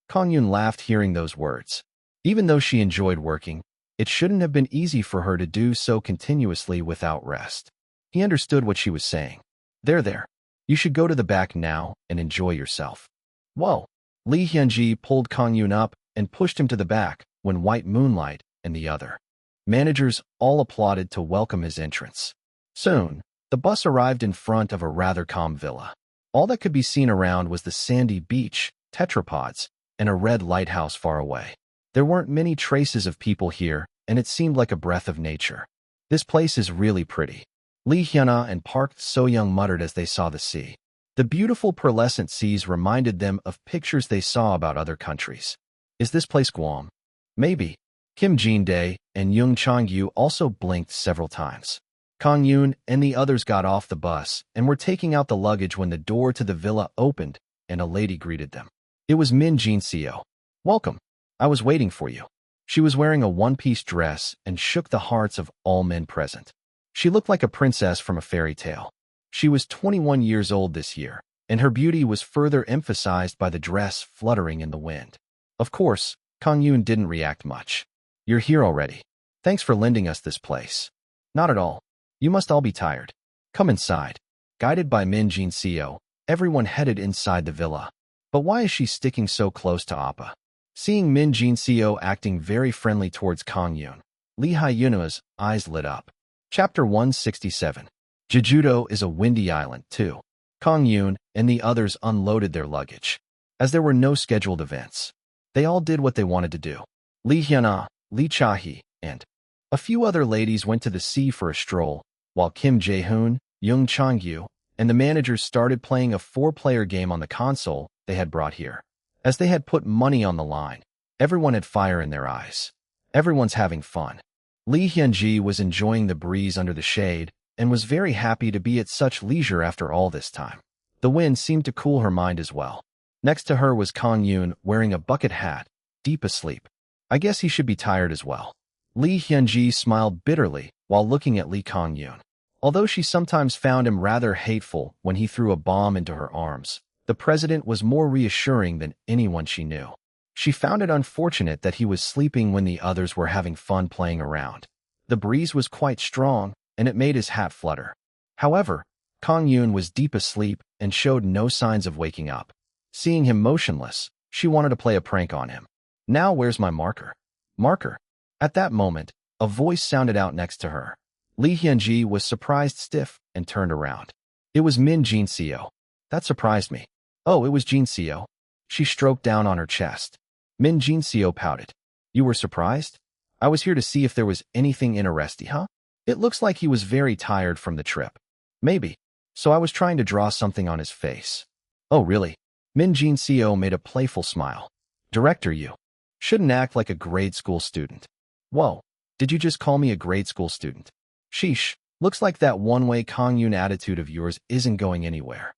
Kang-yoon laughed hearing those words. Even though she enjoyed working, it shouldn't have been easy for her to do so continuously without rest. He understood what she was saying. There. You should go to the back now and enjoy yourself. Whoa. Lee Hyun-ji pulled Kang-yoon up and pushed him to the back when White Moonlight and the other managers all applauded to welcome his entrance. Soon, the bus arrived in front of a rather calm villa. All that could be seen around was the sandy beach, tetrapods, and a red lighthouse far away. There weren't many traces of people here, and it seemed like a breath of nature. This place is really pretty. Lee Hyun-ah and Park So-young muttered as they saw the sea. The beautiful pearlescent seas reminded them of pictures they saw about other countries. Is this place Guam? Maybe. Kim Jin-dae and Young Chang-yu also blinked several times. Kang-yoon and the others got off the bus and were taking out the luggage when the door to the villa opened and a lady greeted them. It was Min Jin-seo. Welcome. I was waiting for you. She was wearing a one-piece dress and shook the hearts of all men present. She looked like a princess from a fairy tale. She was 21 years old this year, and her beauty was further emphasized by the dress fluttering in the wind. Of course, Kang-yoon didn't react much. You're here already. Thanks for lending us this place. Not at all. You must all be tired. Come inside. Guided by Min Jin-seo, everyone headed inside the villa. But why is she sticking so close to Appa? Seeing Min Jin-seo acting very friendly towards Kang-yoon, Lee Hyun-ah's eyes lit up. Chapter 167. Jeju-do is a windy island, too. Kang-yoon and the others unloaded their luggage. As there were no scheduled events, they all did what they wanted to do. Lee Hyun-ah, Lee Cha-hee, and a few other ladies went to the sea for a stroll, while Kim Jae-hoon, Young Chang-yu, and the managers started playing a 4-player game on the console they had brought here. As they had put money on the line, everyone had fire in their eyes. Everyone's having fun. Lee Hyun-ji was enjoying the breeze under the shade and was very happy to be at such leisure after all this time. The wind seemed to cool her mind as well. Next to her was Kang-yoon wearing a bucket hat, deep asleep. I guess he should be tired as well. Lee Hyun-ji smiled bitterly while looking at Lee Kang-yoon. Although she sometimes found him rather hateful when he threw a bomb into her arms, the president was more reassuring than anyone she knew. She found it unfortunate that he was sleeping when the others were having fun playing around. The breeze was quite strong, and it made his hat flutter. However, Kang-yoon was deep asleep and showed no signs of waking up. Seeing him motionless, she wanted to play a prank on him. Now where's my marker? Marker. At that moment, a voice sounded out next to her. Lee Hyun-ji was surprised stiff and turned around. It was Min Jin-seo. That surprised me. Oh, it was Jin-seo. She stroked down on her chest. Min Jin-seo pouted. You were surprised? I was here to see if there was anything interesting, huh? It looks like he was very tired from the trip. Maybe. So I was trying to draw something on his face. Oh, really? Min Jin-seo made a playful smile. Director, you shouldn't act like a grade school student. Whoa, did you just call me a grade school student? Sheesh, looks like that one-way Kang-yoon attitude of yours isn't going anywhere.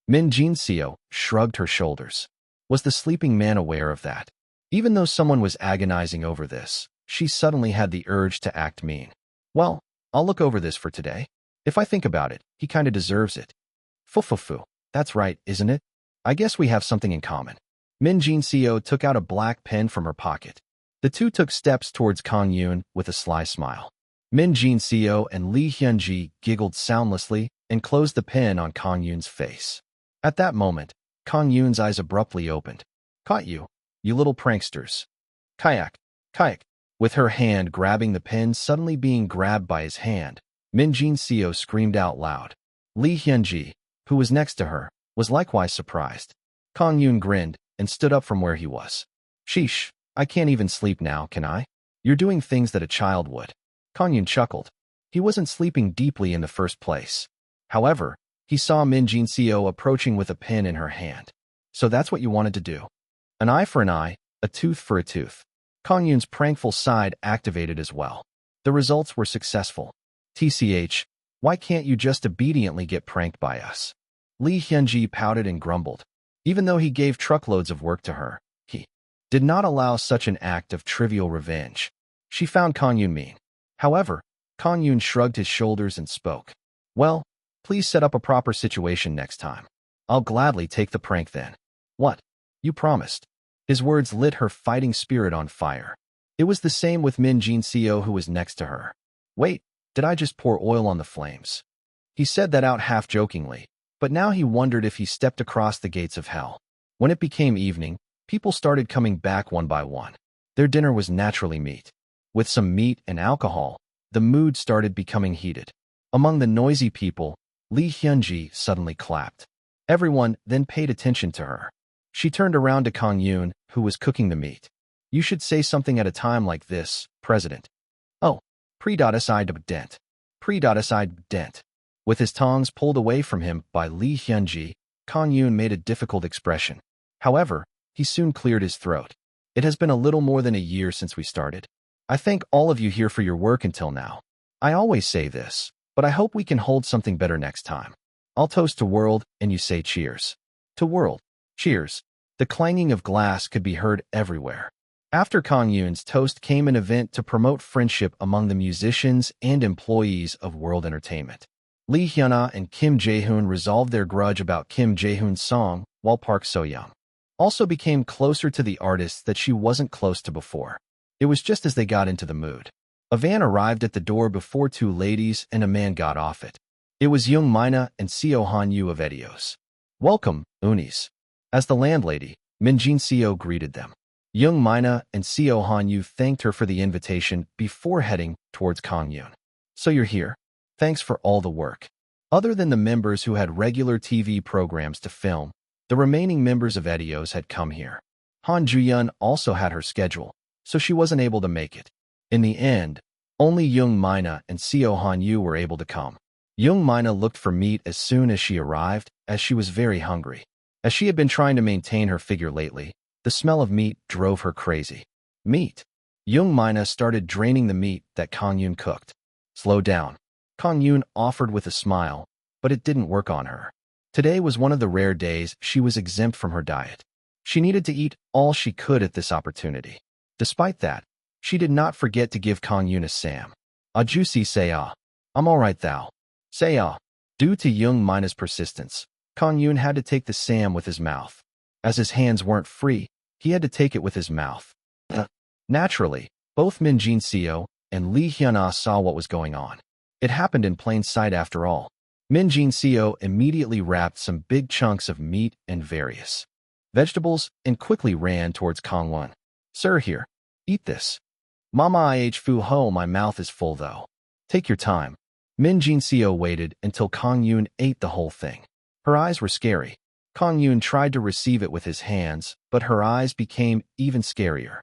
Min Jin-seo shrugged her shoulders. Was the sleeping man aware of that? Even though someone was agonizing over this, she suddenly had the urge to act mean. Well, I'll look over this for today. If I think about it, he kinda deserves it. Fu. That's right, isn't it? I guess we have something in common. Min Jin-seo took out a black pen from her pocket. The two took steps towards Kang-yoon with a sly smile. Min Jin-seo and Lee Hyun-ji giggled soundlessly and closed the pen on Kang-yoon's face. At that moment, Kang-yoon's eyes abruptly opened. Caught you, you little pranksters. Kayak. With her hand grabbing the pen suddenly being grabbed by his hand, Min Jin-seo screamed out loud. Lee Hyun-ji, who was next to her, was likewise surprised. Kang-yoon grinned and stood up from where he was. Sheesh, I can't even sleep now, can I? You're doing things that a child would. Kang-yoon chuckled. He wasn't sleeping deeply in the first place. However, he saw Min Jin-seo approaching with a pen in her hand. So that's what you wanted to do. An eye for an eye, a tooth for a tooth. Kang-yoon's prankful side activated as well. The results were successful. TCH, why can't you just obediently get pranked by us? Lee Hyun-ji pouted and grumbled. Even though he gave truckloads of work to her, he did not allow such an act of trivial revenge. She found Kang-yoon mean. However, Kang-yoon shrugged his shoulders and spoke. Well, please set up a proper situation next time. I'll gladly take the prank then. What? You promised. His words lit her fighting spirit on fire. It was the same with Min Jin-seo, who was next to her. Wait, did I just pour oil on the flames? He said that out half-jokingly, but now he wondered if he stepped across the gates of hell. When it became evening, people started coming back one by one. Their dinner was naturally meat. With some meat and alcohol, the mood started becoming heated. Among the noisy people, Lee Hyun-ji suddenly clapped. Everyone then paid attention to her. She turned around to Kang-yoon, who was cooking the meat. You should say something at a time like this, President. Oh, pre-dent. With his tongs pulled away from him by Lee Hyun-ji, Kang-yoon made a difficult expression. However, he soon cleared his throat. It has been a little more than a year since we started. I thank all of you here for your work until now. I always say this, but I hope we can hold something better next time. I'll toast to world, and you say cheers. To world. Cheers. The clanging of glass could be heard everywhere. After Kang-yoon's toast came an event to promote friendship among the musicians and employees of World Entertainment. Lee Hyun-ah and Kim Jae-hoon resolved their grudge about Kim Jae-hoon's song, while Park So-young also became closer to the artists that she wasn't close to before. It was just as they got into the mood. A van arrived at the door before two ladies and a man got off it. It was Young Mina and Seo Han-yu of Edios. Welcome, Unis. As the landlady, Min Jin-seo greeted them. Young Mina and Seo Han-yu thanked her for the invitation before heading towards Kang-yoon. So you're here? Thanks for all the work. Other than the members who had regular TV programs to film, the remaining members of Etios had come here. Han Ju-yeon also had her schedule, so she wasn't able to make it. In the end, only Young Mina and Seo Han-yu were able to come. Young Mina looked for meat as soon as she arrived, as she was very hungry. As she had been trying to maintain her figure lately, the smell of meat drove her crazy. Meat. Young Mina started draining the meat that Kang-yoon cooked. Slow down. Kang-yoon offered with a smile, but it didn't work on her. Today was one of the rare days she was exempt from her diet. She needed to eat all she could at this opportunity. Despite that, she did not forget to give Kang-yoon a sam. A juicy say ah. I'm alright thou. Say ah. Due to Young Mina's persistence, Kang-yoon had to take the sam with his mouth. As his hands weren't free, he had to take it with his mouth. Naturally, both Min Jin-seo and Lee Hyun-ah saw what was going on. It happened in plain sight after all. Min Jin-seo immediately wrapped some big chunks of meat and various vegetables and quickly ran towards Kang-won. Sir, here. Eat this. Mama ih fu ho, my mouth is full though. Take your time. Min Jin-seo waited until Kang-yoon ate the whole thing. Her eyes were scary. Kang-yoon tried to receive it with his hands, but her eyes became even scarier.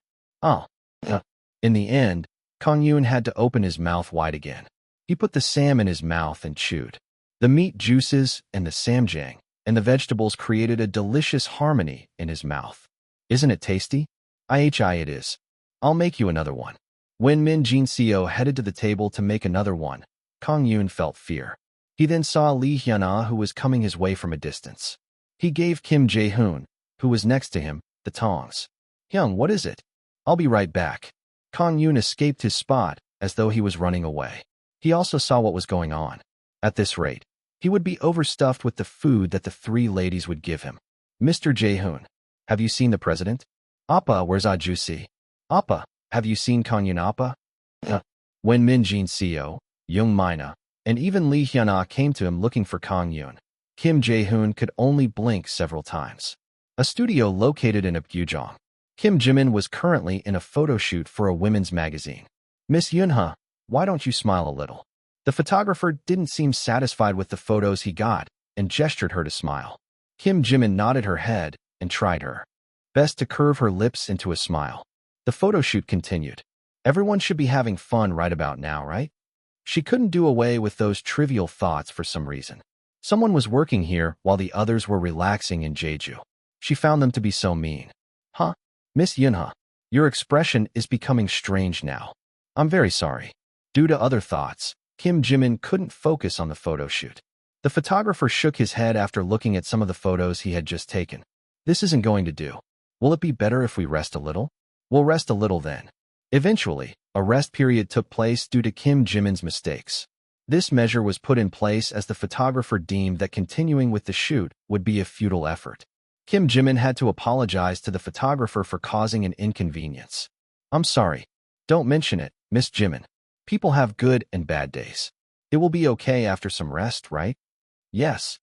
In the end, Kang-yoon had to open his mouth wide again. He put the sam in his mouth and chewed. The meat juices and the samjang and the vegetables created a delicious harmony in his mouth. Isn't it tasty? It is. I'll make you another one. When Min Jin-seo headed to the table to make another one, Kang-yoon felt fear. He then saw Lee Hyun-ah who was coming his way from a distance. He gave Kim Jae-hoon, who was next to him, the tongs. Hyung, what is it? I'll be right back. Kang-yoon escaped his spot as though he was running away. He also saw what was going on. At this rate, he would be overstuffed with the food that the three ladies would give him. Mr. Jae-hoon, have you seen the president? Appa, where's Juicy? Appa, have you seen Kang-yoon Appa? When Min Jin-seo, Young Mina, and even Lee Hyun-ah came to him looking for Kang-yoon, Kim Jae-hoon could only blink several times. A studio located in Apgujeong. Kim Jimin was currently in a photo shoot for a women's magazine. Miss Yoon-ha, why don't you smile a little? The photographer didn't seem satisfied with the photos he got and gestured her to smile. Kim Jimin nodded her head and tried her best to curve her lips into a smile. The photo shoot continued. Everyone should be having fun right about now, right? She couldn't do away with those trivial thoughts for some reason. Someone was working here while the others were relaxing in Jeju. She found them to be so mean. Huh? Miss Yoon-ha, your expression is becoming strange now. I'm very sorry. Due to other thoughts, Kim Jimin couldn't focus on the photo shoot. The photographer shook his head after looking at some of the photos he had just taken. This isn't going to do. Will it be better if we rest a little? We'll rest a little then. Eventually, a rest period took place due to Kim Jimin's mistakes. This measure was put in place as the photographer deemed that continuing with the shoot would be a futile effort. Kim Jimin had to apologize to the photographer for causing an inconvenience. I'm sorry. Don't mention it, Miss Jimin. People have good and bad days. It will be okay after some rest, right? Yes.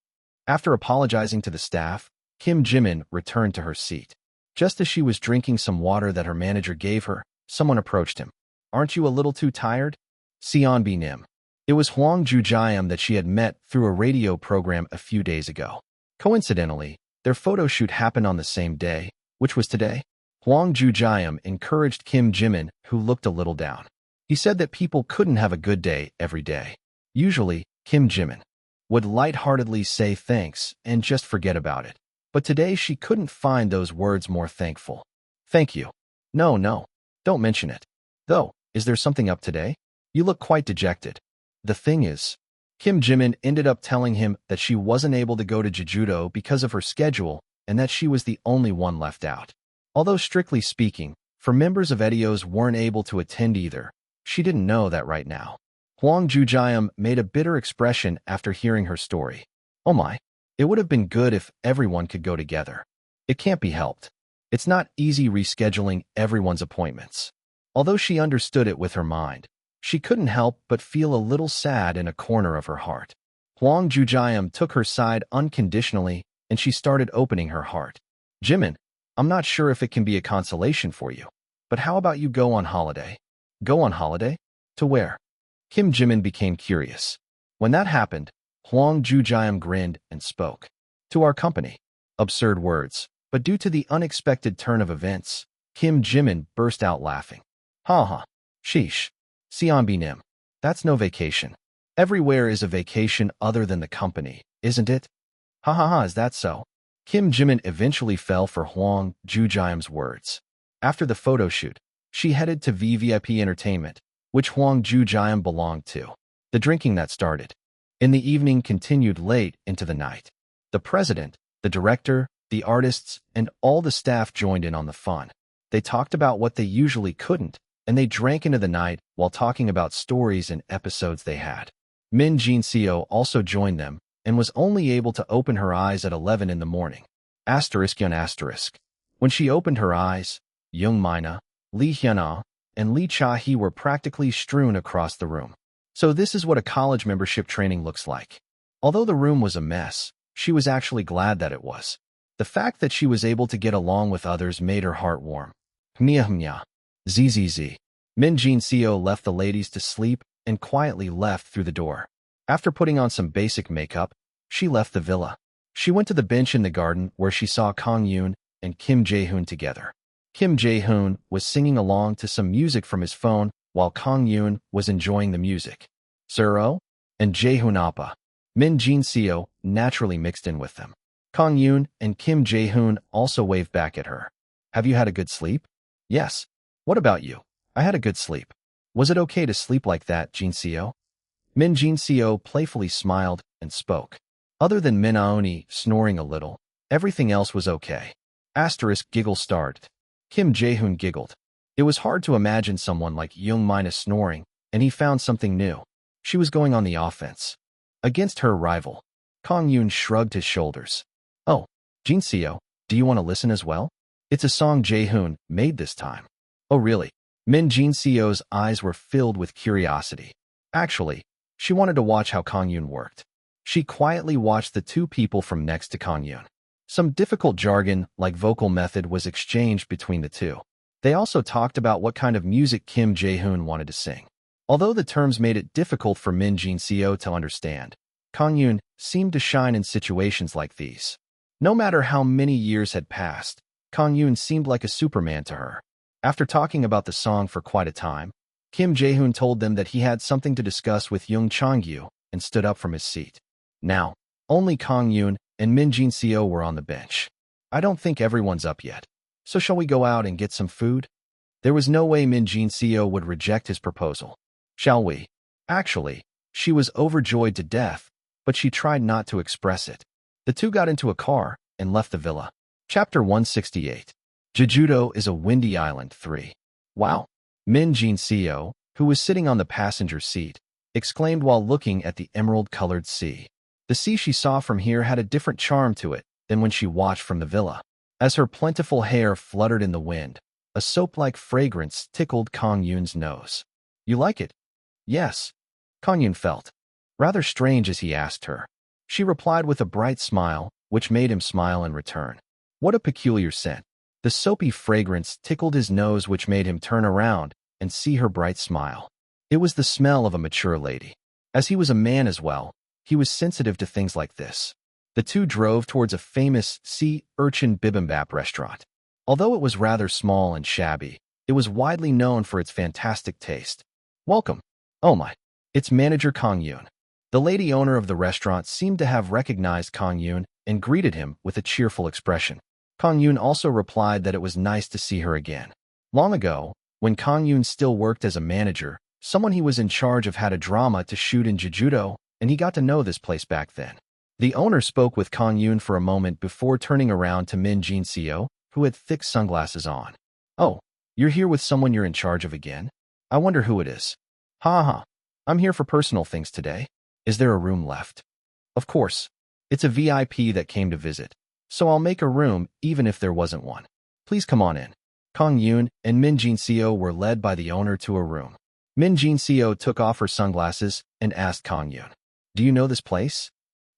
After apologizing to the staff, Kim Jimin returned to her seat. Just as she was drinking some water that her manager gave her, someone approached him. Aren't you a little too tired? Seon B. Nim. It was Hwang Ju-jaeum that she had met through a radio program a few days ago. Coincidentally, their photo shoot happened on the same day, which was today. Hwang Ju-jaeum encouraged Kim Jimin, who looked a little down. He said that people couldn't have a good day every day. Usually, Kim Jimin would lightheartedly say thanks and just forget about it. But today she couldn't find those words more thankful. Thank you. No, don't mention it. Though, is there something up today? You look quite dejected. The thing is, Kim Jimin ended up telling him that she wasn't able to go to Jeju-do because of her schedule and that she was the only one left out. Although strictly speaking, for members of Etios weren't able to attend either, she didn't know that right now. Hwang Ju-jaeum made a bitter expression after hearing her story. Oh my, it would have been good if everyone could go together. It can't be helped. It's not easy rescheduling everyone's appointments. Although she understood it with her mind, she couldn't help but feel a little sad in a corner of her heart. Hwang Ju-jaeum took her side unconditionally, and she started opening her heart. Jimin, I'm not sure if it can be a consolation for you, but how about you go on holiday? Go on holiday? To where? Kim Jimin became curious. When that happened, Huang Jujiam grinned and spoke. To our company. Absurd words, but due to the unexpected turn of events, Kim Jimin burst out laughing. Ha ha. Sheesh. Sionbi Nim. That's no vacation. Everywhere is a vacation other than the company, isn't it? Ha ha ha, is that so? Kim Jimin eventually fell for Huang Jujiam's words. After the photo shoot, she headed to VVIP Entertainment, which Huang Jujiam belonged to. The drinking that started in the evening continued late into the night. The president, the director, the artists, and all the staff joined in on the fun. They talked about what they usually couldn't, and they drank into the night while talking about stories and episodes they had. Min Jin-seo also joined them and was only able to open her eyes at 11 in the morning. ***. When she opened her eyes, Young Mina, Lee Hyuna, and Lee Cha-hee were practically strewn across the room. So this is what a college membership training looks like. Although the room was a mess, she was actually glad that it was. The fact that she was able to get along with others made her heart warm. Hmya. Zzz. Min Jin-seo left the ladies to sleep and quietly left through the door. After putting on some basic makeup, she left the villa. She went to the bench in the garden where she saw Kang-yoon and Kim Jae-hoon together. Kim Jae-hoon was singing along to some music from his phone while Kang-yoon was enjoying the music. Suro and Jae-hoon Appa. Min Jin-seo naturally mixed in with them. Kang-yoon and Kim Jae-hoon also waved back at her. Have you had a good sleep? Yes. What about you? I had a good sleep. Was it okay to sleep like that, Jin-seo? Min Jin-seo playfully smiled and spoke. Other than Min Aoni snoring a little, everything else was okay. Giggle started. Kim Jae-hoon giggled. It was hard to imagine someone like Young Mina snoring, and he found something new. She was going on the offense. Against her rival. Kang-yoon shrugged his shoulders. Oh, Jin-seo, do you want to listen as well? It's a song Jae-hoon made this time. Oh really? Min Jin-seo's eyes were filled with curiosity. Actually, she wanted to watch how Kang-yoon worked. She quietly watched the two people from next to Kang-yoon. Some difficult jargon, like vocal method, was exchanged between the two. They also talked about what kind of music Kim Jae-hoon wanted to sing. Although the terms made it difficult for Min Jin-seo to understand, Kang-yoon seemed to shine in situations like these. No matter how many years had passed, Kang-yoon seemed like a Superman to her. After talking about the song for quite a time, Kim Jae-hoon told them that he had something to discuss with Young Chang-gyu and stood up from his seat. Now, only Kang-yoon and Min Jin-seo were on the bench. I don't think everyone's up yet. So shall we go out and get some food? There was no way Min Jin-seo would reject his proposal. Shall we? Actually, she was overjoyed to death, but she tried not to express it. The two got into a car and left the villa. Chapter 168. Jeju-do is a windy island 3. Wow! Min Jin-seo, who was sitting on the passenger seat, exclaimed while looking at the emerald-colored sea. The sea she saw from here had a different charm to it than when she watched from the villa. As her plentiful hair fluttered in the wind, a soap-like fragrance tickled Kang-yoon's nose. You like it? Yes. Kang-yoon felt rather strange as he asked her. She replied with a bright smile, which made him smile in return. What a peculiar scent. The soapy fragrance tickled his nose, which made him turn around and see her bright smile. It was the smell of a mature lady. As he was a man as well, he was sensitive to things like this. The two drove towards a famous sea urchin bibimbap restaurant. Although it was rather small and shabby, it was widely known for its fantastic taste. Welcome. Oh my. It's manager Kang-yoon. The lady owner of the restaurant seemed to have recognized Kang-yoon and greeted him with a cheerful expression. Kang-yoon also replied that it was nice to see her again. Long ago, when Kang-yoon still worked as a manager, someone he was in charge of had a drama to shoot in Jeju-do, and he got to know this place back then. The owner spoke with Kang-yoon for a moment before turning around to Min Jin-seo, who had thick sunglasses on. Oh, you're here with someone you're in charge of again? I wonder who it is. Ha ha. I'm here for personal things today. Is there a room left? Of course. It's a VIP that came to visit, so I'll make a room even if there wasn't one. Please come on in. Kang-yoon and Min Jin-seo were led by the owner to a room. Min Jin-seo took off her sunglasses and asked Kang-yoon, "Do you know this place?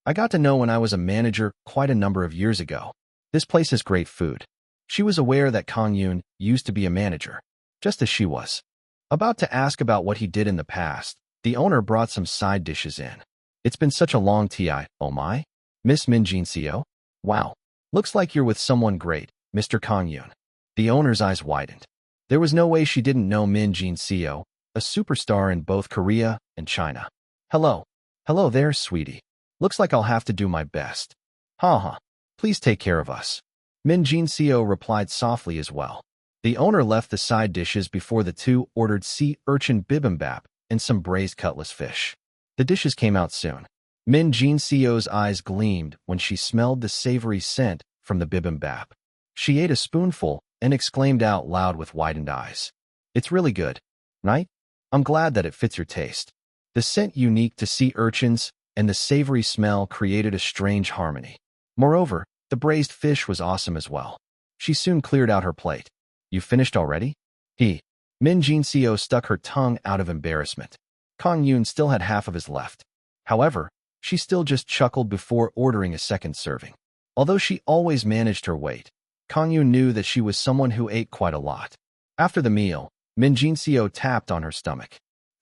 I got to know when I was a manager quite a number of years ago. This place has great food." She was aware that Kang-yoon used to be a manager, just as she was. About to ask about what he did in the past, the owner brought some side dishes in. It's been such a long TI, oh my? Miss Min Jin-seo? Wow. Looks like you're with someone great, Mr. Kang-yoon. The owner's eyes widened. There was no way she didn't know Min Jin-seo, a superstar in both Korea and China. Hello. Hello there, sweetie. Looks like I'll have to do my best. Haha. Please take care of us. Min Jin-seo replied softly as well. The owner left the side dishes before the two ordered sea urchin bibimbap and some braised cutlass fish. The dishes came out soon. Min Jin-seo's eyes gleamed when she smelled the savory scent from the bibimbap. She ate a spoonful and exclaimed out loud with widened eyes. It's really good, right? I'm glad that it fits your taste. The scent unique to sea urchins and the savory smell created a strange harmony. Moreover, the braised fish was awesome as well. She soon cleared out her plate. You finished already? Min Jin-seo stuck her tongue out of embarrassment. Kang-yoon still had half of his left. However, she still just chuckled before ordering a second serving. Although she always managed her weight, Kang-yoon knew that she was someone who ate quite a lot. After the meal, Min Jin-seo tapped on her stomach.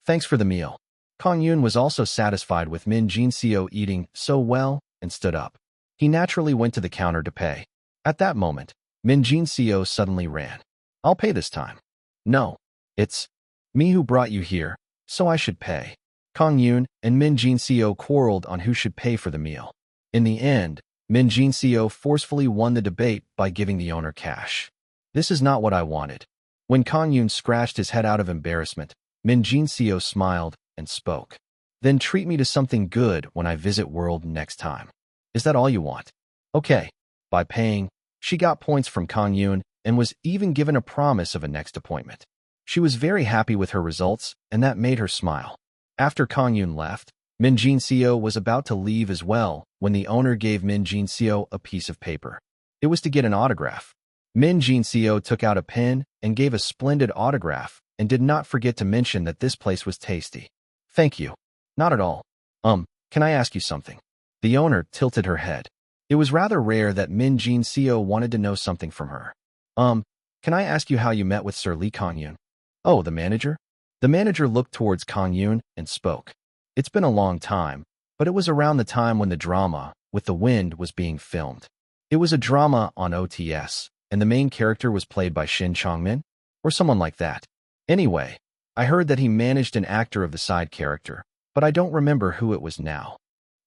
Thanks for the meal. Kang-yoon was also satisfied with Min Jin-seo eating so well and stood up. He naturally went to the counter to pay. At that moment, Min Jin-seo suddenly ran. I'll pay this time. No. It's me who brought you here, so I should pay. Kang-yoon and Min Jin-seo quarreled on who should pay for the meal. In the end, Min Jin-seo forcefully won the debate by giving the owner cash. This is not what I wanted. When Kang-yoon scratched his head out of embarrassment, Min Jin-seo smiled and spoke. Then treat me to something good when I visit World next time. Is that all you want? Okay. By paying, she got points from Kang-yoon and was even given a promise of a next appointment. She was very happy with her results, and that made her smile. After Kang-yoon left, Min Jin-seo was about to leave as well when the owner gave Min Jin-seo a piece of paper. It was to get an autograph. Min Jin-seo took out a pen and gave a splendid autograph and did not forget to mention that this place was tasty. Thank you. Not at all. Can I ask you something? The owner tilted her head. It was rather rare that Min Jin-seo wanted to know something from her. Can I ask you how you met with Sir Lee Kang-yoon? Oh, the manager? The manager looked towards Kang-yoon and spoke. It's been a long time, but it was around the time when the drama, With the Wind, was being filmed. It was a drama on OTS, and the main character was played by Shin Chong-min, or someone like that. Anyway, I heard that he managed an actor of the side character, but I don't remember who it was now.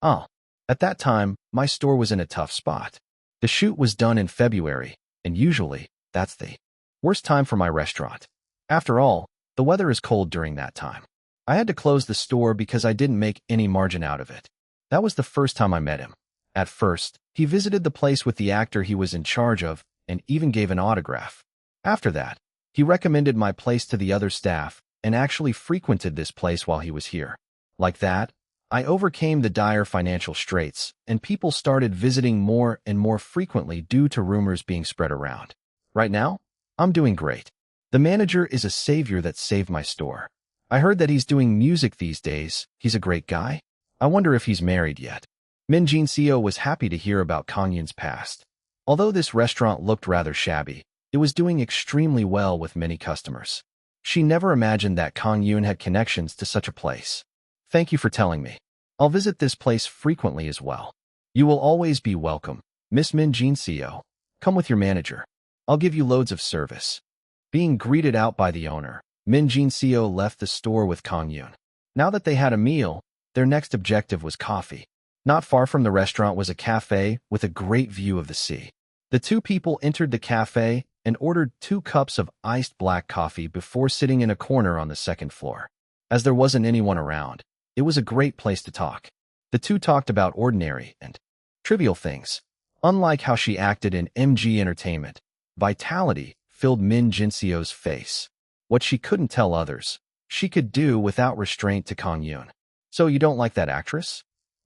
At that time, my store was in a tough spot. The shoot was done in February, and usually, that's the worst time for my restaurant. After all, the weather is cold during that time. I had to close the store because I didn't make any margin out of it. That was the first time I met him. At first, he visited the place with the actor he was in charge of and even gave an autograph. After that, he recommended my place to the other staff and actually frequented this place while he was here. Like that, I overcame the dire financial straits, and people started visiting more and more frequently due to rumors being spread around. Right now, I'm doing great. The manager is a savior that saved my store. I heard that he's doing music these days. He's a great guy. I wonder if he's married yet. Min Jin-seo was happy to hear about Kang-yoon's past. Although this restaurant looked rather shabby, it was doing extremely well with many customers. She never imagined that Kang-yoon had connections to such a place. Thank you for telling me. I'll visit this place frequently as well. You will always be welcome, Miss Min Jin-seo. Come with your manager. I'll give you loads of service. Being greeted out by the owner, Min Jin-seo left the store with Kang-yoon. Now that they had a meal, their next objective was coffee. Not far from the restaurant was a cafe with a great view of the sea. The two people entered the cafe and ordered 2 cups of iced black coffee before sitting in a corner on the second floor. As there wasn't anyone around, it was a great place to talk. The two talked about ordinary and trivial things. Unlike how she acted in MG Entertainment, vitality filled Min Jin-seo's face. What she couldn't tell others, she could do without restraint to Kang-yoon. So you don't like that actress?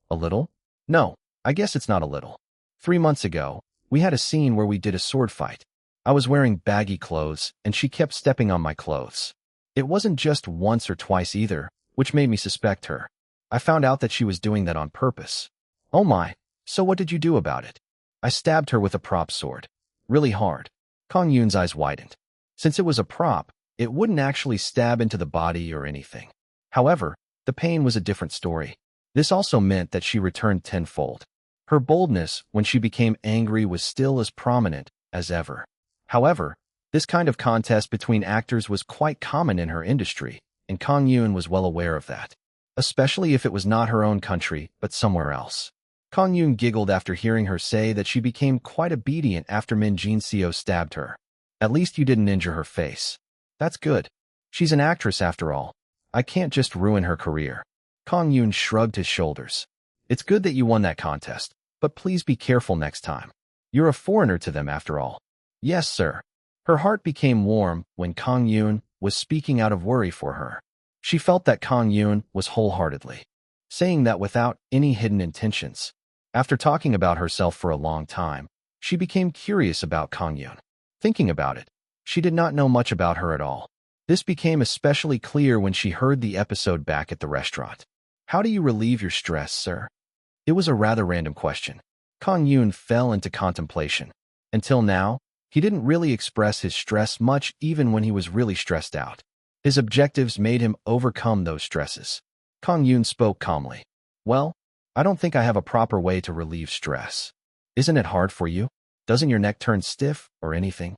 A little? No, I guess it's not a little. 3 months ago, we had a scene where we did a sword fight. I was wearing baggy clothes, and she kept stepping on my clothes. It wasn't just once or twice either, which made me suspect her. I found out that she was doing that on purpose. Oh my, so what did you do about it? I stabbed her with a prop sword. Really hard. Kang-yoon's eyes widened. Since it was a prop, it wouldn't actually stab into the body or anything. However, the pain was a different story. This also meant that she returned tenfold. Her boldness when she became angry was still as prominent as ever. However, this kind of contest between actors was quite common in her industry, and Kang-yoon was well aware of that, especially if it was not her own country but somewhere else. Kang-yoon giggled after hearing her say that she became quite obedient after Min Jin-seo stabbed her. At least you didn't injure her face. That's good. She's an actress after all. I can't just ruin her career. Kang-yoon shrugged his shoulders. It's good that you won that contest, but please be careful next time. You're a foreigner to them after all. Yes, sir. Her heart became warm when Kang-yoon was speaking out of worry for her. She felt that Kang-yoon was wholeheartedly saying that without any hidden intentions. After talking about herself for a long time, she became curious about Kang-yoon. Thinking about it, she did not know much about her at all. This became especially clear when she heard the episode back at the restaurant. How do you relieve your stress, sir? It was a rather random question. Kang-yoon fell into contemplation. Until now, he didn't really express his stress much even when he was really stressed out. His objectives made him overcome those stresses. Kang-yoon spoke calmly. Well, I don't think I have a proper way to relieve stress. Isn't it hard for you? Doesn't your neck turn stiff or anything?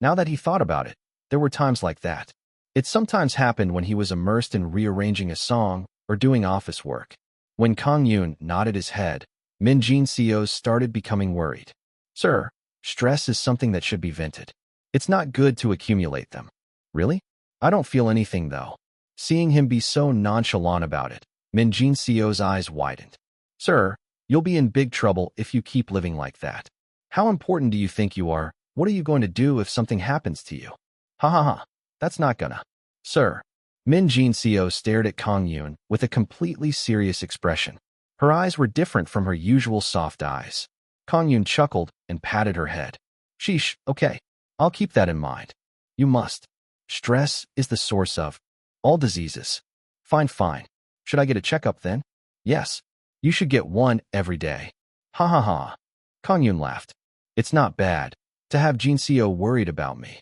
Now that he thought about it, there were times like that. It sometimes happened when he was immersed in rearranging a song or doing office work. When Kang-yoon nodded his head, Min Jin-seo started becoming worried. Sir, stress is something that should be vented. It's not good to accumulate them. Really? I don't feel anything though. Seeing him be so nonchalant about it, Min Jin-seo's eyes widened. Sir, you'll be in big trouble if you keep living like that. How important do you think you are? What are you going to do if something happens to you? Ha ha ha. That's not gonna. Sir. Min Jin-seo stared at Kang-yoon with a completely serious expression. Her eyes were different from her usual soft eyes. Kang-yoon chuckled and patted her head. Sheesh, okay. I'll keep that in mind. You must. Stress is the source of all diseases. Fine, fine. Should I get a checkup then? Yes. You should get one every day. Ha ha ha. Kang-yoon laughed. It's not bad to have Jin-seo worried about me.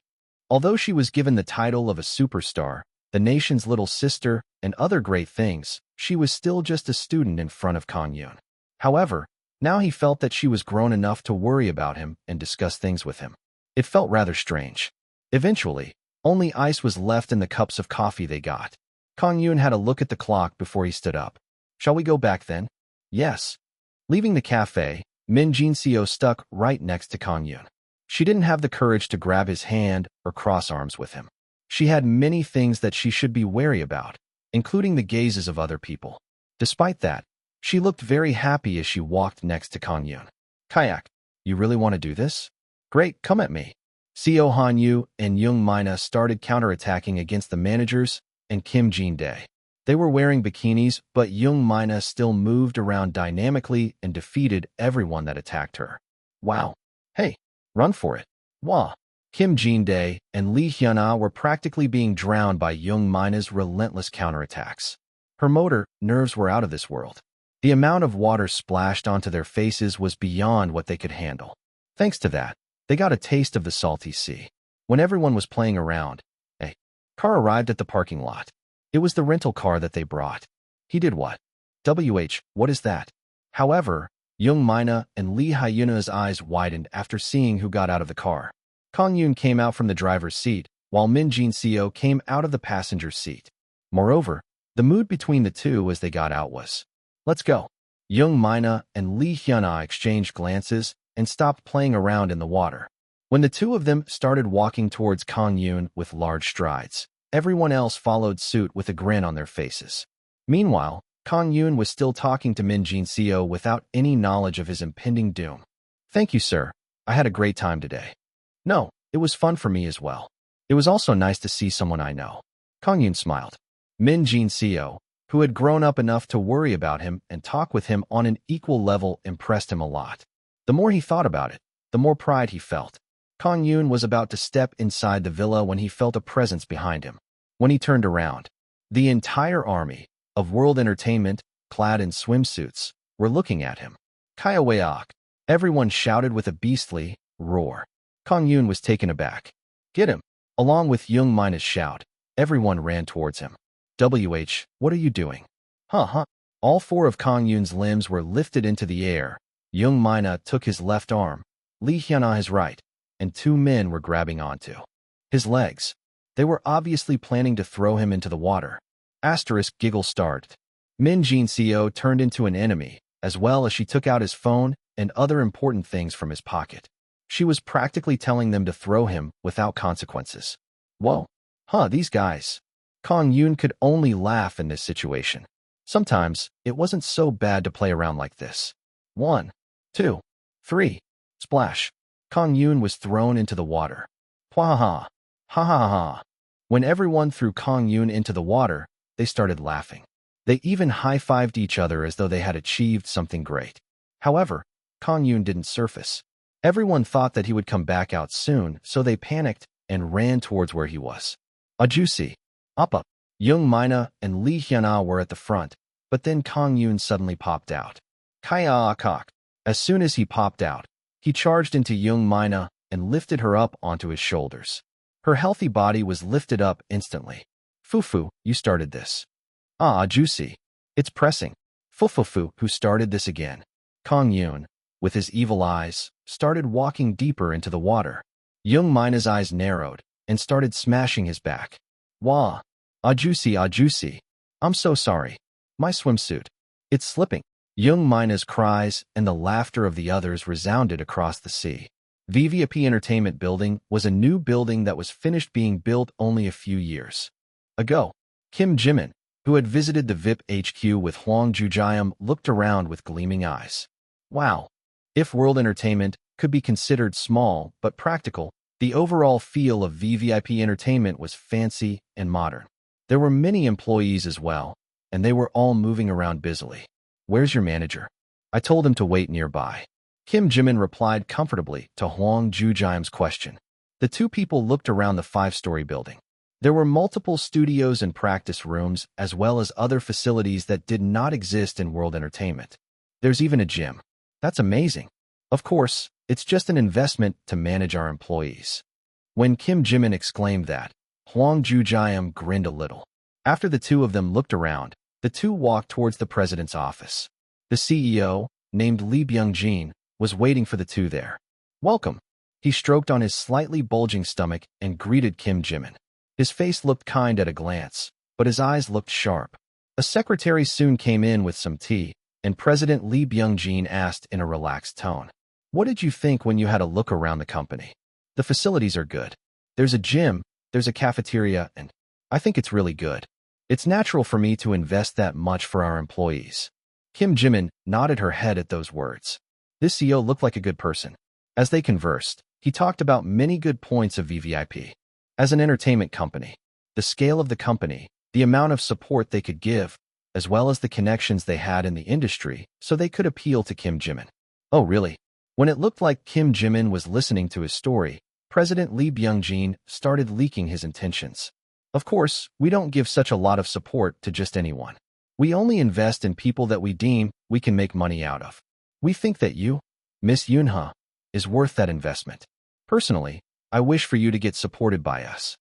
Although she was given the title of a superstar, the nation's little sister, and other great things, she was still just a student in front of Kang-yoon. However, now he felt that she was grown enough to worry about him and discuss things with him. It felt rather strange. Eventually, only ice was left in the cups of coffee they got. Kang-yoon had a look at the clock before he stood up. Shall we go back then? Yes. Leaving the cafe, Min Jin-seo stuck right next to Kang-yoon. She didn't have the courage to grab his hand or cross arms with him. She had many things that she should be wary about, including the gazes of other people. Despite that, she looked very happy as she walked next to Kang-yoon. Kayak, you really want to do this? Great, come at me. Seo Han-yu and Young Mina started counterattacking against the managers and Kim Jin-dae. They were wearing bikinis, but Young Mina still moved around dynamically and defeated everyone that attacked her. Wow. Hey, run for it. Wah. Kim Jin-dae and Lee Hyun-ah were practically being drowned by Young Mina's relentless counterattacks. Her motor nerves were out of this world. The amount of water splashed onto their faces was beyond what they could handle. Thanks to that, they got a taste of the salty sea. When everyone was playing around, a car arrived at the parking lot. It was the rental car that they brought. He did what? What is that? However, Young Mina and Lee Hyuna's eyes widened after seeing who got out of the car. Kang-yoon came out from the driver's seat, while Min Jin-seo came out of the passenger seat. Moreover, the mood between the two as they got out was, let's go. Young Mina and Lee Hyun-ah exchanged glances and stopped playing around in the water. When the two of them started walking towards Kang-yoon with large strides, everyone else followed suit with a grin on their faces. Meanwhile, Kang-yoon was still talking to Min Jin-seo without any knowledge of his impending doom. Thank you, sir. I had a great time today. No, it was fun for me as well. It was also nice to see someone I know. Kang-yoon smiled. Min Jin-seo, who had grown up enough to worry about him and talk with him on an equal level, impressed him a lot. The more he thought about it, the more pride he felt. Kang-yoon was about to step inside the villa when he felt a presence behind him. When he turned around, the entire army of World Entertainment, clad in swimsuits, were looking at him. Kayaweok! Everyone shouted with a beastly roar. Kang-yoon was taken aback. Get him! Along with Young Mina's shout, everyone ran towards him. What are you doing? Huh? All four of Kang-yoon's limbs were lifted into the air. Young Mina took his left arm, Lee Hyuna his right, and two men were grabbing onto his legs. They were obviously planning to throw him into the water. Asterisk giggle started. Min Jin-seo turned into an enemy, as well as she took out his phone and other important things from his pocket. She was practically telling them to throw him without consequences. Whoa. These guys. Kang-yoon could only laugh in this situation. Sometimes, it wasn't so bad to play around like this. 1, 2, 3. Splash. Kang-yoon was thrown into the water. Pwahaha. Ha ha ha. When everyone threw Kang-yoon into the water, they started laughing. They even high-fived each other as though they had achieved something great. However, Kang-yoon didn't surface. Everyone thought that he would come back out soon, so they panicked and ran towards where he was. Ajusi. Up. Young Mina and Lee Hyuna were at the front, but then Kang-yoon suddenly popped out. Kaya-kak. As soon as he popped out, he charged into Young Mina and lifted her up onto his shoulders. Her healthy body was lifted up instantly. Fufu, you started this. Ajusi. It's pressing. Fufufu, who started this again. Kang-yoon, with his evil eyes, started walking deeper into the water. Young Mina's eyes narrowed and started smashing his back. Wah. Ajusi. I'm so sorry. My swimsuit. It's slipping. Young Mina's cries and the laughter of the others resounded across the sea. VVIP Entertainment Building was a new building that was finished being built only a few years ago. Kim Jimin, who had visited the VIP HQ with Hwang Joo-jaeum, looked around with gleaming eyes. Wow. If World Entertainment could be considered small but practical, the overall feel of VVIP Entertainment was fancy and modern. There were many employees as well, and they were all moving around busily. Where's your manager? I told him to wait nearby. Kim Jimin replied comfortably to Hwang Joo-jaeum's question. The two people looked around the 5-story building. There were multiple studios and practice rooms, as well as other facilities that did not exist in World Entertainment. There's even a gym. That's amazing. Of course, it's just an investment to manage our employees. When Kim Jimin exclaimed that, Hwang Joo-jaeum grinned a little. After the two of them looked around, the two walked towards the president's office. The CEO, named Lee Byung-jin, was waiting for the two there. Welcome. He stroked on his slightly bulging stomach and greeted Kim Jimin. His face looked kind at a glance, but his eyes looked sharp. A secretary soon came in with some tea, and President Lee Byung-jin asked in a relaxed tone, "What did you think when you had a look around the company? The facilities are good. There's a gym, there's a cafeteria, and I think it's really good. It's natural for me to invest that much for our employees." Kim Jimin nodded her head at those words. This CEO looked like a good person. As they conversed, he talked about many good points of VVIP. As an entertainment company, the scale of the company, the amount of support they could give, as well as the connections they had in the industry, so they could appeal to Kim Jimin. Oh, really? When it looked like Kim Jimin was listening to his story, President Lee Byung-jin started leaking his intentions. Of course, we don't give such a lot of support to just anyone. We only invest in people that we deem we can make money out of. We think that you, Miss Yoonha, is worth that investment. Personally, I wish for you to get supported by us.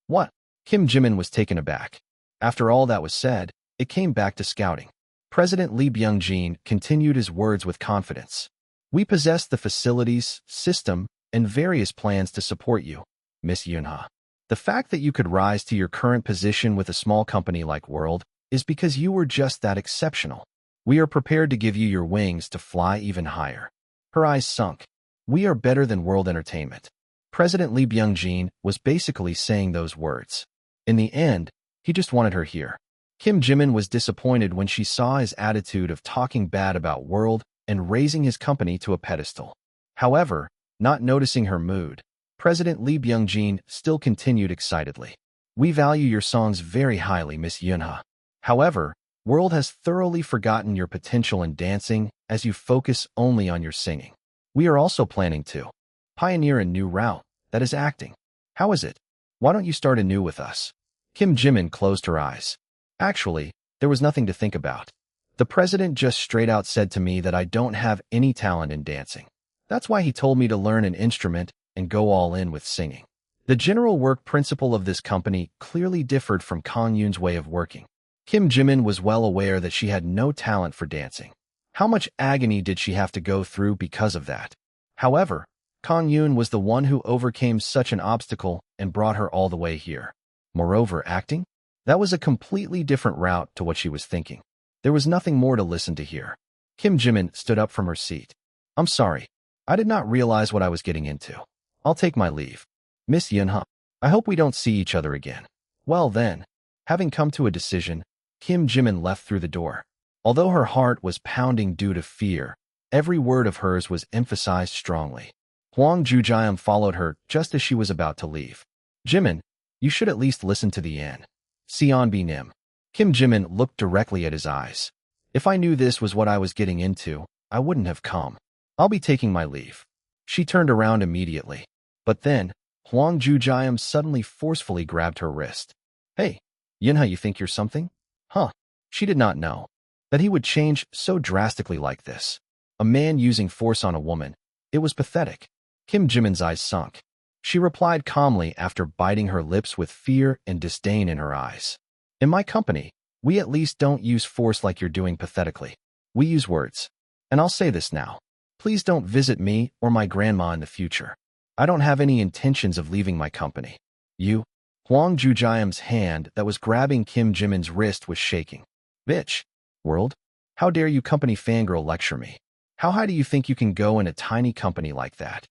What? Kim Jimin was taken aback. After all that was said, it came back to scouting. President Lee Byung-jin continued his words with confidence. We possess the facilities, system, and various plans to support you, Miss Yoonha. The fact that you could rise to your current position with a small company like World is because you were just that exceptional. We are prepared to give you your wings to fly even higher. Her eyes sunk. We are better than World Entertainment. President Lee Byung-jin was basically saying those words. In the end, he just wanted her here. Kim Jimin was disappointed when she saw his attitude of talking bad about World and raising his company to a pedestal. However, not noticing her mood, President Lee Byung-jin still continued excitedly. We value your songs very highly, Miss Yoonha. However, World has thoroughly forgotten your potential in dancing as you focus only on your singing. We are also planning to pioneer a new route, that is acting. How is it? Why don't you start anew with us? Kim Jimin closed her eyes. Actually, there was nothing to think about. The president just straight out said to me that I don't have any talent in dancing. That's why he told me to learn an instrument and go all in with singing. The general work principle of this company clearly differed from Kang-yoon's way of working. Kim Jimin was well aware that she had no talent for dancing. How much agony did she have to go through because of that? However, Kang-yoon was the one who overcame such an obstacle and brought her all the way here. Moreover, acting? That was a completely different route to what she was thinking. There was nothing more to listen to here. Kim Jimin stood up from her seat. I'm sorry. I did not realize what I was getting into. I'll take my leave. Miss Yunha, I hope we don't see each other again. Well then, having come to a decision, Kim Jimin left through the door. Although her heart was pounding due to fear, every word of hers was emphasized strongly. Hwang Ju-jiam followed her just as she was about to leave. Jimin, you should at least listen to the end. Seon B. Nim. Kim Jimin looked directly at his eyes. If I knew this was what I was getting into, I wouldn't have come. I'll be taking my leave. She turned around immediately. But then, Hwang Ju-jiam suddenly forcefully grabbed her wrist. Hey, Yunha, you think you're something? Huh. She did not know that he would change so drastically like this. A man using force on a woman. It was pathetic. Kim Jimin's eyes sunk. She replied calmly after biting her lips with fear and disdain in her eyes. In my company, we at least don't use force like you're doing pathetically. We use words. And I'll say this now. Please don't visit me or my grandma in the future. I don't have any intentions of leaving my company. You? Hwang Ju-jiam's hand that was grabbing Kim Jimin's wrist was shaking. Bitch. World? How dare you company fangirl lecture me? How high do you think you can go in a tiny company like that?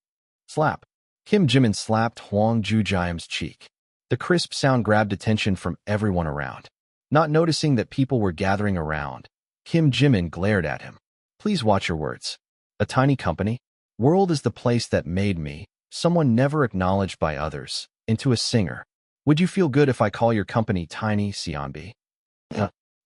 Slap. Kim Jimin slapped Hwang Ju-jiam's cheek. The crisp sound grabbed attention from everyone around. Not noticing that people were gathering around, Kim Jimin glared at him. Please watch your words. A tiny company? World is the place that made me, someone never acknowledged by others, into a singer. Would you feel good if I call your company tiny, Seonbi?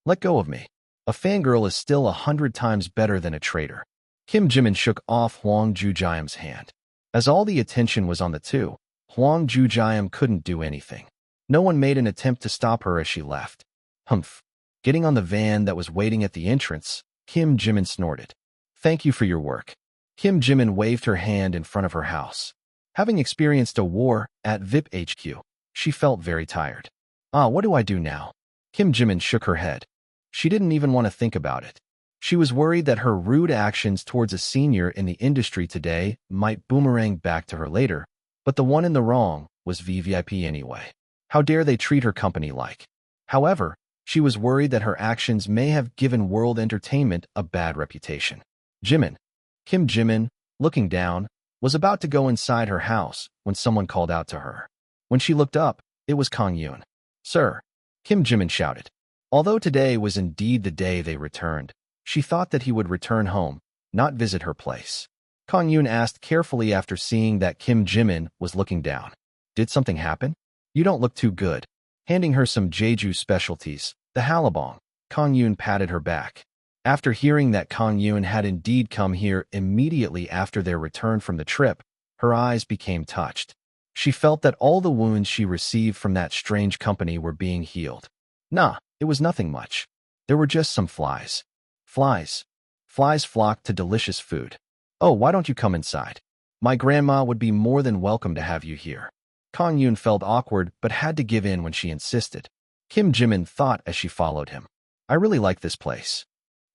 Let go of me. A fangirl is still 100 times better than a traitor. Kim Jimin shook off Hwang Ju-jiam's hand. As all the attention was on the two, Hwang Ju-jiam couldn't do anything. No one made an attempt to stop her as she left. Humph. Getting on the van that was waiting at the entrance, Kim Jimin snorted. Thank you for your work. Kim Jimin waved her hand in front of her house. Having experienced a war at VIP HQ, she felt very tired. What do I do now? Kim Jimin shook her head. She didn't even want to think about it. She was worried that her rude actions towards a senior in the industry today might boomerang back to her later, but the one in the wrong was VVIP anyway. How dare they treat her company like? However, she was worried that her actions may have given World Entertainment a bad reputation. Jimin. Kim Jimin, looking down, was about to go inside her house when someone called out to her. When she looked up, it was Kang-yoon. Sir. Kim Jimin shouted. Although today was indeed the day they returned, she thought that he would return home, not visit her place. Kang-yoon asked carefully after seeing that Kim Jimin was looking down. Did something happen? You don't look too good. Handing her some Jeju specialties, the halabong, Kang-yoon patted her back. After hearing that Kang-yoon had indeed come here immediately after their return from the trip, her eyes became touched. She felt that all the wounds she received from that strange company were being healed. Nah, it was nothing much. There were just some flies. Flies. Flies flocked to delicious food. Oh, why don't you come inside? My grandma would be more than welcome to have you here. Kang-yoon felt awkward but had to give in when she insisted. Kim Jimin thought as she followed him. I really like this place.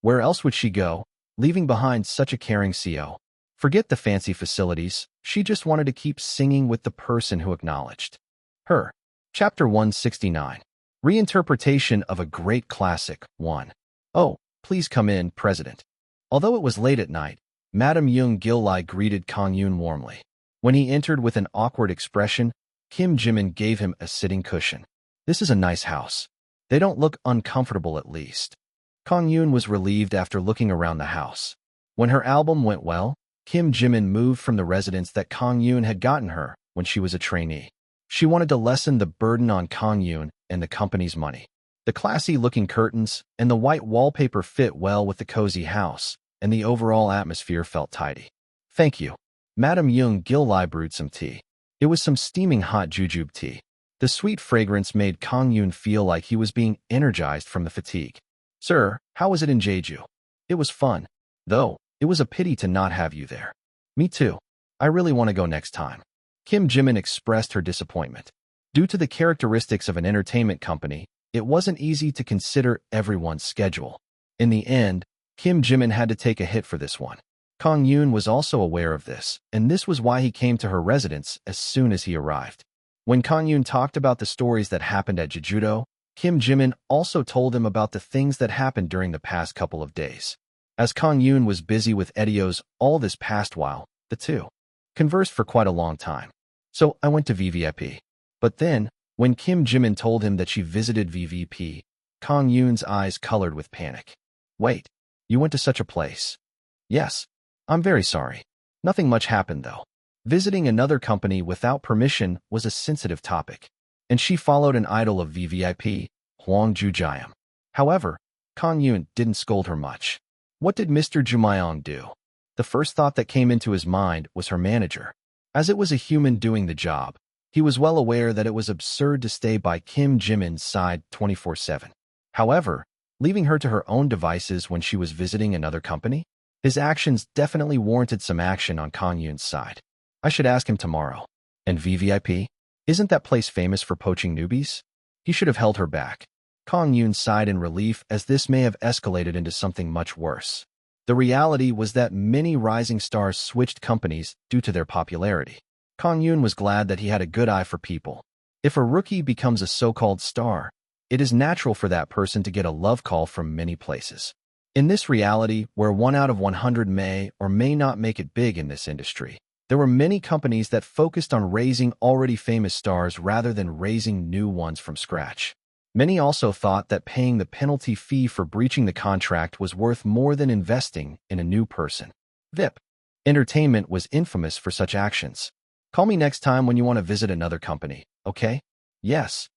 Where else would she go, leaving behind such a caring CO? Forget the fancy facilities, she just wanted to keep singing with the person who acknowledged her. Chapter 169. Reinterpretation of a Great Classic 1. Oh, please come in, President. Although it was late at night, Madam Young Gilai greeted Kang-yoon warmly. When he entered with an awkward expression, Kim Jimin gave him a sitting cushion. This is a nice house. They don't look uncomfortable at least. Kang-yoon was relieved after looking around the house. When her album went well, Kim Jimin moved from the residence that Kang-yoon had gotten her when she was a trainee. She wanted to lessen the burden on Kang-yoon and the company's money. The classy-looking curtains and the white wallpaper fit well with the cozy house, and the overall atmosphere felt tidy. Thank you. Madam Young Gilai brewed some tea. It was some steaming hot jujube tea. The sweet fragrance made Kang-yoon feel like he was being energized from the fatigue. Sir, how was it in Jeju? It was fun. Though, it was a pity to not have you there. Me too. I really want to go next time. Kim Jimin expressed her disappointment. Due to the characteristics of an entertainment company, It wasn't easy to consider everyone's schedule. In the end, Kim Jimin had to take a hit for this one. Kang-yoon was also aware of this, and this was why he came to her residence as soon as he arrived. When Kang-yoon talked about the stories that happened at Jeju-do, Kim Jimin also told him about the things that happened during the past couple of days. As Kang-yoon was busy with Edios all this past while, the two conversed for quite a long time. So I went to VVIP. But then, when Kim Jimin told him that she visited VVP, Kang-yoon's eyes colored with panic. Wait, you went to such a place? Yes. I'm very sorry. Nothing much happened though. Visiting another company without permission was a sensitive topic, and she followed an idol of VVIP, Hwang Ju-jayam. However, Kang-yoon didn't scold her much. What did Mr. Jumayong do? The first thought that came into his mind was her manager. As it was a human doing the job, he was well aware that it was absurd to stay by Kim Jimin's side 24/7. However, leaving her to her own devices when she was visiting another company? His actions definitely warranted some action on Kang-yoon's side. I should ask him tomorrow. And VVIP? Isn't that place famous for poaching newbies? He should have held her back. Kang-yoon sighed in relief as this may have escalated into something much worse. The reality was that many rising stars switched companies due to their popularity. Kang-yoon was glad that he had a good eye for people. If a rookie becomes a so-called star, it is natural for that person to get a love call from many places. In this reality, where 1 out of 100 may or may not make it big in this industry, there were many companies that focused on raising already famous stars rather than raising new ones from scratch. Many also thought that paying the penalty fee for breaching the contract was worth more than investing in a new person. VIP Entertainment was infamous for such actions. Call me next time when you want to visit another company, okay? Yes.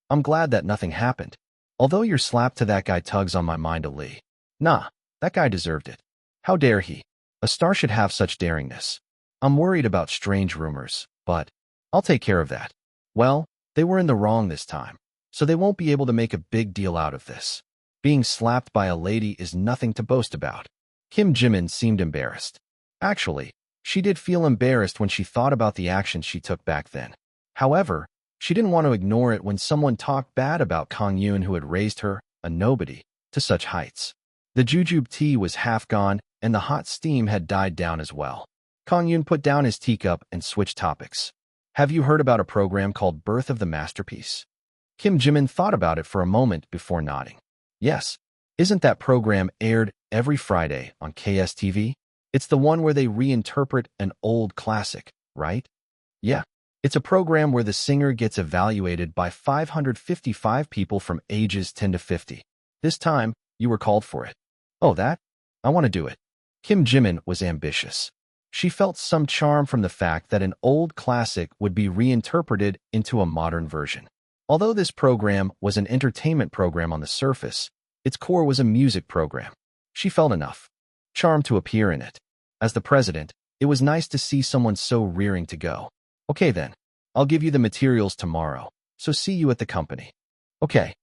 I'm glad that nothing happened. Although your slap to that guy tugs on my mind a little. Nah, that guy deserved it. How dare he? A star should have such daringness. I'm worried about strange rumors, but I'll take care of that. Well, they were in the wrong this time, so they won't be able to make a big deal out of this. Being slapped by a lady is nothing to boast about. Kim Jimin seemed embarrassed. Actually, she did feel embarrassed when she thought about the actions she took back then. However, she didn't want to ignore it when someone talked bad about Kang-yoon, who had raised her, a nobody, to such heights. The jujube tea was half gone, and the hot steam had died down as well. Kang-yoon put down his teacup and switched topics. Have you heard about a program called Birth of the Masterpiece? Kim Jimin thought about it for a moment before nodding. Yes. Isn't that program aired every Friday on KSTV? It's the one where they reinterpret an old classic, right? Yeah. It's a program where the singer gets evaluated by 555 people from ages 10 to 50. This time, you were called for it. Oh, that? I want to do it. Kim Jimin was ambitious. She felt some charm from the fact that an old classic would be reinterpreted into a modern version. Although this program was an entertainment program on the surface, its core was a music program. She felt enough charm to appear in it. As the president, it was nice to see someone so rearing to go. Okay then, I'll give you the materials tomorrow, so see you at the company. Okay.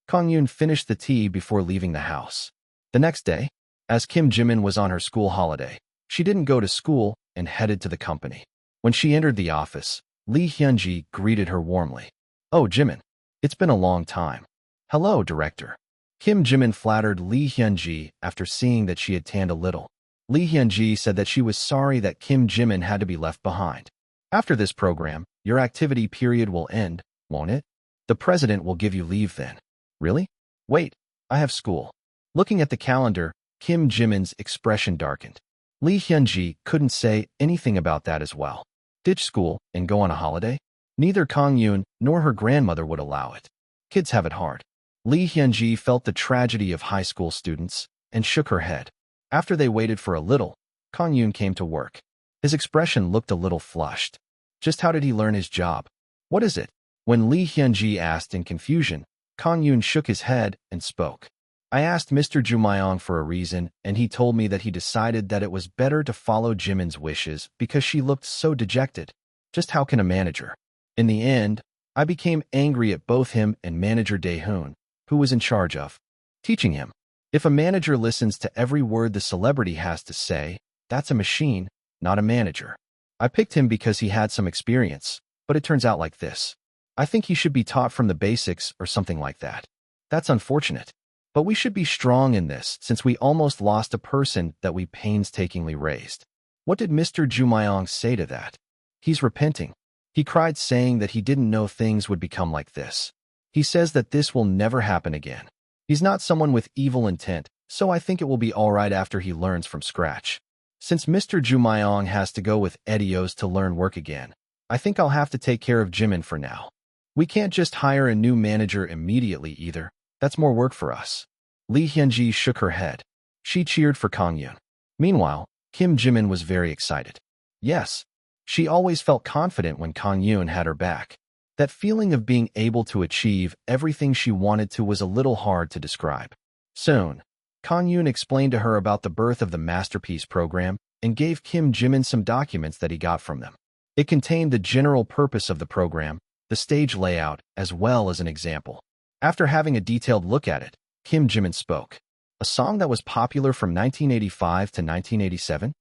Kang-yoon finished the tea before leaving the house. The next day, as Kim Jimin was on her school holiday, she didn't go to school and headed to the company. When she entered the office, Lee Hyun-ji greeted her warmly. Oh, Jimin. It's been a long time. Hello, director. Kim Jimin flattered Lee Hyun-ji after seeing that she had tanned a little. Lee Hyun-ji said that she was sorry that Kim Jimin had to be left behind. After this program, your activity period will end, won't it? The president will give you leave then. Really? Wait, I have school. Looking at the calendar, Kim Jimin's expression darkened. Lee Hyun-ji couldn't say anything about that as well. Ditch school and go on a holiday? Neither Kang-yoon nor her grandmother would allow it. Kids have it hard. Lee Hyun-ji felt the tragedy of high school students and shook her head. After they waited for a little, Kang-yoon came to work. His expression looked a little flushed. Just how did he learn his job? What is it? When Lee Hyun-ji asked in confusion, Kang-yoon shook his head and spoke. I asked Mr. Jumayong for a reason, and he told me that he decided that it was better to follow Jimin's wishes because she looked so dejected. Just how can a manager? In the end, I became angry at both him and manager Dae-hoon, who was in charge of teaching him. If a manager listens to every word the celebrity has to say, that's a machine, not a manager. I picked him because he had some experience, but it turns out like this. I think he should be taught from the basics or something like that. That's unfortunate. But we should be strong in this since we almost lost a person that we painstakingly raised. What did Mr. Jumayong say to that? He's repenting. He cried saying that he didn't know things would become like this. He says that this will never happen again. He's not someone with evil intent, so I think it will be alright after he learns from scratch. Since Mr. Jumayong has to go with Edios to learn work again, I think I'll have to take care of Jimin for now. We can't just hire a new manager immediately either. That's more work for us. Lee Hyunji shook her head. She cheered for Kang-yoon. Meanwhile, Kim Jimin was very excited. Yes, she always felt confident when Kang-yoon had her back. That feeling of being able to achieve everything she wanted to was a little hard to describe. Soon, Kang-yoon explained to her about the birth of the Masterpiece program and gave Kim Jimin some documents that he got from them. It contained the general purpose of the program, the stage layout, as well as an example. After having a detailed look at it, Kim Jimin spoke. A song that was popular from 1985 to 1987?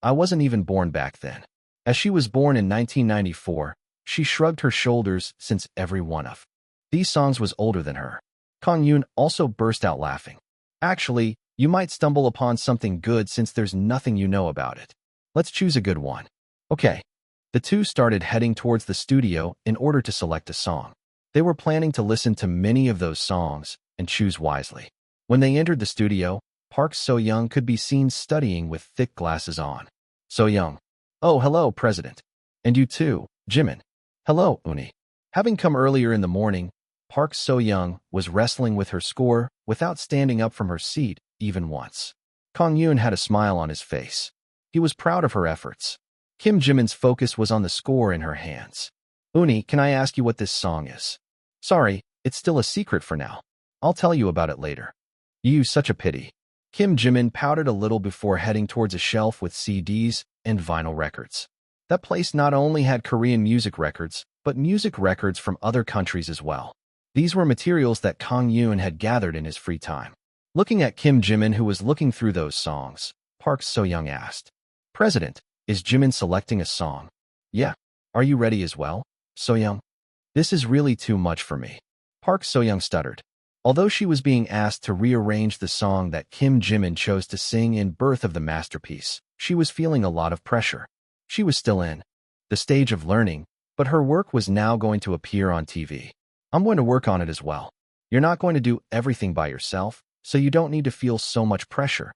I wasn't even born back then. As she was born in 1994, she shrugged her shoulders since every one of these songs was older than her. Kang-yoon also burst out laughing. Actually, you might stumble upon something good since there's nothing you know about it. Let's choose a good one. Okay. The two started heading towards the studio in order to select a song. They were planning to listen to many of those songs and choose wisely. When they entered the studio, Park So-young could be seen studying with thick glasses on. So-young. Oh, hello, President. And you too, Jimin. Hello, Uni. Having come earlier in the morning, Park So-young was wrestling with her score without standing up from her seat even once. Kang-yoon had a smile on his face. He was proud of her efforts. Kim Jimin's focus was on the score in her hands. Uni, can I ask you what this song is? Sorry, it's still a secret for now. I'll tell you about it later. You, such a pity. Kim Jimin pouted a little before heading towards a shelf with CDs and vinyl records. That place not only had Korean music records, but music records from other countries as well. These were materials that Kang-yoon had gathered in his free time. Looking at Kim Jimin, who was looking through those songs, Park So-young asked, President, is Jimin selecting a song? Yeah. Are you ready as well, So-young? This is really too much for me. Park So-young stuttered. Although she was being asked to rearrange the song that Kim Jimin chose to sing in Birth of the Masterpiece, she was feeling a lot of pressure. She was still in the stage of learning, but her work was now going to appear on TV. I'm going to work on it as well. You're not going to do everything by yourself, so you don't need to feel so much pressure.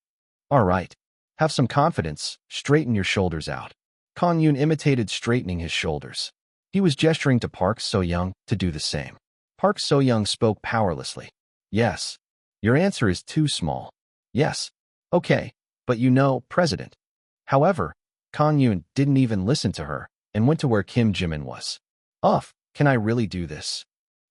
All right. Have some confidence, straighten your shoulders out. Kang-yoon imitated straightening his shoulders. He was gesturing to Park So-young to do the same. Park So-young spoke powerlessly. Yes. Your answer is too small. Yes. Okay. But you know, President. However, Kang-yoon didn't even listen to her and went to where Kim Jimin was. Uff, can I really do this?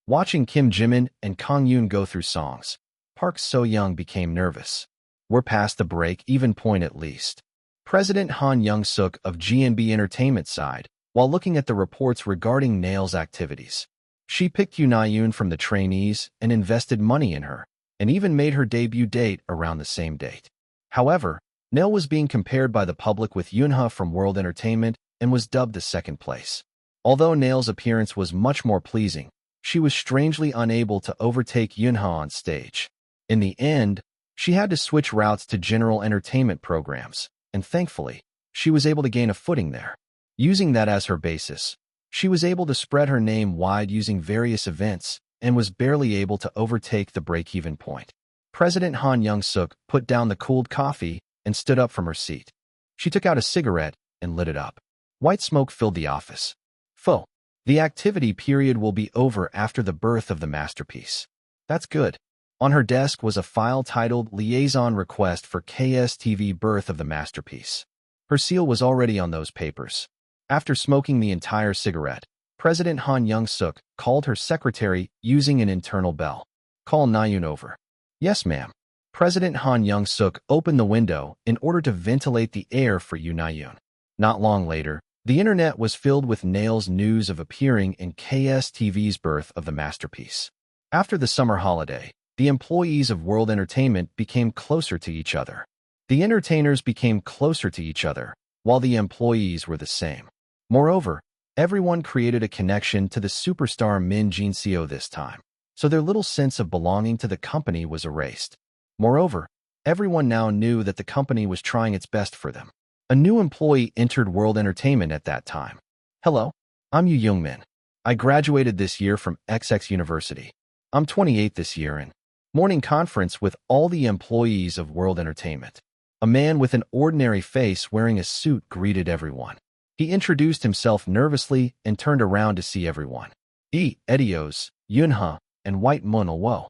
Watching Kim Jimin and Kang-yoon go through songs, Park So-young became nervous. We're past the break-even point at least. President Han Young-suk of GNB Entertainment sighed while looking at the reports regarding Nail's activities. She picked Yoon from the trainees and invested money in her, and even made her debut date around the same date. However, Nail was being compared by the public with Yoonha from World Entertainment and was dubbed the second place. Although Nail's appearance was much more pleasing, she was strangely unable to overtake Yoonha on stage. In the end, she had to switch routes to general entertainment programs, and thankfully, she was able to gain a footing there. Using that as her basis, she was able to spread her name wide using various events and was barely able to overtake the break-even point. President Han Young-suk put down the cooled coffee and stood up from her seat. She took out a cigarette and lit it up. White smoke filled the office. Full. The activity period will be over after the birth of the masterpiece. That's good. On her desk was a file titled Liaison Request for KSTV Birth of the Masterpiece. Her seal was already on those papers. After smoking the entire cigarette, President Han Young-suk called her secretary using an internal bell. Call Na-yoon over. Yes, ma'am. President Han Young-suk opened the window in order to ventilate the air for Na-yoon. Not long later, the internet was filled with Nail's news of appearing in KSTV's Birth of the Masterpiece. After the summer holiday, the employees of World Entertainment became closer to each other. The entertainers became closer to each other, while the employees were the same. Moreover, everyone created a connection to the superstar Min Jin-seo this time. so their little sense of belonging to the company was erased. Moreover, everyone now knew that the company was trying its best for them. A new employee entered World Entertainment at that time. Hello, I'm Yu Youngmin. I graduated this year from XX University. I'm 28 this year and morning conference with all the employees of World Entertainment. A man with an ordinary face wearing a suit greeted everyone. He introduced himself nervously and turned around to see everyone. Edios, Yunha, and White Moon Wo.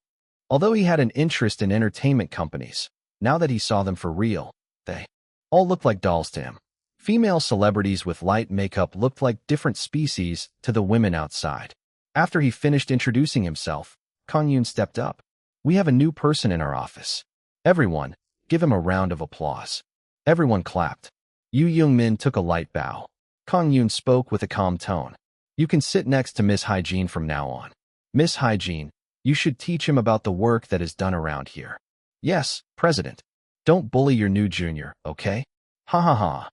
Although he had an interest in entertainment companies, now that he saw them for real, they all looked like dolls to him. Female celebrities with light makeup looked like different species to the women outside. After he finished introducing himself, Kang-yoon stepped up. We have a new person in our office. Everyone, give him a round of applause. Everyone clapped. Yu Youngmin took a light bow. Kang-yoon spoke with a calm tone. You can sit next to Miss Hygiene from now on. Miss Hygiene, you should teach him about the work that is done around here. Yes, President. Don't bully your new junior, okay? Ha ha ha.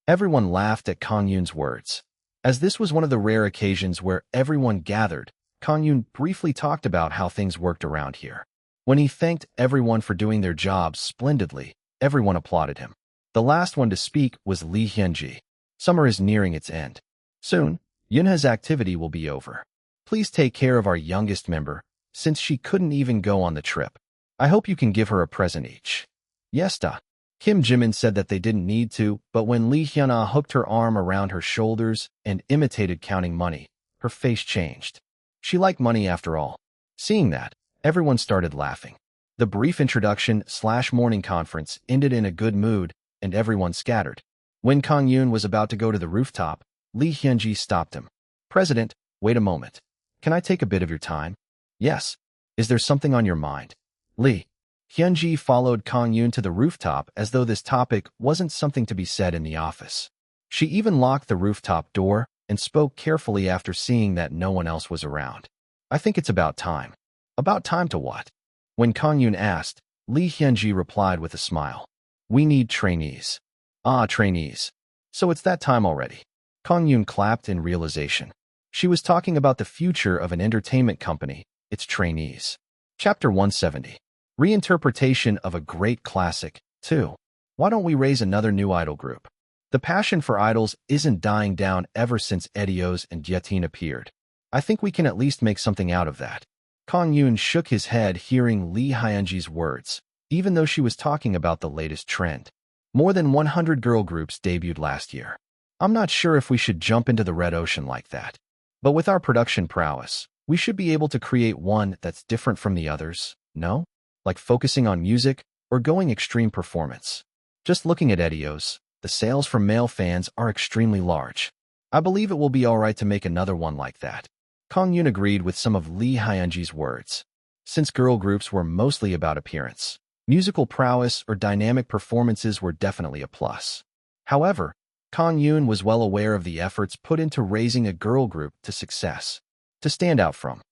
Everyone laughed at Kang-yoon's words. As this was one of the rare occasions where everyone gathered, Kang-yoon briefly talked about how things worked around here. When he thanked everyone for doing their jobs splendidly, everyone applauded him. The last one to speak was Lee Hyunji. Summer is nearing its end. Soon, Yunha's activity will be over. Please take care of our youngest member, since she couldn't even go on the trip. I hope you can give her a present each. Yes, da. Kim Jimin said that they didn't need to, but when Lee Hyuna hooked her arm around her shoulders and imitated counting money, her face changed. She liked money after all. Seeing that, everyone started laughing. The brief introduction/morning conference ended in a good mood, and everyone scattered. When Kang-yoon was about to go to the rooftop, Lee Hyunji stopped him. President, wait a moment. Can I take a bit of your time? Yes. Is there something on your mind? Lee Hyunji followed Kang-yoon to the rooftop as though this topic wasn't something to be said in the office. She even locked the rooftop door and spoke carefully after seeing that no one else was around. I think it's about time. About time to what? When Kang-yoon asked, Lee Hyunji replied with a smile. We need trainees. Ah, trainees. So it's that time already. Kang-yoon clapped in realization. She was talking about the future of an entertainment company, its trainees. Chapter 170. Reinterpretation of a great classic, 2. Why don't we raise another new idol group? The passion for idols isn't dying down ever since Edios and Yetin appeared. I think we can at least make something out of that. Kang-yoon shook his head hearing Lee Hyunji's words, even though she was talking about the latest trend. More than 100 girl groups debuted last year. I'm not sure if we should jump into the red ocean like that. But with our production prowess, we should be able to create one that's different from the others, no? Like focusing on music or going extreme performance. Just looking at Edios, the sales from male fans are extremely large. I believe it will be alright to make another one like that. Kang-yoon agreed with some of Lee Hyunji's words. Since girl groups were mostly about appearance, musical prowess or dynamic performances were definitely a plus. However, Kang-yoon was well aware of the efforts put into raising a girl group to success. To stand out from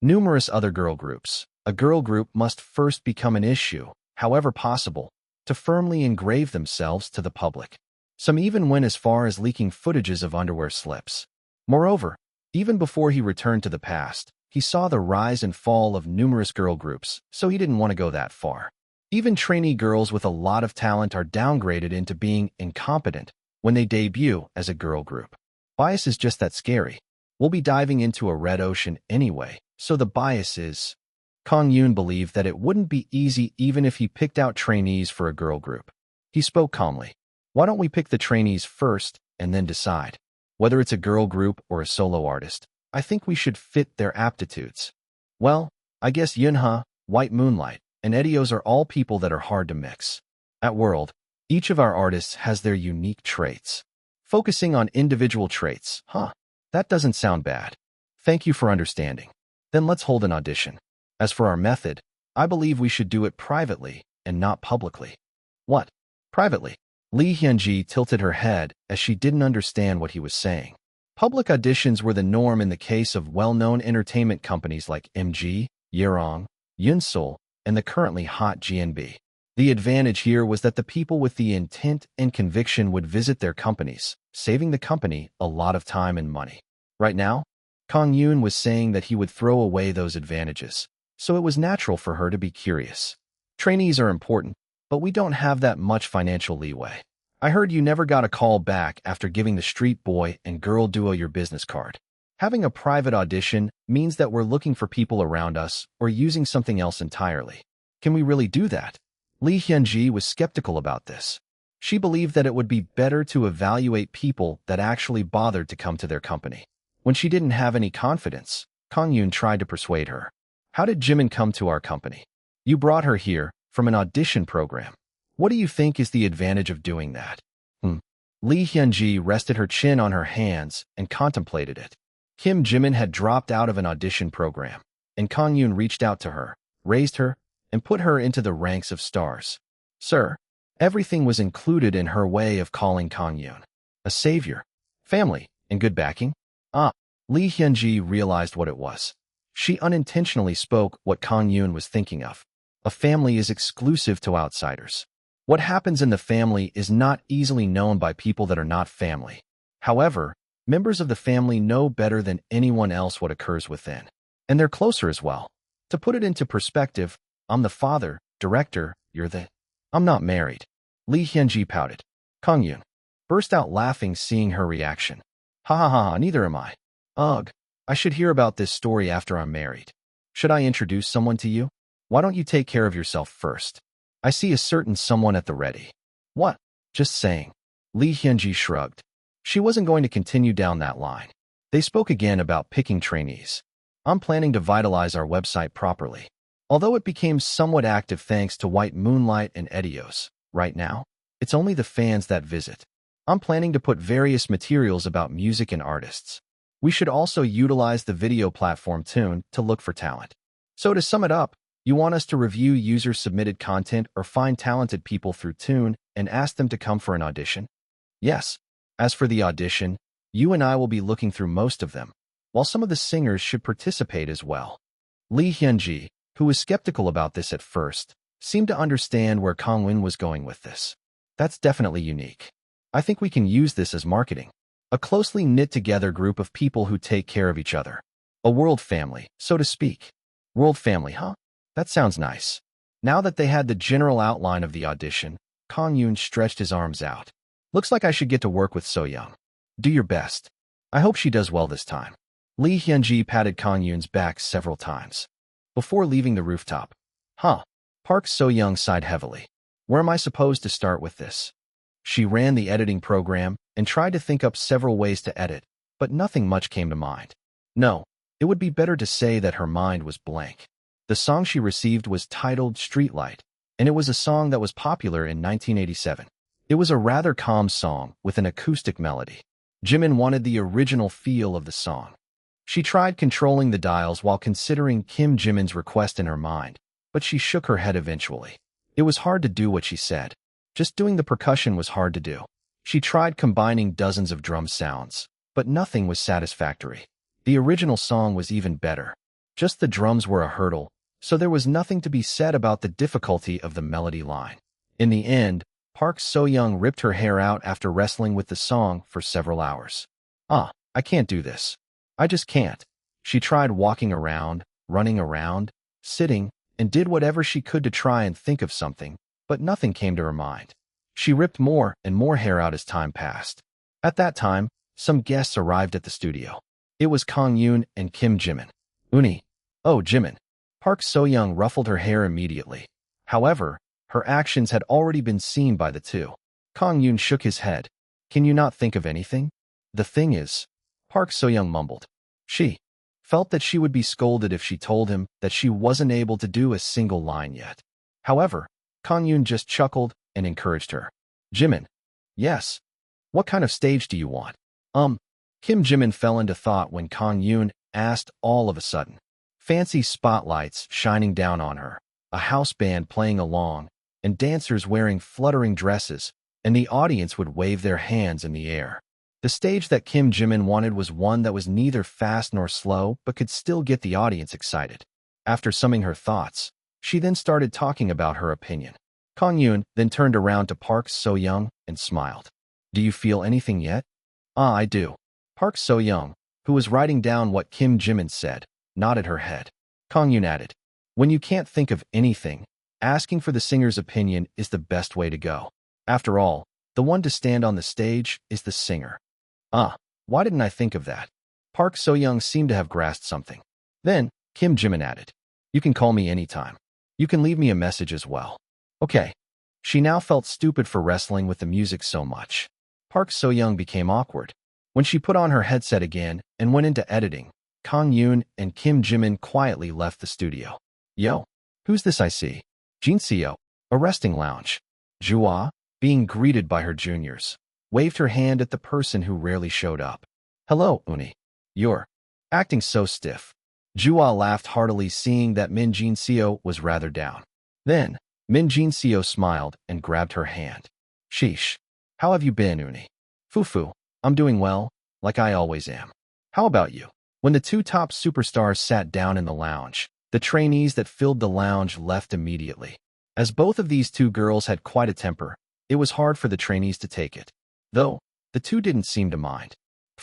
numerous other girl groups, a girl group must first become an issue, however possible, to firmly engrave themselves to the public. Some even went as far as leaking footages of underwear slips. Moreover, even before he returned to the past, he saw the rise and fall of numerous girl groups, so he didn't want to go that far. Even trainee girls with a lot of talent are downgraded into being incompetent when they debut as a girl group. Bias is just that scary. We'll be diving into a red ocean anyway, so the bias is... Kang-yoon believed that it wouldn't be easy even if he picked out trainees for a girl group. He spoke calmly. Why don't we pick the trainees first and then decide? Whether it's a girl group or a solo artist, I think we should fit their aptitudes. Well, I guess Yunha, White Moonlight, and Edios are all people that are hard to mix. At World, each of our artists has their unique traits. Focusing on individual traits, that doesn't sound bad. Thank you for understanding. Then let's hold an audition. As for our method, I believe we should do it privately and not publicly. What? Privately? Lee Hyunji tilted her head as she didn't understand what he was saying. Public auditions were the norm in the case of well-known entertainment companies like MG, Yerong, Yunsul, and the currently hot GNB. The advantage here was that the people with the intent and conviction would visit their companies, saving the company a lot of time and money. Right now, Kang-yoon was saying that he would throw away those advantages, so it was natural for her to be curious. Trainees are important, but we don't have that much financial leeway. I heard you never got a call back after giving the street boy and girl duo your business card. Having a private audition means that we're looking for people around us or using something else entirely. Can we really do that? Lee Hyun-ji was skeptical about this. She believed that it would be better to evaluate people that actually bothered to come to their company. When she didn't have any confidence, Kang-yoon tried to persuade her. How did Jimin come to our company? You brought her here from an audition program. What do you think is the advantage of doing that? Lee Hyun-ji rested her chin on her hands and contemplated it. Kim Jimin had dropped out of an audition program, and Kang-yoon reached out to her, raised her, and put her into the ranks of stars. Sir, everything was included in her way of calling Kang-yoon a savior, family, and good backing. Lee Hyun-ji realized what it was. She unintentionally spoke what Kang-yoon was thinking of. A family is exclusive to outsiders. What happens in the family is not easily known by people that are not family. However, members of the family know better than anyone else what occurs within. And they're closer as well. To put it into perspective, I'm the father, director, you're the... I'm not married. Lee Hyun-ji pouted. Kang-yoon burst out laughing seeing her reaction. Ha ha ha, neither am I. Ugh, I should hear about this story after I'm married. Should I introduce someone to you? Why don't you take care of yourself first? I see a certain someone at the ready. What? Just saying. Lee Hyun-ji shrugged. She wasn't going to continue down that line. They spoke again about picking trainees. I'm planning to vitalize our website properly. Although it became somewhat active thanks to White Moonlight and Edios, right now, it's only the fans that visit. I'm planning to put various materials about music and artists. We should also utilize the video platform Tune to look for talent. So to sum it up, you want us to review user-submitted content or find talented people through Tune and ask them to come for an audition? Yes. As for the audition, you and I will be looking through most of them, while some of the singers should participate as well. Lee Hyun-ji, who was skeptical about this at first, seemed to understand where Kang-yoon was going with this. That's definitely unique. I think we can use this as marketing. A closely knit-together group of people who take care of each other. A world family, so to speak. World family, huh? That sounds nice. Now that they had the general outline of the audition, Kang-yoon stretched his arms out. Looks like I should get to work with So-young. Do your best. I hope she does well this time. Lee Hyun-ji patted Kang-yoon's back several times. Before leaving the rooftop. Park So-young sighed heavily. Where am I supposed to start with this? She ran the editing program and tried to think up several ways to edit, but nothing much came to mind. No, it would be better to say that her mind was blank. The song she received was titled Streetlight, and it was a song that was popular in 1987. It was a rather calm song with an acoustic melody. Jimin wanted the original feel of the song. She tried controlling the dials while considering Kim Jimin's request in her mind, but she shook her head eventually. It was hard to do what she said. Just doing the percussion was hard to do. She tried combining dozens of drum sounds, but nothing was satisfactory. The original song was even better. Just the drums were a hurdle, so there was nothing to be said about the difficulty of the melody line. In the end, Park So-young ripped her hair out after wrestling with the song for several hours. I can't do this. I just can't. She tried walking around, running around, sitting, and did whatever she could to try and think of something, but nothing came to her mind. She ripped more and more hair out as time passed. At that time, some guests arrived at the studio. It was Kang-yoon and Kim Jimin. Uni. Oh, Jimin. Park So-young ruffled her hair immediately. However, her actions had already been seen by the two. Kang-yoon shook his head. Can you not think of anything? The thing is, Park So-young mumbled. She felt that she would be scolded if she told him that she wasn't able to do a single line yet. However, Kang-yoon just chuckled and encouraged her. Jimin. Yes. What kind of stage do you want? Kim Jimin fell into thought when Kang-yoon asked all of a sudden. Fancy spotlights shining down on her, a house band playing along, and dancers wearing fluttering dresses, and the audience would wave their hands in the air. The stage that Kim Jimin wanted was one that was neither fast nor slow but could still get the audience excited. After summing her thoughts, she then started talking about her opinion. Kang-yoon then turned around to Park So-young and smiled. Do you feel anything yet? I do. Park So-young, who was writing down what Kim Jimin said, nodded her head. Kang-yoon added. When you can't think of anything, asking for the singer's opinion is the best way to go. After all, the one to stand on the stage is the singer. Why didn't I think of that? Park So-young seemed to have grasped something. Then, Kim Jimin added, "You can call me anytime. You can leave me a message as well." Okay. She now felt stupid for wrestling with the music so much. Park So-young became awkward. When she put on her headset again and went into editing, Kang-yoon and Kim Jimin quietly left the studio. Yo, who's this I see? Jinseo, a resting lounge. Jua, being greeted by her juniors, waved her hand at the person who rarely showed up. Hello, Uni. You're acting so stiff. Jua laughed heartily, seeing that Min Jinseo was rather down. Then, Min Jinseo smiled and grabbed her hand. Sheesh. How have you been, Uni? Fufu, I'm doing well, like I always am. How about you? When the two top superstars sat down in the lounge, the trainees that filled the lounge left immediately. As both of these two girls had quite a temper, it was hard for the trainees to take it. Though, the two didn't seem to mind.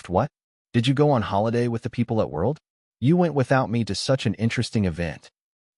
What? Did you go on holiday with the people at World? You went without me to such an interesting event.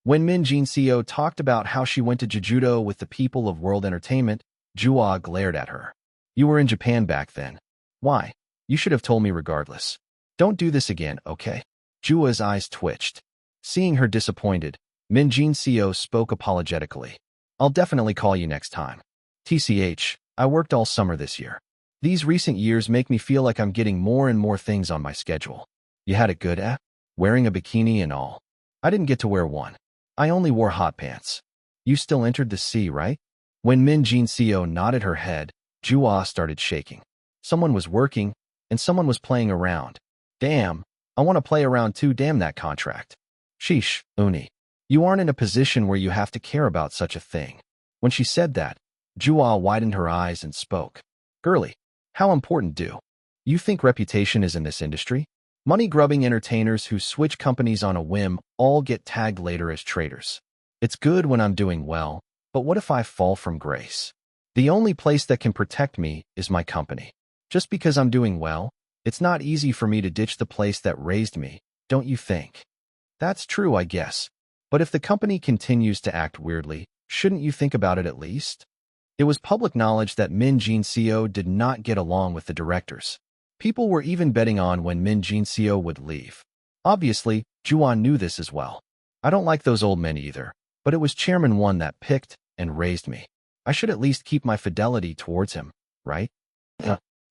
When Min Jinseo talked about how she went to Jeju-do with the people of World Entertainment, Jua glared at her. You were in Japan back then. Why? You should have told me regardless. Don't do this again, okay? Jua's eyes twitched. Seeing her disappointed, Min Jinseo spoke apologetically. I'll definitely call you next time. TCH, I worked all summer this year. These recent years make me feel like I'm getting more and more things on my schedule. You had it good, eh? Wearing a bikini and all. I didn't get to wear one. I only wore hot pants. You still entered the sea, right? When Min Jinseo nodded her head, Jua started shaking. Someone was working, and someone was playing around. Damn, I want to play around too, damn that contract. Sheesh, Uni. You aren't in a position where you have to care about such a thing. When she said that, Jua widened her eyes and spoke. Girlie, how important do you think reputation is in this industry? Money-grubbing entertainers who switch companies on a whim all get tagged later as traitors. It's good when I'm doing well, but what if I fall from grace? The only place that can protect me is my company. Just because I'm doing well, it's not easy for me to ditch the place that raised me, don't you think? That's true, I guess. But if the company continues to act weirdly, shouldn't you think about it at least? It was public knowledge that Min Jinseo did not get along with the directors. People were even betting on when Min Jinseo would leave. Obviously, Juan knew this as well. I don't like those old men either, but it was Chairman One that picked and raised me. I should at least keep my fidelity towards him, right?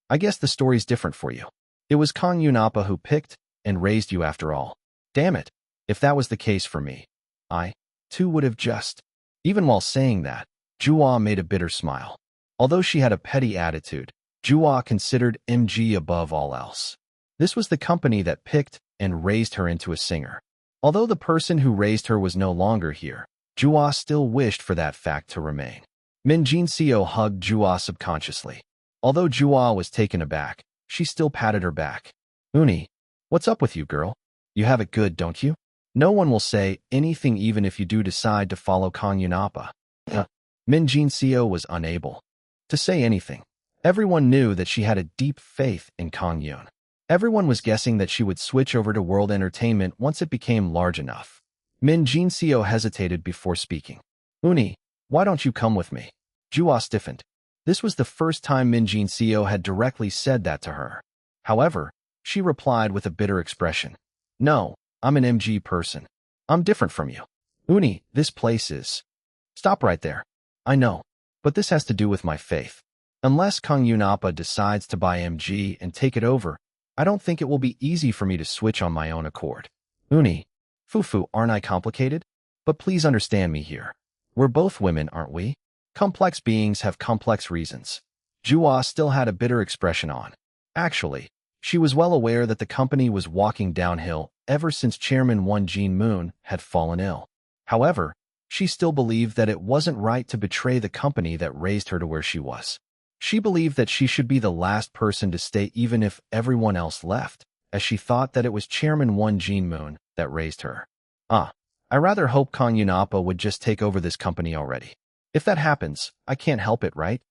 I guess the story's different for you. It was Kang-yoon Appa who picked and raised you after all. Damn it, if that was the case for me, I, too, would have just... Even while saying that, Jua made a bitter smile. Although she had a petty attitude, Jua considered MG above all else. This was the company that picked and raised her into a singer. Although the person who raised her was no longer here, Jua still wished for that fact to remain. Min Jinseo hugged Jua subconsciously. Although Jua was taken aback, she still patted her back. Uni, what's up with you, girl? You have it good, don't you? No one will say anything even if you do decide to follow Kang-yoon Appa. Min Jinseo was unable to say anything. Everyone knew that she had a deep faith in Kang-yoon. Everyone was guessing that she would switch over to World Entertainment once it became large enough. Min Jinseo hesitated before speaking. Uni, why don't you come with me? Jua stiffened. This was the first time Min Jinseo had directly said that to her. However, she replied with a bitter expression. No, I'm an MG person. I'm different from you. Uni, this place is... Stop right there. I know, but this has to do with my faith. Unless Kang-yoon Appa decides to buy MG and take it over, I don't think it will be easy for me to switch on my own accord. Uni, Fufu, aren't I complicated? But please understand me here. We're both women, aren't we? Complex beings have complex reasons. Jua still had a bitter expression on. Actually, she was well aware that the company was walking downhill ever since Chairman One Jin Moon had fallen ill. However, she still believed that it wasn't right to betray the company that raised her to where she was. She believed that she should be the last person to stay even if everyone else left, as she thought that it was Chairman One Jin Moon that raised her. I rather hope Kang-yoon Appa would just take over this company already. If that happens, I can't help it, right?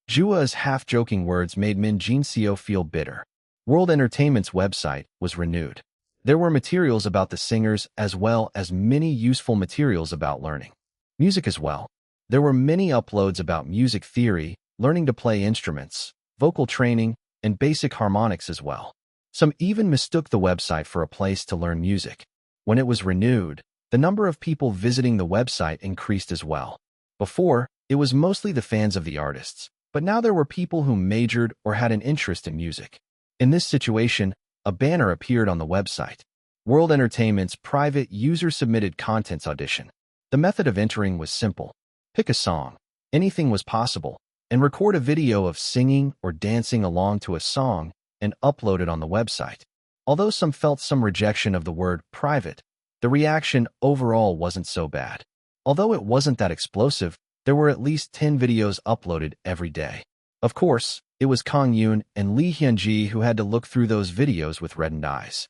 Jua's half-joking words made Min Jinseo feel bitter. World Entertainment's website was renewed. There were materials about the singers as well as many useful materials about learning music as well. There were many uploads about music theory, learning to play instruments, vocal training, and basic harmonics as well. Some even mistook the website for a place to learn music. When it was renewed, the number of people visiting the website increased as well. Before, it was mostly the fans of the artists, but now there were people who majored or had an interest in music. In this situation, a banner appeared on the website. World Entertainment's private user-submitted contents audition. The method of entering was simple. Pick a song, anything was possible, and record a video of singing or dancing along to a song and upload it on the website. Although some felt some rejection of the word private, the reaction overall wasn't so bad. Although it wasn't that explosive, there were at least 10 videos uploaded every day. Of course, it was Kang-yoon and Lee Hyun-ji who had to look through those videos with reddened eyes.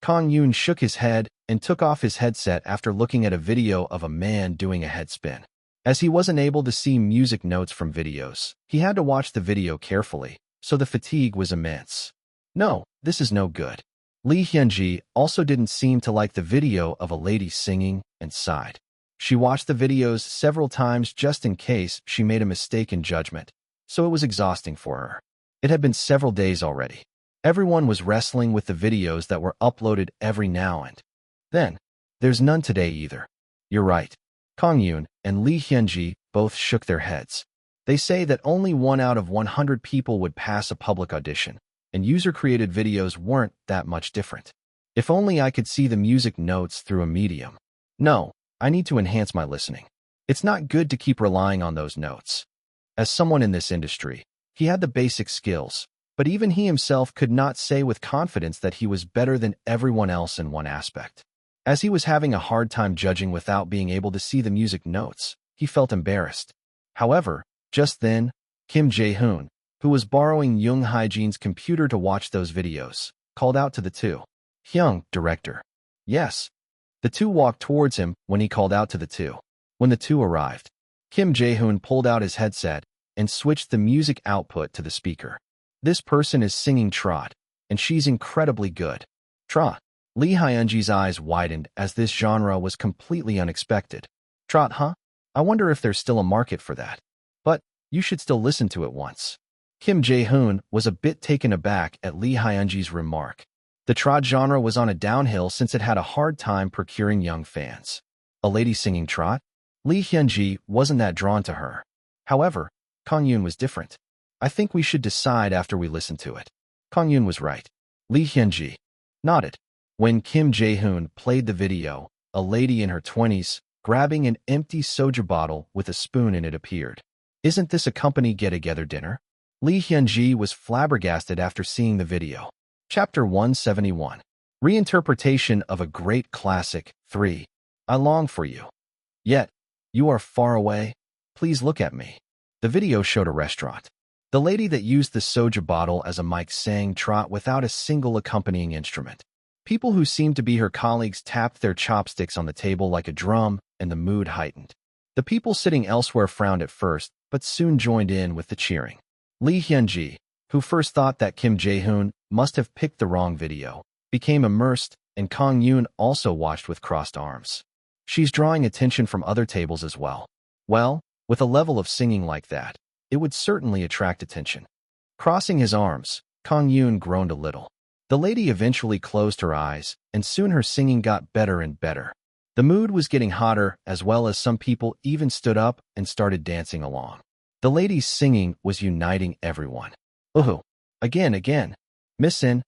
Kang-yoon shook his head and took off his headset after looking at a video of a man doing a head spin. As he wasn't able to see music notes from videos, he had to watch the video carefully, so the fatigue was immense. No, this is no good. Lee Hyun-ji also didn't seem to like the video of a lady singing and sighed. She watched the videos several times just in case she made a mistake in judgment, so it was exhausting for her. It had been several days already. Everyone was wrestling with the videos that were uploaded every now and then. There's none today either. You're right. Kang-yoon and Lee Hyun-ji both shook their heads. They say that only 1 out of 100 people would pass a public audition, and user-created videos weren't that much different. If only I could see the music notes through a medium. No, I need to enhance my listening. It's not good to keep relying on those notes. As someone in this industry, he had the basic skills, but even he himself could not say with confidence that he was better than everyone else in one aspect. As he was having a hard time judging without being able to see the music notes, he felt embarrassed. However, just then, Kim Jae-hoon, who was borrowing Young Hae-jin's computer to watch those videos, called out to the two. Hyung, director. Yes. The two walked towards him when he called out to the two. When the two arrived, Kim Jae-hoon pulled out his headset and switched the music output to the speaker. This person is singing Trot, and she's incredibly good. Trot. Lee Hyun-ji's eyes widened as this genre was completely unexpected. Trot, huh? I wonder if there's still a market for that. But you should still listen to it once. Kim Jae-hoon was a bit taken aback at Lee Hyun-ji's remark. The Trot genre was on a downhill since it had a hard time procuring young fans. A lady singing Trot? Lee Hyun-ji wasn't that drawn to her. However, Kang-yoon was different. I think we should decide after we listen to it. Kang-yoon was right. Lee Hyun-ji nodded. When Kim Jae-hoon played the video, a lady in her 20s, grabbing an empty soju bottle with a spoon in it appeared. Isn't this a company get-together dinner? Lee Hyun-ji was flabbergasted after seeing the video. Chapter 171. Reinterpretation of a Great Classic 3. I long for you. Yet, you are far away. Please look at me. The video showed a restaurant. The lady that used the soju bottle as a mic sang Trot without a single accompanying instrument. People who seemed to be her colleagues tapped their chopsticks on the table like a drum, and the mood heightened. The people sitting elsewhere frowned at first, but soon joined in with the cheering. Lee Hyun-ji, who first thought that Kim Jae-hoon must have picked the wrong video, became immersed, and Kang-yoon also watched with crossed arms. She's drawing attention from other tables as well. Well, with a level of singing like that, it would certainly attract attention. Crossing his arms, Kang-yoon groaned a little. The lady eventually closed her eyes, and soon her singing got better and better. The mood was getting hotter, as well as some people even stood up and started dancing along. The lady's singing was uniting everyone. Ooh, again. Missin,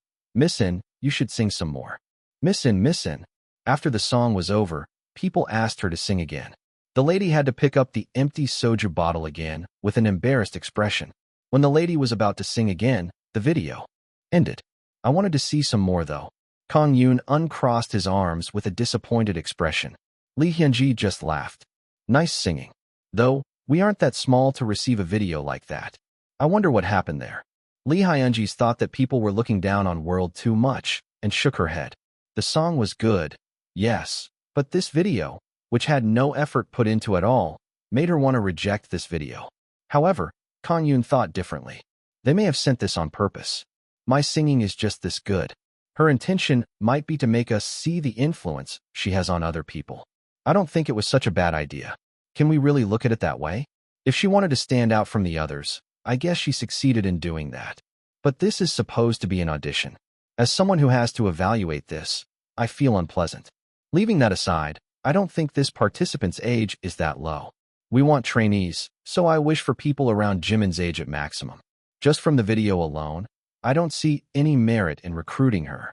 you should sing some more. Missin. After the song was over, people asked her to sing again. The lady had to pick up the empty soju bottle again with an embarrassed expression. When the lady was about to sing again, the video ended. I wanted to see some more though. Kang-yoon uncrossed his arms with a disappointed expression. Lee Hyun-ji just laughed. Nice singing. Though, we aren't that small to receive a video like that. I wonder what happened there. Lee Hyun-ji thought that people were looking down on World too much, and shook her head. The song was good, yes, but this video, which had no effort put into at all, made her want to reject this video. However, Kang-yoon thought differently. They may have sent this on purpose. My singing is just this good. Her intention might be to make us see the influence she has on other people. I don't think it was such a bad idea. Can we really look at it that way? If she wanted to stand out from the others, I guess she succeeded in doing that. But this is supposed to be an audition. As someone who has to evaluate this, I feel unpleasant. Leaving that aside, I don't think this participant's age is that low. We want trainees, so I wish for people around Jimin's age at maximum. Just from the video alone, I don't see any merit in recruiting her.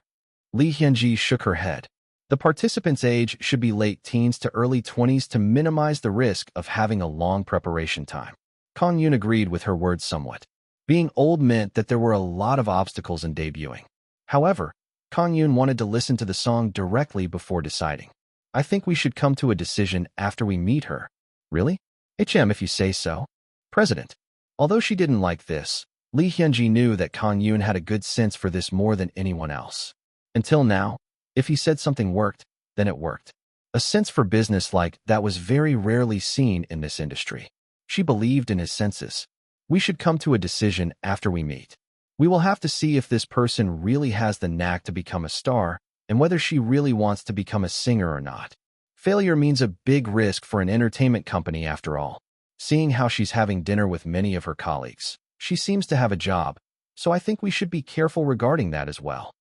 Lee Hyunji shook her head. The participant's age should be late teens to early 20s to minimize the risk of having a long preparation time. Kang-yoon agreed with her words somewhat. Being old meant that there were a lot of obstacles in debuting. However, Kang-yoon wanted to listen to the song directly before deciding. I think we should come to a decision after we meet her. Really? If you say so. President. Although she didn't like this, Lee Hyunji knew that Kang-yoon had a good sense for this more than anyone else. Until now, if he said something worked, then it worked. A sense for business like that was very rarely seen in this industry. She believed in his senses. We should come to a decision after we meet. We will have to see if this person really has the knack to become a star and whether she really wants to become a singer or not. Failure means a big risk for an entertainment company after all. Seeing how she's having dinner with many of her colleagues, she seems to have a job, so I think we should be careful regarding that as well.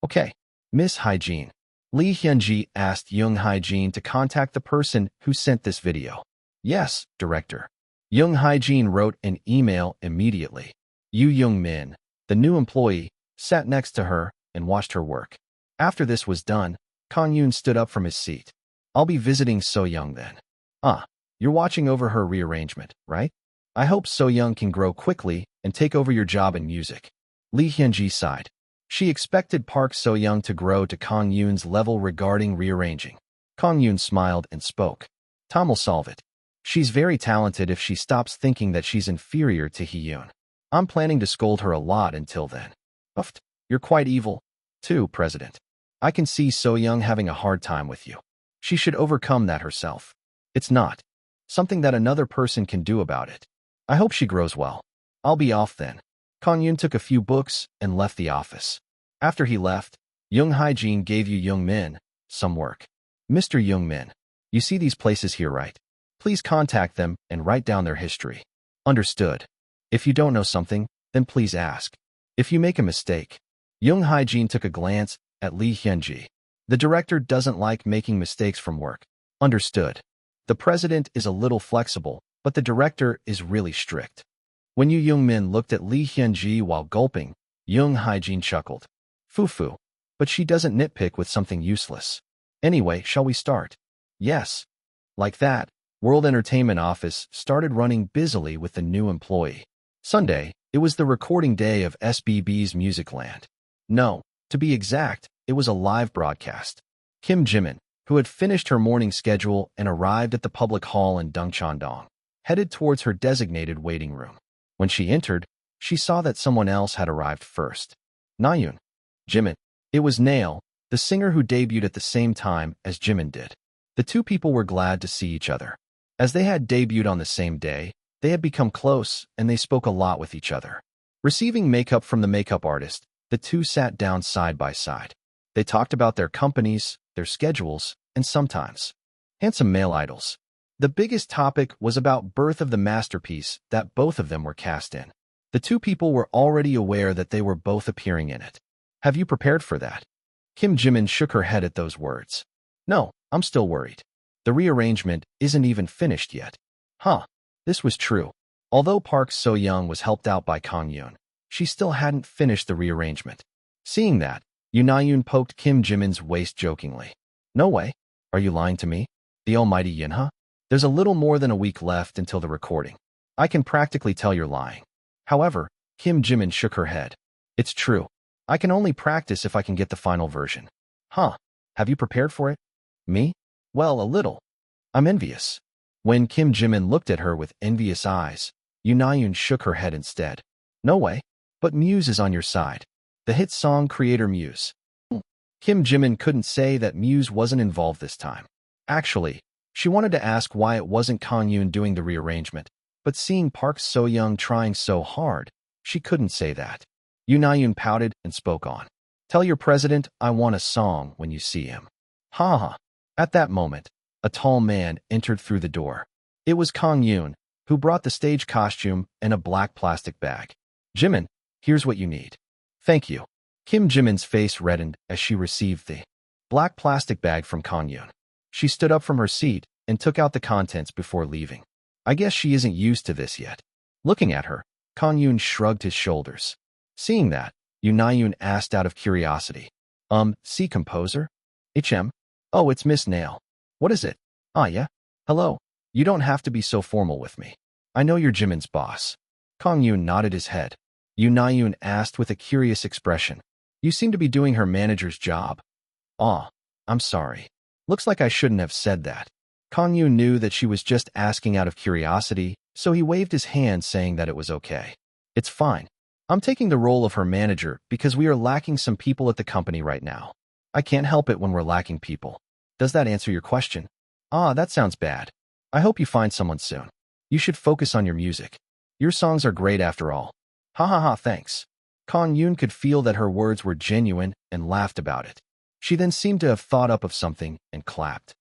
Okay, Miss Hyejin. Lee Hyunji asked Young Hyejin to contact the person who sent this video. Yes, director. Young Hyejin wrote an email immediately. Yoo Young-min, the new employee, sat next to her and watched her work. After this was done, Kang-yoon stood up from his seat. I'll be visiting So-young then. You're watching over her rearrangement, right? I hope So-young can grow quickly and take over your job in music. Lee Hyunji sighed. She expected Park So-young to grow to Kang-yoon's level regarding rearranging. Kang-yoon smiled and spoke. Tom will solve it. She's very talented if she stops thinking that she's inferior to Hee-yoon. I'm planning to scold her a lot until then. Uft, you're quite evil, too, President. I can see So-young having a hard time with you. She should overcome that herself. It's not something that another person can do about it. I hope she grows well. I'll be off then. Kang-yoon took a few books and left the office. After he left, Young Hyejin gave Yoo Young-min some work. Mr. Young-min, you see these places here, right? Please contact them and write down their history. Understood. If you don't know something, then please ask. If you make a mistake. Young Hyejin took a glance at Lee Hyunji. The director doesn't like making mistakes from work. Understood. The president is a little flexible, but the director is really strict. When Yoo Young-min looked at Lee Hyunji while gulping, Young Hyejin chuckled. Foo-foo. But she doesn't nitpick with something useless. Anyway, shall we start? Yes. Like that, World Entertainment Office started running busily with the new employee. Sunday, it was the recording day of SBB's Musicland. No, to be exact, it was a live broadcast. Kim Jimin, who had finished her morning schedule and arrived at the public hall in Dongcheon-dong, headed towards her designated waiting room. When she entered, she saw that someone else had arrived first. Nayoon. Jimin. It was Nail, the singer who debuted at the same time as Jimin did. The two people were glad to see each other. As they had debuted on the same day, they had become close and they spoke a lot with each other. Receiving makeup from the makeup artist, the two sat down side by side. They talked about their companies, their schedules, and sometimes handsome male idols. The biggest topic was about birth of the masterpiece that both of them were cast in. The two people were already aware that they were both appearing in it. Have you prepared for that? Kim Jimin shook her head at those words. No, I'm still worried. The rearrangement isn't even finished yet. This was true. Although Park So-young was helped out by Kang-yoon, she still hadn't finished the rearrangement. Seeing that, Yoo Na-yoon poked Kim Jimin's waist jokingly. No way. Are you lying to me? The almighty Yinha? There's a little more than a week left until the recording. I can practically tell you're lying. However, Kim Jimin shook her head. It's true. I can only practice if I can get the final version. Have you prepared for it? Me? Well, a little. I'm envious. When Kim Jimin looked at her with envious eyes, Yoo Na-yoon shook her head instead. No way. But Muse is on your side. The hit song creator Muse. Kim Jimin couldn't say that Muse wasn't involved this time. Actually, she wanted to ask why it wasn't Kang-yoon doing the rearrangement, but seeing Park So-young trying so hard, she couldn't say that. Yoo Na-yoon pouted and spoke on. Tell your president I want a song when you see him. Ha ha. At that moment, a tall man entered through the door. It was Kang-yoon, who brought the stage costume and a black plastic bag. Jimin, here's what you need. Thank you. Kim Jimin's face reddened as she received the black plastic bag from Kang-yoon. She stood up from her seat and took out the contents before leaving. I guess she isn't used to this yet. Looking at her, Kang-yoon shrugged his shoulders. Seeing that, Yoon asked out of curiosity. See composer? HM? Oh, it's Miss Nail. What is it? Ah, yeah? Hello. You don't have to be so formal with me. I know you're Jimin's boss. Kang-yoon nodded his head. Yoon asked with a curious expression. You seem to be doing her manager's job. Ah, I'm sorry. Looks like I shouldn't have said that. Kang-yoon knew that she was just asking out of curiosity, so he waved his hand saying that it was okay. It's fine. I'm taking the role of her manager because we are lacking some people at the company right now. I can't help it when we're lacking people. Does that answer your question? Ah, that sounds bad. I hope you find someone soon. You should focus on your music. Your songs are great after all. Ha ha ha, thanks. Kang-yoon could feel that her words were genuine and laughed about it. She then seemed to have thought up of something and clapped.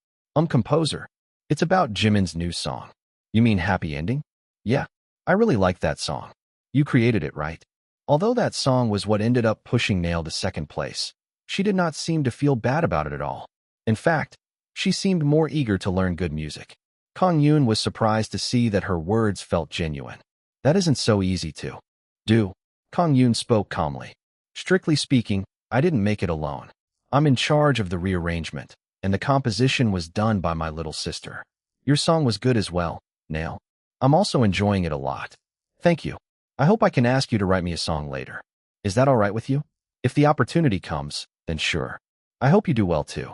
Composer. It's about Jimin's new song. You mean Happy Ending? Yeah, I really like that song. You created it, right? Although that song was what ended up pushing Nail to second place, she did not seem to feel bad about it at all. In fact, she seemed more eager to learn good music. Kang-yoon was surprised to see that her words felt genuine. That isn't so easy to do. Kang-yoon spoke calmly. Strictly speaking, I didn't make it alone. I'm in charge of the rearrangement, and the composition was done by my little sister. Your song was good as well, Nail. I'm also enjoying it a lot. Thank you. I hope I can ask you to write me a song later. Is that all right with you? If the opportunity comes, then sure. I hope you do well too.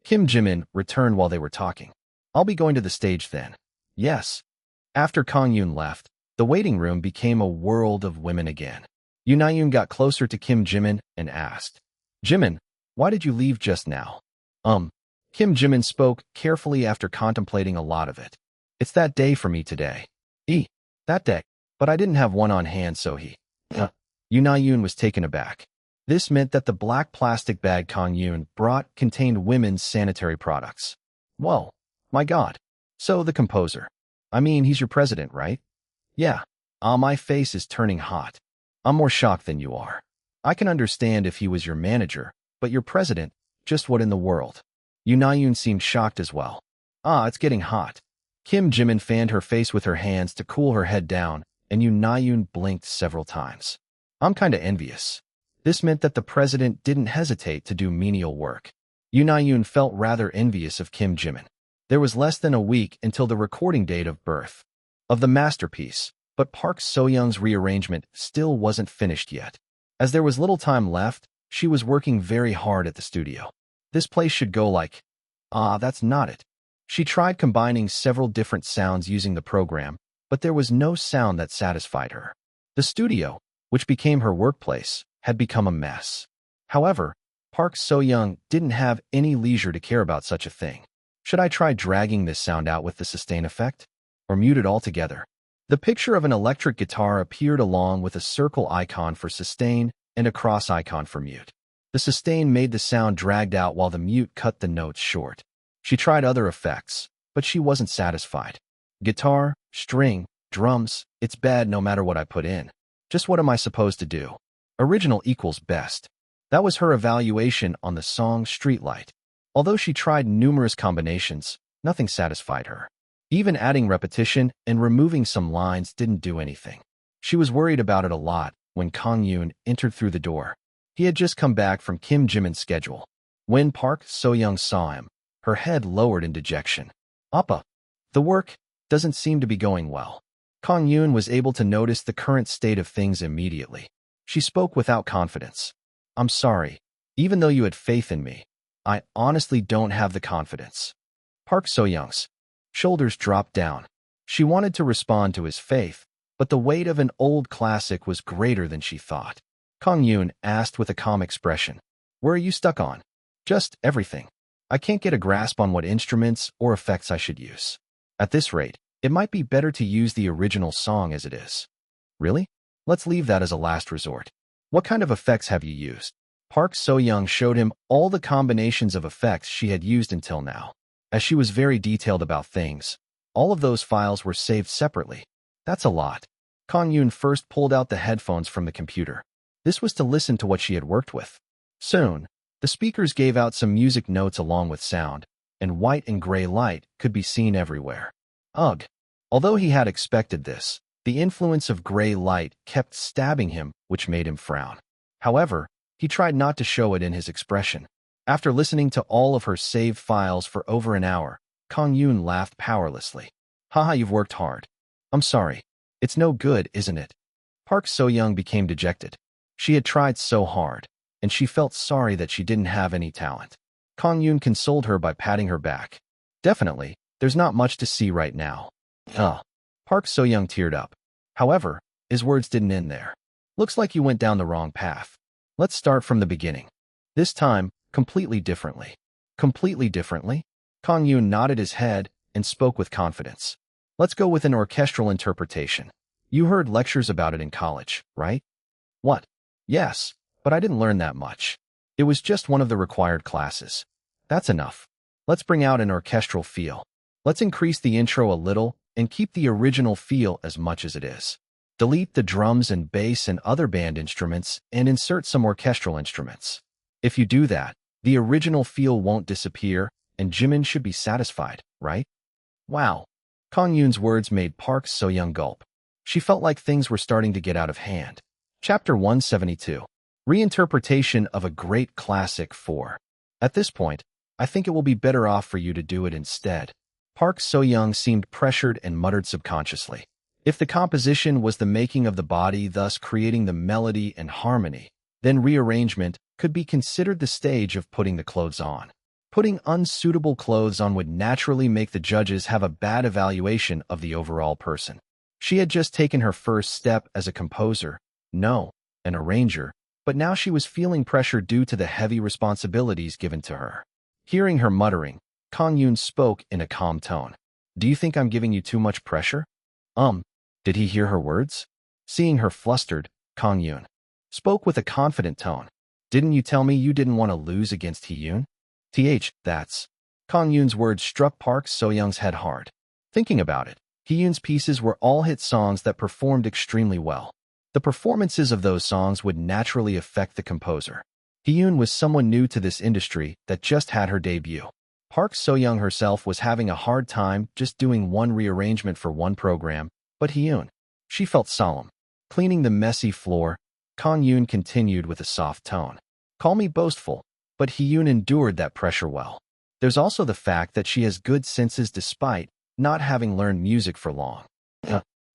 Kim Jimin returned while they were talking. I'll be going to the stage then. Yes. After Kang-yoon left, the waiting room became a world of women again. Yoon got closer to Kim Jimin and asked, Jimin, why did you leave just now? Kim Jimin spoke carefully after contemplating a lot of it. It's that day for me today. That day. But I didn't have one on hand, so Yoon was taken aback. This meant that the black plastic bag Kang-yoon brought contained women's sanitary products. Whoa, my God. So the composer. I mean, he's your president, right? Yeah. My face is turning hot. I'm more shocked than you are. I can understand if he was your manager, but your president, just what in the world? Yoon seemed shocked as well. It's getting hot. Kim Jimin fanned her face with her hands to cool her head down, and Yoon blinked several times. I'm kinda envious. This meant that the president didn't hesitate to do menial work. Yoon felt rather envious of Kim Jimin. There was less than a week until the recording date of birth of the masterpiece, but Park So-young's rearrangement still wasn't finished yet. As there was little time left, she was working very hard at the studio. This place should go like, that's not it. She tried combining several different sounds using the program, but there was no sound that satisfied her. The studio, which became her workplace, had become a mess. However, Park So-young didn't have any leisure to care about such a thing. Should I try dragging this sound out with the sustain effect? Or mute it altogether? The picture of an electric guitar appeared along with a circle icon for sustain and a cross icon for mute. The sustain made the sound dragged out while the mute cut the notes short. She tried other effects, but she wasn't satisfied. Guitar, string, drums, it's bad no matter what I put in. Just what am I supposed to do? Original equals best. That was her evaluation on the song Streetlight. Although she tried numerous combinations, nothing satisfied her. Even adding repetition and removing some lines didn't do anything. She was worried about it a lot when Kang-yoon entered through the door. He had just come back from Kim Jimin's schedule. When Park So-young saw him, her head lowered in dejection. Appa, the work doesn't seem to be going well. Kang-yoon was able to notice the current state of things immediately. She spoke without confidence. I'm sorry. Even though you had faith in me, I honestly don't have the confidence. Park So-young's shoulders dropped down. She wanted to respond to his faith, but the weight of an old classic was greater than she thought. Kang-yoon asked with a calm expression. Where are you stuck on? Just everything. I can't get a grasp on what instruments or effects I should use. At this rate, it might be better to use the original song as it is. Really? Let's leave that as a last resort. What kind of effects have you used? Park So-young showed him all the combinations of effects she had used until now. As she was very detailed about things, all of those files were saved separately. That's a lot. Kang-yoon first pulled out the headphones from the computer. This was to listen to what she had worked with. Soon, the speakers gave out some music notes along with sound, and white and gray light could be seen everywhere. Ugh! Although he had expected this, the influence of gray light kept stabbing him, which made him frown. However, he tried not to show it in his expression. After listening to all of her saved files for over an hour, Kang-yoon laughed powerlessly. Haha, you've worked hard. I'm sorry. It's no good, isn't it? Park So-young became dejected. She had tried so hard, and she felt sorry that she didn't have any talent. Kang-yoon consoled her by patting her back. Definitely, there's not much to see right now. Park So-young teared up. However, his words didn't end there. Looks like you went down the wrong path. Let's start from the beginning. This time, completely differently. Completely differently? Kang-yoon nodded his head and spoke with confidence. Let's go with an orchestral interpretation. You heard lectures about it in college, right? What? Yes, but I didn't learn that much. It was just one of the required classes. That's enough. Let's bring out an orchestral feel. Let's increase the intro a little and keep the original feel as much as it is. Delete the drums and bass and other band instruments and insert some orchestral instruments. If you do that, the original feel won't disappear and Jimin should be satisfied, right? Wow. Kang-yoon's words made Park So-young gulp. She felt like things were starting to get out of hand. Chapter 172. Reinterpretation of a Great Classic 4. At this point, I think it will be better off for you to do it instead. Park So-young seemed pressured and muttered subconsciously. If the composition was the making of the body, thus creating the melody and harmony, then rearrangement could be considered the stage of putting the clothes on. Putting unsuitable clothes on would naturally make the judges have a bad evaluation of the overall person. She had just taken her first step as a composer, no, an arranger, but now she was feeling pressure due to the heavy responsibilities given to her. Hearing her muttering, Kang-yoon spoke in a calm tone. Do you think I'm giving you too much pressure? Did he hear her words? Seeing her flustered, Kang-yoon spoke with a confident tone. Didn't you tell me you didn't want to lose against Hee-yoon? That's... Kang-yoon's words struck Park So-young's head hard. Thinking about it, Hee-yoon's pieces were all hit songs that performed extremely well. The performances of those songs would naturally affect the composer. Hee-yoon was someone new to this industry that just had her debut. Park So-young herself was having a hard time just doing one rearrangement for one program, but Hee-yoon, she felt solemn. Cleaning the messy floor, Kang-yoon continued with a soft tone. Call me boastful, but Hee-yoon endured that pressure well. There's also the fact that she has good senses despite not having learned music for long.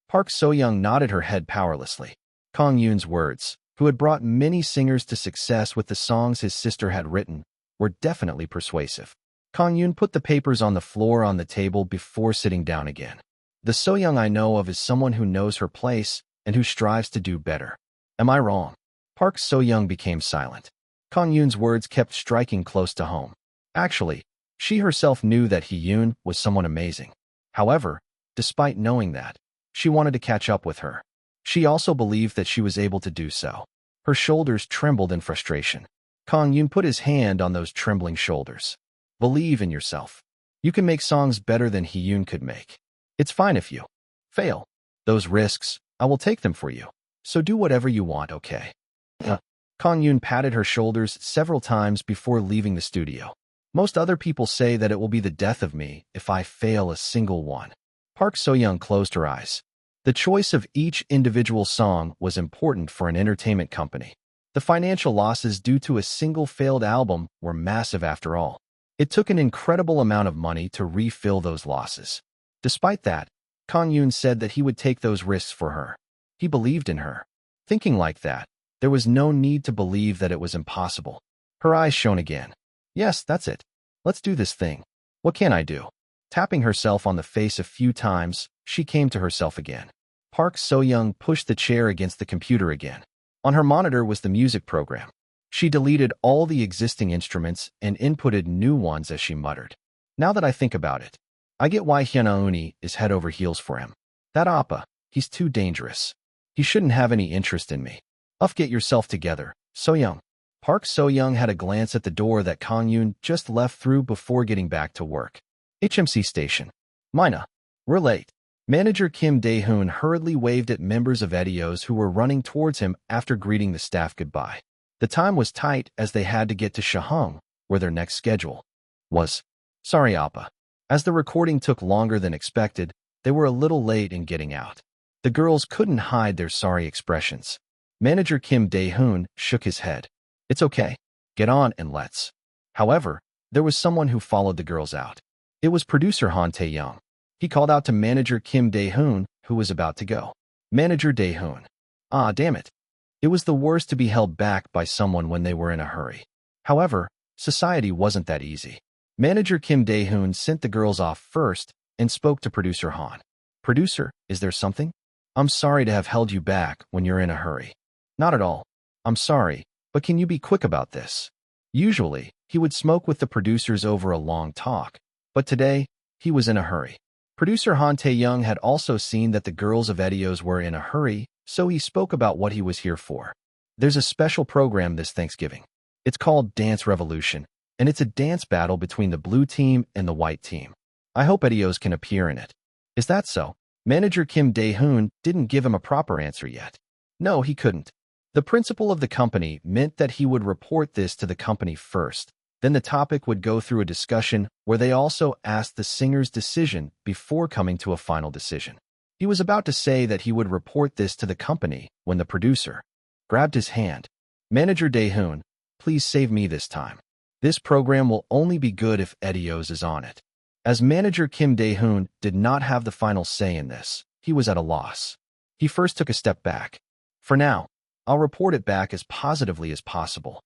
Park So-young nodded her head powerlessly. Kang-yoon's words, who had brought many singers to success with the songs his sister had written, were definitely persuasive. Kang-yoon put the papers on the floor on the table before sitting down again. The So-young I know of is someone who knows her place and who strives to do better. Am I wrong? Park So-young became silent. Kang-yoon's words kept striking close to home. Actually, she herself knew that Hee-yoon was someone amazing. However, despite knowing that, she wanted to catch up with her. She also believed that she was able to do so. Her shoulders trembled in frustration. Kang-yoon put his hand on those trembling shoulders. Believe in yourself. You can make songs better than Hee-yoon could make. It's fine if you fail. Those risks, I will take them for you. So do whatever you want, okay? Kang-yoon patted her shoulders several times before leaving the studio. Most other people say that it will be the death of me if I fail a single one. Park So-young closed her eyes. The choice of each individual song was important for an entertainment company. The financial losses due to a single failed album were massive after all. It took an incredible amount of money to refill those losses. Despite that, Kang-yoon said that he would take those risks for her. He believed in her. Thinking like that, there was no need to believe that it was impossible. Her eyes shone again. Yes, that's it. Let's do this thing. What can I do? Tapping herself on the face a few times, she came to herself again. Park So-young pushed the chair against the computer again. On her monitor was the music program. She deleted all the existing instruments and inputted new ones as she muttered. Now that I think about it, I get why Hyuna-uni is head over heels for him. That Appa, he's too dangerous. He shouldn't have any interest in me. Get yourself together, So-young. Park So-young had a glance at the door that Kang-yoon just left through before getting back to work. HMC station. Mina. We're late. Manager Kim Dae-hoon hurriedly waved at members of Etios who were running towards him after greeting the staff goodbye. The time was tight as they had to get to Sahung, where their next schedule was. Sorry, Appa. As the recording took longer than expected, they were a little late in getting out. The girls couldn't hide their sorry expressions. Manager Kim Dae-hoon shook his head. It's okay. Get on and let's. However, there was someone who followed the girls out. It was producer Han Tae-young. He called out to manager Kim Dae-hoon, who was about to go. Manager Dae-hoon. Ah, damn it. It was the worst to be held back by someone when they were in a hurry. However, society wasn't that easy. Manager Kim Dae-hoon sent the girls off first and spoke to producer Han. Producer, is there something? I'm sorry to have held you back when you're in a hurry. Not at all. I'm sorry, but can you be quick about this? Usually, he would smoke with the producers over a long talk, but today, he was in a hurry. Producer Han Tae-young had also seen that the girls of Etios were in a hurry, so he spoke about what he was here for. There's a special program this Thanksgiving. It's called Dance Revolution, and it's a dance battle between the blue team and the white team. I hope Etios can appear in it. Is that so? Manager Kim Dae-hoon didn't give him a proper answer yet. No, he couldn't. The principal of the company meant that he would report this to the company first. Then the topic would go through a discussion where they also asked the singer's decision before coming to a final decision. He was about to say that he would report this to the company when the producer grabbed his hand. Manager Dae-hoon, please save me this time. This program will only be good if Etios is on it. As manager Kim Dae-hoon did not have the final say in this, he was at a loss. He first took a step back. For now, I'll report it back as positively as possible.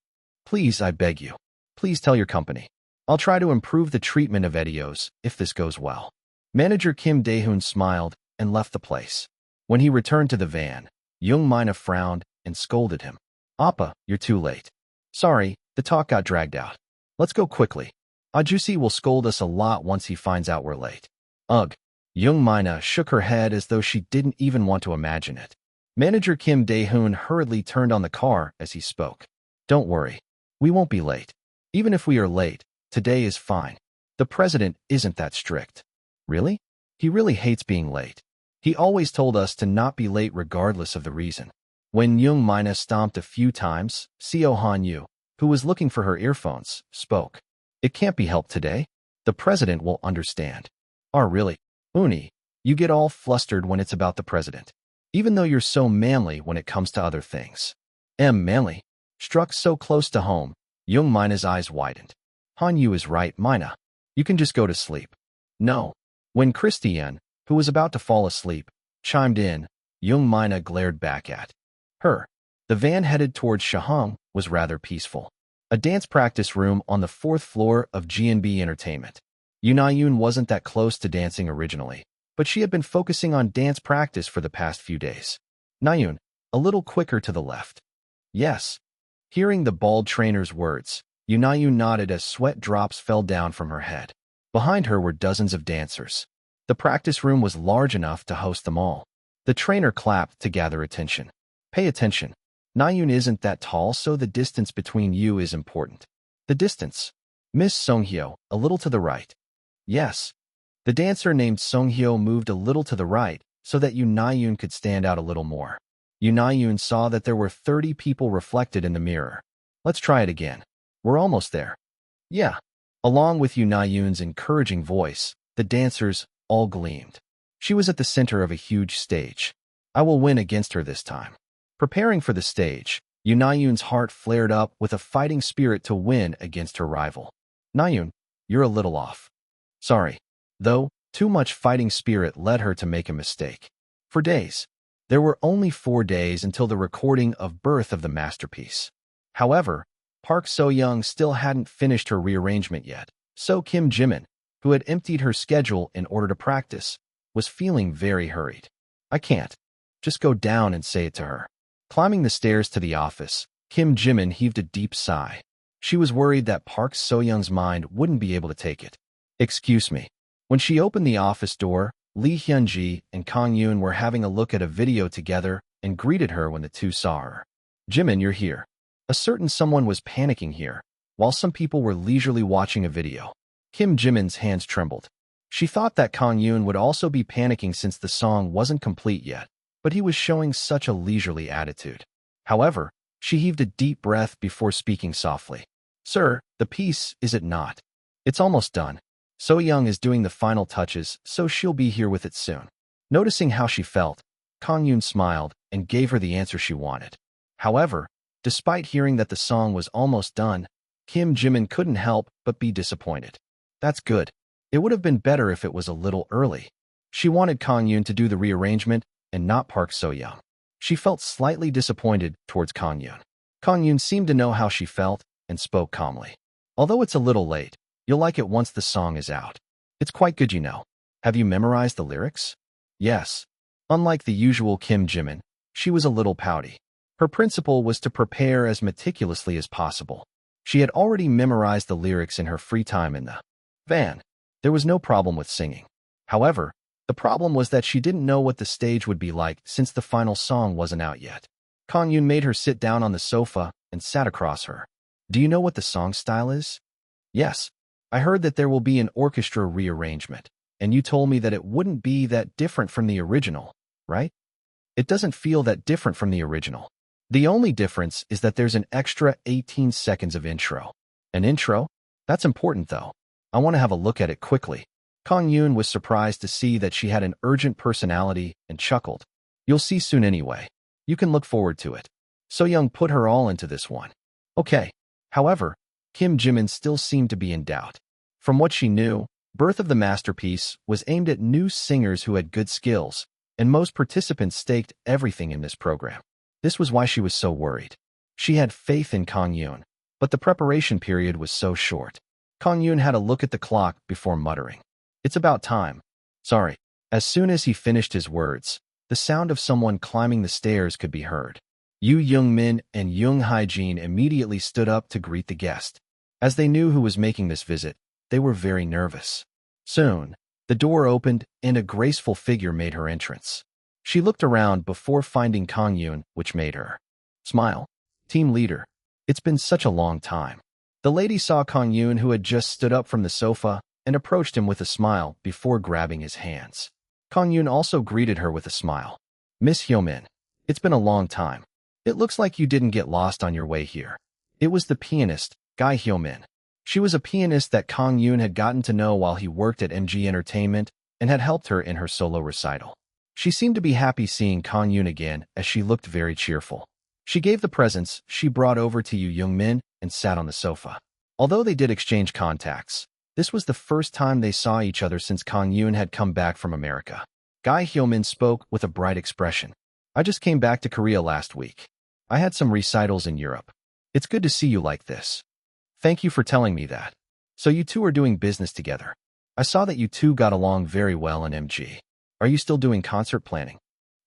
Please, I beg you. Please tell your company. I'll try to improve the treatment of Etios if this goes well. Manager Kim Dae-hoon smiled and left the place. When he returned to the van, Young Mina frowned and scolded him. Appa, you're too late. Sorry, the talk got dragged out. Let's go quickly. Ajusi will scold us a lot once he finds out we're late. Ugh. Young Mina shook her head as though she didn't even want to imagine it. Manager Kim Dae-hoon hurriedly turned on the car as he spoke. Don't worry. We won't be late. Even if we are late, today is fine. The president isn't that strict. Really? He really hates being late. He always told us to not be late regardless of the reason. When Young Mina stomped a few times, Seo Han-yu, who was looking for her earphones, spoke. It can't be helped today. The president will understand. Oh, really? Uni, you get all flustered when it's about the president. Even though you're so manly when it comes to other things. Manly. Struck so close to home, Young Mina's eyes widened. Han-yu is right, Mina. You can just go to sleep. No. When Christiane, who was about to fall asleep, chimed in, Young Mina glared back at her. The van headed towards Sahung was rather peaceful. A dance practice room on the 4th floor of G&B Entertainment. Yoon wasn't that close to dancing originally, but she had been focusing on dance practice for the past few days. Nayoon, a little quicker to the left. Yes. Hearing the bald trainer's words, Yoon nodded as sweat drops fell down from her head. Behind her were dozens of dancers. The practice room was large enough to host them all. The trainer clapped to gather attention. Pay attention. Nayoon isn't that tall, so the distance between you is important. The distance. Miss Songhyo, a little to the right. Yes. The dancer named Songhyo moved a little to the right so that Yoon could stand out a little more. Yoon saw that there were 30 people reflected in the mirror. Let's try it again. We're almost there. Yeah. Along with Yoon's encouraging voice, the dancers all gleamed. She was at the center of a huge stage. I will win against her this time. Preparing for the stage, Yoon's heart flared up with a fighting spirit to win against her rival. Nayoon, you're a little off. Sorry. Though, too much fighting spirit led her to make a mistake. For days. There were only 4 days until the recording of Birth of the Masterpiece. However, Park So-young still hadn't finished her rearrangement yet, so Kim Jimin, who had emptied her schedule in order to practice, was feeling very hurried. I can't. Just go down and say it to her. Climbing the stairs to the office, Kim Jimin heaved a deep sigh. She was worried that Park So-young's mind wouldn't be able to take it. Excuse me. When she opened the office door, Lee Hyun-ji and Kang-yoon were having a look at a video together and greeted her when the two saw her. Jimin, you're here. A certain someone was panicking here, while some people were leisurely watching a video. Kim Jimin's hands trembled. She thought that Kang-yoon would also be panicking since the song wasn't complete yet, but he was showing such a leisurely attitude. However, she heaved a deep breath before speaking softly. Sir, the piece, is it not? It's almost done. So-young is doing the final touches, so she'll be here with it soon. Noticing how she felt, Kang-yoon smiled and gave her the answer she wanted. However, despite hearing that the song was almost done, Kim Jimin couldn't help but be disappointed. That's good. It would have been better if it was a little early. She wanted Kang-yoon to do the rearrangement and not Park So-young. She felt slightly disappointed towards Kang-yoon. Kang-yoon seemed to know how she felt and spoke calmly. Although it's a little late, you'll like it once the song is out. It's quite good, you know. Have you memorized the lyrics? Yes. Unlike the usual Kim Jimin, she was a little pouty. Her principle was to prepare as meticulously as possible. She had already memorized the lyrics in her free time in the van. There was no problem with singing. However, the problem was that she didn't know what the stage would be like since the final song wasn't out yet. Kang-yoon made her sit down on the sofa and sat across her. Do you know what the song style is? Yes. I heard that there will be an orchestra rearrangement, and you told me that it wouldn't be that different from the original, right? It doesn't feel that different from the original. The only difference is that there's an extra 18 seconds of intro. An intro? That's important though. I want to have a look at it quickly. Kang-yoon was surprised to see that she had an urgent personality and chuckled. You'll see soon anyway. You can look forward to it. So-young put her all into this one. Okay. However, Kim Jimin still seemed to be in doubt. From what she knew, Birth of the Masterpiece was aimed at new singers who had good skills, and most participants staked everything in this program. This was why she was so worried. She had faith in Kang-yoon, but the preparation period was so short. Kang-yoon had a look at the clock before muttering. It's about time. Sorry. As soon as he finished his words, the sound of someone climbing the stairs could be heard. Yoo Young-min and Young Hae-jin immediately stood up to greet the guest. As they knew who was making this visit, they were very nervous. Soon, the door opened and a graceful figure made her entrance. She looked around before finding Kang-yoon, which made her smile. Team leader. It's been such a long time. The lady saw Kang-yoon, who had just stood up from the sofa, and approached him with a smile before grabbing his hands. Kang-yoon also greeted her with a smile. Miss Hyo-min, it's been a long time. It looks like you didn't get lost on your way here. It was the pianist, Guy Hyo-min. She was a pianist that Kang-yoon had gotten to know while he worked at MG Entertainment and had helped her in her solo recital. She seemed to be happy seeing Kang-yoon again as she looked very cheerful. She gave the presents she brought over to Yoo Young-min and sat on the sofa. Although they did exchange contacts, this was the first time they saw each other since Kang-yoon had come back from America. Guy Hyo-min spoke with a bright expression. I just came back to Korea last week. I had some recitals in Europe. It's good to see you like this. Thank you for telling me that. So you two are doing business together. I saw that you two got along very well in MG. Are you still doing concert planning?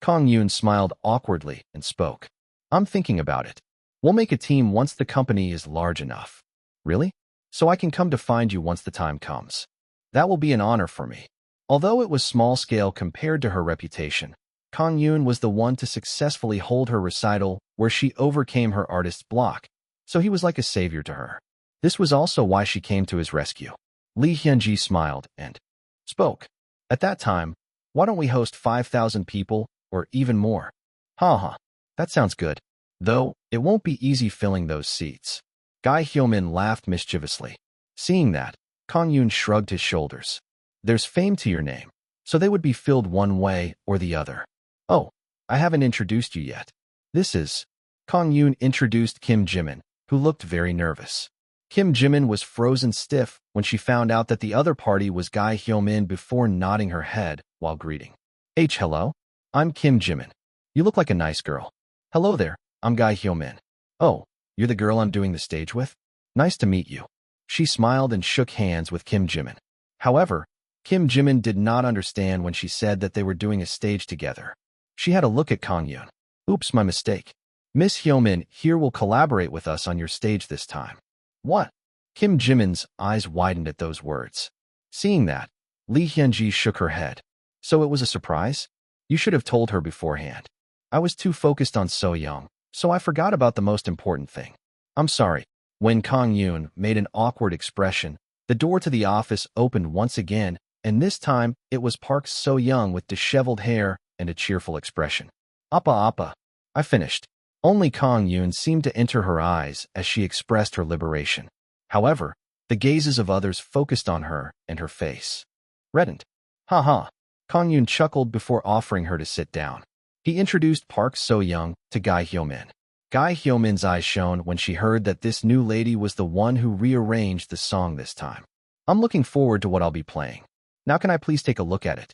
Kang-yoon smiled awkwardly and spoke. I'm thinking about it. We'll make a team once the company is large enough. Really? So I can come to find you once the time comes. That will be an honor for me. Although it was small scale compared to her reputation, Kang-yoon was the one to successfully hold her recital where she overcame her artist's block, so he was like a savior to her. This was also why she came to his rescue. Lee Hyun-ji smiled and spoke. At that time, why don't we host 5,000 people or even more? Haha, that sounds good. Though, it won't be easy filling those seats. Guy Hyo-min laughed mischievously. Seeing that, Kang-yoon shrugged his shoulders. There's fame to your name, so they would be filled one way or the other. Oh, I haven't introduced you yet. This is... Kang-yoon introduced Kim Jimin, who looked very nervous. Kim Jimin was frozen stiff when she found out that the other party was Guy Hyo-min before nodding her head while greeting. Hello. I'm Kim Jimin. You look like a nice girl. Hello there, I'm Guy Hyo-min. Oh, you're the girl I'm doing the stage with? Nice to meet you. She smiled and shook hands with Kim Jimin. However, Kim Jimin did not understand when she said that they were doing a stage together. She had a look at Kang-yoon. Oops, my mistake. Miss Hyo-min here will collaborate with us on your stage this time. What? Kim Jimin's eyes widened at those words. Seeing that, Lee Hyun-ji shook her head. So it was a surprise? You should have told her beforehand. I was too focused on So-young, so I forgot about the most important thing. I'm sorry. When Kang-yoon made an awkward expression, the door to the office opened once again, and this time it was Park So-young with disheveled hair and a cheerful expression. Appa appa. I finished. Only Kang-yoon seemed to enter her eyes as she expressed her liberation. However, the gazes of others focused on her and her face reddened. Ha ha. Kang-yoon chuckled before offering her to sit down. He introduced Park So-young to Ga Hyo-min. Ga Hyo-min's eyes shone when she heard that this new lady was the one who rearranged the song this time. I'm looking forward to what I'll be playing. Now can I please take a look at it?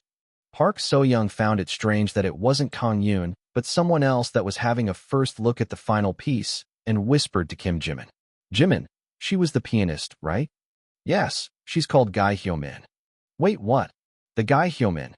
Park So-young found it strange that it wasn't Kang-yoon, but someone else that was having a first look at the final piece, and whispered to Kim Jimin. Jimin, she was the pianist, right? Yes, she's called Ga Hyo-min. Wait, what? The Ga Hyo-min?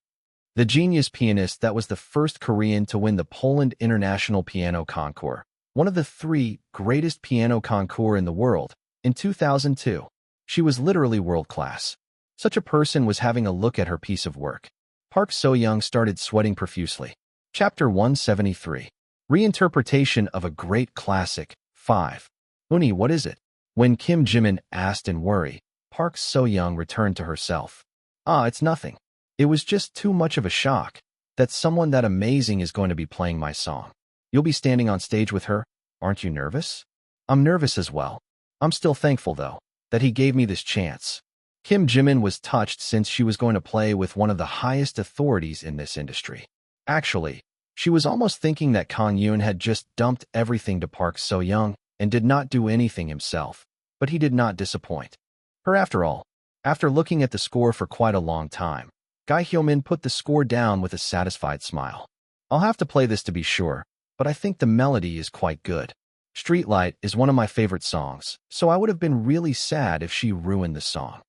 The genius pianist that was the first Korean to win the Poland International Piano Concours, one of the 3 greatest piano concours in the world, in 2002. She was literally world-class. Such a person was having a look at her piece of work. Park So-young started sweating profusely. Chapter 173. Reinterpretation of a Great Classic, 5. Uni, what is it? When Kim Jimin asked in worry, Park So-young returned to herself. It's nothing. It was just too much of a shock that someone that amazing is going to be playing my song. You'll be standing on stage with her? Aren't you nervous? I'm nervous as well. I'm still thankful, though, that he gave me this chance. Kim Jimin was touched since she was going to play with one of the highest authorities in this industry. Actually, she was almost thinking that Kang-yoon had just dumped everything to Park So-young and did not do anything himself, but he did not disappoint her after all. After looking at the score for quite a long time, Ga Hyo-min put the score down with a satisfied smile. I'll have to play this to be sure, but I think the melody is quite good. Streetlight is one of my favorite songs, so I would have been really sad if she ruined the song.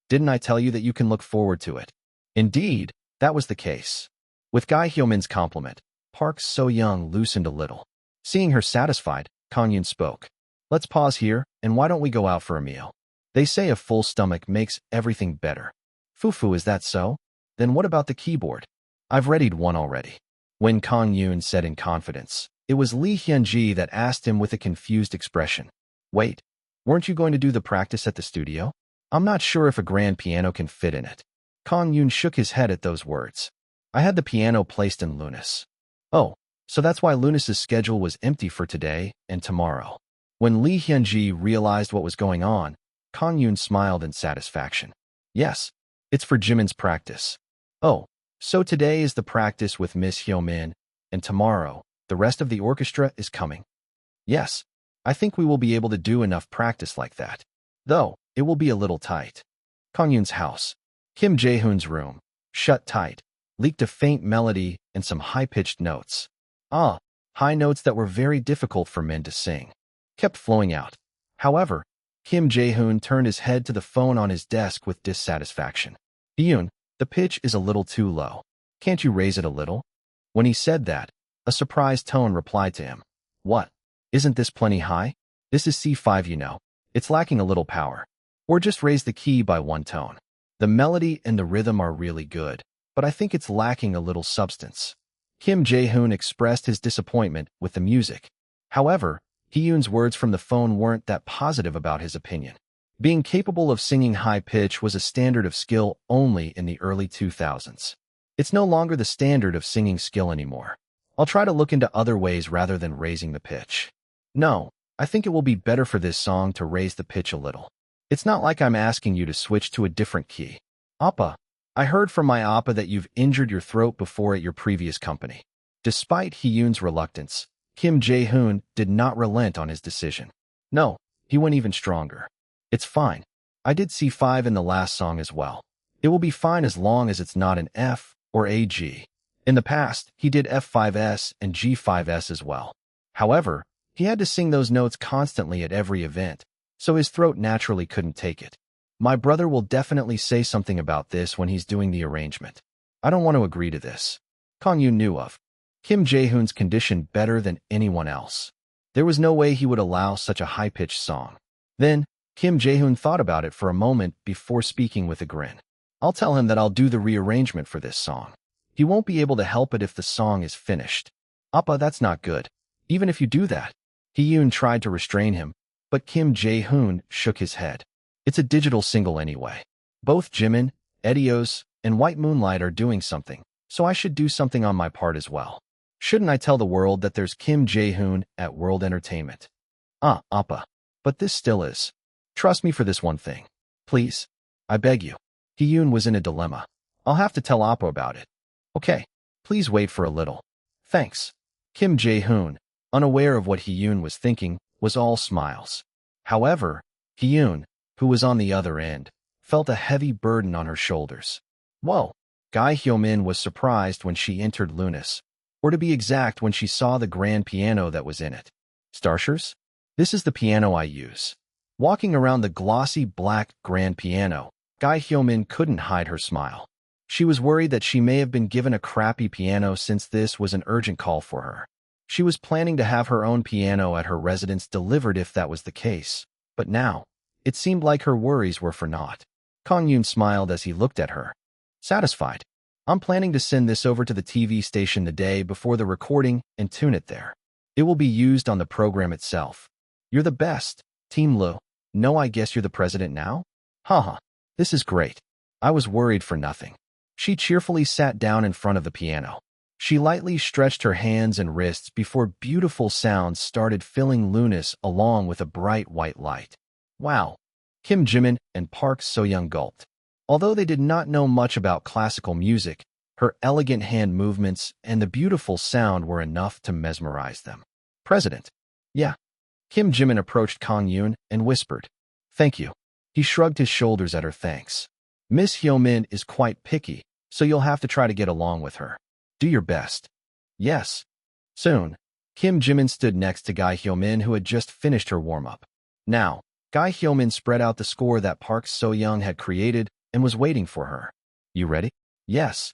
Didn't I tell you that you can look forward to it? Indeed, that was the case. With Ga Hyo-min's compliment, Park So-young loosened a little. Seeing her satisfied, Kang-yoon spoke. Let's pause here, and why don't we go out for a meal? They say a full stomach makes everything better. Fufu, is that so? Then what about the keyboard? I've readied one already. When Kang-yoon said in confidence, it was Lee Hyun-ji that asked him with a confused expression. Wait, weren't you going to do the practice at the studio? I'm not sure if a grand piano can fit in it. Kang-yoon shook his head at those words. I had the piano placed in Lunas. Oh, so that's why Lunas's schedule was empty for today and tomorrow. When Lee Hyun-ji realized what was going on, Kang-yoon smiled in satisfaction. Yes, it's for Jimin's practice. Oh, so today is the practice with Miss Hyo-min, and tomorrow, the rest of the orchestra is coming. Yes, I think we will be able to do enough practice like that. Though, it will be a little tight. Kang-yoon's house. Kim Jae-hoon's room, shut tight, leaked a faint melody and some high-pitched notes. High notes that were very difficult for men to sing. Kept flowing out. However, Kim Jae-hoon turned his head to the phone on his desk with dissatisfaction. Yoon, the pitch is a little too low. Can't you raise it a little? When he said that, a surprised tone replied to him. What? Isn't this plenty high? This is C5, you know. It's lacking a little power. Or just raise the key by 1 tone. The melody and the rhythm are really good, but I think it's lacking a little substance. Kim Jae-hoon expressed his disappointment with the music. However, Hee-yoon's words from the phone weren't that positive about his opinion. Being capable of singing high pitch was a standard of skill only in the early 2000s. It's no longer the standard of singing skill anymore. I'll try to look into other ways rather than raising the pitch. No, I think it will be better for this song to raise the pitch a little. It's not like I'm asking you to switch to a different key. Appa, I heard from my Appa that you've injured your throat before at your previous company. Despite Hee-yoon's reluctance, Kim Jae-hoon did not relent on his decision. No, he went even stronger. It's fine. I did C5 in the last song as well. It will be fine as long as it's not an F or a G. In the past, he did F5S and G5S as well. However, he had to sing those notes constantly at every event, so his throat naturally couldn't take it. My brother will definitely say something about this when he's doing the arrangement. I don't want to agree to this. Kang-yoon knew of Kim Jae-hoon's condition better than anyone else. There was no way he would allow such a high-pitched song. Then, Kim Jae-hoon thought about it for a moment before speaking with a grin. I'll tell him that I'll do the rearrangement for this song. He won't be able to help it if the song is finished. Appa, that's not good. Even if you do that. Hee-yoon tried to restrain him, but Kim Jae-hoon shook his head. It's a digital single anyway. Both Jimin, Edios, and White Moonlight are doing something, so I should do something on my part as well. Shouldn't I tell the world that there's Kim Jae-hoon at World Entertainment? Appa. But this still is. Trust me for this one thing. Please. I beg you. Kang-yoon was in a dilemma. I'll have to tell Appa about it. Okay. Please wait for a little. Thanks. Kim Jae-hoon, unaware of what Kang-yoon was thinking, was all smiles. However, Kang-yoon, who was on the other end, felt a heavy burden on her shoulders. Whoa! Ga Hyo-min was surprised when she entered Lunas, or to be exact, when she saw the grand piano that was in it. Starshers? This is the piano I use. Walking around the glossy black grand piano, Ga Hyo-min couldn't hide her smile. She was worried that she may have been given a crappy piano since this was an urgent call for her. She was planning to have her own piano at her residence delivered if that was the case, but now, it seemed like her worries were for naught. Kang-yoon smiled as he looked at her. Satisfied. I'm planning to send this over to the TV station the day before the recording and tune it there. It will be used on the program itself. You're the best, Team Lu. No, I guess you're the president now? Haha, this is great. I was worried for nothing. She cheerfully sat down in front of the piano. She lightly stretched her hands and wrists before beautiful sounds started filling Lunas along with a bright white light. Wow! Kim Jimin and Park So-young gulped. Although they did not know much about classical music, her elegant hand movements and the beautiful sound were enough to mesmerize them. President. Yeah. Kim Jimin approached Kang-yoon and whispered, Thank you. He shrugged his shoulders at her thanks. Miss Hyo-min is quite picky, so you'll have to try to get along with her. Do your best. Yes. Soon, Kim Jimin stood next to Ga Hyo-min, who had just finished her warm-up. Now, Ga Hyo-min spread out the score that Park So-young had created and was waiting for her. You ready? Yes.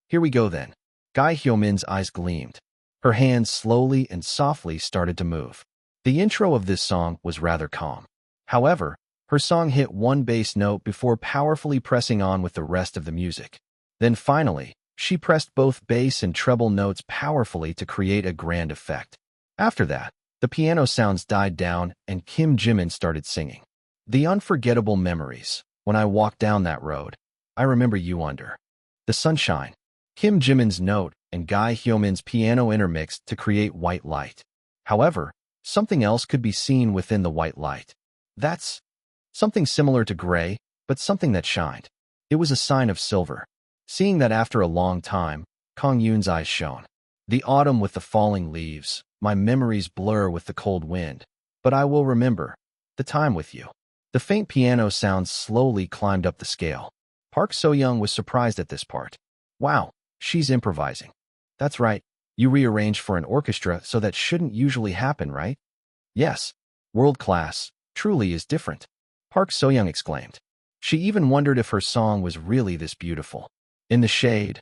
Here we go then. Ga Hyo-min's eyes gleamed. Her hands slowly and softly started to move. The intro of this song was rather calm. However, her song hit one bass note before powerfully pressing on with the rest of the music. Then finally, she pressed both bass and treble notes powerfully to create a grand effect. After that, the piano sounds died down and Kim Jimin started singing. The unforgettable memories. When I walked down that road, I remember you under the sunshine. Kim Jimin's note and Ga Hyo-min's piano intermixed to create white light. However, something else could be seen within the white light. That's something similar to gray, but something that shined. It was a sign of silver. Seeing that after a long time, Kang-yoon's eyes shone. The autumn with the falling leaves, my memories blur with the cold wind, but I will remember the time with you. The faint piano sounds slowly climbed up the scale. Park So-young was surprised at this part. Wow, she's improvising. That's right, you rearranged for an orchestra, so that shouldn't usually happen, right? Yes, world class, truly is different, Park So-young exclaimed. She even wondered if her song was really this beautiful. In the shade.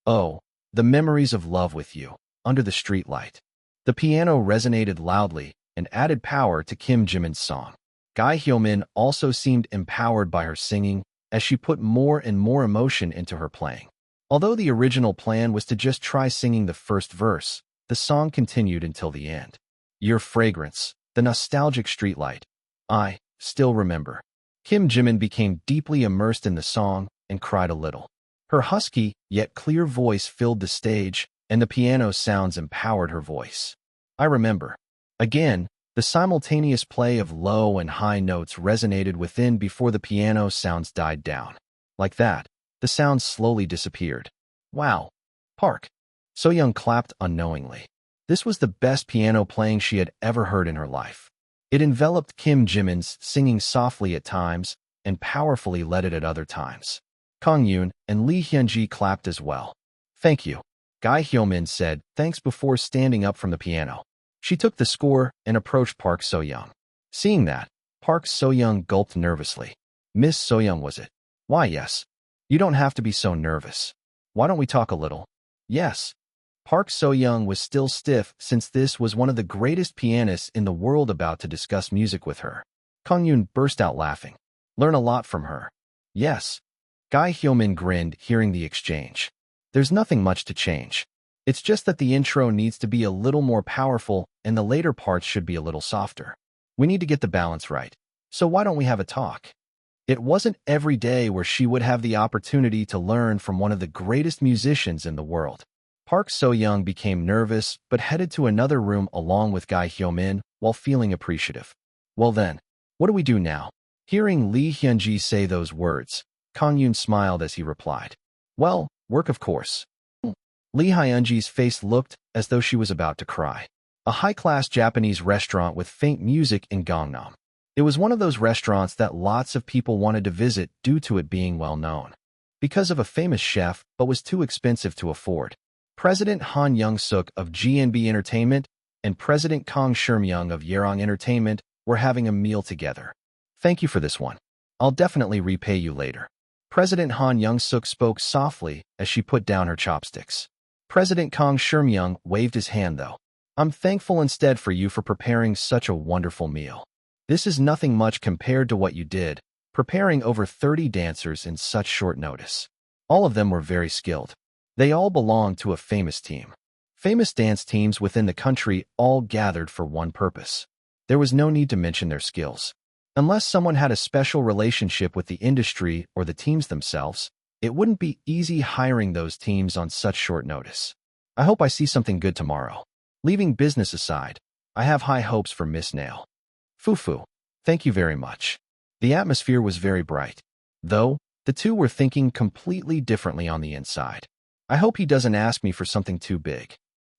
Oh, the memories of love with you, under the streetlight. The piano resonated loudly and added power to Kim Jimin's song. Ga Hyo-min also seemed empowered by her singing as she put more and more emotion into her playing. Although the original plan was to just try singing the first verse, the song continued until the end. Your fragrance, the nostalgic streetlight. I still remember. Kim Jimin became deeply immersed in the song and cried a little. Her husky, yet clear voice filled the stage, and the piano sounds empowered her voice. I remember. Again, the simultaneous play of low and high notes resonated within before the piano sounds died down. Like that, the sounds slowly disappeared. Wow. Park So-young clapped unknowingly. This was the best piano playing she had ever heard in her life. It enveloped Kim Jimin's singing softly at times and powerfully led it at other times. Kang-yoon and Lee Hyun-ji clapped as well. Thank you. Ga Hyo-min said thanks before standing up from the piano. She took the score and approached Park So-young. Seeing that, Park So-young gulped nervously. Miss So-young, was it? Why, yes. You don't have to be so nervous. Why don't we talk a little? Yes. Park So-young was still stiff since this was one of the greatest pianists in the world about to discuss music with her. Kang-yoon burst out laughing. Learn a lot from her. Yes. Ga Hyo-min grinned, hearing the exchange. There's nothing much to change. It's just that the intro needs to be a little more powerful and the later parts should be a little softer. We need to get the balance right. So why don't we have a talk? It wasn't every day where she would have the opportunity to learn from one of the greatest musicians in the world. Park So-young became nervous but headed to another room along with Ga Hyo-min while feeling appreciative. Well then, what do we do now? Hearing Lee Hyun-ji say those words, Kang-yoon smiled as he replied, well, work of course. Lee Hyun-ji's face looked as though she was about to cry. A high-class Japanese restaurant with faint music in Gangnam. It was one of those restaurants that lots of people wanted to visit due to it being well-known. Because of a famous chef, but was too expensive to afford. President Han Young-suk of GNB Entertainment and President Kang Shermyoung of Yerong Entertainment were having a meal together. Thank you for this one. I'll definitely repay you later. President Han Young-suk spoke softly as she put down her chopsticks. President Kang Shermyoung waved his hand though. I'm thankful instead for you for preparing such a wonderful meal. This is nothing much compared to what you did, preparing over 30 dancers in such short notice. All of them were very skilled. They all belonged to a famous team. Famous dance teams within the country all gathered for one purpose. There was no need to mention their skills. Unless someone had a special relationship with the industry or the teams themselves, it wouldn't be easy hiring those teams on such short notice. I hope I see something good tomorrow. Leaving business aside, I have high hopes for Miss Nail. Fufu, thank you very much. The atmosphere was very bright. Though, the two were thinking completely differently on the inside. I hope he doesn't ask me for something too big.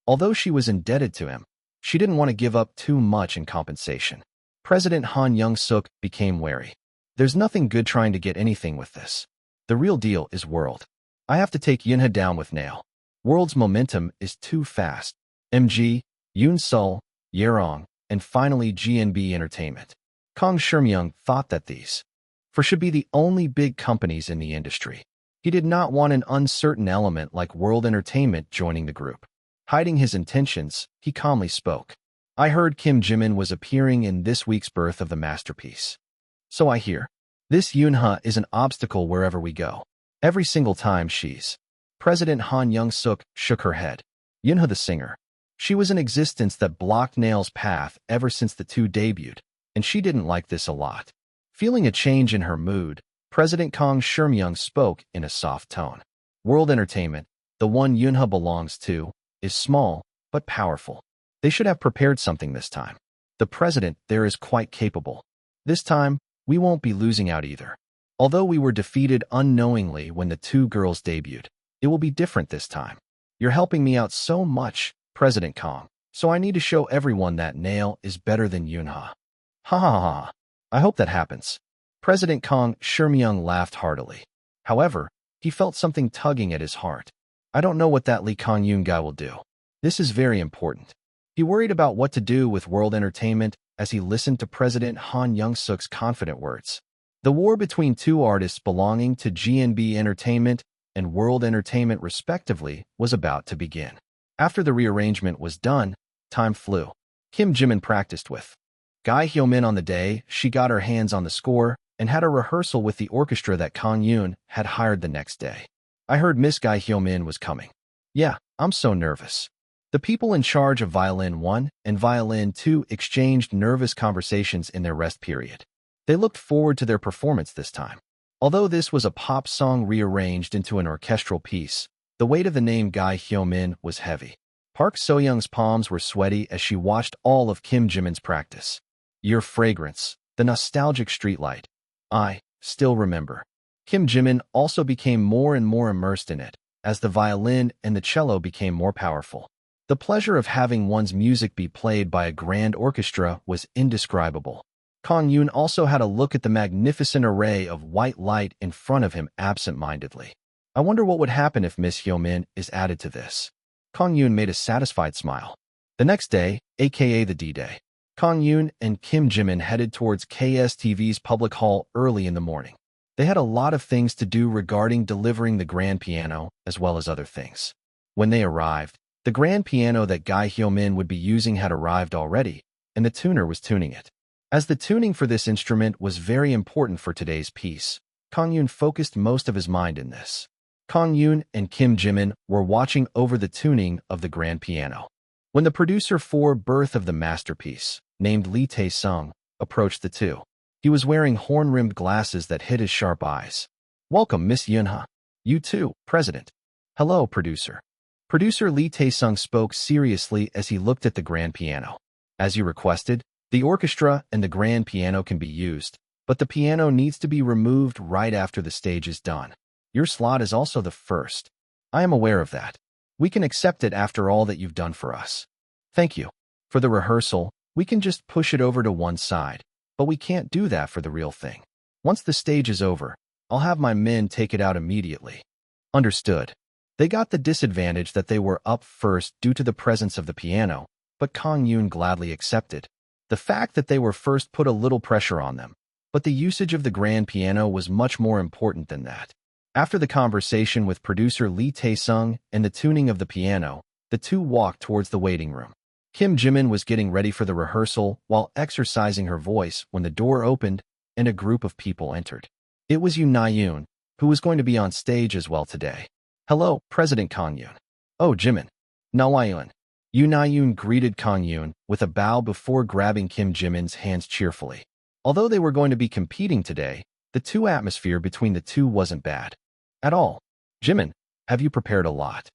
Although she was indebted to him, she didn't want to give up too much in compensation. President Han Young-suk became wary. There's nothing good trying to get anything with this. The real deal is World. I have to take Yunha down with Nail. World's momentum is too fast. MG, Yoon Seol, Yerong, and finally GNB Entertainment. Kang Shermyoung thought that these should be the only big companies in the industry. He did not want an uncertain element like World Entertainment joining the group. Hiding his intentions, he calmly spoke. I heard Kim Jimin was appearing in this week's Birth of the Masterpiece. So I hear. This Yoonha is an obstacle wherever we go. Every single time she's. President Han Young-suk shook her head. Yoonha the singer. She was an existence that blocked Nail's path ever since the two debuted, and she didn't like this a lot. Feeling a change in her mood, President Kang Shermyoung spoke in a soft tone. World Entertainment, the one Yoonha belongs to, is small, but powerful. They should have prepared something this time. The president there is quite capable. This time, we won't be losing out either. Although we were defeated unknowingly when the two girls debuted, it will be different this time. You're helping me out so much, President Kang, so I need to show everyone that Nail is better than Yoonha. Ha ha ha ha. I hope that happens. President Kang Shermyoung laughed heartily. However, he felt something tugging at his heart. I don't know what that Lee Kang-yoon guy will do. This is very important. He worried about what to do with World Entertainment as he listened to President Han Young-suk's confident words. The war between two artists belonging to GNB Entertainment and World Entertainment respectively was about to begin. After the rearrangement was done, time flew. Kim Jimin practiced with Ga Hyo-min on the day she got her hands on the score and had a rehearsal with the orchestra that Kang-yoon had hired the next day. I heard Miss Ga Hyo-min was coming. Yeah, I'm so nervous. The people in charge of Violin 1 and Violin 2 exchanged nervous conversations in their rest period. They looked forward to their performance this time. Although this was a pop song rearranged into an orchestral piece, the weight of the name Ga Hyo-min was heavy. Park So-young's palms were sweaty as she watched all of Kim Jimin's practice. Your fragrance, the nostalgic streetlight. I still remember. Kim Jimin also became more and more immersed in it, as the violin and the cello became more powerful. The pleasure of having one's music be played by a grand orchestra was indescribable. Kang-yoon also had a look at the magnificent array of white light in front of him absent-mindedly. I wonder what would happen if Miss Hyo-min is added to this. Kang-yoon made a satisfied smile. The next day, aka the D-Day, Kang-yoon and Kim Jimin headed towards KSTV's public hall early in the morning. They had a lot of things to do regarding delivering the grand piano, as well as other things. When they arrived, the grand piano that Ga Hyo-min would be using had arrived already, and the tuner was tuning it. As the tuning for this instrument was very important for today's piece, Kang-yoon focused most of his mind in this. Kang-yoon and Kim Jimin were watching over the tuning of the grand piano. When the producer for Birth of the Masterpiece, named Lee Tae-sung, approached the two. He was wearing horn-rimmed glasses that hid his sharp eyes. "Welcome, Miss Yunha. You too, President." "Hello, producer." Producer Lee Tae-sung spoke seriously as he looked at the grand piano. "As you requested, the orchestra and the grand piano can be used, but the piano needs to be removed right after the stage is done. Your slot is also the first. I am aware of that. We can accept it after all that you've done for us. Thank you. For the rehearsal, we can just push it over to one side, but we can't do that for the real thing. Once the stage is over, I'll have my men take it out immediately." Understood. They got the disadvantage that they were up first due to the presence of the piano, but Kang-yoon gladly accepted. The fact that they were first put a little pressure on them, but the usage of the grand piano was much more important than that. After the conversation with producer Lee Tae-sung and the tuning of the piano, the two walked towards the waiting room. Kim Jimin was getting ready for the rehearsal while exercising her voice when the door opened and a group of people entered. It was Yoon Na-yoon, who was going to be on stage as well today. "Hello, President Kang-yoon." "Oh, Jimin." "Na-yoon." Yoon Na-yoon greeted Kang-yoon with a bow before grabbing Kim Jimin's hands cheerfully. Although they were going to be competing today, the two atmosphere between the two wasn't bad at all. "Jimin, have you prepared a lot?"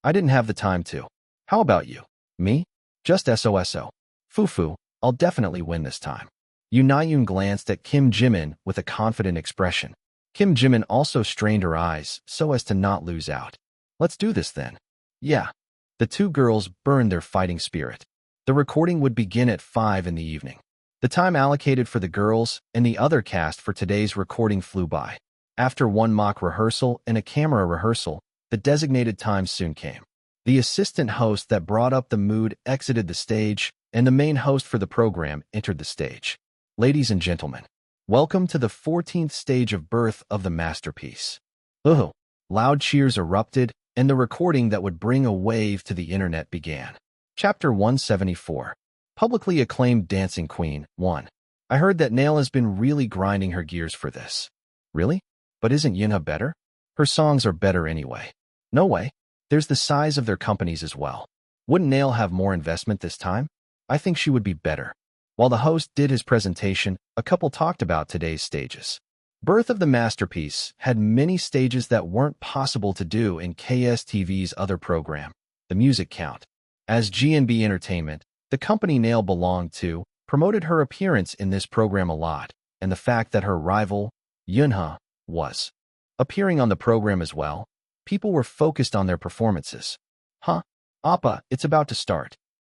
"I didn't have the time to." "How about you?" "Me? Just SOSO. Fufu, I'll definitely win this time." Yoon Na-yoon glanced at Kim Jimin with a confident expression. Kim Jimin also strained her eyes so as to not lose out. "Let's do this then." "Yeah." The two girls burned their fighting spirit. The recording would begin at 5 in the evening. The time allocated for the girls and the other cast for today's recording flew by. After one mock rehearsal and a camera rehearsal, the designated time soon came. The assistant host that brought up the mood exited the stage, and the main host for the program entered the stage. "Ladies and gentlemen, welcome to the 14th stage of birth of the masterpiece." Ooh! Loud cheers erupted, and the recording that would bring a wave to the internet began. Chapter 174. Publicly acclaimed dancing queen, 1. I heard that Nail has been really grinding her gears for this. Really? But isn't Yunha better? Her songs are better anyway. No way. There's the size of their companies as well. Wouldn't Nail have more investment this time? I think she would be better. While the host did his presentation, a couple talked about today's stages. Birth of the Masterpiece had many stages that weren't possible to do in KSTV's other program, The Music Count. As GNB Entertainment, the company Nail belonged to, promoted her appearance in this program a lot, and the fact that her rival, Yunha, was appearing on the program as well. People were focused on their performances. "Huh? Appa, it's about to start."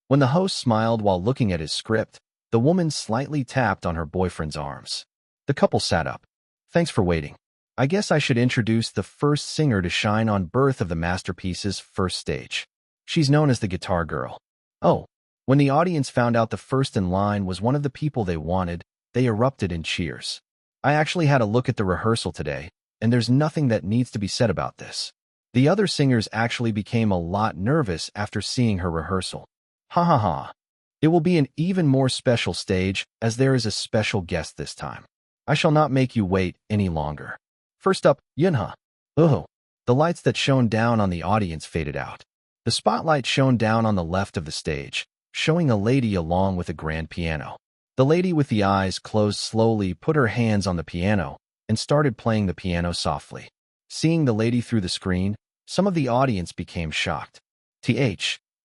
When the host smiled while looking at his script, the woman slightly tapped on her boyfriend's arms. The couple sat up. "Thanks for waiting. I guess I should introduce the first singer to shine on Birth of the Masterpiece's first stage. She's known as the Guitar Girl." Oh, when the audience found out the first in line was one of the people they wanted, they erupted in cheers. I actually had a look at the rehearsal today, and there's nothing that needs to be said about this. The other singers actually became a lot nervous after seeing her rehearsal. Ha ha ha. It will be an even more special stage as there is a special guest this time. I shall not make you wait any longer. First up, Yunha. Oh, the lights that shone down on the audience faded out. The spotlight shone down on the left of the stage, showing a lady along with a grand piano. The lady with the eyes closed slowly put her hands on the piano and started playing the piano softly. Seeing the lady through the screen, some of the audience became shocked.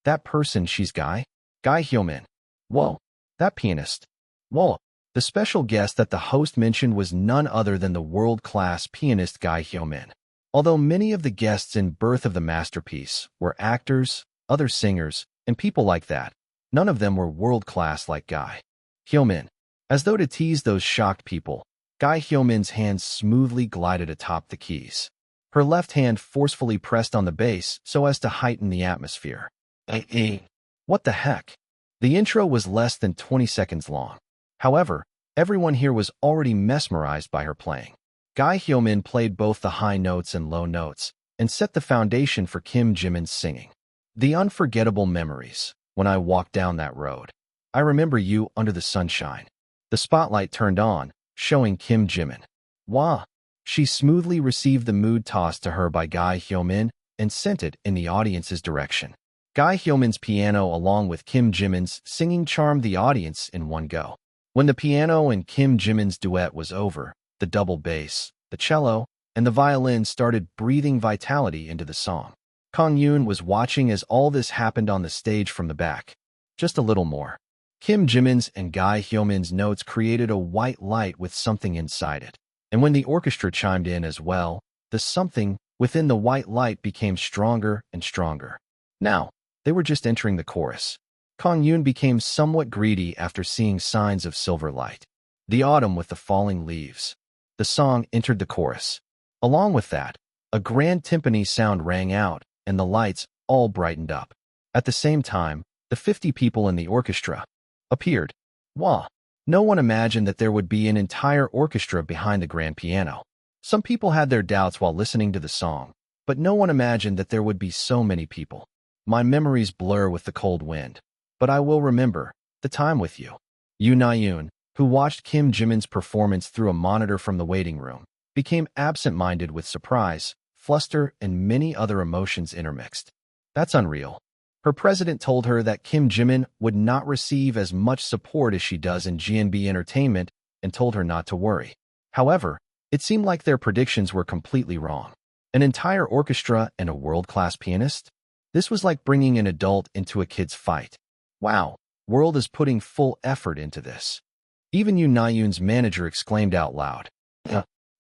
That person, she's Guy Hyo-min. Whoa, that pianist. Whoa. The special guest that the host mentioned was none other than the world-class pianist Guy Hyo-min. Although many of the guests in Birth of the Masterpiece were actors, other singers, and people like that, none of them were world-class like Guy Hyo-min. As though to tease those shocked people, Guy Hyo-min's hands smoothly glided atop the keys. Her left hand forcefully pressed on the bass so as to heighten the atmosphere. What the heck? The intro was less than 20 seconds long. However, everyone here was already mesmerized by her playing. Guy Hyo-min played both the high notes and low notes, and set the foundation for Kim Jimin's singing. The unforgettable memories, when I walked down that road. I remember you under the sunshine. The spotlight turned on, showing Kim Jimin. Wah! She smoothly received the mood tossed to her by Guy Hyo-min and sent it in the audience's direction. Guy Hyo-min's piano along with Kim Jimin's singing charmed the audience in one go. When the piano and Kim Jimin's duet was over, the double bass, the cello, and the violin started breathing vitality into the song. Kang-yoon was watching as all this happened on the stage from the back. Just a little more. Kim Jimin's and Ga Hyomin's notes created a white light with something inside it. And when the orchestra chimed in as well, the something within the white light became stronger and stronger. Now, they were just entering the chorus. Kang-yoon became somewhat greedy after seeing signs of silver light. The autumn with the falling leaves. The song entered the chorus. Along with that, a grand timpani sound rang out, and the lights all brightened up. At the same time, the 50 people in the orchestra appeared. Wow! No one imagined that there would be an entire orchestra behind the grand piano. Some people had their doubts while listening to the song, but no one imagined that there would be so many people. My memories blur with the cold wind, but I will remember the time with you. Yoon Na-yoon, who watched Kim Jimin's performance through a monitor from the waiting room, became absent-minded with surprise, fluster, and many other emotions intermixed. That's unreal. Her president told her that Kim Jimin would not receive as much support as she does in GNB Entertainment and told her not to worry. However, it seemed like their predictions were completely wrong. An entire orchestra and a world-class pianist? This was like bringing an adult into a kid's fight. Wow, world is putting full effort into this. Even Yoon Na-yoon's manager exclaimed out loud.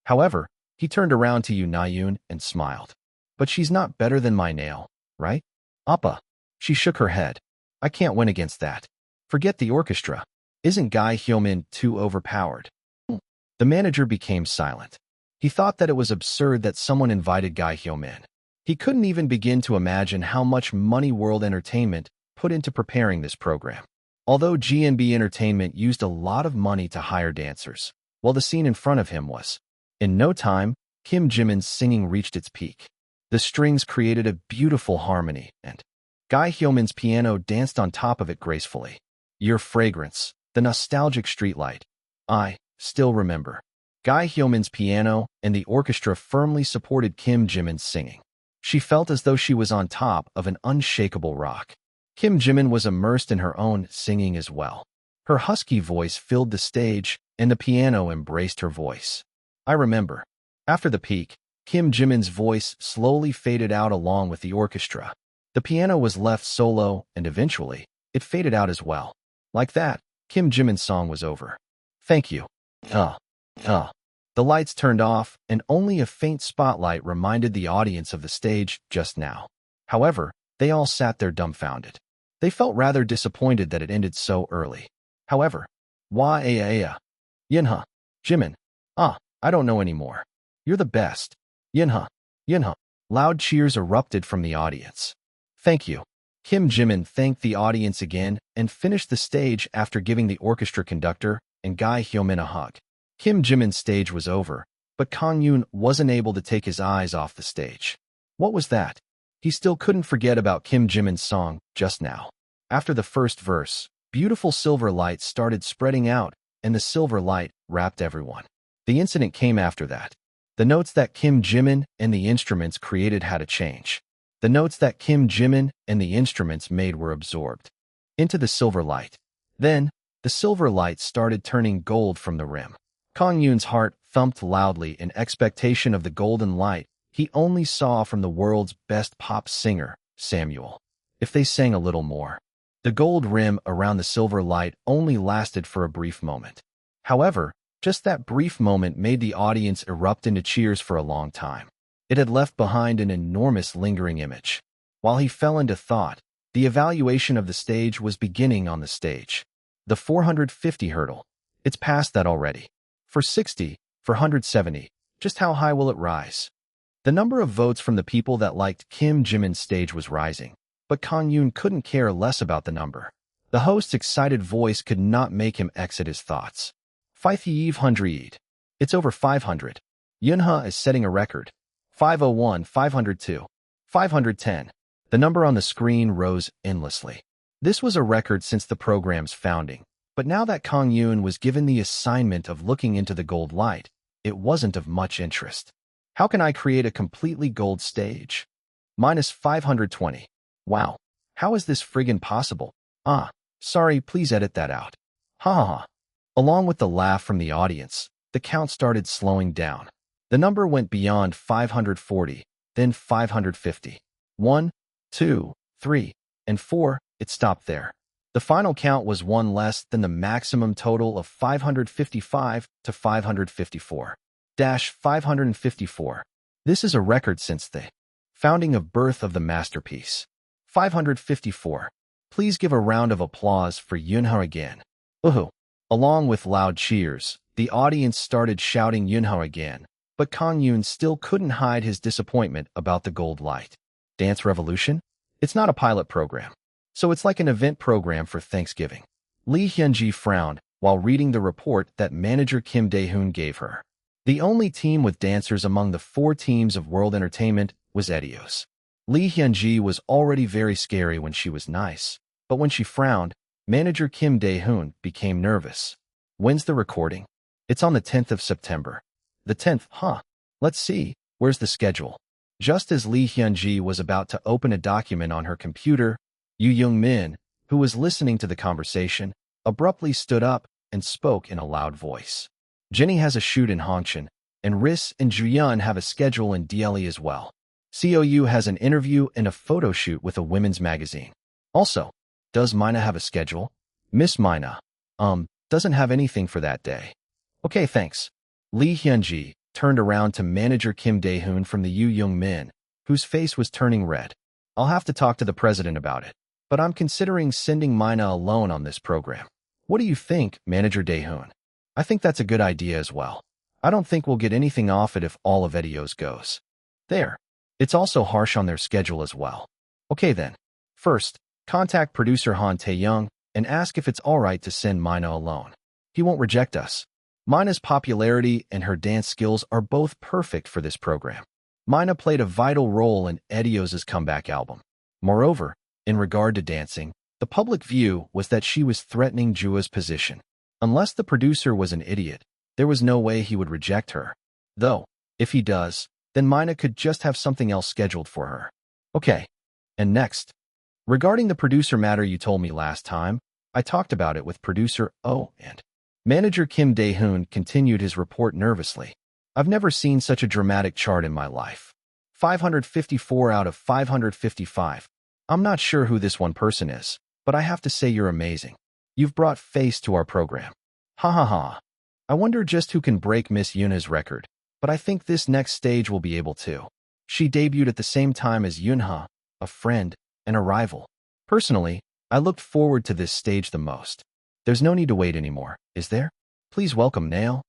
However, he turned around to Yoon Na-yoon and smiled. But she's not better than my nail, right? Appa. She shook her head. I can't win against that. Forget the orchestra. Isn't Ga Hyomin too overpowered? The manager became silent. He thought that it was absurd that someone invited Ga Hyomin. He couldn't even begin to imagine how much money World Entertainment put into preparing this program. Although GNB Entertainment used a lot of money to hire dancers, while the scene in front of him was. In no time, Kim Jimin's singing reached its peak. The strings created a beautiful harmony, and Ga Hyomin's piano danced on top of it gracefully. Your fragrance, the nostalgic streetlight. I still remember. Ga Hyomin's piano and the orchestra firmly supported Kim Jimin's singing. She felt as though she was on top of an unshakable rock. Kim Jimin was immersed in her own singing as well. Her husky voice filled the stage, and the piano embraced her voice. I remember. After the peak, Kim Jimin's voice slowly faded out along with the orchestra. The piano was left solo, and eventually, it faded out as well. Like that, Kim Jimin's song was over. Thank you. The lights turned off, and only a faint spotlight reminded the audience of the stage just now. However, they all sat there dumbfounded. They felt rather disappointed that it ended so early. However, Yinha, Jimin. I don't know anymore. You're the best. Yinha. Loud cheers erupted from the audience. Thank you. Kim Jimin thanked the audience again and finished the stage after giving the orchestra conductor and Ga Hyomin a hug. Kim Jimin's stage was over, but Kang-yoon wasn't able to take his eyes off the stage. What was that? He still couldn't forget about Kim Jimin's song just now. After the first verse, beautiful silver light started spreading out, and the silver light wrapped everyone. The incident came after that. The notes that Kim Jimin and the instruments created had to change. The notes that Kim Jimin and the instruments made were absorbed into the silver light. Then, the silver light started turning gold from the rim. Kang-yoon's heart thumped loudly in expectation of the golden light he only saw from the world's best pop singer, Samuel. If they sang a little more. The gold rim around the silver light only lasted for a brief moment. However, just that brief moment made the audience erupt into cheers for a long time. It had left behind an enormous lingering image. While he fell into thought, the evaluation of the stage was beginning on the stage. The 450 hurdle. It's past that already. For 60, for 170, just how high will it rise? The number of votes from the people that liked Kim Jimin's stage was rising, but Kang-yoon couldn't care less about the number. The host's excited voice could not make him exit his thoughts. 500. It's over 500. Yunha is setting a record. 501, 502, 510. The number on the screen rose endlessly. This was a record since the program's founding, but now that Kang-yoon was given the assignment of looking into the gold light, it wasn't of much interest. How can I create a completely gold stage? Minus 520. Wow. How is this friggin' possible? Sorry, please edit that out. Ha ha ha. Along with the laugh from the audience, the count started slowing down. The number went beyond 540, then 550. 1, 2, 3, and 4, it stopped there. The final count was one less than the maximum total of 555 to 554. 554. This is a record since the founding of birth of the masterpiece. 554. Please give a round of applause for Yoonho again. Woohoo! Along with loud cheers, the audience started shouting Yoonho again, but Kang-yoon still couldn't hide his disappointment about the gold light. Dance Revolution? It's not a pilot program, so it's like an event program for Thanksgiving. Lee Hyun-ji frowned while reading the report that manager Kim Dae-hoon gave her. The only team with dancers among the 4 teams of World Entertainment was Edios. Lee Hyun-ji was already very scary when she was nice, but when she frowned, manager Kim Dae-hoon became nervous. When's the recording? It's on the 10th of September. The 10th, huh? Let's see, where's the schedule? Just as Lee Hyun-ji was about to open a document on her computer, Yoo Young-min, who was listening to the conversation, abruptly stood up and spoke in a loud voice. Jenny has a shoot in Hongcheon, and Riss and Juyun have a schedule in DLE as well. COU has an interview and a photo shoot with a women's magazine. Also, does Mina have a schedule? Miss Mina, doesn't have anything for that day. Okay, thanks. Lee Hyun-ji turned around to manager Kim Dae-hoon from the Yoo Young-min, whose face was turning red. I'll have to talk to the president about it, but I'm considering sending Mina alone on this program. What do you think, manager Dae-hoon? I think that's a good idea as well. I don't think we'll get anything off it if all of Edios goes. There. It's also harsh on their schedule as well. Okay then. First, contact producer Han Tae-young and ask if it's alright to send Mina alone. He won't reject us. Mina's popularity and her dance skills are both perfect for this program. Mina played a vital role in Edios' comeback album. Moreover, in regard to dancing, the public view was that she was threatening Jua's position. Unless the producer was an idiot, there was no way he would reject her. Though, if he does, then Mina could just have something else scheduled for her. Okay. And next. Regarding the producer matter you told me last time, I talked about it with producer and manager Kim Dae-hoon continued his report nervously. I've never seen such a dramatic chart in my life. 554 out of 555. I'm not sure who this one person is, but I have to say you're amazing. You've brought face to our program. Ha ha ha. I wonder just who can break Miss Yuna's record, but I think this next stage will be able to. She debuted at the same time as Yoonha, a friend, and a rival. Personally, I looked forward to this stage the most. There's no need to wait anymore, is there? Please welcome Nail.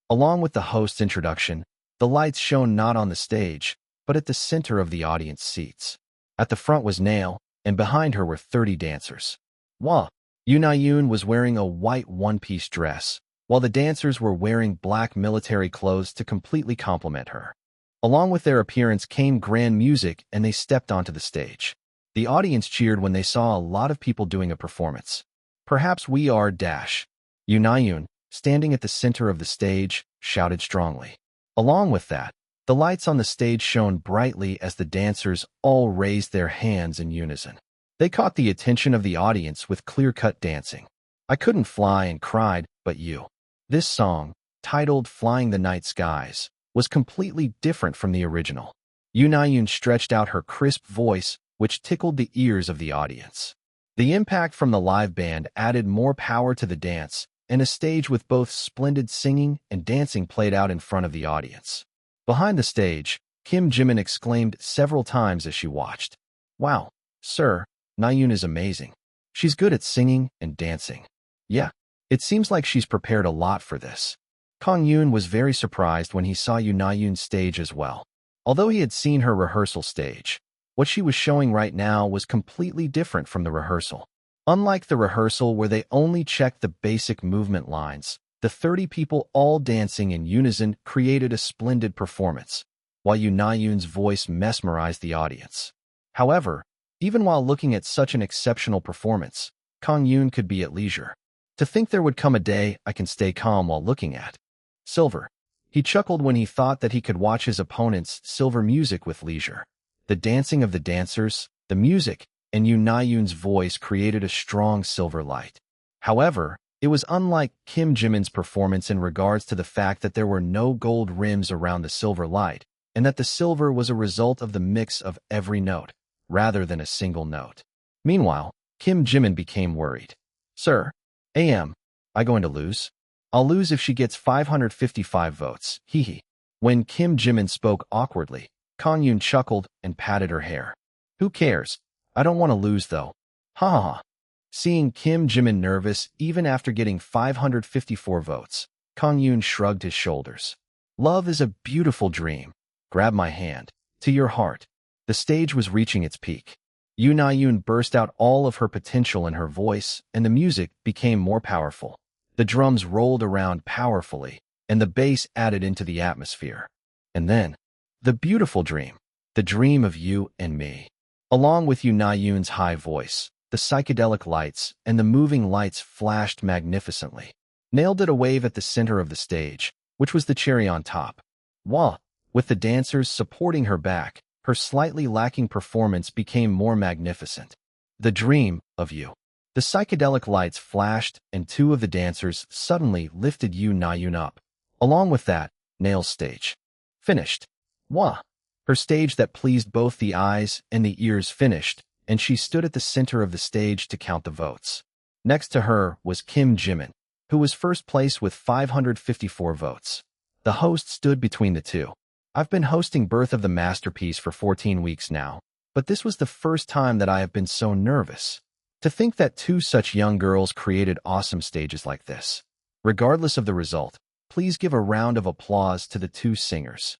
Along with the host's introduction, the lights shone not on the stage, but at the center of the audience seats. At the front was Nail, and behind her were 30 dancers. Wah! Yoon was wearing a white one-piece dress, while the dancers were wearing black military clothes to completely complement her. Along with their appearance came grand music and they stepped onto the stage. The audience cheered when they saw a lot of people doing a performance. Perhaps we are Yoon, standing at the center of the stage, shouted strongly. Along with that, the lights on the stage shone brightly as the dancers all raised their hands in unison. They caught the attention of the audience with clear-cut dancing. I couldn't fly and cried, but you. This song, titled Flying the Night Skies, was completely different from the original. Yoon stretched out her crisp voice, which tickled the ears of the audience. The impact from the live band added more power to the dance, and a stage with both splendid singing and dancing played out in front of the audience. Behind the stage, Kim Jimin exclaimed several times as she watched. Wow, sir, Nayoon is amazing. She's good at singing and dancing. Yeah, it seems like she's prepared a lot for this. Kang-yoon was very surprised when he saw Nayoon's stage as well. Although he had seen her rehearsal stage, what she was showing right now was completely different from the rehearsal. Unlike the rehearsal where they only checked the basic movement lines, the 30 people all dancing in unison created a splendid performance, while Nayoon's voice mesmerized the audience. However, even while looking at such an exceptional performance, Kang-yoon could be at leisure. To think there would come a day I can stay calm while looking at Silver. He chuckled when he thought that he could watch his opponent's Silver music with leisure. The dancing of the dancers, the music, and Nayoon's voice created a strong silver light. However, It was unlike Kim Jimin's performance in regards to the fact that there were no gold rims around the silver light, and that the silver was a result of the mix of every note, rather than a single note. Meanwhile, Kim Jimin became worried. Sir, I going to lose? I'll lose if she gets 555 votes, hee hee. When Kim Jimin spoke awkwardly, Kang-yoon chuckled and patted her hair. Who cares? I don't want to lose though. Ha ha ha. Seeing Kim Jimin nervous even after getting 554 votes, Kang-yoon shrugged his shoulders. Love is a beautiful dream. Grab my hand. To your heart. The stage was reaching its peak. Yoon burst out all of her potential in her voice, and the music became more powerful. The drums rolled around powerfully, and the bass added into the atmosphere. And then, the beautiful dream. The dream of you and me. Along with Yoon's high voice, the psychedelic lights and the moving lights flashed magnificently. Nail did a wave at the center of the stage, which was the cherry on top. Wah! With the dancers supporting her back, her slightly lacking performance became more magnificent. The dream of you. The psychedelic lights flashed, and two of the dancers suddenly lifted Yoon up. Along with that, Nail's stage. Finished. Wah! Her stage that pleased both the eyes and the ears finished, and she stood at the center of the stage to count the votes. Next to her was Kim Jimin, who was first place with 554 votes. The host stood between the two. I've been hosting Birth of the Masterpiece for 14 weeks now, but this was the first time that I have been so nervous. To think that two such young girls created awesome stages like this. Regardless of the result, please give a round of applause to the two singers.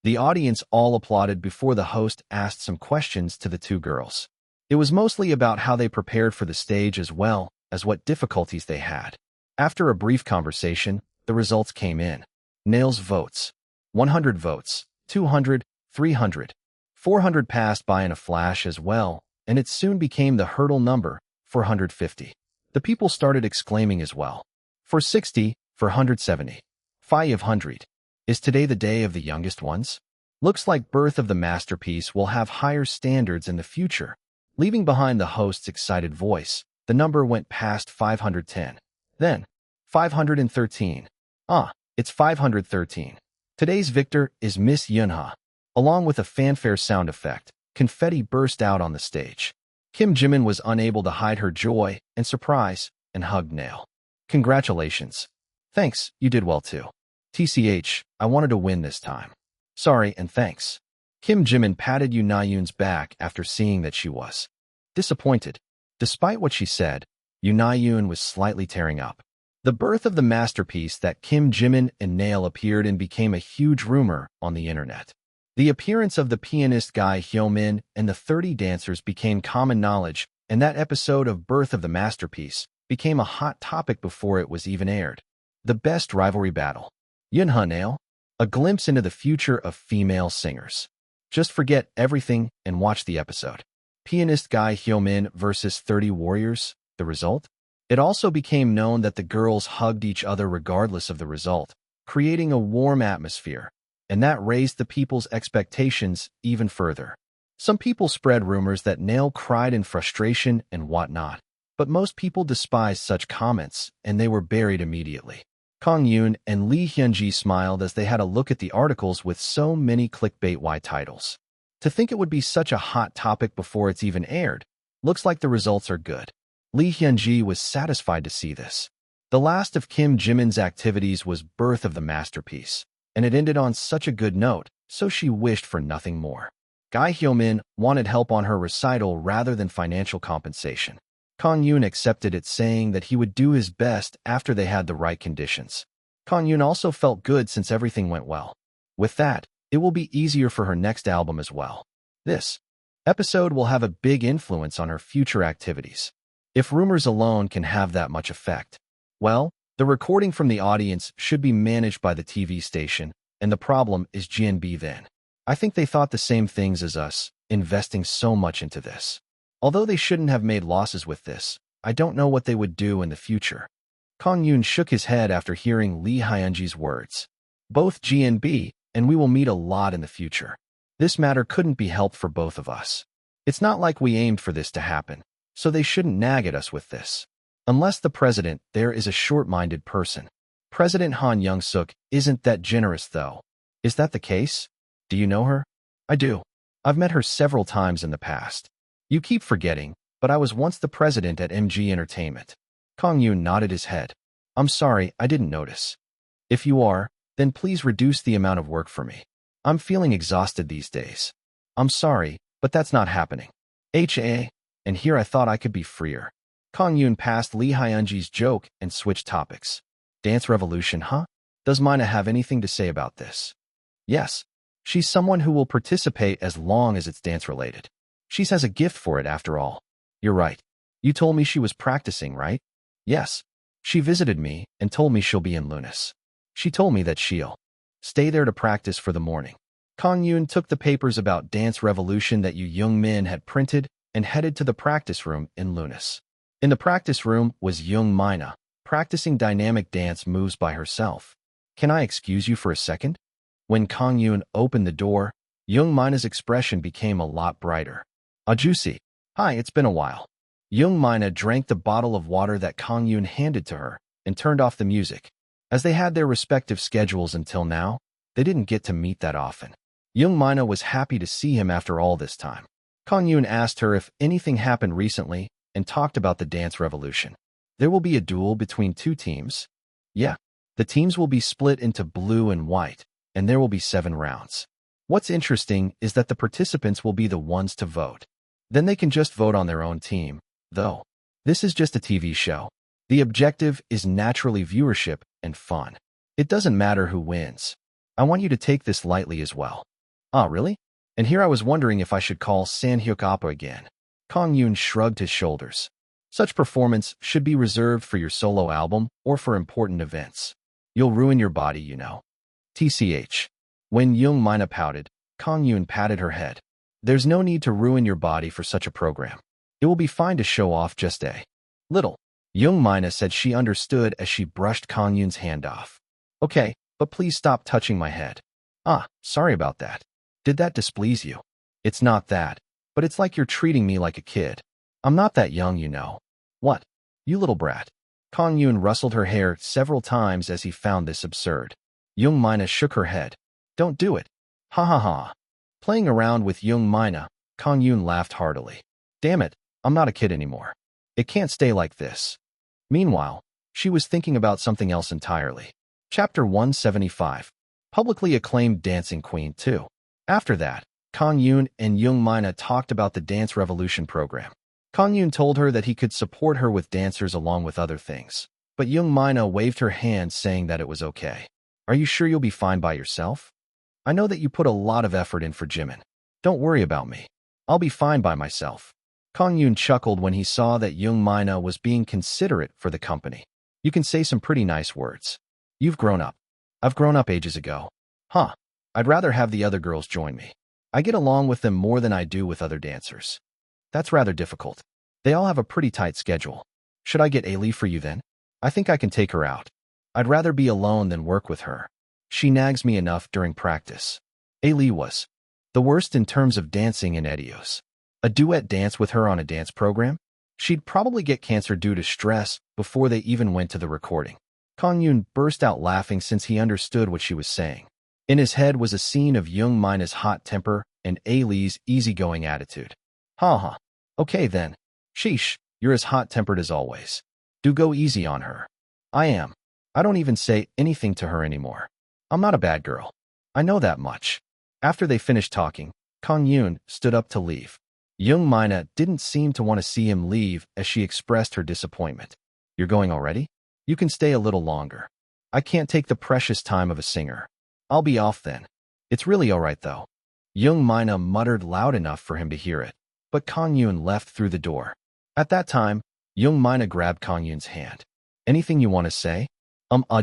The audience all applauded before the host asked some questions to the two girls. It was mostly about how they prepared for the stage as well as what difficulties they had. After a brief conversation, the results came in. Nail's votes. 100 votes, 200, 300. 400 passed by in a flash as well, and it soon became the hurdle number, 450. The people started exclaiming as well. 460, 470. 500. Is today the day of the youngest ones? Looks like Birth of the Masterpiece will have higher standards in the future. Leaving behind the host's excited voice, the number went past 510. Then, 513. It's 513. Today's victor is Miss Yunha. Along with a fanfare sound effect, confetti burst out on the stage. Kim Jimin was unable to hide her joy and surprise and hugged Nail. Congratulations. Thanks, you did well too. TCH, I wanted to win this time. Sorry and thanks. Kim Jimin patted Yoon's back after seeing that she was disappointed. Despite what she said, Yoon was slightly tearing up. The Birth of the Masterpiece that Kim Jimin and Nail appeared in became a huge rumor on the internet. The appearance of the pianist Kang-yoon and the 30 dancers became common knowledge, and that episode of Birth of the Masterpiece became a hot topic before it was even aired. The best rivalry battle. Yunha Nail, a glimpse into the future of female singers. Just forget everything and watch the episode. Pianist Kang-yoon versus 30 warriors, the result? It also became known that the girls hugged each other regardless of the result, creating a warm atmosphere, and that raised the people's expectations even further. Some people spread rumors that Nail cried in frustration and whatnot, but most people despised such comments, and they were buried immediately. Kang-yoon and Lee Hyun-ji smiled as they had a look at the articles with so many clickbait titles. To think it would be such a hot topic before it's even aired. Looks like the results are good. Lee Hyun-ji was satisfied to see this. The last of Kim Jimin's activities was Birth of the Masterpiece, and it ended on such a good note, so she wished for nothing more. Kang-yoon wanted help on her recital rather than financial compensation. Kang-yoon accepted it, saying that he would do his best after they had the right conditions. Kang-yoon also felt good since everything went well. With that, it will be easier for her next album as well. This episode will have a big influence on her future activities. If rumors alone can have that much effect, well, the recording from the audience should be managed by the TV station, and the problem is GNB then. I think they thought the same things as us, investing so much into this. Although they shouldn't have made losses with this, I don't know what they would do in the future. Kang-yoon shook his head after hearing Lee Hyun-ji's words. Both GNB and we will meet a lot in the future. This matter couldn't be helped for both of us. It's not like we aimed for this to happen, so they shouldn't nag at us with this. Unless the president there is a short-minded person. President Han Young-suk isn't that generous, though. Is that the case? Do you know her? I do. I've met her several times in the past. You keep forgetting, but I was once the president at MG Entertainment. Kang-yoon nodded his head. I'm sorry, I didn't notice. If you are, then please reduce the amount of work for me. I'm feeling exhausted these days. I'm sorry, but that's not happening. And here I thought I could be freer. Kang-yoon passed Lee Hyunji's joke and switched topics. Dance revolution, huh? Does Mina have anything to say about this? Yes. She's someone who will participate as long as it's dance-related. She has a gift for it after all. You're right. You told me she was practicing, right? Yes. She visited me and told me she'll be in Lunas. She told me that she'll stay there to practice for the morning. Kang-yoon took the papers about Dance Revolution that Yu Young-min had printed and headed to the practice room in Lunas. In the practice room was Young Mina, practicing dynamic dance moves by herself. Can I excuse you for a second? When Kang-yoon opened the door, Young Mina's expression became a lot brighter. Juicy. Hi, it's been a while. Young Mina drank the bottle of water that Kang-yoon handed to her and turned off the music. As they had their respective schedules until now, they didn't get to meet that often. Young Mina was happy to see him after all this time. Kang-yoon asked her if anything happened recently and talked about the dance revolution. There will be a duel between two teams. Yeah, the teams will be split into blue and white, and there will be 7 rounds. What's interesting is that the participants will be the ones to vote. Then they can just vote on their own team, though. This is just a TV show. The objective is naturally viewership and fun. It doesn't matter who wins. I want you to take this lightly as well. Ah, really? And here I was wondering if I should call Sanhyuk Appa again. Kang-yoon shrugged his shoulders. Such performance should be reserved for your solo album or for important events. You'll ruin your body, you know. TCH. When Young Mina pouted, Kang-yoon patted her head. There's no need to ruin your body for such a program. It will be fine to show off just a little. Young Mina said she understood as she brushed Kang-yoon's hand off. Okay, but please stop touching my head. Ah, sorry about that. Did that displease you? It's not that, but it's like you're treating me like a kid. I'm not that young, you know. What? You little brat. Kang-yoon rustled her hair several times as he found this absurd. Young Mina shook her head. Don't do it. Ha ha ha. Playing around with Young Mina, Kang-yoon laughed heartily. Damn it, I'm not a kid anymore. It can't stay like this. Meanwhile, she was thinking about something else entirely. Chapter 175. Publicly acclaimed dancing queen 2. After that, Kang-yoon and Young Mina talked about the Dance Revolution program. Kang-yoon told her that he could support her with dancers along with other things, but Young Mina waved her hand saying that it was okay. Are you sure you'll be fine by yourself? I know that you put a lot of effort in for Jimin. Don't worry about me. I'll be fine by myself. Kang-yoon chuckled when he saw that Young Mina was being considerate for the company. You can say some pretty nice words. You've grown up. I've grown up ages ago. Huh. I'd rather have the other girls join me. I get along with them more than I do with other dancers. That's rather difficult. They all have a pretty tight schedule. Should I get Ailey for you then? I think I can take her out. I'd rather be alone than work with her. She nags me enough during practice. Ailey was the worst in terms of dancing in Edios. A duet dance with her on a dance program? She'd probably get cancer due to stress before they even went to the recording. Kang-yoon burst out laughing since he understood what she was saying. In his head was a scene of Young Mina's hot temper and Ailey's easygoing attitude. Ha ha. Okay then. Sheesh, you're as hot-tempered as always. Do go easy on her. I am. I don't even say anything to her anymore. I'm not a bad girl. I know that much. After they finished talking, Kang-yoon stood up to leave. Young Mina didn't seem to want to see him leave as she expressed her disappointment. You're going already? You can stay a little longer. I can't take the precious time of a singer. I'll be off then. It's really all right though. Young Mina muttered loud enough for him to hear it, but Kang-yoon left through the door. At that time, Young Mina grabbed Kang-yoon's hand. Anything you want to say?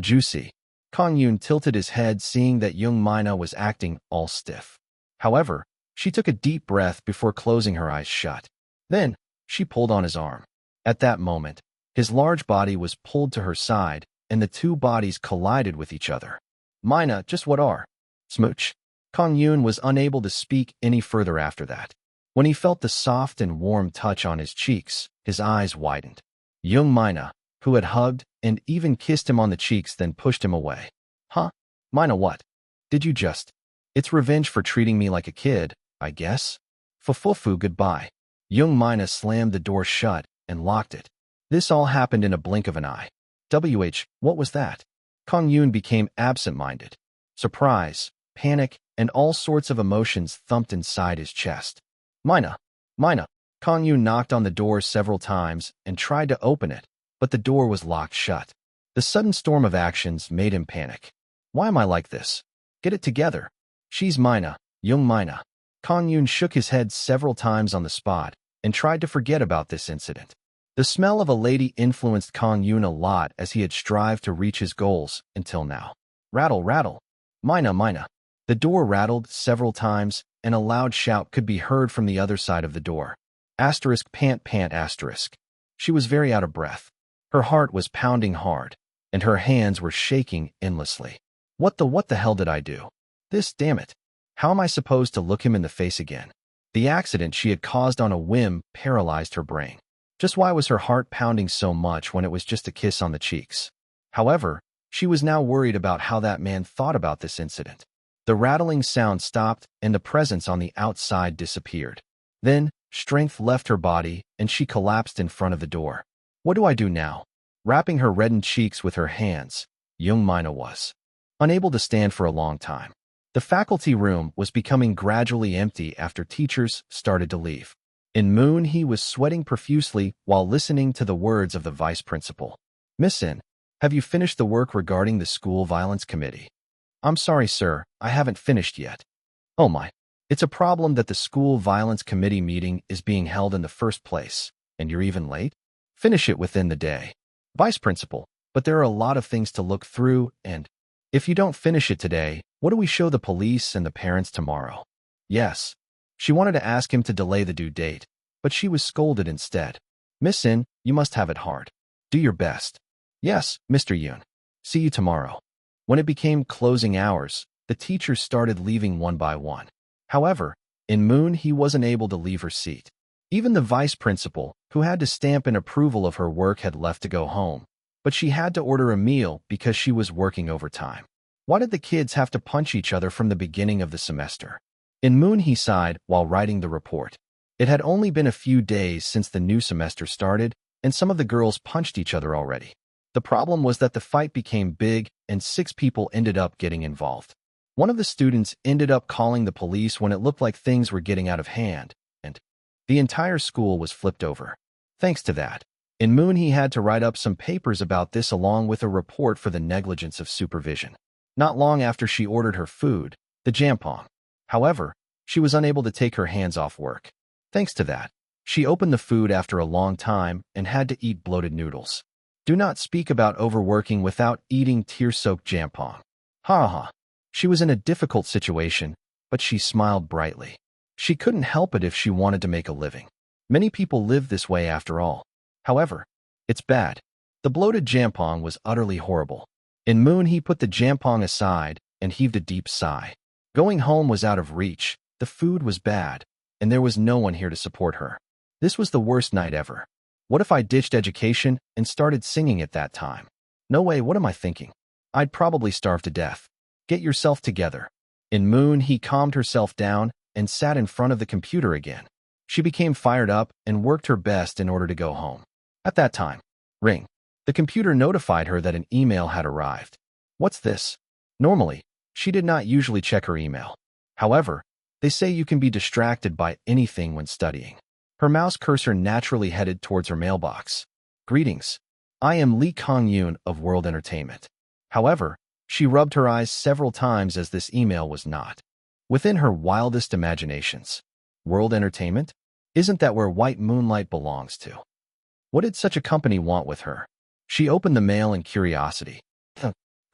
Juicy. Kang-yoon tilted his head seeing that Young Mina was acting all stiff. However, she took a deep breath before closing her eyes shut. Then, she pulled on his arm. At that moment, his large body was pulled to her side, and the two bodies collided with each other. Mina, just what are? Smooch. Kang-yoon was unable to speak any further after that. When he felt the soft and warm touch on his cheeks, his eyes widened. Young Mina, who had hugged and even kissed him on the cheeks, then pushed him away. Huh? Mina, what? Did you just? It's revenge for treating me like a kid, I guess? Fufufu, goodbye. Young Mina slammed the door shut and locked it. This all happened in a blink of an eye. What was that? Kang-yoon became absent-minded. Surprise, panic, and all sorts of emotions thumped inside his chest. Mina! Mina! Kang-yoon knocked on the door several times and tried to open it, but the door was locked shut. The sudden storm of actions made him panic. Why am I like this? Get it together. She's Mina, young Mina. Kang-yoon shook his head several times on the spot and tried to forget about this incident. The smell of a lady influenced Kang-yoon a lot as he had strived to reach his goals until now. Rattle, rattle. Mina, Mina. The door rattled several times and a loud shout could be heard from the other side of the door. Asterisk, pant, pant, asterisk. She was very out of breath. Her heart was pounding hard, and her hands were shaking endlessly. What the hell did I do? This, damn it. How am I supposed to look him in the face again? The accident she had caused on a whim paralyzed her brain. Just why was her heart pounding so much when it was just a kiss on the cheeks? However, she was now worried about how that man thought about this incident. The rattling sound stopped and the presence on the outside disappeared. Then, strength left her body and she collapsed in front of the door. What do I do now? Wrapping her reddened cheeks with her hands, young Mina was unable to stand for a long time. The faculty room was becoming gradually empty after teachers started to leave. In Moon, he was sweating profusely while listening to the words of the vice principal. Miss In, have you finished the work regarding the school violence committee? I'm sorry, sir, I haven't finished yet. Oh my. It's a problem that the school violence committee meeting is being held in the first place, and you're even late? Finish it within the day. Vice principal, but there are a lot of things to look through, and if you don't finish it today, what do we show the police and the parents tomorrow? Yes. She wanted to ask him to delay the due date, but she was scolded instead. Miss In, you must have it hard. Do your best. Yes, Mr. Yoon. See you tomorrow. When it became closing hours, the teachers started leaving one by one. However, in Moon, he wasn't able to leave her seat. Even the vice principal, who had to stamp in approval of her work, had left to go home, but she had to order a meal because she was working overtime. Why did the kids have to punch each other from the beginning of the semester? In Moon, he sighed while writing the report. It had only been a few days since the new semester started, and some of the girls punched each other already. The problem was that the fight became big, and 6 people ended up getting involved. One of the students ended up calling the police when it looked like things were getting out of hand, and the entire school was flipped over. Thanks to that, in Moon, he had to write up some papers about this along with a report for the negligence of supervision. Not long after she ordered her food, the jampong. However, she was unable to take her hands off work. Thanks to that, she opened the food after a long time and had to eat bloated noodles. Do not speak about overworking without eating tear-soaked jampong. Ha ha. She was in a difficult situation, but she smiled brightly. She couldn't help it if she wanted to make a living. Many people live this way after all. However, it's bad. The bloated jampong was utterly horrible. In Moon, he put the jampong aside and heaved a deep sigh. Going home was out of reach, the food was bad, and there was no one here to support her. This was the worst night ever. What if I ditched education and started singing at that time? No way, what am I thinking? I'd probably starve to death. Get yourself together. In Moon, he calmed herself down and sat in front of the computer again. She became fired up and worked her best in order to go home. At that time, ring. The computer notified her that an email had arrived. What's this? Normally, she did not usually check her email. However, they say you can be distracted by anything when studying. Her mouse cursor naturally headed towards her mailbox. Greetings. I am Lee Kang-yoon of World Entertainment. However, she rubbed her eyes several times as this email was not within her wildest imaginations. World Entertainment? Isn't that where White Moonlight belongs to? What did such a company want with her? She opened the mail in curiosity.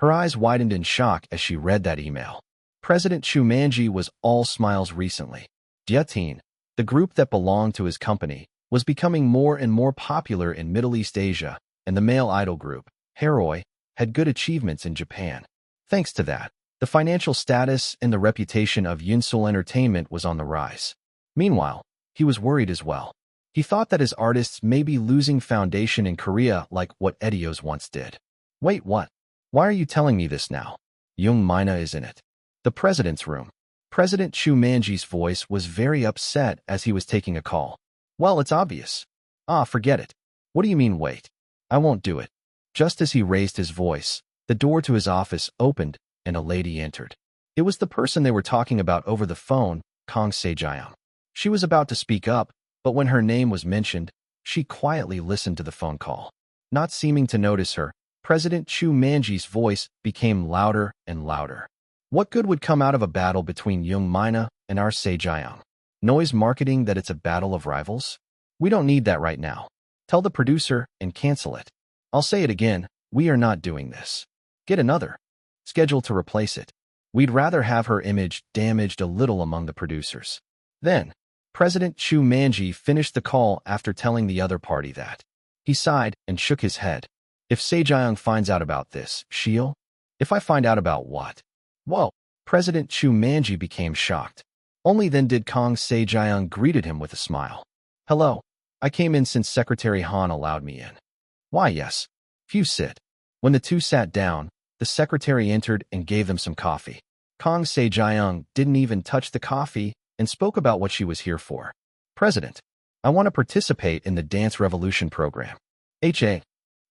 Her eyes widened in shock as she read that email. President Chu Manji was all smiles recently. Dietin, the group that belonged to his company, was becoming more and more popular in Middle East Asia, and the male idol group, Heroi, had good achievements in Japan. Thanks to that, the financial status and the reputation of Yunsul Entertainment was on the rise. Meanwhile, he was worried as well. He thought that his artists may be losing foundation in Korea like what Edios once did. Wait, what? Why are you telling me this now? Young Mina is in it. The president's room. President Chu Manji's voice was very upset as he was taking a call. Well, it's obvious. Ah, forget it. What do you mean, wait? I won't do it. Just as he raised his voice, the door to his office opened and a lady entered. It was the person they were talking about over the phone, Kang Se-jiang. She was about to speak up, but when her name was mentioned, she quietly listened to the phone call. Not seeming to notice her, President Chu Manji's voice became louder and louder. What good would come out of a battle between Young Mina and our Se-jiang? Noise marketing that it's a battle of rivals? We don't need that right now. Tell the producer and cancel it. I'll say it again, we are not doing this. Get another. Schedule to replace it. We'd rather have her image damaged a little among the producers. Then, President Chu Manji finished the call after telling the other party that. He sighed and shook his head. If Se-jiang finds out about this, she'll? If I find out about what? Whoa! President Chu Manji became shocked. Only then did Kang Se-jiang greeted him with a smile. Hello. I came in since Secretary Han allowed me in. Why, yes. Few sit. When the two sat down, the secretary entered and gave them some coffee. Kang Se-jiang didn't even touch the coffee and spoke about what she was here for. President, I want to participate in the Dance Revolution program. HA.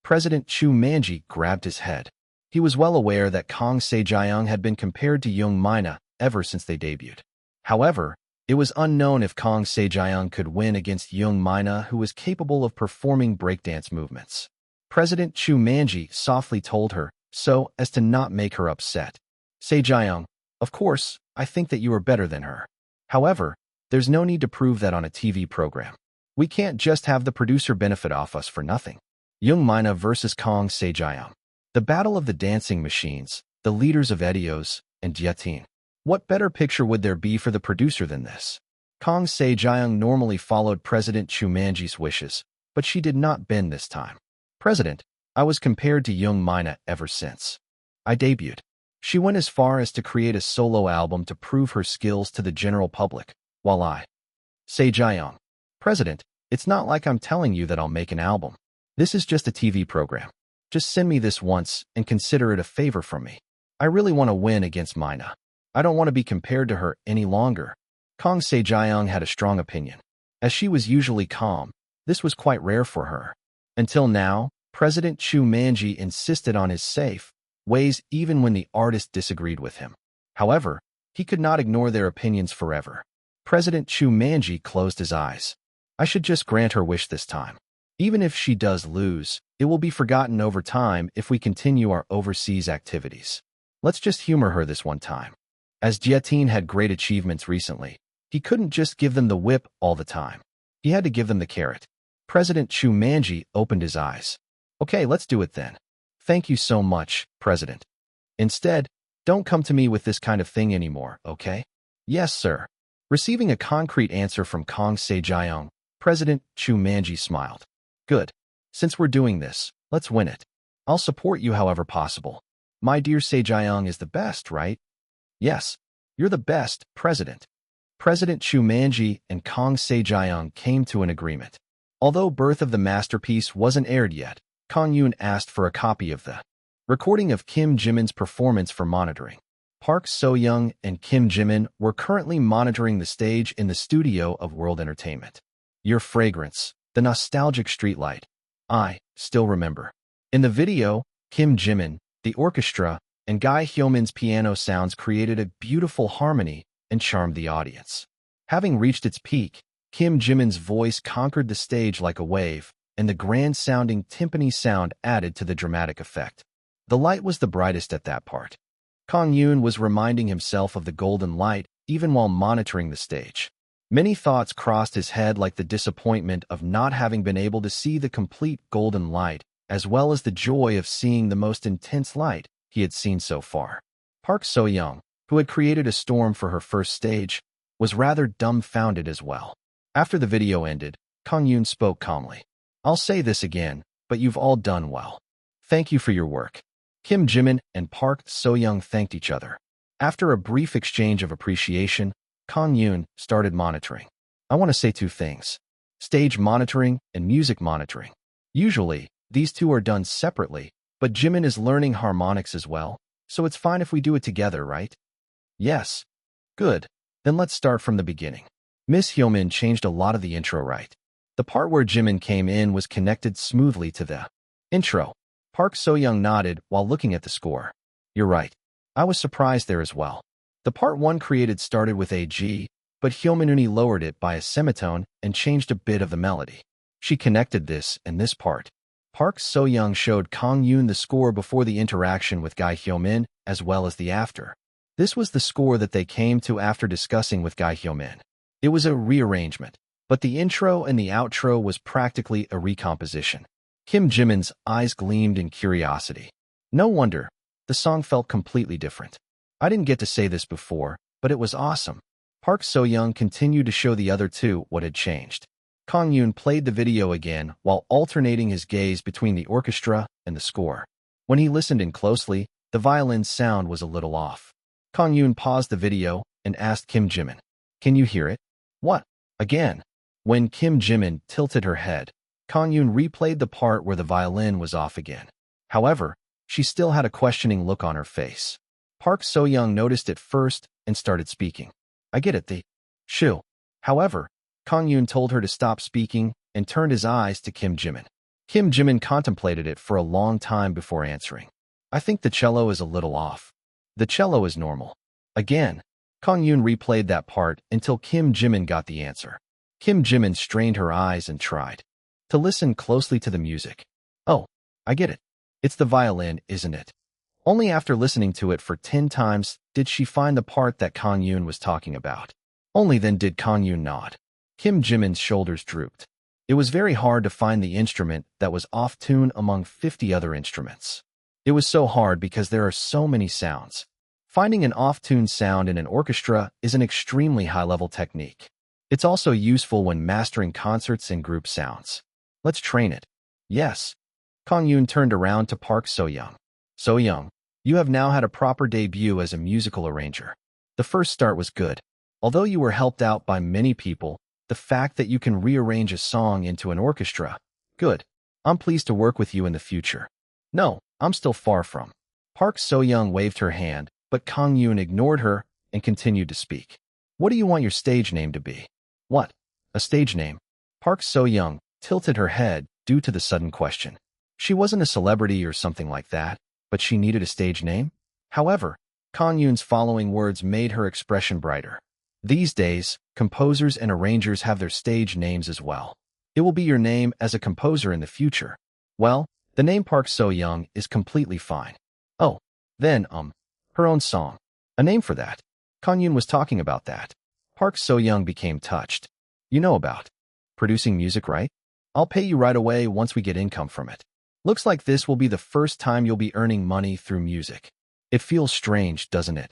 President Chu Manji grabbed his head. He was well aware that Kang Se-jiang had been compared to Young Mina ever since they debuted. However, it was unknown if Kang Se-jiang could win against Young Mina, who was capable of performing breakdance movements. President Chu Manji softly told her, so as to not make her upset. Se-jiang, of course, I think that you are better than her. However, there's no need to prove that on a TV program. We can't just have the producer benefit off us for nothing. Young Mina versus Kang Se-jiang. The battle of the dancing machines, the leaders of Edios and Jietin. What better picture would there be for the producer than this? Kang Se-jiang normally followed President Chu Manji's wishes, but she did not bend this time. President, I was compared to Young Mina ever since I debuted. She went as far as to create a solo album to prove her skills to the general public, while I. Se-jiang. President, it's not like I'm telling you that I'll make an album. This is just a TV program. Just send me this once and consider it a favor from me. I really want to win against Mina. I don't want to be compared to her any longer. Kang Se-jiang had a strong opinion. As she was usually calm, this was quite rare for her. Until now, President Chu Manji insisted on his safe ways even when the artist disagreed with him. However, he could not ignore their opinions forever. President Chu Manji closed his eyes. I should just grant her wish this time. Even if she does lose, it will be forgotten over time if we continue our overseas activities. Let's just humor her this one time. As Jietin had great achievements recently, he couldn't just give them the whip all the time. He had to give them the carrot. President Chu Manji opened his eyes. Okay, let's do it then. Thank you so much, President. Instead, don't come to me with this kind of thing anymore, okay? Yes, sir. Receiving a concrete answer from Kang Se-jiang, President Chu Manji smiled. Good. Since we're doing this, let's win it. I'll support you however possible. My dear Se-jiang is the best, right? Yes. You're the best, President. President Chu Manji and Kang Se-jiang came to an agreement. Although Birth of the Masterpiece wasn't aired yet, Kang-yoon asked for a copy of the recording of Kim Jimin's performance for monitoring. Park So-young and Kim Jimin were currently monitoring the stage in the studio of World Entertainment. Your fragrance, the nostalgic streetlight. I still remember. In the video, Kim Jimin, the orchestra, and Guy Hyomin's piano sounds created a beautiful harmony and charmed the audience. Having reached its peak, Kim Jimin's voice conquered the stage like a wave, and the grand-sounding timpani sound added to the dramatic effect. The light was the brightest at that part. Kang-yoon was reminding himself of the golden light even while monitoring the stage. Many thoughts crossed his head, like the disappointment of not having been able to see the complete golden light, as well as the joy of seeing the most intense light he had seen so far. Park So-young, who had created a storm for her first stage, was rather dumbfounded as well. After the video ended, Kang-yoon spoke calmly. I'll say this again, but you've all done well. Thank you for your work. Kim Jimin and Park So-young thanked each other. After a brief exchange of appreciation, Kang-yoon started monitoring. I want to say two things. stage monitoring and music monitoring. Usually, these two are done separately, but Jimin is learning harmonics as well, so it's fine if we do it together, right? Yes. Good. Then let's start from the beginning. Miss Hyomin changed a lot of the intro, right? The part where Jimin came in was connected smoothly to the intro. Park So-young nodded while looking at the score. You're right. I was surprised there as well. The part 1 created started with a G, but Hyomin lowered it by a semitone and changed a bit of the melody. She connected this and this part. Park So-young showed Kang-yoon the score before the interaction with Guy Hyomin as well as the after. This was the score that they came to after discussing with Guy Hyomin. It was a rearrangement, but the intro and the outro was practically a recomposition. Kim Jimin's eyes gleamed in curiosity. No wonder. The song felt completely different. I didn't get to say this before, but it was awesome. Park So-young continued to show the other two what had changed. Kang-yoon played the video again while alternating his gaze between the orchestra and the score. When he listened in closely, the violin's sound was a little off. Kang-yoon paused the video and asked Kim Jimin, "Can you hear it?" "What?" Again. When Kim Jimin tilted her head, Kang-yoon replayed the part where the violin was off again. However, she still had a questioning look on her face. Park So-young noticed it first and started speaking. "I get it, the shoo." However, Kang-yoon told her to stop speaking and turned his eyes to Kim Jimin. Kim Jimin contemplated it for a long time before answering. "I think the cello is a little off." "The cello is normal." Again, Kang-yoon replayed that part until Kim Jimin got the answer. Kim Jimin strained her eyes and tried to listen closely to the music. "Oh, I get it. It's the violin, isn't it?" Only after listening to it for 10 times did she find the part that Kang-yoon was talking about. Only then did Kang-yoon nod. Kim Jimin's shoulders drooped. It was very hard to find the instrument that was off-tune among 50 other instruments. It was so hard because there are so many sounds. Finding an off-tune sound in an orchestra is an extremely high-level technique. It's also useful when mastering concerts and group sounds. Let's train it. Yes. Kang-yoon turned around to Park So-young. "So-young, you have now had a proper debut as a musical arranger. The first start was good. Although you were helped out by many people, the fact that you can rearrange a song into an orchestra, good. I'm pleased to work with you in the future." "No, I'm still far from." Park So-young waved her hand, but Kang-yoon ignored her and continued to speak. "What do you want your stage name to be?" "What? A stage name?" Park So-young tilted her head due to the sudden question. She wasn't a celebrity or something like that, but she needed a stage name? However, Kang-yoon's following words made her expression brighter. These days, composers and arrangers have their stage names as well. It will be your name as a composer in the future. Well, the name Park So-young is completely fine. Oh, then, her own song. A name for that. Kang-yoon was talking about that. Park So-young became touched. "You know about producing music, right? I'll pay you right away once we get income from it. Looks like this will be the first time you'll be earning money through music. It feels strange, doesn't it?"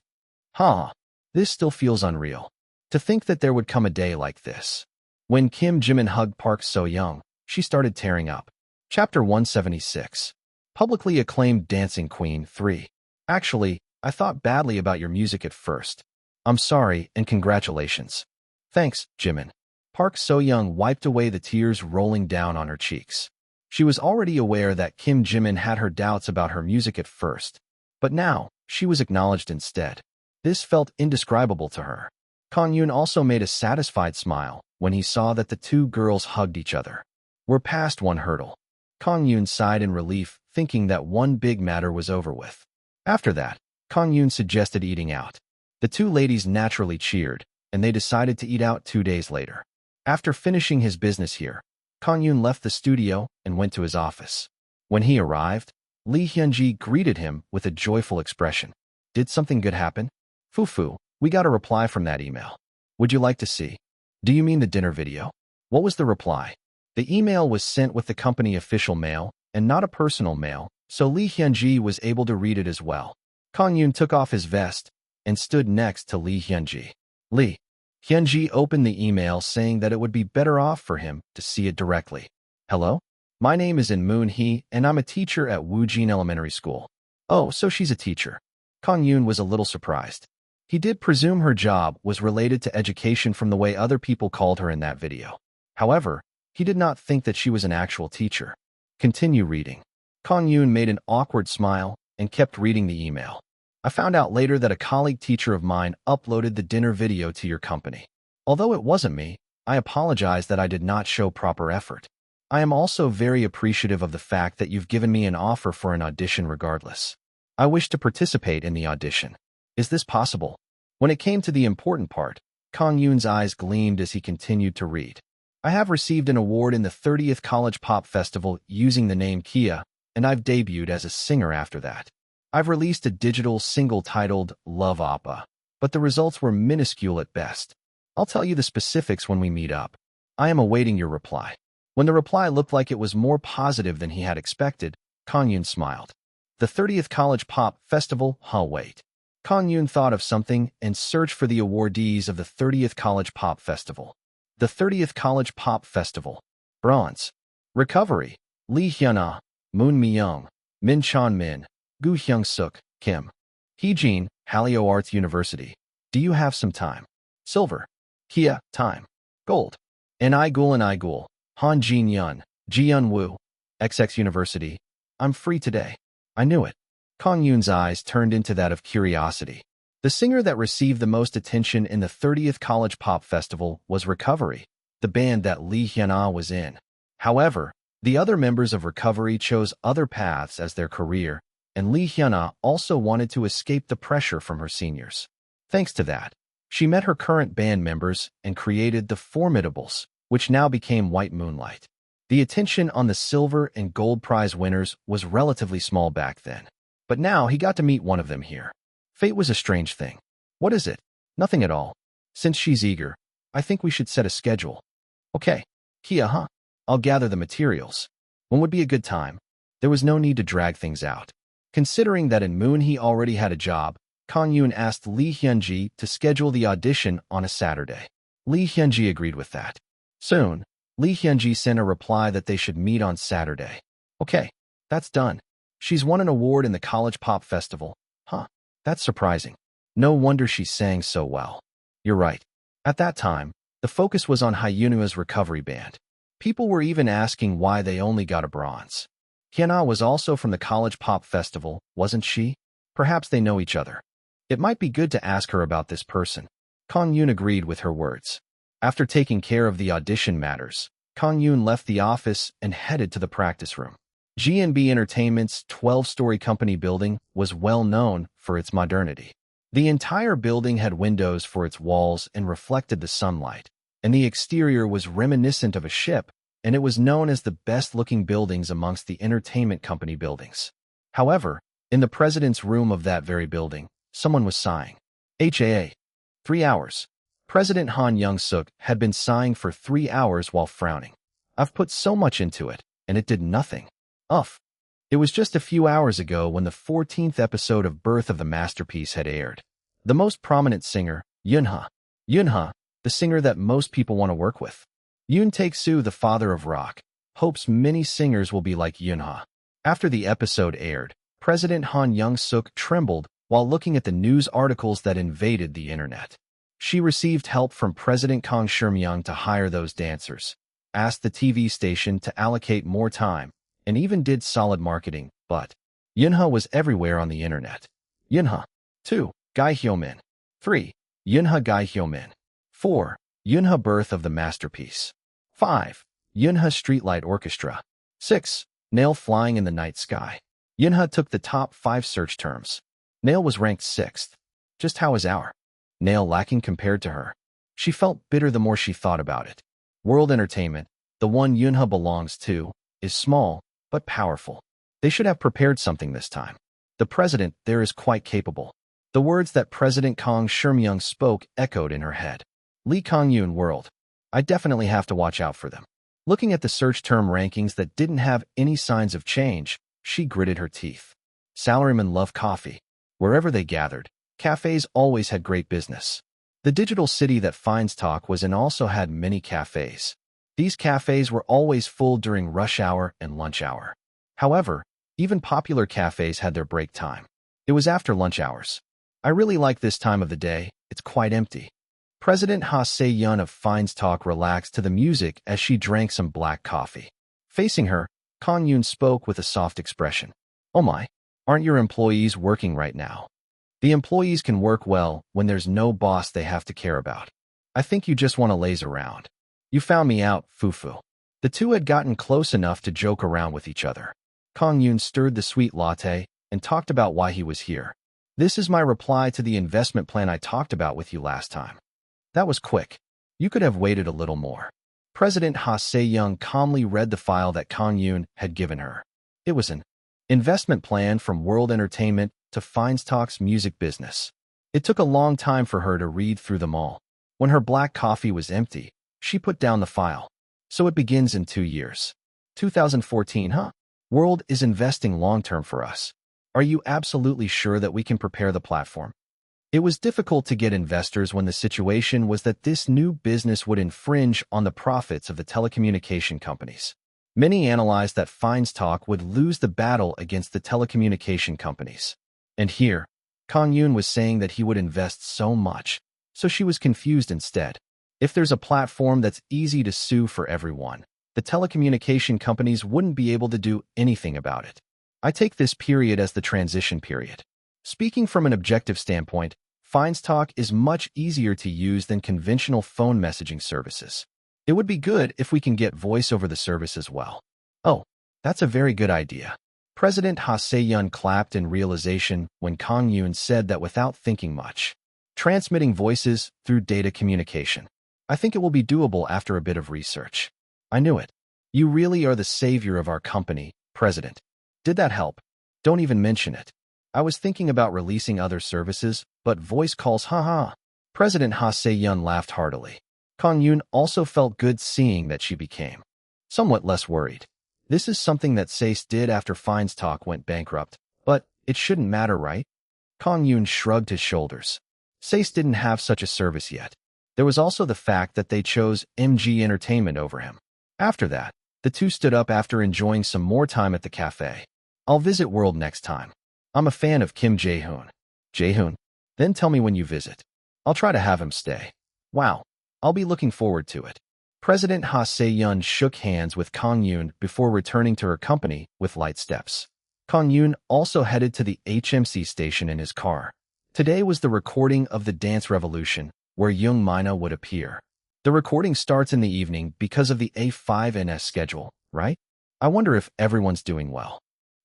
"Huh. This still feels unreal. To think that there would come a day like this." When Kim Jimin hugged Park So-young, she started tearing up. Chapter 176. Publicly acclaimed dancing queen 3. "Actually, I thought badly about your music at first. I'm sorry and congratulations." "Thanks, Jimin." Park So-young wiped away the tears rolling down on her cheeks. She was already aware that Kim Jimin had her doubts about her music at first, but now she was acknowledged instead. This felt indescribable to her. Kang-yoon also made a satisfied smile when he saw that the two girls hugged each other. "We're past one hurdle." Kang-yoon sighed in relief, thinking that one big matter was over with. After that, Kang-yoon suggested eating out. The two ladies naturally cheered, and they decided to eat out 2 days later. After finishing his business here, Kang-yoon left the studio and went to his office. When he arrived, Lee Hyun-ji greeted him with a joyful expression. "Did something good happen?" "Fufu, we got a reply from that email. Would you like to see?" "Do you mean the dinner video?" "What was the reply?" The email was sent with the company official mail and not a personal mail, so Lee Hyun-ji was able to read it as well. Kang-yoon took off his vest and stood next to Lee Hyun-ji. Lee Hyun-ji opened the email saying that it would be better off for him to see it directly. "Hello? My name is In Moon-hee, and I'm a teacher at Woojin Elementary School." "Oh, so she's a teacher." Kang-yoon was a little surprised. He did presume her job was related to education from the way other people called her in that video. However, He did not think that she was an actual teacher. Continue reading. Kang-yoon made an awkward smile and kept reading the email. I found out later that a colleague teacher of mine uploaded the dinner video to your company. Although it wasn't me, I apologize that I did not show proper effort. I am also very appreciative of the fact that you've given me an offer for an audition regardless. I wish to participate in the audition. Is this possible? When it came to the important part, Kang-yoon's eyes gleamed as he continued to read. I have received an award in the 30th College Pop Festival using the name Kia, and I've debuted as a singer after that. I've released a digital single titled Love Oppa, but the results were minuscule at best. I'll tell you the specifics when we meet up. I am awaiting your reply. When the reply looked like it was more positive than he had expected, Kang-yoon smiled. The 30th College Pop Festival, wait. Kang-yoon thought of something and searched for the awardees of the 30th College Pop Festival. The 30th College Pop Festival. Bronze. Recovery. Lee Hyun-ah, Moon Mi-young, Min Chan-min, Gu Hyung-suk, Kim Hee-jin, Hallyo Arts University. Do you have some time? Silver. Kia, time. Gold. N.I.Gul, Han Jin-yun, Ji-yun-woo, XX University. I'm free today. I knew it. Kang-yoon's eyes turned into that of curiosity. The singer that received the most attention in the 30th College Pop Festival was Recovery, the band that Lee Hyun-ah was in. However, the other members of Recovery chose other paths as their career, and Lee Hyun-ah also wanted to escape the pressure from her seniors. Thanks to that, she met her current band members and created the Formidables, which now became White Moonlight. The attention on the silver and gold prize winners was relatively small back then. But now he got to meet one of them here. Fate was a strange thing. What is it? Nothing at all. Since she's eager, I think we should set a schedule. Okay. Kia, huh? I'll gather the materials. When would be a good time? There was no need to drag things out. Considering that in Moon he already had a job, Kang-yoon asked Lee Hyun-ji to schedule the audition on a Saturday. Lee Hyun-ji agreed with that. Soon, Lee Hyun-ji sent a reply that they should meet on Saturday. Okay, that's done. She's won an award in the College Pop Festival. Huh, that's surprising. No wonder she sang so well. You're right. At that time, the focus was on Hyunwoo's Recovery band. People were even asking why they only got a bronze. Hyun-ah was also from the College Pop Festival, wasn't she? Perhaps they know each other. It might be good to ask her about this person. Kang-yoon agreed with her words. After taking care of the audition matters, Kang-yoon left the office and headed to the practice room. G&B Entertainment's 12-story company building was well known for its modernity. The entire building had windows for its walls and reflected the sunlight, and the exterior was reminiscent of a ship, and it was known as the best-looking buildings amongst the entertainment company buildings. However, in the president's room of that very building, someone was sighing. HAA. 3 hours. President Han Young-suk had been sighing for 3 hours while frowning. I've put so much into it, and it did nothing. It was just a few hours ago when the 14th episode of Birth of the Masterpiece had aired. The most prominent singer, Yoon-ha. Yoon-ha, the singer that most people want to work with. Yoon Taek-soo, the father of rock, hopes many singers will be like Yoon-ha. After the episode aired, President Han Young-suk trembled while looking at the news articles that invaded the internet. She received help from President Kang Shurmyong to hire those dancers, asked the TV station to allocate more time, and even did solid marketing, but Yoon-ha was everywhere on the internet. Yoon-ha. 2. Gai Hyo-min. 3. Yoon-ha Gai Hyo-min. 4. Yoon-ha Birth of the Masterpiece. 5. Yoon-ha Streetlight Orchestra. 6. Nail Flying in the Night Sky. Yoon-ha took the top 5 search terms. Nail was ranked 6th. Just how is our Nail lacking compared to her? She felt bitter the more she thought about it. World Entertainment, the one Yoon-ha belongs to, is small, but powerful. They should have prepared something this time. The president there is quite capable. The words that President Kang Shurmyong spoke echoed in her head. Lee Kang-yoon World. I definitely have to watch out for them. Looking at the search term rankings that didn't have any signs of change, she gritted her teeth. Salarymen love coffee. Wherever they gathered, cafes always had great business. The digital city that finds talk was and also had many cafes. These cafes were always full during rush hour and lunch hour. However, even popular cafes had their break time. It was after lunch hours. I really like this time of the day, it's quite empty. President Ha Se-yun of Fines Talk relaxed to the music as she drank some black coffee. Facing her, Kang-yoon spoke with a soft expression. Oh my, aren't your employees working right now? The employees can work well when there's no boss they have to care about. I think you just want to laze around. You found me out, Fufu. The two had gotten close enough to joke around with each other. Kang-yoon stirred the sweet latte and talked about why he was here. This is my reply to the investment plan I talked about with you last time. That was quick. You could have waited a little more. President Ha Se-young calmly read the file that Kang-yoon had given her. It was an investment plan from World Entertainment to Fines Talk's music business. It took a long time for her to read through them all. When her black coffee was empty, she put down the file. So it begins in 2 years. 2014, huh? World is investing long-term for us. Are you absolutely sure that we can prepare the platform? It was difficult to get investors when the situation was that this new business would infringe on the profits of the telecommunication companies. Many analyzed that Fines Talk would lose the battle against the telecommunication companies. And here, Kang-yoon was saying that he would invest so much, so she was confused instead. If there's a platform that's easy to sue for everyone, the telecommunication companies wouldn't be able to do anything about it. I take this period as the transition period. Speaking from an objective standpoint, Fines Talk is much easier to use than conventional phone messaging services. It would be good if we can get voice over the service as well. Oh, that's a very good idea. President Ha Se-yun clapped in realization when Kang-yoon said that without thinking much. Transmitting voices through data communication. I think it will be doable after a bit of research. I knew it. You really are the savior of our company, President. Did that help? Don't even mention it. I was thinking about releasing other services, but voice calls, haha. President Ha Se-yun laughed heartily. Kang-yoon also felt good seeing that she became somewhat less worried. This is something that SACE did after Fines Talk went bankrupt, but it shouldn't matter, right? Kang-yoon shrugged his shoulders. SACE didn't have such a service yet. There was also the fact that they chose MG Entertainment over him. After that, the two stood up after enjoying some more time at the cafe. I'll visit World next time. I'm a fan of Kim Jae-hoon. Jae-hoon? Then tell me when you visit. I'll try to have him stay. Wow. I'll be looking forward to it. President Ha Se-yun shook hands with Kang-yoon before returning to her company with light steps. Kang-yoon also headed to the HMC station in his car. Today was the recording of the Dance Revolution, where Young Mina would appear. The recording starts in the evening because of the A5NS schedule, right? I wonder if everyone's doing well.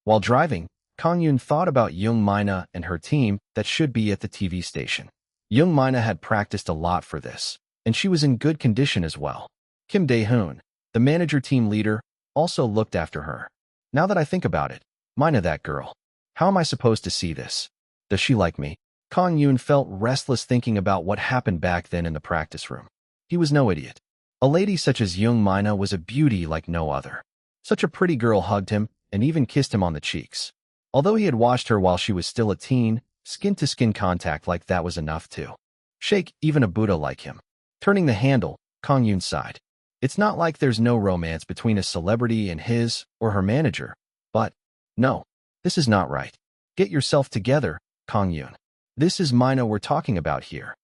While driving, Kang-yoon thought about Young Mina and her team that should be at the TV station. Young Mina had practiced a lot for this, and she was in good condition as well. Kim Dae-hoon, the manager team leader, also looked after her. Now that I think about it, Mina, that girl. How am I supposed to see this? Does she like me? Kang-yoon felt restless thinking about what happened back then in the practice room. He was no idiot. A lady such as Young Mina was a beauty like no other. Such a pretty girl hugged him and even kissed him on the cheeks. Although he had watched her while she was still a teen, skin-to-skin contact like that was enough to shake even a Buddha like him. Turning the handle, Kang-yoon sighed. It's not like there's no romance between a celebrity and his or her manager, but no, this is not right. Get yourself together, Kang-yoon. This is Mina we're talking about here.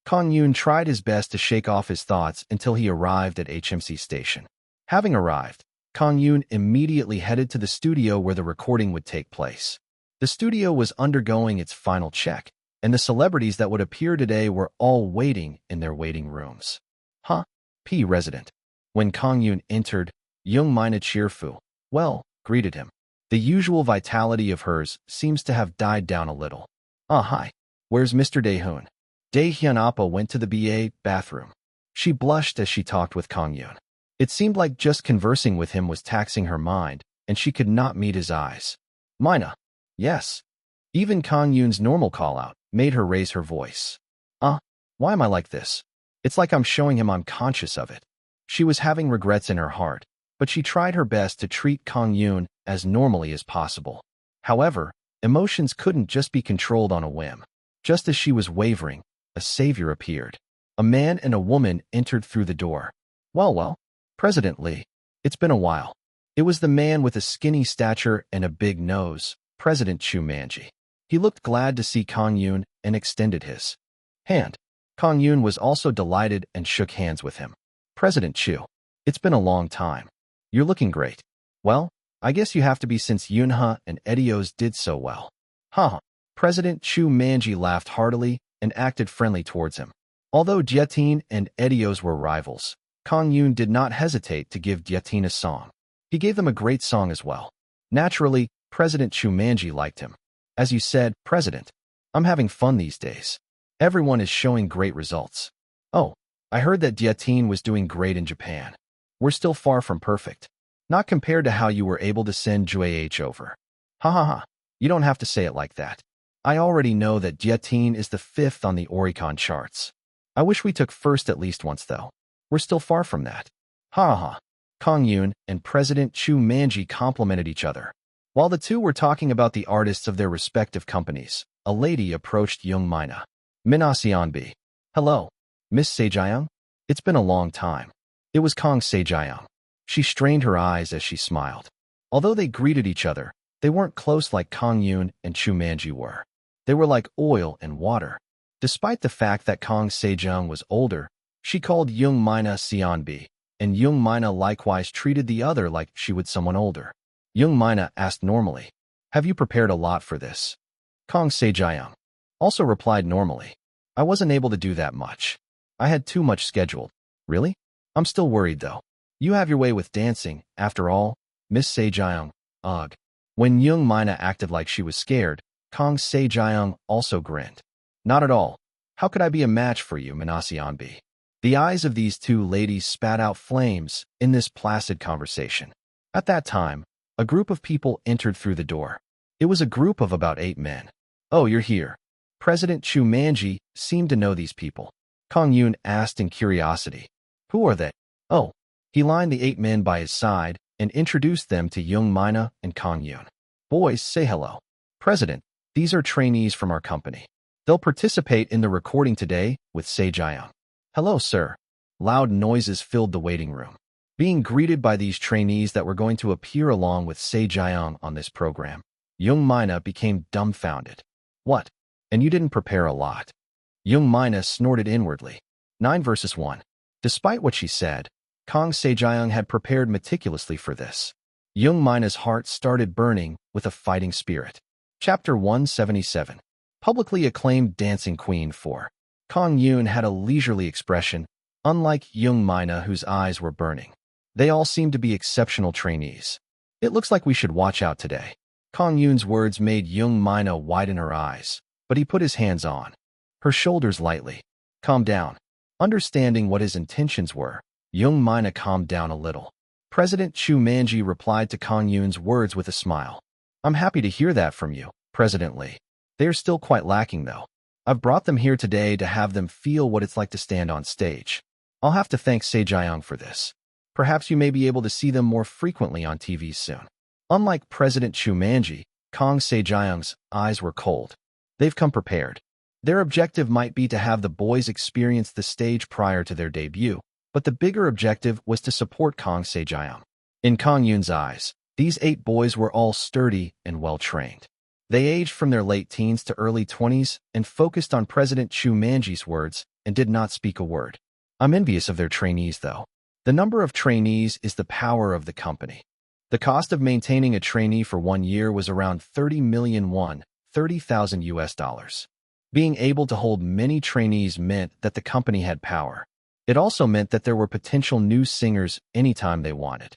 Kang-yoon tried his best to shake off his thoughts until he arrived at HMC station. Having arrived, Kang-yoon immediately headed to the studio where the recording would take place. The studio was undergoing its final check, and the celebrities that would appear today were all waiting in their waiting rooms. Huh? P. Resident. When Kang-yoon entered, Young Mina cheerful, greeted him. The usual vitality of hers seems to have died down a little. Hi. Where's Mr. Dae-hoon? Dae-hyun Appa went to the BA bathroom. She blushed as she talked with Kang-yoon. It seemed like just conversing with him was taxing her mind, and she could not meet his eyes. Mina. Yes. Even Kang-yoon's normal call-out made her raise her voice. Why am I like this? It's like I'm showing him I'm conscious of it. She was having regrets in her heart, but she tried her best to treat Kang-yoon as normally as possible. However, emotions couldn't just be controlled on a whim. Just as she was wavering, a savior appeared. A man and a woman entered through the door. Well, President Lee. It's been a while. It was the man with a skinny stature and a big nose, President Chu Manji. He looked glad to see Kang-yoon and extended his hand. Kang-yoon was also delighted and shook hands with him. President Chu, it's been a long time. You're looking great. Well, I guess you have to be since Yoonha and Edios did so well. Haha. President Chu Manji laughed heartily and acted friendly towards him. Although Jietin and Edios were rivals, Kang-yoon did not hesitate to give Jietin a song. He gave them a great song as well. Naturally, President Chu Manji liked him. As you said, President, I'm having fun these days. Everyone is showing great results. Oh, I heard that Jietin was doing great in Japan. We're still far from perfect. Not compared to how you were able to send Jue over. Ha ha ha. You don't have to say it like that. I already know that Jietin is the 5th on the Oricon charts. I wish we took first at least once though. We're still far from that. Ha ha. Kang-yoon and President Chu Manji complimented each other. While the two were talking about the artists of their respective companies, a lady approached Young Mina. Minasianbi. Hello, Miss Sejayang? It's been a long time. It was Kang Sejayang. She strained her eyes as she smiled. Although they greeted each other, they weren't close like Kang-yoon and Chu Manji were. They were like oil and water. Despite the fact that Kang Sejayang was older, she called Young Mina Seonbi, and Young Mina likewise treated the other like she would someone older. Young Mina asked normally, have you prepared a lot for this? Kang Sejayang also replied normally, I wasn't able to do that much. I had too much scheduled. Really? I'm still worried though. You have your way with dancing, after all, Miss Sejayang. Ugh. When Young Mina acted like she was scared, Kang Sejayang also grinned. Not at all. How could I be a match for you, Minasianbi? The eyes of these two ladies spat out flames in this placid conversation. At that time, a group of people entered through the door. It was a group of about 8 men. Oh, you're here. President Chu Manji seemed to know these people. Kang-yoon asked in curiosity. Who are they? Oh. He lined the 8 men by his side and introduced them to Young Mina and Kang-yoon. Boys, say hello. President, these are trainees from our company. They'll participate in the recording today with Sejayang. Hello, sir. Loud noises filled the waiting room. Being greeted by these trainees that were going to appear along with Sejayang on this program, Young Mina became dumbfounded. What? And you didn't prepare a lot. Young Mina snorted inwardly. 9 versus 1. Despite what she said, Kang Sejayang had prepared meticulously for this. Young Mina's heart started burning with a fighting spirit. Chapter 177. Publicly acclaimed dancing queen 4. Kang-yoon had a leisurely expression, unlike Young Mina whose eyes were burning. They all seemed to be exceptional trainees. It looks like we should watch out today. Kang-yoon's words made Young Mina widen her eyes, but he put his hands on her shoulders lightly. Calm down. Understanding what his intentions were, Young Mina calmed down a little. President Chu Manji replied to Kang-yoon's words with a smile. I'm happy to hear that from you, President Lee. They are still quite lacking though. I've brought them here today to have them feel what it's like to stand on stage. I'll have to thank Sejayang for this. Perhaps you may be able to see them more frequently on TV soon. Unlike President Chu Manji, Kang Sejayang's eyes were cold. They've come prepared. Their objective might be to have the boys experience the stage prior to their debut, but the bigger objective was to support Kang Sejayang. In Kang-yoon's eyes, these 8 boys were all sturdy and well-trained. They aged from their late teens to early 20s and focused on President Chu Manji's words and did not speak a word. I'm envious of their trainees, though. The number of trainees is the power of the company. The cost of maintaining a trainee for 1 year was around 30 million won, $30,000. Being able to hold many trainees meant that the company had power. It also meant that there were potential new singers anytime they wanted.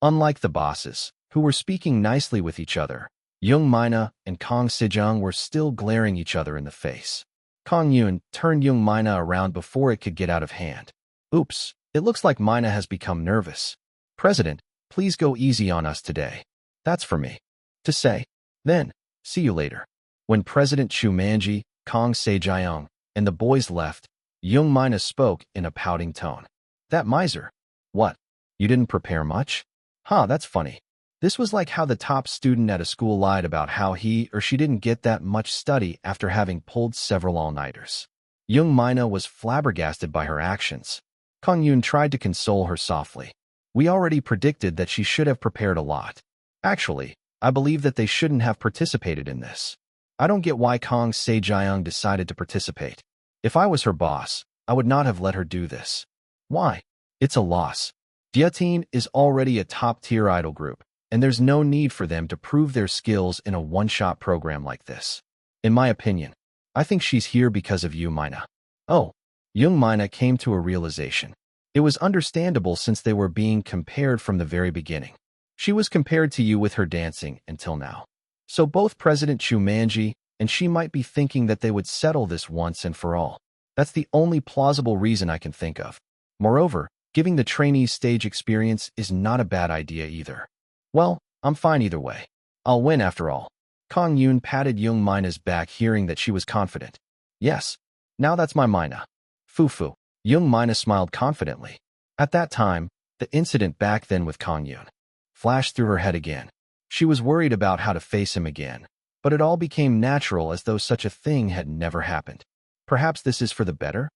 Unlike the bosses, who were speaking nicely with each other, Young Mina and Kang Sejayang were still glaring each other in the face. Kang-yoon turned Young Mina around before it could get out of hand. Oops, it looks like Mina has become nervous. President, please go easy on us today. That's for me to say. Then, see you later. When President Chu Manji, Kang Sejayang, and the boys left, Young Mina spoke in a pouting tone. That miser. What? You didn't prepare much? That's funny. This was like how the top student at a school lied about how he or she didn't get that much study after having pulled several all-nighters. Young Mina was flabbergasted by her actions. Kang-yoon tried to console her softly. We already predicted that she should have prepared a lot. Actually, I believe that they shouldn't have participated in this. I don't get why Kang Sejayang decided to participate. If I was her boss, I would not have let her do this. Why? It's a loss. Diatin is already a top-tier idol group, and there's no need for them to prove their skills in a one-shot program like this. In my opinion, I think she's here because of you, Mina. Oh, young Mina came to a realization. It was understandable since they were being compared from the very beginning. She was compared to you with her dancing until now. So both President Chu Manji and she might be thinking that they would settle this once and for all. That's the only plausible reason I can think of. Moreover, giving the trainees stage experience is not a bad idea either. Well, I'm fine either way. I'll win after all. Kang-yoon patted young Mina's back, hearing that she was confident. Yes, now that's my Mina. Fufu. Young Mina smiled confidently. At that time, the incident back then with Kang-yoon flashed through her head again. She was worried about how to face him again, but it all became natural as though such a thing had never happened. Perhaps this is for the better?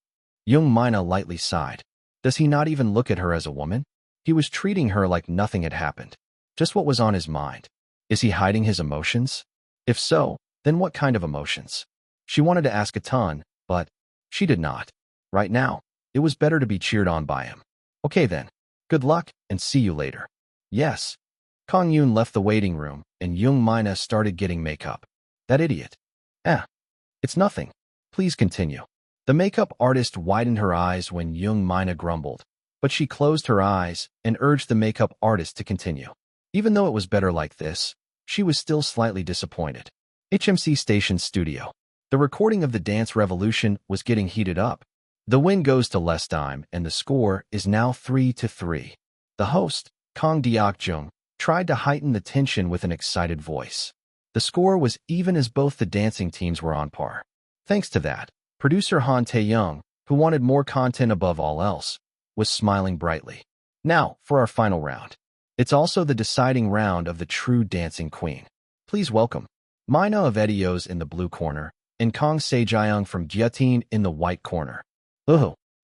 Young Mina lightly sighed. Does he not even look at her as a woman? He was treating her like nothing had happened. Just what was on his mind. Is he hiding his emotions? If so, then what kind of emotions? She wanted to ask a ton, but she did not. Right now, it was better to be cheered on by him. Okay then. Good luck, and see you later. Yes. Kang-yoon left the waiting room, and young Mina started getting makeup. That idiot. It's nothing. Please continue. The makeup artist widened her eyes when young Mina grumbled, but she closed her eyes and urged the makeup artist to continue. Even though it was better like this, she was still slightly disappointed. HMC Station Studio. The recording of the Dance Revolution was getting heated up. The win goes to Les Dime, and the score is now 3-3. The host, Kang Deok-jung, tried to heighten the tension with an excited voice. The score was even as both the dancing teams were on par. Thanks to that, producer Han Tae-young, who wanted more content above all else, was smiling brightly. Now, for our final round. It's also the deciding round of the true dancing queen. Please welcome Mina of Edios in the blue corner and Kang Se-jyoung from Diatin in the white corner.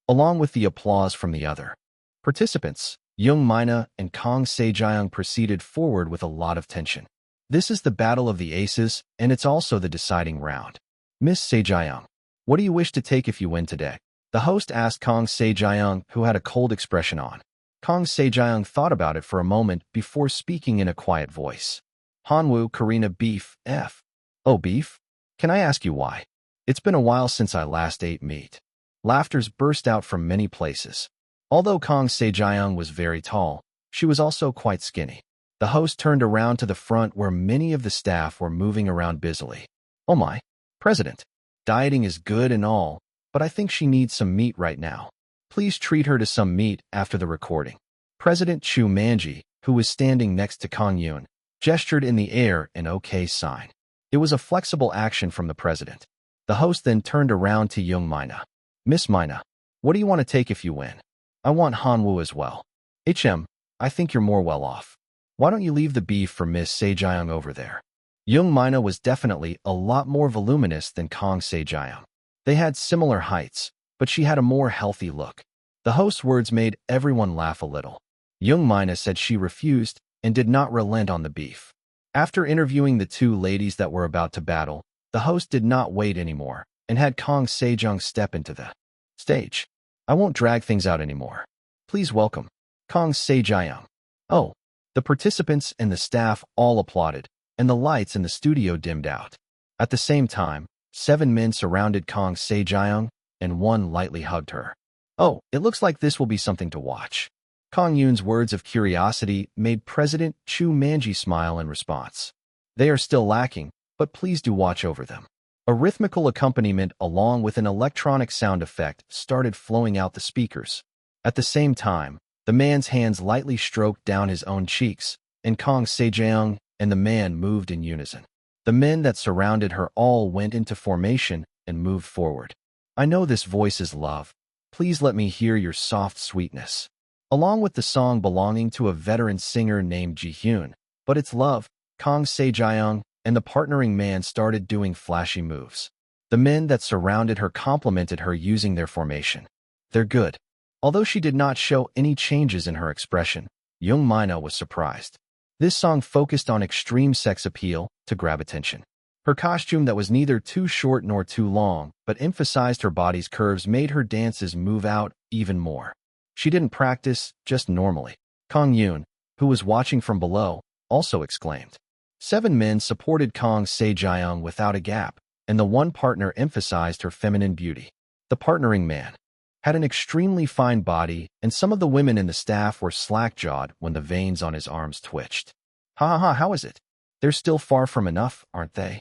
Along with the applause from the other participants, young Mina and Kang Se-jyoung proceeded forward with a lot of tension. This is the battle of the aces, and it's also the deciding round. Miss Se-jyoung, what do you wish to take if you win today? The host asked Kang Se-jyoung, who had a cold expression on. Kang Se-jyoung thought about it for a moment before speaking in a quiet voice. Hanwoo Karina beef, F. Oh, beef? Can I ask you why? It's been a while since I last ate meat. Laughters burst out from many places. Although Kang Se-jyoung was very tall, she was also quite skinny. The host turned around to the front where many of the staff were moving around busily. Oh my, President. Dieting is good and all, but I think she needs some meat right now. Please treat her to some meat after the recording. President Chu Manji, who was standing next to Kang-yoon, gestured in the air an OK sign. It was a flexible action from the president. The host then turned around to young Mina. Miss Mina, what do you want to take if you win? I want Hanwoo as well. I think you're more well off. Why don't you leave the beef for Miss Se-jyoung over there? Young Mina was definitely a lot more voluminous than Kang Se-jyoung. They had similar heights, but she had a more healthy look. The host's words made everyone laugh a little. Young Mina said she refused and did not relent on the beef. After interviewing the two ladies that were about to battle, the host did not wait anymore and had Kang Se-jyoung step into the stage. I won't drag things out anymore. Please welcome Kang Se-jyoung. Oh, the participants and the staff all applauded, and the lights in the studio dimmed out. At the same time, 7 men surrounded Kang Se-jyoung, and one lightly hugged her. Oh, it looks like this will be something to watch. Kang-yoon's words of curiosity made President Chu Manji smile in response. They are still lacking, but please do watch over them. A rhythmical accompaniment along with an electronic sound effect started flowing out the speakers. At the same time, the man's hands lightly stroked down his own cheeks, and Kang Se-jyoung and the man moved in unison. The men that surrounded her all went into formation and moved forward. I know this voice is love. Please let me hear your soft sweetness. Along with the song belonging to a veteran singer named Ji-hyun, but it's love, Kang Se-jyoung and the partnering man started doing flashy moves. The men that surrounded her complimented her using their formation. They're good. Although she did not show any changes in her expression, young Mina was surprised. This song focused on extreme sex appeal to grab attention. Her costume that was neither too short nor too long, but emphasized her body's curves made her dances move out even more. She didn't practice, just normally. Kang-yoon, who was watching from below, also exclaimed. 7 men supported Kang Se-jeong without a gap, and the one partner emphasized her feminine beauty. The partnering man had an extremely fine body, and some of the women in the staff were slack-jawed when the veins on his arms twitched. Ha ha ha, how is it? They're still far from enough, aren't they?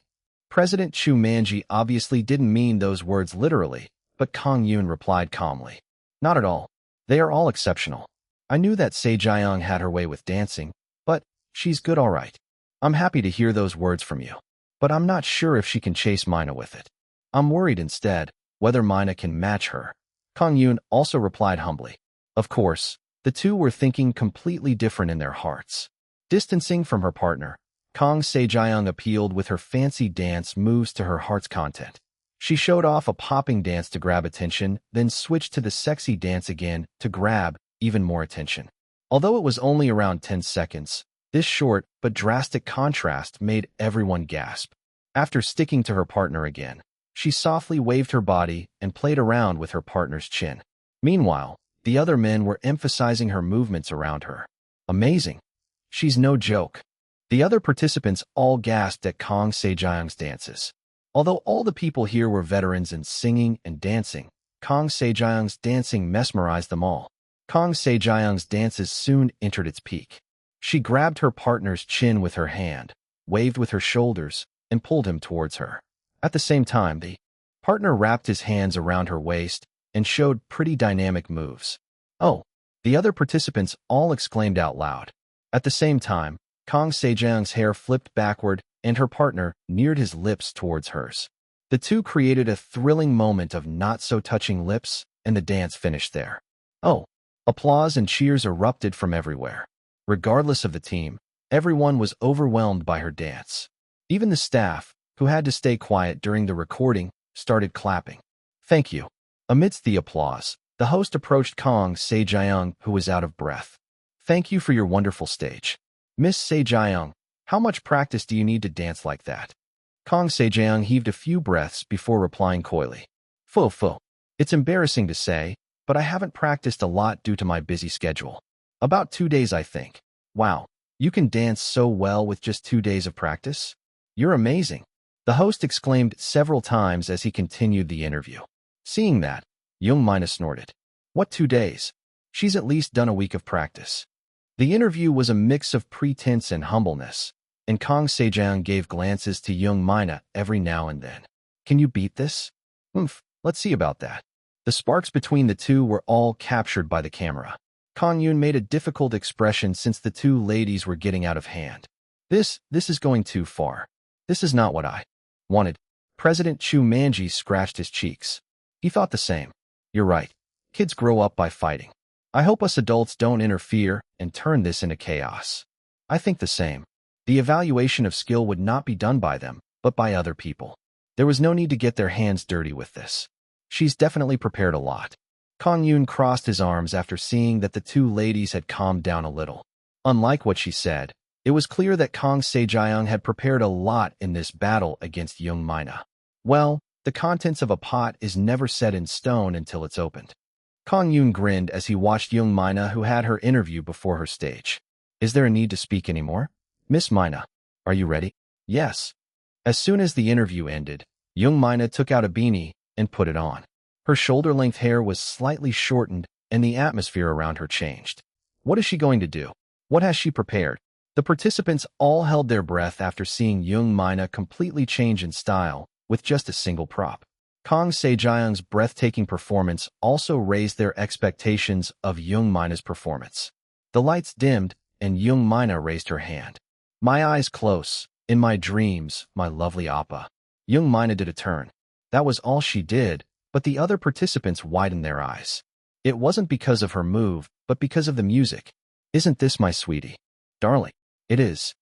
President Chu Manji obviously didn't mean those words literally, but Kang-yoon replied calmly. Not at all. They are all exceptional. I knew that Se-jeong had her way with dancing, but she's good all right. I'm happy to hear those words from you. But I'm not sure if she can chase Mina with it. I'm worried instead whether Mina can match her. Kang-yoon also replied humbly. Of course, the two were thinking completely different in their hearts. Distancing from her partner, Kang Se-jeong appealed with her fancy dance moves to her heart's content. She showed off a popping dance to grab attention, then switched to the sexy dance again to grab even more attention. Although it was only around 10 seconds, this short but drastic contrast made everyone gasp. After sticking to her partner again, she softly waved her body and played around with her partner's chin. Meanwhile, the other men were emphasizing her movements around her. Amazing. She's no joke. The other participants all gasped at Kang Se-jeong's dances. Although all the people here were veterans in singing and dancing, Kang Se-jeong's dancing mesmerized them all. Kang Se-jeong's dances soon entered its peak. She grabbed her partner's chin with her hand, waved with her shoulders, and pulled him towards her. At the same time, the partner wrapped his hands around her waist and showed pretty dynamic moves. Oh, the other participants all exclaimed out loud. At the same time, Kang Se-jeong's hair flipped backward and her partner neared his lips towards hers. The two created a thrilling moment of not-so-touching lips, and the dance finished there. Oh, applause and cheers erupted from everywhere. Regardless of the team, everyone was overwhelmed by her dance. Even the staff, who had to stay quiet during the recording, started clapping. Thank you. Amidst the applause, the host approached Kang Se-jeong, who was out of breath. Thank you for your wonderful stage. Miss Se-jeong, how much practice do you need to dance like that? Kang Se-jeong heaved a few breaths before replying coyly. Fo. It's embarrassing to say, but I haven't practiced a lot due to my busy schedule. About 2 days, I think. Wow, you can dance so well with just 2 days of practice? You're amazing. The host exclaimed several times as he continued the interview. Seeing that, Mina snorted. What 2 days? She's at least done a week of practice. The interview was a mix of pretense and humbleness, and Kang Se-jeong gave glances to Mina every now and then. Can you beat this? Let's see about that. The sparks between the two were all captured by the camera. Kang-yoon made a difficult expression since the two ladies were getting out of hand. This is going too far. This is not what I wanted. President Chu Manji scratched his cheeks. He thought the same. You're right. Kids grow up by fighting. I hope us adults don't interfere and turn this into chaos. I think the same. The evaluation of skill would not be done by them, but by other people. There was no need to get their hands dirty with this. She's definitely prepared a lot. Kang-yoon crossed his arms after seeing that the two ladies had calmed down a little. Unlike what she said, it was clear that Kang Se-jeong had prepared a lot in this battle against Mina. Well, the contents of a pot is never set in stone until it's opened. Kang-yoon grinned as he watched Mina, who had her interview before her stage. Is there a need to speak anymore? Miss Mina, are you ready? Yes. As soon as the interview ended, Mina took out a beanie and put it on. Her shoulder-length hair was slightly shortened and the atmosphere around her changed. What is she going to do? What has she prepared? The participants all held their breath after seeing Mina completely change in style with just a single prop. Kang Se-jeong's breathtaking performance also raised their expectations of Mina's performance. The lights dimmed, and Mina raised her hand. My eyes close, in my dreams, my lovely Appa. Mina did a turn. That was all she did, but the other participants widened their eyes. It wasn't because of her move, but because of the music. Isn't this my sweetie? Darling. It is.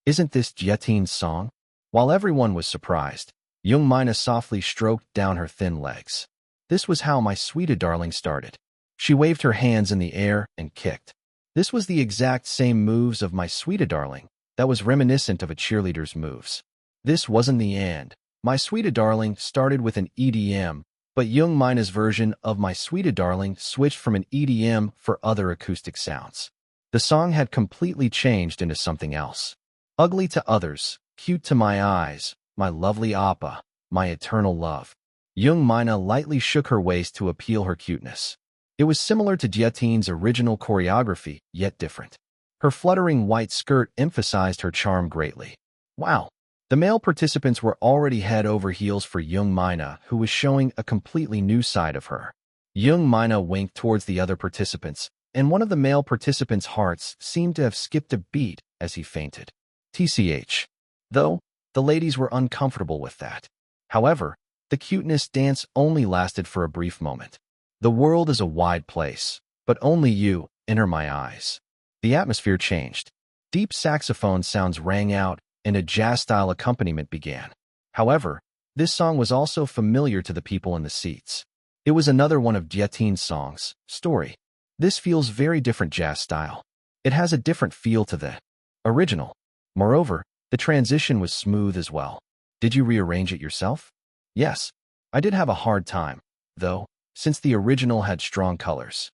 Isn't this Jeteen's song? While everyone was surprised, Mina softly stroked down her thin legs. This was how my sweetie darling started. She waved her hands in the air and kicked. This was the exact same moves of my sweetie darling that was reminiscent of a cheerleader's moves. This wasn't the end. My Sweeta Darling started with an EDM, but Young Mina's version of My Sweeta Darling switched from an EDM for other acoustic sounds. The song had completely changed into something else. Ugly to others, cute to my eyes, my lovely Appa, my eternal love. Young Mina lightly shook her waist to appeal her cuteness. It was similar to Jiatin's original choreography, yet different. Her fluttering white skirt emphasized her charm greatly. Wow! The male participants were already head over heels for Young Mina, who was showing a completely new side of her. Young Mina winked towards the other participants, and one of the male participants' hearts seemed to have skipped a beat as he fainted. TCH. Though, the ladies were uncomfortable with that. However, the cuteness dance only lasted for a brief moment. The world is a wide place, but only you enter my eyes. The atmosphere changed. Deep saxophone sounds rang out, and a jazz-style accompaniment began. However, this song was also familiar to the people in the seats. It was another one of Jiatin's songs, Story. This feels very different jazz style. It has a different feel to the original. Moreover, the transition was smooth as well. Did you rearrange it yourself? Yes, I did have a hard time, though, since the original had strong colors.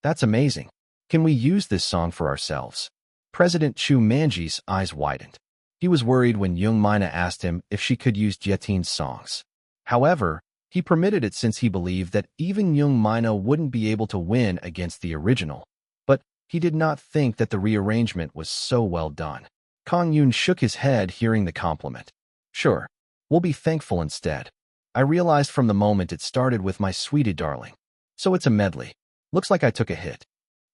That's amazing. Can we use this song for ourselves? President Chu Manji's eyes widened. He was worried when Young Mina asked him if she could use Jiatin's songs. However, he permitted it since he believed that even Young Mina wouldn't be able to win against the original. But he did not think that the rearrangement was so well done. Kang-yoon shook his head hearing the compliment. Sure, we'll be thankful instead. I realized from the moment it started with My Sweetie Darling. So it's a medley. Looks like I took a hit.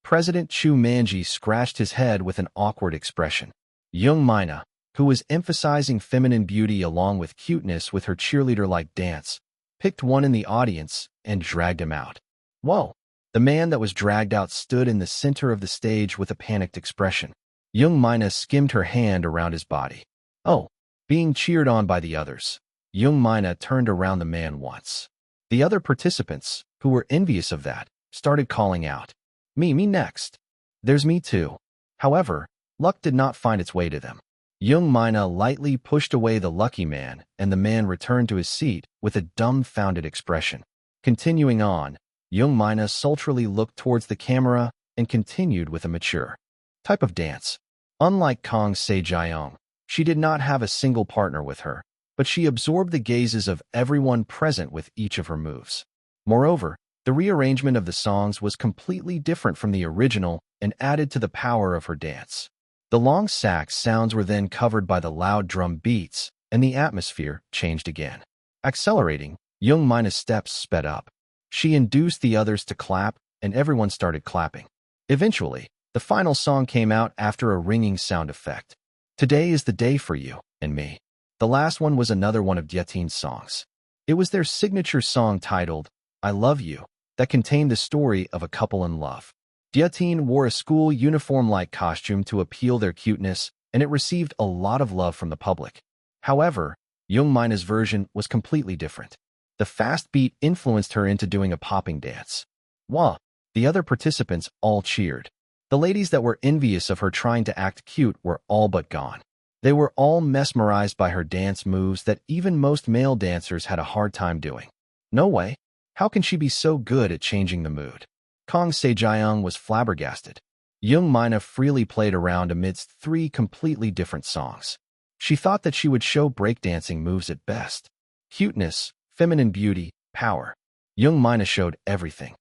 President Chu Manji scratched his head with an awkward expression. Young Mina, who was emphasizing feminine beauty along with cuteness with her cheerleader-like dance, picked one in the audience and dragged him out. Whoa! The man that was dragged out stood in the center of the stage with a panicked expression. Young Mina skimmed her hand around his body. Oh, being cheered on by the others. Young Mina turned around the man once. The other participants, who were envious of that, started calling out, me next. There's me too. However, luck did not find its way to them. Young Mina lightly pushed away the lucky man, and the man returned to his seat with a dumbfounded expression. Continuing on, Young Mina sultrily looked towards the camera and continued with a mature type of dance. Unlike Kang Se-jeong, she did not have a single partner with her, but she absorbed the gazes of everyone present with each of her moves. Moreover, the rearrangement of the songs was completely different from the original and added to the power of her dance. The long sax sounds were then covered by the loud drum beats, and the atmosphere changed again. Accelerating, Young Mina's steps sped up. She induced the others to clap, and everyone started clapping. Eventually, the final song came out after a ringing sound effect. Today is the day for you and me. The last one was another one of Jiatin's songs. It was their signature song titled, I Love You, that contained the story of a couple in love. Jiatin wore a school uniform-like costume to appeal their cuteness, and it received a lot of love from the public. However, Young Mina's version was completely different. The fast beat influenced her into doing a popping dance. Wah! The other participants all cheered. The ladies that were envious of her trying to act cute were all but gone. They were all mesmerized by her dance moves that even most male dancers had a hard time doing. No way. How can she be so good at changing the mood? Kang Se-jeong was flabbergasted. Young Mina freely played around amidst 3 completely different songs. She thought that she would show breakdancing moves at best. Cuteness, feminine beauty, power. Young Mina showed everything.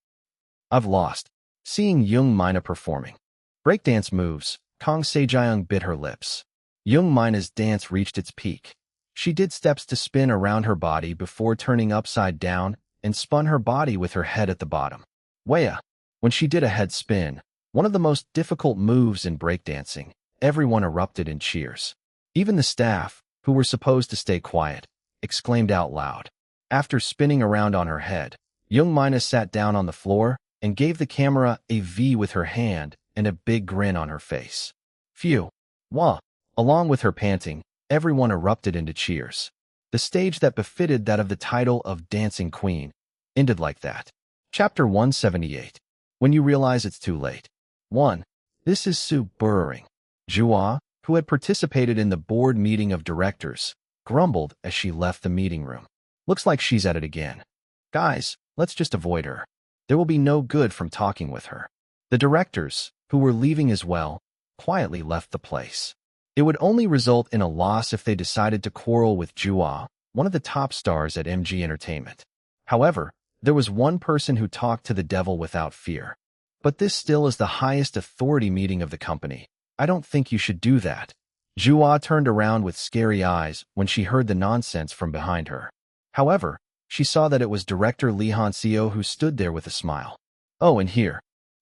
I've lost. Seeing Young Mina performing breakdance moves, Kang Se-jeong bit her lips. Young Mina's dance reached its peak. She did steps to spin around her body before turning upside down and spun her body with her head at the bottom. Waya! When she did a head spin, one of the most difficult moves in breakdancing, everyone erupted in cheers. Even the staff, who were supposed to stay quiet, exclaimed out loud. After spinning around on her head, Young Mina sat down on the floor and gave the camera a V with her hand and a big grin on her face. Phew! Wah! Along with her panting, everyone erupted into cheers. The stage that befitted that of the title of Dancing Queen ended like that. Chapter 178. When you realize it's too late. 1. This is Su Burring. Jua, who had participated in the board meeting of directors, grumbled as she left the meeting room. Looks like she's at it again. Guys, let's just avoid her. There will be no good from talking with her. The directors, who were leaving as well, quietly left the place. It would only result in a loss if they decided to quarrel with Jua, one of the top stars at MG Entertainment. However, there was one person who talked to the devil without fear. But this still is the highest authority meeting of the company. I don't think you should do that. Jua turned around with scary eyes when she heard the nonsense from behind her. However, she saw that it was director Lee Han-seo who stood there with a smile. Oh, and here.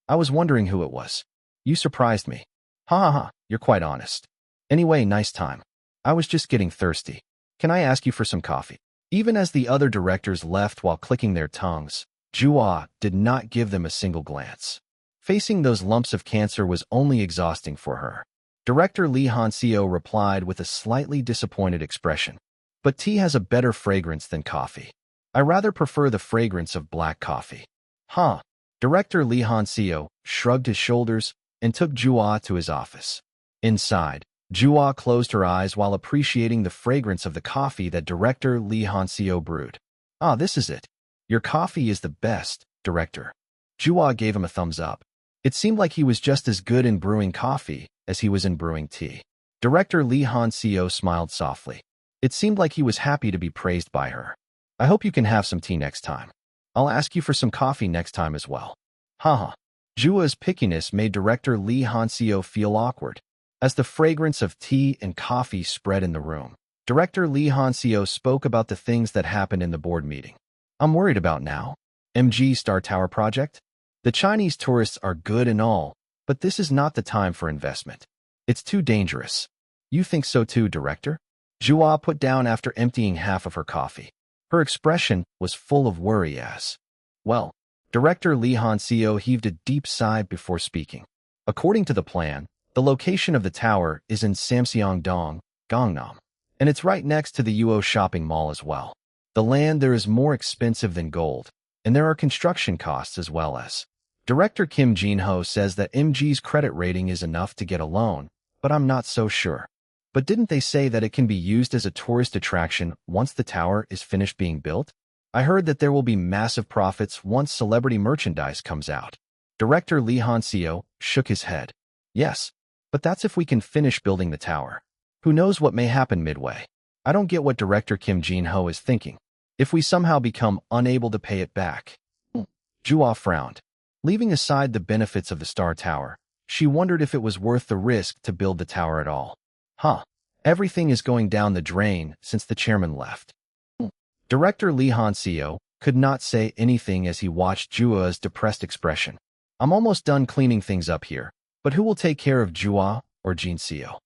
I was wondering who it was. You surprised me. Ha ha ha, you're quite honest. Anyway, nice time. I was just getting thirsty. Can I ask you for some coffee? Even as the other directors left while clicking their tongues, Jua did not give them a single glance. Facing those lumps of cancer was only exhausting for her. Director Lee Han-seo replied with a slightly disappointed expression. But tea has a better fragrance than coffee. I rather prefer the fragrance of black coffee. Huh. Director Lee Han-seo shrugged his shoulders and took Jua to his office. Inside, Jua closed her eyes while appreciating the fragrance of the coffee that Director Lee Han-seo brewed. Ah, this is it. Your coffee is the best, Director. Jua gave him a thumbs up. It seemed like he was just as good in brewing coffee as he was in brewing tea. Director Lee Han-seo smiled softly. It seemed like he was happy to be praised by her. I hope you can have some tea next time. I'll ask you for some coffee next time as well. Haha. Jua's pickiness made Director Lee Han-seo feel awkward. As the fragrance of tea and coffee spread in the room, Director Lee Han-seo spoke about the things that happened in the board meeting. I'm worried about now. MG Star Tower project? The Chinese tourists are good and all, but this is not the time for investment. It's too dangerous. You think so too, Director? Jua put down after emptying half of her coffee. Her expression was full of worry as, well, Director Lee Han-seo heaved a deep sigh before speaking. According to the plan, the location of the tower is in Samseong-dong, Gangnam, and it's right next to the UO shopping mall as well. The land there is more expensive than gold, and there are construction costs as well as. Director Kim Jin-ho says that MG's credit rating is enough to get a loan, but I'm not so sure. But didn't they say that it can be used as a tourist attraction once the tower is finished being built? I heard that there will be massive profits once celebrity merchandise comes out. Director Lee Han-seo shook his head. Yes, but that's if we can finish building the tower. Who knows what may happen midway? I don't get what Director Kim Jin-ho is thinking. If we somehow become unable to pay it back. Jua frowned. Leaving aside the benefits of the Star Tower, she wondered if it was worth the risk to build the tower at all. Huh. Everything is going down the drain since the chairman left. Director Lee Han-seo could not say anything as he watched Jua's depressed expression. I'm almost done cleaning things up here, but who will take care of Jua or Jin-seo?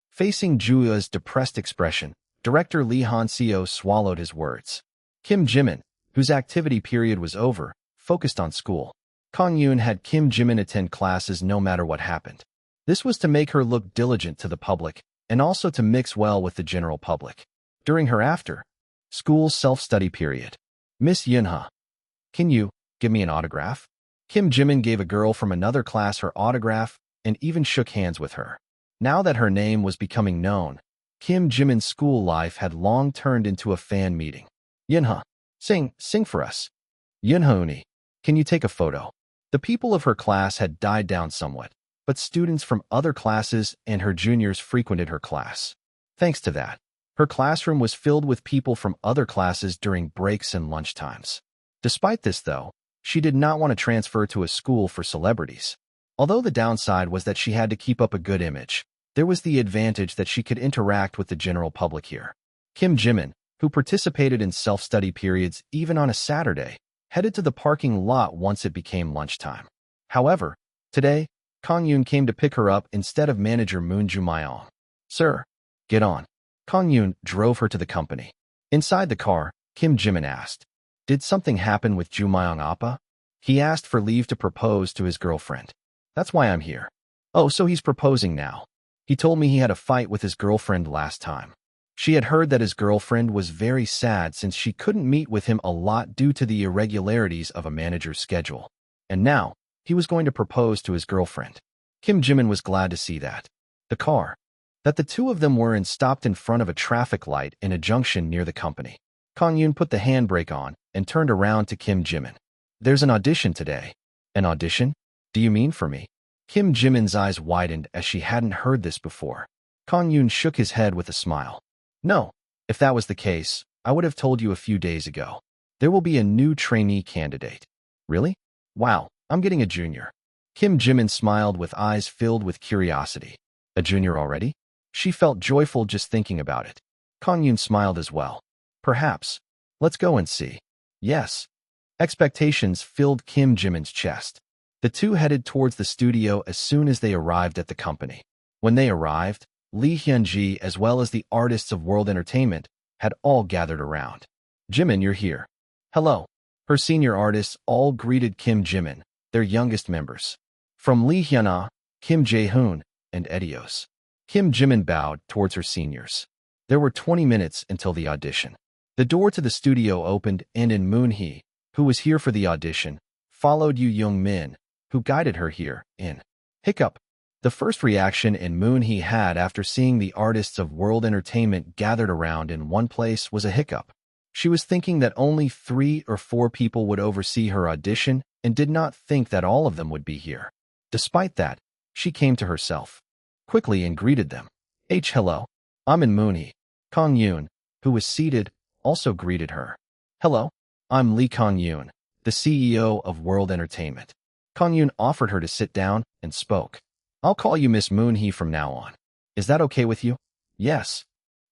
Facing Jua's depressed expression, Director Lee Han-seo swallowed his words. Kim Jimin, whose activity period was over, focused on school. Kang-yoon had Kim Jimin attend classes no matter what happened. This was to make her look diligent to the public and also to mix well with the general public. During her after-school self-study period, Miss Yunha, can you give me an autograph? Kim Jimin gave a girl from another class her autograph and even shook hands with her. Now that her name was becoming known, Kim Jimin's school life had long turned into a fan meeting. Yunha, sing for us. Yunha-uni, can you take a photo? The people of her class had died down somewhat, but students from other classes and her juniors frequented her class. Thanks to that, her classroom was filled with people from other classes during breaks and lunchtimes. Despite this, though, she did not want to transfer to a school for celebrities. Although the downside was that she had to keep up a good image, there was the advantage that she could interact with the general public here. Kim Jimin, who participated in self-study periods even on a Saturday, headed to the parking lot once it became lunchtime. However, today, Kang-yoon came to pick her up instead of manager Moon Ju-myung. Sir, get on. Kang-yoon drove her to the company. Inside the car, Kim Jimin asked, did something happen with Ju-myung Appa? He asked for leave to propose to his girlfriend. That's why I'm here. Oh, so he's proposing now. He told me he had a fight with his girlfriend last time. She had heard that his girlfriend was very sad since she couldn't meet with him a lot due to the irregularities of a manager's schedule. And now, he was going to propose to his girlfriend. Kim Jimin was glad to see that. The car. that the two of them were and stopped in front of a traffic light in a junction near the company. Kang-yoon put the handbrake on and turned around to Kim Jimin. There's an audition today. An audition? Do you mean for me? Kim Jimin's eyes widened as she hadn't heard this before. Kang-yoon shook his head with a smile. No, if that was the case, I would have told you a few days ago. There will be a new trainee candidate. Really? Wow, I'm getting a junior. Kim Jimin smiled with eyes filled with curiosity. A junior already? She felt joyful just thinking about it. Kang-yoon smiled as well. Perhaps. Let's go and see. Yes. Expectations filled Kim Jimin's chest. The two headed towards the studio as soon as they arrived at the company. When they arrived, Lee Hyun-ji as well as the artists of World Entertainment had all gathered around. Jimin, you're here. Hello. Her senior artists all greeted Kim Jimin, their youngest members. From Lee Hyun-ah, Kim Jae-hoon, and Edios. Kim Jimin bowed towards her seniors. There were 20 minutes until the audition. The door to the studio opened and In Moon-hee, who was here for the audition, followed Yoo Young-min, who guided her here, in. Hiccup. The first reaction In Moon-hee had after seeing the artists of World Entertainment gathered around in one place was a hiccup. She was thinking that only 3 or 4 people would oversee her audition and did not think that all of them would be here. Despite that, she came to herself quickly and greeted them. Hello. I'm In Moon-hee. Kang-yoon, who was seated, also greeted her. Hello. I'm Lee Kang-yoon, the CEO of World Entertainment. Kang-yoon offered her to sit down and spoke. I'll call you Miss Moon-hee from now on. Is that okay with you? Yes.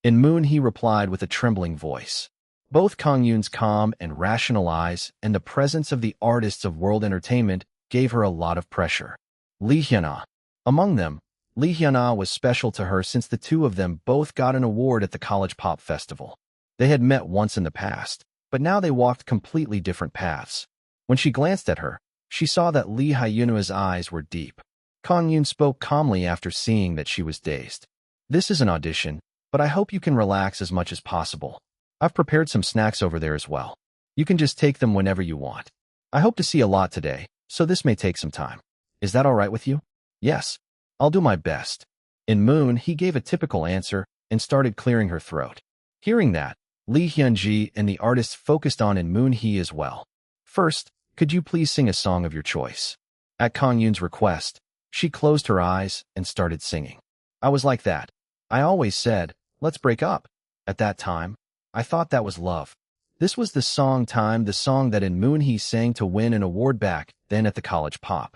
In Moon-hee replied with a trembling voice. Both Kang-yoon's calm and rational eyes and the presence of the artists of World Entertainment gave her a lot of pressure. Lee Hyun-ah. Among them, Lee Hyun-ah was special to her since the two of them both got an award at the College Pop Festival. They had met once in the past, but now they walked completely different paths. When she glanced at her, she saw that Lee Hyun-ah's eyes were deep. Kang-yoon spoke calmly after seeing that she was dazed. This is an audition, but I hope you can relax as much as possible. I've prepared some snacks over there as well. You can just take them whenever you want. I hope to see a lot today, so this may take some time. Is that all right with you? Yes. I'll do my best. In Moon-hee gave a typical answer and started clearing her throat. Hearing that, Lee Hyun-ji and the artists focused on In Moon-hee as well. First, could you please sing a song of your choice? At Kang-yoon's request, she closed her eyes and started singing. I was like that. I always said, let's break up. At that time, I thought that was love. This was the song Time, the song that In Moon-hee sang to win an award back then at the College Pop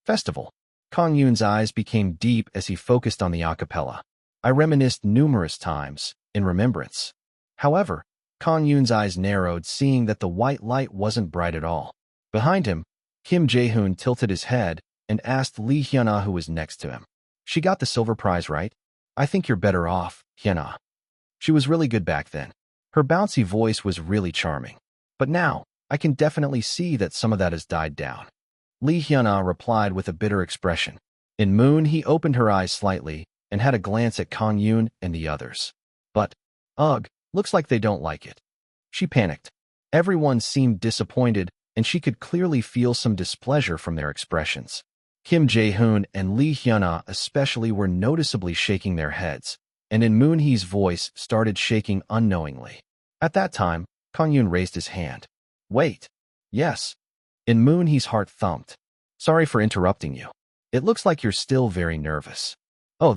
Festival. Kang-yoon's eyes became deep as he focused on the a cappella. I reminisced numerous times, in remembrance. However, Kang-yoon's eyes narrowed seeing that the white light wasn't bright at all. Behind him, Kim Jae-hoon tilted his head and asked Lee Hyun-ah who was next to him. She got the silver prize, right? I think you're better off, Hyun-ah. She was really good back then. Her bouncy voice was really charming. But now, I can definitely see that some of that has died down. Lee Hyun-ah replied with a bitter expression. In Moon-hee opened her eyes slightly and had a glance at Kang-yoon and the others. But, ugh, looks like they don't like it. She panicked. Everyone seemed disappointed, and she could clearly feel some displeasure from their expressions. Kim Jae-hoon and Lee Hyun-ah especially were noticeably shaking their heads, and In Moon-hee's voice started shaking unknowingly. At that time, Kang-yoon raised his hand. Wait. Yes. In Moon-hee's heart thumped. Sorry for interrupting you. It looks like you're still very nervous. Oh,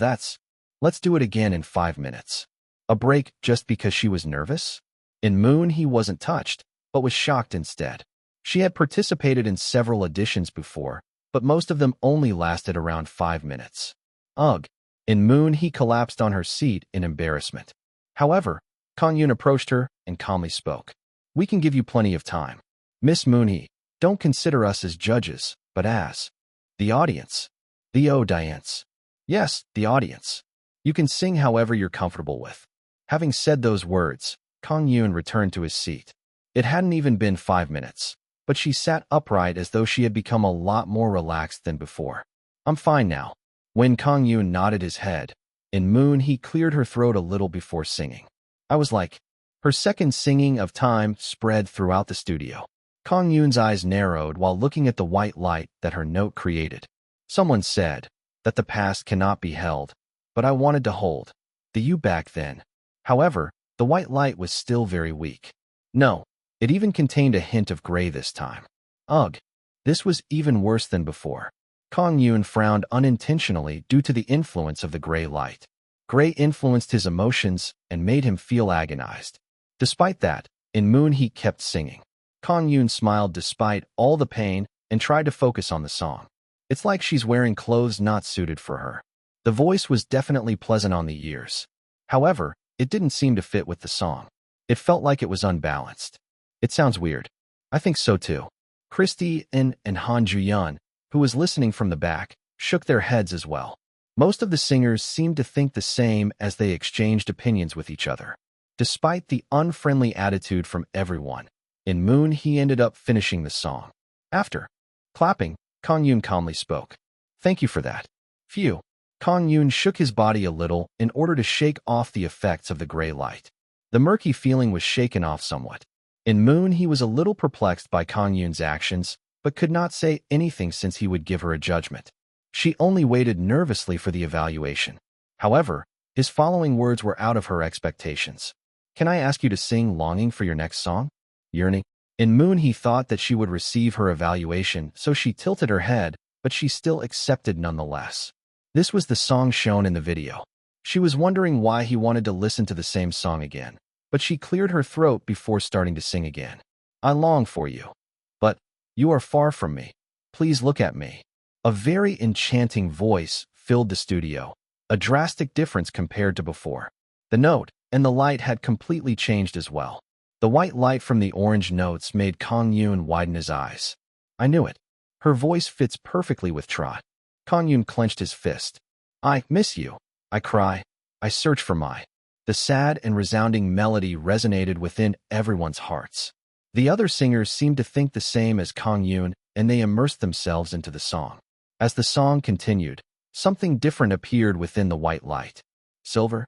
let's do it again in 5 minutes. A break just because she was nervous? In Moon-hee wasn't touched, but was shocked instead. She had participated in several auditions before, but most of them only lasted around 5 minutes. Ugh. In Moon-hee collapsed on her seat in embarrassment. However, Kang-yoon approached her and calmly spoke. We can give you plenty of time. Miss Moon-hee, don't consider us as judges, but as the audience. The audience. Yes, the audience. You can sing however you're comfortable with. Having said those words, Kang-yoon returned to his seat. It hadn't even been 5 minutes, but she sat upright as though she had become a lot more relaxed than before. I'm fine now. When Kang-yoon nodded his head, In Moon-hee cleared her throat a little before singing. I was like, her second singing of Time spread throughout the studio. Kang-yoon's eyes narrowed while looking at the white light that her note created. Someone said that the past cannot be held, but I wanted to hold the you back then. However, the white light was still very weak. No, it even contained a hint of gray this time. Ugh, this was even worse than before. Kang-yoon frowned unintentionally due to the influence of the gray light. Gray influenced his emotions and made him feel agonized. Despite that, in Moon he kept singing. Kang-yoon smiled despite all the pain and tried to focus on the song. It's like she's wearing clothes not suited for her. The voice was definitely pleasant on the ears. However, it didn't seem to fit with the song. It felt like it was unbalanced. It sounds weird. I think so too. Christy and Han Ju-yeon, who was listening from the back, shook their heads as well. Most of the singers seemed to think the same as they exchanged opinions with each other. Despite the unfriendly attitude from everyone, in Moon he ended up finishing the song. After clapping, Kang-yoon calmly spoke. Thank you for that. Phew. Kang-yoon shook his body a little in order to shake off the effects of the gray light. The murky feeling was shaken off somewhat. In Moon he was a little perplexed by Kang-yoon's actions, but could not say anything since he would give her a judgment. She only waited nervously for the evaluation. However, his following words were out of her expectations. Can I ask you to sing Longing for your next song? Yearning. In Moon he thought that she would receive her evaluation, so she tilted her head, but she still accepted nonetheless. This was the song shown in the video. She was wondering why he wanted to listen to the same song again, but she cleared her throat before starting to sing again. I long for you. But you are far from me. Please look at me. A very enchanting voice filled the studio, a drastic difference compared to before. The note and the light had completely changed as well. The white light from the orange notes made Kang-yoon widen his eyes. I knew it. Her voice fits perfectly with Trot. Kang-yoon clenched his fist. I miss you. I cry. I search for my. The sad and resounding melody resonated within everyone's hearts. The other singers seemed to think the same as Kang-yoon, and they immersed themselves into the song. As the song continued, something different appeared within the white light. Silver?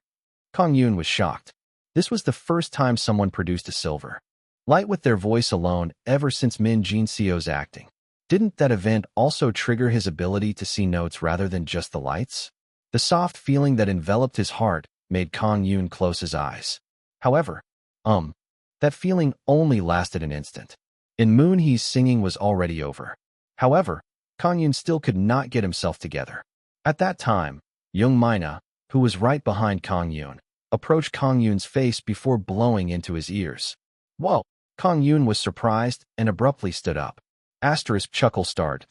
Kang-yoon was shocked. This was the first time someone produced a silver light with their voice alone ever since Min Jin-seo's acting. Didn't that event also trigger his ability to see notes rather than just the lights? The soft feeling that enveloped his heart made Kang-yoon close his eyes. However, that feeling only lasted an instant. In Moon He's singing was already over. However, Kang-yoon still could not get himself together. At that time, Young Mina, who was right behind Kang-yoon, approached Kang-yoon's face before blowing into his ears. Whoa! Kang-yoon was surprised and abruptly stood up. Asterisk chuckle started.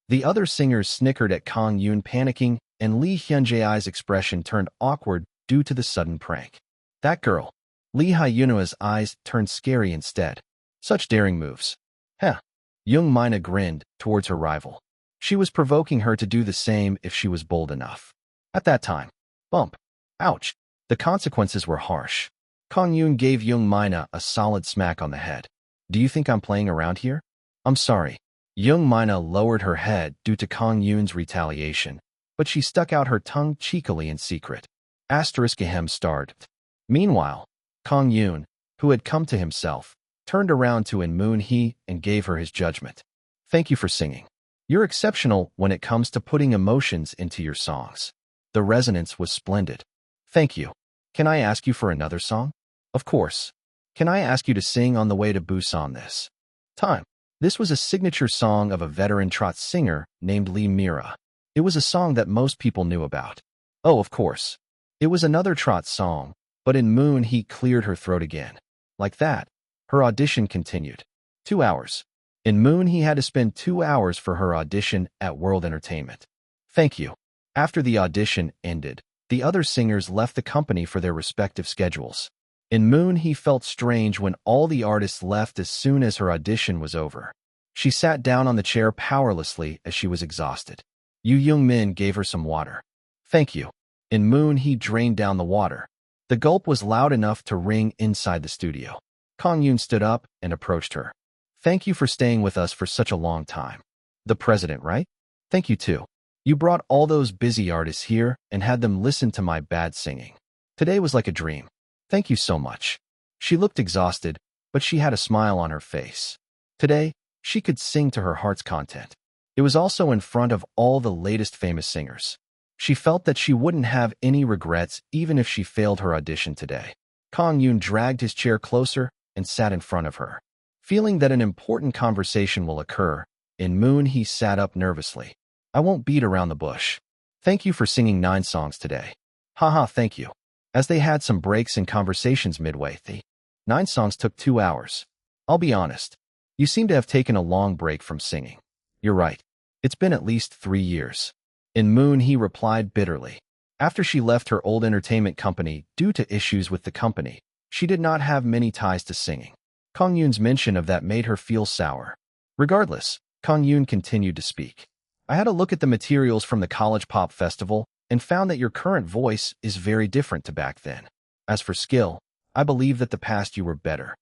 The other singers snickered at Kang-yoon panicking, and Lee Hyun-jae's expression turned awkward due to the sudden prank. That girl. Lee Hyuna's eyes turned scary instead. Such daring moves. Heh. Young Mina grinned towards her rival. She was provoking her to do the same if she was bold enough. At that time. Bump. Ouch. The consequences were harsh. Kang-yoon gave Young Mina a solid smack on the head. Do you think I'm playing around here? I'm sorry. Young Mina lowered her head due to Kang-yoon's retaliation, but she stuck out her tongue cheekily in secret. Asterisk ahem started. Meanwhile, Kang-yoon, who had come to himself, turned around to In Moon Hee and gave her his judgment. Thank you for singing. You're exceptional when it comes to putting emotions into your songs. The resonance was splendid. Thank you. Can I ask you for another song? Of course. Can I ask you to sing On the Way to Busan this time? This was a signature song of a veteran trot singer named Lee Mira. It was a song that most people knew about. Oh, of course. It was another trot song, but In Moon He cleared her throat again. Like that, her audition continued. 2 hours. In Moon He had to spend 2 hours for her audition at World Entertainment. Thank you. After the audition ended, the other singers left the company for their respective schedules. In Moon He felt strange when all the artists left as soon as her audition was over. She sat down on the chair powerlessly as she was exhausted. Yu Young-min gave her some water. Thank you. In Moon He drained down the water. The gulp was loud enough to ring inside the studio. Kang-yoon stood up and approached her. Thank you for staying with us for such a long time. The president, right? Thank you too. You brought all those busy artists here and had them listen to my bad singing. Today was like a dream. Thank you so much. She looked exhausted, but she had a smile on her face. Today, she could sing to her heart's content. It was also in front of all the latest famous singers. She felt that she wouldn't have any regrets even if she failed her audition today. Kang-yoon dragged his chair closer and sat in front of her. Feeling that an important conversation will occur, in Moon he sat up nervously. I won't beat around the bush. Thank you for singing 9 songs today. Haha, thank you. As they had some breaks in conversations midway, the 9 songs took 2 hours. I'll be honest. You seem to have taken a long break from singing. You're right. It's been at least 3 years. In Moon he replied bitterly. After she left her old entertainment company due to issues with the company, she did not have many ties to singing. Kang-yoon's mention of that made her feel sour. Regardless, Kang-yoon continued to speak. I had a look at the materials from the College Pop Festival and found that your current voice is very different to back then. As for skill, I believe that the past you were better.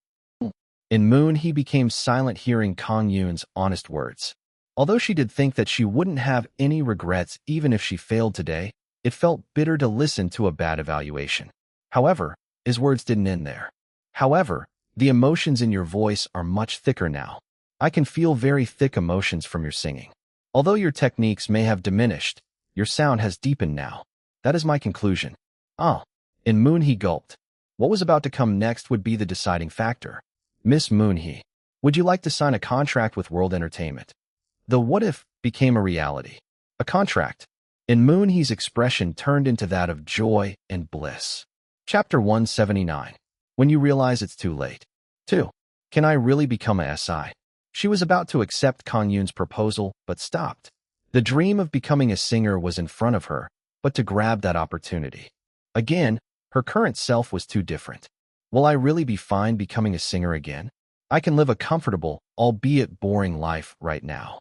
In Moon he became silent hearing Kang-yoon's honest words. Although she did think that she wouldn't have any regrets even if she failed today, it felt bitter to listen to a bad evaluation. However, his words didn't end there. However, the emotions in your voice are much thicker now. I can feel very thick emotions from your singing. Although your techniques may have diminished, your sound has deepened now. That is my conclusion. Ah. In Moon he gulped. What was about to come next would be the deciding factor. Miss Moon-hee, would you like to sign a contract with World Entertainment? The what if became a reality. A contract. In Moon-hee's expression turned into that of joy and bliss. Chapter 179. When you realize it's too late. 2. Can I really become a SI? She was about to accept Kang-yoon's proposal, but stopped. The dream of becoming a singer was in front of her, but to grab that opportunity. Again, her current self was too different. Will I really be fine becoming a singer again? I can live a comfortable, albeit boring life right now.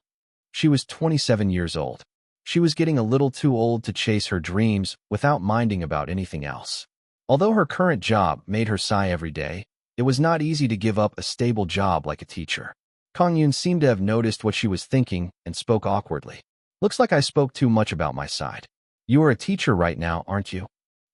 She was 27 years old. She was getting a little too old to chase her dreams without minding about anything else. Although her current job made her sigh every day, it was not easy to give up a stable job like a teacher. Kang-yoon seemed to have noticed what she was thinking and spoke awkwardly. Looks like I spoke too much about my side. You are a teacher right now, aren't you?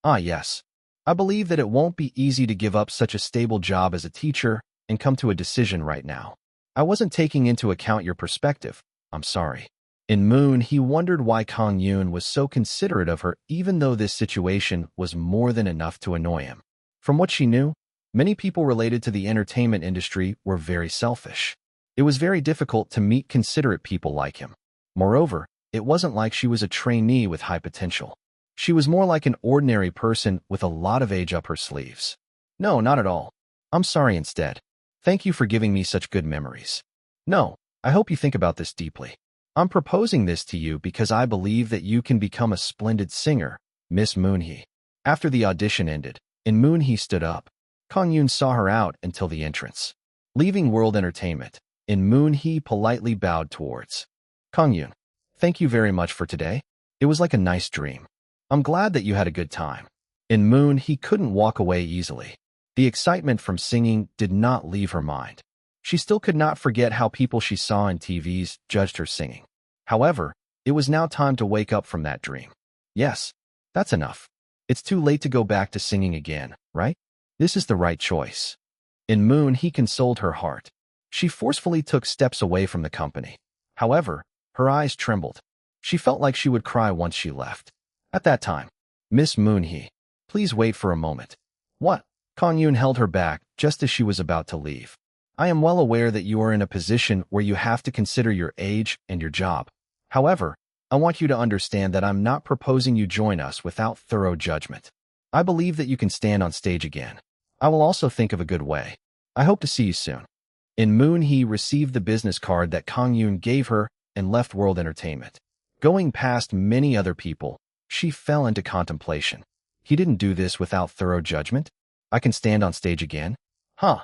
Ah, yes. I believe that it won't be easy to give up such a stable job as a teacher and come to a decision right now. I wasn't taking into account your perspective. I'm sorry. In Moon, he wondered why Kang-yoon was so considerate of her even though this situation was more than enough to annoy him. From what she knew, many people related to the entertainment industry were very selfish. It was very difficult to meet considerate people like him. Moreover, it wasn't like she was a trainee with high potential. She was more like an ordinary person with a lot of age up her sleeves. No, not at all. I'm sorry instead. Thank you for giving me such good memories. No, I hope you think about this deeply. I'm proposing this to you because I believe that you can become a splendid singer, Miss Moon-hee. After the audition ended, In Moon-hee stood up. Kang-yoon saw her out until the entrance. Leaving World Entertainment, In Moon-hee politely bowed towards Kang-yoon. Thank you very much for today. It was like a nice dream. I'm glad that you had a good time. In Moon-hee couldn't walk away easily. The excitement from singing did not leave her mind. She still could not forget how people she saw on TVs judged her singing. However, it was now time to wake up from that dream. Yes, that's enough. It's too late to go back to singing again, right? This is the right choice. In Moon-hee consoled her heart. She forcefully took steps away from the company. However, her eyes trembled. She felt like she would cry once she left. At that time, Miss Moon-hee, please wait for a moment. What? Kang-yoon held her back just as she was about to leave. I am well aware that you are in a position where you have to consider your age and your job. However, I want you to understand that I'm not proposing you join us without thorough judgment. I believe that you can stand on stage again. I will also think of a good way. I hope to see you soon. In Moon-hee received the business card that Kang-yoon gave her and left World Entertainment. Going past many other people, she fell into contemplation. He didn't do this without thorough judgment? I can stand on stage again? Huh.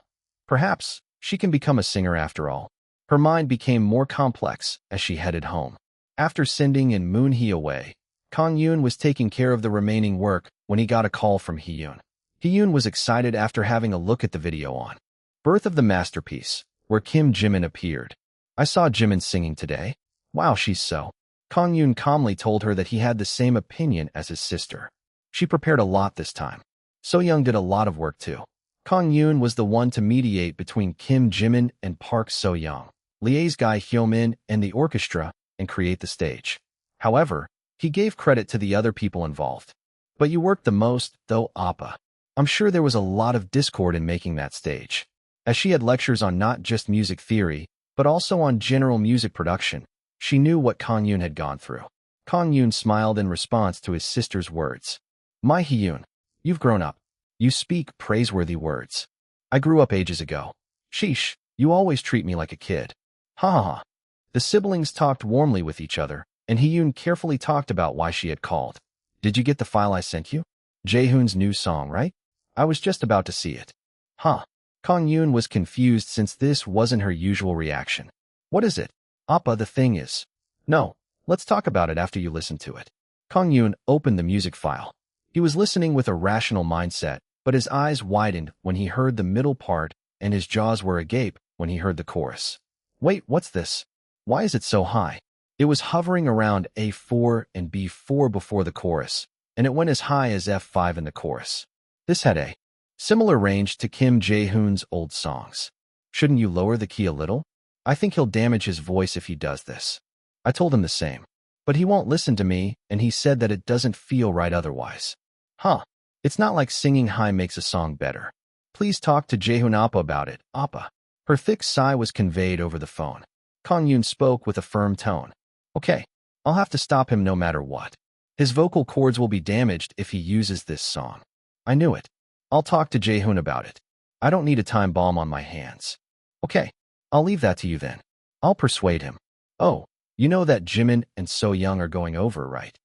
Perhaps she can become a singer after all. Her mind became more complex as she headed home. After sending In Moon-hee away, Kang-yoon was taking care of the remaining work when he got a call from Hee-yoon. Hee-yoon was excited after having a look at the video on Birth of the Masterpiece, where Kim Jimin appeared. I saw Jimin singing today. Wow, she's so. Kang-yoon calmly told her that he had the same opinion as his sister. She prepared a lot this time. So-young did a lot of work too. Kang-yoon was the one to mediate between Kim Jimin and Park So-young, liaise Guy Hyo-min and the orchestra, and create the stage. However, He gave credit to the other people involved. But you worked the most, though, Appa. I'm sure there was a lot of discord in making that stage. As she had lectures on not just music theory, but also on general music production, she knew what Kang-yoon had gone through. Kang-yoon smiled in response to his sister's words. My Hee-yoon, you've grown up. You speak praiseworthy words. I grew up ages ago. Sheesh, you always treat me like a kid. Ha ha ha. The siblings talked warmly with each other, and Hee-yoon carefully talked about why she had called. Did you get the file I sent you? Jaehoon's new song, right? I was just about to see it. Huh. Kang-yoon was confused since this wasn't her usual reaction. What is it? Appa, the thing is. No, let's talk about it after you listen to it. Kang-yoon opened the music file. He was listening with a rational mindset, but his eyes widened when he heard the middle part, and his jaws were agape when he heard the chorus. Wait, what's this? Why is it so high? It was hovering around A4 and B4 before the chorus, and it went as high as F5 in the chorus. This had a similar range to Kim Jae-hoon's old songs. Shouldn't you lower the key a little? I think he'll damage his voice if he does this. I told him the same. But he won't listen to me, and he said that it doesn't feel right otherwise. Huh. It's not like singing high makes a song better. Please talk to Jaehoon Appa about it, Appa. Her thick sigh was conveyed over the phone. Kang-yoon spoke with a firm tone. Okay, I'll have to stop him no matter what. His vocal cords will be damaged if he uses this song. I knew it. I'll talk to Jaehoon about it. I don't need a time bomb on my hands. Okay, I'll leave that to you then. I'll persuade him. Oh, you know that Jimin and So-young are going over, right?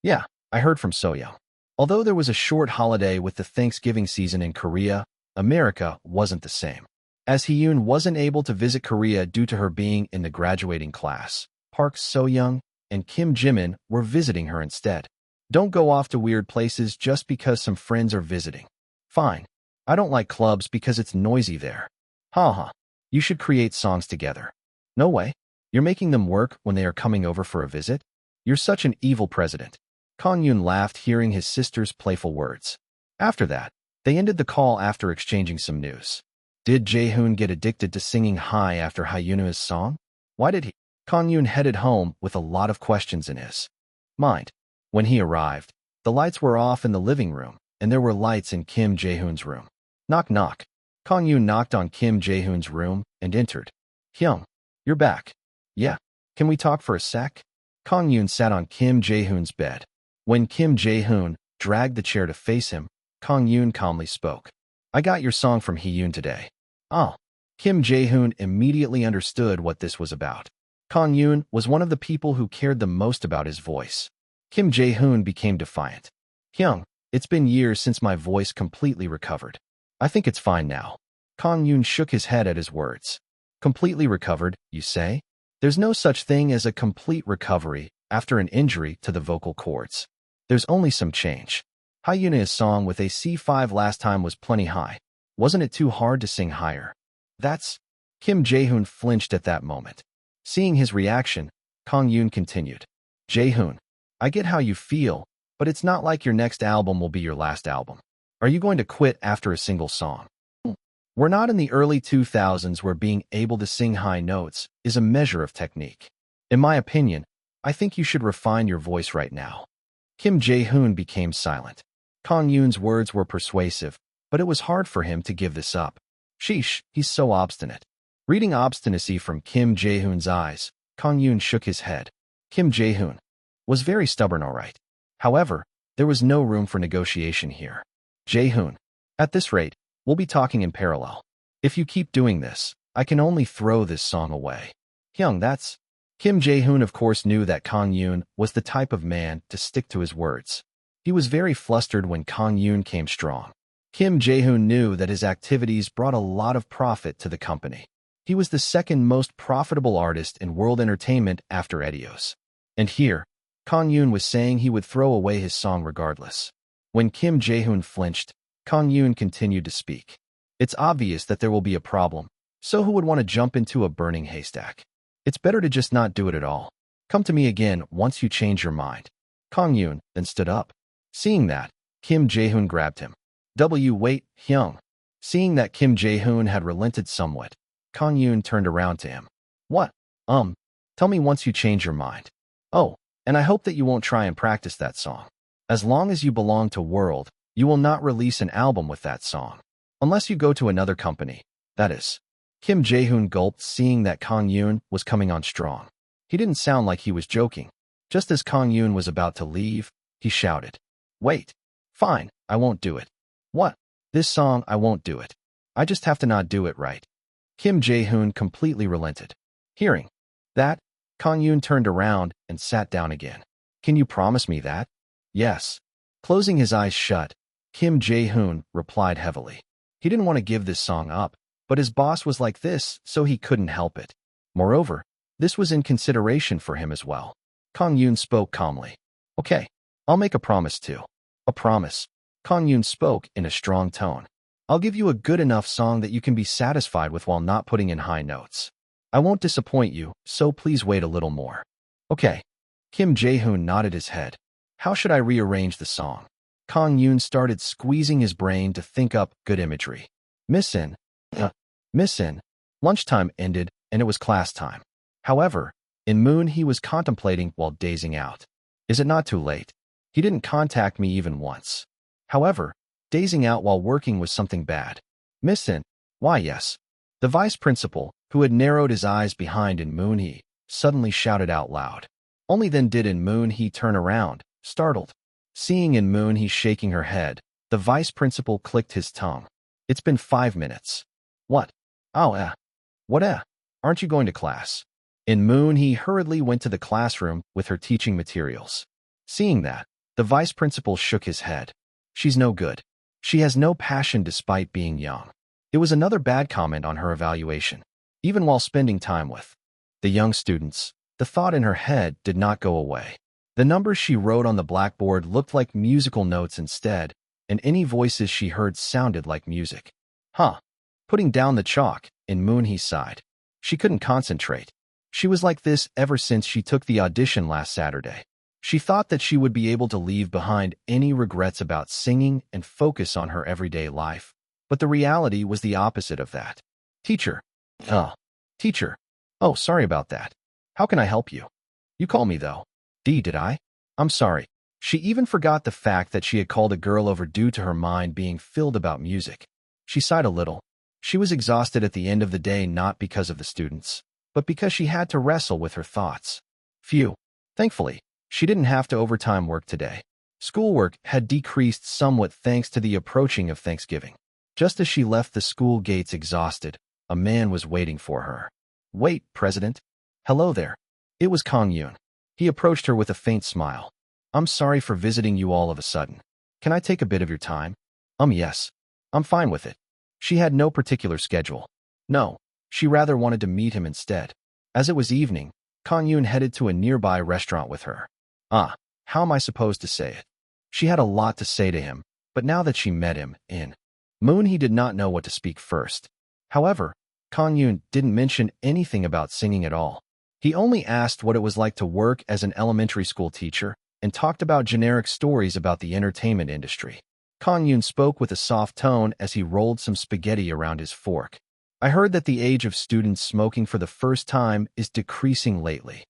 Yeah, I heard from So-young. Although there was a short holiday with the Thanksgiving season in Korea, America wasn't the same. As Hee-yoon wasn't able to visit Korea due to her being in the graduating class, Park So-young and Kim Jimin were visiting her instead. Don't go off to weird places just because some friends are visiting. Fine. I don't like clubs because it's noisy there. Ha ha. You should create songs together. No way. You're making them work when they are coming over for a visit? You're such an evil president. Kang-yoon laughed hearing his sister's playful words. After that, they ended the call after exchanging some news. Did Jaehoon get addicted to singing high after Hyuna's song? Why did he? Kang-yoon headed home with a lot of questions in his mind. When he arrived, the lights were off in the living room, and there were lights in Kim Jae-hoon's room. Knock knock. Kang-yoon knocked on Kim Jae-hoon's room and entered. Hyung, you're back. Yeah. Can we talk for a sec? Kang-yoon sat on Kim Jae-hoon's bed. When Kim Jae-hoon dragged the chair to face him, Kang-yoon calmly spoke. I got your song from Hee-yoon today. Oh. Kim Jae-hoon immediately understood what this was about. Kang-yoon was one of the people who cared the most about his voice. Kim Jae-hoon became defiant. Hyung, it's been years since my voice completely recovered. I think it's fine now. Kang-yoon shook his head at his words. Completely recovered, you say? There's no such thing as a complete recovery after an injury to the vocal cords. There's only some change. Hyuna's song with a C5 last time was plenty high. Wasn't it too hard to sing higher? That's... Kim Jae-hoon flinched at that moment. Seeing his reaction, Kang-yoon continued. Jae-hoon, I get how you feel, but it's not like your next album will be your last album. Are you going to quit after a single song? We're not in the early 2000s where being able to sing high notes is a measure of technique. In my opinion, I think you should refine your voice right now. Kim Jae-hoon became silent. Kang-yoon's words were persuasive, but it was hard for him to give this up. Sheesh, he's so obstinate. Reading obstinacy from Kim Jae-hoon's eyes, Kang-yoon shook his head. Kim Jae-hoon was very stubborn, all right. However, there was no room for negotiation here. Jae-hoon, at this rate, we'll be talking in parallel. If you keep doing this, I can only throw this song away. Hyung, that's... Kim Jae-hoon of course knew that Kang-yoon was the type of man to stick to his words. He was very flustered when Kang-yoon came strong. Kim Jae-hoon knew that his activities brought a lot of profit to the company. He was the second most profitable artist in world entertainment after Edios. And here, Kang-yoon was saying he would throw away his song regardless. When Kim Jae-hoon flinched, Kang-yoon continued to speak. It's obvious that there will be a problem, so who would want to jump into a burning haystack? It's better to just not do it at all. Come to me again once you change your mind. Kang-yoon then stood up. Seeing that, Kim Jae-hoon grabbed him. Wait, Hyung. Seeing that Kim Jae-hoon had relented somewhat, Kang-yoon turned around to him. What? Tell me once you change your mind. Oh, And I hope that you won't try and practice that song. As long as you belong to World, you will not release an album with that song. Unless you go to another company, that is. Kim Jae-hoon gulped, seeing that Kang-yoon was coming on strong. He didn't sound like he was joking. Just as Kang-yoon was about to leave, he shouted, "Wait. Fine, I won't do it." "What? This song, I won't do it. I just have to not do it right." Kim Jae-hoon completely relented. Hearing that, Kang-yoon turned around and sat down again. "Can you promise me that?" "Yes." Closing his eyes shut, Kim Jae-hoon replied heavily. He didn't want to give this song up, but his boss was like this, so he couldn't help it. Moreover, this was in consideration for him as well. Kang-yoon spoke calmly. "Okay, I'll make a promise too." "A promise?" Kang-yoon spoke in a strong tone. "I'll give you a good enough song that you can be satisfied with while not putting in high notes. I won't disappoint you, so please wait a little more." "Okay." Kim Jae-hoon nodded his head. "How should I rearrange the song?" Kang-yoon started squeezing his brain to think up good imagery. Miss In. Lunchtime ended, and it was class time. However, in Moon he was contemplating while dazing out. Is it not too late? He didn't contact me even once. However, dazing out while working was something bad. Miss In. Why yes. The vice principal, who had narrowed his eyes behind In Moon he, suddenly shouted out loud. Only then did In Moon he turn around, startled. Seeing In Moon he shaking her head, the vice principal clicked his tongue. "It's been 5 minutes. What? Oh, What, Aren't you going to class?" In Moon he hurriedly went to the classroom with her teaching materials. Seeing that, the vice principal shook his head. "She's no good. She has no passion despite being young." It was another bad comment on her evaluation. Even while spending time with the young students, the thought in her head did not go away. The numbers she wrote on the blackboard looked like musical notes instead, and any voices she heard sounded like music. Huh. Putting down the chalk, In Moon he sighed. She couldn't concentrate. She was like this ever since she took the audition last Saturday. She thought that she would be able to leave behind any regrets about singing and focus on her everyday life. But the reality was the opposite of that. Teacher. Teacher. Oh, sorry about that. How can I help you? You called me though. Did I? I'm sorry. She even forgot the fact that she had called a girl over due to her mind being filled about music. She sighed a little. She was exhausted at the end of the day, not because of the students, but because she had to wrestle with her thoughts. Phew. Thankfully, she didn't have to overtime work today. Schoolwork had decreased somewhat thanks to the approaching of Thanksgiving. Just as she left the school gates exhausted, a man was waiting for her. "Wait, President." "Hello there." It was Kang-yoon. He approached her with a faint smile. "I'm sorry for visiting you all of a sudden. Can I take a bit of your time?" Yes. I'm fine with it." She had no particular schedule. No, she rather wanted to meet him instead. As it was evening, Kang-yoon headed to a nearby restaurant with her. How am I supposed to say it? She had a lot to say to him, but now that she met him, In Moon he did not know what to speak first. However, Kang-yoon didn't mention anything about singing at all. He only asked what it was like to work as an elementary school teacher and talked about generic stories about the entertainment industry. Kang-yoon spoke with a soft tone as he rolled some spaghetti around his fork. "I heard that the age of students smoking for the first time is decreasing lately."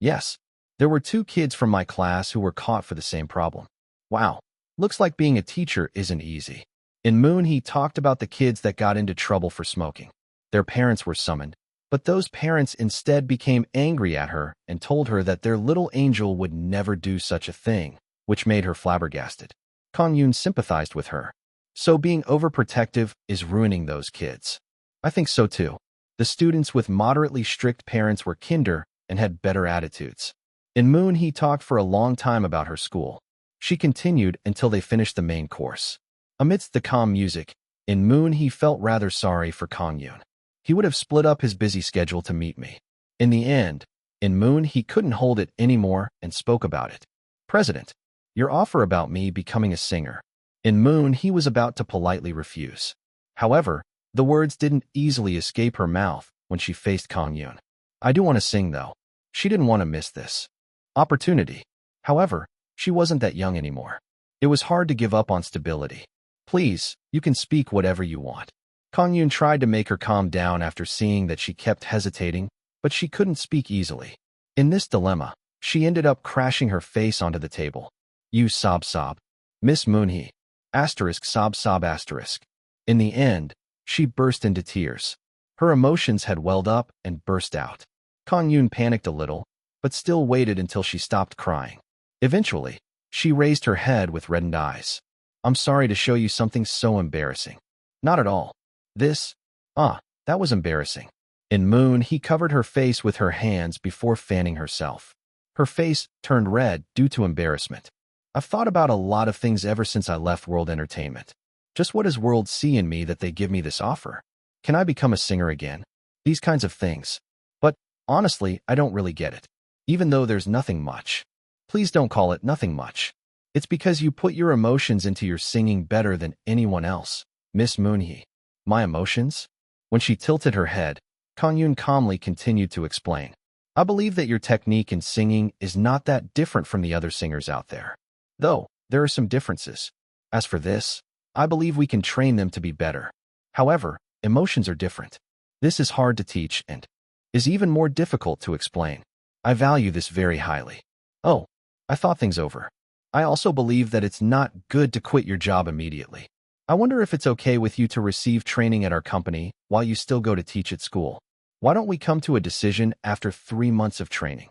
"Yes. There were 2 kids from my class who were caught for the same problem." "Wow. Looks like being a teacher isn't easy." In Moon he talked about the kids that got into trouble for smoking. Their parents were summoned, but those parents instead became angry at her and told her that their little angel would never do such a thing, which made her flabbergasted. Kang-yoon sympathized with her. So being overprotective is ruining those kids. I think so too. The students with moderately strict parents were kinder and had better attitudes. In Moon he talked for a long time about her school. She continued until they finished the main course. Amidst the calm music, In Moon he felt rather sorry for Kang-yoon. He would have split up his busy schedule to meet me. In the end, In Moon he couldn't hold it anymore and spoke about it. "President, your offer about me becoming a singer." In Moon he was about to politely refuse. However, the words didn't easily escape her mouth when she faced Kang-yoon. "I do want to sing though." She didn't want to miss this opportunity. However, she wasn't that young anymore. It was hard to give up on stability. "Please, you can speak whatever you want." Kang-yoon tried to make her calm down after seeing that she kept hesitating, but she couldn't speak easily. In this dilemma, She ended up crashing her face onto the table. You sob sob. Miss Moonhee. Asterisk sob sob asterisk. In the end, she burst into tears. Her emotions had welled up and burst out. Kang-yoon panicked a little, but still waited until she stopped crying. Eventually, she raised her head with reddened eyes. I'm sorry to show you something so embarrassing. Not at all. That was embarrassing. In Moon, he covered her face with her hands before fanning herself. Her face turned red due to embarrassment. I've thought about a lot of things ever since I left World Entertainment. Just what does World see in me that they give me this offer? Can I become a singer again? These kinds of things. But, honestly, I don't really get it. Even though there's nothing much. Please don't call it nothing much. It's because you put your emotions into your singing better than anyone else, Miss Moonhee. My emotions? When she tilted her head, Kang-yoon calmly continued to explain. I believe that your technique in singing is not that different from the other singers out there. Though, there are some differences. As for this, I believe we can train them to be better. However, emotions are different. This is hard to teach and is even more difficult to explain. I value this very highly. Oh, I thought things over. I also believe that it's not good to quit your job immediately. I wonder if it's okay with you to receive training at our company while you still go to teach at school. Why don't we come to a decision after 3 months of training?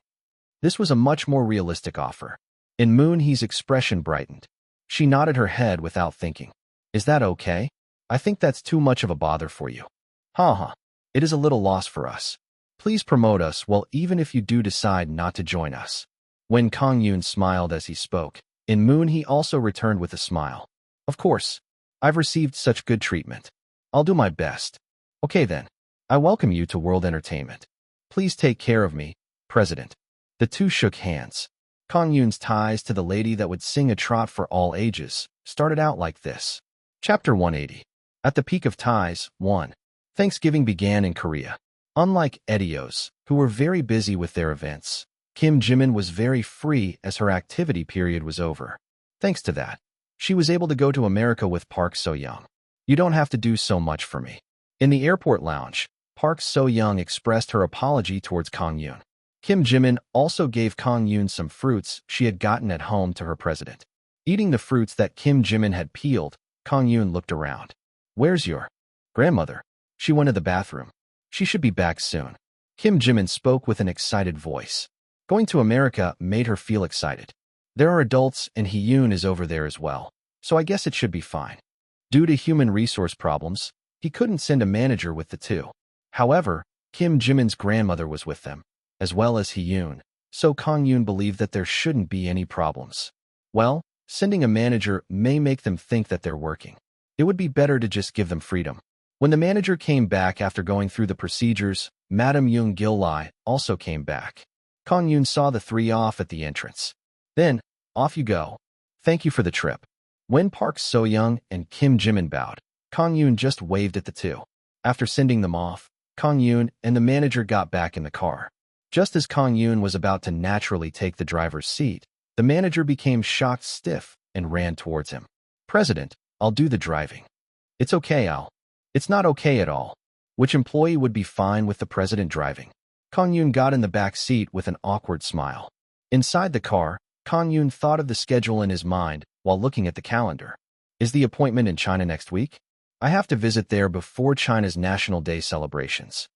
This was a much more realistic offer. In Moonhee's expression brightened. She nodded her head without thinking. Is that okay? I think that's too much of a bother for you. Haha. It is a little loss for us. Please promote us, well, even if you do decide not to join us. When Kang-yoon smiled as he spoke, In Moonhee also returned with a smile. Of course. I've received such good treatment. I'll do my best. Okay then. I welcome you to World Entertainment. Please take care of me, President. The two shook hands. Kang-yoon's ties to the lady that would sing a trot for all ages started out like this. Chapter 180. At the peak of ties, 1. Thanksgiving began in Korea. Unlike Edios, who were very busy with their events, Kim Jimin was very free as her activity period was over. Thanks to that, she was able to go to America with Park So-young. You don't have to do so much for me. In the airport lounge, Park So-young expressed her apology towards Kang-yoon. Kim Jimin also gave Kang-yoon some fruits she had gotten at home to her president. Eating the fruits that Kim Jimin had peeled, Kang-yoon looked around. Where's your grandmother? She went to the bathroom. She should be back soon. Kim Jimin spoke with an excited voice. Going to America made her feel excited. There are adults and Hee-yoon is over there as well, so I guess it should be fine. Due to human resource problems, he couldn't send a manager with the two. However, Kim Jimin's grandmother was with them, as well as Hee-yoon, so Kang-yoon believed that there shouldn't be any problems. Well, sending a manager may make them think that they're working. It would be better to just give them freedom. When the manager came back after going through the procedures, Madam Yoon Gil-lai also came back. Kang-yoon saw the three off at the entrance. Then, off you go. Thank you for the trip. When Park So-young and Kim Jimin bowed, Kang-yoon just waved at the two. After sending them off, Kang-yoon and the manager got back in the car. Just as Kang-yoon was about to naturally take the driver's seat, the manager became shocked stiff and ran towards him. President, I'll do the driving. It's okay, Al. It's not okay at all. Which employee would be fine with the president driving? Kang-yoon got in the back seat with an awkward smile. Inside the car, Kang-yoon thought of the schedule in his mind while looking at the calendar. Is the appointment in China next week? I have to visit there before China's National Day celebrations.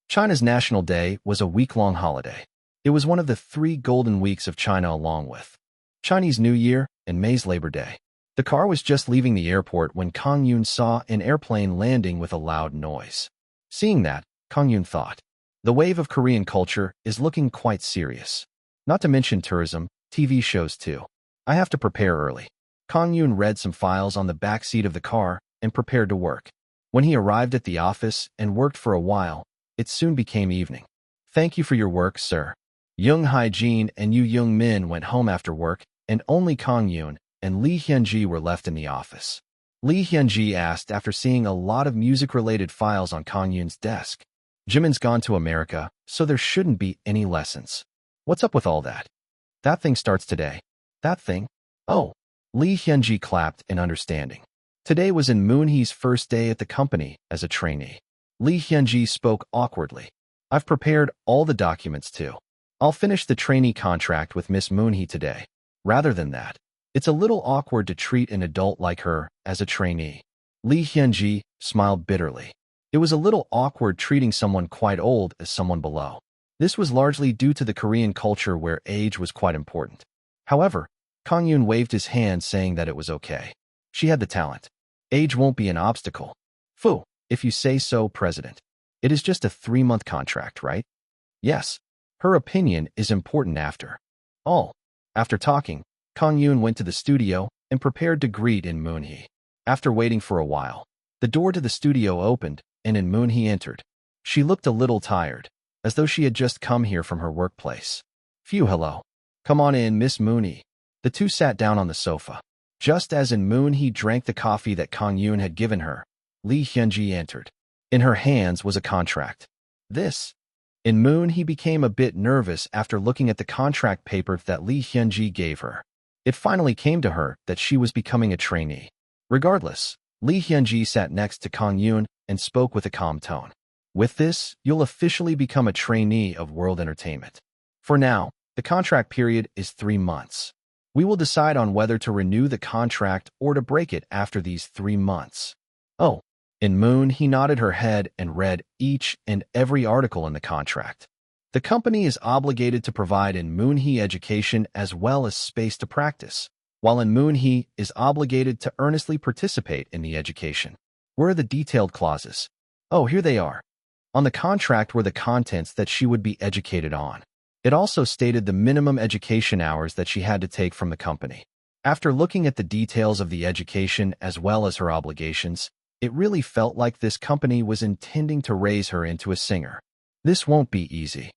China's National Day was a week-long holiday. It was one of the 3 golden weeks of China along with Chinese New Year and May's Labor Day. The car was just leaving the airport when Kang-yoon saw an airplane landing with a loud noise. Seeing that, Kang-yoon thought, the wave of Korean culture is looking quite serious. Not to mention tourism, TV shows too. I have to prepare early. Kang-yoon read some files on the back seat of the car and prepared to work. When he arrived at the office and worked for a while, it soon became evening. Thank you for your work, sir. Young Hae-jin and Yoo Young-min went home after work, and only Kang-yoon and Lee Hyun-ji were left in the office. Lee Hyun-ji asked after seeing a lot of music-related files on Kang-yoon's desk. Jimin's gone to America, so there shouldn't be any lessons. What's up with all that? That thing starts today. That thing? Oh. Lee Hyun-ji clapped in understanding. Today was in Moonhee's first day at the company as a trainee. Lee Hyun-ji spoke awkwardly. I've prepared all the documents too. I'll finish the trainee contract with Miss Moonhee today. Rather than that, it's a little awkward to treat an adult like her as a trainee. Lee Hyun-ji smiled bitterly. It was a little awkward treating someone quite old as someone below. This was largely due to the Korean culture where age was quite important. However, Kang-yoon waved his hand saying that it was okay. She had the talent. Age won't be an obstacle. Phew, if you say so, President. It is just a 3-month contract, right? Yes. Her opinion is important after all. After talking, Kang-yoon went to the studio and prepared to greet In Moonhee. After waiting for a while, the door to the studio opened and In Moonhee entered. She looked a little tired, as though she had just come here from her workplace. Phew, hello. Come on in, Miss Moonhee. The two sat down on the sofa. Just as In Moonhee drank the coffee that Kang-yoon had given her, Lee Hyun-ji entered. In her hands was a contract. This. In Moonhee became a bit nervous after looking at the contract paper that Lee Hyun-ji gave her. It finally came to her that she was becoming a trainee. Regardless, Lee Hyun-ji sat next to Kang-yoon and spoke with a calm tone. With this, you'll officially become a trainee of World Entertainment. For now, the contract period is 3 months. We will decide on whether to renew the contract or to break it after these 3 months. Oh. In Moonhee nodded her head and read each and every article in the contract. The company is obligated to provide In Moonhee education as well as space to practice, while In Moonhee is obligated to earnestly participate in the education. Where are the detailed clauses? Oh, here they are. On the contract were the contents that she would be educated on. It also stated the minimum education hours that she had to take from the company. After looking at the details of the education as well as her obligations, it really felt like this company was intending to raise her into a singer. This won't be easy.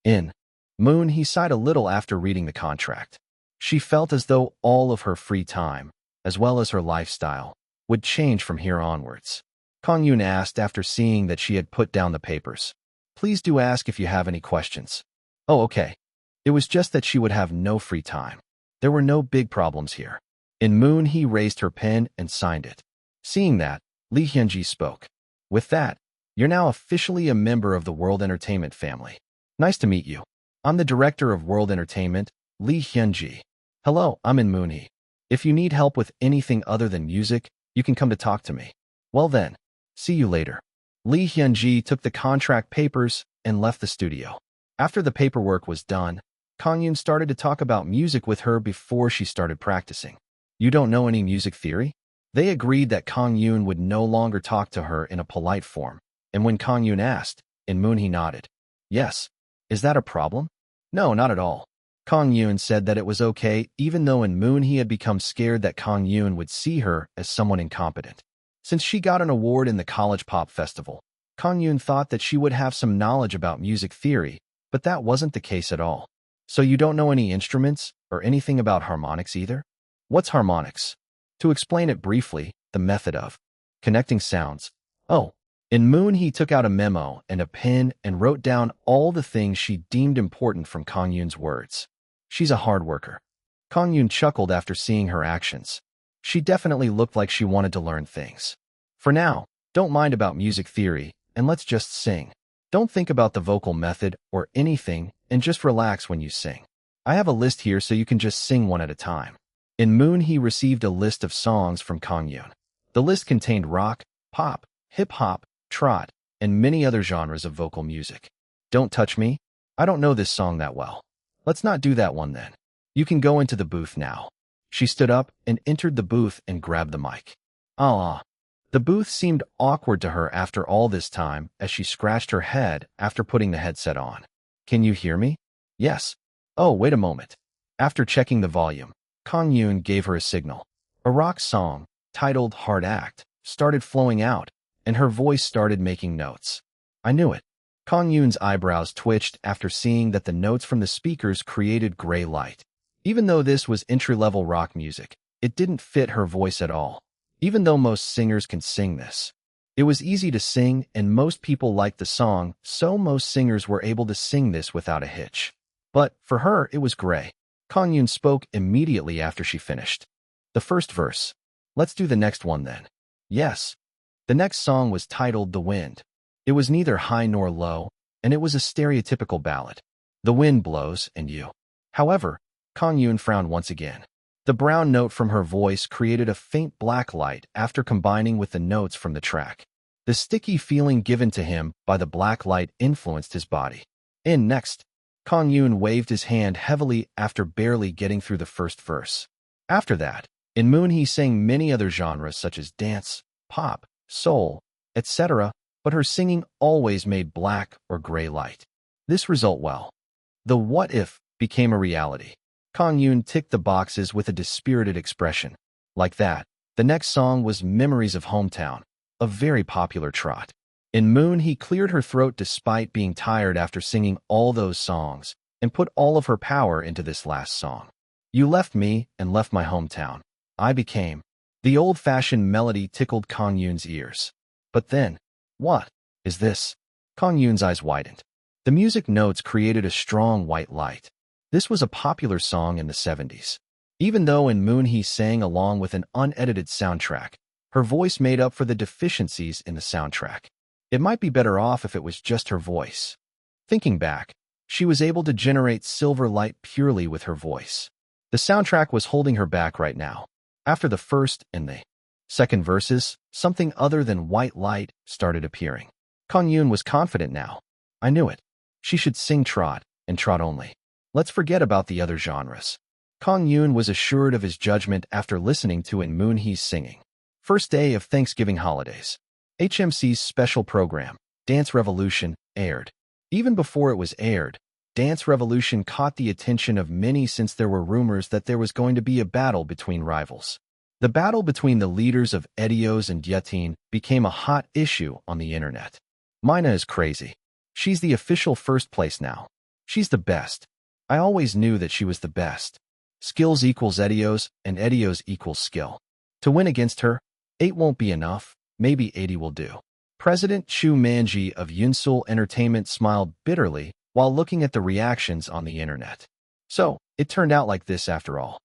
In Moonhee sighed a little after reading the contract. She felt as though all of her free time, as well as her lifestyle, would change from here onwards. Kang-yoon asked after seeing that she had put down the papers. Please do ask if you have any questions. Oh, okay. It was just that she would have no free time. There were no big problems here. In Moonhee raised her pen and signed it. Seeing that, Lee Hyun-ji spoke. With that, you're now officially a member of the World Entertainment family. Nice to meet you. I'm the director of World Entertainment, Lee Hyun-ji. Hello, I'm In Moonhee. If you need help with anything other than music, you can come to talk to me. Well then, see you later. Lee Hyun-ji took the contract papers and left the studio. After the paperwork was done, Kang-yoon started to talk about music with her before she started practicing. You don't know any music theory? They agreed that Kang-yoon would no longer talk to her in a polite form, and when Kang-yoon asked, In Moonhee nodded. Yes. Is that a problem? No, not at all. Kang-yoon said that it was okay even though In Moonhee had become scared that Kang-yoon would see her as someone incompetent. Since she got an award in the College Pop Festival, Kang-yoon thought that she would have some knowledge about music theory, but that wasn't the case at all. So you don't know any instruments or anything about harmonics either? What's harmonics? To explain it briefly, the method of connecting sounds. Oh. In Moonhee took out a memo and a pen and wrote down all the things she deemed important from Kang-yoon's words. She's a hard worker. Kang-yoon chuckled after seeing her actions. She definitely looked like she wanted to learn things. For now, don't mind about music theory, and let's just sing. Don't think about the vocal method or anything, and just relax when you sing. I have a list here so you can just sing one at a time. In Moonhee received a list of songs from Kang-yoon. The list contained rock, pop, hip-hop, trot, and many other genres of vocal music. Don't touch me. I don't know this song that well. Let's not do that one then. You can go into the booth now. She stood up and entered the booth and grabbed the mic. Ah. The booth seemed awkward to her after all this time as she scratched her head after putting the headset on. Can you hear me? Yes. Oh, wait a moment. After checking the volume, Kang-yoon gave her a signal. A rock song, titled Hard Act, started flowing out, and her voice started making notes. I knew it. Kang-yoon's eyebrows twitched after seeing that the notes from the speakers created gray light. Even though this was entry-level rock music, it didn't fit her voice at all. Even though most singers can sing this. It was easy to sing, and most people liked the song, so most singers were able to sing this without a hitch. But for her, it was gray. Kang-yoon spoke immediately after she finished. The first verse. Let's do the next one then. Yes. The next song was titled The Wind. It was neither high nor low, and it was a stereotypical ballad. The wind blows, and you. However, Kang-yoon frowned once again. The brown note from her voice created a faint black light after combining with the notes from the track. The sticky feeling given to him by the black light influenced his body. Next, Kang-yoon waved his hand heavily after barely getting through the first verse. After that, in Moon he sang many other genres such as dance, pop, soul, etc., but her singing always made black or gray light. This result well. The what if became a reality. Kang-yoon ticked the boxes with a dispirited expression. Like that, the next song was Memories of Hometown, a very popular trot. In Moon, he cleared her throat despite being tired after singing all those songs and put all of her power into this last song. You left me and left my hometown. I became. The old-fashioned melody tickled Kang-yoon's ears. But then, what is this? Kang-yoon's eyes widened. The music notes created a strong white light. This was a popular song in the 70s. Even though in Moon he sang along with an unedited soundtrack, her voice made up for the deficiencies in the soundtrack. It might be better off if it was just her voice. Thinking back, she was able to generate silver light purely with her voice. The soundtrack was holding her back right now. After the first and the second verses, something other than white light started appearing. Kang-yoon was confident now. I knew it. She should sing trot, and trot only. Let's forget about the other genres. Kang-yoon was assured of his judgment after listening to In Moon He's singing. First day of Thanksgiving holidays. HMC's special program, Dance Revolution, aired. Even before it was aired, Dance Revolution caught the attention of many since there were rumors that there was going to be a battle between rivals. The battle between the leaders of Edios and Dietin became a hot issue on the internet. Mina is crazy. She's the official first place now. She's the best. I always knew that she was the best. Skills equals Edios, and Edios equals skill. To win against her, 8 won't be enough. Maybe 80 will do. President Chu Manji of Yunsul Entertainment smiled bitterly while looking at the reactions on the internet. So, it turned out like this after all.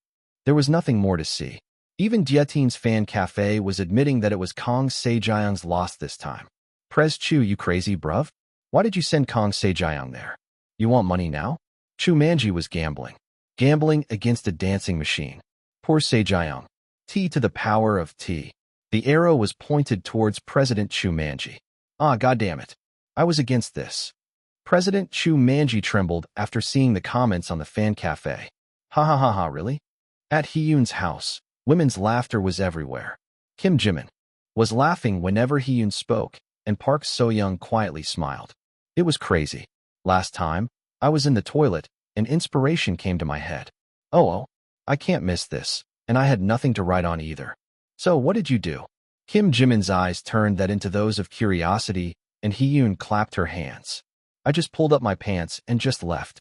There was nothing more to see. Even Dietin's fan cafe was admitting that it was Kang Sejayang's loss this time. Prez Chu, you crazy bruv? Why did you send Kang Sejayang there? You want money now? Chu Manji was gambling. Gambling against a dancing machine. Poor Sejayang. T to the power of T. The arrow was pointed towards President Chu Manji. Ah, goddammit. I was against this. President Chu Manji trembled after seeing the comments on the fan cafe. Ha ha ha ha, really? At Hee-yoon's house, women's laughter was everywhere. Kim Jimin was laughing whenever Hee-yoon spoke, and Park So-young quietly smiled. It was crazy. Last time, I was in the toilet, and inspiration came to my head. Oh, I can't miss this, and I had nothing to write on either. So what did you do? Kim Jimin's eyes turned that into those of curiosity, and Hee-yoon clapped her hands. I just pulled up my pants and just left.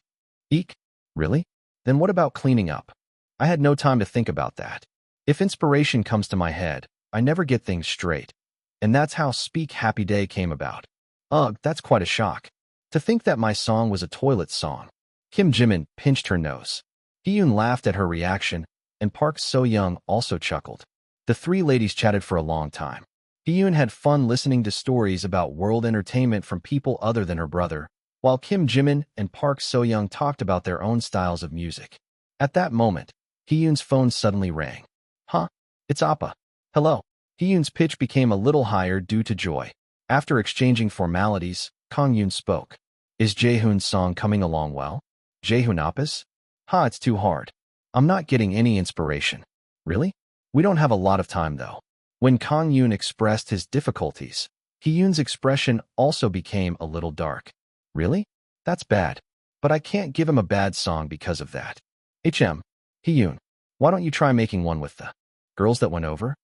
Eek? Really? Then what about cleaning up? I had no time to think about that. If inspiration comes to my head, I never get things straight. And that's how Speak Happy Day came about. Ugh, that's quite a shock. To think that my song was a toilet song. Kim Jimin pinched her nose. Hee-yoon laughed at her reaction, and Park So-young also chuckled. The three ladies chatted for a long time. Hee-yoon had fun listening to stories about world entertainment from people other than her brother, while Kim Jimin and Park So-young talked about their own styles of music. At that moment, Hee-yoon's phone suddenly rang. Huh? It's Appa. Hello. Hee-yoon's pitch became a little higher due to joy. After exchanging formalities, Kang-yoon spoke. Is Jaehoon's song coming along well? Jaehoon Appa's? Ha, it's too hard. I'm not getting any inspiration. Really? We don't have a lot of time, though. When Kang-yoon expressed his difficulties, Hee-yoon's expression also became a little dark. Really? That's bad. But I can't give him a bad song because of that. Hee-yoon, why don't you try making one with the girls that went over?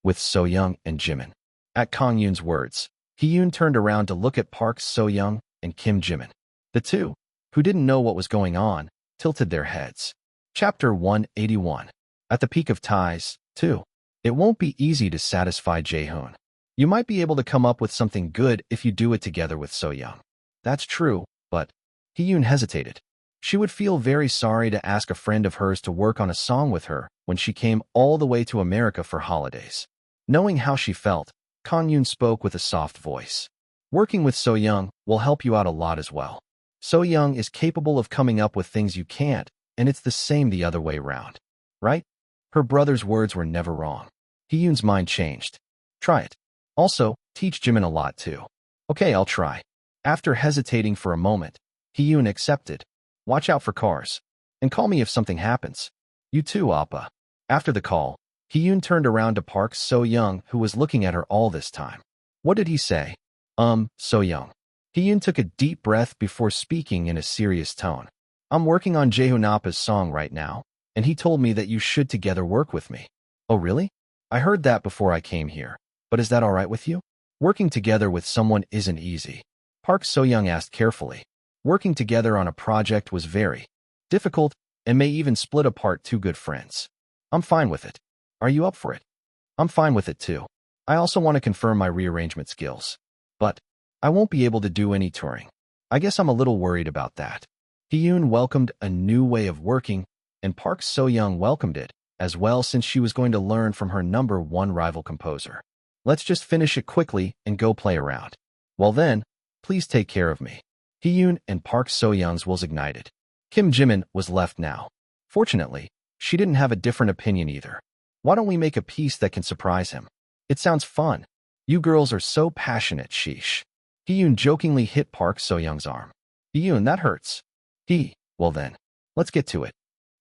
With So-young and Jimin. At Kang-yoon's words, Hee-yoon turned around to look at Park So-young and Kim Jimin. The two, who didn't know what was going on, tilted their heads. Chapter 181. At the peak of ties, too. It won't be easy to satisfy Jaehoon. You might be able to come up with something good if you do it together with So-young. That's true, but Hee-yoon hesitated. She would feel very sorry to ask a friend of hers to work on a song with her when she came all the way to America for holidays. Knowing how she felt, Kang-yoon spoke with a soft voice. Working with So-young will help you out a lot as well. So Young is capable of coming up with things you can't, and it's the same the other way round. Right? Her brother's words were never wrong. Hee-yoon's mind changed. Try it. Also, teach Jimin a lot too. Okay, I'll try. After hesitating for a moment, Hee-yoon accepted. Watch out for cars. And call me if something happens. You too, Appa. After the call, Hee-yoon turned around to Park So-young, who was looking at her all this time. What did he say? So-young. Hee-yoon took a deep breath before speaking in a serious tone. I'm working on Jaehoon Appa's song right now, and he told me that you should together work with me. Oh, really? I heard that before I came here. But is that all right with you? Working together with someone isn't easy. Park So-young asked carefully. Working together on a project was very difficult and may even split apart two good friends. I'm fine with it. Are you up for it? I'm fine with it too. I also want to confirm my rearrangement skills. But I won't be able to do any touring. I guess I'm a little worried about that. Hee-yoon welcomed a new way of working, and Park So-young welcomed it as well since she was going to learn from her #1 rival composer. Let's just finish it quickly and go play around. Well then, please take care of me. Hee-yoon and Park So-young's wills ignited. Kim Jimin was left now. Fortunately, she didn't have a different opinion either. Why don't we make a piece that can surprise him? It sounds fun. You girls are so passionate, sheesh. Hee-yoon jokingly hit Park So-young's arm. Hee-yoon, that hurts. Well then, let's get to it.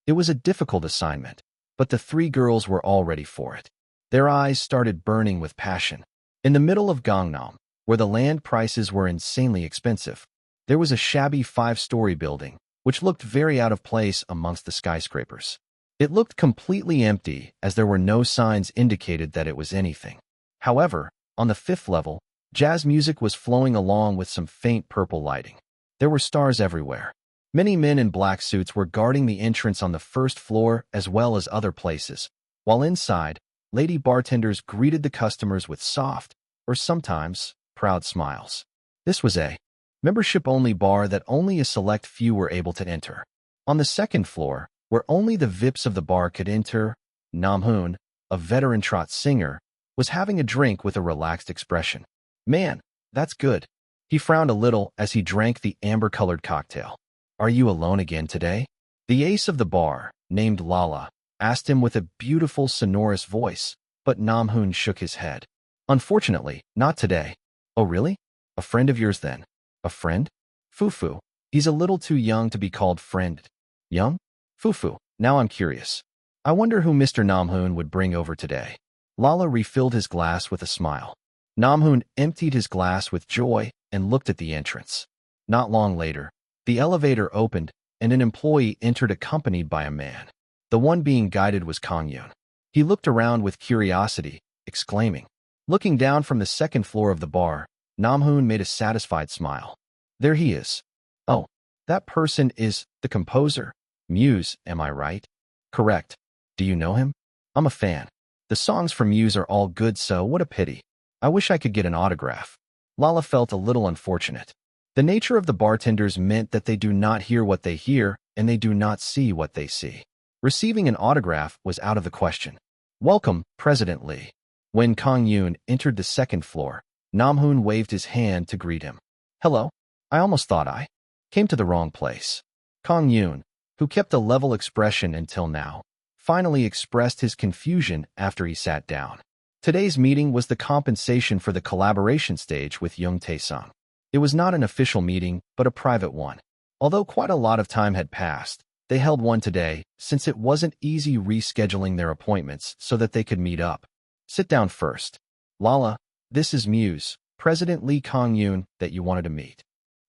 It was a difficult assignment, but the three girls were all ready for it. Their eyes started burning with passion. In the middle of Gangnam, where the land prices were insanely expensive, there was a shabby 5-story building, which looked very out of place amongst the skyscrapers. It looked completely empty as there were no signs indicated that it was anything. However, on the 5th level, jazz music was flowing along with some faint purple lighting. There were stars everywhere. Many men in black suits were guarding the entrance on the 1st floor as well as other places, while inside, lady bartenders greeted the customers with soft, or sometimes, proud smiles. This was a membership-only bar that only a select few were able to enter. On the 2nd floor, where only the VIPs of the bar could enter, Nam-hoon, a veteran trot singer, was having a drink with a relaxed expression. Man, that's good. He frowned a little as he drank the amber-colored cocktail. Are you alone again today? The ace of the bar, named Lala, asked him with a beautiful sonorous voice, but Nam-hoon shook his head. Unfortunately, not today. Oh really? A friend of yours then? A friend? Fufu. He's a little too young to be called friend. Young? Fufu. Now I'm curious. I wonder who Mr. Nam-hoon would bring over today. Lala refilled his glass with a smile. Nam-hoon emptied his glass with joy and looked at the entrance. Not long later, the elevator opened and an employee entered accompanied by a man. The one being guided was Kang-yoon. He looked around with curiosity, exclaiming. Looking down from the 2nd floor of the bar, Nam-hoon made a satisfied smile. There he is. Oh, that person is the composer. Muse, am I right? Correct. Do you know him? I'm a fan. The songs from Muse are all good, so what a pity. I wish I could get an autograph. Lala felt a little unfortunate. The nature of the bartenders meant that they do not hear what they hear and they do not see what they see. Receiving an autograph was out of the question. Welcome, President Lee. When Kang-yoon entered the 2nd floor, Nam-hoon waved his hand to greet him. Hello. I almost thought I came to the wrong place. Kang-yoon, who kept a level expression until now, finally expressed his confusion after he sat down. Today's meeting was the compensation for the collaboration stage with Young Tae-sung. It was not an official meeting, but a private one. Although quite a lot of time had passed, they held one today, since it wasn't easy rescheduling their appointments so that they could meet up. Sit down first. Lala, this is Muse, President Lee Kang-yoon, that you wanted to meet.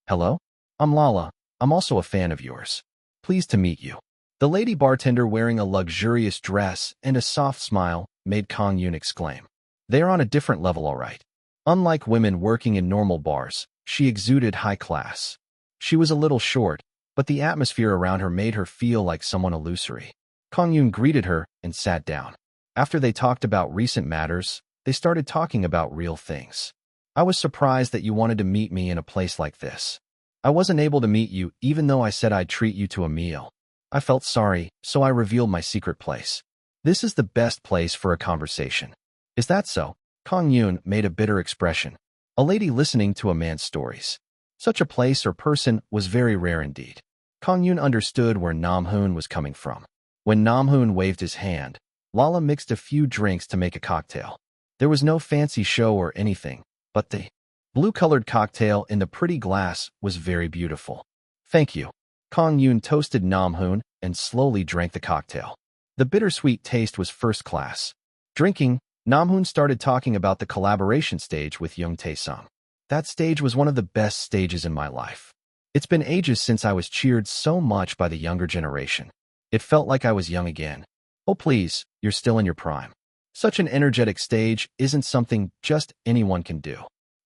Hello? I'm Lala. I'm also a fan of yours. Pleased to meet you. The lady bartender wearing a luxurious dress and a soft smile made Kang-yoon exclaim. They are on a different level, all right. Unlike women working in normal bars, she exuded high class. She was a little short, but the atmosphere around her made her feel like someone illusory. Kang-yoon greeted her and sat down. After they talked about recent matters, they started talking about real things. I was surprised that you wanted to meet me in a place like this. I wasn't able to meet you even though I said I'd treat you to a meal. I felt sorry, so I revealed my secret place. This is the best place for a conversation. Is that so? Kang-yoon made a bitter expression. A lady listening to a man's stories. Such a place or person was very rare indeed. Kang-yoon understood where Nam-hoon was coming from. When Nam-hoon waved his hand, Lala mixed a few drinks to make a cocktail. There was no fancy show or anything, but the blue-colored cocktail in the pretty glass was very beautiful. Thank you. Kang-yoon toasted Nam-hoon and slowly drank the cocktail. The bittersweet taste was first class. Drinking, Nam-hoon started talking about the collaboration stage with Young Tae-sung. That stage was one of the best stages in my life. It's been ages since I was cheered so much by the younger generation. It felt like I was young again. Oh please, you're still in your prime. Such an energetic stage isn't something just anyone can do.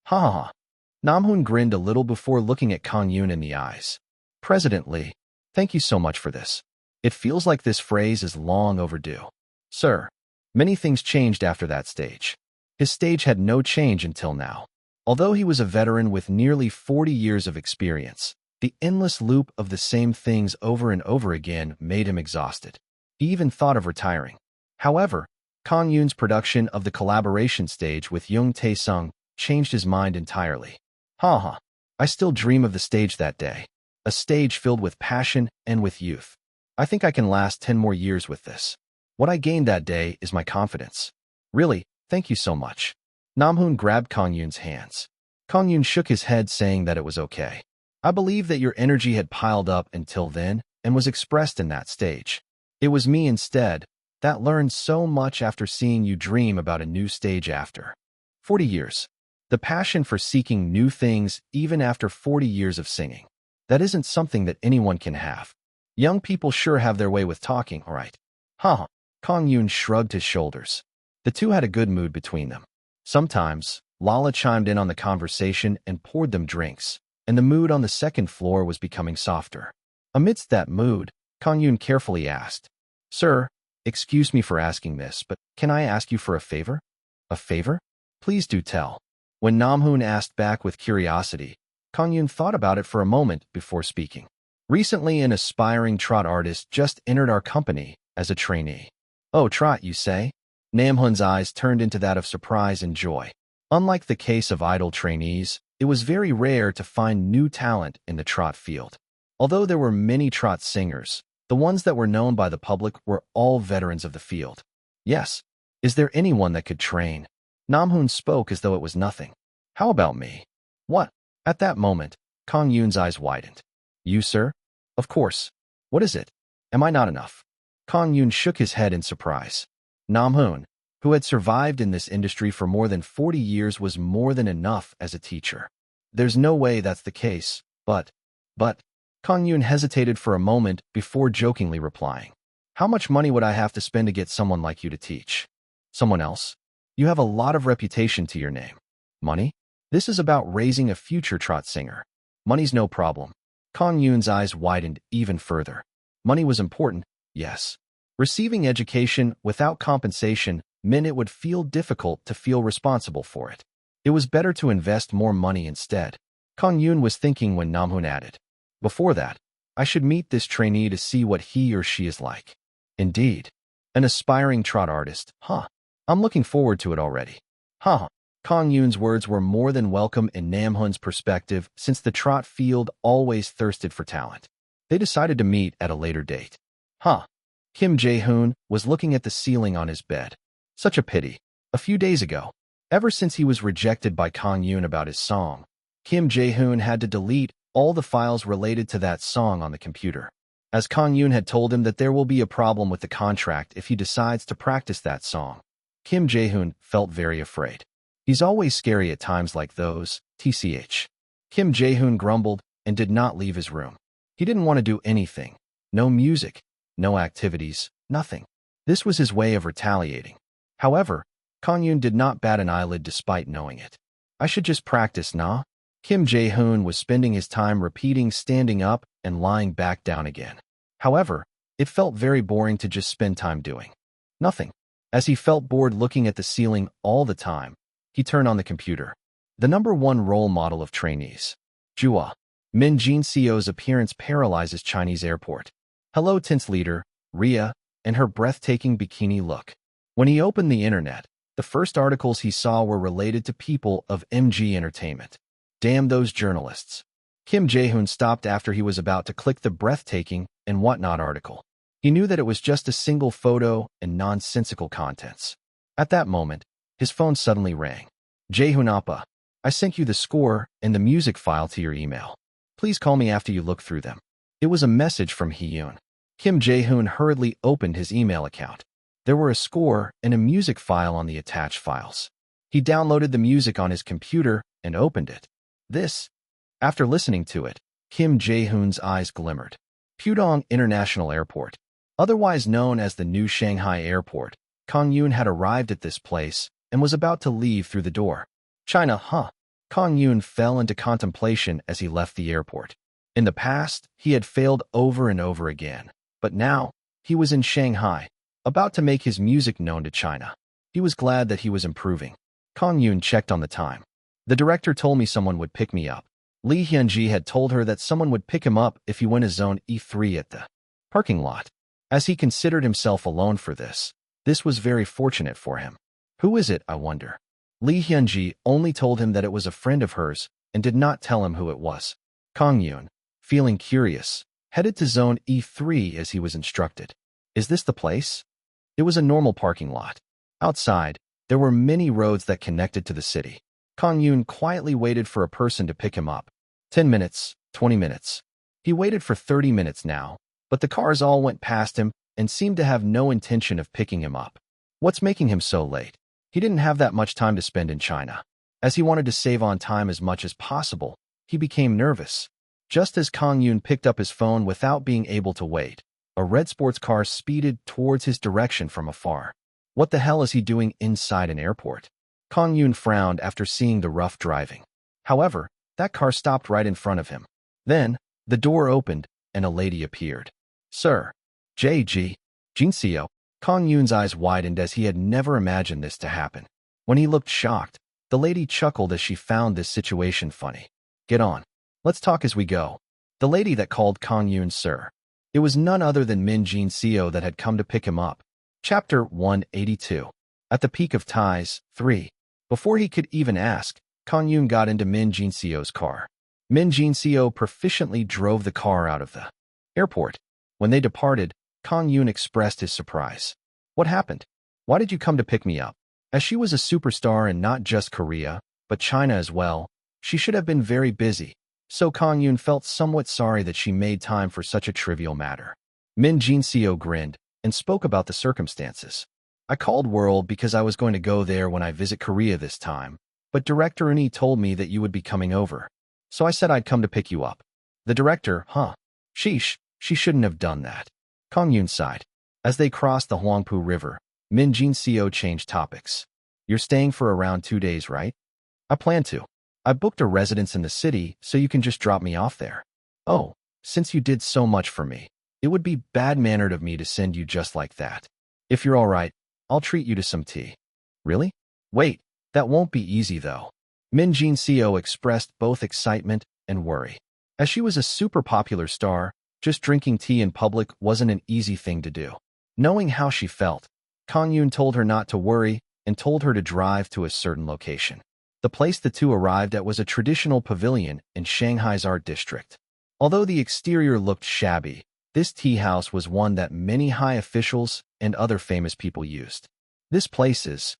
Ha ha ha. Nam-hoon grinned a little before looking at Kang-yoon in the eyes. President Lee, thank you so much for this. It feels like this phrase is long overdue. Sir, many things changed after that stage. His stage had no change until now. Although he was a veteran with nearly 40 years of experience, the endless loop of the same things over and over again made him exhausted. He even thought of retiring. However, Kang-yoon's production of the collaboration stage with Young Tae-sung changed his mind entirely. Ha ha. I still dream of the stage that day. A stage filled with passion and with youth. I think I can last 10 more years with this. What I gained that day is my confidence. Really, thank you so much. Nam-hoon grabbed Kang-yoon's hands. Kang-yoon shook his head saying that it was okay. I believe that your energy had piled up until then and was expressed in that stage. It was me instead that learned so much after seeing you dream about a new stage after 40 years. The passion for seeking new things even after 40 years of singing. That isn't something that anyone can have. Young people sure have their way with talking, all right? Ha! Kang-yoon shrugged his shoulders. The two had a good mood between them. Sometimes, Lala chimed in on the conversation and poured them drinks, and the mood on the second floor was becoming softer. Amidst that mood, Kang-yoon carefully asked, Sir, excuse me for asking this, but can I ask you for a favor? A favor? Please do tell. When Nam-hoon asked back with curiosity, Kang-yoon thought about it for a moment before speaking. Recently, an aspiring trot artist just entered our company as a trainee. Oh, trot, you say? Nam-hoon's eyes turned into that of surprise and joy. Unlike the case of idol trainees, it was very rare to find new talent in the trot field. Although there were many trot singers, the ones that were known by the public were all veterans of the field. Yes. Is there anyone that could train? Nam-hoon spoke as though it was nothing. How about me? What? At that moment, Kang-yoon's eyes widened. You, sir? Of course. What is it? Am I not enough? Kang-yoon shook his head in surprise. Nam-hoon, who had survived in this industry for more than 40 years, was more than enough as a teacher. There's no way that's the case, but... Kang-yoon hesitated for a moment before jokingly replying. How much money would I have to spend to get someone like you to teach? Someone else? You have a lot of reputation to your name. Money? This is about raising a future trot singer. Money's no problem. Kang-yoon's eyes widened even further. Money was important, yes. Receiving education without compensation meant it would feel difficult to feel responsible for it. It was better to invest more money instead. Kang-yoon was thinking when Nam-hoon added. Before that, I should meet this trainee to see what he or she is like. Indeed. An aspiring trot artist, huh? I'm looking forward to it already. Huh. Kang-yoon's words were more than welcome in Nam-hoon's perspective since the trot field always thirsted for talent. They decided to meet at a later date. Huh. Kim Jae-hoon was looking at the ceiling on his bed. Such a pity. A few days ago, ever since he was rejected by Kang-yoon about his song, Kim Jae-hoon had to delete all the files related to that song on the computer, as Kang-yoon had told him that there will be a problem with the contract if he decides to practice that song. Kim Jae-hoon felt very afraid. He's always scary at times like those, tch. Kim Jae-hoon grumbled and did not leave his room. He didn't want to do anything. No music, no activities, nothing. This was his way of retaliating. However, Kang-yoon did not bat an eyelid despite knowing it. I should just practice, nah? Kim Jae-hoon was spending his time repeating standing up and lying back down again. However, it felt very boring to just spend time doing nothing. As he felt bored looking at the ceiling all the time, he turned on the computer. The #1 role model of trainees. Jua. Min Jin-seo's appearance paralyzes Chinese airport. Hello tense leader, Rhea, and her breathtaking bikini look. When he opened the internet, the first articles he saw were related to people of MG Entertainment. Damn those journalists. Kim Jae-hoon stopped after he was about to click the breathtaking and whatnot article. He knew that it was just a single photo and nonsensical contents. At that moment, his phone suddenly rang. Jae-hoon Appa, I sent you the score and the music file to your email. Please call me after you look through them. It was a message from Hee-yoon. Kim Jae-hoon hurriedly opened his email account. There were a score and a music file on the attached files. He downloaded the music on his computer and opened it. After listening to it, Kim Jae-hoon's eyes glimmered. Pudong International Airport. Otherwise known as the New Shanghai Airport, Kang-yoon had arrived at this place and was about to leave through the door. China, huh? Kang-yoon fell into contemplation as he left the airport. In the past, he had failed over and over again, but now, he was in Shanghai, about to make his music known to China. He was glad that he was improving. Kang-yoon checked on the time. The director told me someone would pick me up. Lee Hyun-ji had told her that someone would pick him up if he went to zone E3 at the parking lot. As he considered himself alone for this was very fortunate for him. Who is it, I wonder? Lee Hyun-ji only told him that it was a friend of hers and did not tell him who it was. Kang-yoon, feeling curious, headed to zone E3 as he was instructed. Is this the place? It was a normal parking lot. Outside, there were many roads that connected to the city. Kang-yoon quietly waited for a person to pick him up. 10 minutes, 20 minutes. He waited for 30 minutes now, but the cars all went past him and seemed to have no intention of picking him up. What's making him so late? He didn't have that much time to spend in China. As he wanted to save on time as much as possible, he became nervous. Just as Kang-yoon picked up his phone without being able to wait, a red sports car speeded towards his direction from afar. What the hell is he doing inside an airport? Kang-yoon frowned after seeing the rough driving. However, that car stopped right in front of him. Then, the door opened, and a lady appeared. Sir. J.G. Jinseo. Kang-yoon's eyes widened as he had never imagined this to happen. When he looked shocked, the lady chuckled as she found this situation funny. Get on. Let's talk as we go. The lady that called Kang-yoon sir. It was none other than Min Jinseo that had come to pick him up. Chapter 182. At the peak of ties, 3. Before he could even ask, Kang-yoon got into Min Jinseo's car. Min Jinseo proficiently drove the car out of the airport. When they departed, Kang-yoon expressed his surprise. What happened? Why did you come to pick me up? As she was a superstar in not just Korea, but China as well, she should have been very busy, so Kang-yoon felt somewhat sorry that she made time for such a trivial matter. Min Jinseo grinned and spoke about the circumstances. I called World because I was going to go there when I visit Korea this time, but Director Uni told me that you would be coming over. So I said I'd come to pick you up. The director, huh? Sheesh, she shouldn't have done that. Kang-yoon sighed. As they crossed the Huangpu River, Min Jinseo changed topics. You're staying for around 2 days, right? I plan to. I booked a residence in the city, so you can just drop me off there. Oh, since you did so much for me, it would be bad-mannered of me to send you just like that. If you're all right, I'll treat you to some tea. Really? Wait, that won't be easy though. Min Jinseo expressed both excitement and worry. As she was a super popular star, just drinking tea in public wasn't an easy thing to do. Knowing how she felt, Kang-yoon told her not to worry and told her to drive to a certain location. The place the two arrived at was a traditional pavilion in Shanghai's art district. Although the exterior looked shabby, this tea house was one that many high officials and other famous people used. This place is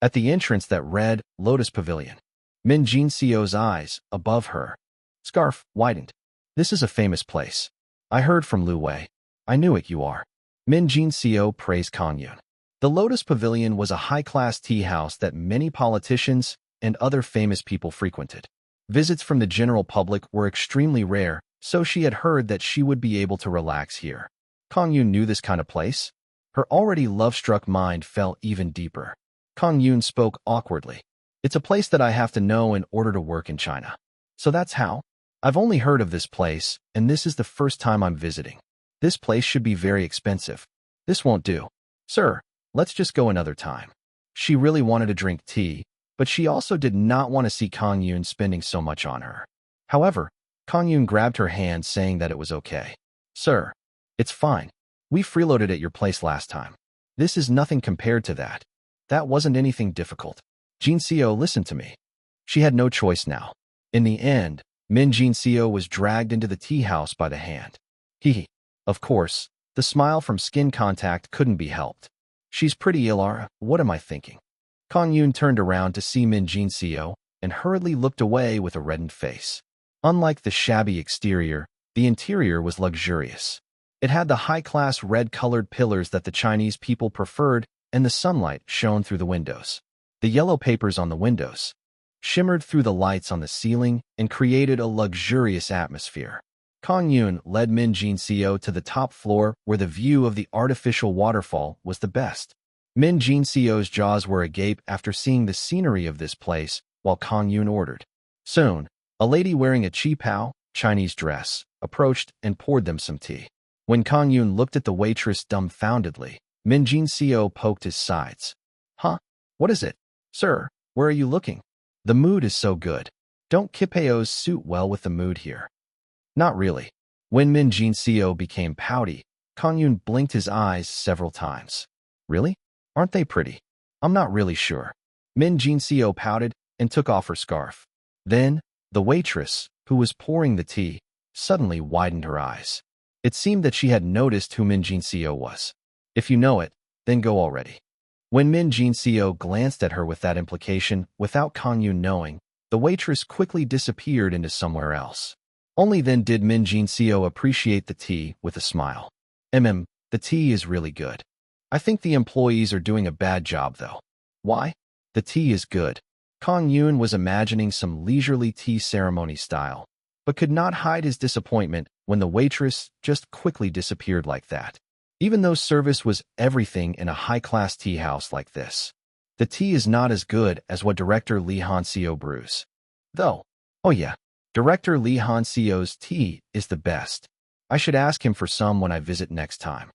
at the entrance that read Lotus Pavilion. Min Jinseo's eyes, above her scarf, widened. This is a famous place. I heard from Lu Wei. I knew it, you are. Min Jinseo praised Kang-yoon. The Lotus Pavilion was a high-class tea house that many politicians and other famous people frequented. Visits from the general public were extremely rare, so she had heard that she would be able to relax here. Kang-yoon knew this kind of place. Her already love-struck mind fell even deeper. Kang-yoon spoke awkwardly. It's a place that I have to know in order to work in China. So that's how? I've only heard of this place, and this is the first time I'm visiting. This place should be very expensive. This won't do. Sir, let's just go another time. She really wanted to drink tea, but she also did not want to see Kang-yoon spending so much on her. However, Kang-yoon grabbed her hand saying that it was okay. Sir, it's fine. We freeloaded at your place last time. This is nothing compared to that. That wasn't anything difficult. Jinseo listened to me. She had no choice now. In the end, Min Jinseo was dragged into the tea house by the hand. Hee. Of course, the smile from skin contact couldn't be helped. She's pretty, Ilara. What am I thinking? Kang-yoon turned around to see Min Jinseo and hurriedly looked away with a reddened face. Unlike the shabby exterior, the interior was luxurious. It had the high-class red-colored pillars that the Chinese people preferred, and the sunlight shone through the windows. The yellow papers on the windows shimmered through the lights on the ceiling and created a luxurious atmosphere. Kang-yoon led Min Jinseo to the top floor where the view of the artificial waterfall was the best. Min Jinseo's jaws were agape after seeing the scenery of this place, while Kang-yoon ordered. Soon, a lady wearing a qipao, Chinese dress, approached and poured them some tea. When Kang-yoon looked at the waitress dumbfoundedly, Min Jinseo poked his sides. Huh? What is it? Sir, where are you looking? The mood is so good. Don't qipaos suit well with the mood here? Not really. When Min Jinseo became pouty, Kang-yoon blinked his eyes several times. Really? Aren't they pretty? I'm not really sure. Min Jinseo pouted and took off her scarf. Then, the waitress, who was pouring the tea, suddenly widened her eyes. It seemed that she had noticed who Min Jinseo was. If you know it, then go already. When Min Jinseo glanced at her with that implication, without Kang-yoon knowing, the waitress quickly disappeared into somewhere else. Only then did Min Jinseo appreciate the tea with a smile. The tea is really good. I think the employees are doing a bad job, though. Why? The tea is good. Kang-yoon was imagining some leisurely tea ceremony style, but could not hide his disappointment when the waitress just quickly disappeared like that. Even though service was everything in a high-class tea house like this, the tea is not as good as what director Lee Han-seo brews. Though, oh yeah, director Lee Han-seo's tea is the best. I should ask him for some when I visit next time.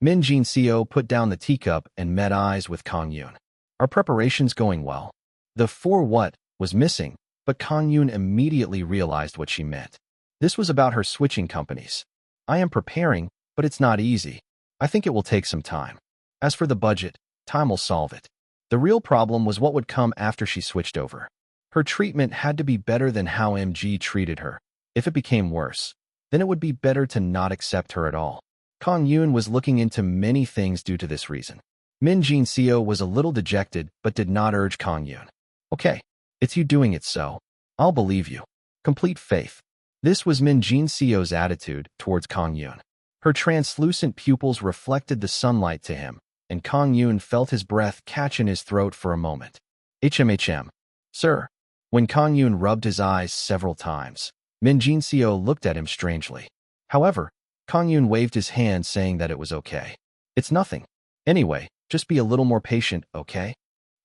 Min Jinseo put down the teacup and met eyes with Kang-yoon. Are preparations going well? The "for what" was missing, but Kang-yoon immediately realized what she meant. This was about her switching companies. I am preparing, but it's not easy. I think it will take some time. As for the budget, time will solve it. The real problem was what would come after she switched over. Her treatment had to be better than how MG treated her. If it became worse, then it would be better to not accept her at all. Kang-yoon was looking into many things due to this reason. Min Jinseo was a little dejected but did not urge Kang-yoon. Okay, it's you doing it, so I'll believe you. Complete faith. This was Min Jinseo's attitude towards Kang-yoon. Her translucent pupils reflected the sunlight to him, and Kang-yoon felt his breath catch in his throat for a moment. HMHM. Sir. When Kang-yoon rubbed his eyes several times, Min Jinseo looked at him strangely. However, Kang-yoon waved his hand saying that it was okay. It's nothing. Anyway, just be a little more patient, okay?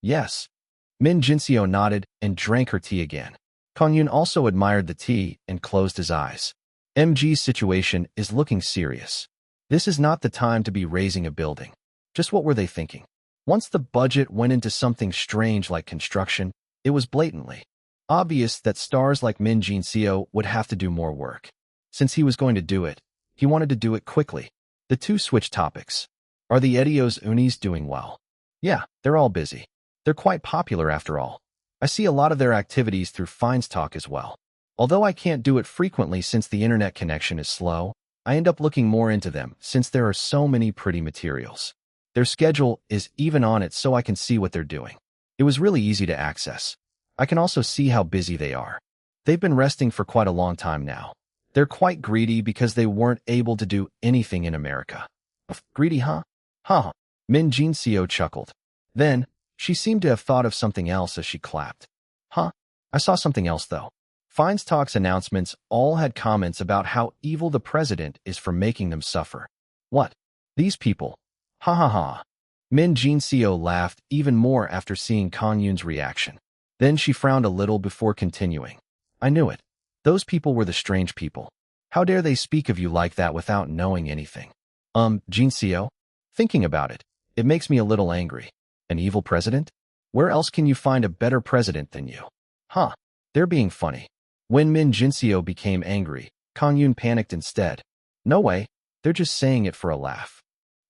Yes. Min Jinseo nodded and drank her tea again. Kang-yoon also admired the tea and closed his eyes. MG's situation is looking serious. This is not the time to be raising a building. Just what were they thinking? Once the budget went into something strange like construction, it was blatantly obvious that stars like Min Jinseo would have to do more work. Since he was going to do it, he wanted to do it quickly. The two switched topics. Are the Edios Unis doing well? Yeah, they're all busy. They're quite popular after all. I see a lot of their activities through Talk as well. Although I can't do it frequently since the internet connection is slow, I end up looking more into them since there are so many pretty materials. Their schedule is even on it so I can see what they're doing. It was really easy to access. I can also see how busy they are. They've been resting for quite a long time now. They're quite greedy because they weren't able to do anything in America. Greedy, huh? Huh. Min Jinseo chuckled. Then, she seemed to have thought of something else as she clapped. Huh? I saw something else though. Talk's announcements all had comments about how evil the president is for making them suffer. What? These people? Ha ha ha. Min Jinseo laughed even more after seeing Kang-yoon's reaction. Then she frowned a little before continuing. I knew it. Those people were the strange people. How dare they speak of you like that without knowing anything? Jinseo? Thinking about it, it makes me a little angry. An evil president? Where else can you find a better president than you? Huh. They're being funny. When Min Jinseo became angry, Kang-yoon panicked instead. No way, they're just saying it for a laugh.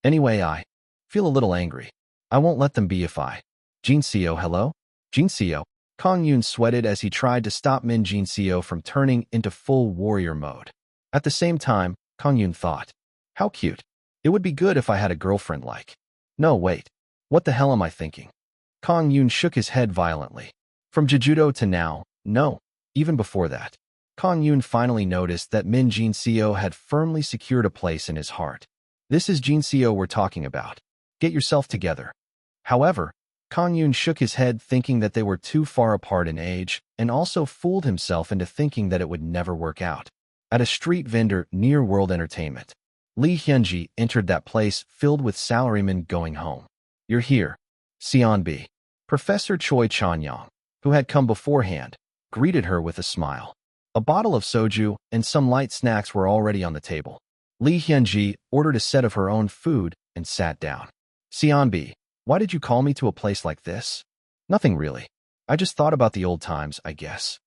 Anyway, I feel a little angry. I won't let them be if I. Jinseo, hello? Jinseo, Kang-yoon sweated as he tried to stop Min Jin-seo from turning into full warrior mode. At the same time, Kang-yoon thought, how cute. It would be good if I had a girlfriend like. No, wait. What the hell am I thinking? Kang-yoon shook his head violently. From Jejudo to now, no. Even before that. Kang-yoon finally noticed that Min Jin-seo had firmly secured a place in his heart. This is Jin-seo we're talking about. Get yourself together. However, Kang-yoon shook his head thinking that they were too far apart in age and also fooled himself into thinking that it would never work out. At a street vendor near World Entertainment, Lee Hyunji entered that place filled with salarymen going home. You're here. Seonbi. Professor Choi Chan-young, who had come beforehand, greeted her with a smile. A bottle of soju and some light snacks were already on the table. Lee Hyunji ordered a set of her own food and sat down. Seonbi, why did you call me to a place like this? Nothing really. I just thought about the old times, I guess.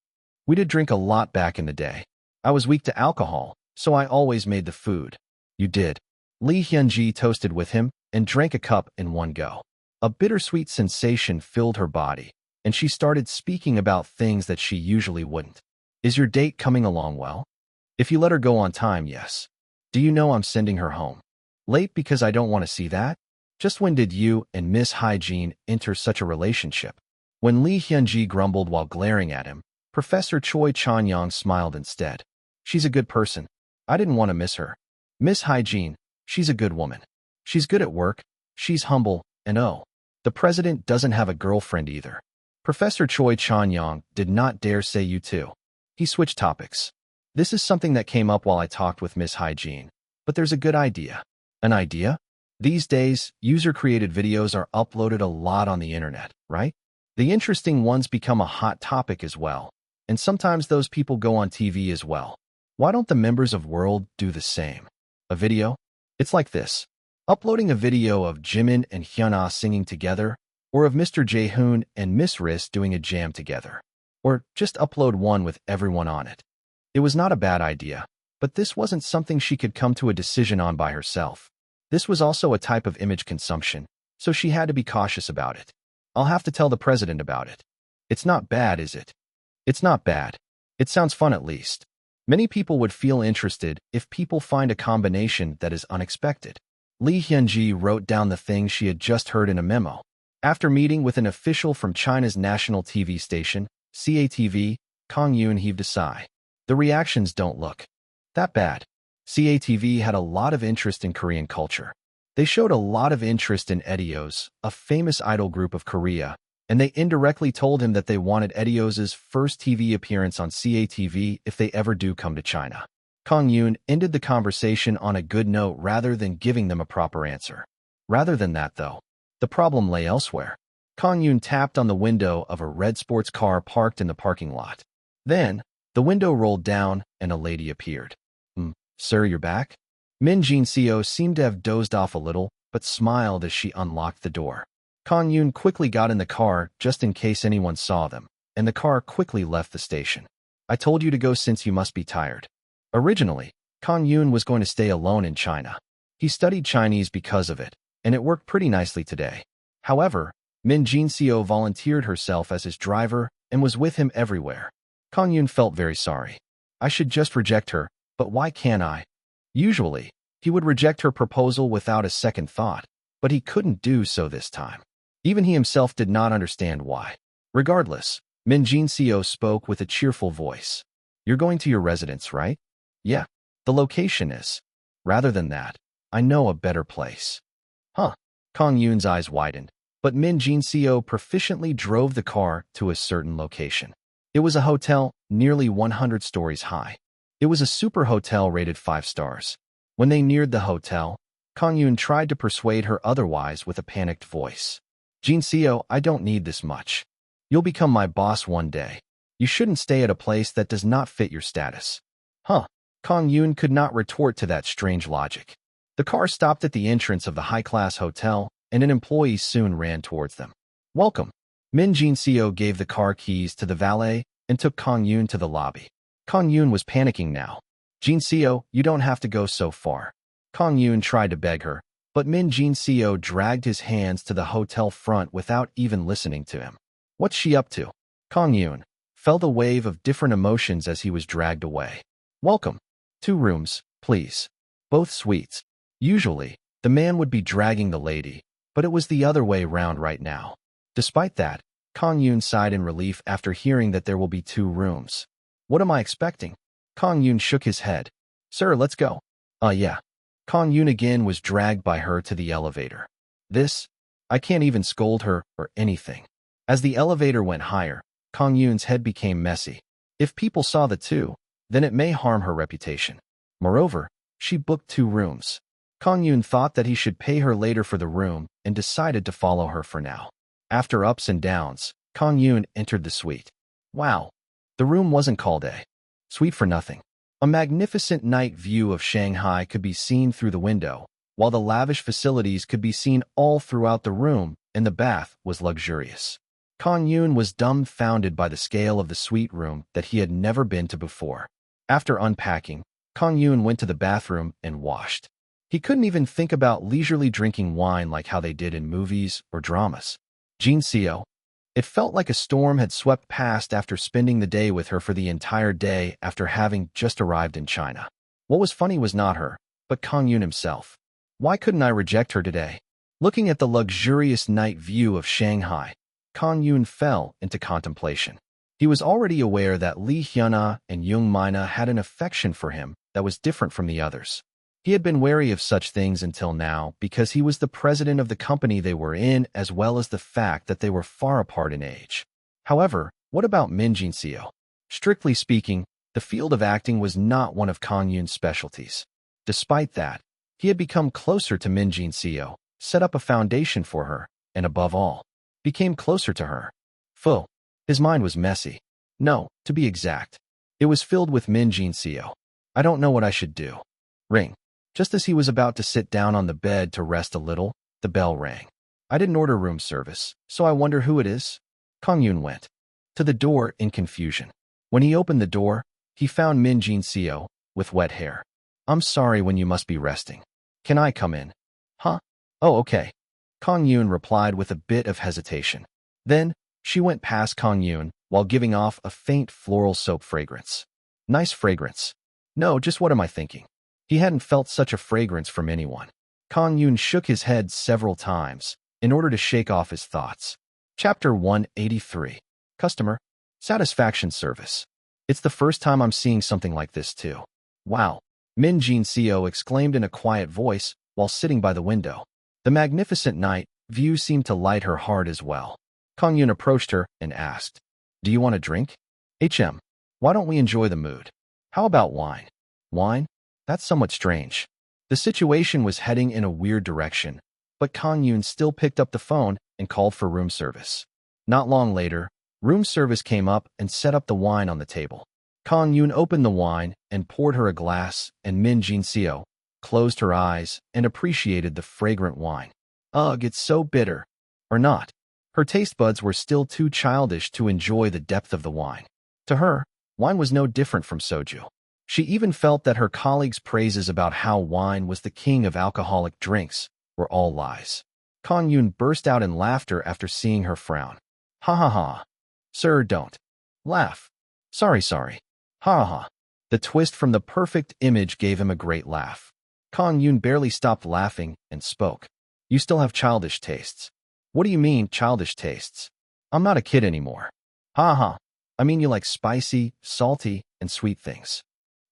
We did drink a lot back in the day. I was weak to alcohol, so I always made the food. You did. Lee Hyunji toasted with him and drank a cup in one go. A bittersweet sensation filled her body, and she started speaking about things that she usually wouldn't. Is your date coming along well? If you let her go on time, yes. Do you know I'm sending her home? Late because I don't want to see that? Just when did you and Miss Hygiene enter such a relationship? When Lee Hyunji grumbled while glaring at him, Professor Choi Chan-young smiled instead. She's a good person. I didn't want to miss her. Miss Hygiene, she's a good woman. She's good at work, she's humble, and oh, the president doesn't have a girlfriend either. Professor Choi Chan-young did not dare say you too. He switched topics. This is something that came up while I talked with Miss Hygiene, but there's a good idea. An idea? These days, user-created videos are uploaded a lot on the internet, right? The interesting ones become a hot topic as well, and sometimes those people go on TV as well. Why don't the members of World do the same? A video? It's like this. Uploading a video of Jimin and Hyuna singing together, or of Mr. Jaehoon and Miss Riss doing a jam together. Or just upload one with everyone on it. It was not a bad idea, but this wasn't something she could come to a decision on by herself. This was also a type of image consumption, so she had to be cautious about it. I'll have to tell the president about it. It's not bad, is it? It's not bad. It sounds fun at least. Many people would feel interested if people find a combination that is unexpected. Lee Hyunji wrote down the things she had just heard in a memo. After meeting with an official from China's national TV station, CATV, Kang-yoon heaved a sigh. The reactions don't look that bad. CATV had a lot of interest in Korean culture. They showed a lot of interest in Edios, a famous idol group of Korea, and they indirectly told him that they wanted Edios' first TV appearance on CATV if they ever do come to China. Kang-yoon ended the conversation on a good note rather than giving them a proper answer. Rather than that, though, the problem lay elsewhere. Kang-yoon tapped on the window of a red sports car parked in the parking lot. Then, the window rolled down and a lady appeared. Sir, you're back? Min Jin-seo seemed to have dozed off a little, but smiled as she unlocked the door. Kang-yoon quickly got in the car just in case anyone saw them, and the car quickly left the station. I told you to go since you must be tired. Originally, Kang-yoon was going to stay alone in China. He studied Chinese because of it, and it worked pretty nicely today. However, Min Jin-seo volunteered herself as his driver and was with him everywhere. Kang-yoon felt very sorry. I should just reject her, but why can't I? Usually, he would reject her proposal without a second thought, but he couldn't do so this time. Even he himself did not understand why. Regardless, Min Jin-seo spoke with a cheerful voice. You're going to your residence, right? Yeah, the location is. Rather than that, I know a better place. Huh. Kang-yoon's eyes widened, but Min Jin-seo proficiently drove the car to a certain location. It was a hotel nearly 100 stories high. It was a super hotel rated 5 stars. When they neared the hotel, Kang-yoon tried to persuade her otherwise with a panicked voice. Jin-seo, I don't need this much. You'll become my boss one day. You shouldn't stay at a place that does not fit your status. Huh. Kang-yoon could not retort to that strange logic. The car stopped at the entrance of the high-class hotel, and an employee soon ran towards them. Welcome. Min Jin-seo gave the car keys to the valet and took Kang-yoon to the lobby. Kang-yoon was panicking now. Jin-seo, you don't have to go so far. Kang-yoon tried to beg her, but Min Jin-seo dragged his hands to the hotel front without even listening to him. What's she up to? Kang-yoon felt a wave of different emotions as he was dragged away. Welcome. 2 rooms, please. Both suites. Usually, the man would be dragging the lady, but it was the other way round right now. Despite that, Kang-yoon sighed in relief after hearing that there will be 2 rooms. What am I expecting? Kang-yoon shook his head. Sir, let's go. Yeah. Kang-yoon again was dragged by her to the elevator. I can't even scold her or anything. As the elevator went higher, Kang-yoon's head became messy. If people saw the 2, then it may harm her reputation. Moreover, she booked 2 rooms. Kang-yoon thought that he should pay her later for the room and decided to follow her for now. After ups and downs, Kang-yoon entered the suite. Wow. The room wasn't called a suite for nothing. A magnificent night view of Shanghai could be seen through the window, while the lavish facilities could be seen all throughout the room, and the bath was luxurious. Kang-yoon was dumbfounded by the scale of the suite room that he had never been to before. After unpacking, Kang-yoon went to the bathroom and washed. He couldn't even think about leisurely drinking wine like how they did in movies or dramas. Jin Seo. It felt like a storm had swept past after spending the day with her for the entire day after having just arrived in China. What was funny was not her, but Kang-yoon himself. Why couldn't I reject her today? Looking at the luxurious night view of Shanghai, Kang-yoon fell into contemplation. He was already aware that Lee Hyuna and Young Mina had an affection for him that was different from the others. He had been wary of such things until now because he was the president of the company they were in, as well as the fact that they were far apart in age. However, what about Min Jin-seo? Strictly speaking, the field of acting was not one of Kang-yoon's specialties. Despite that, he had become closer to Min Jin-seo, set up a foundation for her, and above all, became closer to her. His mind was messy. No, to be exact. It was filled with Min Jin-seo. I don't know what I should do. Ring. Just as he was about to sit down on the bed to rest a little, the bell rang. I didn't order room service, so I wonder who it is. Kang-yoon went to the door in confusion. When he opened the door, he found Min Jin-seo with wet hair. I'm sorry when you must be resting. Can I come in? Huh? Oh, okay. Kang-yoon replied with a bit of hesitation. Then, she went past Kang-yoon while giving off a faint floral soap fragrance. Nice fragrance. No, just what am I thinking? He hadn't felt such a fragrance from anyone. Kang-yoon shook his head several times in order to shake off his thoughts. Chapter 183. Customer Satisfaction Service. It's the first time I'm seeing something like this too. Wow. Min Jin-seo exclaimed in a quiet voice while sitting by the window. The magnificent night view seemed to light her heart as well. Kang-yoon approached her and asked, Do you want a drink? Why don't we enjoy the mood? How about wine? Wine? That's somewhat strange. The situation was heading in a weird direction, but Kang-yoon still picked up the phone and called for room service. Not long later, room service came up and set up the wine on the table. Kang-yoon opened the wine and poured her a glass, and Min Jin-seo closed her eyes and appreciated the fragrant wine. Ugh, it's so bitter. Or not. Her taste buds were still too childish to enjoy the depth of the wine. To her, wine was no different from soju. She even felt that her colleagues' praises about how wine was the king of alcoholic drinks were all lies. Kang-yoon burst out in laughter after seeing her frown. Ha ha ha. Sir, don't laugh. Sorry. Ha ha ha. The twist from the perfect image gave him a great laugh. Kang-yoon barely stopped laughing and spoke. You still have childish tastes. What do you mean, childish tastes? I'm not a kid anymore. Ha ha. I mean you like spicy, salty, and sweet things.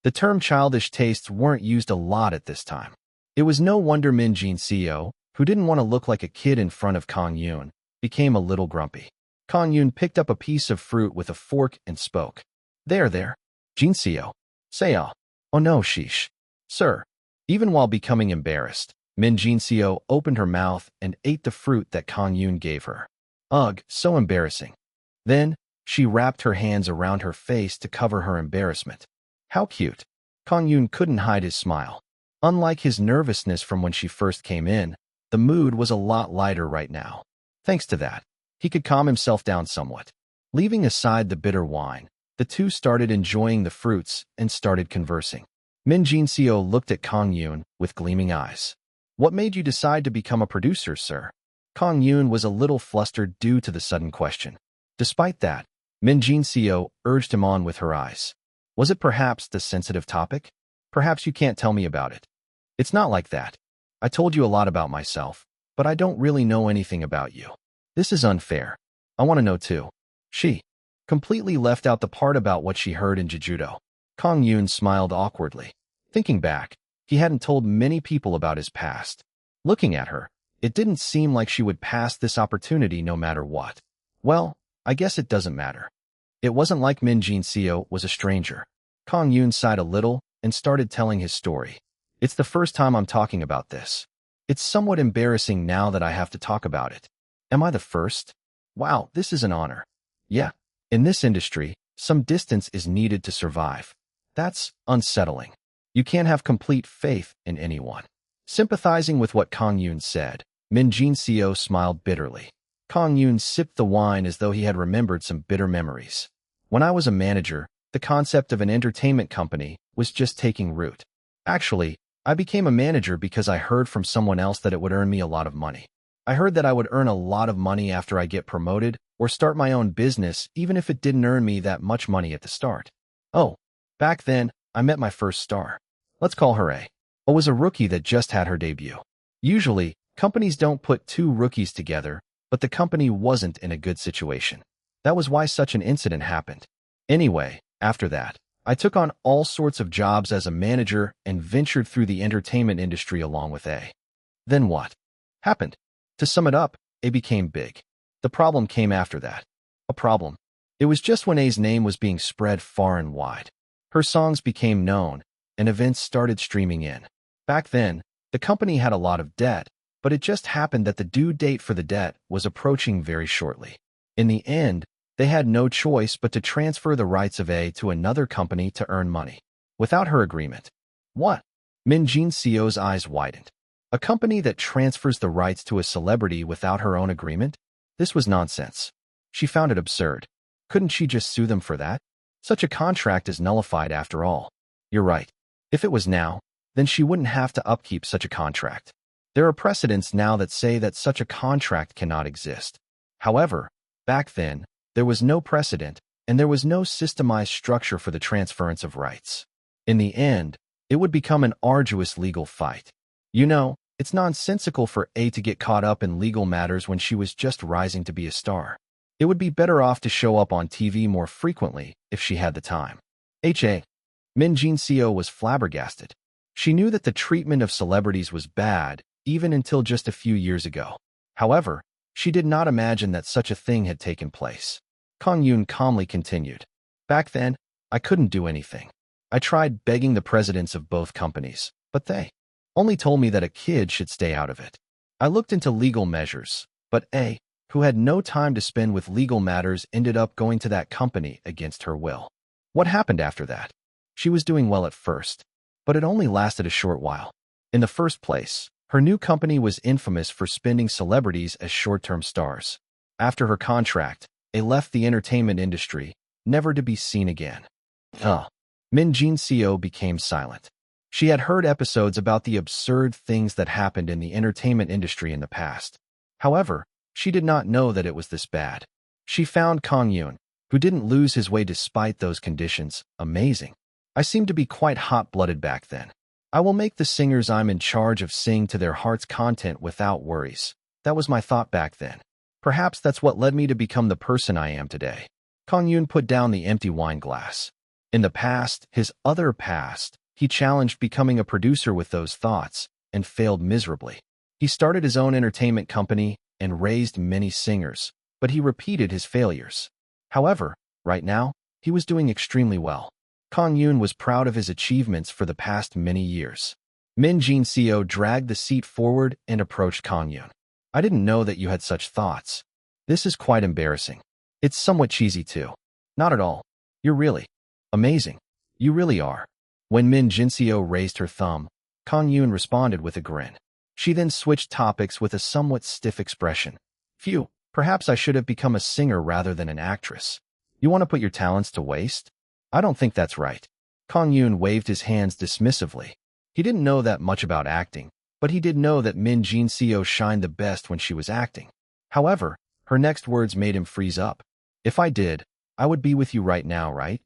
The term childish tastes weren't used a lot at this time. It was no wonder Min Jin-seo, who didn't want to look like a kid in front of Kang-yoon, became a little grumpy. Kang-yoon picked up a piece of fruit with a fork and spoke. There. Jin-seo. Say oh no, sheesh. Sir. Even while becoming embarrassed, Min Jin-seo opened her mouth and ate the fruit that Kang-yoon gave her. Ugh, so embarrassing. Then, she wrapped her hands around her face to cover her embarrassment. How cute. Kang-yoon couldn't hide his smile. Unlike his nervousness from when she first came in, the mood was a lot lighter right now. Thanks to that, he could calm himself down somewhat. Leaving aside the bitter wine, the two started enjoying the fruits and started conversing. Min Jin-seo looked at Kang-yoon with gleaming eyes. What made you decide to become a producer, sir? Kang-yoon was a little flustered due to the sudden question. Despite that, Min Jin-seo urged him on with her eyes. Was it perhaps the sensitive topic? Perhaps you can't tell me about it. It's not like that. I told you a lot about myself, but I don't really know anything about you. This is unfair. I want to know too. She completely left out the part about what she heard in Jejudo. Kang-yoon smiled awkwardly. Thinking back, he hadn't told many people about his past. Looking at her, it didn't seem like she would pass this opportunity no matter what. Well, I guess it doesn't matter. It wasn't like Min Jin-seo was a stranger. Kang-yoon sighed a little and started telling his story. It's the first time I'm talking about this. It's somewhat embarrassing now that I have to talk about it. Am I the first? Wow, this is an honor. Yeah. In this industry, some distance is needed to survive. That's unsettling. You can't have complete faith in anyone. Sympathizing with what Kang-yoon said, Min Jin-seo smiled bitterly. Kang-yoon sipped the wine as though he had remembered some bitter memories. When I was a manager, the concept of an entertainment company was just taking root. Actually, I became a manager because I heard from someone else that it would earn me a lot of money. I heard that I would earn a lot of money after I get promoted or start my own business, even if it didn't earn me that much money at the start. Oh, back then, I met my first star. Let's call her A. A was a rookie that just had her debut. Usually, companies don't put two rookies together, but the company wasn't in a good situation. That was why such an incident happened. Anyway, after that, I took on all sorts of jobs as a manager and ventured through the entertainment industry along with A. Then what happened? To sum it up, A became big. The problem came after that. A problem. It was just when A's name was being spread far and wide. Her songs became known, and events started streaming in. Back then, the company had a lot of debt, but it just happened that the due date for the debt was approaching very shortly. In the end, they had no choice but to transfer the rights of A to another company to earn money. Without her agreement. What? Min Jin-seo's eyes widened. A company that transfers the rights to a celebrity without her own agreement? This was nonsense. She found it absurd. Couldn't she just sue them for that? Such a contract is nullified after all. You're right. If it was now, then she wouldn't have to upkeep such a contract. There are precedents now that say that such a contract cannot exist. However, back then, there was no precedent, and there was no systemized structure for the transference of rights. In the end, it would become an arduous legal fight. You know, it's nonsensical for A to get caught up in legal matters when she was just rising to be a star. It would be better off to show up on TV more frequently if she had the time. H.A. Min Jin-seo was flabbergasted. She knew that the treatment of celebrities was bad, even until just a few years ago. However, she did not imagine that such a thing had taken place. Kang-yoon calmly continued. Back then, I couldn't do anything. I tried begging the presidents of both companies, but they only told me that a kid should stay out of it. I looked into legal measures, but A, who had no time to spend with legal matters, ended up going to that company against her will. What happened after that? She was doing well at first, but it only lasted a short while. In the first place, her new company was infamous for spending celebrities as short-term stars. After her contract, A left the entertainment industry, never to be seen again. Min Jin-seo became silent. She had heard episodes about the absurd things that happened in the entertainment industry in the past. However, she did not know that it was this bad. She found Kang-yoon, who didn't lose his way despite those conditions, amazing. I seemed to be quite hot-blooded back then. I will make the singers I'm in charge of sing to their heart's content without worries. That was my thought back then. Perhaps that's what led me to become the person I am today. Kang-yoon put down the empty wine glass. In the past, his other past, he challenged becoming a producer with those thoughts, and failed miserably. He started his own entertainment company and raised many singers, but he repeated his failures. However, right now, he was doing extremely well. Kang-yoon was proud of his achievements for the past many years. Min Jin-seo dragged the seat forward and approached Kang-yoon. I didn't know that you had such thoughts. This is quite embarrassing. It's somewhat cheesy too. Not at all. You're really amazing. You really are. When Min Jin-seo raised her thumb, Kang-yoon responded with a grin. She then switched topics with a somewhat stiff expression. Phew, perhaps I should have become a singer rather than an actress. You want to put your talents to waste? I don't think that's right. Kang-yoon waved his hands dismissively. He didn't know that much about acting, but he did know that Min Jin-seo shined the best when she was acting. However, her next words made him freeze up. If I did, I would be with you right now, right?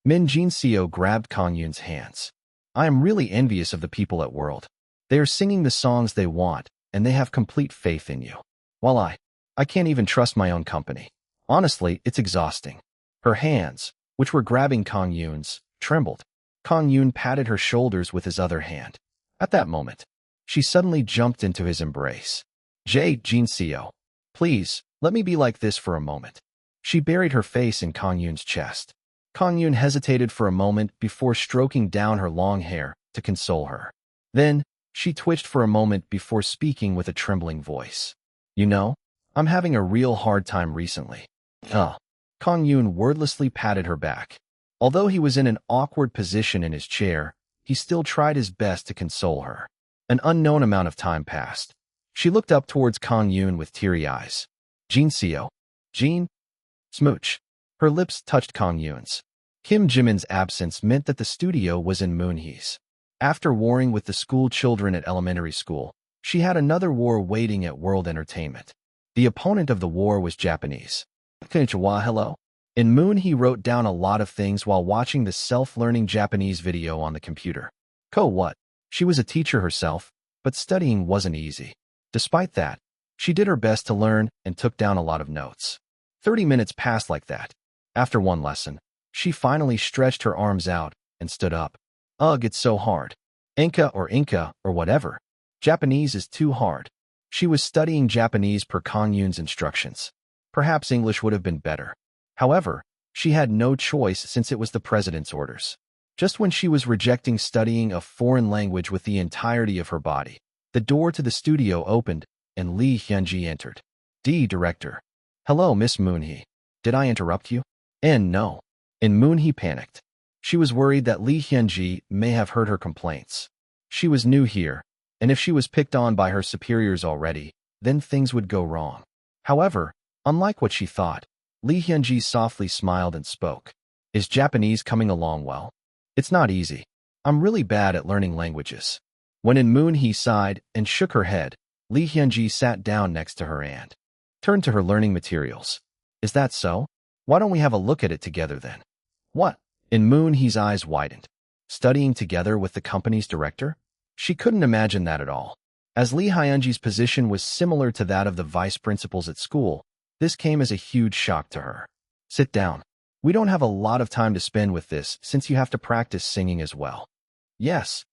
Min Jin-seo grabbed Kang-yoon's hands. I am really envious of the people at World. They are singing the songs they want, and they have complete faith in you. While I can't even trust my own company. Honestly, it's exhausting. Her hands, which were grabbing Kang-yoon's, trembled. Kang-yoon patted her shoulders with his other hand. At that moment, she suddenly jumped into his embrace. Jin-seo, please, let me be like this for a moment. She buried her face in Kang-yoon's chest. Kang-yoon hesitated for a moment before stroking down her long hair to console her. Then, she twitched for a moment before speaking with a trembling voice. You know, I'm having a real hard time recently. Kang-yoon wordlessly patted her back. Although he was in an awkward position in his chair, he still tried his best to console her. An unknown amount of time passed. She looked up towards Kang-yoon with teary eyes. Jin-seo. Jean? Smooch. Her lips touched Kang-yoon's. Kim Jimin's absence meant that the studio was in Moonhee's. After warring with the school children at elementary school, she had another war waiting at World Entertainment. The opponent of the war was Japanese. Konnichiwa, hello. In Moonhee wrote down a lot of things while watching the self-learning Japanese video on the computer. What? She was a teacher herself, but studying wasn't easy. Despite that, she did her best to learn and took down a lot of notes. 30 minutes passed like that. After one lesson, she finally stretched her arms out and stood up. Ugh, it's so hard. Inca or whatever. Japanese is too hard. She was studying Japanese per Kang-yoon's instructions. Perhaps English would have been better. However, she had no choice since it was the president's orders. Just when she was rejecting studying a foreign language with the entirety of her body, the door to the studio opened and Lee Hyun-ji entered. Director. Hello, Miss Moonhee. Did I interrupt you? No. And Moonhee panicked. She was worried that Lee Hyun-ji may have heard her complaints. She was new here, and if she was picked on by her superiors already, then things would go wrong. However, unlike what she thought, Lee Hyun-ji softly smiled and spoke. Is Japanese coming along well? It's not easy. I'm really bad at learning languages. When In Moonhee sighed and shook her head, Lee Hyun-ji sat down next to her and turned to her learning materials. Is that so? Why don't we have a look at it together then? What? In Moonhee's eyes widened. Studying together with the company's director? She couldn't imagine that at all. As Lee Hyun-ji's position was similar to that of the vice principals at school, this came as a huge shock to her. Sit down. We don't have a lot of time to spend with this since you have to practice singing as well. Yes.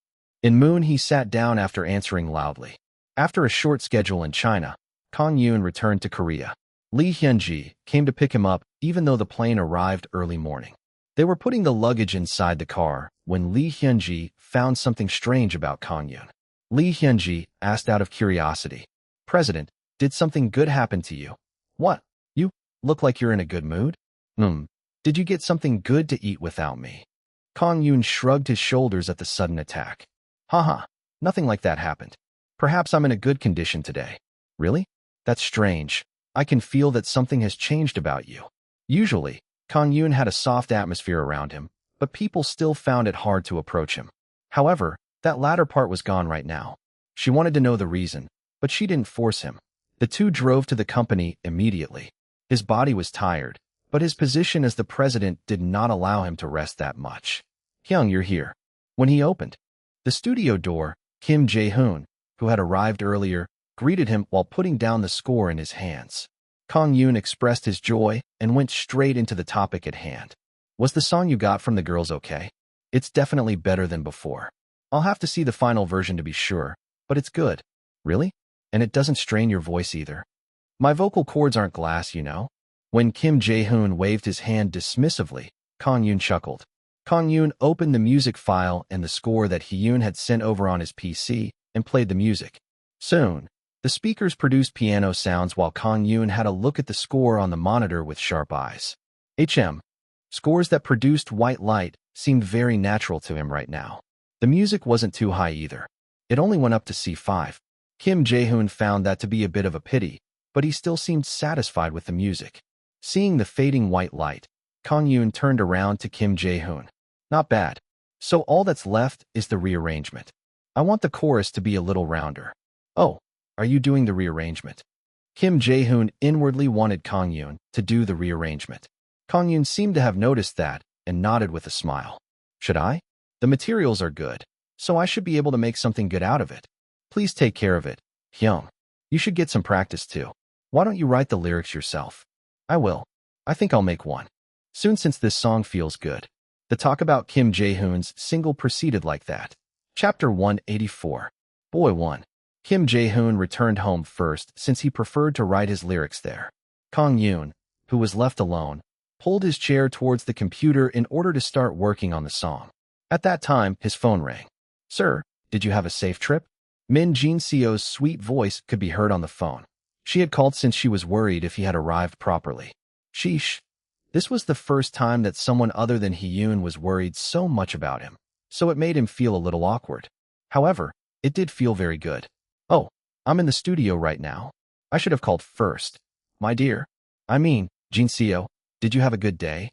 In Moonhee sat down after answering loudly. After a short schedule in China, Kang-yoon returned to Korea. Lee Hyun-ji came to pick him up even though the plane arrived early morning. They were putting the luggage inside the car when Lee Hyun-ji found something strange about Kang-yoon. Lee Hyun-ji asked out of curiosity, President, did something good happen to you? What? You look like you're in a good mood? Did you get something good to eat without me? Kang-yoon shrugged his shoulders at the sudden attack. Haha, nothing like that happened. Perhaps I'm in a good condition today. Really? That's strange. I can feel that something has changed about you. Usually, Kang-yoon had a soft atmosphere around him, but people still found it hard to approach him. However, that latter part was gone right now. She wanted to know the reason, but she didn't force him. The two drove to the company immediately. His body was tired, but his position as the president did not allow him to rest that much. Hyung, you're here. When he opened the studio door, Kim Jae-hoon, who had arrived earlier, greeted him while putting down the score in his hands. Kang-yoon expressed his joy and went straight into the topic at hand. Was the song you got from the girls okay? It's definitely better than before. I'll have to see the final version to be sure, but it's good. Really? And it doesn't strain your voice either. My vocal cords aren't glass, you know? When Kim Jae-hoon waved his hand dismissively, Kang-yoon chuckled. Kang-yoon opened the music file and the score that Hyun had sent over on his PC and played the music. Soon, the speakers produced piano sounds while Kang-yoon had a look at the score on the monitor with sharp eyes. Scores that produced white light seemed very natural to him right now. The music wasn't too high either. It only went up to C5. Kim Jae-hoon found that to be a bit of a pity, but he still seemed satisfied with the music. Seeing the fading white light, Kang-yoon turned around to Kim Jae-hoon. Not bad. So all that's left is the rearrangement. I want the chorus to be a little rounder. Oh, are you doing the rearrangement? Kim Jae-hoon inwardly wanted Kang-yoon to do the rearrangement. Kang-yoon seemed to have noticed that and nodded with a smile. Should I? The materials are good, so I should be able to make something good out of it. Please take care of it, Hyung. You should get some practice too. Why don't you write the lyrics yourself? I will. I think I'll make one. Soon, since this song feels good. The talk about Kim Jae-hoon's single proceeded like that. Chapter 184. Boy 1. Kim Jae-hoon returned home first since he preferred to write his lyrics there. Kang-yoon, who was left alone, pulled his chair towards the computer in order to start working on the song. At that time, his phone rang. Sir, did you have a safe trip? Min Jin-seo's sweet voice could be heard on the phone. She had called since she was worried if he had arrived properly. Sheesh. This was the first time that someone other than Hyun was worried so much about him, so it made him feel a little awkward. However, it did feel very good. Oh, I'm in the studio right now. I should have called first. My dear. I mean, Jin-seo, did you have a good day?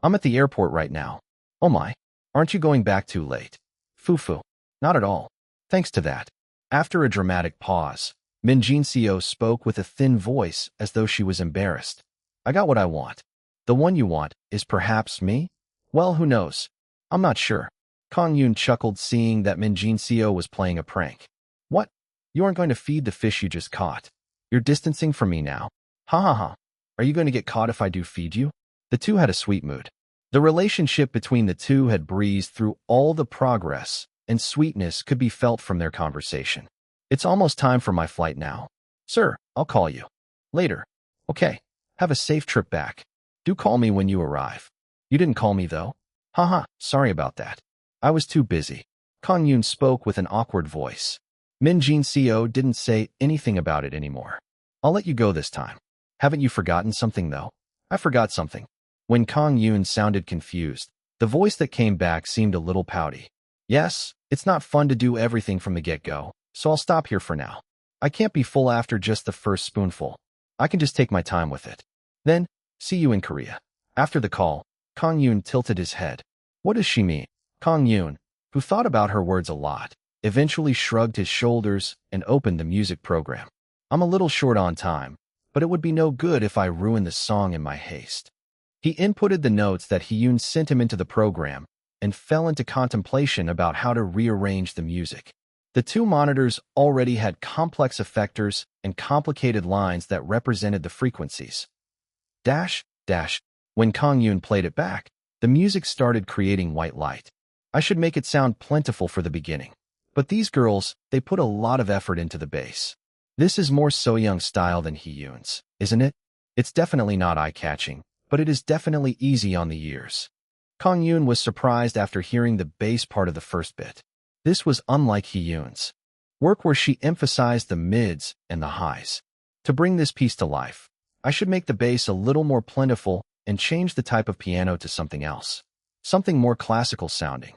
I'm at the airport right now. Oh my. Aren't you going back too late? Foo-foo. Not at all. Thanks to that. After a dramatic pause, Min Jin-seo spoke with a thin voice as though she was embarrassed. I got what I want. The one you want is perhaps me? Well, who knows? I'm not sure. Kang-yoon chuckled, seeing that Min Jin-seo was playing a prank. What? You aren't going to feed the fish you just caught. You're distancing from me now. Ha ha ha. Are you going to get caught if I do feed you? The two had a sweet mood. The relationship between the two had breezed through all the progress, and sweetness could be felt from their conversation. It's almost time for my flight now. Sir, I'll call you. Later. Okay. Have a safe trip back. Do call me when you arrive. You didn't call me though? Haha, sorry about that. I was too busy. Kang-yoon spoke with an awkward voice. Min Jin-seo didn't say anything about it anymore. I'll let you go this time. Haven't you forgotten something though? I forgot something. When Kang-yoon sounded confused, the voice that came back seemed a little pouty. Yes, it's not fun to do everything from the get-go, so I'll stop here for now. I can't be full after just the first spoonful. I can just take my time with it. Then, see you in Korea. After the call, Kang-yoon tilted his head. What does she mean? Kang-yoon, who thought about her words a lot, eventually shrugged his shoulders and opened the music program. I'm a little short on time, but it would be no good if I ruined the song in my haste. He inputted the notes that Hyun sent him into the program and fell into contemplation about how to rearrange the music. The two monitors already had complex effectors and complicated lines that represented the frequencies. Dash, dash. When Kang-yoon played it back, the music started creating white light. I should make it sound plentiful for the beginning. But these girls, they put a lot of effort into the bass. This is more So-young style than Hyun's, isn't it? It's definitely not eye-catching, but it is definitely easy on the ears. Kang-yoon was surprised after hearing the bass part of the first bit. This was unlike Hyun's work, where she emphasized the mids and the highs. To bring this piece to life, I should make the bass a little more plentiful and change the type of piano to something else. Something more classical sounding.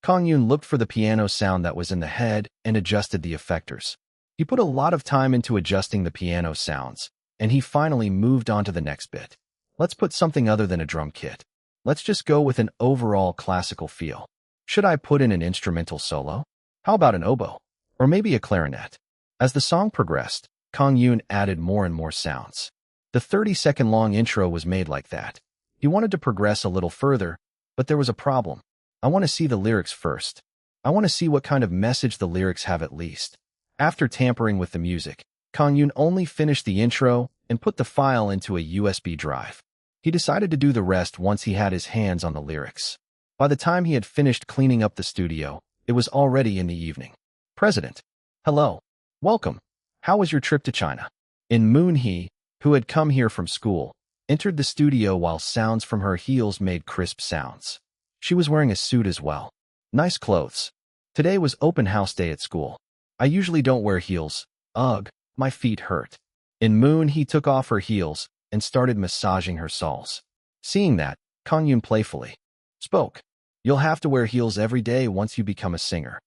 Kang-yoon looked for the piano sound that was in the head and adjusted the effectors. He put a lot of time into adjusting the piano sounds, and he finally moved on to the next bit. Let's put something other than a drum kit. Let's just go with an overall classical feel. Should I put in an instrumental solo? How about an oboe? Or maybe a clarinet? As the song progressed, Kang-yoon added more and more sounds. The 30-second long intro was made like that. He wanted to progress a little further, but there was a problem. I want to see the lyrics first. I want to see what kind of message the lyrics have at least. After tampering with the music, Kang-yoon only finished the intro and put the file into a USB drive. He decided to do the rest once he had his hands on the lyrics. By the time he had finished cleaning up the studio, it was already in the evening. President. Hello. Welcome. How was your trip to China? In-moon-hee, who had come here from school, entered the studio while sounds from her heels made crisp sounds. She was wearing a suit as well. Nice clothes. Today was open house day at school. I usually don't wear heels. Ugh, my feet hurt. In-moon-hee took off her heels and started massaging her soles. Seeing that, Kang-yoon playfully spoke. You'll have to wear heels every day once you become a singer.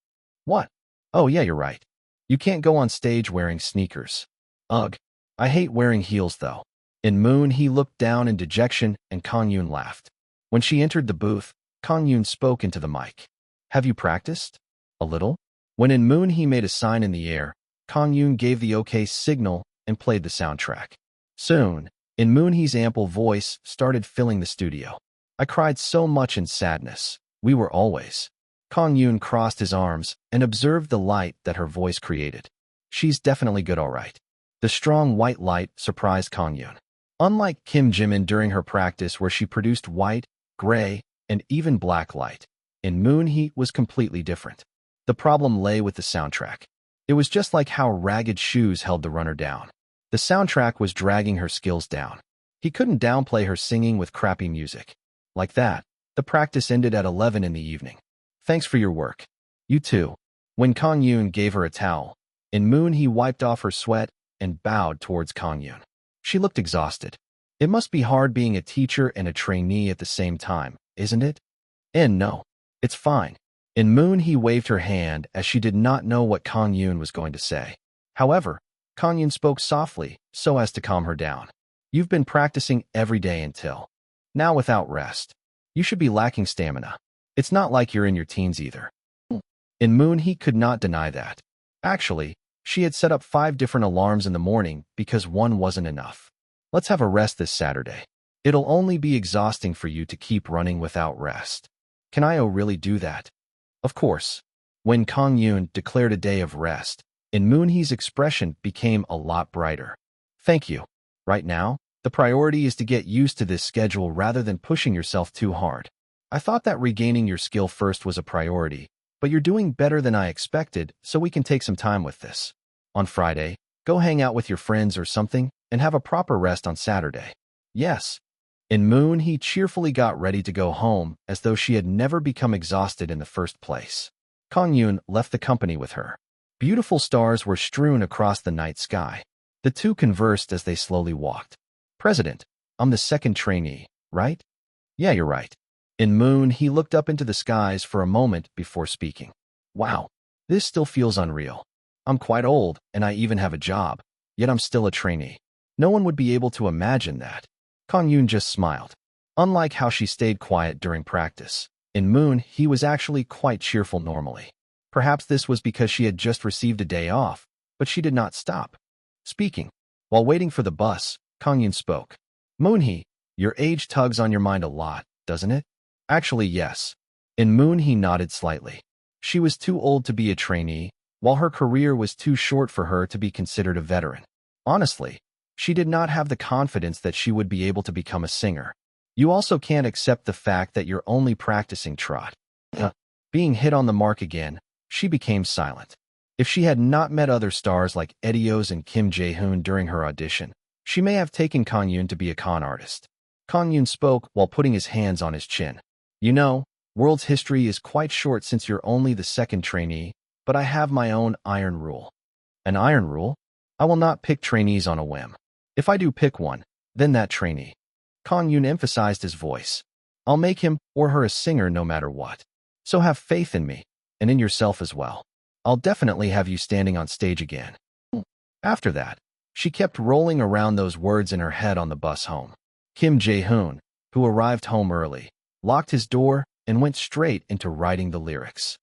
What? Oh yeah, you're right. You can't go on stage wearing sneakers. Ugh, I hate wearing heels though. In-moon-hee looked down in dejection and Kang-yoon laughed. When she entered the booth, Kang-yoon spoke into the mic. Have you practiced? A little? When In-moon-hee made a sign in the air, Kang-yoon gave the OK signal and played the soundtrack. Soon, In Moon-hee's ample voice started filling the studio. I cried so much in sadness. We were always. Kang-yoon crossed his arms and observed the light that her voice created. She's definitely good, all right. The strong white light surprised Kang-yoon. Unlike Kim Jimin during her practice where she produced white, gray, and even black light, in Moon-hee was completely different. The problem lay with the soundtrack. It was just like how ragged shoes held the runner down. The soundtrack was dragging her skills down. He couldn't downplay her singing with crappy music. Like that, the practice ended at 11 in the evening. Thanks for your work. You too. When Kang-yoon gave her a towel, in Moon-hee wiped off her sweat and bowed towards Kang-yoon. She looked exhausted. It must be hard being a teacher and a trainee at the same time, isn't it? And no, it's fine. In Moon-hee waved her hand as she did not know what Kang-yoon was going to say. However, Kang-yoon spoke softly so as to calm her down. You've been practicing every day until now without rest. You should be lacking stamina. It's not like you're in your teens either. In Moon-hee could not deny that. Actually, she had set up 5 different alarms in the morning because one wasn't enough. Let's have a rest this Saturday. It'll only be exhausting for you to keep running without rest. Can I really do that? Of course. When Kang-yoon declared a day of rest, in Moon-hee's expression became a lot brighter. Thank you. Right now, the priority is to get used to this schedule rather than pushing yourself too hard. I thought that regaining your skill first was a priority, but you're doing better than I expected, so we can take some time with this. On Friday, go hang out with your friends or something, and have a proper rest on Saturday. Yes. In Moon-hee cheerfully got ready to go home as though she had never become exhausted in the first place. Kang-yoon left the company with her. Beautiful stars were strewn across the night sky. The two conversed as they slowly walked. President, I'm the second trainee, right? Yeah, you're right. In Moon-hee looked up into the skies for a moment before speaking. Wow, this still feels unreal. I'm quite old, and I even have a job, yet I'm still a trainee. No one would be able to imagine that. Kang-yoon just smiled. Unlike how she stayed quiet during practice, in Moon-hee was actually quite cheerful normally. Perhaps this was because she had just received a day off, but she did not stop speaking. While waiting for the bus, Kang-yoon spoke. Moon-hee, your age tugs on your mind a lot, doesn't it? Actually, yes. In Moon-hee nodded slightly. She was too old to be a trainee, while her career was too short for her to be considered a veteran. Honestly, she did not have the confidence that she would be able to become a singer. You also can't accept the fact that you're only practicing trot. Being hit on the mark again, she became silent. If she had not met other stars like Edios and Kim Jae-hoon during her audition, she may have taken Kang-yoon to be a con artist. Kang-yoon spoke while putting his hands on his chin. You know, world's history is quite short since you're only the second trainee, but I have my own iron rule. An iron rule? I will not pick trainees on a whim. If I do pick one, then that trainee. Kang-yoon emphasized his voice. I'll make him or her a singer no matter what. So have faith in me, and in yourself as well. I'll definitely have you standing on stage again. After that, she kept rolling around those words in her head on the bus home. Kim Jae-hoon, who arrived home early, locked his door and went straight into writing the lyrics.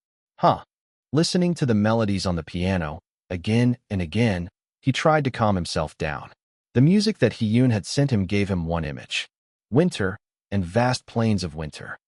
Listening to the melodies on the piano, again and again, he tried to calm himself down. The music that Hee-yoon had sent him gave him one image. Winter and vast plains of winter.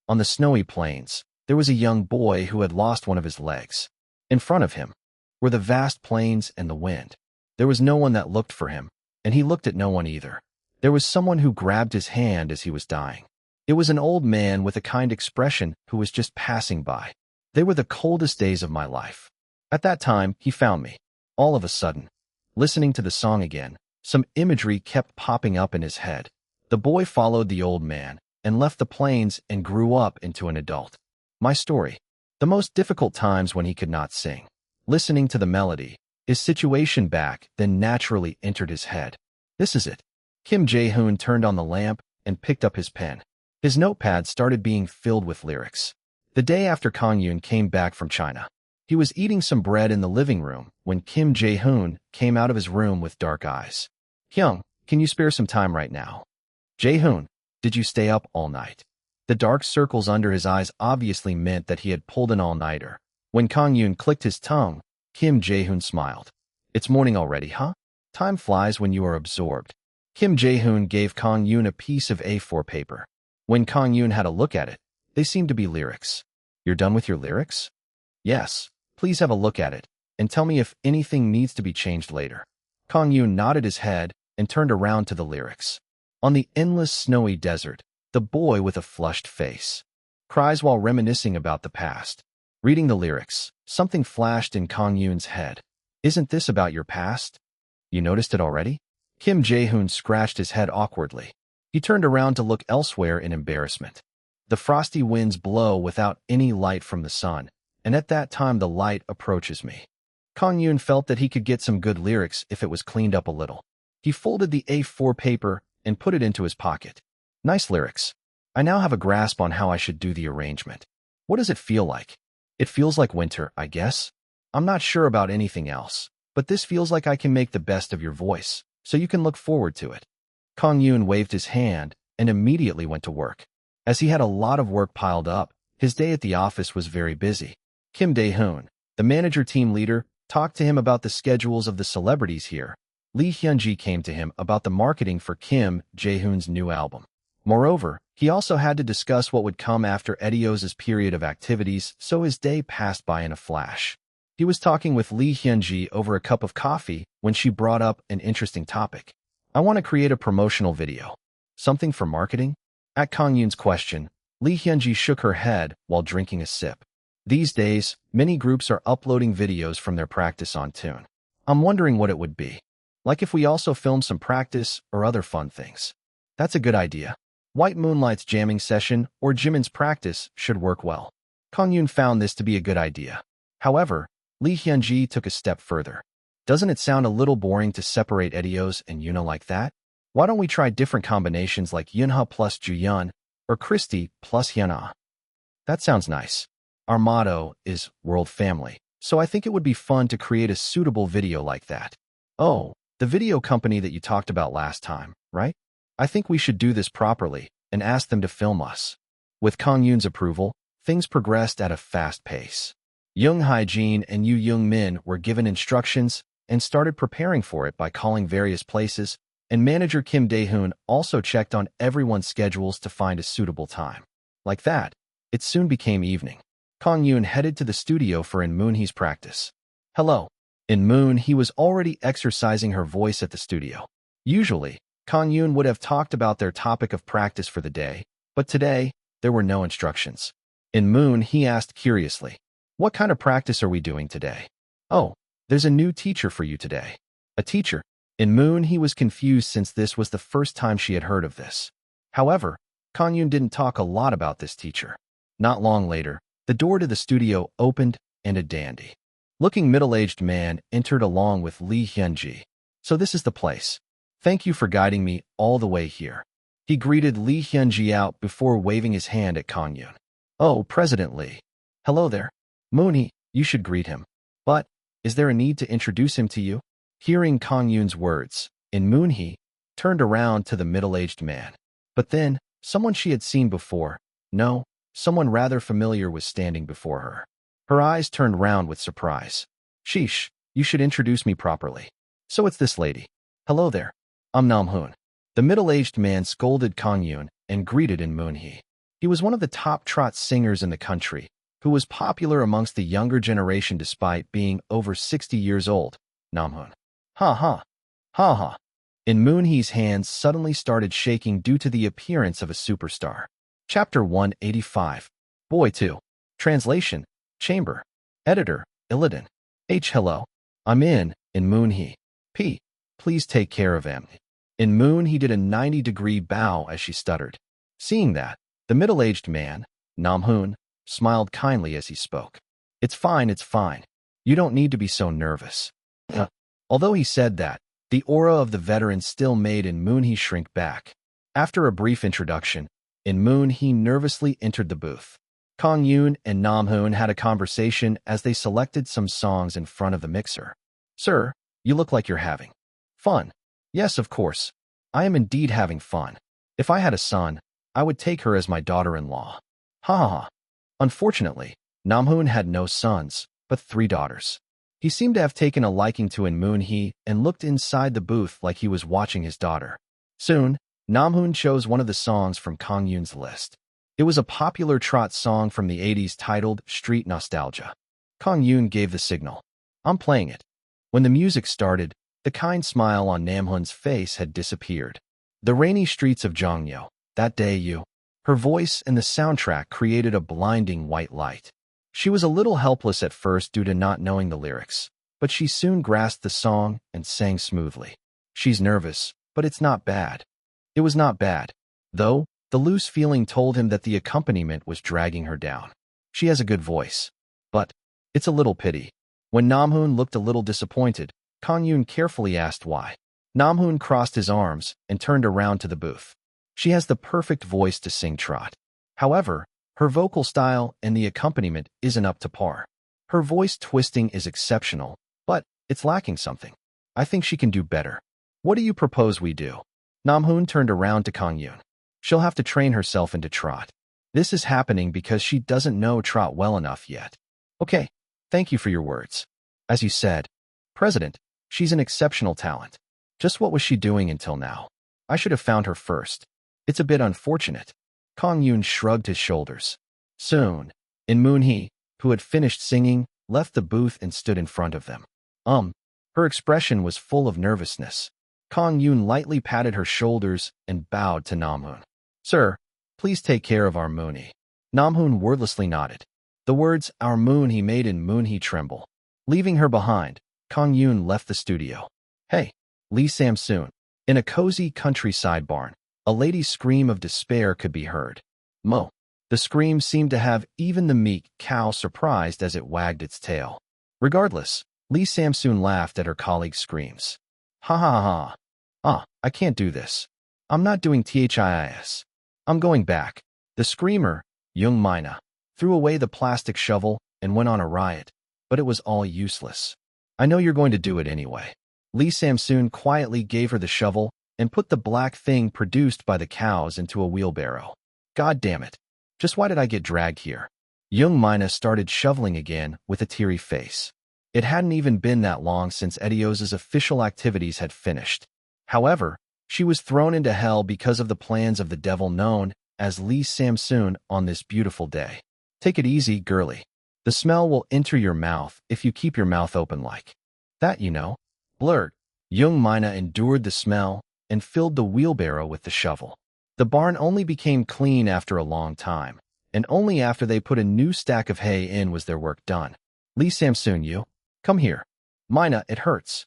On the snowy plains, there was a young boy who had lost one of his legs. In front of him were the vast plains and the wind. There was no one that looked for him, and he looked at no one either. There was someone who grabbed his hand as he was dying. It was an old man with a kind expression who was just passing by. They were the coldest days of my life. At that time, he found me. All of a sudden, listening to the song again, some imagery kept popping up in his head. The boy followed the old man and left the plains and grew up into an adult. My story. The most difficult times when he could not sing. Listening to the melody, his situation back then naturally entered his head. This is it. Kim Jae-hoon turned on the lamp and picked up his pen. His notepad started being filled with lyrics. The day after Kang-yoon came back from China, he was eating some bread in the living room when Kim Jae-hoon came out of his room with dark eyes. Hyung, can you spare some time right now? Jae-hoon, did you stay up all night? The dark circles under his eyes obviously meant that he had pulled an all-nighter. When Kang-yoon clicked his tongue, Kim Jae-hoon smiled. It's morning already, huh? Time flies when you are absorbed. Kim Jae-hoon gave Kang-yoon a piece of A4 paper. When Kang-yoon had a look at it, they seemed to be lyrics. You're done with your lyrics? Yes. Please have a look at it, and tell me if anything needs to be changed later. Kang-yoon nodded his head and turned around to the lyrics. On the endless snowy desert, the boy with a flushed face cries while reminiscing about the past. Reading the lyrics, something flashed in Kang-yoon's head. Isn't this about your past? You noticed it already? Kim Jae-hoon scratched his head awkwardly. He turned around to look elsewhere in embarrassment. The frosty winds blow without any light from the sun, and at that time the light approaches me. Kang-yoon felt that he could get some good lyrics if it was cleaned up a little. He folded the A4 paper and put it into his pocket. Nice lyrics. I now have a grasp on how I should do the arrangement. What does it feel like? It feels like winter, I guess. I'm not sure about anything else, but this feels like I can make the best of your voice, so you can look forward to it. Kang-yoon waved his hand and immediately went to work. As he had a lot of work piled up, his day at the office was very busy. Kim Dae-hoon, the manager team leader, talked to him about the schedules of the celebrities here. Lee Hyun-ji came to him about the marketing for Kim Jae-hoon's new album. Moreover, he also had to discuss what would come after Edios's period of activities, so his day passed by in a flash. He was talking with Lee Hyun-ji over a cup of coffee when she brought up an interesting topic. I want to create a promotional video. Something for marketing? At Kang-yoon's question, Lee Hyun-ji shook her head while drinking a sip. These days, many groups are uploading videos from their practice on Tune. I'm wondering what it would be. Like if we also film some practice or other fun things. That's a good idea. White Moonlight's jamming session or Jimin's practice should work well. Kang-yoon found this to be a good idea. However, Lee Hyun-ji took a step further. Doesn't it sound a little boring to separate Edios and Yuna like that? Why don't we try different combinations like Yunha plus Juyun or Christy plus Hyuna? That sounds nice. Our motto is World Family, so I think it would be fun to create a suitable video like that. Oh, the video company that you talked about last time, right? I think we should do this properly and ask them to film us. With Kang-yoon's approval, things progressed at a fast pace. Young Hae-jin and Yoo Young-min were given instructions and started preparing for it by calling various places, and manager Kim Dae-hoon also checked on everyone's schedules to find a suitable time. Like that, it soon became evening. Kang-yoon headed to the studio for In Moon-hee's practice. Hello. In Moon-hee was already exercising her voice at the studio. Usually, Kang-yoon would have talked about their topic of practice for the day, but today, there were no instructions. In Moon-hee asked curiously, "What kind of practice are we doing today?" "Oh, there's a new teacher for you today." A teacher? In Moon-hee was confused since this was the first time she had heard of this. However, Kang-yoon didn't talk a lot about this teacher. Not long later, the door to the studio opened and a dandy-looking middle-aged man entered along with Lee Hyun-ji. "So this is the place. Thank you for guiding me all the way here." He greeted Lee Hyun-ji out before waving his hand at Kang-yoon. "Oh, President Lee. Hello there. Moon-hee, you should greet him. But, is there a need to introduce him to you?" Hearing Kang-yoon's words, In Moon-hee turned around to the middle-aged man. But then, someone she had seen before, no, someone rather familiar was standing before her. Her eyes turned round with surprise. "Sheesh, you should introduce me properly. So it's this lady. Hello there. I'm Nam-hoon." The middle-aged man scolded Kang-yoon and greeted In Moon-hee. He was one of the top trot singers in the country, who was popular amongst the younger generation despite being over 60 years old. Nam-hoon. Ha ha. Ha ha. In Moon-hee's hands suddenly started shaking due to the appearance of a superstar. Chapter 185. Boy 2. Translation. Chamber. Editor. Illidan. H. Hello. I'm In Moon-hee. P. Please take care of him. In Moon-hee did a 90-degree bow as she stuttered. Seeing that, the middle-aged man, Nam-hoon, smiled kindly as he spoke. It's fine. You don't need to be so nervous." Although he said that, the aura of the veteran still made In Moon-hee shrink back. After a brief introduction, In Moon-hee nervously entered the booth. Kang-yoon and Nam-hoon had a conversation as they selected some songs in front of the mixer. "Sir, you look like you're having fun." "Yes, of course. I am indeed having fun. If I had a son, I would take her as my daughter-in-law." Ha ha ha. Unfortunately, Nam-hoon had no sons, but 3 daughters. He seemed to have taken a liking to In Moon-hee and looked inside the booth like he was watching his daughter. Soon, Namhoon chose one of the songs from Kang-yoon's list. It was a popular trot song from the 80s titled Street Nostalgia. Kang-yoon gave the signal. I'm playing it. When the music started, the kind smile on Namhoon's face had disappeared. The rainy streets of Jongno, that day you. Her voice and the soundtrack created a blinding white light. She was a little helpless at first due to not knowing the lyrics, but she soon grasped the song and sang smoothly. She's nervous, but it's not bad. It was not bad, though. The loose feeling told him that the accompaniment was dragging her down. She has a good voice, but it's a little pity. When Namhoon looked a little disappointed, Kang-yoon carefully asked why. Namhoon crossed his arms and turned around to the booth. She has the perfect voice to sing trot. However, her vocal style and the accompaniment isn't up to par. Her voice twisting is exceptional, but it's lacking something. I think she can do better. What do you propose we do? Namhoon turned around to Kang-yoon. She'll have to train herself into trot. This is happening because she doesn't know trot well enough yet. Okay, thank you for your words. As you said, President, she's an exceptional talent. Just what was she doing until now? I should have found her first. It's a bit unfortunate. Kang-yoon shrugged his shoulders. Soon, In-moon-hee, who had finished singing, left the booth and stood in front of them. Her expression was full of nervousness. Kang-yoon lightly patted her shoulders and bowed to Namhoon. Sir, please take care of our Moon-hee. Namhoon wordlessly nodded. The words, our Moon-hee made In-moon-hee tremble. Leaving her behind, Kang-yoon left the studio. Hey, Lee Sam-soon. In a cozy countryside barn, a lady's scream of despair could be heard. Mo. The scream seemed to have even the meek cow surprised as it wagged its tail. Regardless, Lee Sam-soon laughed at her colleague's screams. Ha ha ha. I can't do this. I'm not doing THIIS. I'm going back. The screamer, Young Mina, threw away the plastic shovel and went on a riot, but it was all useless. I know you're going to do it anyway. Lee Sam-soon quietly gave her the shovel and put the black thing produced by the cows into a wheelbarrow. God damn it. Just why did I get dragged here? Young Mina started shoveling again with a teary face. It hadn't even been that long since Edios's official activities had finished. However, she was thrown into hell because of the plans of the devil known as Lee Sam-soon on this beautiful day. Take it easy, girlie. The smell will enter your mouth if you keep your mouth open like that, you know. Blurt. Young Mina endured the smell and filled the wheelbarrow with the shovel. The barn only became clean after a long time, and only after they put a new stack of hay in was their work done. Lee Sam-soon, you. Come here. Mina, it hurts.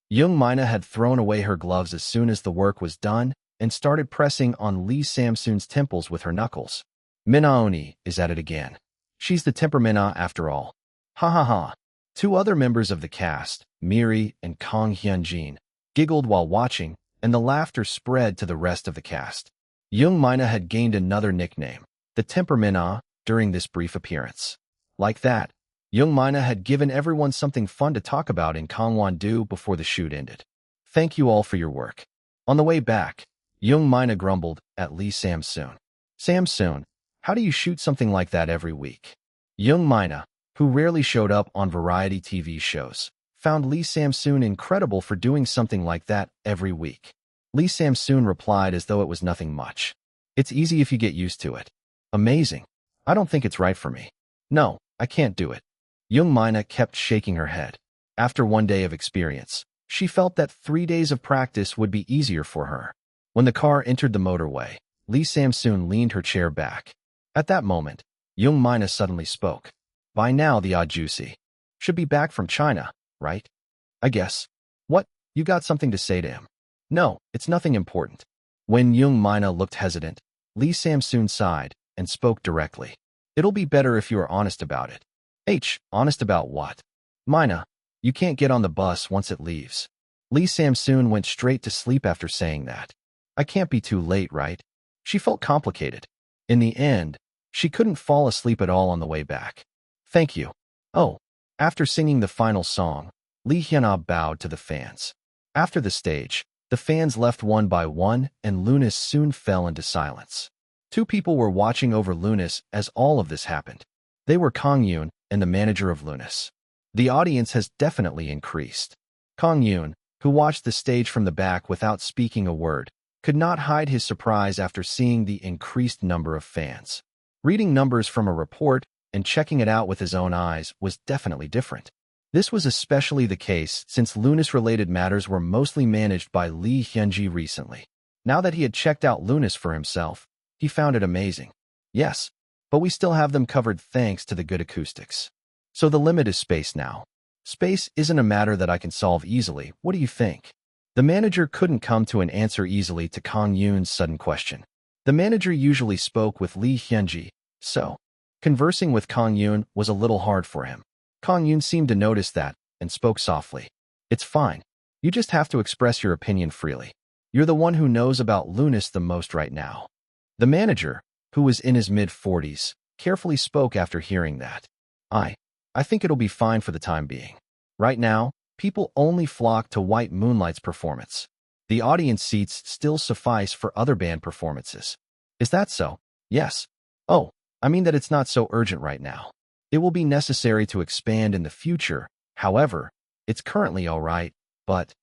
Young Mina had thrown away her gloves as soon as the work was done and started pressing on Lee Sam-soon's temples with her knuckles. Mina-oni is at it again. She's the temperamenta after all. Ha ha ha. Two other members of the cast, Miri and Kang Hyun-jin, giggled while watching, and the laughter spread to the rest of the cast. Young Mina had gained another nickname, the temperamenta, during this brief appearance. Like that, Young Mina had given everyone something fun to talk about in Gangwon-do before the shoot ended. Thank you all for your work. On the way back, Young Mina grumbled at Lee Sam-soon. Sam-soon, how do you shoot something like that every week? Young Mina, who rarely showed up on variety TV shows, found Lee Sam-soon incredible for doing something like that every week. Lee Sam-soon replied as though it was nothing much. It's easy if you get used to it. Amazing. I don't think it's right for me. No, I can't do it. Young Mina kept shaking her head. After one day of experience, she felt that 3 days of practice would be easier for her. When the car entered the motorway, Lee Sam-soon leaned her chair back. At that moment, Young Mina suddenly spoke. By now the Juicy should be back from China, right? I guess. What? You got something to say to him? No, it's nothing important. When Young Mina looked hesitant, Lee Sam-soon sighed and spoke directly. It'll be better if you are honest about it. Honest about what? Mina, you can't get on the bus once it leaves. Lee Sam-soon went straight to sleep after saying that. I can't be too late, right? She felt complicated. In the end, she couldn't fall asleep at all on the way back. Thank you. Oh. After singing the final song, Lee Hyun-ah bowed to the fans. After the stage, the fans left one by one and Lunis soon fell into silence. Two people were watching over Lunis as all of this happened. They were Kang-yoon and the manager of Lunis. The audience has definitely increased. Kang-yoon, who watched the stage from the back without speaking a word, could not hide his surprise after seeing the increased number of fans. Reading numbers from a report and checking it out with his own eyes was definitely different. This was especially the case since Lunas-related matters were mostly managed by Lee Hyunji recently. Now that he had checked out Lunas for himself, he found it amazing. Yes, but we still have them covered thanks to the good acoustics. So the limit is space now. Space isn't a matter that I can solve easily. What do you think? The manager couldn't come to an answer easily to Kang-yoon's sudden question. The manager usually spoke with Lee Hyunji, so conversing with Kang-yoon was a little hard for him. Kang-yoon seemed to notice that and spoke softly. It's fine. You just have to express your opinion freely. You're the one who knows about Lunas the most right now. The manager, who was in his mid-40s, carefully spoke after hearing that. I think it'll be fine for the time being. Right now, people only flock to White Moonlight's performance. The audience seats still suffice for other band performances. Is that so? Yes. Oh, I mean that it's not so urgent right now. It will be necessary to expand in the future. However, it's currently all right, but...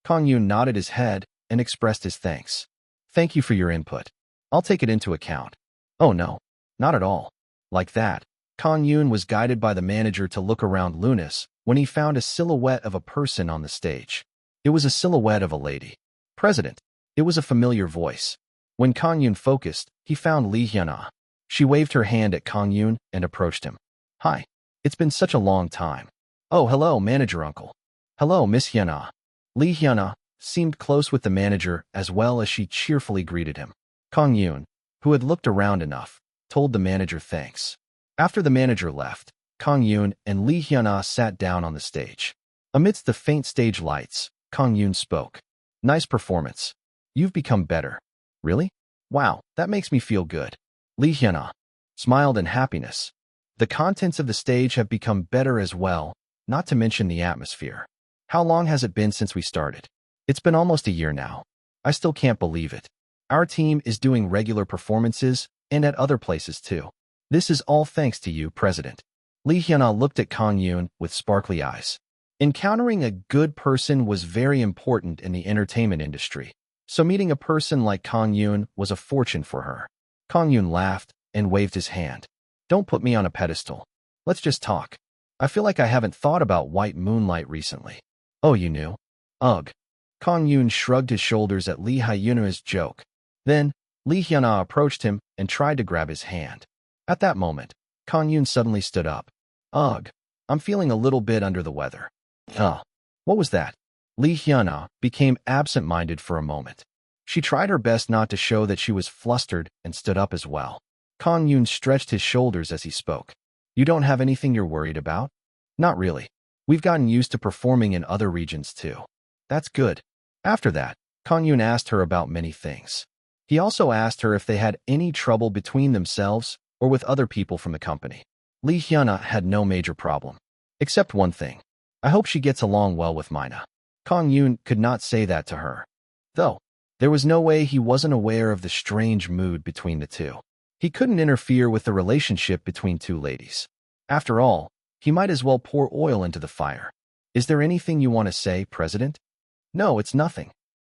Kang-yoon nodded his head and expressed his thanks. Thank you for your input. I'll take it into account. Oh no, not at all. Like that, Kang-yoon was guided by the manager to look around Lunas when he found a silhouette of a person on the stage. It was a silhouette of a lady. President. It was a familiar voice. When Kang-yoon focused, he found Lee Hyuna. She waved her hand at Kang-yoon and approached him. Hi. It's been such a long time. Oh, hello, manager uncle. Hello, Miss Hyuna. Lee Hyuna seemed close with the manager as well as she cheerfully greeted him. Kang-yoon, who had looked around enough, told the manager thanks. After the manager left, Kang-yoon and Lee Hyuna sat down on the stage. Amidst the faint stage lights, Kang-yoon spoke. Nice performance. You've become better. Really? Wow, that makes me feel good. Lee Hyuna smiled in happiness. The contents of the stage have become better as well, not to mention the atmosphere. How long has it been since we started? It's been almost a year now. I still can't believe it. Our team is doing regular performances and at other places too. This is all thanks to you, President. Lee Hyuna looked at Kang-yoon with sparkly eyes. Encountering a good person was very important in the entertainment industry, so meeting a person like Kang-yoon was a fortune for her. Kang-yoon laughed and waved his hand. Don't put me on a pedestal. Let's just talk. I feel like I haven't thought about White Moonlight recently. Oh, you knew? Ugh. Kang-yoon shrugged his shoulders at Lee Hyuna's joke. Then, Lee Hyuna approached him and tried to grab his hand. At that moment, Kang-yoon suddenly stood up. Ugh. I'm feeling a little bit under the weather. What was that? Lee Hyuna became absent-minded for a moment. She tried her best not to show that she was flustered and stood up as well. Kang-yoon stretched his shoulders as he spoke. You don't have anything you're worried about? Not really. We've gotten used to performing in other regions too. That's good. After that, Kang-yoon asked her about many things. He also asked her if they had any trouble between themselves or with other people from the company. Lee Hyuna had no major problem. Except one thing. I hope she gets along well with Mina. Kang-yoon could not say that to her. Though, there was no way he wasn't aware of the strange mood between the two. He couldn't interfere with the relationship between two ladies. After all, he might as well pour oil into the fire. Is there anything you want to say, President? No, it's nothing.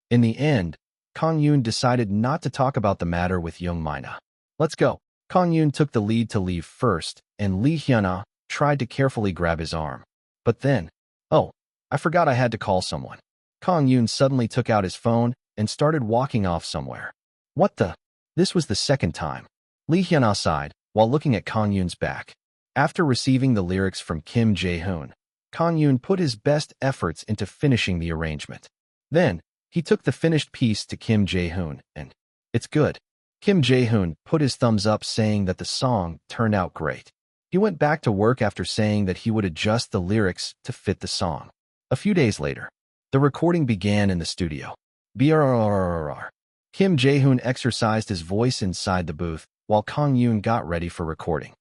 In the end, Kang-yoon decided not to talk about the matter with young Mina. Let's go. Kang-yoon took the lead to leave first, and Lee Hyuna tried to carefully grab his arm. But then, I forgot I had to call someone. Kang-yoon suddenly took out his phone and started walking off somewhere. What the? This was the second time. Lee Hyuna sighed while looking at Kang-yoon's back. After receiving the lyrics from Kim Jae-hoon, Kang-yoon put his best efforts into finishing the arrangement. Then, he took the finished piece to Kim Jae-hoon and, it's good. Kim Jae-hoon put his thumbs up saying that the song turned out great. He went back to work after saying that he would adjust the lyrics to fit the song. A few days later, the recording began in the studio. Brrrr. Kim Jae-hoon exercised his voice inside the booth while Kang-yoon got ready for recording.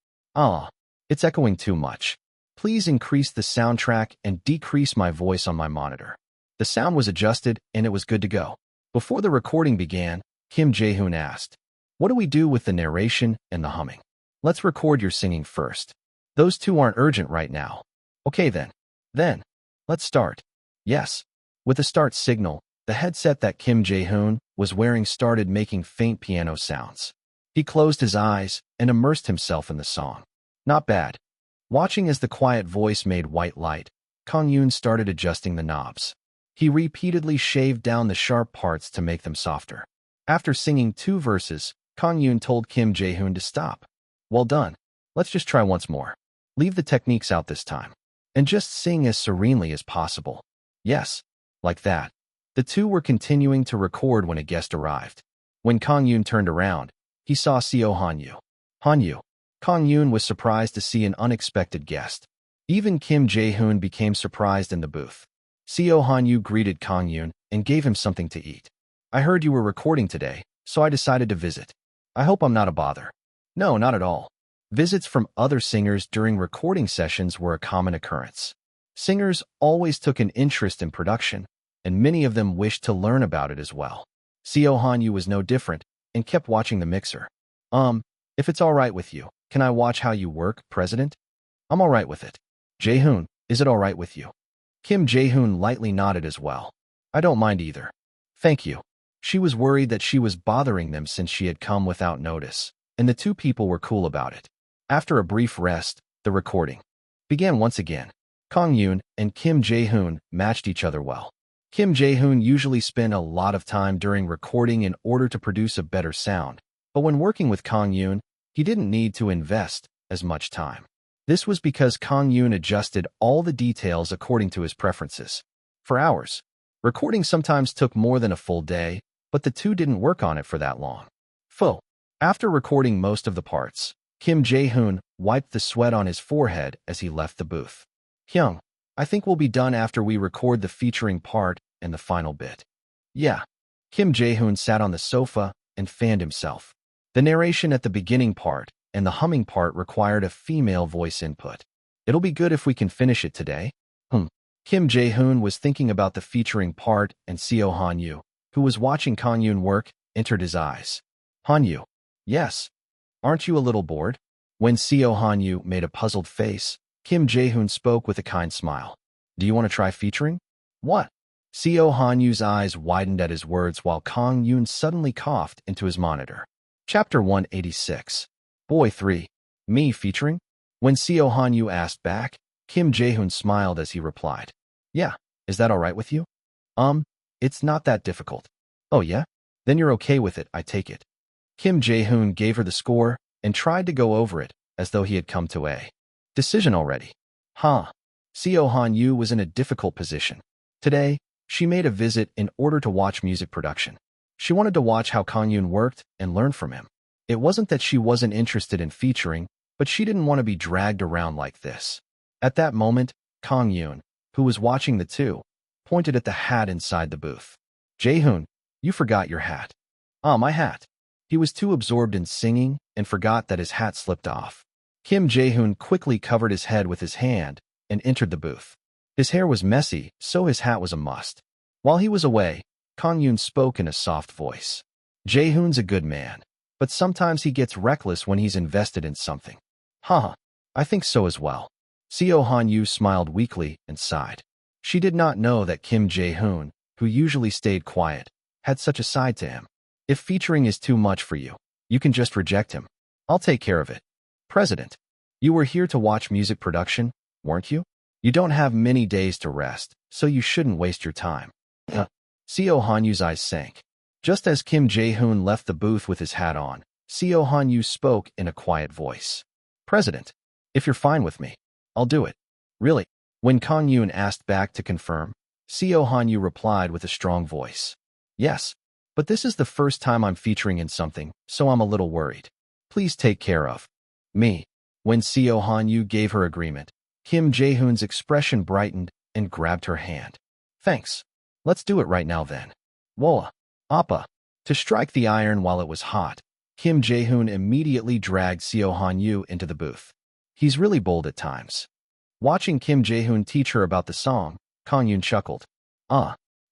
It's echoing too much. Please increase the soundtrack and decrease my voice on my monitor. The sound was adjusted and it was good to go. Before the recording began, Kim Jae-hoon asked, what do we do with the narration and the humming? Let's record your singing first. Those two aren't urgent right now. Okay then. Let's start. Yes. With the start signal, the headset that Kim Jae-hoon was wearing started making faint piano sounds. He closed his eyes and immersed himself in the song. Not bad. Watching as the quiet voice made white light, Kang-yoon started adjusting the knobs. He repeatedly shaved down the sharp parts to make them softer. After singing 2 verses, Kang-yoon told Kim Jae-hoon to stop. Well done. Let's just try once more. Leave the techniques out this time. And just sing as serenely as possible. Yes. Like that. The two were continuing to record when a guest arrived. When Kang-yoon turned around, he saw Seo Hanyu. Hanyu. Kang-yoon was surprised to see an unexpected guest. Even Kim Jae-hoon became surprised in the booth. Seo Hanyu greeted Kang-yoon and gave him something to eat. I heard you were recording today, so I decided to visit. I hope I'm not a bother. No, not at all. Visits from other singers during recording sessions were a common occurrence. Singers always took an interest in production, and many of them wished to learn about it as well. Seo Hanyu was no different and kept watching the mixer. If it's all right with you, can I watch how you work, President? I'm all right with it. Jae-hoon, is it all right with you? Kim Jae-hoon lightly nodded as well. I don't mind either. Thank you. She was worried that she was bothering them since she had come without notice, and the two people were cool about it. After a brief rest, the recording began once again. Kang-yoon and Kim Jae-hoon matched each other well. Kim Jae-hoon usually spent a lot of time during recording in order to produce a better sound, but when working with Kang-yoon, he didn't need to invest as much time. This was because Kang-yoon adjusted all the details according to his preferences. For hours, recording sometimes took more than a full day, but the two didn't work on it for that long. After recording most of the parts, Kim Jae-hoon wiped the sweat on his forehead as he left the booth. Hyung, I think we'll be done after we record the featuring part and the final bit. Yeah. Kim Jae-hoon sat on the sofa and fanned himself. The narration at the beginning part and the humming part required a female voice input. It'll be good if we can finish it today. Kim Jae-hoon was thinking about the featuring part, and Seo Hanyu, who was watching Kang-yoon work, entered his eyes. Hanyu. Yes. Aren't you a little bored? When Seo Hanyu made a puzzled face, Kim Jae-hoon spoke with a kind smile. Do you want to try featuring? What? Seo Hanyu's eyes widened at his words while Kang-yoon suddenly coughed into his monitor. Chapter 186. Boy 3. Me featuring? When Seo Hanyu asked back, Kim Jae-hoon smiled as he replied. Yeah, is that all right with you? It's not that difficult. Oh yeah? Then you're okay with it, I take it. Kim Jae-hoon gave her the score and tried to go over it as though he had come to a decision already. Seo Hanyu was in a difficult position. Today, she made a visit in order to watch music production. She wanted to watch how Kang-yoon worked and learn from him. It wasn't that she wasn't interested in featuring, but she didn't want to be dragged around like this. At that moment, Kang-yoon, who was watching the two, pointed at the hat inside the booth. Jae-hoon, you forgot your hat. My hat. He was too absorbed in singing and forgot that his hat slipped off. Kim Jae-hoon quickly covered his head with his hand and entered the booth. His hair was messy, so his hat was a must. While he was away, Kang-yoon spoke in a soft voice. Jae-hoon's a good man, but sometimes he gets reckless when he's invested in something. I think so as well. Seo Hanyu smiled weakly and sighed. She did not know that Kim Jae-hoon, who usually stayed quiet, had such a side to him. If featuring is too much for you, you can just reject him. I'll take care of it. President, you were here to watch music production, weren't you? You don't have many days to rest, so you shouldn't waste your time. Seo Hanyu's eyes sank. Just as Kim Jae-hoon left the booth with his hat on, Seo Hanyu spoke in a quiet voice. President, if you're fine with me, I'll do it. Really? When Kang-yoon asked back to confirm, Seo Hanyu replied with a strong voice. Yes, but this is the first time I'm featuring in something, so I'm a little worried. Please take care of me. When Seo Hanyu gave her agreement, Kim Jae-hoon's expression brightened and grabbed her hand. Thanks. Let's do it right now then. Woa. Appa. To strike the iron while it was hot, Kim Jae-hoon immediately dragged Seo Hanyu into the booth. He's really bold at times. Watching Kim Jae-hoon teach her about the song, Kang-yoon chuckled.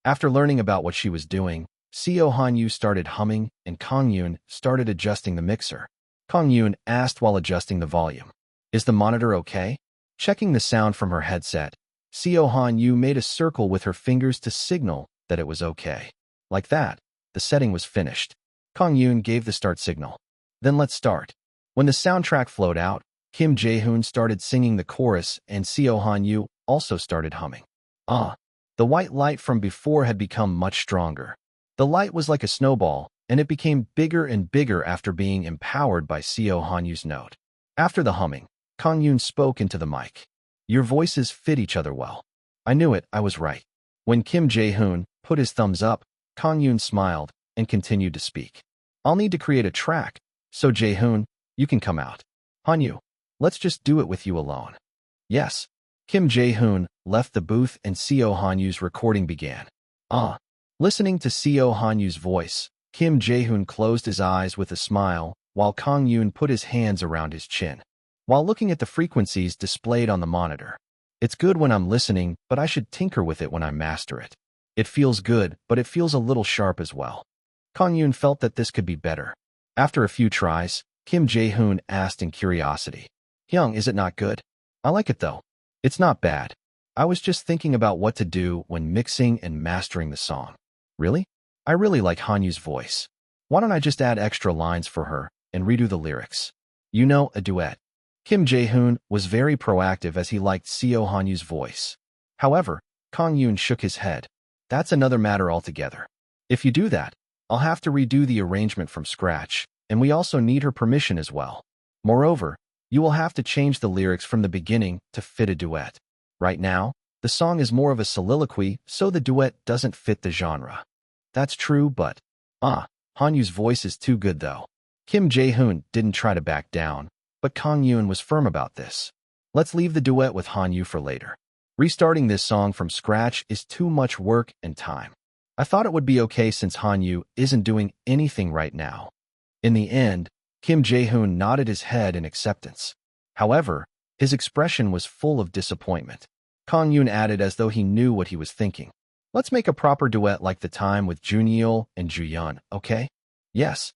After learning about what she was doing, Seo Hanyu started humming and Kang-yoon started adjusting the mixer. Kang-yoon asked while adjusting the volume. Is the monitor okay? Checking the sound from her headset, Seo Hanyu made a circle with her fingers to signal that it was okay. Like that. The setting was finished. Kang-yoon gave the start signal. Then let's start. When the soundtrack flowed out, Kim Jae-hoon started singing the chorus and Seo Han-yu also started humming. The white light from before had become much stronger. The light was like a snowball, and it became bigger and bigger after being empowered by Seo Han-yu's note. After the humming, Kang-yoon spoke into the mic. Your voices fit each other well. I knew it, I was right. When Kim Jae-hoon put his thumbs up, Kang-yoon smiled and continued to speak. I'll need to create a track, so Jae-hoon, you can come out. Han-yu, let's just do it with you alone. Yes. Kim Jae-hoon left the booth and Seo Han-yu's recording began. Listening to Seo Han-yu's voice, Kim Jae-hoon closed his eyes with a smile while Kang-yoon put his hands around his chin. While looking at the frequencies displayed on the monitor. It's good when I'm listening, but I should tinker with it when I master it. It feels good, but it feels a little sharp as well. Kang-yoon felt that this could be better. After a few tries, Kim Jae-hoon asked in curiosity. Hyung, is it not good? I like it though. It's not bad. I was just thinking about what to do when mixing and mastering the song. Really? I really like Han-yu's voice. Why don't I just add extra lines for her and redo the lyrics? You know, a duet. Kim Jae-hoon was very proactive as he liked Seo Han-yu's voice. However, Kang-yoon shook his head. That's another matter altogether. If you do that, I'll have to redo the arrangement from scratch, and we also need her permission as well. Moreover, you will have to change the lyrics from the beginning to fit a duet. Right now, the song is more of a soliloquy, so the duet doesn't fit the genre. That's true, but Han-yu's voice is too good though. Kim Jae-hoon didn't try to back down, but Kang-yoon was firm about this. Let's leave the duet with Han-yu for later. Restarting this song from scratch is too much work and time. I thought it would be okay since Han-yu isn't doing anything right now. In the end, Kim Jae-hoon nodded his head in acceptance. However, his expression was full of disappointment. Kang-yoon added as though he knew what he was thinking. Let's make a proper duet like the time with Junyeol and Jooyeon, okay? Yes.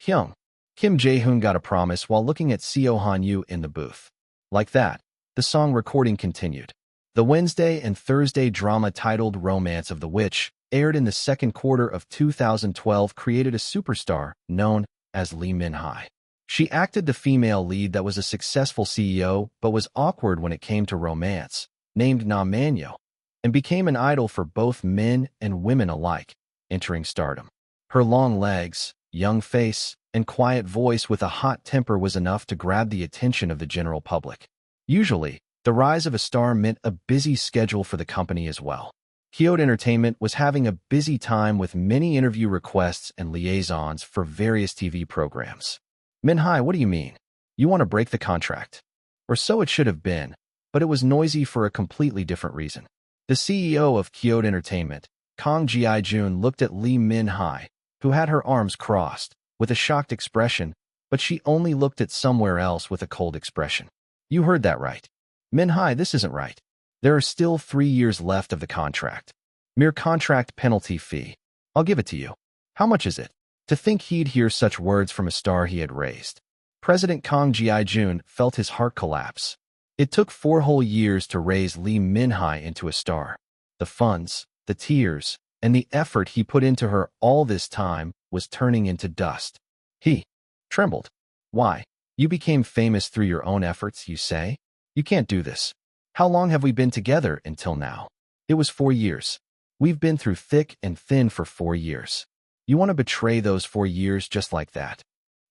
Hyung. Kim Jae-hoon got a promise while looking at Seo Han-yu in the booth. Like that, the song recording continued. The Wednesday and Thursday drama titled Romance of the Witch, aired in the second quarter of 2012, created a superstar known as Lee Min-hai. She acted the female lead that was a successful CEO but was awkward when it came to romance, named Na Manyo, and became an idol for both men and women alike, entering stardom. Her long legs, young face, and quiet voice with a hot temper was enough to grab the attention of the general public. Usually, the rise of a star meant a busy schedule for the company as well. Kyoto Entertainment was having a busy time with many interview requests and liaisons for various TV programs. Min-hai, what do you mean? You want to break the contract? Or so it should have been, but it was noisy for a completely different reason. The CEO of Kyoto Entertainment, Kang Ji-jun, looked at Lee Min-hai, who had her arms crossed, with a shocked expression, but she only looked at somewhere else with a cold expression. You heard that right. Min-hai, this isn't right. There are still 3 years left of the contract. Mere contract penalty fee. I'll give it to you. How much is it? To think he'd hear such words from a star he had raised. President Kang Ji-jun felt his heart collapse. It took 4 whole years to raise Lee Min-hai into a star. The funds, the tears, and the effort he put into her all this time was turning into dust. He trembled. Why? You became famous through your own efforts, you say? You can't do this. How long have we been together until now? It was 4 years. We've been through thick and thin for 4 years. You want to betray those 4 years just like that?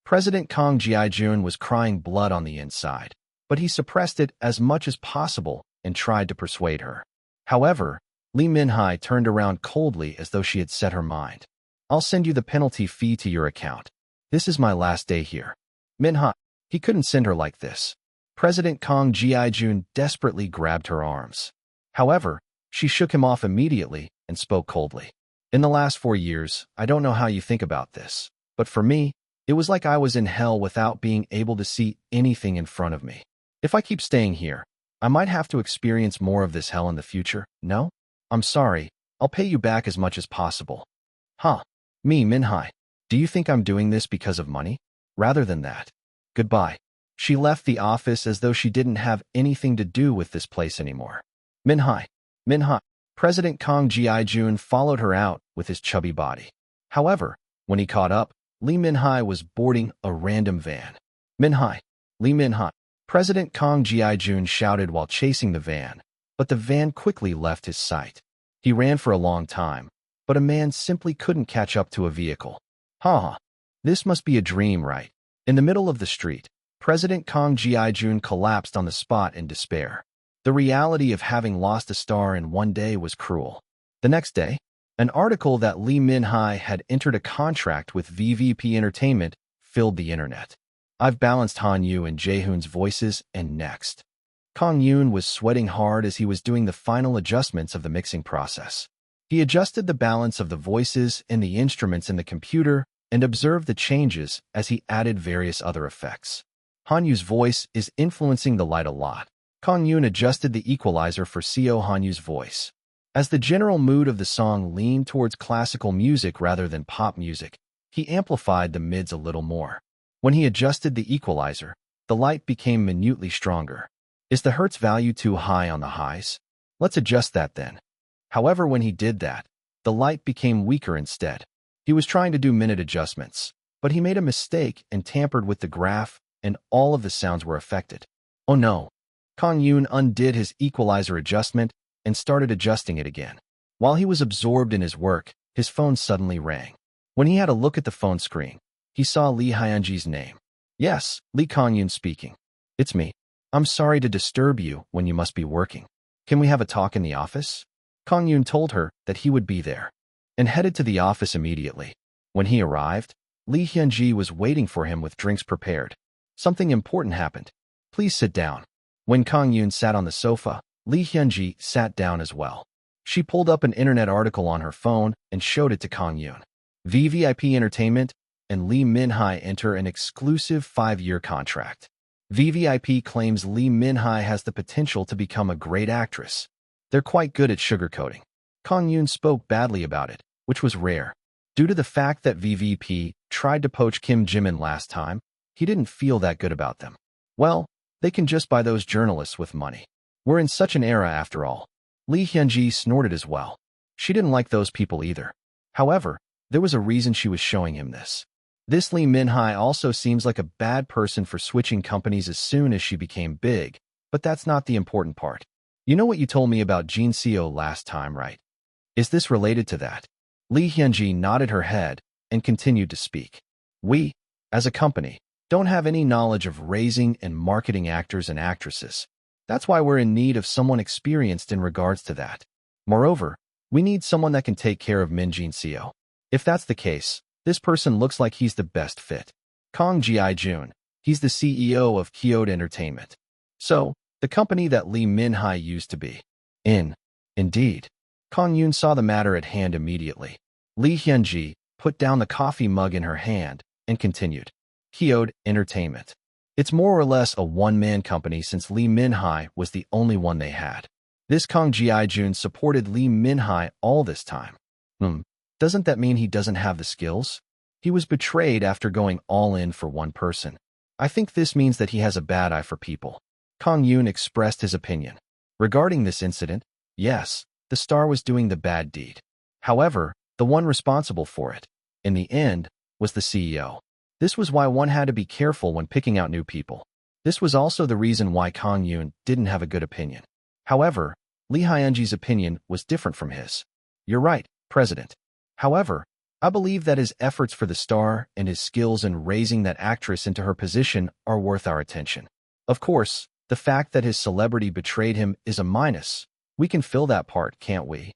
President Kang Ji-jun was crying blood on the inside, but he suppressed it as much as possible and tried to persuade her. However, Lee Min-hai turned around coldly as though she had set her mind. I'll send you the penalty fee to your account. This is my last day here. Min-hai, he couldn't send her like this. President Kang Ji-jun desperately grabbed her arms. However, she shook him off immediately and spoke coldly. In the last 4 years, I don't know how you think about this, but for me, it was like I was in hell without being able to see anything in front of me. If I keep staying here, I might have to experience more of this hell in the future, no? I'm sorry, I'll pay you back as much as possible. Me, Min-hai. Do you think I'm doing this because of money? Rather than that. Goodbye. She left the office as though she didn't have anything to do with this place anymore. Min-hai. Min-hai. President Kang Ji-jun followed her out with his chubby body. However, when he caught up, Lee Min-hai was boarding a random van. Min-hai, Lee Min-hai, President Kang-yoon shouted while chasing the van, but the van quickly left his sight. He ran for a long time, but a man simply couldn't catch up to a vehicle. Ha! This must be a dream, right? In the middle of the street, President Kang-yoon collapsed on the spot in despair. The reality of having lost a star in one day was cruel. The next day, an article that Lee Min-hai had entered a contract with VVP Entertainment filled the internet. I've balanced Han-yu and Jae-hoon's voices, and next. Kang-yoon was sweating hard as he was doing the final adjustments of the mixing process. He adjusted the balance of the voices and the instruments in the computer and observed the changes as he added various other effects. Han-yu's voice is influencing the light a lot. Kang-yoon adjusted the equalizer for CO Han-yu's voice. As the general mood of the song leaned towards classical music rather than pop music, he amplified the mids a little more. When he adjusted the equalizer, the light became minutely stronger. Is the hertz value too high on the highs? Let's adjust that then. However, when he did that, the light became weaker instead. He was trying to do minute adjustments, but he made a mistake and tampered with the graph, and all of the sounds were affected. Oh no! Kang-yoon undid his equalizer adjustment and started adjusting it again. While he was absorbed in his work, his phone suddenly rang. When he had a look at the phone screen, he saw Lee Hyunji's name. Yes, Lee Kang-yoon speaking. It's me. I'm sorry to disturb you when you must be working. Can we have a talk in the office? Kang-yoon told her that he would be there, and headed to the office immediately. When he arrived, Lee Hyunji was waiting for him with drinks prepared. Something important happened. Please sit down. When Kang-yoon sat on the sofa, Lee Hyunji sat down as well. She pulled up an internet article on her phone and showed it to Kang-yoon. VVIP Entertainment and Lee Min-hai enter an exclusive 5-year contract. VVIP claims Lee Min-hai has the potential to become a great actress. They're quite good at sugarcoating. Kang-yoon spoke badly about it, which was rare. Due to the fact that VVP tried to poach Kim Jimin last time, he didn't feel that good about them. Well, they can just buy those journalists with money. We're in such an era after all. Lee Hyunji snorted as well. She didn't like those people either. However, there was a reason she was showing him this. This Lee Min-hai also seems like a bad person for switching companies as soon as she became big, but that's not the important part. You know what you told me about Jin Seo last time, right? Is this related to that? Lee Hyunji nodded her head and continued to speak. We, as a company, don't have any knowledge of raising and marketing actors and actresses. That's why we're in need of someone experienced in regards to that. Moreover, we need someone that can take care of Min Jin Seo. If that's the case, this person looks like he's the best fit. Kang Jae-joon, he's the CEO of Kyoto Entertainment. So, the company that Lee Min-hai used to be. Indeed. Kang-yoon saw the matter at hand immediately. Lee Hyunji put down the coffee mug in her hand and continued. Kyoto Entertainment. It's more or less a one-man company since Lee Min-hai was the only one they had. This Kang Jae-joon supported Lee Min-hai all this time. Doesn't that mean he doesn't have the skills? He was betrayed after going all in for one person. I think this means that he has a bad eye for people. Kang-yoon expressed his opinion. Regarding this incident, yes, the star was doing the bad deed. However, the one responsible for it, in the end, was the CEO. This was why one had to be careful when picking out new people. This was also the reason why Kang-yoon didn't have a good opinion. However, Lee Hyunji's opinion was different from his. You're right, President. However, I believe that his efforts for the star and his skills in raising that actress into her position are worth our attention. Of course, the fact that his celebrity betrayed him is a minus. We can fill that part, can't we?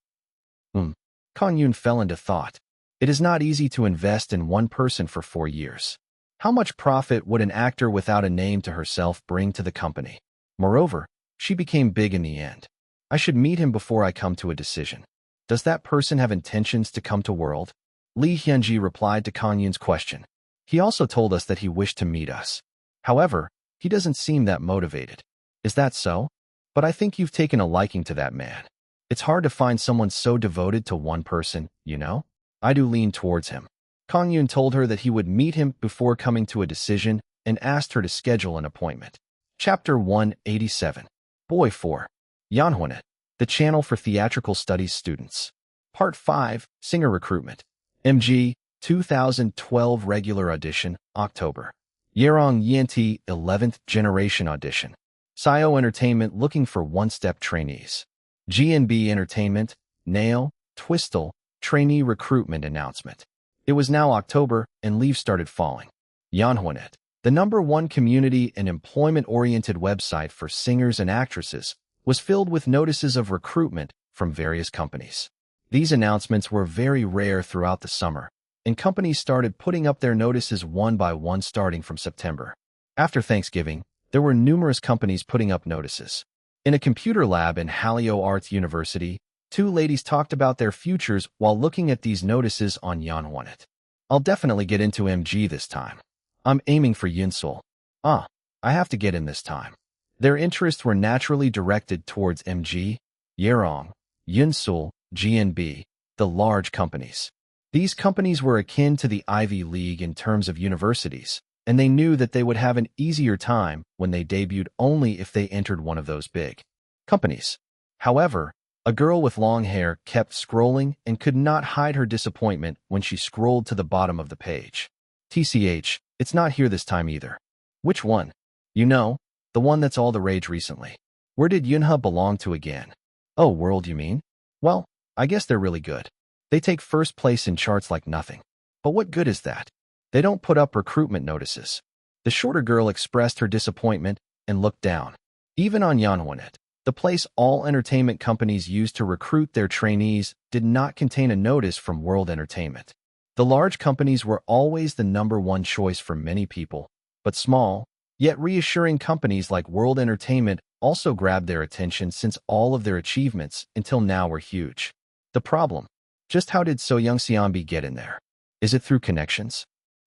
Kang-yoon fell into thought. It is not easy to invest in one person for 4 years. How much profit would an actor without a name to herself bring to the company? Moreover, she became big in the end. I should meet him before I come to a decision. Does that person have intentions to come to world? Lee Hyunji replied to Kang-yoon's question. He also told us that he wished to meet us. However, he doesn't seem that motivated. Is that so? But I think you've taken a liking to that man. It's hard to find someone so devoted to one person, you know? I do lean towards him. Kang-yoon told her that he would meet him before coming to a decision and asked her to schedule an appointment. Chapter 187. Boy 4. Yanhwanet, the channel for theatrical studies students. Part 5, Singer Recruitment. MG, 2012 Regular Audition, October. Yerong Yenti 11th Generation Audition. Sio Entertainment looking for one-step trainees. GNB Entertainment, Nail, Twistle, trainee recruitment announcement. It was now October, and leaves started falling. Yanhwanet, the #1 community and employment-oriented website for singers and actresses, was filled with notices of recruitment from various companies. These announcements were very rare throughout the summer, and companies started putting up their notices one by one starting from September. After Thanksgiving, there were numerous companies putting up notices. In a computer lab in Hallyu Arts University, 2 ladies talked about their futures while looking at these notices on Yanhwanet. I'll definitely get into MG this time. I'm aiming for Yunsul. I have to get in this time. Their interests were naturally directed towards MG, Yerong, Yunsul, GNB, the large companies. These companies were akin to the Ivy League in terms of universities, and they knew that they would have an easier time when they debuted only if they entered one of those big companies. However, a girl with long hair kept scrolling and could not hide her disappointment when she scrolled to the bottom of the page. TCH, it's not here this time either. Which one? You know, the one that's all the rage recently. Where did Yunha belong to again? Oh, World you mean? Well, I guess they're really good. They take first place in charts like nothing. But what good is that? They don't put up recruitment notices. The shorter girl expressed her disappointment and looked down. Even on Yanhwanet, the place all entertainment companies use to recruit their trainees, did not contain a notice from World Entertainment. The large companies were always the #1 choice for many people, but small, yet reassuring companies like World Entertainment also grabbed their attention since all of their achievements until now were huge. The problem: just how did So Young Seonbi get in there? Is it through connections?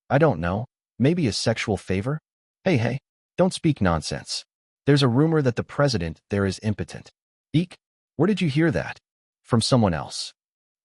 I don't know. Maybe a sexual favor? Hey, don't speak nonsense. There's a rumor that the president there is impotent. Eek? Where did you hear that? From someone else.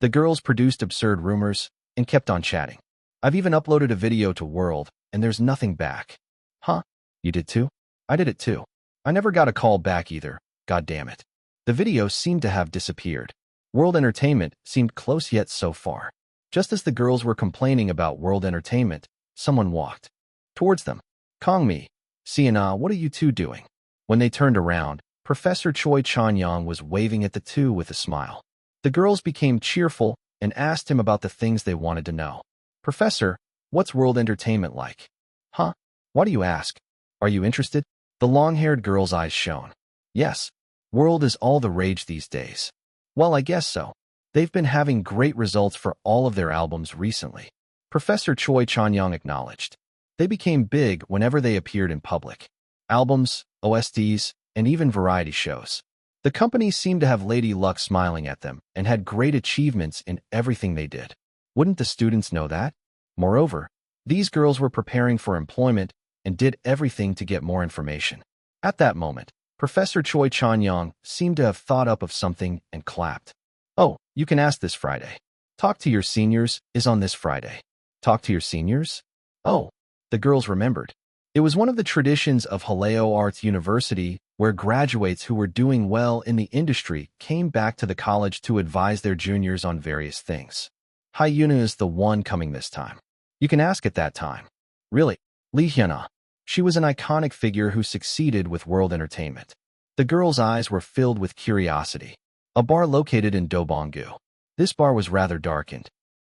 The girls produced absurd rumors and kept on chatting. I've even uploaded a video to World, and there's nothing back. Huh? You did too? I did it too. I never got a call back either. God damn it. The video seemed to have disappeared. World Entertainment seemed close yet so far. Just as the girls were complaining about World Entertainment, someone walked towards them. Kang-mi, Sienna, what are you two doing? When they turned around, Professor Choi Chan-young was waving at the two with a smile. The girls became cheerful and asked him about the things they wanted to know. Professor, what's World Entertainment like? Huh? Why do you ask? Are you interested? The long-haired girl's eyes shone. Yes, World is all the rage these days. Well, I guess so. They've been having great results for all of their albums recently. Professor Choi Chan-young acknowledged. They became big whenever they appeared in public. Albums, OSTs, and even variety shows. The company seemed to have Lady Luck smiling at them and had great achievements in everything they did. Wouldn't the students know that? Moreover, these girls were preparing for employment and did everything to get more information. At that moment, Professor Choi Chan-young seemed to have thought up of something and clapped. Oh, you can ask this Friday. Talk to your seniors is on this Friday. Talk to your seniors? Oh, the girls remembered. It was one of the traditions of Hallyu Arts University where graduates who were doing well in the industry came back to the college to advise their juniors on various things. Hyuna is the one coming this time. You can ask at that time. Really? Lee Hyuna. She was an iconic figure who succeeded with World Entertainment. The girls' eyes were filled with curiosity. A bar located in Dobonggu. This bar was rather darkened,